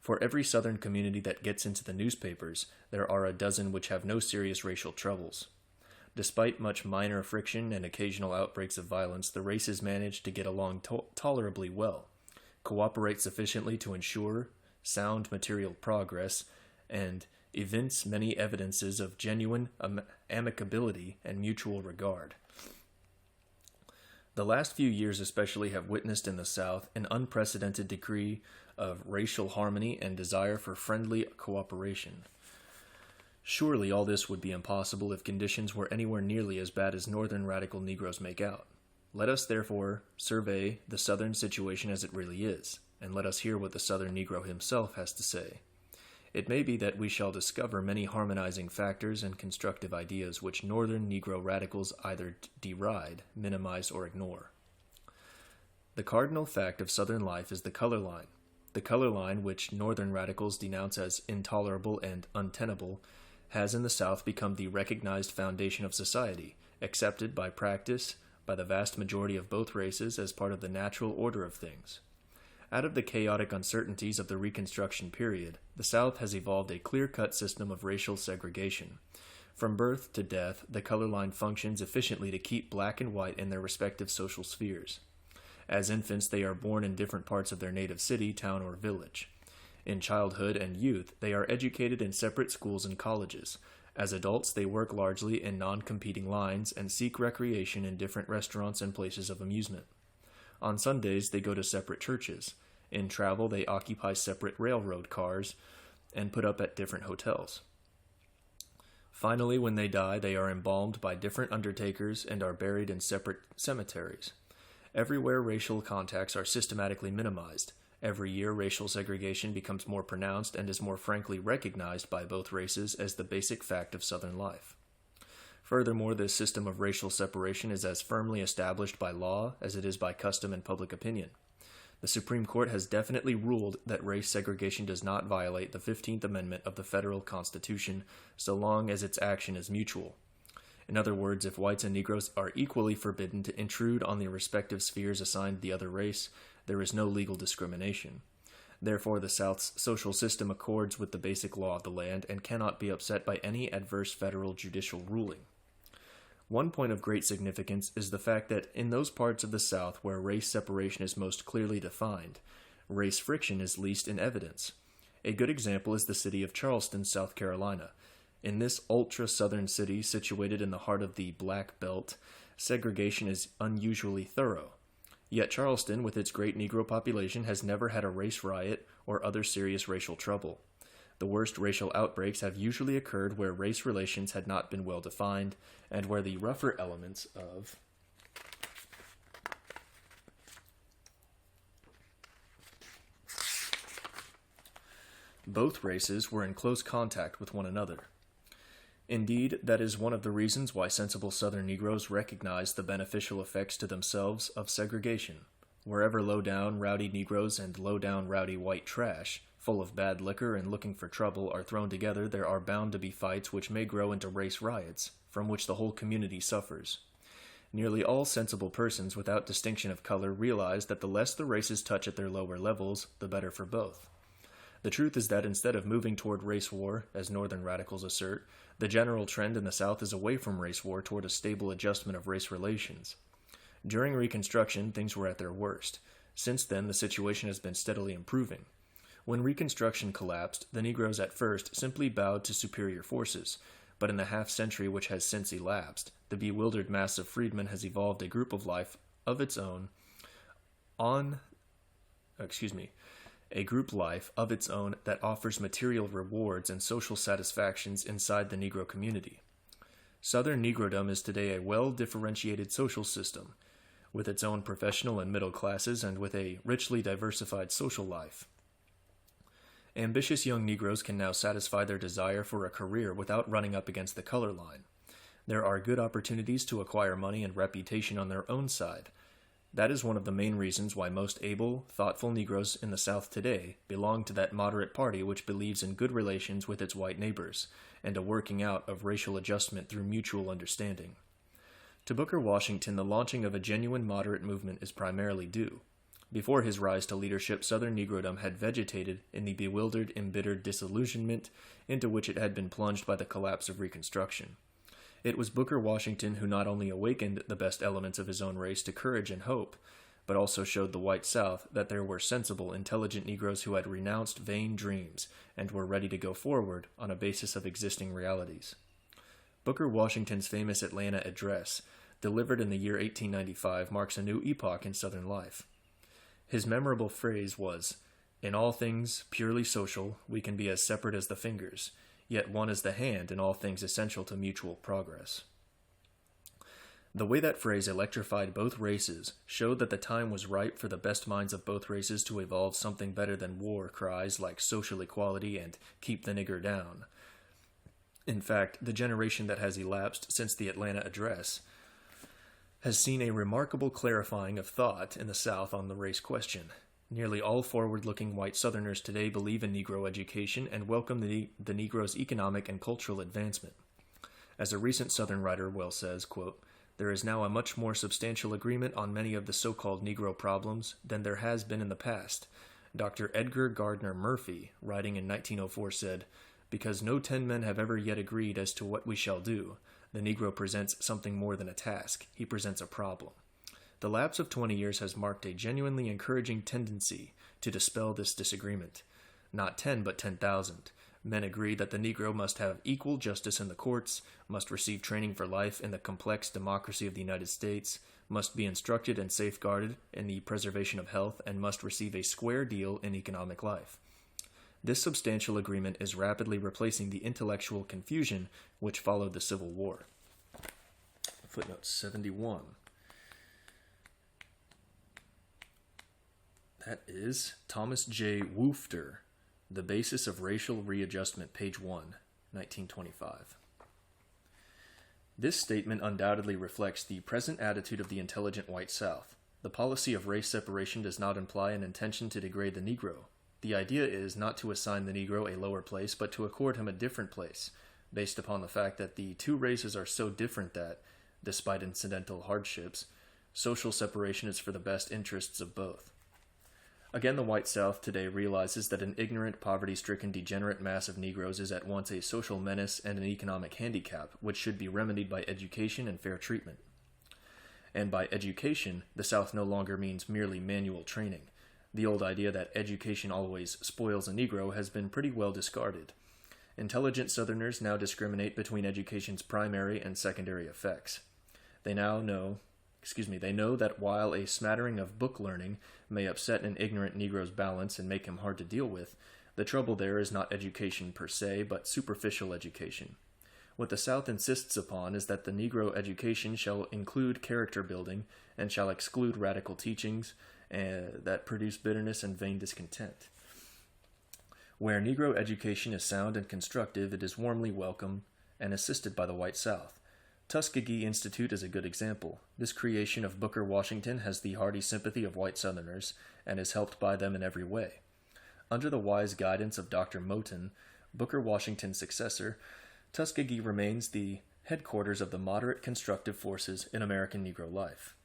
For every Southern community that gets into the newspapers, there are a dozen which have no serious racial troubles. Despite much minor friction and occasional outbreaks of violence, the races manage to get along tolerably well, cooperate sufficiently to ensure sound material progress, and evince many evidences of genuine amicability and mutual regard. The last few years especially have witnessed in the South an unprecedented degree of racial harmony and desire for friendly cooperation. Surely all this would be impossible if conditions were anywhere nearly as bad as Northern radical Negroes make out. Let us, therefore, survey the Southern situation as it really is, and let us hear what the Southern Negro himself has to say. It may be that we shall discover many harmonizing factors and constructive ideas which Northern Negro radicals either deride, minimize, or ignore. The cardinal fact of Southern life is the color line. The color line, which Northern radicals denounce as intolerable and untenable, has in the South become the recognized foundation of society, accepted by practice by the vast majority of both races as part of the natural order of things. Out of the chaotic uncertainties of the Reconstruction period, the South has evolved a clear-cut system of racial segregation. From birth to death, the color line functions efficiently to keep black and white in their respective social spheres. As infants, they are born in different parts of their native city, town, or village. In childhood and youth, they are educated in separate schools and colleges. As adults, they work largely in non-competing lines and seek recreation in different restaurants and places of amusement. On Sundays, they go to separate churches. In travel, they occupy separate railroad cars and put up at different hotels. Finally, when they die, they are embalmed by different undertakers and are buried in separate cemeteries. Everywhere racial contacts are systematically minimized. Every year, racial segregation becomes more pronounced and is more frankly recognized by both races as the basic fact of Southern life. Furthermore, this system of racial separation is as firmly established by law as it is by custom and public opinion. The Supreme Court has definitely ruled that race segregation does not violate the 15th Amendment of the Federal Constitution so long as its action is mutual. In other words, if whites and Negroes are equally forbidden to intrude on the respective spheres assigned the other race, there is no legal discrimination. Therefore, the South's social system accords with the basic law of the land and cannot be upset by any adverse federal judicial ruling. One point of great significance is the fact that in those parts of the South where race separation is most clearly defined, race friction is least in evidence. A good example is the city of Charleston, South Carolina. In this ultra-southern city situated in the heart of the Black Belt, segregation is unusually thorough. Yet Charleston, with its great Negro population, has never had a race riot or other serious racial trouble. The worst racial outbreaks have usually occurred where race relations had not been well defined, and where the rougher elements of both races were in close contact with one another. Indeed, that is one of the reasons why sensible Southern Negroes recognize the beneficial effects to themselves of segregation. Wherever low-down, rowdy Negroes and low-down, rowdy white trash, full of bad liquor and looking for trouble, are thrown together, there are bound to be fights which may grow into race riots, from which the whole community suffers. Nearly all sensible persons, without distinction of color, realize that the less the races touch at their lower levels, the better for both. The truth is that instead of moving toward race war, as Northern radicals assert, the general trend in the South is away from race war toward a stable adjustment of race relations. During Reconstruction, things were at their worst. Since then, the situation has been steadily improving. When Reconstruction collapsed, the Negroes at first simply bowed to superior forces, but in the half-century which has since elapsed, the bewildered mass of freedmen has evolved a group life of its own that offers material rewards and social satisfactions inside the Negro community. Southern Negrodom is today a well-differentiated social system, with its own professional and middle classes and with a richly diversified social life. Ambitious young Negroes can now satisfy their desire for a career without running up against the color line. There are good opportunities to acquire money and reputation on their own side. That is one of the main reasons why most able, thoughtful Negroes in the South today belong to that moderate party which believes in good relations with its white neighbors, and a working out of racial adjustment through mutual understanding. To Booker Washington, the launching of a genuine moderate movement is primarily due. Before his rise to leadership, Southern Negrodom had vegetated in the bewildered, embittered disillusionment into which it had been plunged by the collapse of Reconstruction. It was Booker Washington who not only awakened the best elements of his own race to courage and hope, but also showed the white South that there were sensible, intelligent Negroes who had renounced vain dreams and were ready to go forward on a basis of existing realities. Booker Washington's famous Atlanta address, delivered in the year 1895, marks a new epoch in Southern life. His memorable phrase was, "In all things purely social, we can be as separate as the fingers, yet one is the hand in all things essential to mutual progress." The way that phrase electrified both races showed that the time was ripe for the best minds of both races to evolve something better than war cries like social equality and keep the nigger down. In fact, the generation that has elapsed since the Atlanta address has seen a remarkable clarifying of thought in the South on the race question. Nearly all forward-looking white Southerners today believe in Negro education and welcome the Negro's economic and cultural advancement. As a recent Southern writer well says, quote, "There is now a much more substantial agreement on many of the so-called Negro problems than there has been in the past. Dr. Edgar Gardner Murphy, writing in 1904, said, 'Because no 10 men have ever yet agreed as to what we shall do, the Negro presents something more than a task. He presents a problem.' The lapse of 20 years has marked a genuinely encouraging tendency to dispel this disagreement. Not 10, but 10,000. Men agree that the Negro must have equal justice in the courts, must receive training for life in the complex democracy of the United States, must be instructed and safeguarded in the preservation of health, and must receive a square deal in economic life. This substantial agreement is rapidly replacing the intellectual confusion which followed the Civil War." Footnote 71. That is Thomas J. Woofter, The Basis of Racial Readjustment, page 1, 1925. This statement undoubtedly reflects the present attitude of the intelligent white South. The policy of race separation does not imply an intention to degrade the Negro. The idea is not to assign the Negro a lower place, but to accord him a different place, based upon the fact that the two races are so different that, despite incidental hardships, social separation is for the best interests of both. Again, the white South today realizes that an ignorant, poverty-stricken, degenerate mass of Negroes is at once a social menace and an economic handicap, which should be remedied by education and fair treatment. And by education, the South no longer means merely manual training. The old idea that education always spoils a Negro has been pretty well discarded. Intelligent Southerners now discriminate between education's primary and secondary effects. They know that while a smattering of book learning may upset an ignorant Negro's balance and make him hard to deal with, the trouble there is not education per se, but superficial education. What the South insists upon is that the Negro education shall include character building and shall exclude radical teachings that produce bitterness and vain discontent. Where Negro education is sound and constructive, it is warmly welcomed and assisted by the white South. Tuskegee Institute is a good example. This creation of Booker Washington has the hearty sympathy of white Southerners and is helped by them in every way. Under the wise guidance of Dr. Moton, Booker Washington's successor, Tuskegee remains the headquarters of the moderate constructive forces in American Negro life.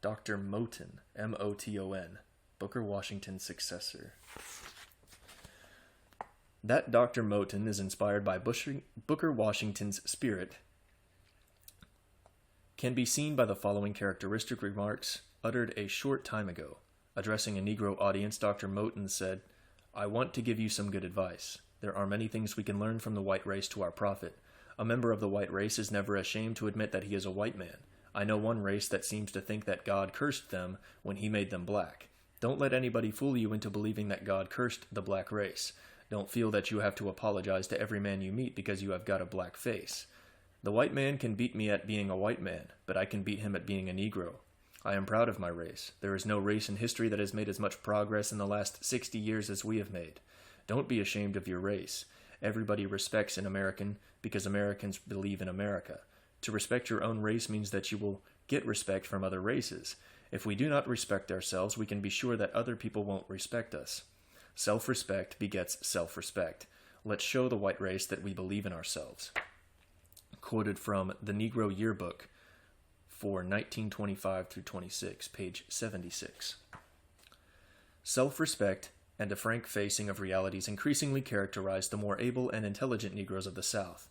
Dr. Moton, M-O-T-O-N, Booker Washington's successor. That Dr. Moton is inspired by Booker Washington's spirit can be seen by the following characteristic remarks uttered a short time ago. Addressing a Negro audience, Dr. Moton said, "I want to give you some good advice. There are many things we can learn from the white race to our profit. A member of the white race is never ashamed to admit that he is a white man. I know one race that seems to think that God cursed them when he made them black. Don't let anybody fool you into believing that God cursed the black race. Don't feel that you have to apologize to every man you meet because you have got a black face. The white man can beat me at being a white man, but I can beat him at being a Negro. I am proud of my race. There is no race in history that has made as much progress in the last 60 years as we have made. Don't be ashamed of your race. Everybody respects an American because Americans believe in America. To respect your own race means that you will get respect from other races. If we do not respect ourselves, we can be sure that other people won't respect us. Self-respect begets self-respect. Let's show the white race that we believe in ourselves." Quoted from the Negro Yearbook for 1925 through 26, page 76. Self-respect and a frank facing of realities increasingly characterize the more able and intelligent Negroes of the South.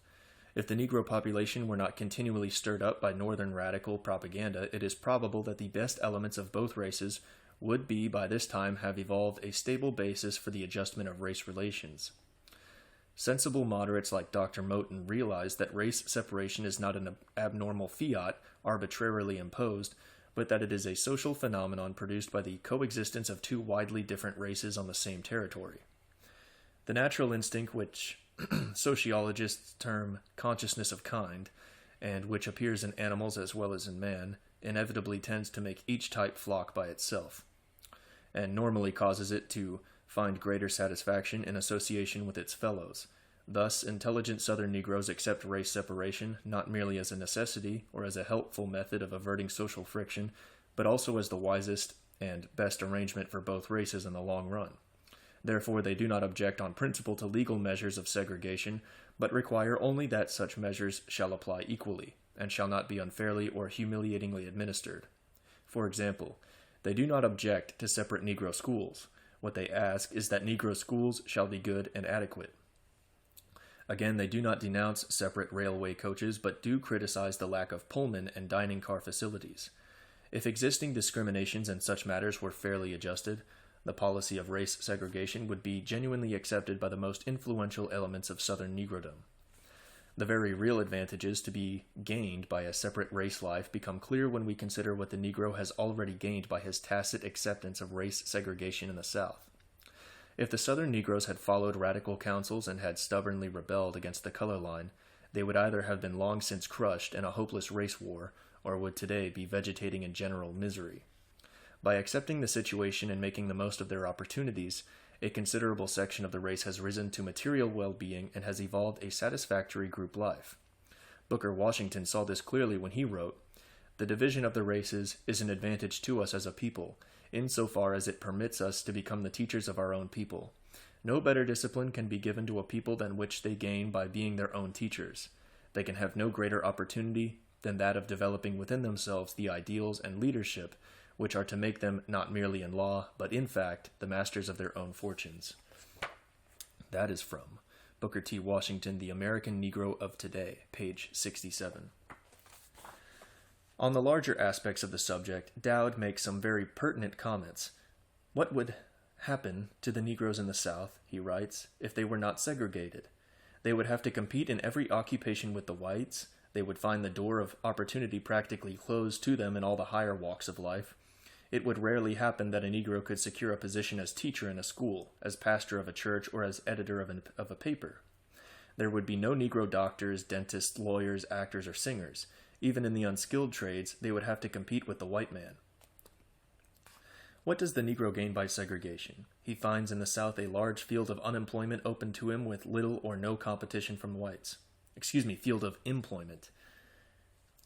If the Negro population were not continually stirred up by Northern radical propaganda, it is probable that the best elements of both races would be by this time have evolved a stable basis for the adjustment of race relations. Sensible moderates like Dr. Moton realize that race separation is not an abnormal fiat arbitrarily imposed, but that it is a social phenomenon produced by the coexistence of two widely different races on the same territory. The natural instinct which sociologists term consciousness of kind, and which appears in animals as well as in man, inevitably tends to make each type flock by itself, and normally causes it to find greater satisfaction in association with its fellows. Thus, intelligent Southern Negroes accept race separation not merely as a necessity or as a helpful method of averting social friction, but also as the wisest and best arrangement for both races in the long run. Therefore, they do not object on principle to legal measures of segregation, but require only that such measures shall apply equally, and shall not be unfairly or humiliatingly administered. For example, they do not object to separate Negro schools. What they ask is that Negro schools shall be good and adequate. Again, they do not denounce separate railway coaches, but do criticize the lack of Pullman and dining car facilities. If existing discriminations in such matters were fairly adjusted, the policy of race segregation would be genuinely accepted by the most influential elements of Southern Negrodom. The very real advantages to be gained by a separate race life become clear when we consider what the Negro has already gained by his tacit acceptance of race segregation in the South. If the Southern Negroes had followed radical counsels and had stubbornly rebelled against the color line, they would either have been long since crushed in a hopeless race war, or would today be vegetating in general misery. By accepting the situation and making the most of their opportunities, a considerable section of the race has risen to material well-being and has evolved a satisfactory group life. Booker Washington saw this clearly when he wrote, "The division of the races is an advantage to us as a people, insofar as it permits us to become the teachers of our own people. No better discipline can be given to a people than which they gain by being their own teachers. They can have no greater opportunity than that of developing within themselves the ideals and leadership which are to make them not merely in law, but in fact, the masters of their own fortunes. That is from Booker T. Washington, The American Negro of Today, page 67. On the larger aspects of the subject, Dowd makes some very pertinent comments. What would happen to the Negroes in the South, he writes, if they were not segregated? They would have to compete in every occupation with the whites. They would find the door of opportunity practically closed to them in all the higher walks of life. It would rarely happen that a Negro could secure a position as teacher in a school, as pastor of a church, or as editor of a paper. There would be no Negro doctors, dentists, lawyers, actors, or singers. Even in the unskilled trades, they would have to compete with the white man. What does the Negro gain by segregation? He finds in the South a large field of unemployment open to him with little or no competition from whites. Field of employment.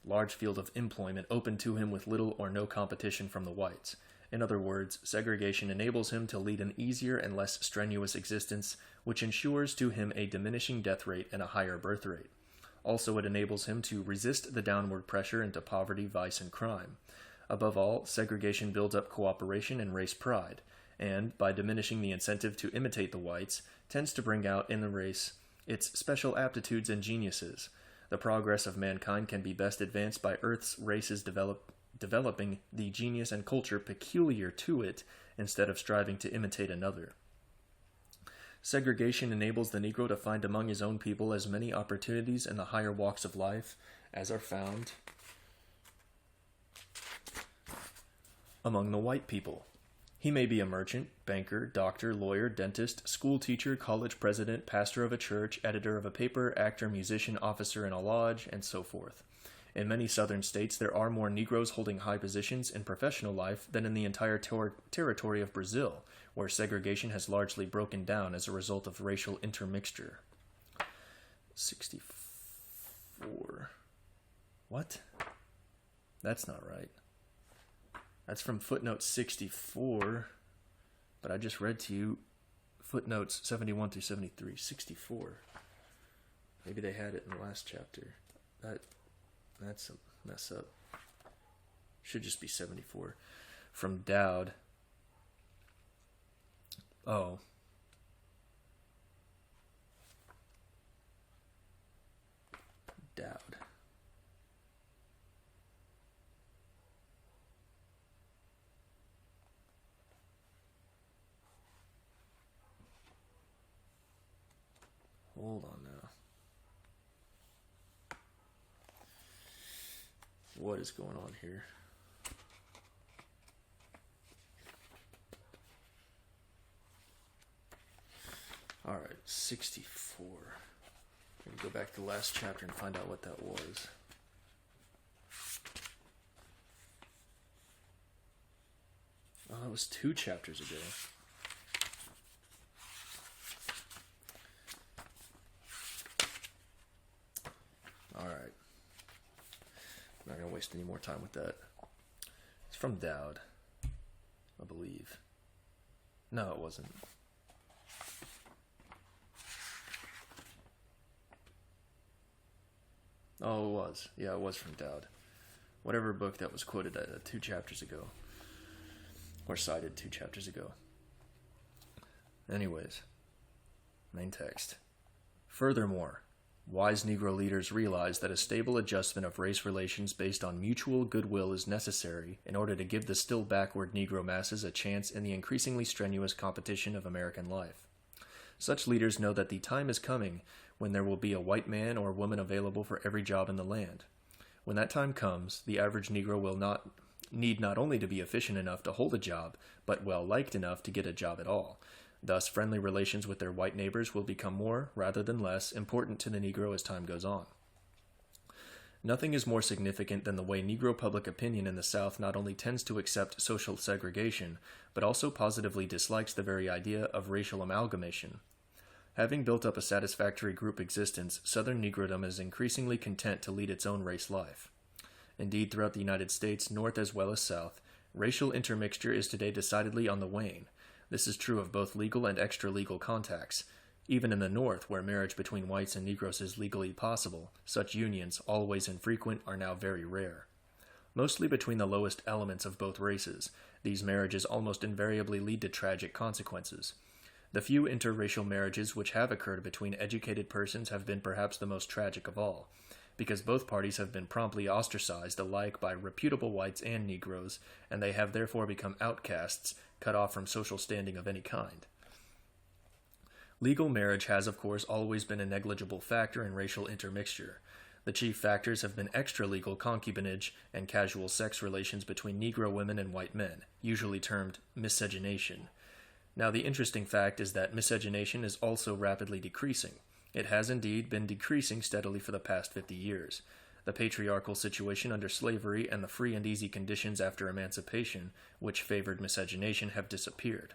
Large field of employment open to him with little or no competition from the whites. In other words, segregation enables him to lead an easier and less strenuous existence, which ensures to him a diminishing death rate and a higher birth rate. Also, it enables him to resist the downward pressure into poverty, vice, and crime. Above all, segregation builds up cooperation and race pride, and, by diminishing the incentive to imitate the whites, tends to bring out in the race its special aptitudes and geniuses. The progress of mankind can be best advanced by Earth's races developing the genius and culture peculiar to it instead of striving to imitate another. Segregation enables the Negro to find among his own people as many opportunities in the higher walks of life as are found among the white people. He may be a merchant, banker, doctor, lawyer, dentist, school teacher, college president, pastor of a church, editor of a paper, actor, musician, officer in a lodge, and so forth. In many southern states, there are more Negroes holding high positions in professional life than in the entire territory of Brazil, where segregation has largely broken down as a result of racial intermixture. 64. What? That's not right. That's from footnote 64, but I just read to you footnotes 71 through 73. 64. Maybe they had it in the last chapter. That's a mess up. Should just be 74. From Dowd. Oh. Dowd. Hold on now. What is going on here? Alright, 64. Let me go back to the last chapter and find out what that was. Oh, that was 2 chapters ago. Alright. I'm not going to waste any more time with that. It's from Dowd, I believe. No, it wasn't. Oh, it was. Yeah, it was from Dowd. Whatever book that was quoted 2 chapters ago. Or cited 2 chapters ago. Anyways. Main text. Furthermore, wise Negro leaders realize that a stable adjustment of race relations based on mutual goodwill is necessary in order to give the still backward Negro masses a chance in the increasingly strenuous competition of American life. Such leaders know that the time is coming when there will be a white man or woman available for every job in the land. When that time comes, the average Negro will need not only to be efficient enough to hold a job, but well-liked enough to get a job at all. Thus, friendly relations with their white neighbors will become more, rather than less, important to the Negro as time goes on. Nothing is more significant than the way Negro public opinion in the South not only tends to accept social segregation, but also positively dislikes the very idea of racial amalgamation. Having built up a satisfactory group existence, Southern Negrodom is increasingly content to lead its own race life. Indeed, throughout the United States, North as well as South, racial intermixture is today decidedly on the wane. This is true of both legal and extra-legal contacts. Even in the North, where marriage between whites and Negroes is legally possible, such unions, always infrequent, are now very rare. mostly between the lowest elements of both races. These marriages almost invariably lead to tragic consequences. The few interracial marriages which have occurred between educated persons have been perhaps the most tragic of all, because both parties have been promptly ostracized alike by reputable whites and Negroes, and they have therefore become outcasts, cut off from social standing of any kind. Legal marriage has, of course, always been a negligible factor in racial intermixture. The chief factors have been extra-legal concubinage and casual sex relations between Negro women and white men, usually termed miscegenation. Now, the interesting fact is that miscegenation is also rapidly decreasing. It has indeed been decreasing steadily for the past 50 years. The patriarchal situation under slavery and the free and easy conditions after emancipation, which favored miscegenation, have disappeared.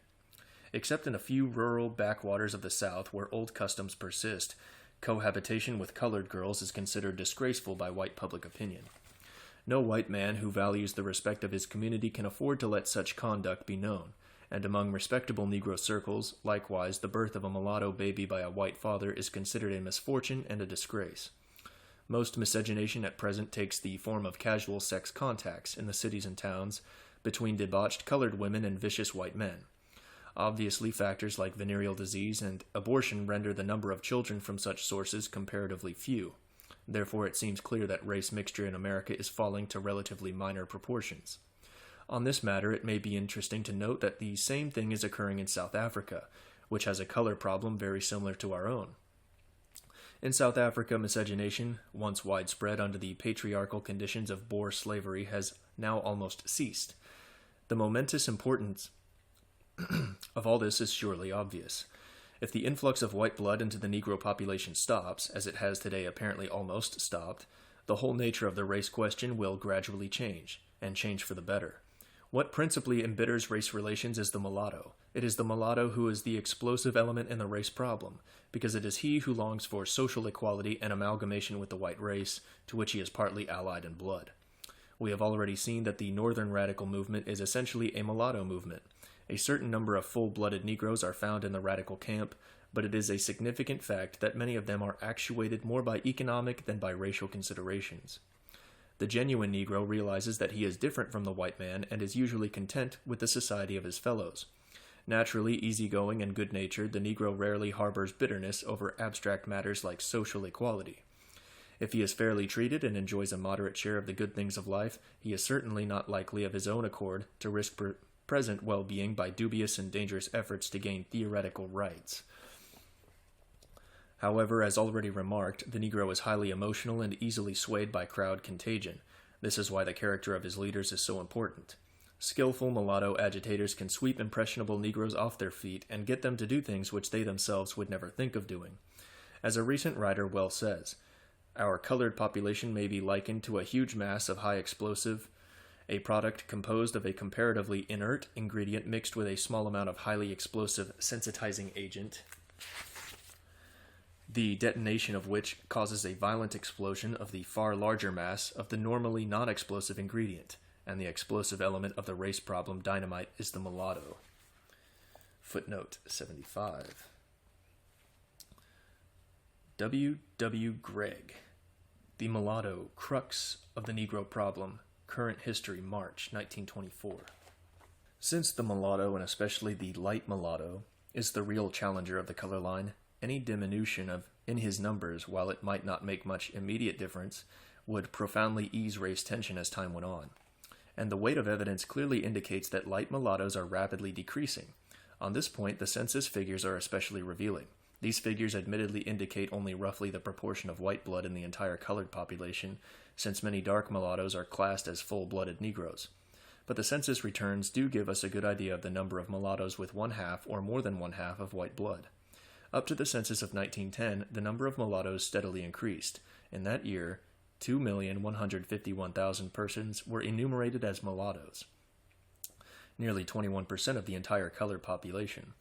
Except in a few rural backwaters of the South where old customs persist, cohabitation with colored girls is considered disgraceful by white public opinion. No white man who values the respect of his community can afford to let such conduct be known, and among respectable Negro circles, likewise, the birth of a mulatto baby by a white father is considered a misfortune and a disgrace. Most miscegenation at present takes the form of casual sex contacts in the cities and towns between debauched colored women and vicious white men. Obviously, factors like venereal disease and abortion render the number of children from such sources comparatively few. Therefore, it seems clear that race mixture in America is falling to relatively minor proportions. On this matter, it may be interesting to note that the same thing is occurring in South Africa, which has a color problem very similar to our own. In South Africa, miscegenation, once widespread under the patriarchal conditions of Boer slavery, has now almost ceased. The momentous importance of all this is surely obvious. If the influx of white blood into the Negro population stops, as it has today apparently almost stopped, the whole nature of the race question will gradually change, and change for the better. What principally embitters race relations is the mulatto. It is the mulatto who is the explosive element in the race problem, because it is he who longs for social equality and amalgamation with the white race, to which he is partly allied in blood. We have already seen that the Northern Radical movement is essentially a mulatto movement. A certain number of full-blooded Negroes are found in the radical camp, but it is a significant fact that many of them are actuated more by economic than by racial considerations. The genuine Negro realizes that he is different from the white man and is usually content with the society of his fellows. Naturally easygoing and good-natured, the Negro rarely harbors bitterness over abstract matters like social equality. If he is fairly treated and enjoys a moderate share of the good things of life, he is certainly not likely of his own accord to risk present well-being by dubious and dangerous efforts to gain theoretical rights. However, as already remarked, the Negro is highly emotional and easily swayed by crowd contagion. This is why the character of his leaders is so important. Skillful mulatto agitators can sweep impressionable Negroes off their feet and get them to do things which they themselves would never think of doing. As a recent writer well says, our colored population may be likened to a huge mass of high explosive, a product composed of a comparatively inert ingredient mixed with a small amount of highly explosive sensitizing agent, the detonation of which causes a violent explosion of the far larger mass of the normally non-explosive ingredient, and the explosive element of the race problem dynamite is the mulatto. Footnote 75. W. W. Gregg, The Mulatto, Crux of the Negro Problem, Current History, March, 1924. Since the mulatto, and especially the light mulatto, is the real challenger of the color line, any diminution in his numbers, while it might not make much immediate difference, would profoundly ease race tension as time went on. And the weight of evidence clearly indicates that light mulattoes are rapidly decreasing. On this point, the census figures are especially revealing. These figures admittedly indicate only roughly the proportion of white blood in the entire colored population, since many dark mulattoes are classed as full-blooded Negroes. But the census returns do give us a good idea of the number of mulattoes with one-half or more than one-half of white blood. Up to the census of 1910, the number of mulattoes steadily increased. In that year, 2,151,000 persons were enumerated as mulattoes, nearly 21% of the entire colored population.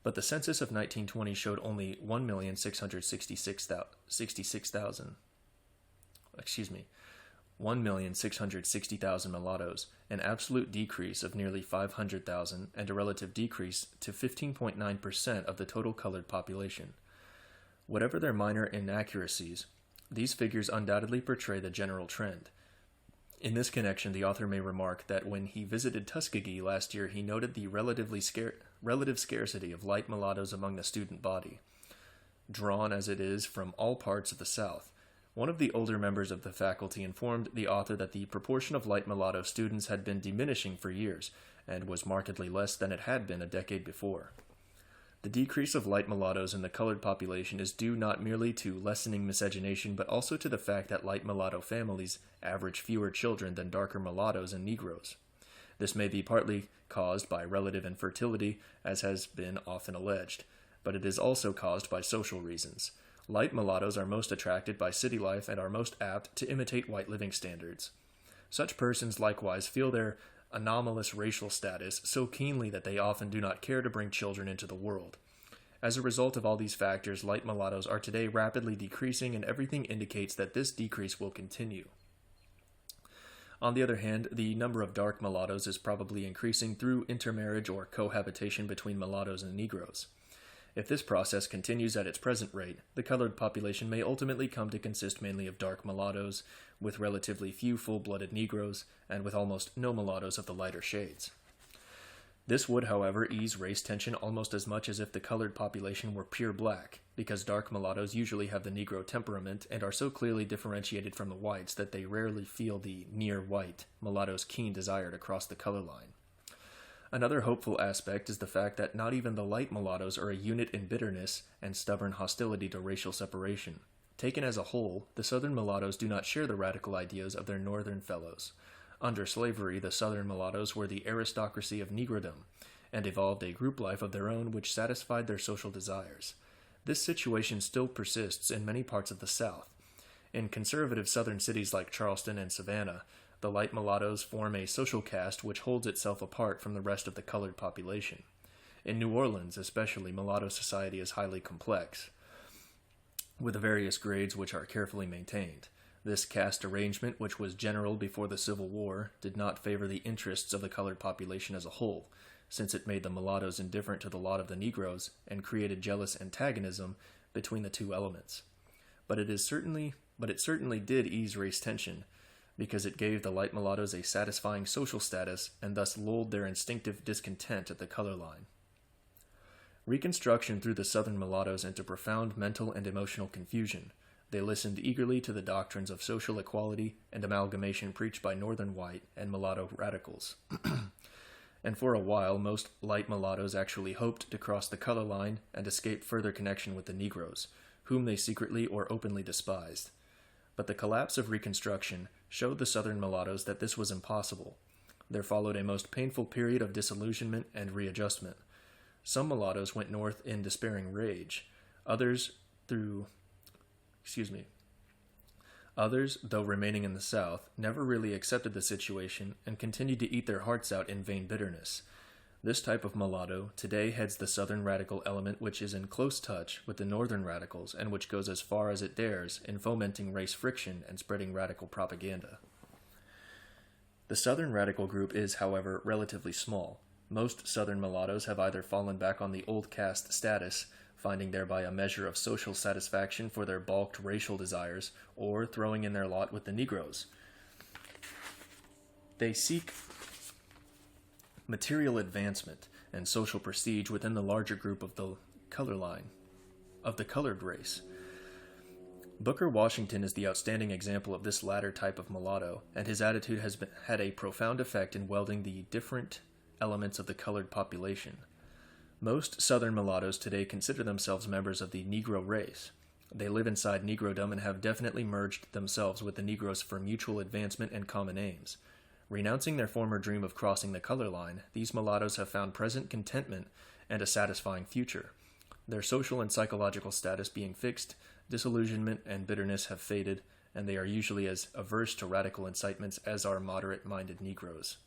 But the census of 1920 showed only 1,660,000 mulattoes, an absolute decrease of nearly 500,000 and a relative decrease to 15.9% of the total colored population. Whatever their minor inaccuracies, these figures undoubtedly portray the general trend. In this connection, the author may remark that when he visited Tuskegee last year, he noted the relative scarcity of light mulattoes among the student body, drawn as it is from all parts of the South. One of the older members of the faculty informed the author that the proportion of light mulatto students had been diminishing for years, and was markedly less than it had been a decade before. The decrease of light mulattoes in the colored population is due not merely to lessening miscegenation, but also to the fact that light mulatto families average fewer children than darker mulattoes and Negroes. This may be partly caused by relative infertility, as has been often alleged, but it is also caused by social reasons. Light mulattoes are most attracted by city life and are most apt to imitate white living standards. Such persons likewise feel their anomalous racial status so keenly that they often do not care to bring children into the world. As a result of all these factors, light mulattoes are today rapidly decreasing, and everything indicates that this decrease will continue. On the other hand, the number of dark mulattoes is probably increasing through intermarriage or cohabitation between mulattoes and Negroes. If this process continues at its present rate, the colored population may ultimately come to consist mainly of dark mulattoes, with relatively few full-blooded Negroes, and with almost no mulattoes of the lighter shades. This would, however, ease race tension almost as much as if the colored population were pure black, because dark mulattoes usually have the Negro temperament and are so clearly differentiated from the whites that they rarely feel the near-white mulatto's keen desire to cross the color line. Another hopeful aspect is the fact that not even the light mulattoes are a unit in bitterness and stubborn hostility to racial separation. Taken as a whole, the Southern mulattoes do not share the radical ideas of their Northern fellows. Under slavery, the Southern mulattoes were the aristocracy of Negrodom, and evolved a group life of their own which satisfied their social desires. This situation still persists in many parts of the South. In conservative Southern cities like Charleston and Savannah, the light mulattoes form a social caste which holds itself apart from the rest of the colored population. In New Orleans, especially, mulatto society is highly complex, with various grades which are carefully maintained. This caste arrangement, which was general before the Civil War, did not favor the interests of the colored population as a whole, since it made the mulattoes indifferent to the lot of the Negroes and created jealous antagonism between the two elements. But it certainly did ease race tension, because it gave the light mulattoes a satisfying social status and thus lulled their instinctive discontent at the color line. Reconstruction threw the Southern mulattoes into profound mental and emotional confusion. They listened eagerly to the doctrines of social equality and amalgamation preached by Northern white and mulatto radicals. And for a while, most light mulattoes actually hoped to cross the color line and escape further connection with the Negroes, whom they secretly or openly despised. But the collapse of Reconstruction showed the Southern mulattoes that this was impossible. There followed a most painful period of disillusionment and readjustment. Some mulattoes went north in despairing rage. Others, though remaining in the South, never really accepted the situation and continued to eat their hearts out in vain bitterness. This type of mulatto today heads the Southern radical element, which is in close touch with the Northern radicals and which goes as far as it dares in fomenting race friction and spreading radical propaganda. The Southern radical group is, however, relatively small. Most Southern mulattoes have either fallen back on the old caste status, finding thereby a measure of social satisfaction for their balked racial desires, or throwing in their lot with the Negroes. They seek material advancement and social prestige within the larger group of the color line, of the colored race. Booker Washington is the outstanding example of this latter type of mulatto, and his attitude has had a profound effect in welding the different elements of the colored population. Most Southern mulattoes today consider themselves members of the Negro race. They live inside Negrodom and have definitely merged themselves with the Negroes for mutual advancement and common aims. Renouncing their former dream of crossing the color line, these mulattoes have found present contentment and a satisfying future. Their social and psychological status being fixed, disillusionment and bitterness have faded, and they are usually as averse to radical incitements as are moderate-minded Negroes.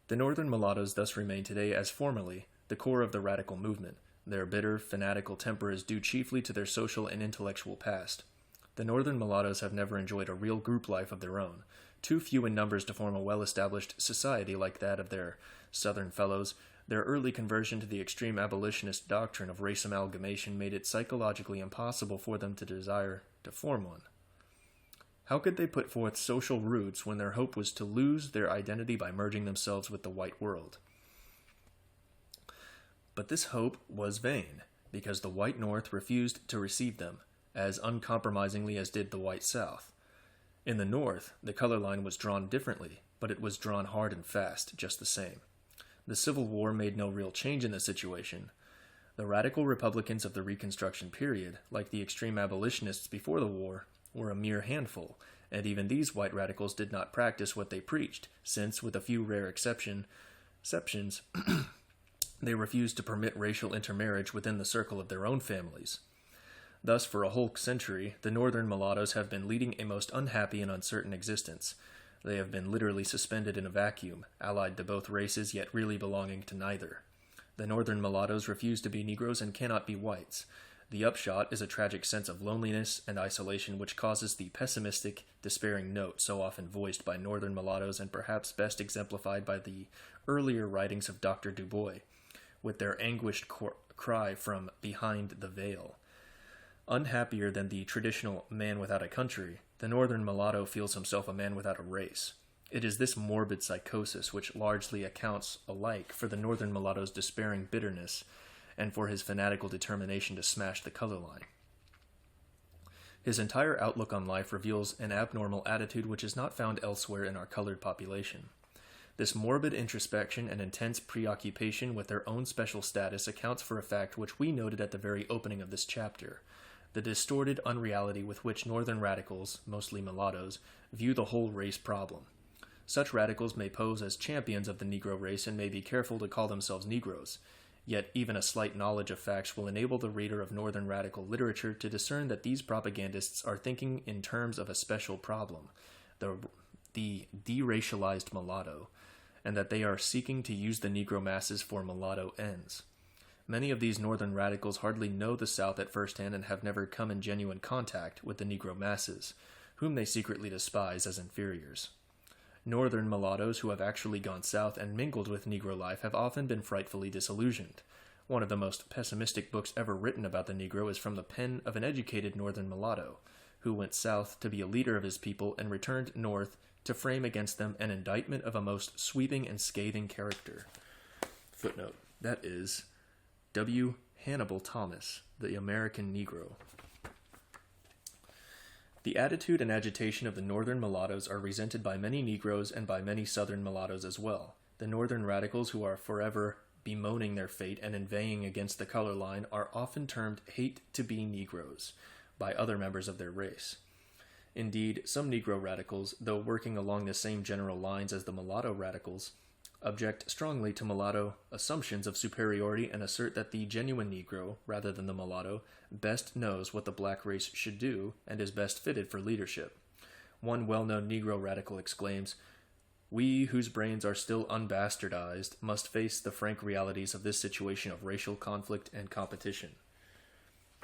The Northern mulattoes thus remain today, as formerly, the core of the radical movement. Their bitter, fanatical temper is due chiefly to their social and intellectual past. The Northern mulattoes have never enjoyed a real group life of their own, too few in numbers to form a well-established society like that of their Southern fellows. Their early conversion to the extreme abolitionist doctrine of race amalgamation made it psychologically impossible for them to desire to form one. How could they put forth social roots when their hope was to lose their identity by merging themselves with the white world? But this hope was vain, because the white North refused to receive them, as uncompromisingly as did the white South. In the North, the color line was drawn differently, but it was drawn hard and fast, just the same. The Civil War made no real change in the situation. The radical Republicans of the Reconstruction period, like the extreme abolitionists before the war, were a mere handful, and even these white radicals did not practice what they preached, since, with a few rare exceptions, they refused to permit racial intermarriage within the circle of their own families. Thus, for a whole century, the Northern mulattoes have been leading a most unhappy and uncertain existence. They have been literally suspended in a vacuum, allied to both races yet really belonging to neither. The Northern mulattoes refuse to be Negroes and cannot be whites. The upshot is a tragic sense of loneliness and isolation which causes the pessimistic, despairing note so often voiced by Northern mulattoes and perhaps best exemplified by the earlier writings of Dr. Du Bois, with their anguished cry from behind the veil. Unhappier than the traditional man without a country, the Northern mulatto feels himself a man without a race. It is this morbid psychosis which largely accounts alike for the Northern mulatto's despairing bitterness and for his fanatical determination to smash the color line. His entire outlook on life reveals an abnormal attitude which is not found elsewhere in our colored population. This morbid introspection and intense preoccupation with their own special status accounts for a fact which we noted at the very opening of this chapter: the distorted unreality with which Northern radicals, mostly mulattoes, view the whole race problem. Such radicals may pose as champions of the Negro race and may be careful to call themselves Negroes, yet even a slight knowledge of facts will enable the reader of Northern radical literature to discern that these propagandists are thinking in terms of a special problem, the deracialized mulatto, and that they are seeking to use the Negro masses for mulatto ends. Many of these Northern radicals hardly know the South at first hand and have never come in genuine contact with the Negro masses, whom they secretly despise as inferiors. Northern mulattoes who have actually gone South and mingled with Negro life have often been frightfully disillusioned. One of the most pessimistic books ever written about the Negro is from the pen of an educated Northern mulatto, who went South to be a leader of his people and returned North to frame against them an indictment of a most sweeping and scathing character. Footnote. That is W. Hannibal Thomas, The American Negro. The attitude and agitation of the Northern mulattoes are resented by many Negroes and by many Southern mulattoes as well. The Northern radicals who are forever bemoaning their fate and inveighing against the color line are often termed hate-to-be Negroes by other members of their race. Indeed, some Negro radicals, though working along the same general lines as the mulatto radicals, object strongly to mulatto assumptions of superiority and assert that the genuine Negro, rather than the mulatto, best knows what the black race should do and is best fitted for leadership. One well-known Negro radical exclaims, "We whose brains are still unbastardized must face the frank realities of this situation of racial conflict and competition."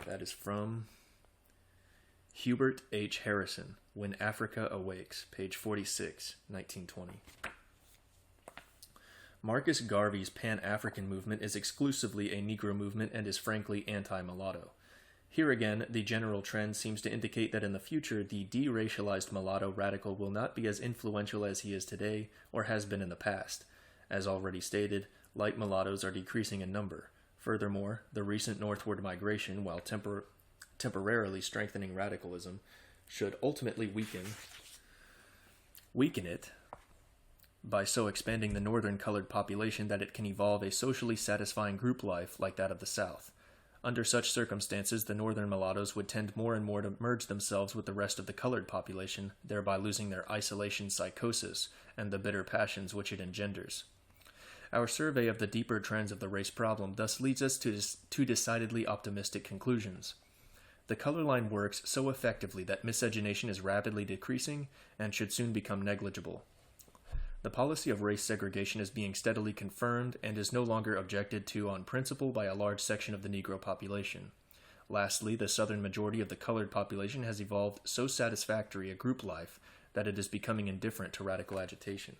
That is from Hubert H. Harrison, When Africa Awakes, page 46, 1920. Marcus Garvey's Pan-African movement is exclusively a Negro movement and is frankly anti-mulatto. Here again, the general trend seems to indicate that in the future the deracialized mulatto radical will not be as influential as he is today or has been in the past. As already stated, light mulattoes are decreasing in number. Furthermore, the recent northward migration, while temporarily strengthening radicalism, should ultimately weaken it by so expanding the northern colored population that it can evolve a socially satisfying group life like that of the South. Under such circumstances, the northern mulattoes would tend more and more to merge themselves with the rest of the colored population, thereby losing their isolation psychosis and the bitter passions which it engenders. Our survey of the deeper trends of the race problem thus leads us to decidedly optimistic conclusions. The color line works so effectively that miscegenation is rapidly decreasing and should soon become negligible. The policy of race segregation is being steadily confirmed and is no longer objected to on principle by a large section of the Negro population. Lastly, the southern majority of the colored population has evolved so satisfactory a group life that it is becoming indifferent to radical agitation.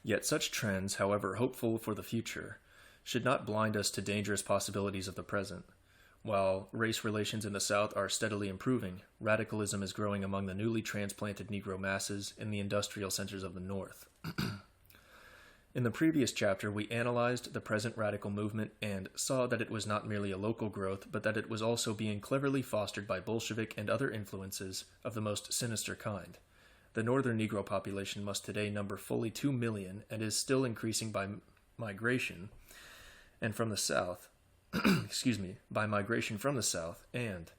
Yet such trends, however hopeful for the future, should not blind us to dangerous possibilities of the present. While race relations in the South are steadily improving, radicalism is growing among the newly transplanted Negro masses in the industrial centers of the North. In the previous chapter, we analyzed the present radical movement and saw that it was not merely a local growth, but that it was also being cleverly fostered by Bolshevik and other influences of the most sinister kind. The northern Negro population must today number fully 2 million and is still increasing by migration and from the South, by migration from the South and,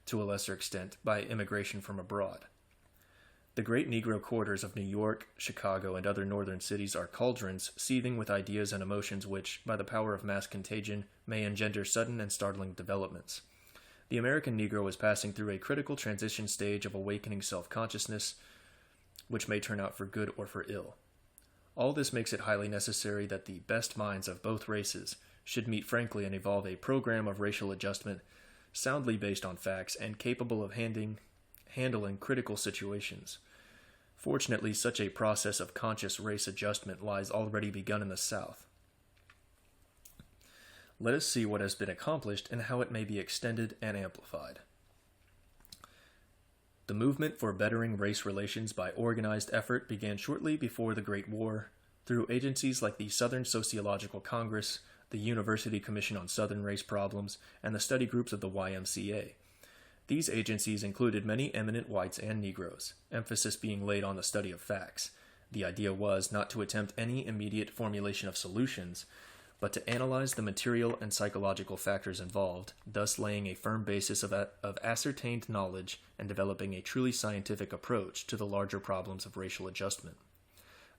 to a lesser extent, by immigration from abroad. The great Negro quarters of New York, Chicago, and other northern cities are cauldrons seething with ideas and emotions which, by the power of mass contagion, may engender sudden and startling developments. The American Negro is passing through a critical transition stage of awakening self-consciousness, which may turn out for good or for ill. All this makes it highly necessary that the best minds of both races should meet frankly and evolve a program of racial adjustment soundly based on facts and capable of handling critical situations. Fortunately, such a process of conscious race adjustment lies already begun in the South. Let us see what has been accomplished and how it may be extended and amplified. The movement for bettering race relations by organized effort began shortly before the Great War through agencies like the Southern Sociological Congress, the University Commission on Southern Race Problems, and the study groups of the YMCA. These agencies included many eminent whites and Negroes, emphasis being laid on the study of facts. The idea was not to attempt any immediate formulation of solutions, but to analyze the material and psychological factors involved, thus laying a firm basis of ascertained knowledge and developing a truly scientific approach to the larger problems of racial adjustment.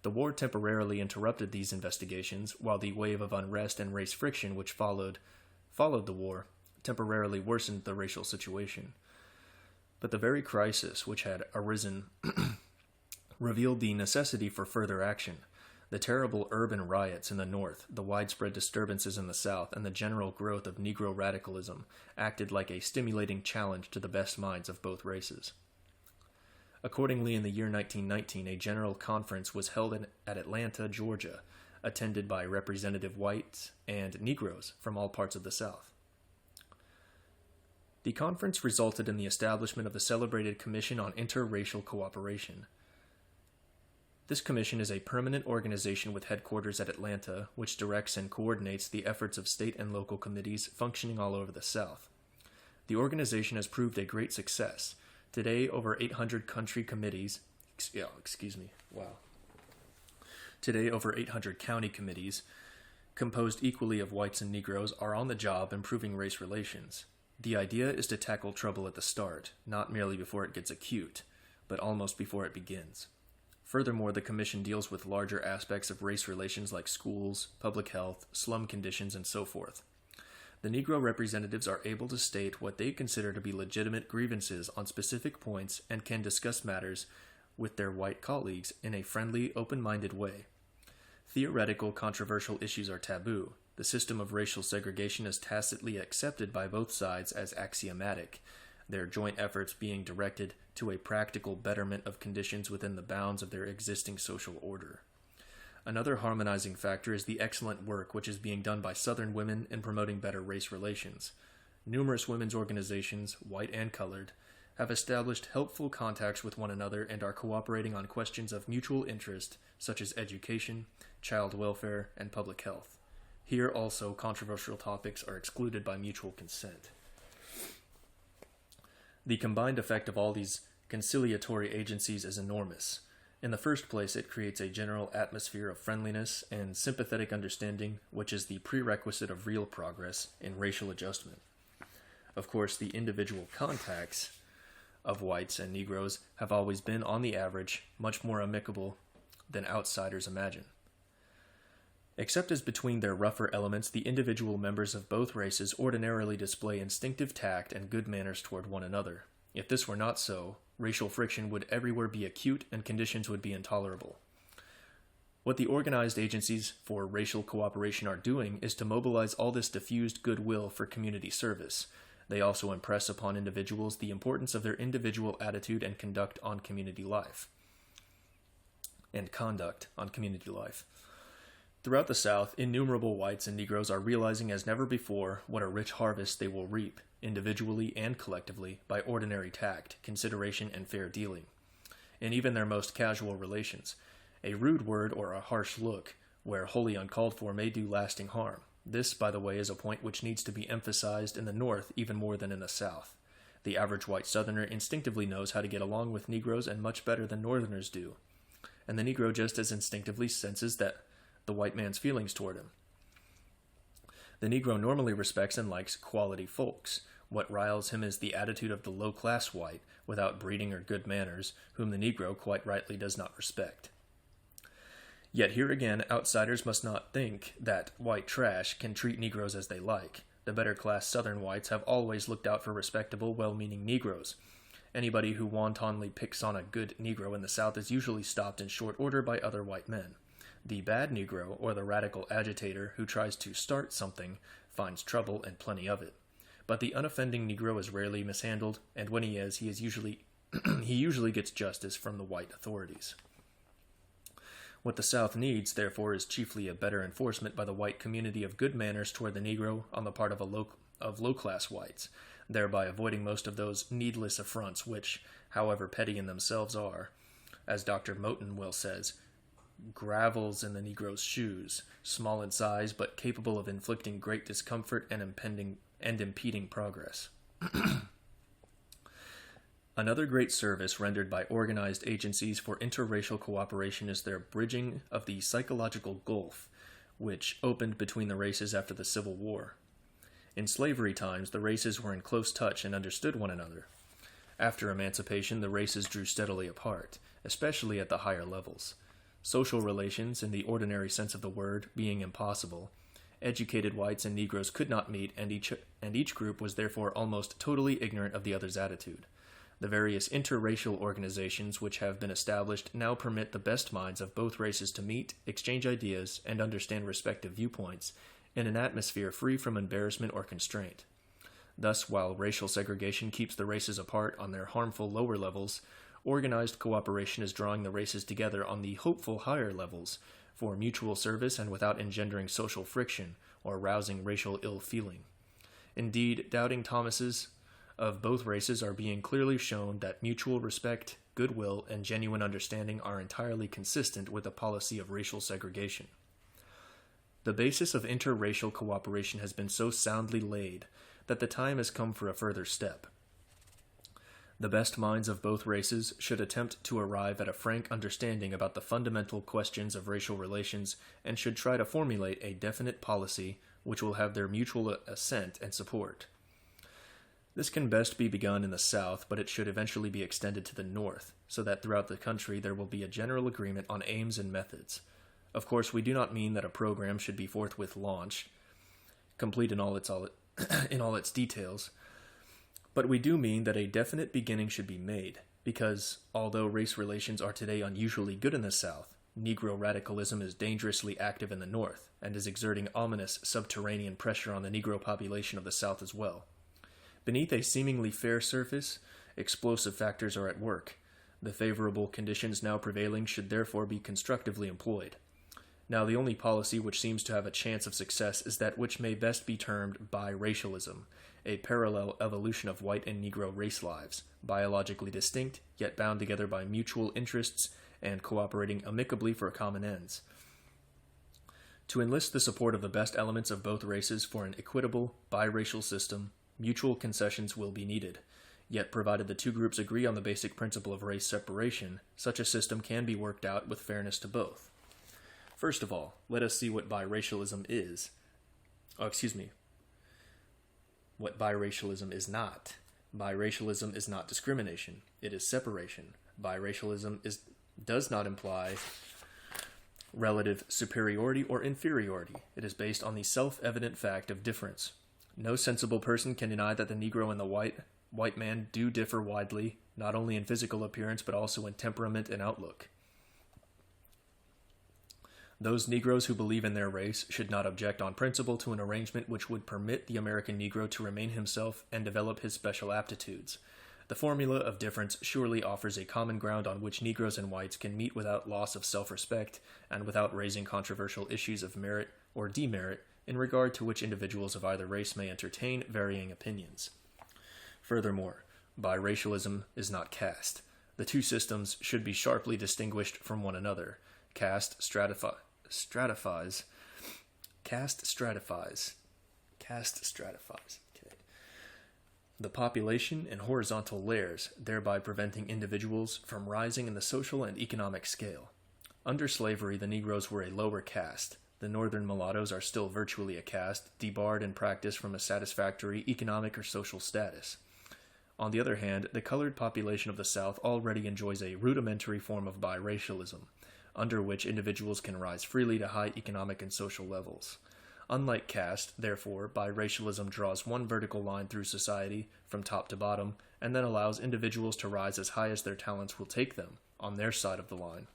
The war temporarily interrupted these investigations, while the wave of unrest and race friction which followed the war temporarily worsened the racial situation. But the very crisis which had arisen revealed the necessity for further action. The terrible urban riots in the North, the widespread disturbances in the South, and the general growth of Negro radicalism acted like a stimulating challenge to the best minds of both races. Accordingly, in the year 1919, a general conference was held at Atlanta, Georgia, attended by representative whites and Negroes from all parts of the South. The conference resulted in the establishment of the celebrated Commission on Interracial Cooperation. This commission is a permanent organization with headquarters at Atlanta, which directs and coordinates the efforts of state and local committees functioning all over the South. The organization has proved a great success. Today, over 800 Today, over 800 county committees, composed equally of whites and Negroes, are on the job improving race relations. The idea is to tackle trouble at the start, not merely before it gets acute, but almost before it begins. Furthermore, the Commission deals with larger aspects of race relations like schools, public health, slum conditions, and so forth. The Negro representatives are able to state what they consider to be legitimate grievances on specific points and can discuss matters with their white colleagues in a friendly, open-minded way. Theoretical, controversial issues are taboo. The system of racial segregation is tacitly accepted by both sides as axiomatic, their joint efforts being directed to a practical betterment of conditions within the bounds of their existing social order. Another harmonizing factor is the excellent work which is being done by Southern women in promoting better race relations. Numerous women's organizations, white and colored, have established helpful contacts with one another and are cooperating on questions of mutual interest, such as education, child welfare, and public health. Here also, controversial topics are excluded by mutual consent. The combined effect of all these conciliatory agencies is enormous. In the first place, it creates a general atmosphere of friendliness and sympathetic understanding, which is the prerequisite of real progress in racial adjustment. Of course, the individual contacts of whites and Negroes have always been, on the average, much more amicable than outsiders imagine. Except as between their rougher elements, the individual members of both races ordinarily display instinctive tact and good manners toward one another. If this were not so, racial friction would everywhere be acute and conditions would be intolerable. What the organized agencies for racial cooperation are doing is to mobilize all this diffused goodwill for community service. They also impress upon individuals the importance of their individual attitude and conduct on community life. Throughout the South, innumerable whites and Negroes are realizing as never before what a rich harvest they will reap individually and collectively, by ordinary tact, consideration, and fair dealing. In even their most casual relations, a rude word or a harsh look, where wholly uncalled for, may do lasting harm. This, by the way, is a point which needs to be emphasized in the North even more than in the South. The average white Southerner instinctively knows how to get along with Negroes and much better than Northerners do, and the Negro just as instinctively senses that the white man's feelings toward him. The Negro normally respects and likes quality folks. What riles him is the attitude of the low-class white, without breeding or good manners, whom the Negro quite rightly does not respect. Yet here again, outsiders must not think that white trash can treat Negroes as they like. The better-class Southern whites have always looked out for respectable, well-meaning Negroes. Anybody who wantonly picks on a good Negro in the South is usually stopped in short order by other white men. The bad Negro, or the radical agitator who tries to start something, finds trouble and plenty of it. But the unoffending Negro is rarely mishandled, and when he is usually he usually gets justice from the white authorities. What the South needs, therefore, is chiefly a better enforcement by the white community of good manners toward the Negro on the part of low-class whites, thereby avoiding most of those needless affronts which, however petty in themselves, are, as Dr. Moten well says, gravels in the Negro's shoes, small in size but capable of inflicting great discomfort and impeding progress. Another great service rendered by organized agencies for interracial cooperation is their bridging of the psychological gulf which opened between the races after the Civil War. In slavery times, the races were in close touch and understood one another. After emancipation, the races drew steadily apart, especially at the higher levels. Social relations, in the ordinary sense of the word, being impossible, educated whites and Negroes could not meet, and each group was therefore almost totally ignorant of the other's attitude. The various interracial organizations which have been established now permit the best minds of both races to meet, exchange ideas, and understand respective viewpoints in an atmosphere free from embarrassment or constraint. Thus, while racial segregation keeps the races apart on their harmful lower levels, organized cooperation is drawing the races together on the hopeful higher levels for mutual service and without engendering social friction or rousing racial ill feeling. Indeed, doubting Thomases of both races are being clearly shown that mutual respect, goodwill, and genuine understanding are entirely consistent with a policy of racial segregation. The basis of interracial cooperation has been so soundly laid that the time has come for a further step. The best minds of both races should attempt to arrive at a frank understanding about the fundamental questions of racial relations and should try to formulate a definite policy which will have their mutual assent and support. This can best be begun in the South, but it should eventually be extended to the North, so that throughout the country there will be a general agreement on aims and methods. Of course, we do not mean that a program should be forthwith launched, complete in all its details, but we do mean that a definite beginning should be made, because although race relations are today unusually good in the South, Negro radicalism is dangerously active in the North, and is exerting ominous subterranean pressure on the Negro population of the South as well. Beneath a seemingly fair surface, explosive factors are at work. The favorable conditions now prevailing should therefore be constructively employed. Now, the only policy which seems to have a chance of success is that which may best be termed biracialism, a parallel evolution of white and Negro race lives, biologically distinct, yet bound together by mutual interests and cooperating amicably for common ends. To enlist the support of the best elements of both races for an equitable, biracial system, mutual concessions will be needed. Yet, provided the two groups agree on the basic principle of race separation, such a system can be worked out with fairness to both. First of all, let us see what biracialism is. What biracialism is not. Biracialism is not discrimination. It is separation. Biracialism does not imply relative superiority or inferiority. It is based on the self-evident fact of difference. No sensible person can deny that the Negro and the white man do differ widely, not only in physical appearance but also in temperament and outlook. Those Negroes who believe in their race should not object on principle to an arrangement which would permit the American Negro to remain himself and develop his special aptitudes. The formula of difference surely offers a common ground on which Negroes and whites can meet without loss of self-respect and without raising controversial issues of merit or demerit in regard to which individuals of either race may entertain varying opinions. Furthermore, biracialism is not caste. The two systems should be sharply distinguished from one another. Caste stratifies. Okay. The population in horizontal layers, thereby preventing individuals from rising in the social and economic scale. Under slavery, the Negroes were a lower caste. The northern mulattoes are still virtually a caste, debarred in practice from a satisfactory economic or social status. On the other hand, the colored population of the South already enjoys a rudimentary form of biracialism, under which individuals can rise freely to high economic and social levels. Unlike caste, therefore, biracialism draws one vertical line through society, from top to bottom, and then allows individuals to rise as high as their talents will take them, on their side of the line.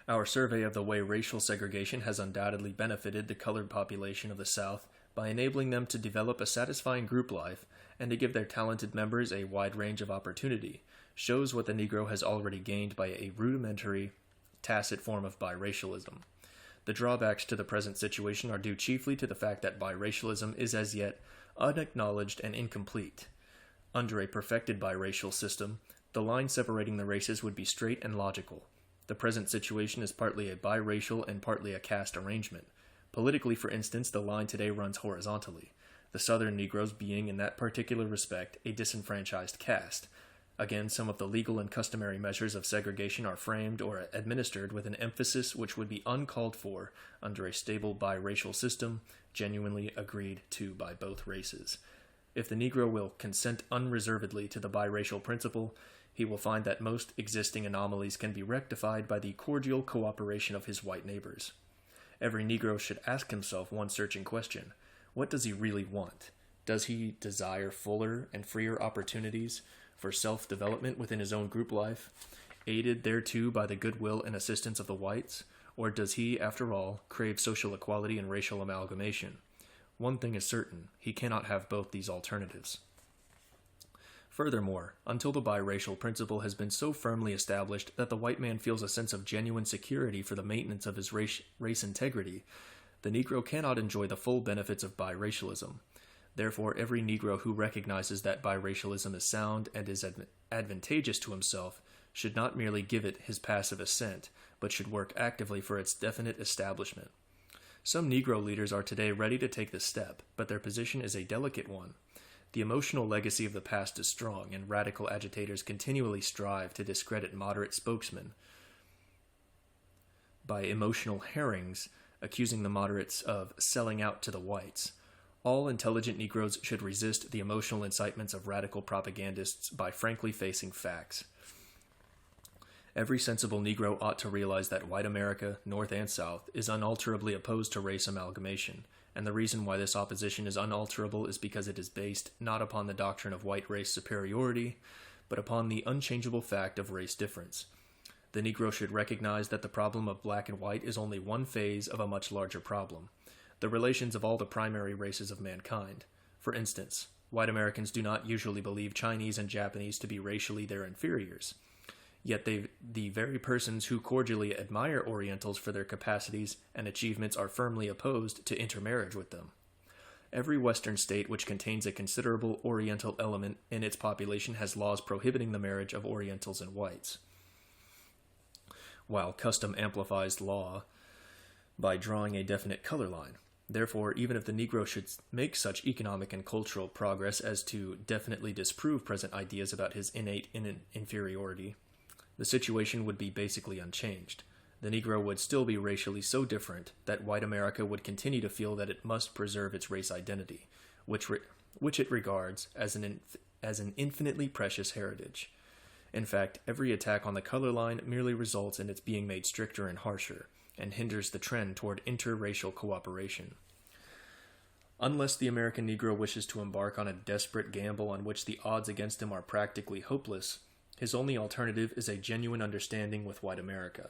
Our survey of the way racial segregation has undoubtedly benefited the colored population of the South by enabling them to develop a satisfying group life and to give their talented members a wide range of opportunity, shows what the Negro has already gained by a rudimentary, tacit form of biracialism. The drawbacks to the present situation are due chiefly to the fact that biracialism is as yet unacknowledged and incomplete. Under a perfected biracial system, the line separating the races would be straight and logical. The present situation is partly a biracial and partly a caste arrangement. Politically, for instance, the line today runs horizontally, the Southern Negroes being, in that particular respect, a disenfranchised caste. Again, some of the legal and customary measures of segregation are framed or administered with an emphasis which would be uncalled for under a stable biracial system, genuinely agreed to by both races. If the Negro will consent unreservedly to the biracial principle, he will find that most existing anomalies can be rectified by the cordial cooperation of his white neighbors. Every Negro should ask himself one searching question. What does he really want? Does he desire fuller and freer opportunities for self-development within his own group life, aided thereto by the goodwill and assistance of the whites? Or does he, after all, crave social equality and racial amalgamation? One thing is certain, he cannot have both these alternatives. Furthermore, until the biracial principle has been so firmly established that the white man feels a sense of genuine security for the maintenance of his race integrity, the Negro cannot enjoy the full benefits of biracialism. Therefore, every Negro who recognizes that biracialism is sound and is advantageous to himself should not merely give it his passive assent, but should work actively for its definite establishment. Some Negro leaders are today ready to take this step, but their position is a delicate one. The emotional legacy of the past is strong, and radical agitators continually strive to discredit moderate spokesmen by emotional herrings, accusing the moderates of selling out to the whites. All intelligent Negroes should resist the emotional incitements of radical propagandists by frankly facing facts. Every sensible Negro ought to realize that white America, North and South, is unalterably opposed to race amalgamation, and the reason why this opposition is unalterable is because it is based not upon the doctrine of white race superiority, but upon the unchangeable fact of race difference. The Negro should recognize that the problem of black and white is only one phase of a much larger problem, the relations of all the primary races of mankind. For instance, white Americans do not usually believe Chinese and Japanese to be racially their inferiors. Yet the very persons who cordially admire Orientals for their capacities and achievements are firmly opposed to intermarriage with them. Every Western state which contains a considerable Oriental element in its population has laws prohibiting the marriage of Orientals and whites, while custom amplifies law by drawing a definite color line. Therefore, even if the Negro should make such economic and cultural progress as to definitely disprove present ideas about his innate inferiority, the situation would be basically unchanged. The Negro would still be racially so different that white America would continue to feel that it must preserve its race identity, which it regards as an infinitely precious heritage. In fact, every attack on the color line merely results in its being made stricter and harsher, and hinders the trend toward interracial cooperation. Unless the American Negro wishes to embark on a desperate gamble on which the odds against him are practically hopeless, his only alternative is a genuine understanding with white America.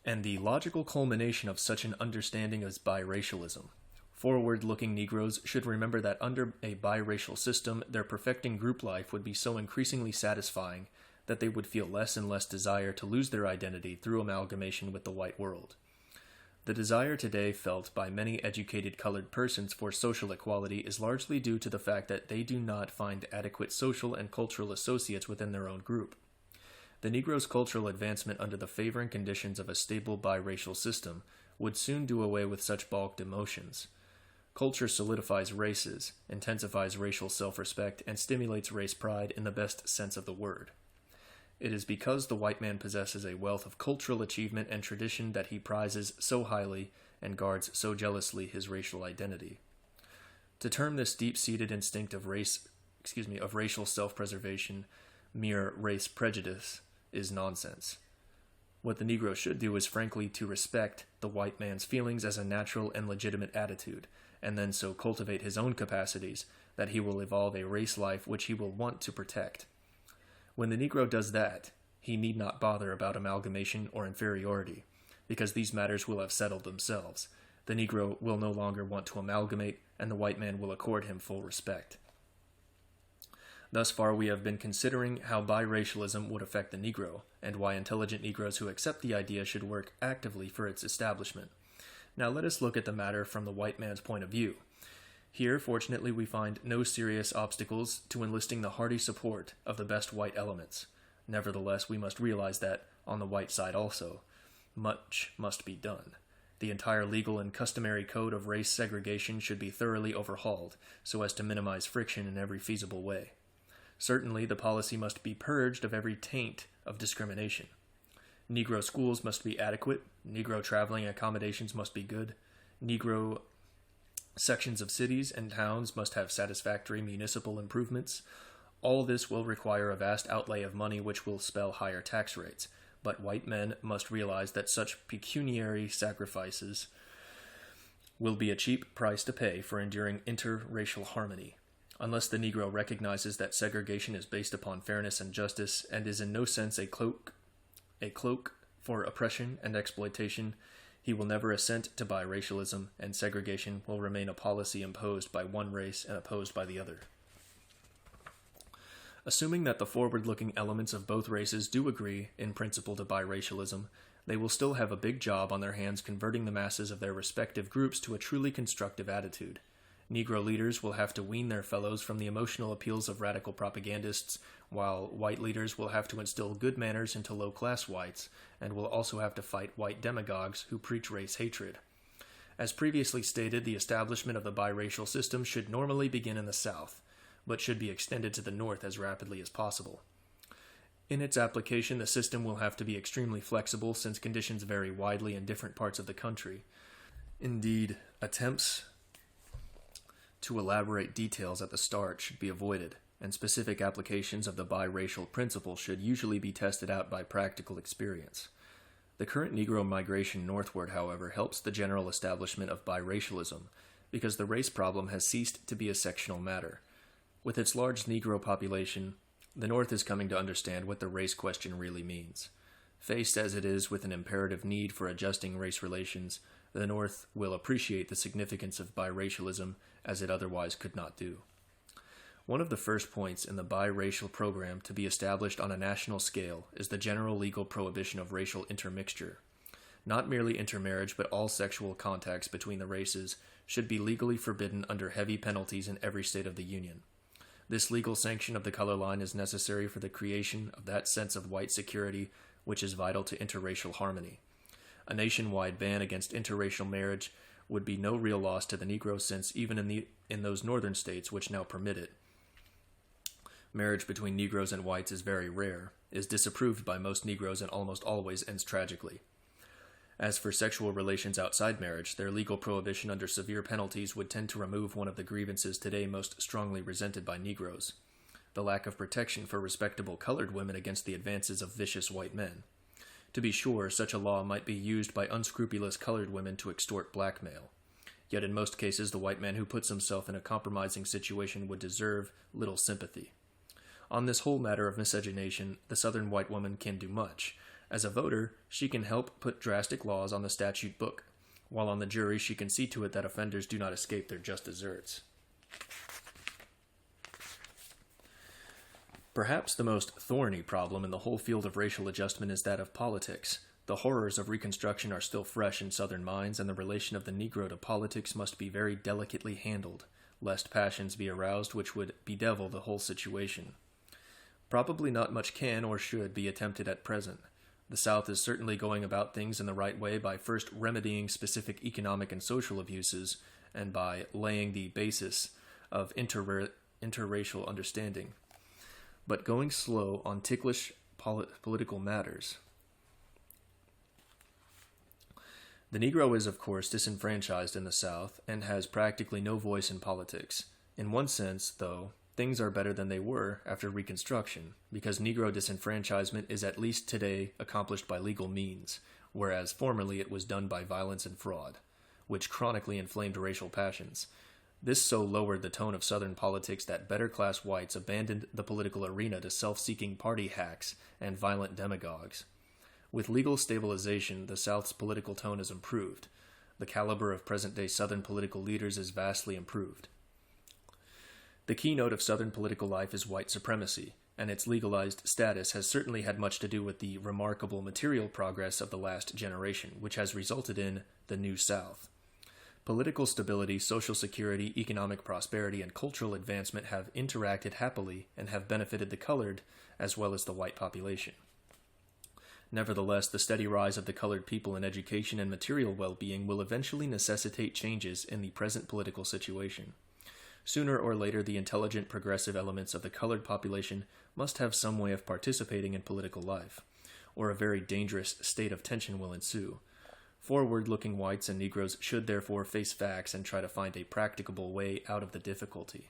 And the logical culmination of such an understanding is biracialism. Forward-looking Negroes should remember that under a biracial system, their perfecting group life would be so increasingly satisfying that they would feel less and less desire to lose their identity through amalgamation with the white world. The desire today felt by many educated colored persons for social equality is largely due to the fact that they do not find adequate social and cultural associates within their own group. The Negro's cultural advancement under the favoring conditions of a stable biracial system would soon do away with such balked emotions. Culture solidifies races, intensifies racial self-respect, and stimulates race pride in the best sense of the word. It is because the white man possesses a wealth of cultural achievement and tradition that he prizes so highly and guards so jealously his racial identity. To term this deep-seated instinct of racial self-preservation mere race prejudice is nonsense. What the Negro should do is frankly to respect the white man's feelings as a natural and legitimate attitude, and then so cultivate his own capacities that he will evolve a race life which he will want to protect. When the Negro does that, he need not bother about amalgamation or inferiority, because these matters will have settled themselves. The Negro will no longer want to amalgamate, and the white man will accord him full respect. Thus far we have been considering how biracialism would affect the Negro, and why intelligent Negroes who accept the idea should work actively for its establishment. Now let us look at the matter from the white man's point of view. Here, fortunately, we find no serious obstacles to enlisting the hearty support of the best white elements. Nevertheless, we must realize that, on the white side also, much must be done. The entire legal and customary code of race segregation should be thoroughly overhauled, so as to minimize friction in every feasible way. Certainly, the policy must be purged of every taint of discrimination. Negro schools must be adequate, Negro traveling accommodations must be good, Negro sections of cities and towns must have satisfactory municipal improvements. All this will require a vast outlay of money which will spell higher tax rates, but white men must realize that such pecuniary sacrifices will be a cheap price to pay for enduring interracial harmony. Unless the Negro recognizes that segregation is based upon fairness and justice and is in no sense a cloak for oppression and exploitation, he will never assent to biracialism, and segregation will remain a policy imposed by one race and opposed by the other. Assuming that the forward-looking elements of both races do agree in principle to biracialism, they will still have a big job on their hands converting the masses of their respective groups to a truly constructive attitude. Negro leaders will have to wean their fellows from the emotional appeals of radical propagandists, while white leaders will have to instill good manners into low-class whites, and will also have to fight white demagogues who preach race hatred. As previously stated, the establishment of the biracial system should normally begin in the South, but should be extended to the North as rapidly as possible. In its application, the system will have to be extremely flexible since conditions vary widely in different parts of the country. Indeed, attempts to elaborate details at the start should be avoided, and specific applications of the biracial principle should usually be tested out by practical experience. The current Negro migration northward, however, helps the general establishment of biracialism, because the race problem has ceased to be a sectional matter. With its large Negro population, the North is coming to understand what the race question really means. Faced as it is with an imperative need for adjusting race relations, the North will appreciate the significance of biracialism as it otherwise could not do. One of the first points in the biracial program to be established on a national scale is the general legal prohibition of racial intermixture. Not merely intermarriage, but all sexual contacts between the races should be legally forbidden under heavy penalties in every state of the Union. This legal sanction of the color line is necessary for the creation of that sense of white security which is vital to interracial harmony. A nationwide ban against interracial marriage would be no real loss to the Negro, since even in those northern states which now permit it, marriage between Negroes and whites is very rare, is disapproved by most Negroes, and almost always ends tragically. As for sexual relations outside marriage, their legal prohibition under severe penalties would tend to remove one of the grievances today most strongly resented by Negroes: the lack of protection for respectable colored women against the advances of vicious white men. To be sure, such a law might be used by unscrupulous colored women to extort blackmail. Yet in most cases, the white man who puts himself in a compromising situation would deserve little sympathy. On this whole matter of miscegenation, the Southern white woman can do much. As a voter, she can help put drastic laws on the statute book, while on the jury she can see to it that offenders do not escape their just deserts. Perhaps the most thorny problem in the whole field of racial adjustment is that of politics, The horrors of Reconstruction are still fresh in Southern minds, and the relation of the Negro to politics must be very delicately handled, lest passions be aroused which would bedevil the whole situation. Probably not much can or should be attempted at present. The South is certainly going about things in the right way by first remedying specific economic and social abuses, and by laying the basis of interracial understanding, but going slow on ticklish political matters. The Negro is, of course, disenfranchised in the South and has practically no voice in politics. In one sense, though, things are better than they were after Reconstruction, because Negro disenfranchisement is at least today accomplished by legal means, whereas formerly it was done by violence and fraud, which chronically inflamed racial passions. This so lowered the tone of Southern politics that better-class whites abandoned the political arena to self-seeking party hacks and violent demagogues. With legal stabilization, the South's political tone is improved. The caliber of present-day Southern political leaders is vastly improved. The keynote of Southern political life is white supremacy, and its legalized status has certainly had much to do with the remarkable material progress of the last generation, which has resulted in the New South. Political stability, social security, economic prosperity, and cultural advancement have interacted happily and have benefited the colored as well as the white population. Nevertheless, the steady rise of the colored people in education and material well-being will eventually necessitate changes in the present political situation. Sooner or later, the intelligent, progressive elements of the colored population must have some way of participating in political life, or a very dangerous state of tension will ensue. Forward-looking whites and Negroes should therefore face facts and try to find a practicable way out of the difficulty.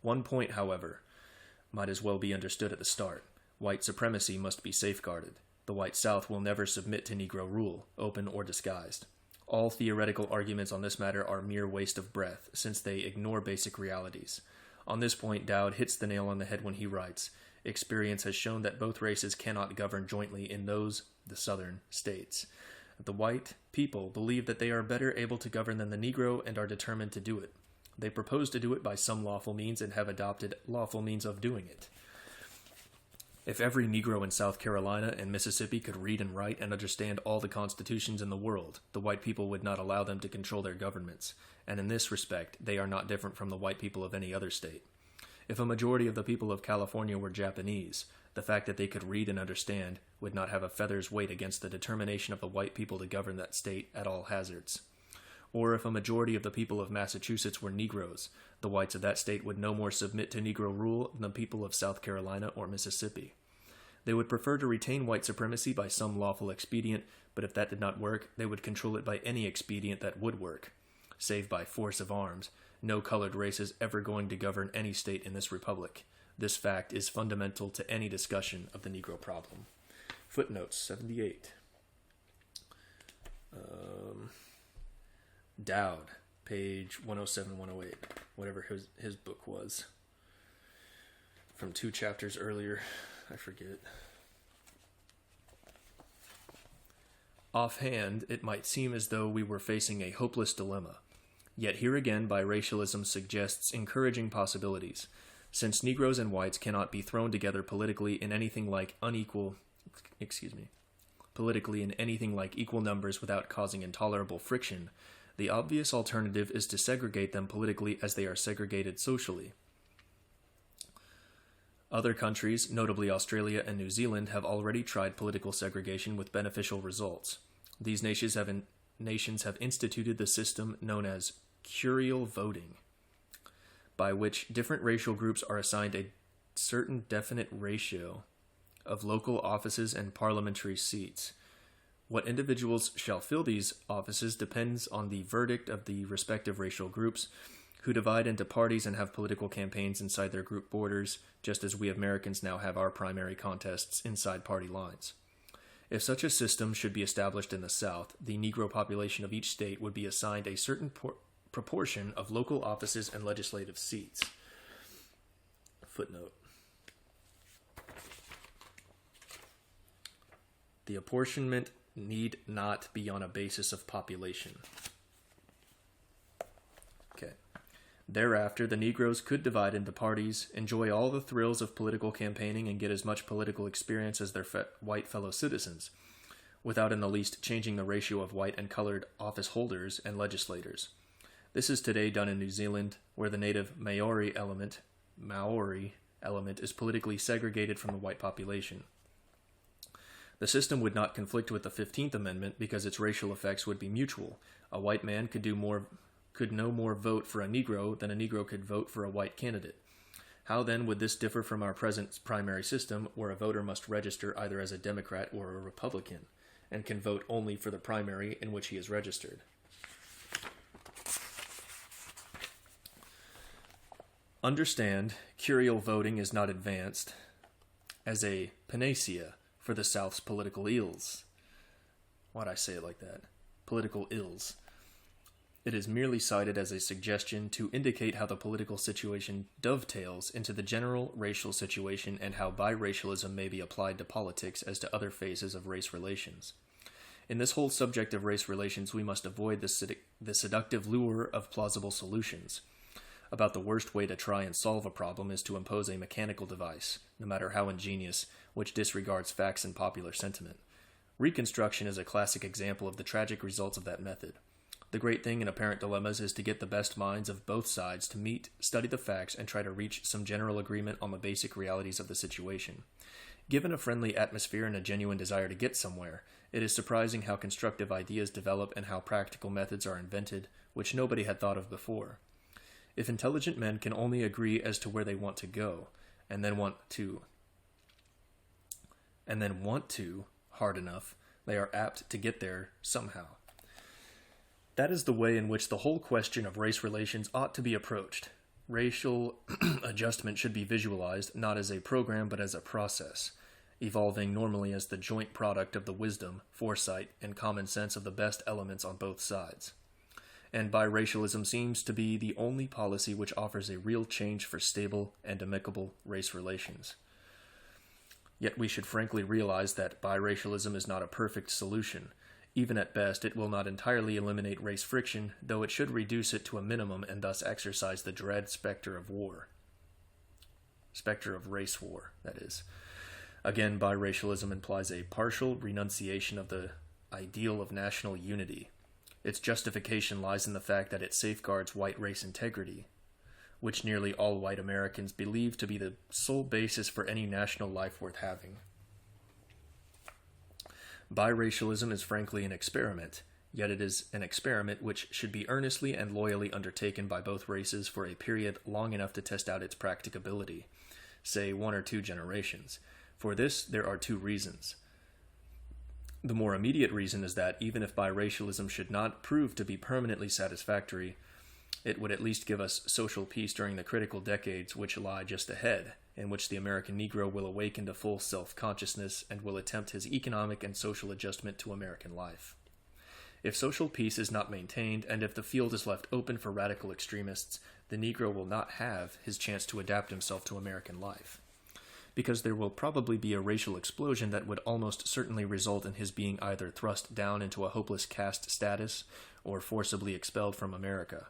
One point, however, might as well be understood at the start. White supremacy must be safeguarded. The white South will never submit to Negro rule, open or disguised. All theoretical arguments on this matter are mere waste of breath, since they ignore basic realities. On this point, Dowd hits the nail on the head when he writes, "Experience has shown that both races cannot govern jointly in the Southern states. The white people believe that they are better able to govern than the Negro and are determined to do it. They propose to do it by some lawful means and have adopted lawful means of doing it. If every Negro in South Carolina and Mississippi could read and write and understand all the constitutions in the world, the white people would not allow them to control their governments, and in this respect, they are not different from the white people of any other state. If a majority of the people of California were Japanese, the fact that they could read and understand would not have a feather's weight against the determination of the white people to govern that state at all hazards. Or if a majority of the people of Massachusetts were Negroes, the whites of that state would no more submit to Negro rule than the people of South Carolina or Mississippi. They would prefer to retain white supremacy by some lawful expedient, but if that did not work, they would control it by any expedient that would work. Save by force of arms, no colored race is ever going to govern any state in this republic. This fact is fundamental to any discussion of the Negro problem." Footnotes 78. Dowd, page 107, 108, whatever his book was. From 2 chapters earlier, I forget. Offhand, it might seem as though we were facing a hopeless dilemma. Yet here again, biracialism suggests encouraging possibilities. Since Negroes and whites cannot be thrown together politically in anything like equal numbers without causing intolerable friction, the obvious alternative is to segregate them politically as they are segregated socially. Other countries, notably Australia and New Zealand, have already tried political segregation with beneficial results. These nations have instituted the system known as curial voting, by which different racial groups are assigned a certain definite ratio of local offices and parliamentary seats. What individuals shall fill these offices depends on the verdict of the respective racial groups, who divide into parties and have political campaigns inside their group borders, just as we Americans now have our primary contests inside party lines. If such a system should be established in the South, the Negro population of each state would be assigned a certain proportion of local offices and legislative seats. Footnote. The apportionment need not be on a basis of population. Okay. Thereafter, the Negroes could divide into parties, enjoy all the thrills of political campaigning, and get as much political experience as their white fellow citizens. without in the least changing the ratio of white and colored office holders and legislators. This is today done in New Zealand, where the native Maori element is politically segregated from the white population. The system would not conflict with the 15th Amendment because its racial effects would be mutual. A white man could no more vote for a Negro than a Negro could vote for a white candidate. How then would this differ from our present primary system, where a voter must register either as a Democrat or a Republican, and can vote only for the primary in which he is registered? Understand, curial voting is not advanced as a panacea for the South's political ills. Why'd I say it like that? Political ills. It is merely cited as a suggestion to indicate how the political situation dovetails into the general racial situation and how biracialism may be applied to politics as to other phases of race relations. In this whole subject of race relations, we must avoid the seductive lure of plausible solutions. About the worst way to try and solve a problem is to impose a mechanical device, no matter how ingenious, which disregards facts and popular sentiment. Reconstruction is a classic example of the tragic results of that method. The great thing in apparent dilemmas is to get the best minds of both sides to meet, study the facts, and try to reach some general agreement on the basic realities of the situation. Given a friendly atmosphere and a genuine desire to get somewhere, it is surprising how constructive ideas develop and how practical methods are invented, which nobody had thought of before. If intelligent men can only agree as to where they want to go, and then want to hard enough, they are apt to get there somehow. That is the way in which the whole question of race relations ought to be approached. Racial adjustment should be visualized not as a program but as a process, evolving normally as the joint product of the wisdom, foresight, and common sense of the best elements on both sides. And biracialism seems to be the only policy which offers a real change for stable and amicable race relations. Yet we should frankly realize that biracialism is not a perfect solution. Even at best, it will not entirely eliminate race friction, though it should reduce it to a minimum and thus exercise the dread specter of war. Specter of race war, that is. Again, biracialism implies a partial renunciation of the ideal of national unity. Its justification lies in the fact that it safeguards white race integrity, which nearly all white Americans believe to be the sole basis for any national life worth having. Biracialism is frankly an experiment, yet it is an experiment which should be earnestly and loyally undertaken by both races for a period long enough to test out its practicability, say 1 or 2 generations. For this, there are 2 reasons. The more immediate reason is that even if biracialism should not prove to be permanently satisfactory, it would at least give us social peace during the critical decades which lie just ahead, in which the American Negro will awaken to full self-consciousness and will attempt his economic and social adjustment to American life. If social peace is not maintained, and if the field is left open for radical extremists, the Negro will not have his chance to adapt himself to American life, because there will probably be a racial explosion that would almost certainly result in his being either thrust down into a hopeless caste status or forcibly expelled from America.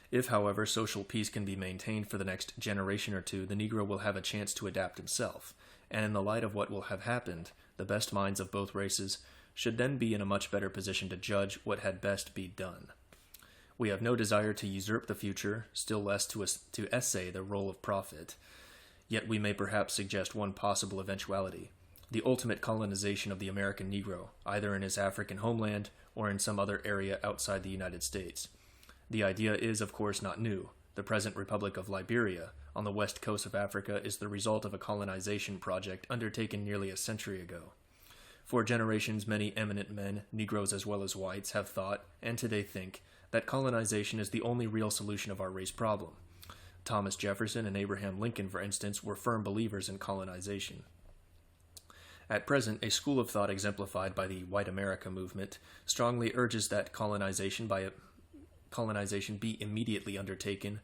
If, however, social peace can be maintained for the next generation or 2, the Negro will have a chance to adapt himself, and in the light of what will have happened, the best minds of both races should then be in a much better position to judge what had best be done. We have no desire to usurp the future, still less to essay the role of prophet, yet we may perhaps suggest one possible eventuality: the ultimate colonization of the American Negro, either in his African homeland or in some other area outside the United States. The idea is, of course, not new. The present Republic of Liberia, on the west coast of Africa, is the result of a colonization project undertaken nearly a century ago. For generations, many eminent men, Negroes as well as whites, have thought, and today think, that colonization is the only real solution of our race problem. Thomas Jefferson and Abraham Lincoln, for instance, were firm believers in colonization. At present, a school of thought exemplified by the White America movement strongly urges that colonization be immediately undertaken,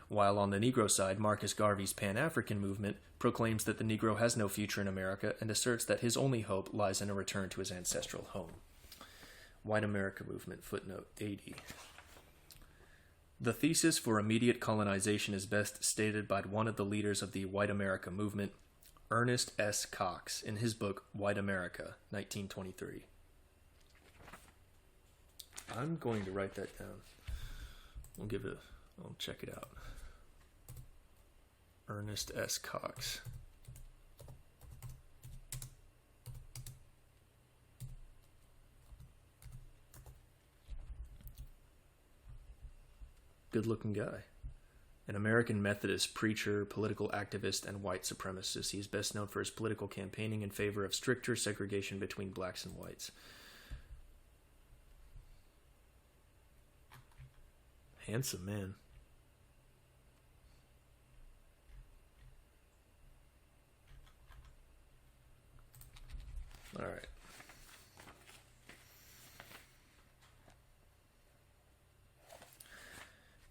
while on the Negro side, Marcus Garvey's Pan-African movement proclaims that the Negro has no future in America and asserts that his only hope lies in a return to his ancestral home. White America movement, footnote 80. The thesis for immediate colonization is best stated by one of the leaders of the White America movement, Ernest S. Cox in his book White America, 1923. I'm going to write that down. I'll check it out. Ernest S. Cox. Good-looking guy. An American Methodist preacher, political activist, and white supremacist. He is best known for his political campaigning in favor of stricter segregation between blacks and whites. Handsome man. All right.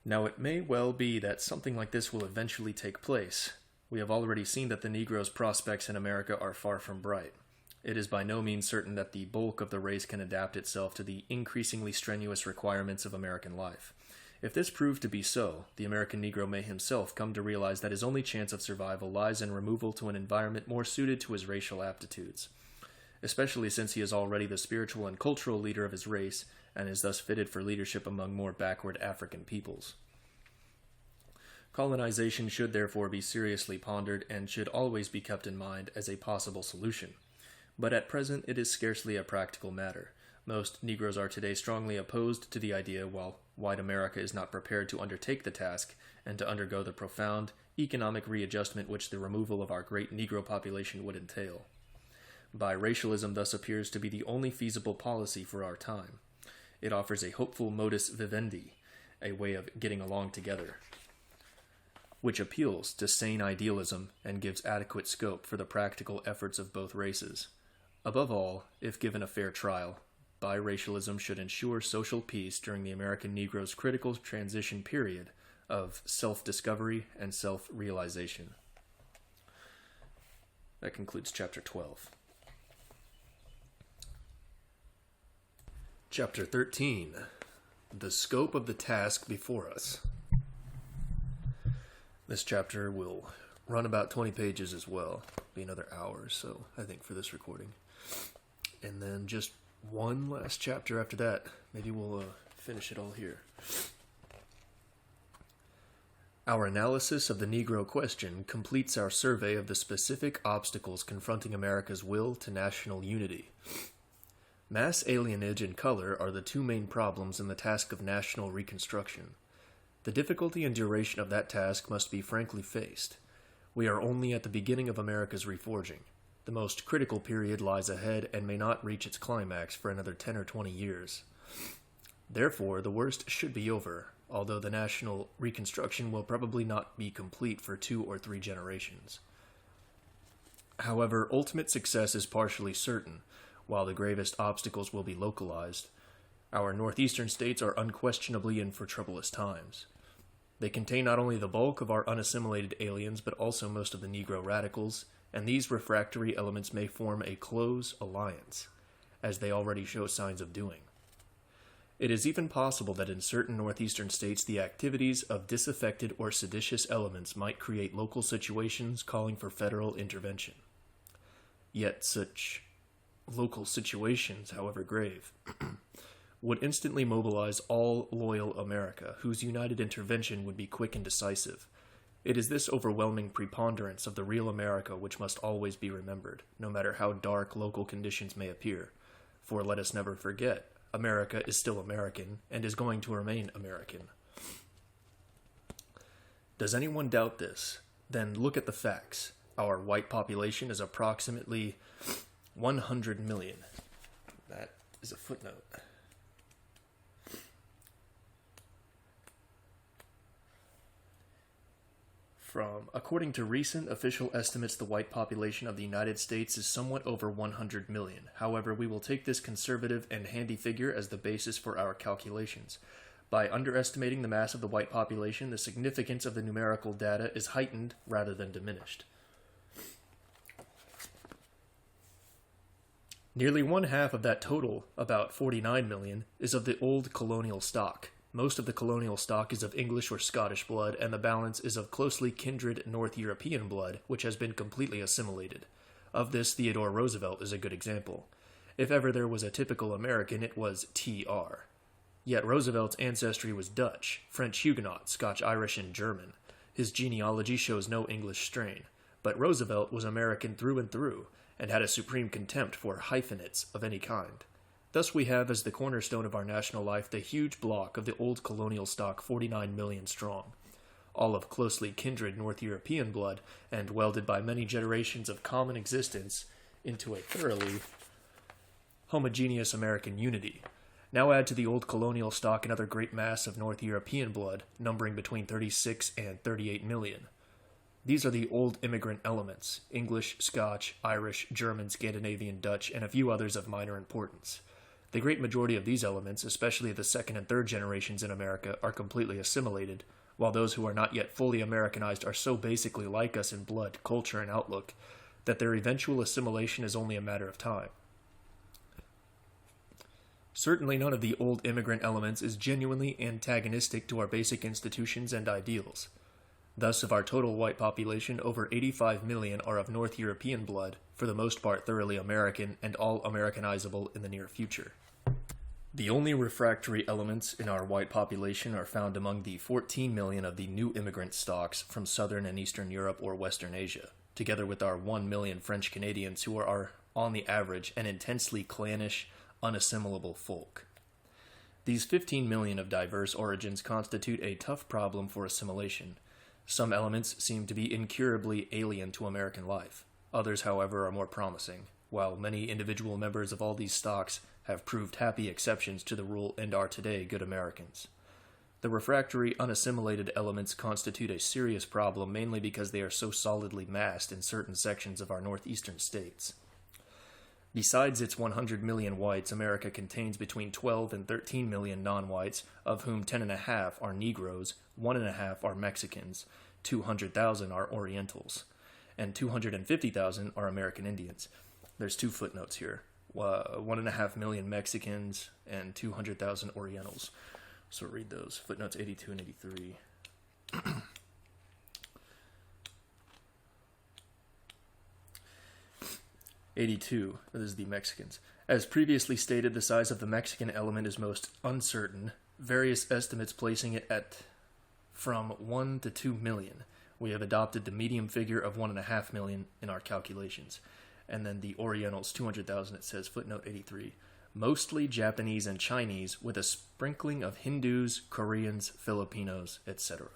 Now, it may well be that something like this will eventually take place. We have already seen that the Negro's prospects in America are far from bright. It is by no means certain that the bulk of the race can adapt itself to the increasingly strenuous requirements of American life. If this proved to be so, the American Negro may himself come to realize that his only chance of survival lies in removal to an environment more suited to his racial aptitudes, especially since he is already the spiritual and cultural leader of his race and is thus fitted for leadership among more backward African peoples. Colonization should therefore be seriously pondered and should always be kept in mind as a possible solution. But at present it is scarcely a practical matter. Most Negroes are today strongly opposed to the idea, while white America is not prepared to undertake the task and to undergo the profound economic readjustment which the removal of our great Negro population would entail. Biracialism thus appears to be the only feasible policy for our time. It offers a hopeful modus vivendi, a way of getting along together, which appeals to sane idealism and gives adequate scope for the practical efforts of both races. Above all, if given a fair trial, biracialism should ensure social peace during the American Negro's critical transition period of self-discovery and self-realization. That concludes Chapter 12. Chapter 13. The Scope of the Task Before Us. This chapter will run about 20 pages as well. Be another hour or so, I think, for this recording. And then just one last chapter after that. Maybe we'll finish it all here. Our analysis of the Negro question completes our survey of the specific obstacles confronting America's will to national unity. Mass alienage and color are the two main problems in the task of national reconstruction. The difficulty and duration of that task must be frankly faced. We are only at the beginning of America's reforging. The most critical period lies ahead and may not reach its climax for another 10 or 20 years. Therefore, the worst should be over, although the national reconstruction will probably not be complete for 2 or 3 generations. However, ultimate success is partially certain, while the gravest obstacles will be localized. Our northeastern states are unquestionably in for troublous times. They contain not only the bulk of our unassimilated aliens, but also most of the Negro radicals, and these refractory elements may form a close alliance, as they already show signs of doing. It is even possible that in certain northeastern states the activities of disaffected or seditious elements might create local situations calling for federal intervention. Yet such local situations, however grave, would instantly mobilize all loyal America, whose united intervention would be quick and decisive. It is this overwhelming preponderance of the real America which must always be remembered, no matter how dark local conditions may appear. For let us never forget, America is still American, and is going to remain American. Does anyone doubt this? Then look at the facts. Our white population is approximately 100 million. That is a footnote. According to recent official estimates, the white population of the United States is somewhat over 100 million. However, we will take this conservative and handy figure as the basis for our calculations. By underestimating the mass of the white population, the significance of the numerical data is heightened rather than diminished. Nearly one half of that total, about 49 million, is of the old colonial stock, Most of the colonial stock is of English or Scottish blood, and the balance is of closely kindred North European blood, which has been completely assimilated. Of this, Theodore Roosevelt is a good example. If ever there was a typical American, it was T.R. Yet Roosevelt's ancestry was Dutch, French Huguenot, Scotch-Irish, and German. His genealogy shows no English strain, but Roosevelt was American through and through, and had a supreme contempt for hyphenates of any kind. Thus we have as the cornerstone of our national life the huge block of the old colonial stock 49 million strong, all of closely kindred North European blood, and welded by many generations of common existence into a thoroughly homogeneous American unity. Now add to the old colonial stock another great mass of North European blood, numbering between 36 and 38 million. These are the old immigrant elements: English, Scotch, Irish, German, Scandinavian, Dutch, and a few others of minor importance. The great majority of these elements, especially the second and third generations in America, are completely assimilated, while those who are not yet fully Americanized are so basically like us in blood, culture, and outlook that their eventual assimilation is only a matter of time. Certainly none of the old immigrant elements is genuinely antagonistic to our basic institutions and ideals. Thus, of our total white population, over 85 million are of North European blood, for the most part thoroughly American, and all Americanizable in the near future. The only refractory elements in our white population are found among the 14 million of the new immigrant stocks from Southern and Eastern Europe or Western Asia, together with our 1 million French Canadians who are, on the average, an intensely clannish, unassimilable folk. These 15 million of diverse origins constitute a tough problem for assimilation. Some elements seem to be incurably alien to American life. Others, however, are more promising, while many individual members of all these stocks have proved happy exceptions to the rule and are today good Americans. The refractory, unassimilated elements constitute a serious problem mainly because they are so solidly massed in certain sections of our northeastern states. Besides its 100 million whites, America contains between 12 and 13 million non-whites, of whom 10.5 are Negroes, 1.5 are Mexicans, 200,000 are Orientals, and 250,000 are American Indians. There's two footnotes here. 1.5 million Mexicans and 200,000 Orientals. So read those. Footnotes 82 and 83. 82. This is the Mexicans. As previously stated, the size of the Mexican element is most uncertain, various estimates placing it at from 1 to 2 million. We have adopted the medium figure of 1.5 million in our calculations. And then the Orientals, 200,000, it says, footnote 83. Mostly Japanese and Chinese, with a sprinkling of Hindus, Koreans, Filipinos, etc.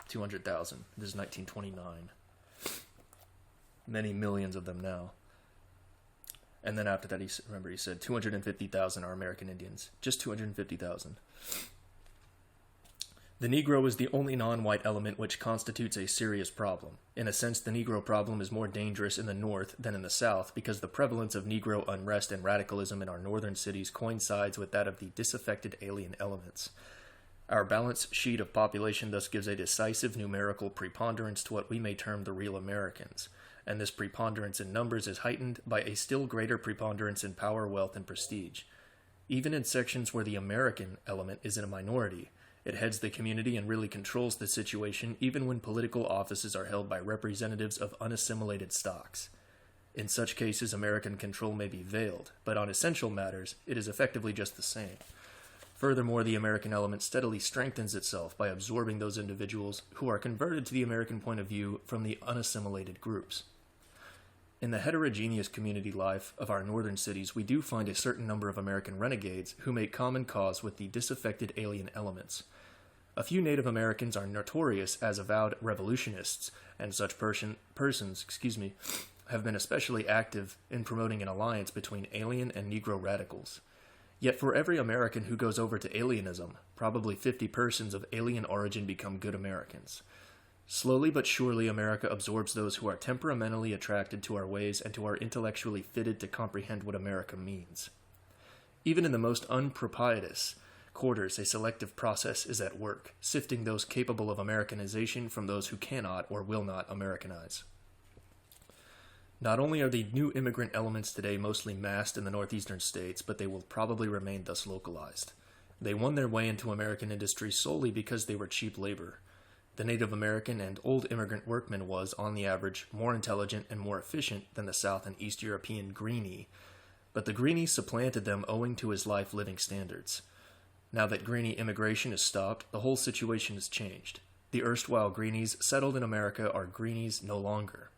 200,000. This is 1929. Many millions of them now. And then after that, he said 250,000 are American Indians. Just 250,000. The Negro is the only non-white element which constitutes a serious problem. In a sense, the Negro problem is more dangerous in the North than in the South because the prevalence of Negro unrest and radicalism in our northern cities coincides with that of the disaffected alien elements. Our balance sheet of population thus gives a decisive numerical preponderance to what we may term the real Americans, and this preponderance in numbers is heightened by a still greater preponderance in power, wealth, and prestige. Even in sections where the American element is in a minority, it heads the community and really controls the situation even when political offices are held by representatives of unassimilated stocks. In such cases, American control may be veiled, but on essential matters, it is effectively just the same. Furthermore, the American element steadily strengthens itself by absorbing those individuals who are converted to the American point of view from the unassimilated groups. In the heterogeneous community life of our northern cities, we do find a certain number of American renegades who make common cause with the disaffected alien elements. A few Native Americans are notorious as avowed revolutionists, and such persons have been especially active in promoting an alliance between alien and Negro radicals. Yet for every American who goes over to alienism, probably 50 persons of alien origin become good Americans. Slowly but surely, America absorbs those who are temperamentally attracted to our ways and who are intellectually fitted to comprehend what America means. Even in the most unpropitious quarters, a selective process is at work, sifting those capable of Americanization from those who cannot or will not Americanize. Not only are the new immigrant elements today mostly massed in the northeastern states, but they will probably remain thus localized. They won their way into American industry solely because they were cheap labor. The Native American and old immigrant workman was, on the average, more intelligent and more efficient than the South and East European greenie, but the greenie supplanted them owing to his life living standards. Now that greenie immigration is stopped, the whole situation has changed. The erstwhile greenies settled in America are greenies no longer.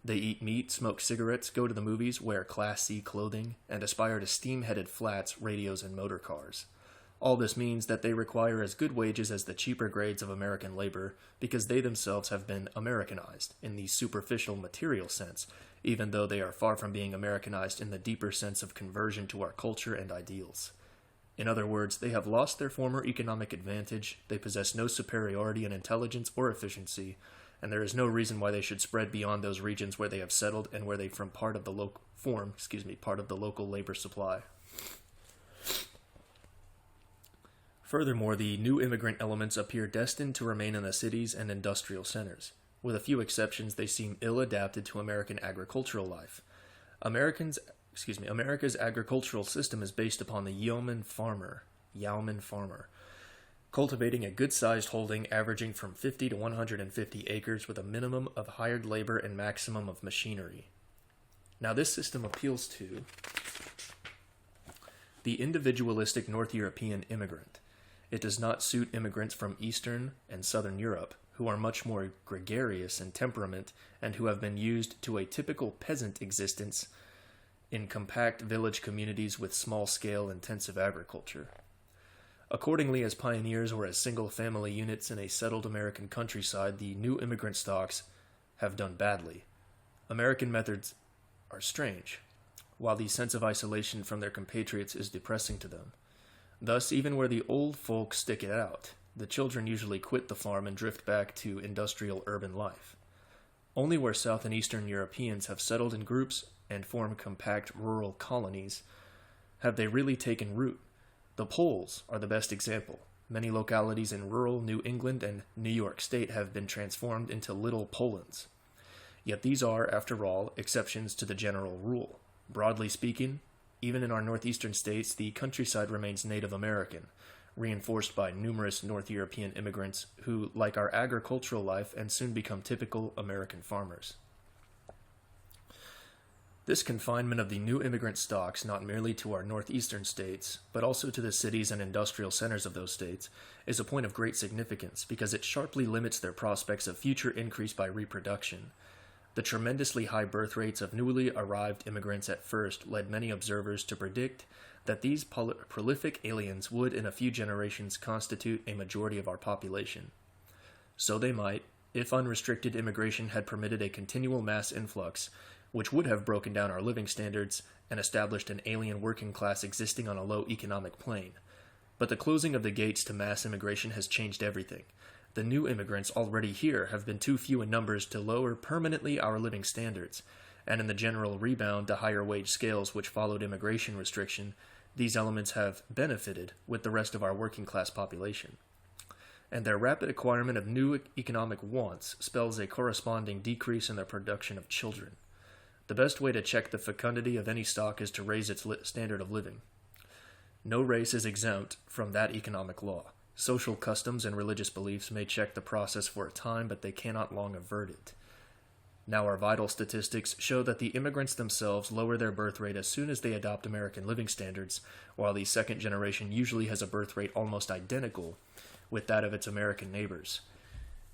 They eat meat, smoke cigarettes, go to the movies, wear Class C clothing, and aspire to steam-headed flats, radios, and motor cars. All this means that they require as good wages as the cheaper grades of American labor because they themselves have been Americanized in the superficial material sense, even though they are far from being Americanized in the deeper sense of conversion to our culture and ideals. In other words, they have lost their former economic advantage, they possess no superiority in intelligence or efficiency, and there is no reason why they should spread beyond those regions where they have settled and where they form part of the local labor supply. Furthermore, the new immigrant elements appear destined to remain in the cities and industrial centers. With a few exceptions, they seem ill-adapted to American agricultural life. America's agricultural system is based upon the yeoman farmer, cultivating a good-sized holding averaging from 50 to 150 acres with a minimum of hired labor and maximum of machinery. Now, this system appeals to the individualistic North European immigrant. It does not suit immigrants from Eastern and Southern Europe, who are much more gregarious in temperament and who have been used to a typical peasant existence in compact village communities with small-scale intensive agriculture. Accordingly, as pioneers or as single-family units in a settled American countryside, the new immigrant stocks have done badly. American methods are strange, while the sense of isolation from their compatriots is depressing to them. Thus, even where the old folk stick it out, the children usually quit the farm and drift back to industrial urban life. Only where South and Eastern Europeans have settled in groups and formed compact rural colonies have they really taken root. The Poles are the best example. Many localities in rural New England and New York State have been transformed into little Polands. Yet these are, after all, exceptions to the general rule. Broadly speaking, even in our northeastern states, the countryside remains Native American, reinforced by numerous North European immigrants who like our agricultural life and soon become typical American farmers. This confinement of the new immigrant stocks not merely to our northeastern states, but also to the cities and industrial centers of those states, is a point of great significance because it sharply limits their prospects of future increase by reproduction. The tremendously high birth rates of newly arrived immigrants at first led many observers to predict that these prolific aliens would in a few generations constitute a majority of our population. So they might, if unrestricted immigration had permitted a continual mass influx, which would have broken down our living standards and established an alien working class existing on a low economic plane. But the closing of the gates to mass immigration has changed everything. The new immigrants already here have been too few in numbers to lower permanently our living standards, and in the general rebound to higher wage scales which followed immigration restriction, these elements have benefited with the rest of our working class population. And their rapid acquirement of new economic wants spells a corresponding decrease in the production of children. The best way to check the fecundity of any stock is to raise its standard of living. No race is exempt from that economic law. Social customs and religious beliefs may check the process for a time, but they cannot long avert it. Now our vital statistics show that the immigrants themselves lower their birth rate as soon as they adopt American living standards, while the second generation usually has a birth rate almost identical with that of its American neighbors.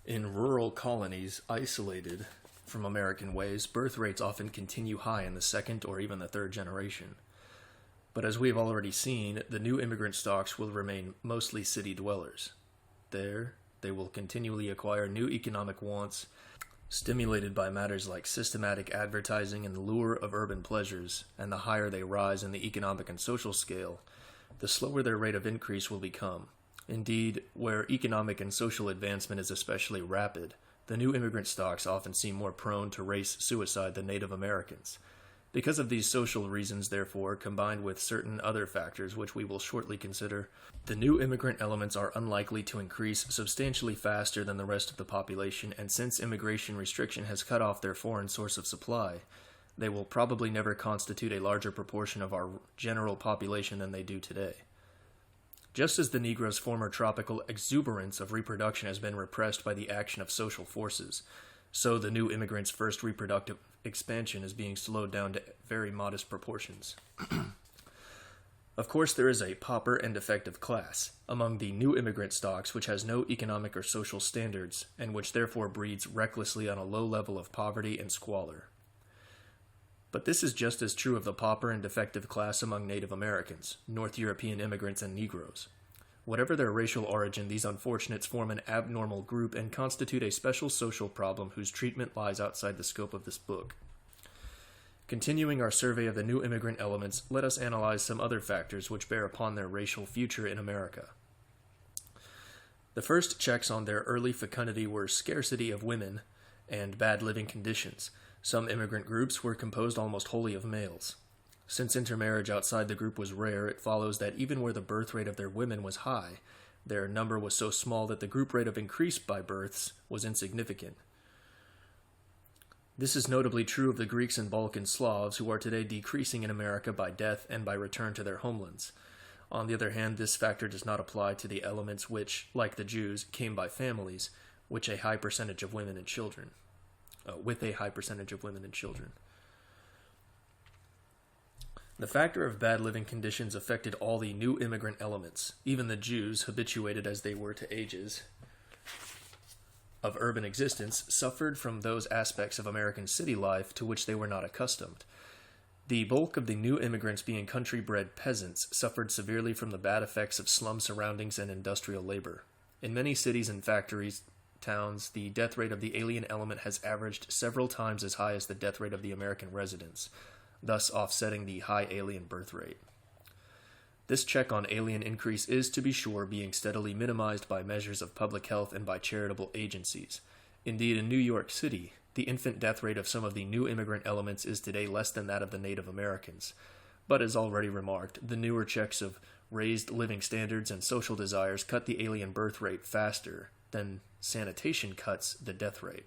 In rural colonies isolated from American ways, birth rates often continue high in the second or even the third generation. But as we have already seen, the new immigrant stocks will remain mostly city dwellers. There, they will continually acquire new economic wants, stimulated by matters like systematic advertising and the lure of urban pleasures, and the higher they rise in the economic and social scale, the slower their rate of increase will become. Indeed, where economic and social advancement is especially rapid, the new immigrant stocks often seem more prone to race suicide than Native Americans. Because of these social reasons, therefore, combined with certain other factors which we will shortly consider, the new immigrant elements are unlikely to increase substantially faster than the rest of the population, and since immigration restriction has cut off their foreign source of supply, they will probably never constitute a larger proportion of our general population than they do today. Just as the Negro's former tropical exuberance of reproduction has been repressed by the action of social forces, so the new immigrants' first reproductive expansion is being slowed down to very modest proportions. Of course, there is a pauper and defective class among the new immigrant stocks which has no economic or social standards and which therefore breeds recklessly on a low level of poverty and squalor. But this is just as true of the pauper and defective class among Native Americans, North European immigrants, and Negroes. Whatever their racial origin, these unfortunates form an abnormal group and constitute a special social problem whose treatment lies outside the scope of this book. Continuing our survey of the new immigrant elements, let us analyze some other factors which bear upon their racial future in America. The first checks on their early fecundity were scarcity of women and bad living conditions. Some immigrant groups were composed almost wholly of males. Since intermarriage outside the group was rare, it follows that even where the birth rate of their women was high, their number was so small that the group rate of increase by births was insignificant. This is notably true of the Greeks and Balkan Slavs, who are today decreasing in America by death and by return to their homelands. On the other hand, this factor does not apply to the elements which, like the Jews, came by families, with a high percentage of women and children. The factor of bad living conditions affected all the new immigrant elements. Even the Jews, habituated as they were to ages of urban existence, suffered from those aspects of American city life to which they were not accustomed. The bulk of the new immigrants, being country-bred peasants, suffered severely from the bad effects of slum surroundings and industrial labor. In many cities and factories, towns, the death rate of the alien element has averaged several times as high as the death rate of the American residents, thus offsetting the high alien birth rate. This check on alien increase is, to be sure, being steadily minimized by measures of public health and by charitable agencies. Indeed, in New York City, the infant death rate of some of the new immigrant elements is today less than that of the Native Americans. But as already remarked, the newer checks of raised living standards and social desires cut the alien birth rate faster than sanitation cuts the death rate,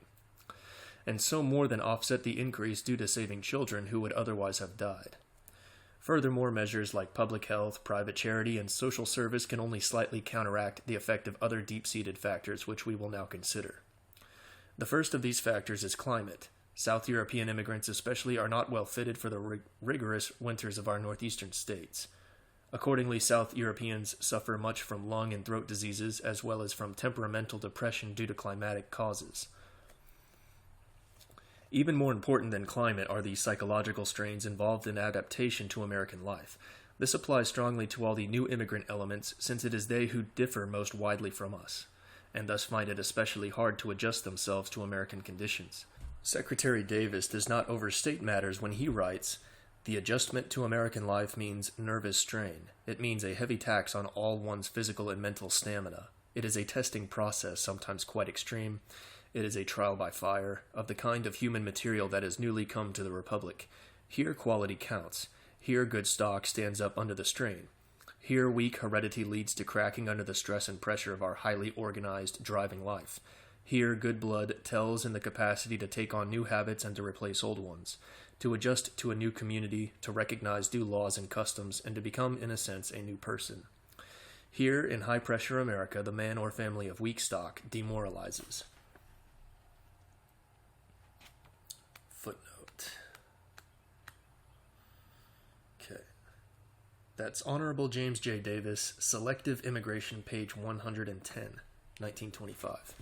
and so more than offset the increase due to saving children who would otherwise have died. Furthermore, measures like public health, private charity, and social service can only slightly counteract the effect of other deep-seated factors which we will now consider. The first of these factors is climate. South European immigrants especially are not well fitted for the rigorous winters of our northeastern states. Accordingly, South Europeans suffer much from lung and throat diseases as well as from temperamental depression due to climatic causes. Even more important than climate are the psychological strains involved in adaptation to American life. This applies strongly to all the new immigrant elements, since it is they who differ most widely from us, and thus find it especially hard to adjust themselves to American conditions. Secretary Davis does not overstate matters when he writes, "The adjustment to American life means nervous strain. It means a heavy tax on all one's physical and mental stamina. It is a testing process, sometimes quite extreme. It is a trial by fire, of the kind of human material that has newly come to the Republic. Here quality counts. Here good stock stands up under the strain. Here weak heredity leads to cracking under the stress and pressure of our highly organized, driving life. Here good blood tells in the capacity to take on new habits and to replace old ones, to adjust to a new community, to recognize new laws and customs, and to become, in a sense, a new person. Here, in high-pressure America, the man or family of weak stock demoralizes." Footnote. Okay. That's Honorable James J. Davis, Selective Immigration, page 110, 1925.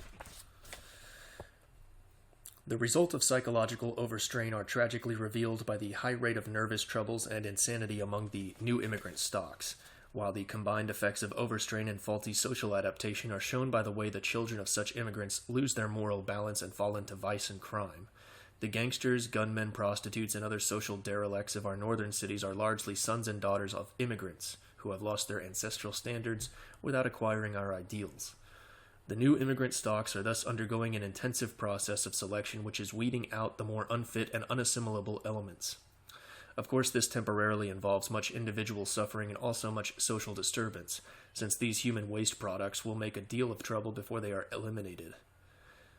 The result of psychological overstrain are tragically revealed by the high rate of nervous troubles and insanity among the new immigrant stocks, while the combined effects of overstrain and faulty social adaptation are shown by the way the children of such immigrants lose their moral balance and fall into vice and crime. The gangsters, gunmen, prostitutes, and other social derelicts of our northern cities are largely sons and daughters of immigrants who have lost their ancestral standards without acquiring our ideals. The new immigrant stocks are thus undergoing an intensive process of selection which is weeding out the more unfit and unassimilable elements. Of course, this temporarily involves much individual suffering and also much social disturbance, since these human waste products will make a deal of trouble before they are eliminated.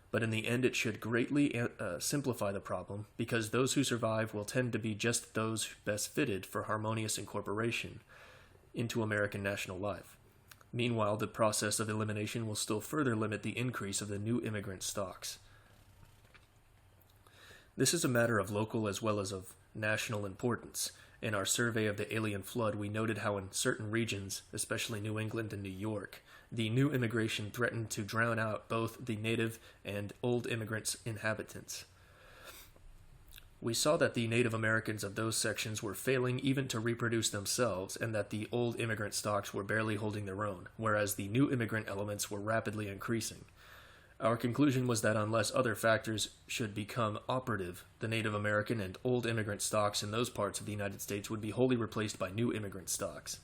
But in the end, it should greatly simplify the problem, because those who survive will tend to be just those best fitted for harmonious incorporation into American national life. Meanwhile, the process of elimination will still further limit the increase of the new immigrant stocks. This is a matter of local as well as of national importance. In our survey of the alien flood, we noted how in certain regions, especially New England and New York, the new immigration threatened to drown out both the native and old immigrants' inhabitants. We saw that the Native Americans of those sections were failing even to reproduce themselves, and that the old immigrant stocks were barely holding their own, whereas the new immigrant elements were rapidly increasing. Our conclusion was that unless other factors should become operative, the Native American and old immigrant stocks in those parts of the United States would be wholly replaced by new immigrant stocks.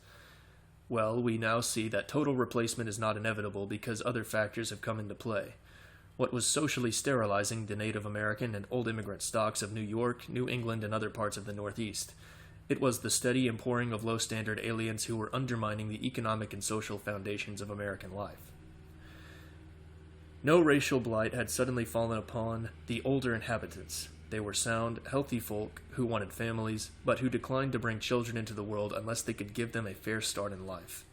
Well, we now see that total replacement is not inevitable because other factors have come into play. What was socially sterilizing the Native American and old immigrant stocks of New York, New England, and other parts of the Northeast? It was the steady importing of low-standard aliens who were undermining the economic and social foundations of American life. No racial blight had suddenly fallen upon the older inhabitants. They were sound, healthy folk who wanted families, but who declined to bring children into the world unless they could give them a fair start in life.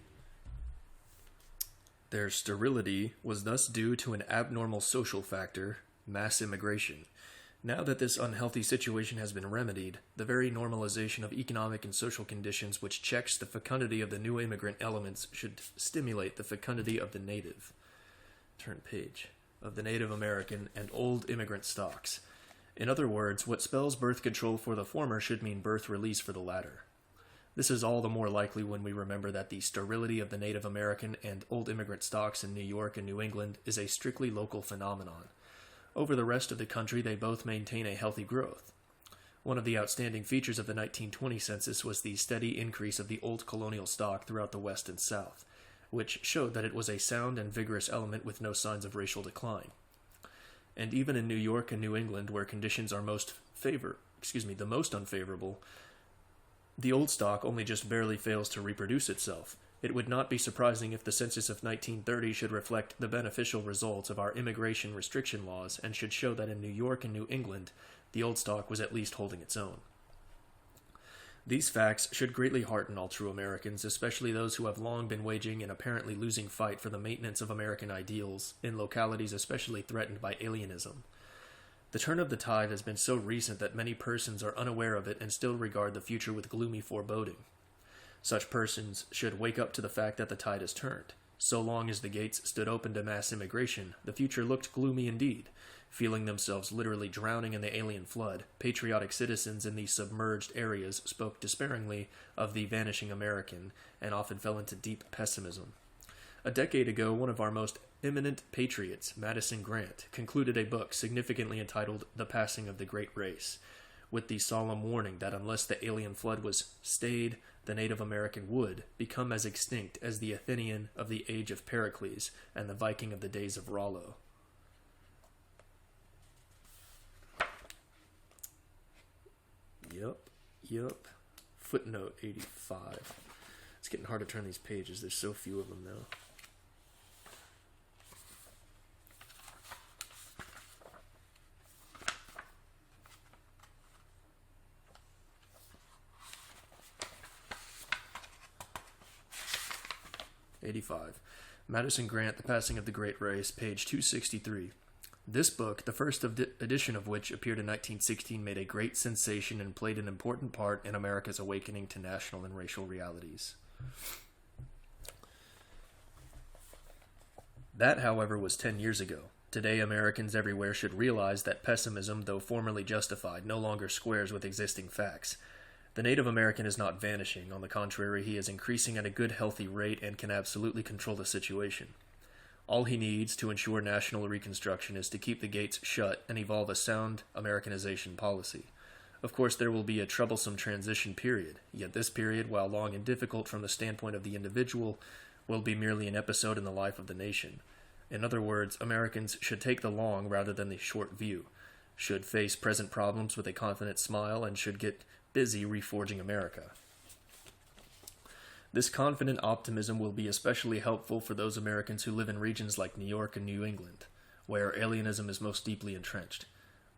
Their sterility was thus due to an abnormal social factor, mass immigration. Now that this unhealthy situation has been remedied, the very normalization of economic and social conditions which checks the fecundity of the new immigrant elements should stimulate the fecundity of the native. Turn page. Of the Native American and old immigrant stocks. In other words, what spells birth control for the former should mean birth release for the latter. This is all the more likely when we remember that the sterility of the Native American and old immigrant stocks in New York and New England is a strictly local phenomenon. Over the rest of the country, they both maintain a healthy growth. One of the outstanding features of the 1920 census was the steady increase of the old colonial stock throughout the West and South, which showed that it was a sound and vigorous element with no signs of racial decline. And even in New York and New England, where conditions are the most unfavorable, the old stock only just barely fails to reproduce itself. It would not be surprising if the census of 1930 should reflect the beneficial results of our immigration restriction laws and should show that in New York and New England, the old stock was at least holding its own. These facts should greatly hearten all true Americans, especially those who have long been waging an apparently losing fight for the maintenance of American ideals in localities especially threatened by alienism. The turn of the tide has been so recent that many persons are unaware of it and still regard the future with gloomy foreboding. Such persons should wake up to the fact that the tide has turned. So long as the gates stood open to mass immigration, the future looked gloomy indeed. Feeling themselves literally drowning in the alien flood, patriotic citizens in these submerged areas spoke despairingly of the vanishing American and often fell into deep pessimism. A decade ago, one of our most eminent patriots, Madison Grant, concluded a book significantly entitled The Passing of the Great Race, with the solemn warning that unless the alien flood was stayed, the Native American would become as extinct as the Athenian of the age of Pericles and the Viking of the days of Rollo. Yup. Footnote 85. It's getting hard to turn these pages. There's so few of them now. Madison Grant, The Passing of the Great Race, page 263. This book, the first edition of which appeared in 1916, made a great sensation and played an important part in America's awakening to national and racial realities. That, however, was 10 years ago. Today, Americans everywhere should realize that pessimism, though formerly justified, no longer squares with existing facts. The Native American is not vanishing. On the contrary, he is increasing at a good, healthy rate and can absolutely control the situation. All he needs to ensure national reconstruction is to keep the gates shut and evolve a sound Americanization policy. Of course, there will be a troublesome transition period, yet this period, while long and difficult from the standpoint of the individual, will be merely an episode in the life of the nation. In other words, Americans should take the long rather than the short view, should face present problems with a confident smile, and should get busy reforging America. This confident optimism will be especially helpful for those Americans who live in regions like New York and New England, where alienism is most deeply entrenched.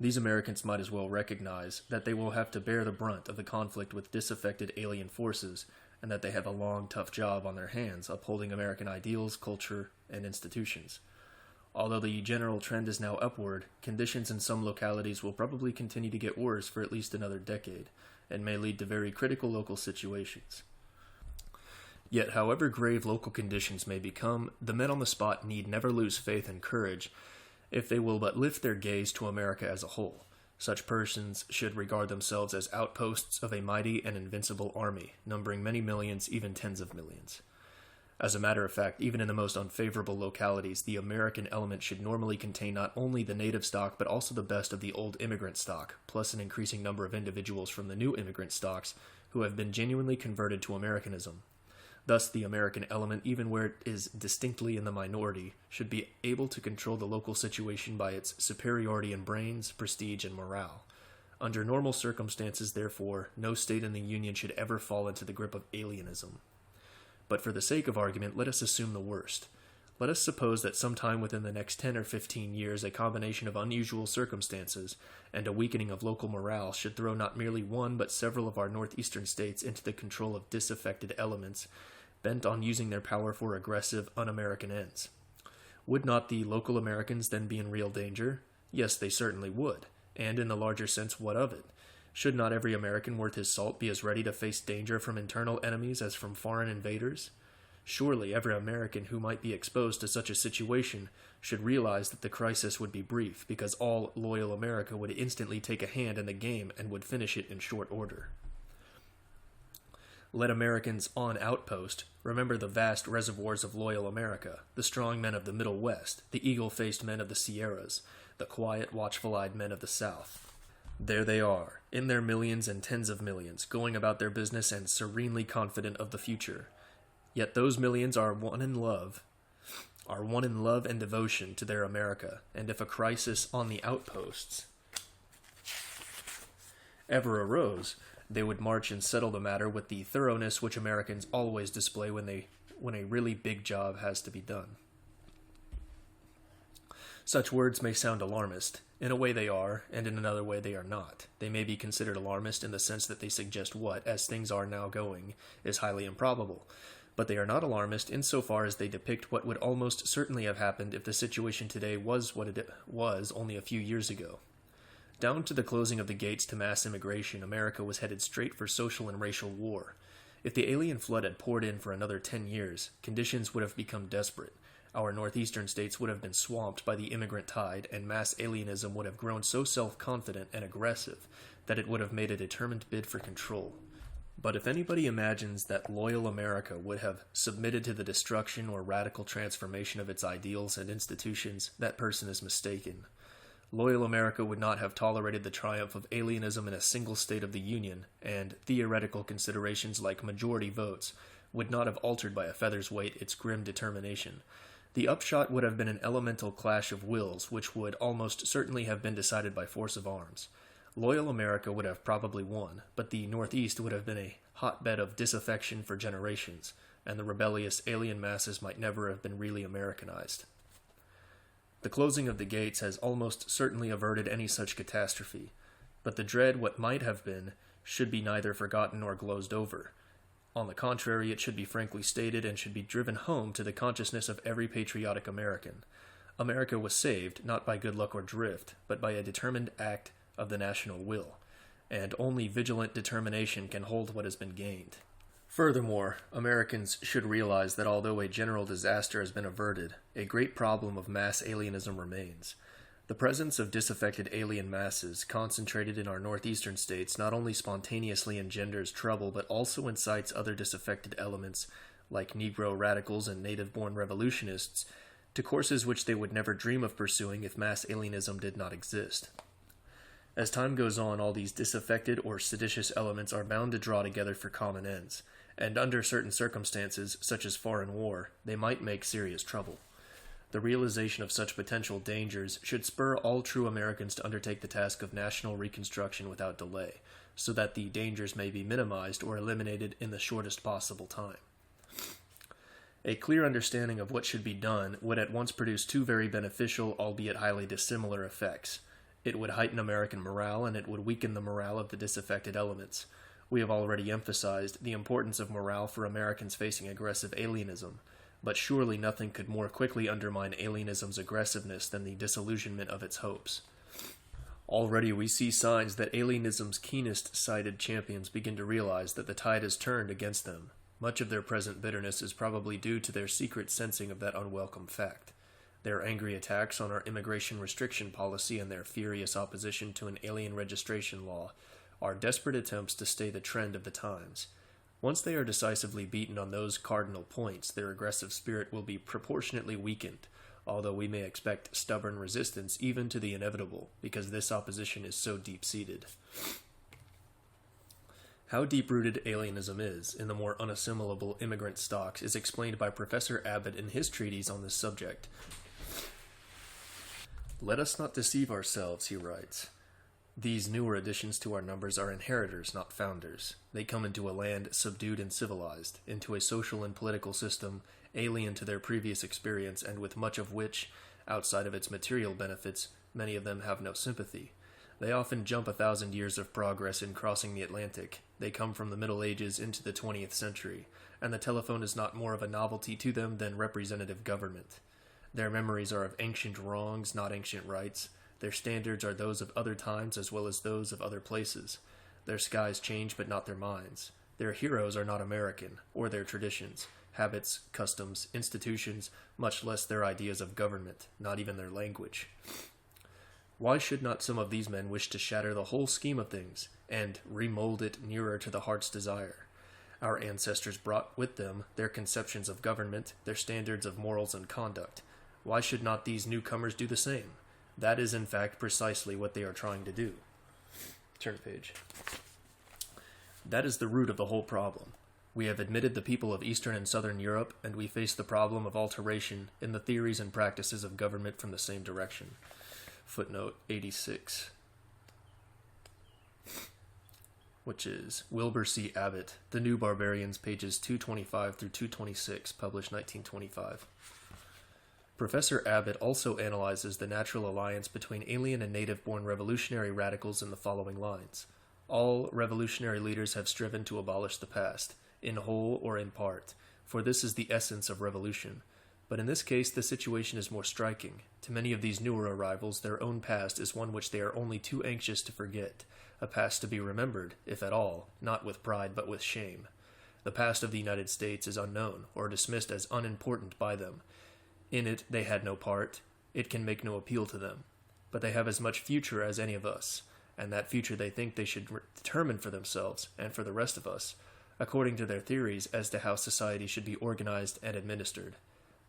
These Americans might as well recognize that they will have to bear the brunt of the conflict with disaffected alien forces, and that they have a long, tough job on their hands upholding American ideals, culture, and institutions. Although the general trend is now upward, conditions in some localities will probably continue to get worse for at least another decade, and may lead to very critical local situations. Yet, however grave local conditions may become, the men on the spot need never lose faith and courage if they will but lift their gaze to America as a whole. Such persons should regard themselves as outposts of a mighty and invincible army, numbering many millions, even tens of millions. As a matter of fact, even in the most unfavorable localities, the American element should normally contain not only the native stock, but also the best of the old immigrant stock, plus an increasing number of individuals from the new immigrant stocks who have been genuinely converted to Americanism. Thus, the American element, even where it is distinctly in the minority, should be able to control the local situation by its superiority in brains, prestige, and morale. Under normal circumstances, therefore, no state in the Union should ever fall into the grip of alienism. But for the sake of argument, let us assume the worst. Let us suppose that sometime within the next 10 or 15 years, a combination of unusual circumstances and a weakening of local morale should throw not merely one but several of our northeastern states into the control of disaffected elements bent on using their power for aggressive, un-American ends. Would not the local Americans then be in real danger? Yes, they certainly would. And in the larger sense, what of it? Should not every American worth his salt be as ready to face danger from internal enemies as from foreign invaders? Surely every American who might be exposed to such a situation should realize that the crisis would be brief, because all loyal America would instantly take a hand in the game and would finish it in short order. Let Americans on outpost remember the vast reservoirs of loyal America, the strong men of the Middle West, the eagle-faced men of the Sierras, the quiet, watchful-eyed men of the South. There they are, in their millions and tens of millions, going about their business and serenely confident of the future. Yet those millions are one in love and devotion to their America, and if a crisis on the outposts ever arose, they would march and settle the matter with the thoroughness which Americans always display when a really big job has to be done. Such words may sound alarmist. In a way they are, and in another way they are not. They may be considered alarmist in the sense that they suggest what, as things are now going, is highly improbable. But they are not alarmist insofar as they depict what would almost certainly have happened if the situation today was what it was only a few years ago. Down to the closing of the gates to mass immigration, America was headed straight for social and racial war. If the alien flood had poured in for another 10 years, conditions would have become desperate. Our northeastern states would have been swamped by the immigrant tide, and mass alienism would have grown so self-confident and aggressive that it would have made a determined bid for control. But if anybody imagines that loyal America would have submitted to the destruction or radical transformation of its ideals and institutions, that person is mistaken. Loyal America would not have tolerated the triumph of alienism in a single state of the Union, and theoretical considerations like majority votes would not have altered by a feather's weight its grim determination. The upshot would have been an elemental clash of wills, which would almost certainly have been decided by force of arms. Loyal America would have probably won, but the Northeast would have been a hotbed of disaffection for generations, and the rebellious alien masses might never have been really Americanized. The closing of the gates has almost certainly averted any such catastrophe, but the dread what might have been should be neither forgotten nor glozed over. On the contrary, it should be frankly stated and should be driven home to the consciousness of every patriotic American. America was saved, not by good luck or drift, but by a determined act of the national will, and only vigilant determination can hold what has been gained. Furthermore, Americans should realize that although a general disaster has been averted, a great problem of mass alienism remains. The presence of disaffected alien masses concentrated in our northeastern states not only spontaneously engenders trouble but also incites other disaffected elements, like Negro radicals and native-born revolutionists, to courses which they would never dream of pursuing if mass alienism did not exist. As time goes on, all these disaffected or seditious elements are bound to draw together for common ends, and under certain circumstances, such as foreign war, they might make serious trouble. The realization of such potential dangers should spur all true Americans to undertake the task of national reconstruction without delay, so that the dangers may be minimized or eliminated in the shortest possible time. A clear understanding of what should be done would at once produce two very beneficial, albeit highly dissimilar effects. It would heighten American morale, and it would weaken the morale of the disaffected elements. We have already emphasized the importance of morale for Americans facing aggressive alienism, but surely nothing could more quickly undermine alienism's aggressiveness than the disillusionment of its hopes. Already we see signs that alienism's keenest-sighted champions begin to realize that the tide has turned against them. Much of their present bitterness is probably due to their secret sensing of that unwelcome fact. Their angry attacks on our immigration restriction policy and their furious opposition to an alien registration law are desperate attempts to stay the trend of the times. Once they are decisively beaten on those cardinal points, their aggressive spirit will be proportionately weakened, although we may expect stubborn resistance even to the inevitable, because this opposition is so deep-seated. How deep-rooted alienism is in the more unassimilable immigrant stocks is explained by Professor Abbott in his treatise on this subject. "Let us not deceive ourselves," he writes. "These newer additions to our numbers are inheritors, not founders. They come into a land subdued and civilized, into a social and political system alien to their previous experience and with much of which, outside of its material benefits, many of them have no sympathy. They often jump 1,000 years of progress in crossing the Atlantic. They come from the Middle Ages into the 20th century, and the telephone is not more of a novelty to them than representative government. Their memories are of ancient wrongs, not ancient rights. Their standards are those of other times as well as those of other places. Their skies change but not their minds. Their heroes are not American, or their traditions, habits, customs, institutions, much less their ideas of government, not even their language. Why should not some of these men wish to shatter the whole scheme of things, and remold it nearer to the heart's desire? Our ancestors brought with them their conceptions of government, their standards of morals and conduct. Why should not these newcomers do the same? That is, in fact, precisely what they are trying to do." Turn the page. That is the root of the whole problem. We have admitted the people of Eastern and Southern Europe, and we face the problem of alteration in the theories and practices of government from the same direction. Footnote 86. Which is Wilbur C. Abbott, The New Barbarians, pages 225 through 226, published 1925. Professor Abbott also analyzes the natural alliance between alien and native-born revolutionary radicals in the following lines. All revolutionary leaders have striven to abolish the past, in whole or in part, for this is the essence of revolution. But in this case, the situation is more striking. To many of these newer arrivals, their own past is one which they are only too anxious to forget, a past to be remembered, if at all, not with pride but with shame. The past of the United States is unknown, or dismissed as unimportant by them. In it they had no part, it can make no appeal to them. But they have as much future as any of us, and that future they think they should determine for themselves, and for the rest of us, according to their theories as to how society should be organized and administered,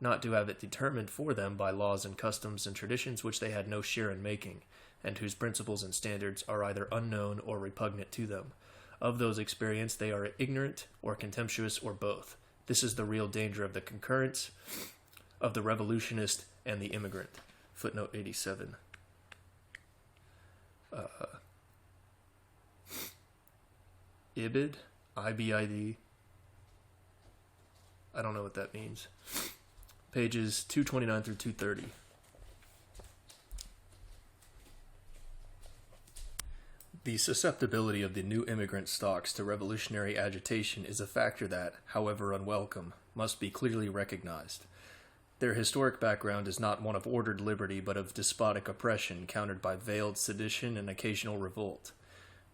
not to have it determined for them by laws and customs and traditions which they had no share in making, and whose principles and standards are either unknown or repugnant to them. Of those experienced they are ignorant or contemptuous or both. This is the real danger of the concurrence of the revolutionist and the immigrant. Footnote 87. Ibid, IBID. I don't know what that means. Pages 229 through 230. The susceptibility of the new immigrant stocks to revolutionary agitation is a factor that, however unwelcome, must be clearly recognized. Their historic background is not one of ordered liberty, but of despotic oppression countered by veiled sedition and occasional revolt.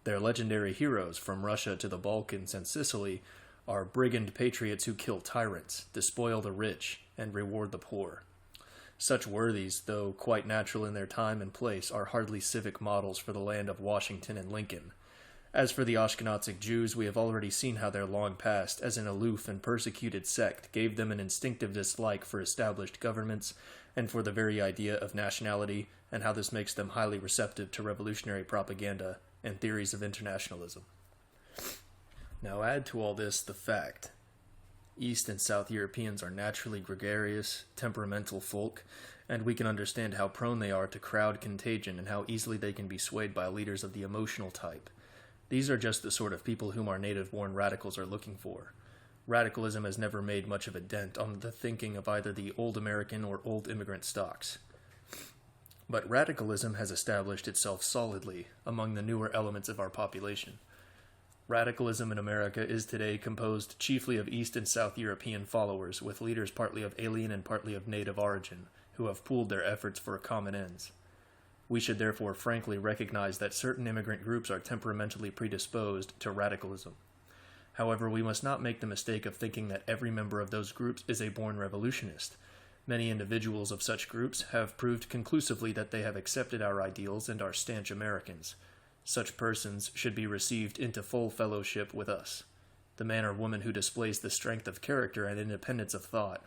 Their legendary heroes, from Russia to the Balkans and Sicily, are brigand patriots who kill tyrants, despoil the rich, and reward the poor. Such worthies, though quite natural in their time and place, are hardly civic models for the land of Washington and Lincoln. As for the Ashkenazic Jews, we have already seen how their long past, as an aloof and persecuted sect, gave them an instinctive dislike for established governments and for the very idea of nationality, and how this makes them highly receptive to revolutionary propaganda and theories of internationalism. Now add to all this the fact East and South Europeans are naturally gregarious, temperamental folk, and we can understand how prone they are to crowd contagion and how easily they can be swayed by leaders of the emotional type. These are just the sort of people whom our native-born radicals are looking for. Radicalism has never made much of a dent on the thinking of either the old American or old immigrant stocks. But radicalism has established itself solidly among the newer elements of our population. Radicalism in America is today composed chiefly of East and South European followers, with leaders partly of alien and partly of native origin, who have pooled their efforts for common ends. We should therefore frankly recognize that certain immigrant groups are temperamentally predisposed to radicalism. However, we must not make the mistake of thinking that every member of those groups is a born revolutionist. Many individuals of such groups have proved conclusively that they have accepted our ideals and are stanch Americans. Such persons should be received into full fellowship with us. The man or woman who displays the strength of character and independence of thought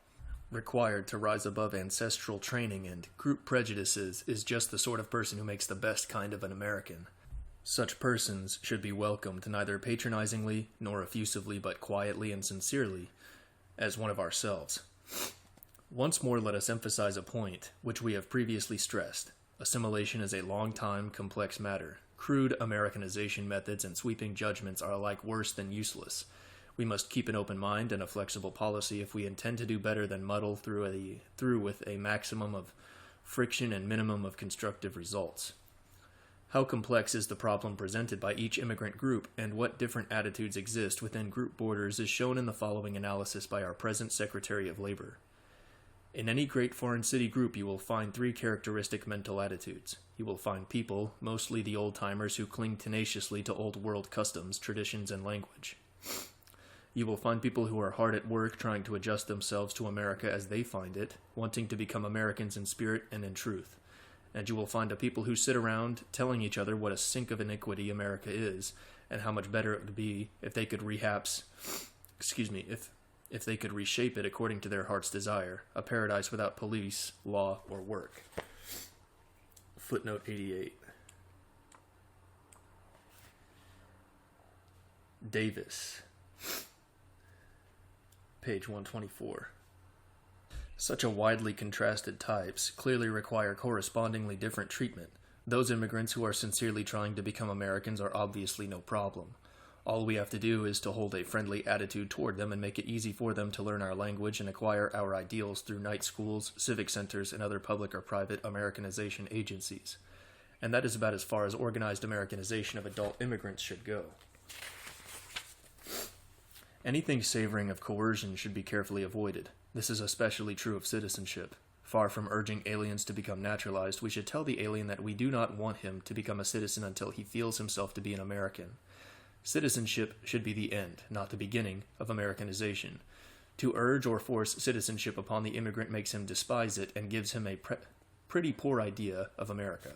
required to rise above ancestral training and group prejudices is just the sort of person who makes the best kind of an American. Such persons should be welcomed neither patronizingly nor effusively, but quietly and sincerely, as one of ourselves. Once more let us emphasize a point which we have previously stressed. Assimilation is a long-time, complex matter. Crude Americanization methods and sweeping judgments are alike worse than useless. We must keep an open mind and a flexible policy if we intend to do better than muddle through with a maximum of friction and minimum of constructive results. How complex is the problem presented by each immigrant group, and what different attitudes exist within group borders is shown in the following analysis by our present Secretary of Labor. In any great foreign city group you will find three characteristic mental attitudes. You will find people, mostly the old-timers who cling tenaciously to old-world customs, traditions, and language. You will find people who are hard at work trying to adjust themselves to America as they find it, wanting to become Americans in spirit and in truth. And you will find a people who sit around telling each other what a sink of iniquity America is, and how much better it would be if they could if they could reshape it according to their heart's desire, a paradise without police, law, or work. Footnote 88. Davis. Page 124. Such a widely contrasted types clearly require correspondingly different treatment. Those immigrants who are sincerely trying to become Americans are obviously no problem. All we have to do is to hold a friendly attitude toward them and make it easy for them to learn our language and acquire our ideals through night schools, civic centers, and other public or private Americanization agencies. And that is about as far as organized Americanization of adult immigrants should go. Anything savoring of coercion should be carefully avoided. This is especially true of citizenship. Far from urging aliens to become naturalized, we should tell the alien that we do not want him to become a citizen until he feels himself to be an American. Citizenship should be the end, not the beginning, of Americanization. To urge or force citizenship upon the immigrant makes him despise it and gives him a pretty poor idea of America.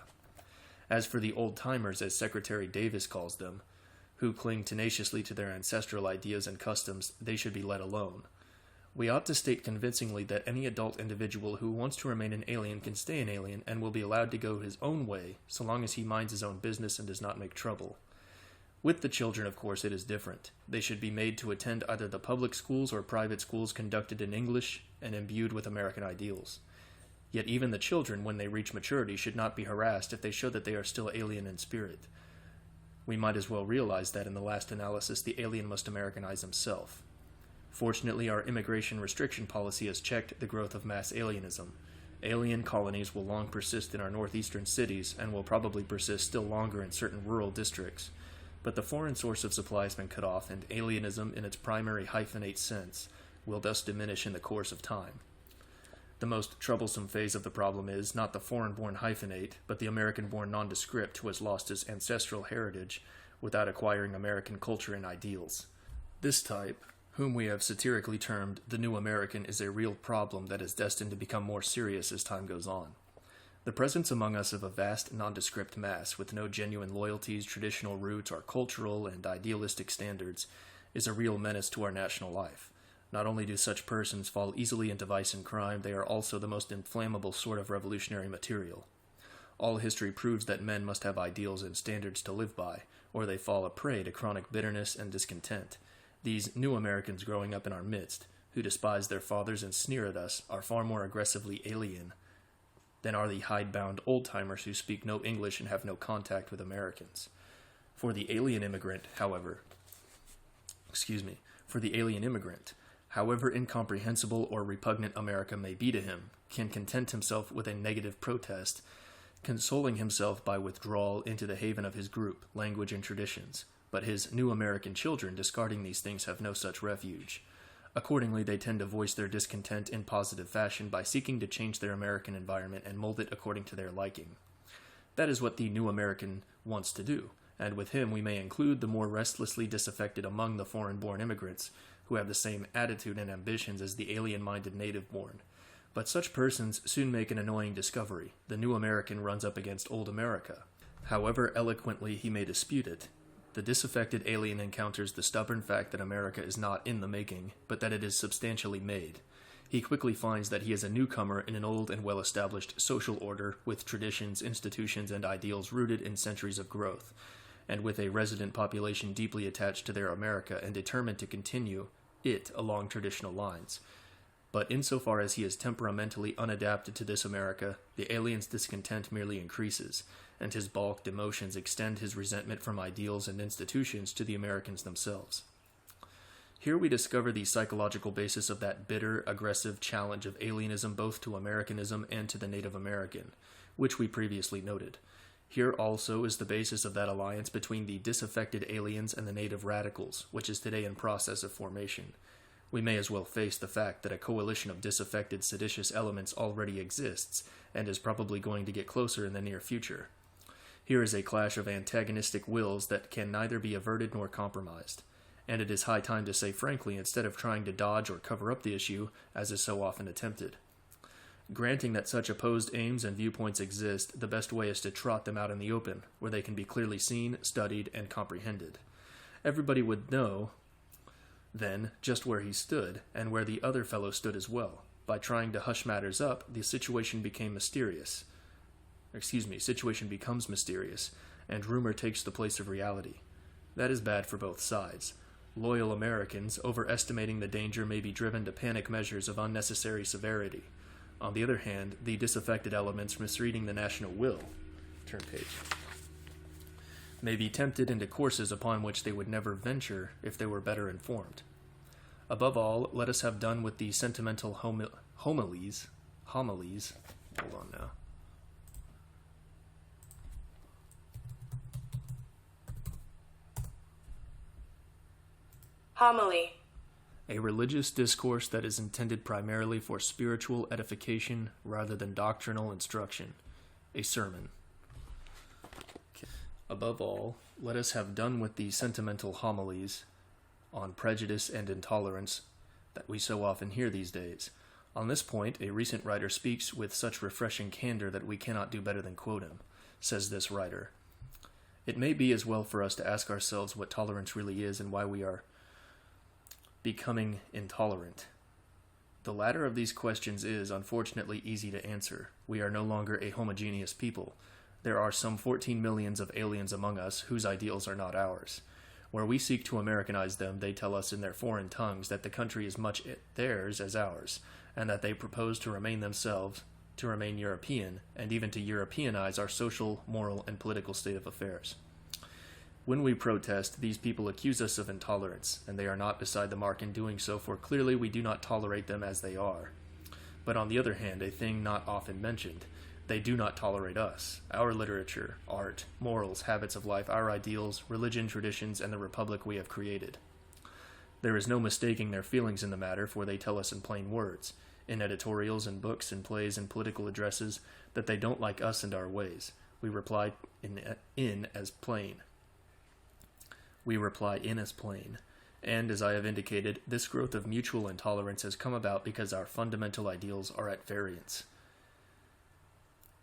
As for the old-timers, as Secretary Davis calls them, who cling tenaciously to their ancestral ideas and customs, they should be let alone. We ought to state convincingly that any adult individual who wants to remain an alien can stay an alien and will be allowed to go his own way so long as he minds his own business and does not make trouble. With the children, of course, it is different. They should be made to attend either the public schools or private schools conducted in English and imbued with American ideals. Yet even the children, when they reach maturity, should not be harassed if they show that they are still alien in spirit. We might as well realize that in the last analysis the alien must Americanize himself. Fortunately, our immigration restriction policy has checked the growth of mass alienism. Alien colonies will long persist in our northeastern cities and will probably persist still longer in certain rural districts. But the foreign source of supply has been cut off, and alienism in its primary hyphenate sense will thus diminish in the course of time. The most troublesome phase of the problem is not the foreign-born hyphenate, but the American-born nondescript who has lost his ancestral heritage without acquiring American culture and ideals. This type, whom we have satirically termed the New American, is a real problem that is destined to become more serious as time goes on. The presence among us of a vast nondescript mass with no genuine loyalties, traditional roots, or cultural and idealistic standards is a real menace to our national life. Not only do such persons fall easily into vice and crime, they are also the most inflammable sort of revolutionary material. All history proves that men must have ideals and standards to live by, or they fall a prey to chronic bitterness and discontent. These new Americans growing up in our midst, who despise their fathers and sneer at us, are far more aggressively alien than are the hidebound old-timers who speak no English and have no contact with Americans. For the alien immigrant, however, however incomprehensible or repugnant America may be to him, can content himself with a negative protest, consoling himself by withdrawal into the haven of his group, language, and traditions. but his new American children discarding these things have no such refuge. Accordingly, they tend to voice their discontent in positive fashion by seeking to change their American environment and mold it according to their liking. That is what the new American wants to do, and with him we may include the more restlessly disaffected among the foreign-born immigrants who have the same attitude and ambitions as the alien-minded native-born. But such persons soon make an annoying discovery. The new American runs up against old America. However eloquently he may dispute it, the disaffected alien encounters the stubborn fact that America is not in the making, but that it is substantially made. He quickly finds that he is a newcomer in an old and well-established social order with traditions, institutions, and ideals rooted in centuries of growth, and with a resident population deeply attached to their America and determined to continue it along traditional lines. But insofar as he is temperamentally unadapted to this America, the alien's discontent merely increases, and his balked emotions extend his resentment from ideals and institutions to the Americans themselves. Here we discover the psychological basis of that bitter, aggressive challenge of alienism both to Americanism and to the Native American, which we previously noted. Here also is the basis of that alliance between the disaffected aliens and the native radicals, which is today in process of formation. We may as well face the fact that a coalition of disaffected seditious elements already exists, and is probably going to get closer in the near future. Here is a clash of antagonistic wills that can neither be averted nor compromised, and it is high time to say frankly instead of trying to dodge or cover up the issue, as is so often attempted. Granting that such opposed aims and viewpoints exist, the best way is to trot them out in the open, where they can be clearly seen, studied, and comprehended. Everybody would know then just where he stood, and where the other fellow stood as well. By trying to hush matters up, the situation becomes mysterious, and rumor takes the place of reality. That is bad for both sides. Loyal Americans, overestimating the danger, may be driven to panic measures of unnecessary severity. On the other hand, the disaffected elements misreading the national will, turn page, may be tempted into courses upon which they would never venture if they were better informed. Above all, let us have done with the sentimental homilies, hold on now. Homily. A religious discourse that is intended primarily for spiritual edification rather than doctrinal instruction. A sermon. Above all, let us have done with the sentimental homilies on prejudice and intolerance that we so often hear these days. On this point, a recent writer speaks with such refreshing candor that we cannot do better than quote him. Says this writer, "It may be as well for us to ask ourselves what tolerance really is and why we are becoming intolerant. The latter of these questions is, unfortunately, easy to answer. We are no longer a homogeneous people. There are some 14 millions of aliens among us whose ideals are not ours. Where we seek to Americanize them, they tell us in their foreign tongues that the country is much theirs as ours, and that they propose to remain themselves, to remain European, and even to Europeanize our social, moral, and political state of affairs. When we protest, these people accuse us of intolerance, and they are not beside the mark in doing so, for clearly we do not tolerate them as they are. But on the other hand, a thing not often mentioned, they do not tolerate us, our literature, art, morals, habits of life, our ideals, religion, traditions, and the republic we have created. There is no mistaking their feelings in the matter, for they tell us in plain words, in editorials and books and plays and political addresses, that they don't like us and our ways. We reply in as plain. And, as I have indicated, this growth of mutual intolerance has come about because our fundamental ideals are at variance.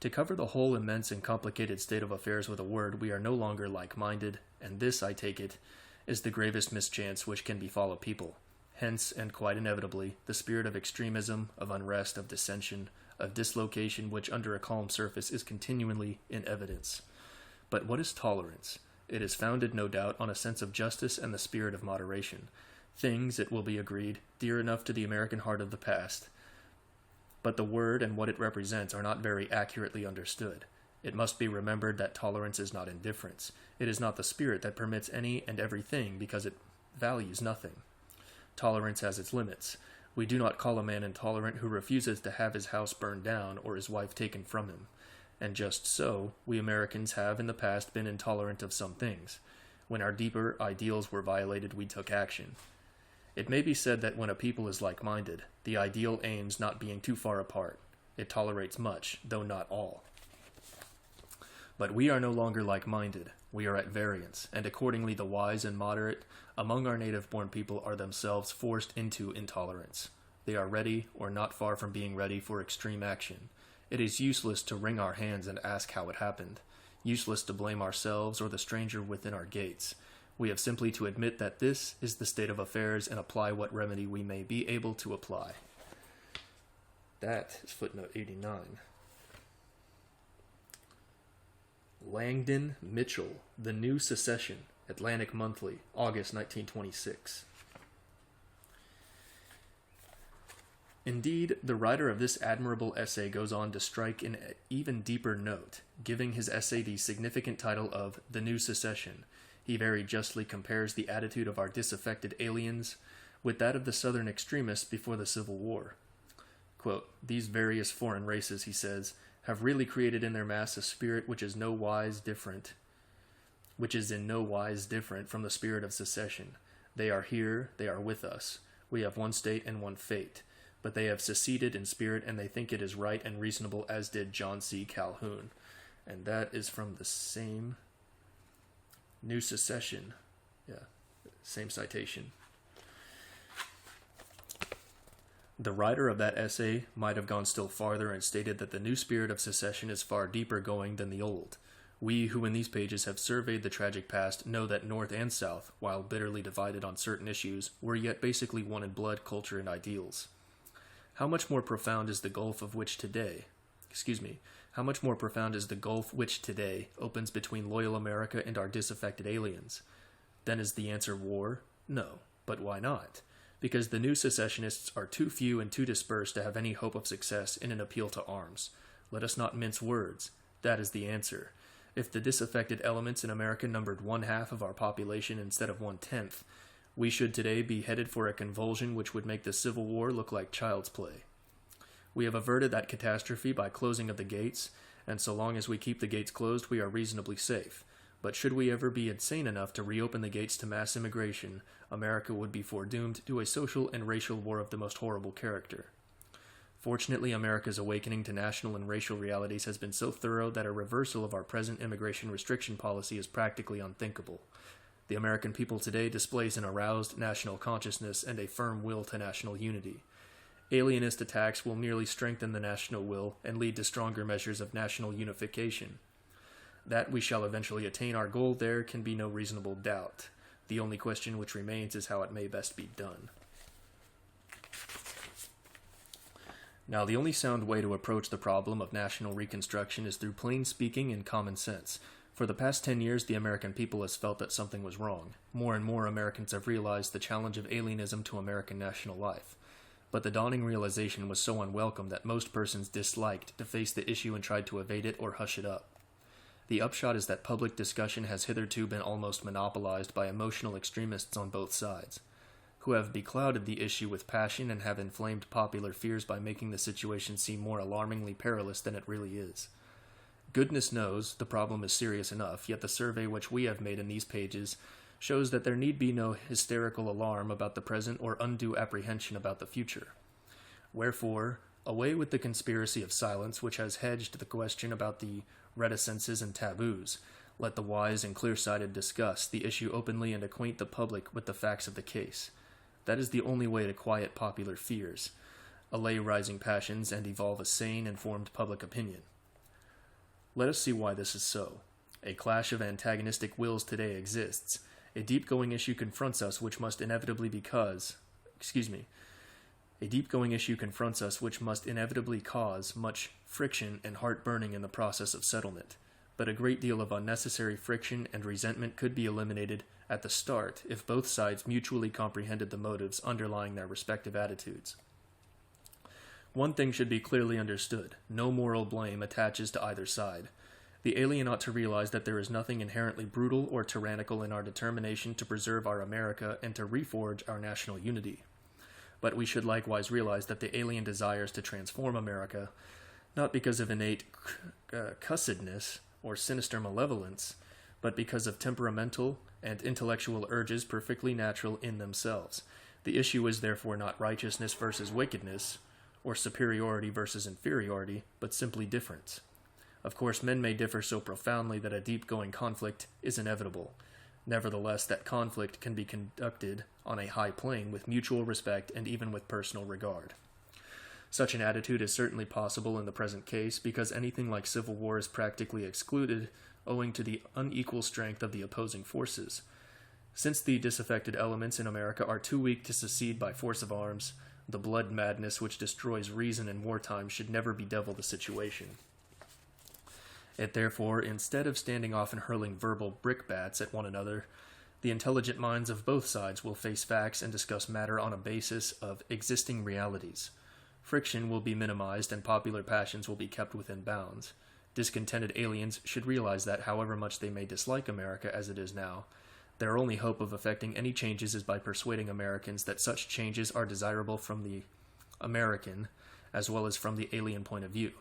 To cover the whole immense and complicated state of affairs with a word, we are no longer like-minded, and this, I take it, is the gravest mischance which can befall a people. Hence, and quite inevitably, the spirit of extremism, of unrest, of dissension, of dislocation, which under a calm surface is continually in evidence. But what is tolerance? It is founded, no doubt, on a sense of justice and the spirit of moderation. Things, it will be agreed, dear enough to the American heart of the past. But the word and what it represents are not very accurately understood. It must be remembered that tolerance is not indifference. It is not the spirit that permits any and everything because it values nothing. Tolerance has its limits. We do not call a man intolerant who refuses to have his house burned down or his wife taken from him. And just so, we Americans have in the past been intolerant of some things. When our deeper ideals were violated, we took action. It may be said that when a people is like-minded, the ideal aims not being too far apart. It tolerates much, though not all. But we are no longer like-minded. We are at variance, and accordingly the wise and moderate among our native-born people are themselves forced into intolerance. They are ready, or not far from being ready, for extreme action. It is useless to wring our hands and ask how it happened. Useless to blame ourselves or the stranger within our gates. We have simply to admit that this is the state of affairs and apply what remedy we may be able to apply. That is footnote 89. Langdon Mitchell, The New Secession, Atlantic Monthly, August 1926. Indeed, the writer of this admirable essay goes on to strike an even deeper note, giving his essay the significant title of The New Secession. He very justly compares the attitude of our disaffected aliens with that of the Southern extremists before the Civil War. Quote, "These various foreign races," he says, "have really created in their mass a spirit which is in no wise different from the spirit of secession. They are here, they are with us. We have one state and one fate. But they have seceded in spirit, and they think it is right and reasonable, as did John C. Calhoun." And that is from the same New Secession. Yeah, same citation. The writer of that essay might have gone still farther and stated that the new spirit of secession is far deeper going than the old. We who in these pages have surveyed the tragic past know that North and South, while bitterly divided on certain issues, were yet basically one in blood, culture, and ideals. How much more profound is the gulf which today opens between loyal America and our disaffected aliens? Then is the answer war? No. But why not? Because the new secessionists are too few and too dispersed to have any hope of success in an appeal to arms. Let us not mince words. That is the answer. If the disaffected elements in America numbered 1/2 of our population instead of 1/10, we should today be headed for a convulsion which would make the Civil War look like child's play. We have averted that catastrophe by closing of the gates, and so long as we keep the gates closed, we are reasonably safe. But should we ever be insane enough to reopen the gates to mass immigration, America would be foredoomed to a social and racial war of the most horrible character. Fortunately, America's awakening to national and racial realities has been so thorough that a reversal of our present immigration restriction policy is practically unthinkable. The American people today displays an aroused national consciousness and a firm will to national unity. Alienist attacks will merely strengthen the national will and lead to stronger measures of national unification. That we shall eventually attain our goal there can be no reasonable doubt. The only question which remains is how it may best be done. Now, the only sound way to approach the problem of national reconstruction is through plain speaking and common sense. For the past 10 years, the American people has felt that something was wrong. More and more Americans have realized the challenge of alienism to American national life. But the dawning realization was so unwelcome that most persons disliked to face the issue and tried to evade it or hush it up. The upshot is that public discussion has hitherto been almost monopolized by emotional extremists on both sides, who have beclouded the issue with passion and have inflamed popular fears by making the situation seem more alarmingly perilous than it really is. Goodness knows the problem is serious enough, yet the survey which we have made in these pages shows that there need be no hysterical alarm about the present or undue apprehension about the future. Wherefore, away with the conspiracy of silence which has hedged the question about the reticences and taboos. Let the wise and clear-sighted discuss the issue openly and acquaint the public with the facts of the case. That is the only way to quiet popular fears, allay rising passions, and evolve a sane, informed public opinion. Let us see why this is so. A clash of antagonistic wills today exists. A deep-going issue confronts us which must inevitably cause much friction and heart-burning in the process of settlement. But a great deal of unnecessary friction and resentment could be eliminated at the start if both sides mutually comprehended the motives underlying their respective attitudes. One thing should be clearly understood. No moral blame attaches to either side. The alien ought to realize that there is nothing inherently brutal or tyrannical in our determination to preserve our America and to reforge our national unity. But we should likewise realize that the alien desires to transform America, not because of innate cussedness or sinister malevolence, but because of temperamental and intellectual urges perfectly natural in themselves. The issue is therefore not righteousness versus wickedness, or superiority versus inferiority, but simply difference. Of course, men may differ so profoundly that a deep-going conflict is inevitable. Nevertheless, that conflict can be conducted on a high plane with mutual respect and even with personal regard. Such an attitude is certainly possible in the present case because anything like civil war is practically excluded owing to the unequal strength of the opposing forces. Since the disaffected elements in America are too weak to secede by force of arms, the blood madness which destroys reason in wartime should never bedevil the situation. It therefore, instead of standing off and hurling verbal brickbats at one another, the intelligent minds of both sides will face facts and discuss matter on a basis of existing realities. Friction will be minimized and popular passions will be kept within bounds. Discontented aliens should realize that, however much they may dislike America as it is now, their only hope of effecting any changes is by persuading Americans that such changes are desirable from the American as well as from the alien point of view.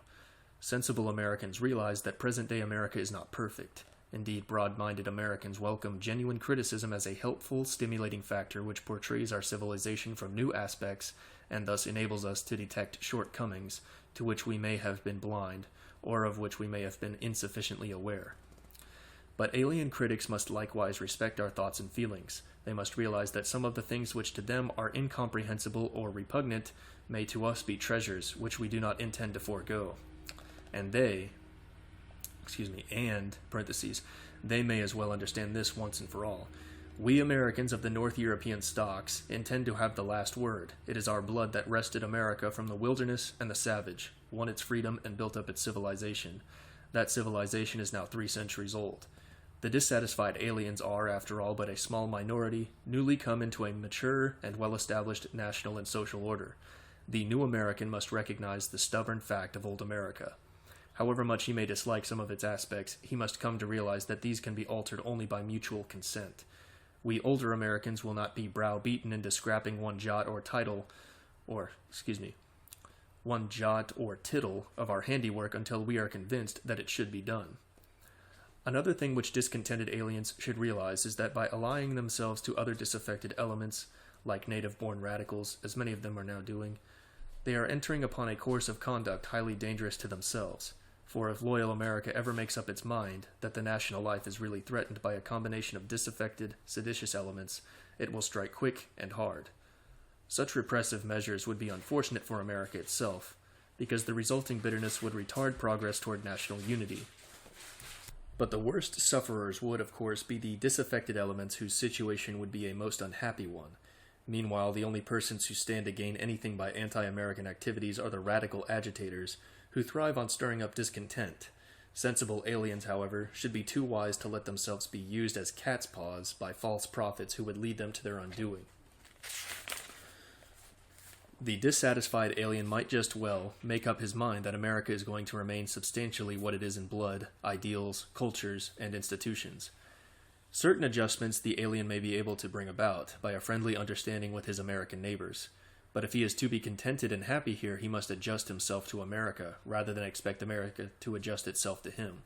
Sensible Americans realize that present-day America is not perfect. Indeed, broad-minded Americans welcome genuine criticism as a helpful, stimulating factor which portrays our civilization from new aspects and thus enables us to detect shortcomings to which we may have been blind or of which we may have been insufficiently aware. But alien critics must likewise respect our thoughts and feelings. They must realize that some of the things which to them are incomprehensible or repugnant may to us be treasures which we do not intend to forego. And they may as well understand this once and for all. We Americans of the North European stocks intend to have the last word. It is our blood that wrested America from the wilderness and the savage, won its freedom and built up its civilization. That civilization is now 3 centuries old. The dissatisfied aliens are, after all, but a small minority, newly come into a mature and well-established national and social order. The new American must recognize the stubborn fact of old America. However much he may dislike some of its aspects, he must come to realize that these can be altered only by mutual consent. We older Americans will not be browbeaten into scrapping one jot or tittle of our handiwork until we are convinced that it should be done. Another thing which discontented aliens should realize is that by allying themselves to other disaffected elements, like native-born radicals, as many of them are now doing, they are entering upon a course of conduct highly dangerous to themselves. For if loyal America ever makes up its mind that the national life is really threatened by a combination of disaffected, seditious elements, it will strike quick and hard. Such repressive measures would be unfortunate for America itself, because the resulting bitterness would retard progress toward national unity. But the worst sufferers would, of course, be the disaffected elements whose situation would be a most unhappy one. Meanwhile, the only persons who stand to gain anything by anti-American activities are the radical agitators, who thrive on stirring up discontent. Sensible aliens, however, should be too wise to let themselves be used as cat's paws by false prophets who would lead them to their undoing. The dissatisfied alien might just well make up his mind that America is going to remain substantially what it is in blood, ideals, cultures, and institutions. Certain adjustments the alien may be able to bring about by a friendly understanding with his American neighbors. But if he is to be contented and happy here, he must adjust himself to America, rather than expect America to adjust itself to him.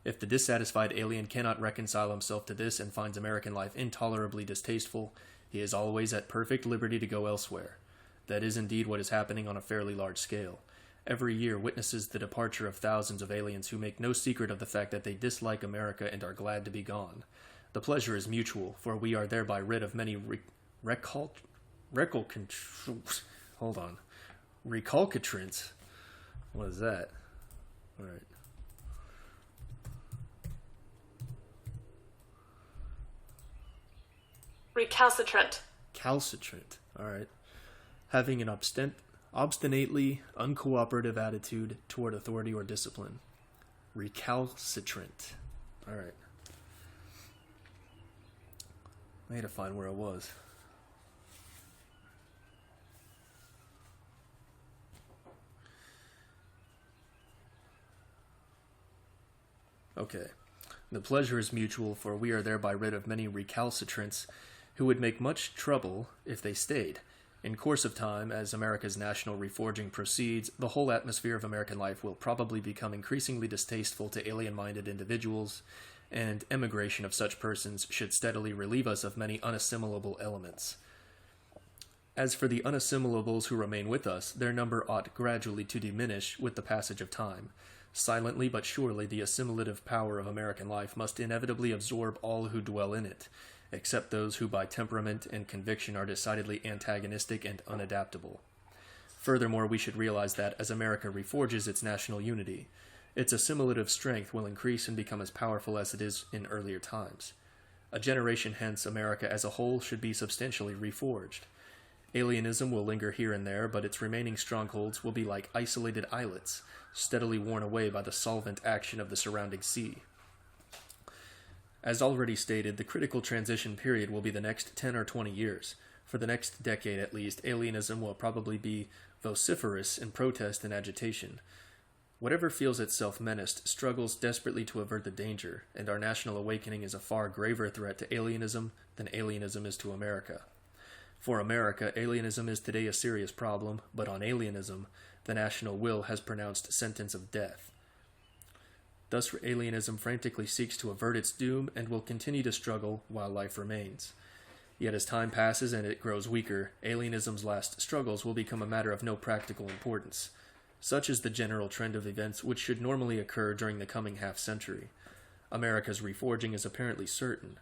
If the dissatisfied alien cannot reconcile himself to this and finds American life intolerably distasteful, he is always at perfect liberty to go elsewhere. That is indeed what is happening on a fairly large scale. Every year witnesses the departure of thousands of aliens who make no secret of the fact that they dislike America and are glad to be gone. The pleasure is mutual, for we are thereby rid of many recalcitrants. What is that? All right. Recalcitrant. Calcitrant. All right. Having an obstinately uncooperative attitude toward authority or discipline. Recalcitrant. All right. I had to find where I was. Okay. The pleasure is mutual, for we are thereby rid of many recalcitrants who would make much trouble if they stayed. In course of time, as America's national reforging proceeds, the whole atmosphere of American life will probably become increasingly distasteful to alien-minded individuals, and emigration of such persons should steadily relieve us of many unassimilable elements. As for the unassimilables who remain with us, their number ought gradually to diminish with the passage of time. Silently but surely the assimilative power of American life must inevitably absorb all who dwell in it, except those who by temperament and conviction are decidedly antagonistic and unadaptable. Furthermore, we should realize that as America reforges its national unity, its assimilative strength will increase and become as powerful as it is in earlier times. A generation hence, America as a whole should be substantially reforged. Alienism will linger here and there, but its remaining strongholds will be like isolated islets, steadily worn away by the solvent action of the surrounding sea. As already stated, the critical transition period will be the next 10 or 20 years. For the next decade at least, alienism will probably be vociferous in protest and agitation. Whatever feels itself menaced struggles desperately to avert the danger, and our national awakening is a far graver threat to alienism than alienism is to America. For America, alienism is today a serious problem, but on alienism, the national will has pronounced sentence of death. Thus, alienism frantically seeks to avert its doom and will continue to struggle while life remains. Yet as time passes and it grows weaker, alienism's last struggles will become a matter of no practical importance. Such is the general trend of events which should normally occur during the coming half-century. America's reforging is apparently certain,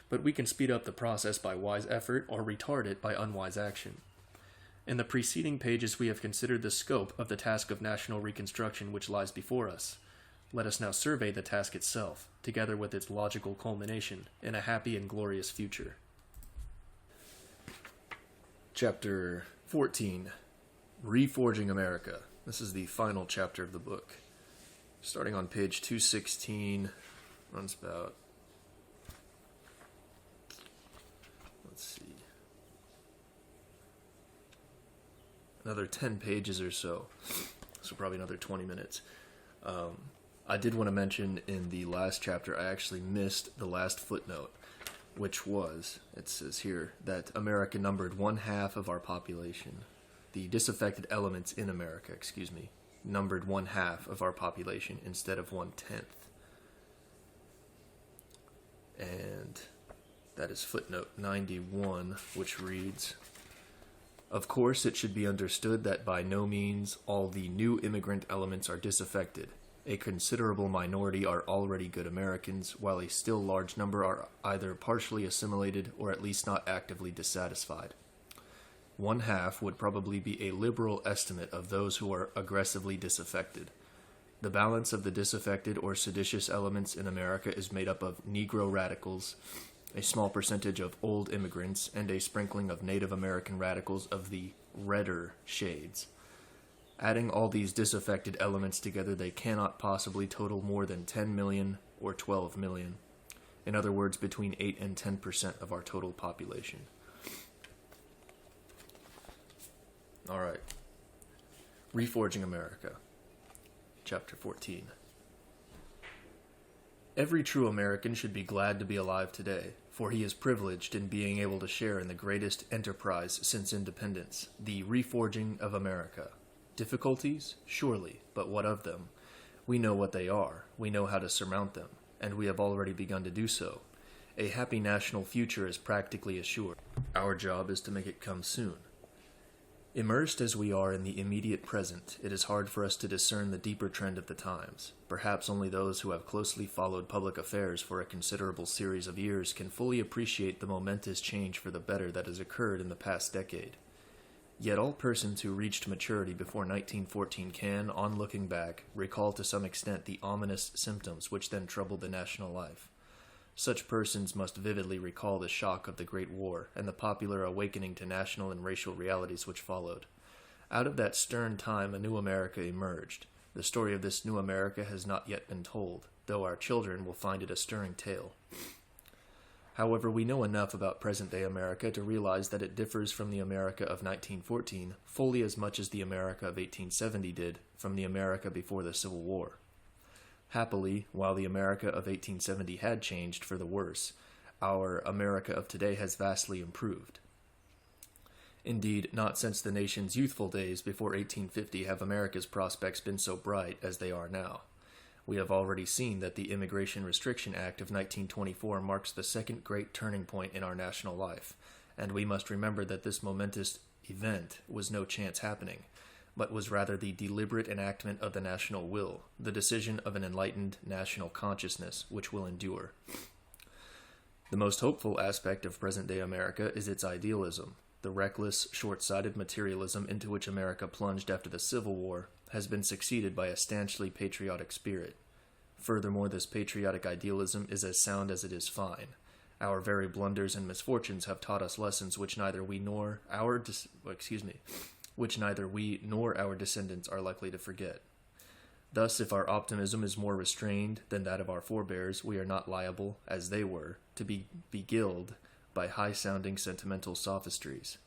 but we can speed up the process by wise effort or retard it by unwise action. In the preceding pages we have considered the scope of the task of national reconstruction which lies before us. Let us now survey the task itself, together with its logical culmination, in a happy and glorious future. Chapter 14. Reforging America. This is the final chapter of the book. Starting on page 216, runs about, another 10 pages or so probably another 20 minutes. I did want to mention in the last chapter, I actually missed the last footnote, which was, it says here, that America numbered 1/2 of our population. The disaffected elements in America, numbered 1/2 of our population instead of 1/10. And that is footnote 91, which reads, "Of course, it should be understood that by no means all the new immigrant elements are disaffected. A considerable minority are already good Americans, while a still large number are either partially assimilated or at least not actively dissatisfied. 1/2 would probably be a liberal estimate of those who are aggressively disaffected. The balance of the disaffected or seditious elements in America is made up of Negro radicals, a small percentage of old immigrants, and a sprinkling of Native American radicals of the redder shades. Adding all these disaffected elements together, they cannot possibly total more than 10 million or 12 million. In other words, between 8 and 10% of our total population." All right. Reforging America. Chapter 14. Every true American should be glad to be alive today, for he is privileged in being able to share in the greatest enterprise since independence, the reforging of America. Difficulties? Surely, but what of them? We know what they are, we know how to surmount them, and we have already begun to do so. A happy national future is practically assured. Our job is to make it come soon. Immersed as we are in the immediate present, it is hard for us to discern the deeper trend of the times. Perhaps only those who have closely followed public affairs for a considerable series of years can fully appreciate the momentous change for the better that has occurred in the past decade. Yet all persons who reached maturity before 1914 can, on looking back, recall to some extent the ominous symptoms which then troubled the national life. Such persons must vividly recall the shock of the Great War and the popular awakening to national and racial realities which followed. Out of that stern time a new America emerged. The story of this new America has not yet been told, though our children will find it a stirring tale. However, we know enough about present-day America to realize that it differs from the America of 1914 fully as much as the America of 1870 did from the America before the Civil War. Happily, while the America of 1870 had changed for the worse, our America of today has vastly improved. Indeed, not since the nation's youthful days before 1850 have America's prospects been so bright as they are now. We have already seen that the Immigration Restriction Act of 1924 marks the second great turning point in our national life, and we must remember that this momentous event was no chance happening, but was rather the deliberate enactment of the national will, the decision of an enlightened national consciousness which will endure. The most hopeful aspect of present-day America is its idealism. The reckless, short-sighted materialism into which America plunged after the Civil War has been succeeded by a stanchly patriotic spirit. Furthermore, this patriotic idealism is as sound as it is fine. Our very blunders and misfortunes have taught us lessons which neither we nor our descendants are likely to forget. Thus, if our optimism is more restrained than that of our forebears, we are not liable, as they were, to be beguiled by high-sounding sentimental sophistries.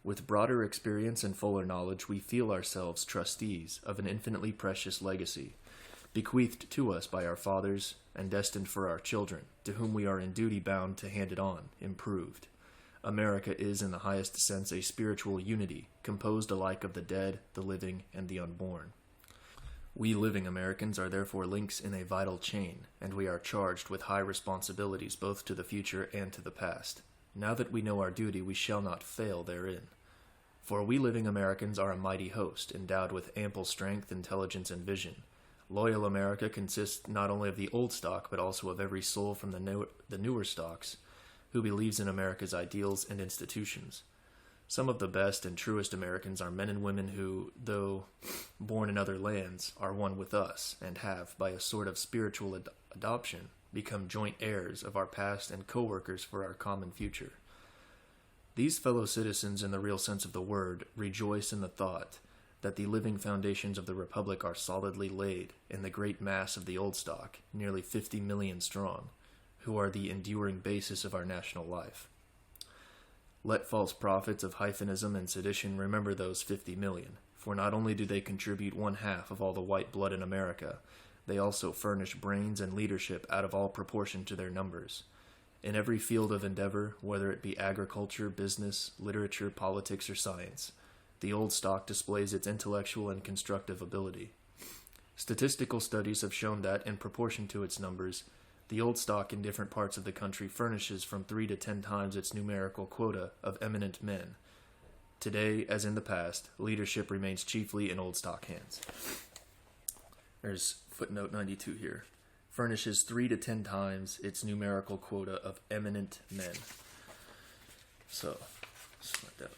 With broader experience and fuller knowledge, we feel ourselves trustees of an infinitely precious legacy, bequeathed to us by our fathers and destined for our children, to whom we are in duty bound to hand it on, improved. America is, in the highest sense, a spiritual unity, composed alike of the dead, the living, and the unborn. We living Americans are therefore links in a vital chain, and we are charged with high responsibilities both to the future and to the past. Now that we know our duty, we shall not fail therein. For we living Americans are a mighty host, endowed with ample strength, intelligence, and vision. Loyal America consists not only of the old stock, but also of every soul from the newer stocks, who believes in America's ideals and institutions. Some of the best and truest Americans are men and women who, though born in other lands, are one with us, and have, by a sort of spiritual adoption, become joint heirs of our past and co-workers for our common future. These fellow citizens, in the real sense of the word, rejoice in the thought that the living foundations of the Republic are solidly laid in the great mass of the old stock, nearly 50 million strong, who are the enduring basis of our national life. Let false prophets of hyphenism and sedition remember those 50 million, for not only do they contribute 1/2 of all the white blood in America, they also furnish brains and leadership out of all proportion to their numbers. In every field of endeavor, whether it be agriculture, business, literature, politics, or science, the old stock displays its intellectual and constructive ability. Statistical studies have shown that, in proportion to its numbers, the old stock in different parts of the country furnishes from 3 to 10 times its numerical quota of eminent men. Today, as in the past, leadership remains chiefly in old stock hands. There's footnote 92 here. Furnishes 3 to 10 times its numerical quota of eminent men. So, let's let that.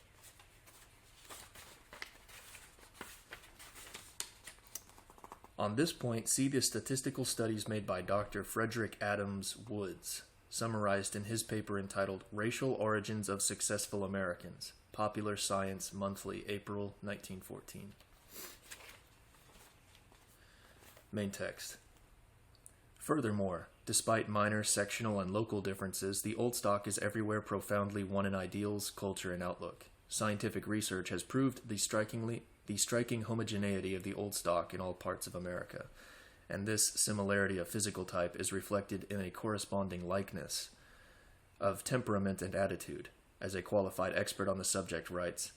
On this point, see the statistical studies made by Dr. Frederick Adams Woods, summarized in his paper entitled Racial Origins of Successful Americans, Popular Science Monthly, April 1914. Main text. Furthermore, despite minor sectional and local differences, the old stock is everywhere profoundly one in ideals, culture, and outlook. Scientific research has proved the striking homogeneity of the old stock in all parts of America, and this similarity of physical type is reflected in a corresponding likeness of temperament and attitude. As a qualified expert on the subject writes,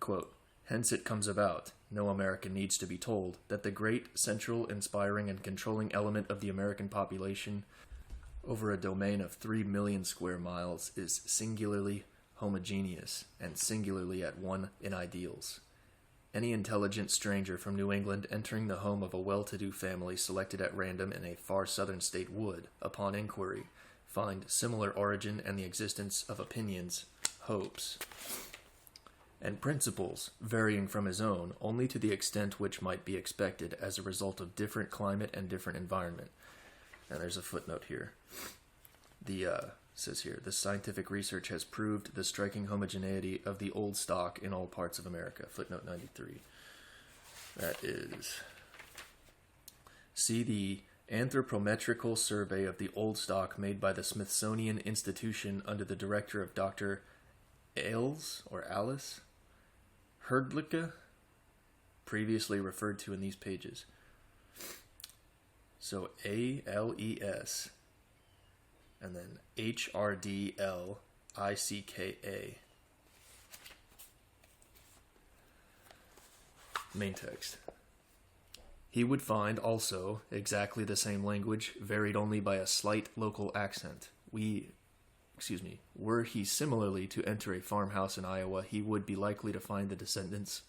quote, "Hence it comes about, no American needs to be told, that the great, central, inspiring, and controlling element of the American population over a domain of 3 million square miles is singularly homogeneous and singularly at one in ideals. Any intelligent stranger from New England entering the home of a well-to-do family selected at random in a far southern state would, upon inquiry, find similar origin and the existence of opinions, hopes, and principles varying from his own only to the extent which might be expected as a result of different climate and different environment." And there's a footnote here. Says here, the scientific research has proved the striking homogeneity of the old stock in all parts of America. Footnote 93. That is. See the anthropometrical survey of the old stock made by the Smithsonian Institution under the director of Dr. Alice Herdlicke, previously referred to in these pages. So ALES. And then HRDLICKA. Main text. He would find also exactly the same language, varied only by a slight local accent. Were he similarly to enter a farmhouse in Iowa, he would be likely to find the descendants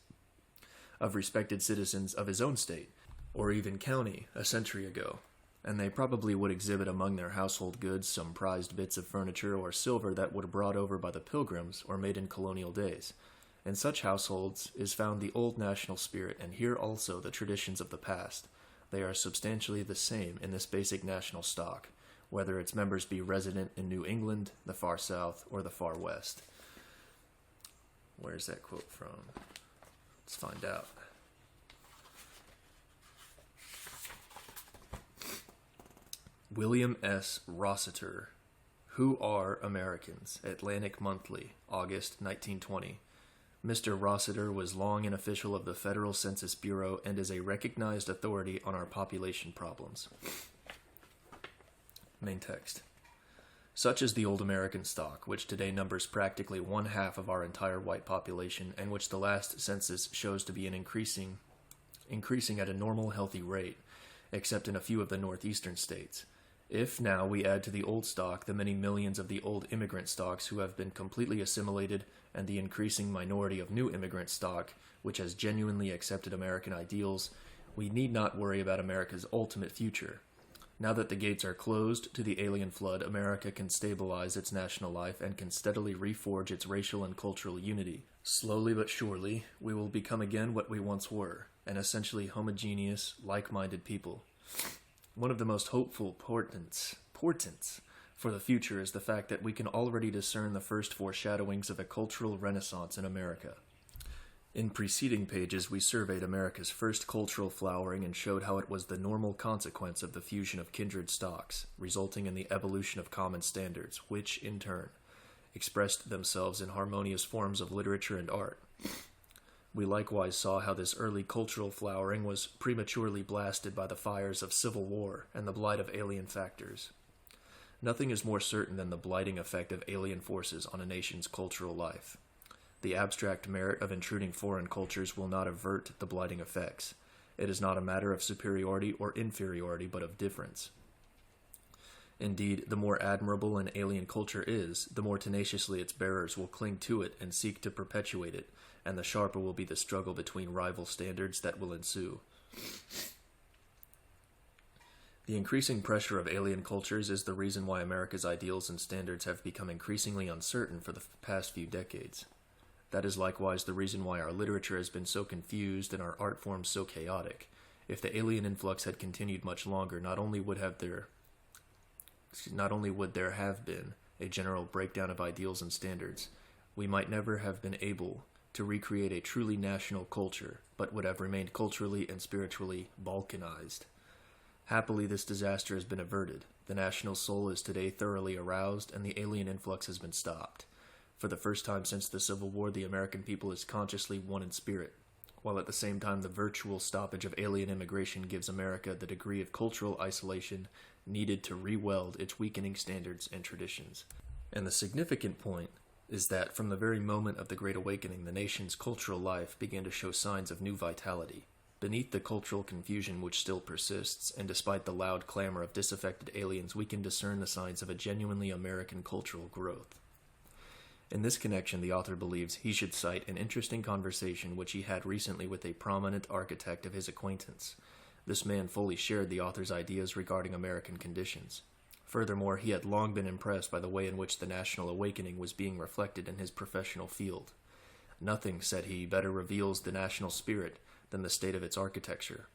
of respected citizens of his own state, or even county, a century ago, and they probably would exhibit among their household goods some prized bits of furniture or silver that were brought over by the Pilgrims or made in colonial days. In such households is found the old national spirit, and here also the traditions of the past. They are substantially the same in this basic national stock, whether its members be resident in New England, the far south, or the far west. Where's that quote from? Let's find out. William S. Rossiter, Who Are Americans? Atlantic Monthly, August 1920. Mr. Rossiter was long an official of the Federal Census Bureau and is a recognized authority on our population problems. Main text. Such is the old American stock, which today numbers practically 1/2 of our entire white population, and which the last census shows to be increasing at a normal, healthy rate, except in a few of the northeastern states. If now we add to the old stock the many millions of the old immigrant stocks who have been completely assimilated, and the increasing minority of new immigrant stock, which has genuinely accepted American ideals, we need not worry about America's ultimate future. Now that the gates are closed to the alien flood, America can stabilize its national life and can steadily reforge its racial and cultural unity. Slowly but surely, we will become again what we once were, an essentially homogeneous, like-minded people. One of the most hopeful portents for the future is the fact that we can already discern the first foreshadowings of a cultural renaissance in America. In preceding pages, we surveyed America's first cultural flowering and showed how it was the normal consequence of the fusion of kindred stocks, resulting in the evolution of common standards, which, in turn, expressed themselves in harmonious forms of literature and art. We likewise saw how this early cultural flowering was prematurely blasted by the fires of civil war and the blight of alien factors. Nothing is more certain than the blighting effect of alien forces on a nation's cultural life. The abstract merit of intruding foreign cultures will not avert the blighting effects. It is not a matter of superiority or inferiority, but of difference. Indeed, the more admirable an alien culture is, the more tenaciously its bearers will cling to it and seek to perpetuate it, and the sharper will be the struggle between rival standards that will ensue. The increasing pressure of alien cultures is the reason why America's ideals and standards have become increasingly uncertain for the past few decades. That is likewise the reason why our literature has been so confused and our art forms so chaotic. If the alien influx had continued much longer, not only would there have been a general breakdown of ideals and standards, we might never have been able to recreate a truly national culture, but would have remained culturally and spiritually balkanized. Happily, this disaster has been averted. The national soul is today thoroughly aroused, and the alien influx has been stopped. For the first time since the Civil War, the American people is consciously one in spirit, while at the same time the virtual stoppage of alien immigration gives America the degree of cultural isolation needed to re-weld its weakening standards and traditions. And the significant point is that from the very moment of the Great Awakening, the nation's cultural life began to show signs of new vitality. Beneath the cultural confusion which still persists, and despite the loud clamor of disaffected aliens, we can discern the signs of a genuinely American cultural growth. In this connection, the author believes he should cite an interesting conversation which he had recently with a prominent architect of his acquaintance. This man fully shared the author's ideas regarding American conditions. Furthermore, he had long been impressed by the way in which the national awakening was being reflected in his professional field. Nothing, said he, better reveals the national spirit than the state of its architecture.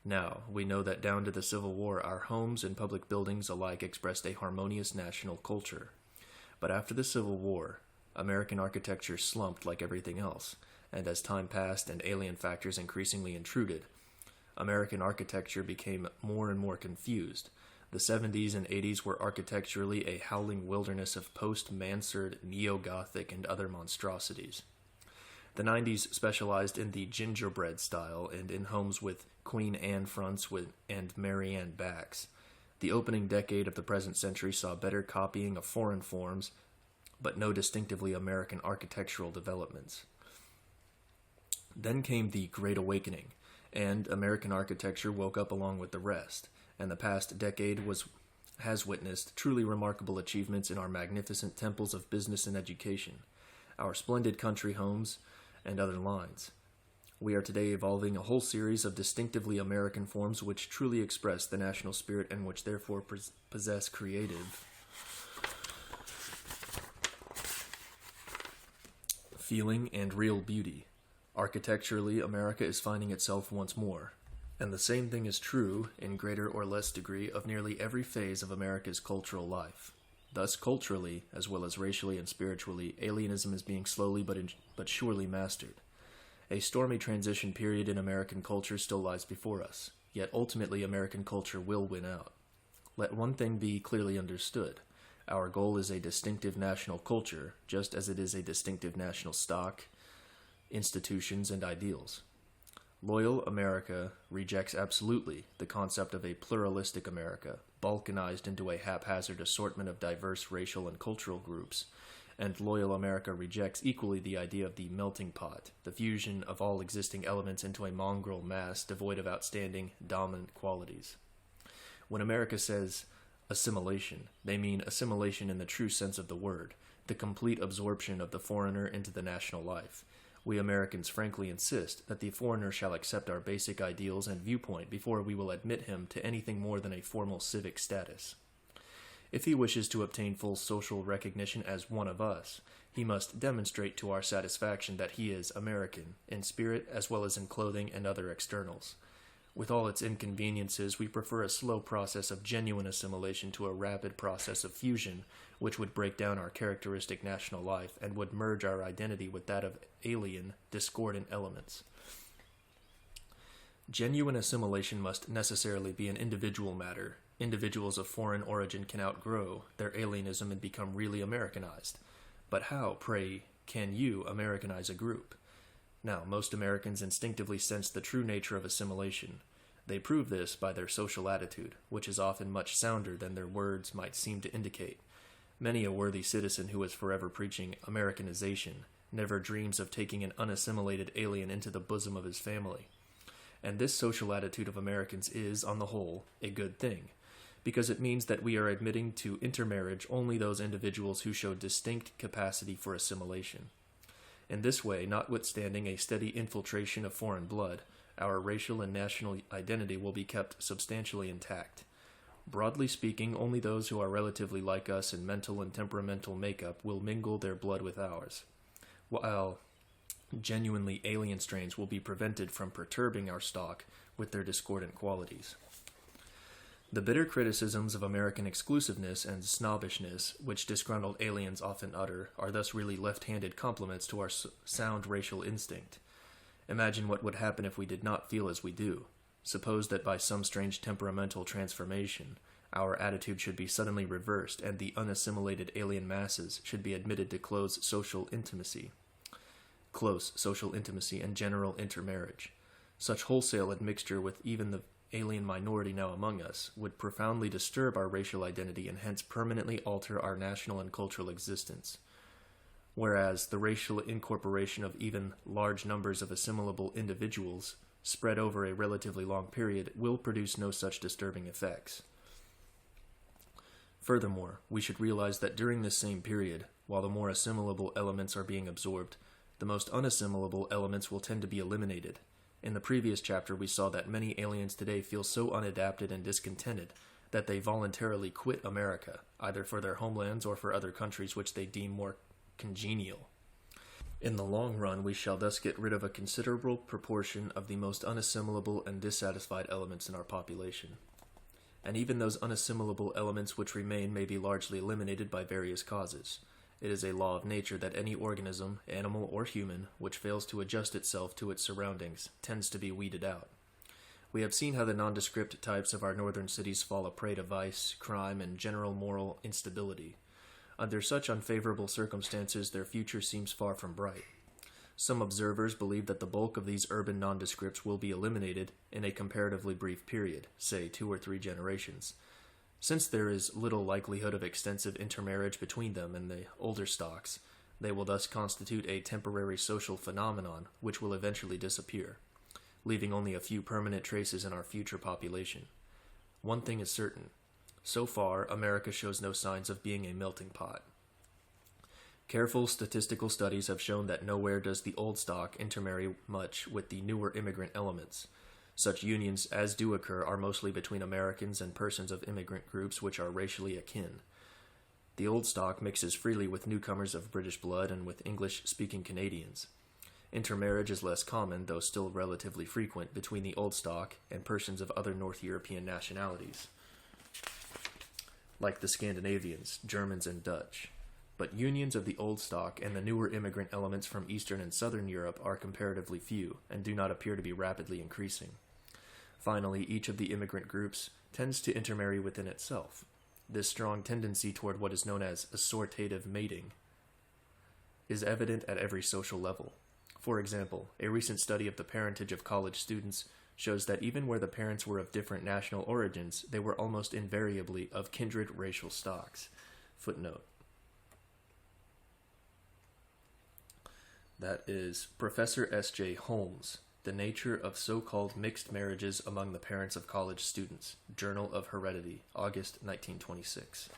Now, we know that down to the Civil War, our homes and public buildings alike expressed a harmonious national culture. But after the Civil War, American architecture slumped like everything else, and as time passed and alien factors increasingly intruded, American architecture became more and more confused. The 70s and 80s were architecturally a howling wilderness of post-Mansard, neo-Gothic, and other monstrosities. The 90s specialized in the gingerbread style and in homes with Queen Anne fronts and Mary Ann backs. The opening decade of the present century saw better copying of foreign forms, but no distinctively American architectural developments. Then came the Great Awakening, and American architecture woke up along with the rest, and the past decade has witnessed truly remarkable achievements in our magnificent temples of business and education, our splendid country homes, and other lines. We are today evolving a whole series of distinctively American forms which truly express the national spirit and which therefore possess creative feeling and real beauty. Architecturally, America is finding itself once more, and the same thing is true, in greater or less degree, of nearly every phase of America's cultural life. Thus, culturally, as well as racially and spiritually, alienism is being slowly but surely mastered. A stormy transition period in American culture still lies before us, yet ultimately American culture will win out. Let one thing be clearly understood. Our goal is a distinctive national culture, just as it is a distinctive national stock, institutions, and ideals. Loyal America rejects absolutely the concept of a pluralistic America, balkanized into a haphazard assortment of diverse racial and cultural groups, and loyal America rejects equally the idea of the melting pot, the fusion of all existing elements into a mongrel mass devoid of outstanding, dominant qualities. When America says assimilation, they mean assimilation in the true sense of the word, the complete absorption of the foreigner into the national life. We Americans frankly insist that the foreigner shall accept our basic ideals and viewpoint before we will admit him to anything more than a formal civic status. If he wishes to obtain full social recognition as one of us, he must demonstrate to our satisfaction that he is American, in spirit as well as in clothing and other externals. With all its inconveniences, we prefer a slow process of genuine assimilation to a rapid process of fusion, which would break down our characteristic national life and would merge our identity with that of alien, discordant elements. Genuine assimilation must necessarily be an individual matter. Individuals of foreign origin can outgrow their alienism and become really Americanized. But how, pray, can you Americanize a group? Now, most Americans instinctively sense the true nature of assimilation. They prove this by their social attitude, which is often much sounder than their words might seem to indicate. Many a worthy citizen who is forever preaching Americanization never dreams of taking an unassimilated alien into the bosom of his family. And this social attitude of Americans is, on the whole, a good thing, because it means that we are admitting to intermarriage only those individuals who show distinct capacity for assimilation. In this way, notwithstanding a steady infiltration of foreign blood, our racial and national identity will be kept substantially intact. Broadly speaking, only those who are relatively like us in mental and temperamental makeup will mingle their blood with ours, while genuinely alien strains will be prevented from perturbing our stock with their discordant qualities. The bitter criticisms of American exclusiveness and snobbishness, which disgruntled aliens often utter, are thus really left-handed compliments to our sound racial instinct. Imagine what would happen if we did not feel as we do. Suppose that by some strange temperamental transformation, our attitude should be suddenly reversed and the unassimilated alien masses should be admitted to close social intimacy and general intermarriage. Such wholesale admixture with even the alien minority now among us would profoundly disturb our racial identity and hence permanently alter our national and cultural existence. Whereas the racial incorporation of even large numbers of assimilable individuals spread over a relatively long period will produce no such disturbing effects. Furthermore, we should realize that during this same period, while the more assimilable elements are being absorbed, the most unassimilable elements will tend to be eliminated. In the previous chapter, we saw that many aliens today feel so unadapted and discontented that they voluntarily quit America, either for their homelands or for other countries which they deem more congenial. In the long run, we shall thus get rid of a considerable proportion of the most unassimilable and dissatisfied elements in our population. And even those unassimilable elements which remain may be largely eliminated by various causes. It is a law of nature that any organism, animal or human, which fails to adjust itself to its surroundings, tends to be weeded out. We have seen how the nondescript types of our northern cities fall a prey to vice, crime, and general moral instability. Under such unfavorable circumstances, their future seems far from bright. Some observers believe that the bulk of these urban nondescripts will be eliminated in a comparatively brief period, say 2 or 3 generations. Since there is little likelihood of extensive intermarriage between them and the older stocks, they will thus constitute a temporary social phenomenon which will eventually disappear. leaving only a few permanent traces in our future population. One thing is certain. So far, America shows no signs of being a melting pot. Careful statistical studies have shown that nowhere does the old stock intermarry much with the newer immigrant elements. Such unions as do occur are mostly between Americans and persons of immigrant groups which are racially akin. The old stock mixes freely with newcomers of British blood and with English-speaking Canadians. Intermarriage is less common, though still relatively frequent, between the old stock and persons of other North European nationalities, like the Scandinavians, Germans, and Dutch. But unions of the old stock and the newer immigrant elements from Eastern and Southern Europe are comparatively few, and do not appear to be rapidly increasing. Finally, each of the immigrant groups tends to intermarry within itself. This strong tendency toward what is known as assortative mating is evident at every social level. For example, a recent study of the parentage of college students shows that even where the parents were of different national origins, they were almost invariably of kindred racial stocks. Footnote. That is Professor S.J. Holmes, The Nature of So-Called Mixed Marriages Among the Parents of College Students, Journal of Heredity, August 1926.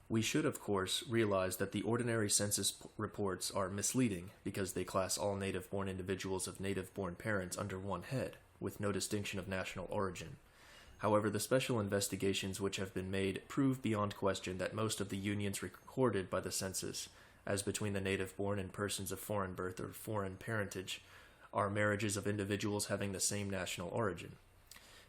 We should, of course, realize that the ordinary census reports are misleading because they class all native-born individuals of native-born parents under one head, with no distinction of national origin. However, the special investigations which have been made prove beyond question that most of the unions recorded by the census, as between the native-born and persons of foreign birth or foreign parentage, are marriages of individuals having the same national origin.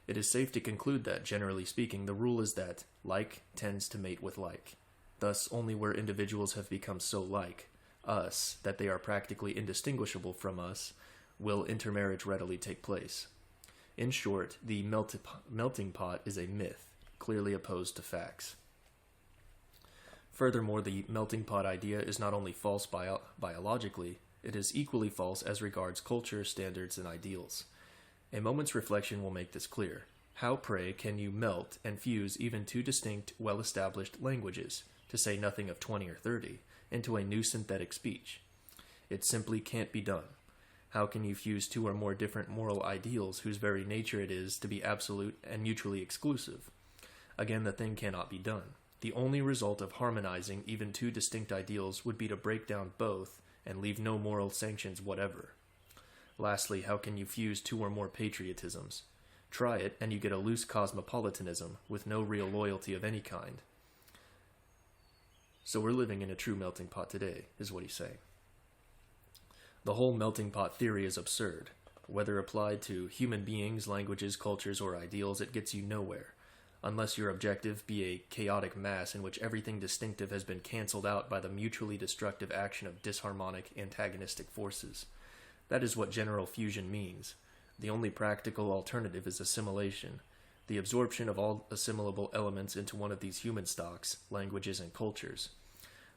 It is safe to conclude that, generally speaking, the rule is that like tends to mate with like. Thus, only where individuals have become so like us that they are practically indistinguishable from us will intermarriage readily take place. In short, the melting pot is a myth, clearly opposed to facts. Furthermore, the melting pot idea is not only false biologically, it is equally false as regards culture, standards, and ideals. A moment's reflection will make this clear. How, pray, can you melt and fuse even two distinct, well-established languages, to say nothing of 20 or 30, into a new synthetic speech? It simply can't be done. How can you fuse two or more different moral ideals whose very nature it is to be absolute and mutually exclusive? Again, the thing cannot be done. The only result of harmonizing even two distinct ideals would be to break down both and leave no moral sanctions whatever. Lastly, how can you fuse two or more patriotisms? Try it, and you get a loose cosmopolitanism with no real loyalty of any kind. So we're living in a true melting pot today, is what he's saying. The whole melting pot theory is absurd. Whether applied to human beings, languages, cultures, or ideals, it gets you nowhere, unless your objective be a chaotic mass in which everything distinctive has been cancelled out by the mutually destructive action of disharmonic, antagonistic forces. That is what general fusion means. The only practical alternative is assimilation, the absorption of all assimilable elements into one of these human stocks, languages, and cultures.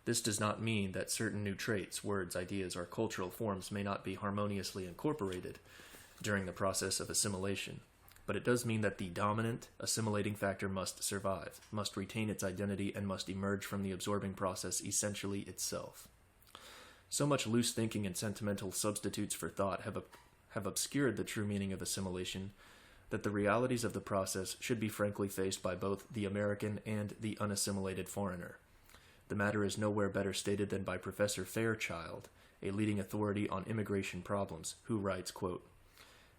This does not mean that certain new traits, words, ideas, or cultural forms may not be harmoniously incorporated during the process of assimilation, but it does mean that the dominant, assimilating factor must survive, must retain its identity, and must emerge from the absorbing process essentially itself. So much loose thinking and sentimental substitutes for thought have obscured the true meaning of assimilation that the realities of the process should be frankly faced by both the American and the unassimilated foreigner. The matter is nowhere better stated than by Professor Fairchild, a leading authority on immigration problems, who writes, quote,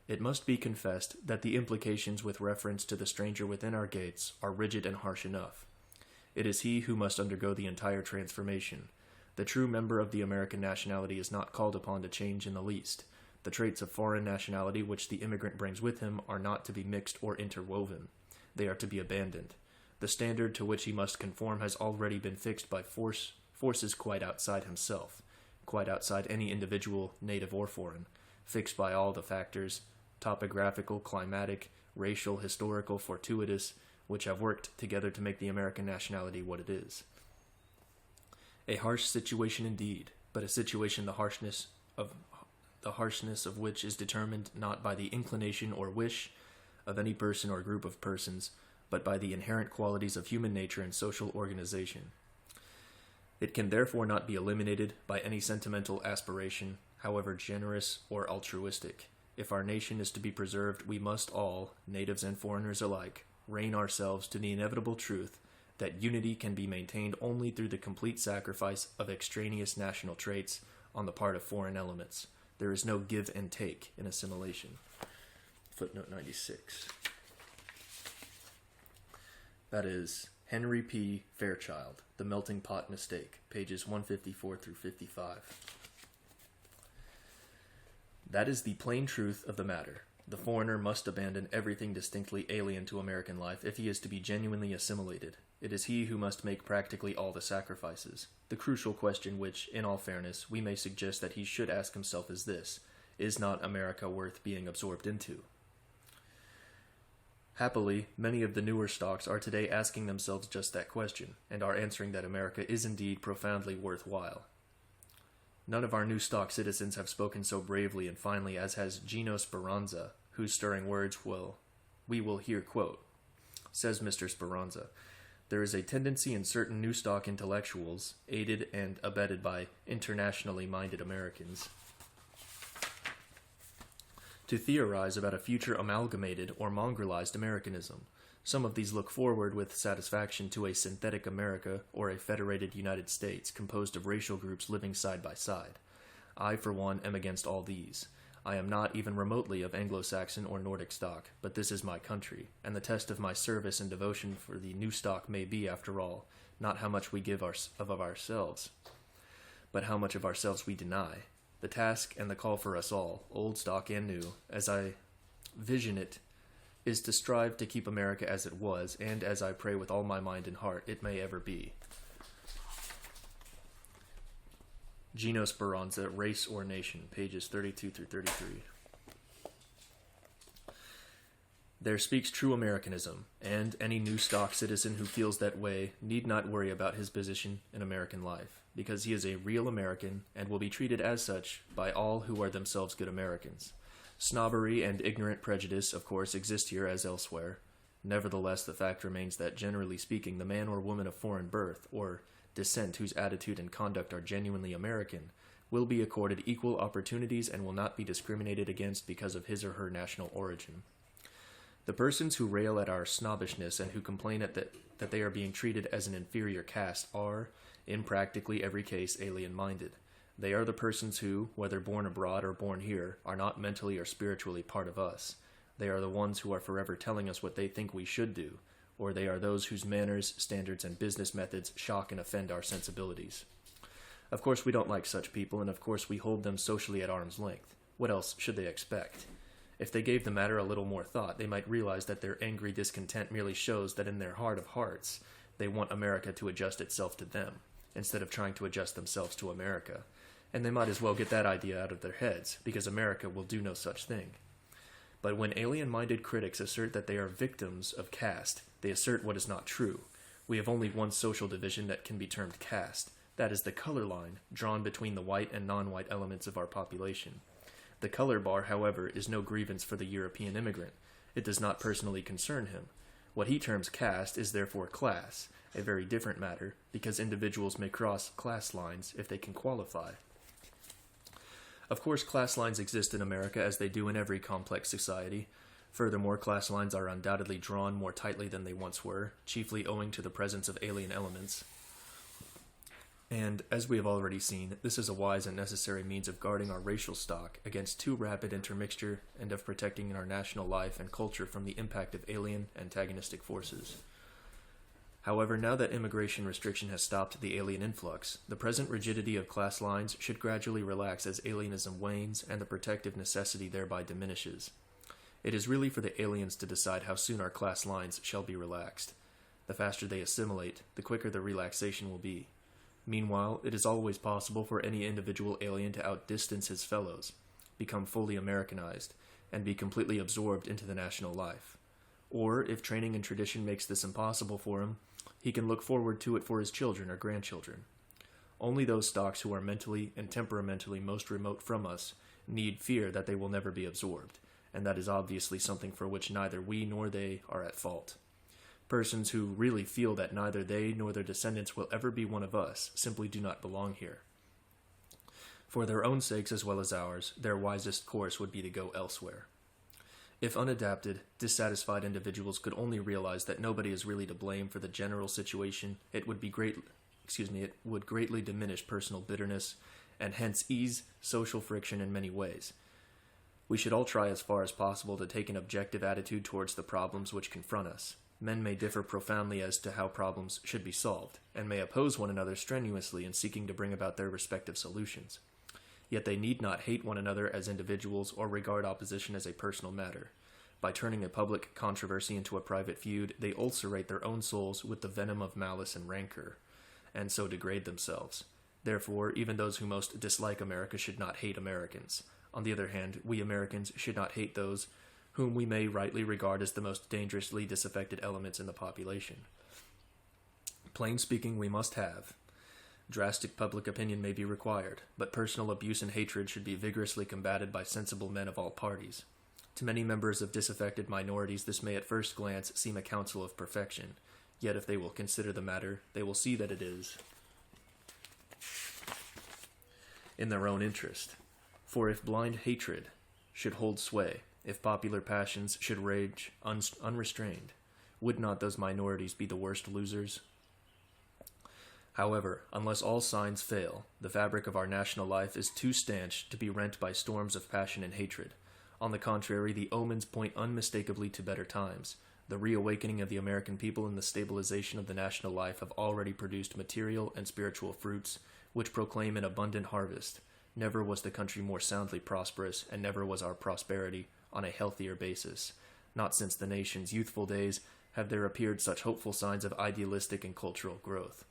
"It must be confessed that the implications with reference to the stranger within our gates are rigid and harsh enough. It is he who must undergo the entire transformation. The true member of the American nationality is not called upon to change in the least. The traits of foreign nationality which the immigrant brings with him are not to be mixed or interwoven. They are to be abandoned. The standard to which he must conform has already been fixed by forces quite outside himself, quite outside any individual, native or foreign, fixed by all the factors, topographical, climatic, racial, historical, fortuitous, which have worked together to make the American nationality what it is. A harsh situation indeed, but a situation the harshness of which is determined not by the inclination or wish of any person or group of persons, but by the inherent qualities of human nature and social organization. It can therefore not be eliminated by any sentimental aspiration, however generous or altruistic. If our nation is to be preserved, we must all, natives and foreigners alike, rein ourselves to the inevitable truth that unity can be maintained only through the complete sacrifice of extraneous national traits on the part of foreign elements. There is no give and take in assimilation. Footnote 96. That is Henry P. Fairchild, The Melting Pot Mistake, pages 154 through 55. That is the plain truth of the matter. The foreigner must abandon everything distinctly alien to American life if he is to be genuinely assimilated. It is he who must make practically all the sacrifices. The crucial question which, in all fairness, we may suggest that he should ask himself is this: is not America worth being absorbed into? Happily, many of the newer stocks are today asking themselves just that question, and are answering that America is indeed profoundly worthwhile. None of our new stock citizens have spoken so bravely and finely as has Gino Speranza, whose stirring words we will here quote. Says Mr. Speranza, "There is a tendency in certain new stock intellectuals, aided and abetted by internationally minded Americans, to theorize about a future amalgamated or mongrelized Americanism. Some of these look forward with satisfaction to a synthetic America or a federated United States composed of racial groups living side by side. I, for one, am against all these. I am not even remotely of Anglo-Saxon or Nordic stock, but this is my country, and the test of my service and devotion for the new stock may be, after all, not how much we give of ourselves, but how much of ourselves we deny. The task and the call for us all, old stock and new, as I vision it, is to strive to keep America as it was, and as I pray with all my mind and heart it may ever be." Gino Speranza, Race or Nation, pages 32 through 33. There speaks true Americanism, and any new stock citizen who feels that way need not worry about his position in American life, because he is a real American and will be treated as such by all who are themselves good Americans. Snobbery and ignorant prejudice, of course, exist here as elsewhere. Nevertheless, the fact remains that, generally speaking, the man or woman of foreign birth, or descent whose attitude and conduct are genuinely American, will be accorded equal opportunities and will not be discriminated against because of his or her national origin. The persons who rail at our snobbishness and who complain that they are being treated as an inferior caste are, in practically every case, alien-minded. They are the persons who, whether born abroad or born here, are not mentally or spiritually part of us. They are the ones who are forever telling us what they think we should do, or they are those whose manners, standards, and business methods shock and offend our sensibilities. Of course we don't like such people, and of course we hold them socially at arm's length. What else should they expect? If they gave the matter a little more thought, they might realize that their angry discontent merely shows that in their heart of hearts, they want America to adjust itself to them, instead of trying to adjust themselves to America. And they might as well get that idea out of their heads, because America will do no such thing. But when alien-minded critics assert that they are victims of caste, they assert what is not true. We have only one social division that can be termed caste. That is the color line drawn between the white and non-white elements of our population. The color bar, however, is no grievance for the European immigrant. It does not personally concern him. What he terms caste is therefore class, a very different matter, because individuals may cross class lines if they can qualify. Of course, class lines exist in America as they do in every complex society. Furthermore, class lines are undoubtedly drawn more tightly than they once were, chiefly owing to the presence of alien elements. And, as we have already seen, this is a wise and necessary means of guarding our racial stock against too rapid intermixture and of protecting our national life and culture from the impact of alien, antagonistic forces. However, now that immigration restriction has stopped the alien influx, the present rigidity of class lines should gradually relax as alienism wanes and the protective necessity thereby diminishes. It is really for the aliens to decide how soon our class lines shall be relaxed. The faster they assimilate, the quicker the relaxation will be. Meanwhile, it is always possible for any individual alien to outdistance his fellows, become fully Americanized, and be completely absorbed into the national life. Or, if training and tradition makes this impossible for him, he can look forward to it for his children or grandchildren. Only those stocks who are mentally and temperamentally most remote from us need fear that they will never be absorbed, and that is obviously something for which neither we nor they are at fault. Persons who really feel that neither they nor their descendants will ever be one of us simply do not belong here. For their own sakes as well as ours, their wisest course would be to go elsewhere. If unadapted, dissatisfied individuals could only realize that nobody is really to blame for the general situation, it would greatly diminish personal bitterness and hence ease social friction in many ways. We should all try as far as possible to take an objective attitude towards the problems which confront us. Men may differ profoundly as to how problems should be solved, and may oppose one another strenuously in seeking to bring about their respective solutions. Yet they need not hate one another as individuals or regard opposition as a personal matter. By turning a public controversy into a private feud, they ulcerate their own souls with the venom of malice and rancor, and so degrade themselves. Therefore, even those who most dislike America should not hate Americans. On the other hand, we Americans should not hate those whom we may rightly regard as the most dangerously disaffected elements in the population. Plain speaking we must have. Drastic public opinion may be required, but personal abuse and hatred should be vigorously combated by sensible men of all parties. To many members of disaffected minorities this may at first glance seem a counsel of perfection, yet if they will consider the matter, they will see that it is in their own interest. For if blind hatred should hold sway, if popular passions should rage unrestrained, would not those minorities be the worst losers? However, unless all signs fail, the fabric of our national life is too stanch to be rent by storms of passion and hatred. On the contrary, the omens point unmistakably to better times. The reawakening of the American people and the stabilization of the national life have already produced material and spiritual fruits, which proclaim an abundant harvest. Never was the country more soundly prosperous, and never was our prosperity on a healthier basis. Not since the nation's youthful days have there appeared such hopeful signs of idealistic and cultural growth.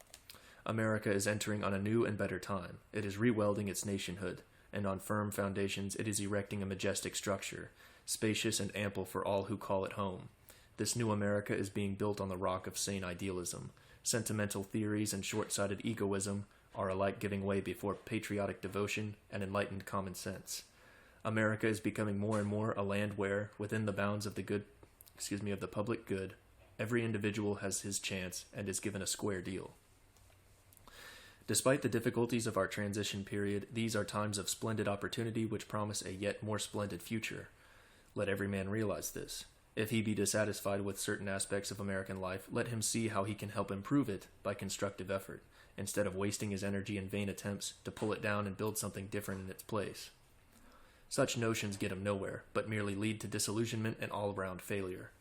America is entering on a new and better time. It is rewelding its nationhood, and on firm foundations it is erecting a majestic structure, spacious and ample for all who call it home. This new America is being built on the rock of sane idealism. Sentimental theories and short-sighted egoism are alike giving way before patriotic devotion and enlightened common sense. America is becoming more and more a land where, within the bounds of the public good, every individual has his chance and is given a square deal. Despite the difficulties of our transition period, these are times of splendid opportunity which promise a yet more splendid future. Let every man realize this. If he be dissatisfied with certain aspects of American life, let him see how he can help improve it by constructive effort, instead of wasting his energy in vain attempts to pull it down and build something different in its place. Such notions get him nowhere, but merely lead to disillusionment and all-round failure.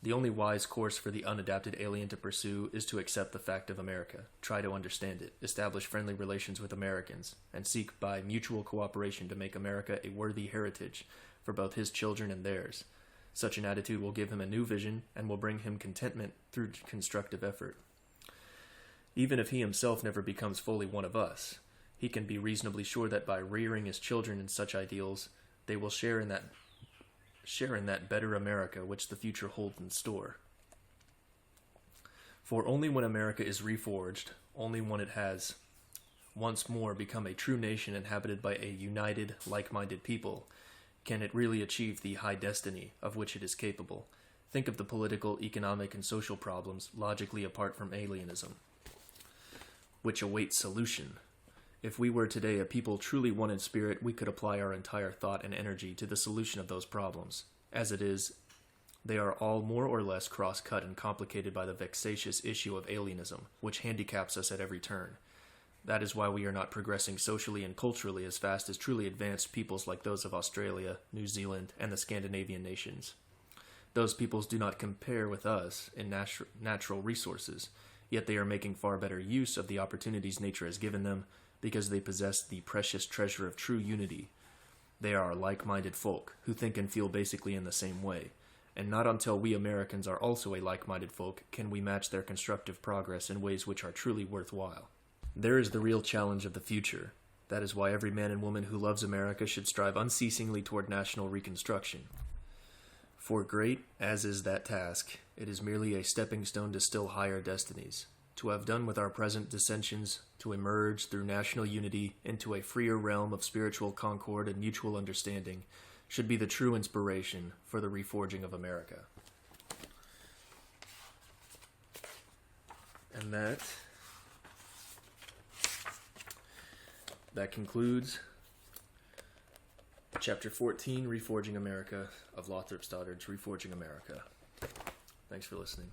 The only wise course for the unadapted alien to pursue is to accept the fact of America, try to understand it, establish friendly relations with Americans, and seek by mutual cooperation to make America a worthy heritage for both his children and theirs. Such an attitude will give him a new vision and will bring him contentment through constructive effort. Even if he himself never becomes fully one of us, he can be reasonably sure that by rearing his children in such ideals, they will share in that better America which the future holds in store. For only when America is reforged, only when it has once more become a true nation inhabited by a united, like-minded people, can it really achieve the high destiny of which it is capable. Think of the political, economic, and social problems logically apart from alienism, which await solution. If we were today a people truly one in spirit, we could apply our entire thought and energy to the solution of those problems. As it is, they are all more or less cross-cut and complicated by the vexatious issue of alienism, which handicaps us at every turn. That is why we are not progressing socially and culturally as fast as truly advanced peoples like those of Australia, New Zealand, and the Scandinavian nations. Those peoples do not compare with us in natural resources, yet they are making far better use of the opportunities nature has given them, because they possess the precious treasure of true unity. They are a like-minded folk, who think and feel basically in the same way, and not until we Americans are also a like-minded folk can we match their constructive progress in ways which are truly worthwhile. There is the real challenge of the future. That is why every man and woman who loves America should strive unceasingly toward national reconstruction. For great as is that task, it is merely a stepping stone to still higher destinies. To have done with our present dissensions, to emerge through national unity into a freer realm of spiritual concord and mutual understanding, should be the true inspiration for the reforging of America. And that concludes Chapter 14, Reforging America, of Lothrop Stoddard's Reforging America. Thanks for listening.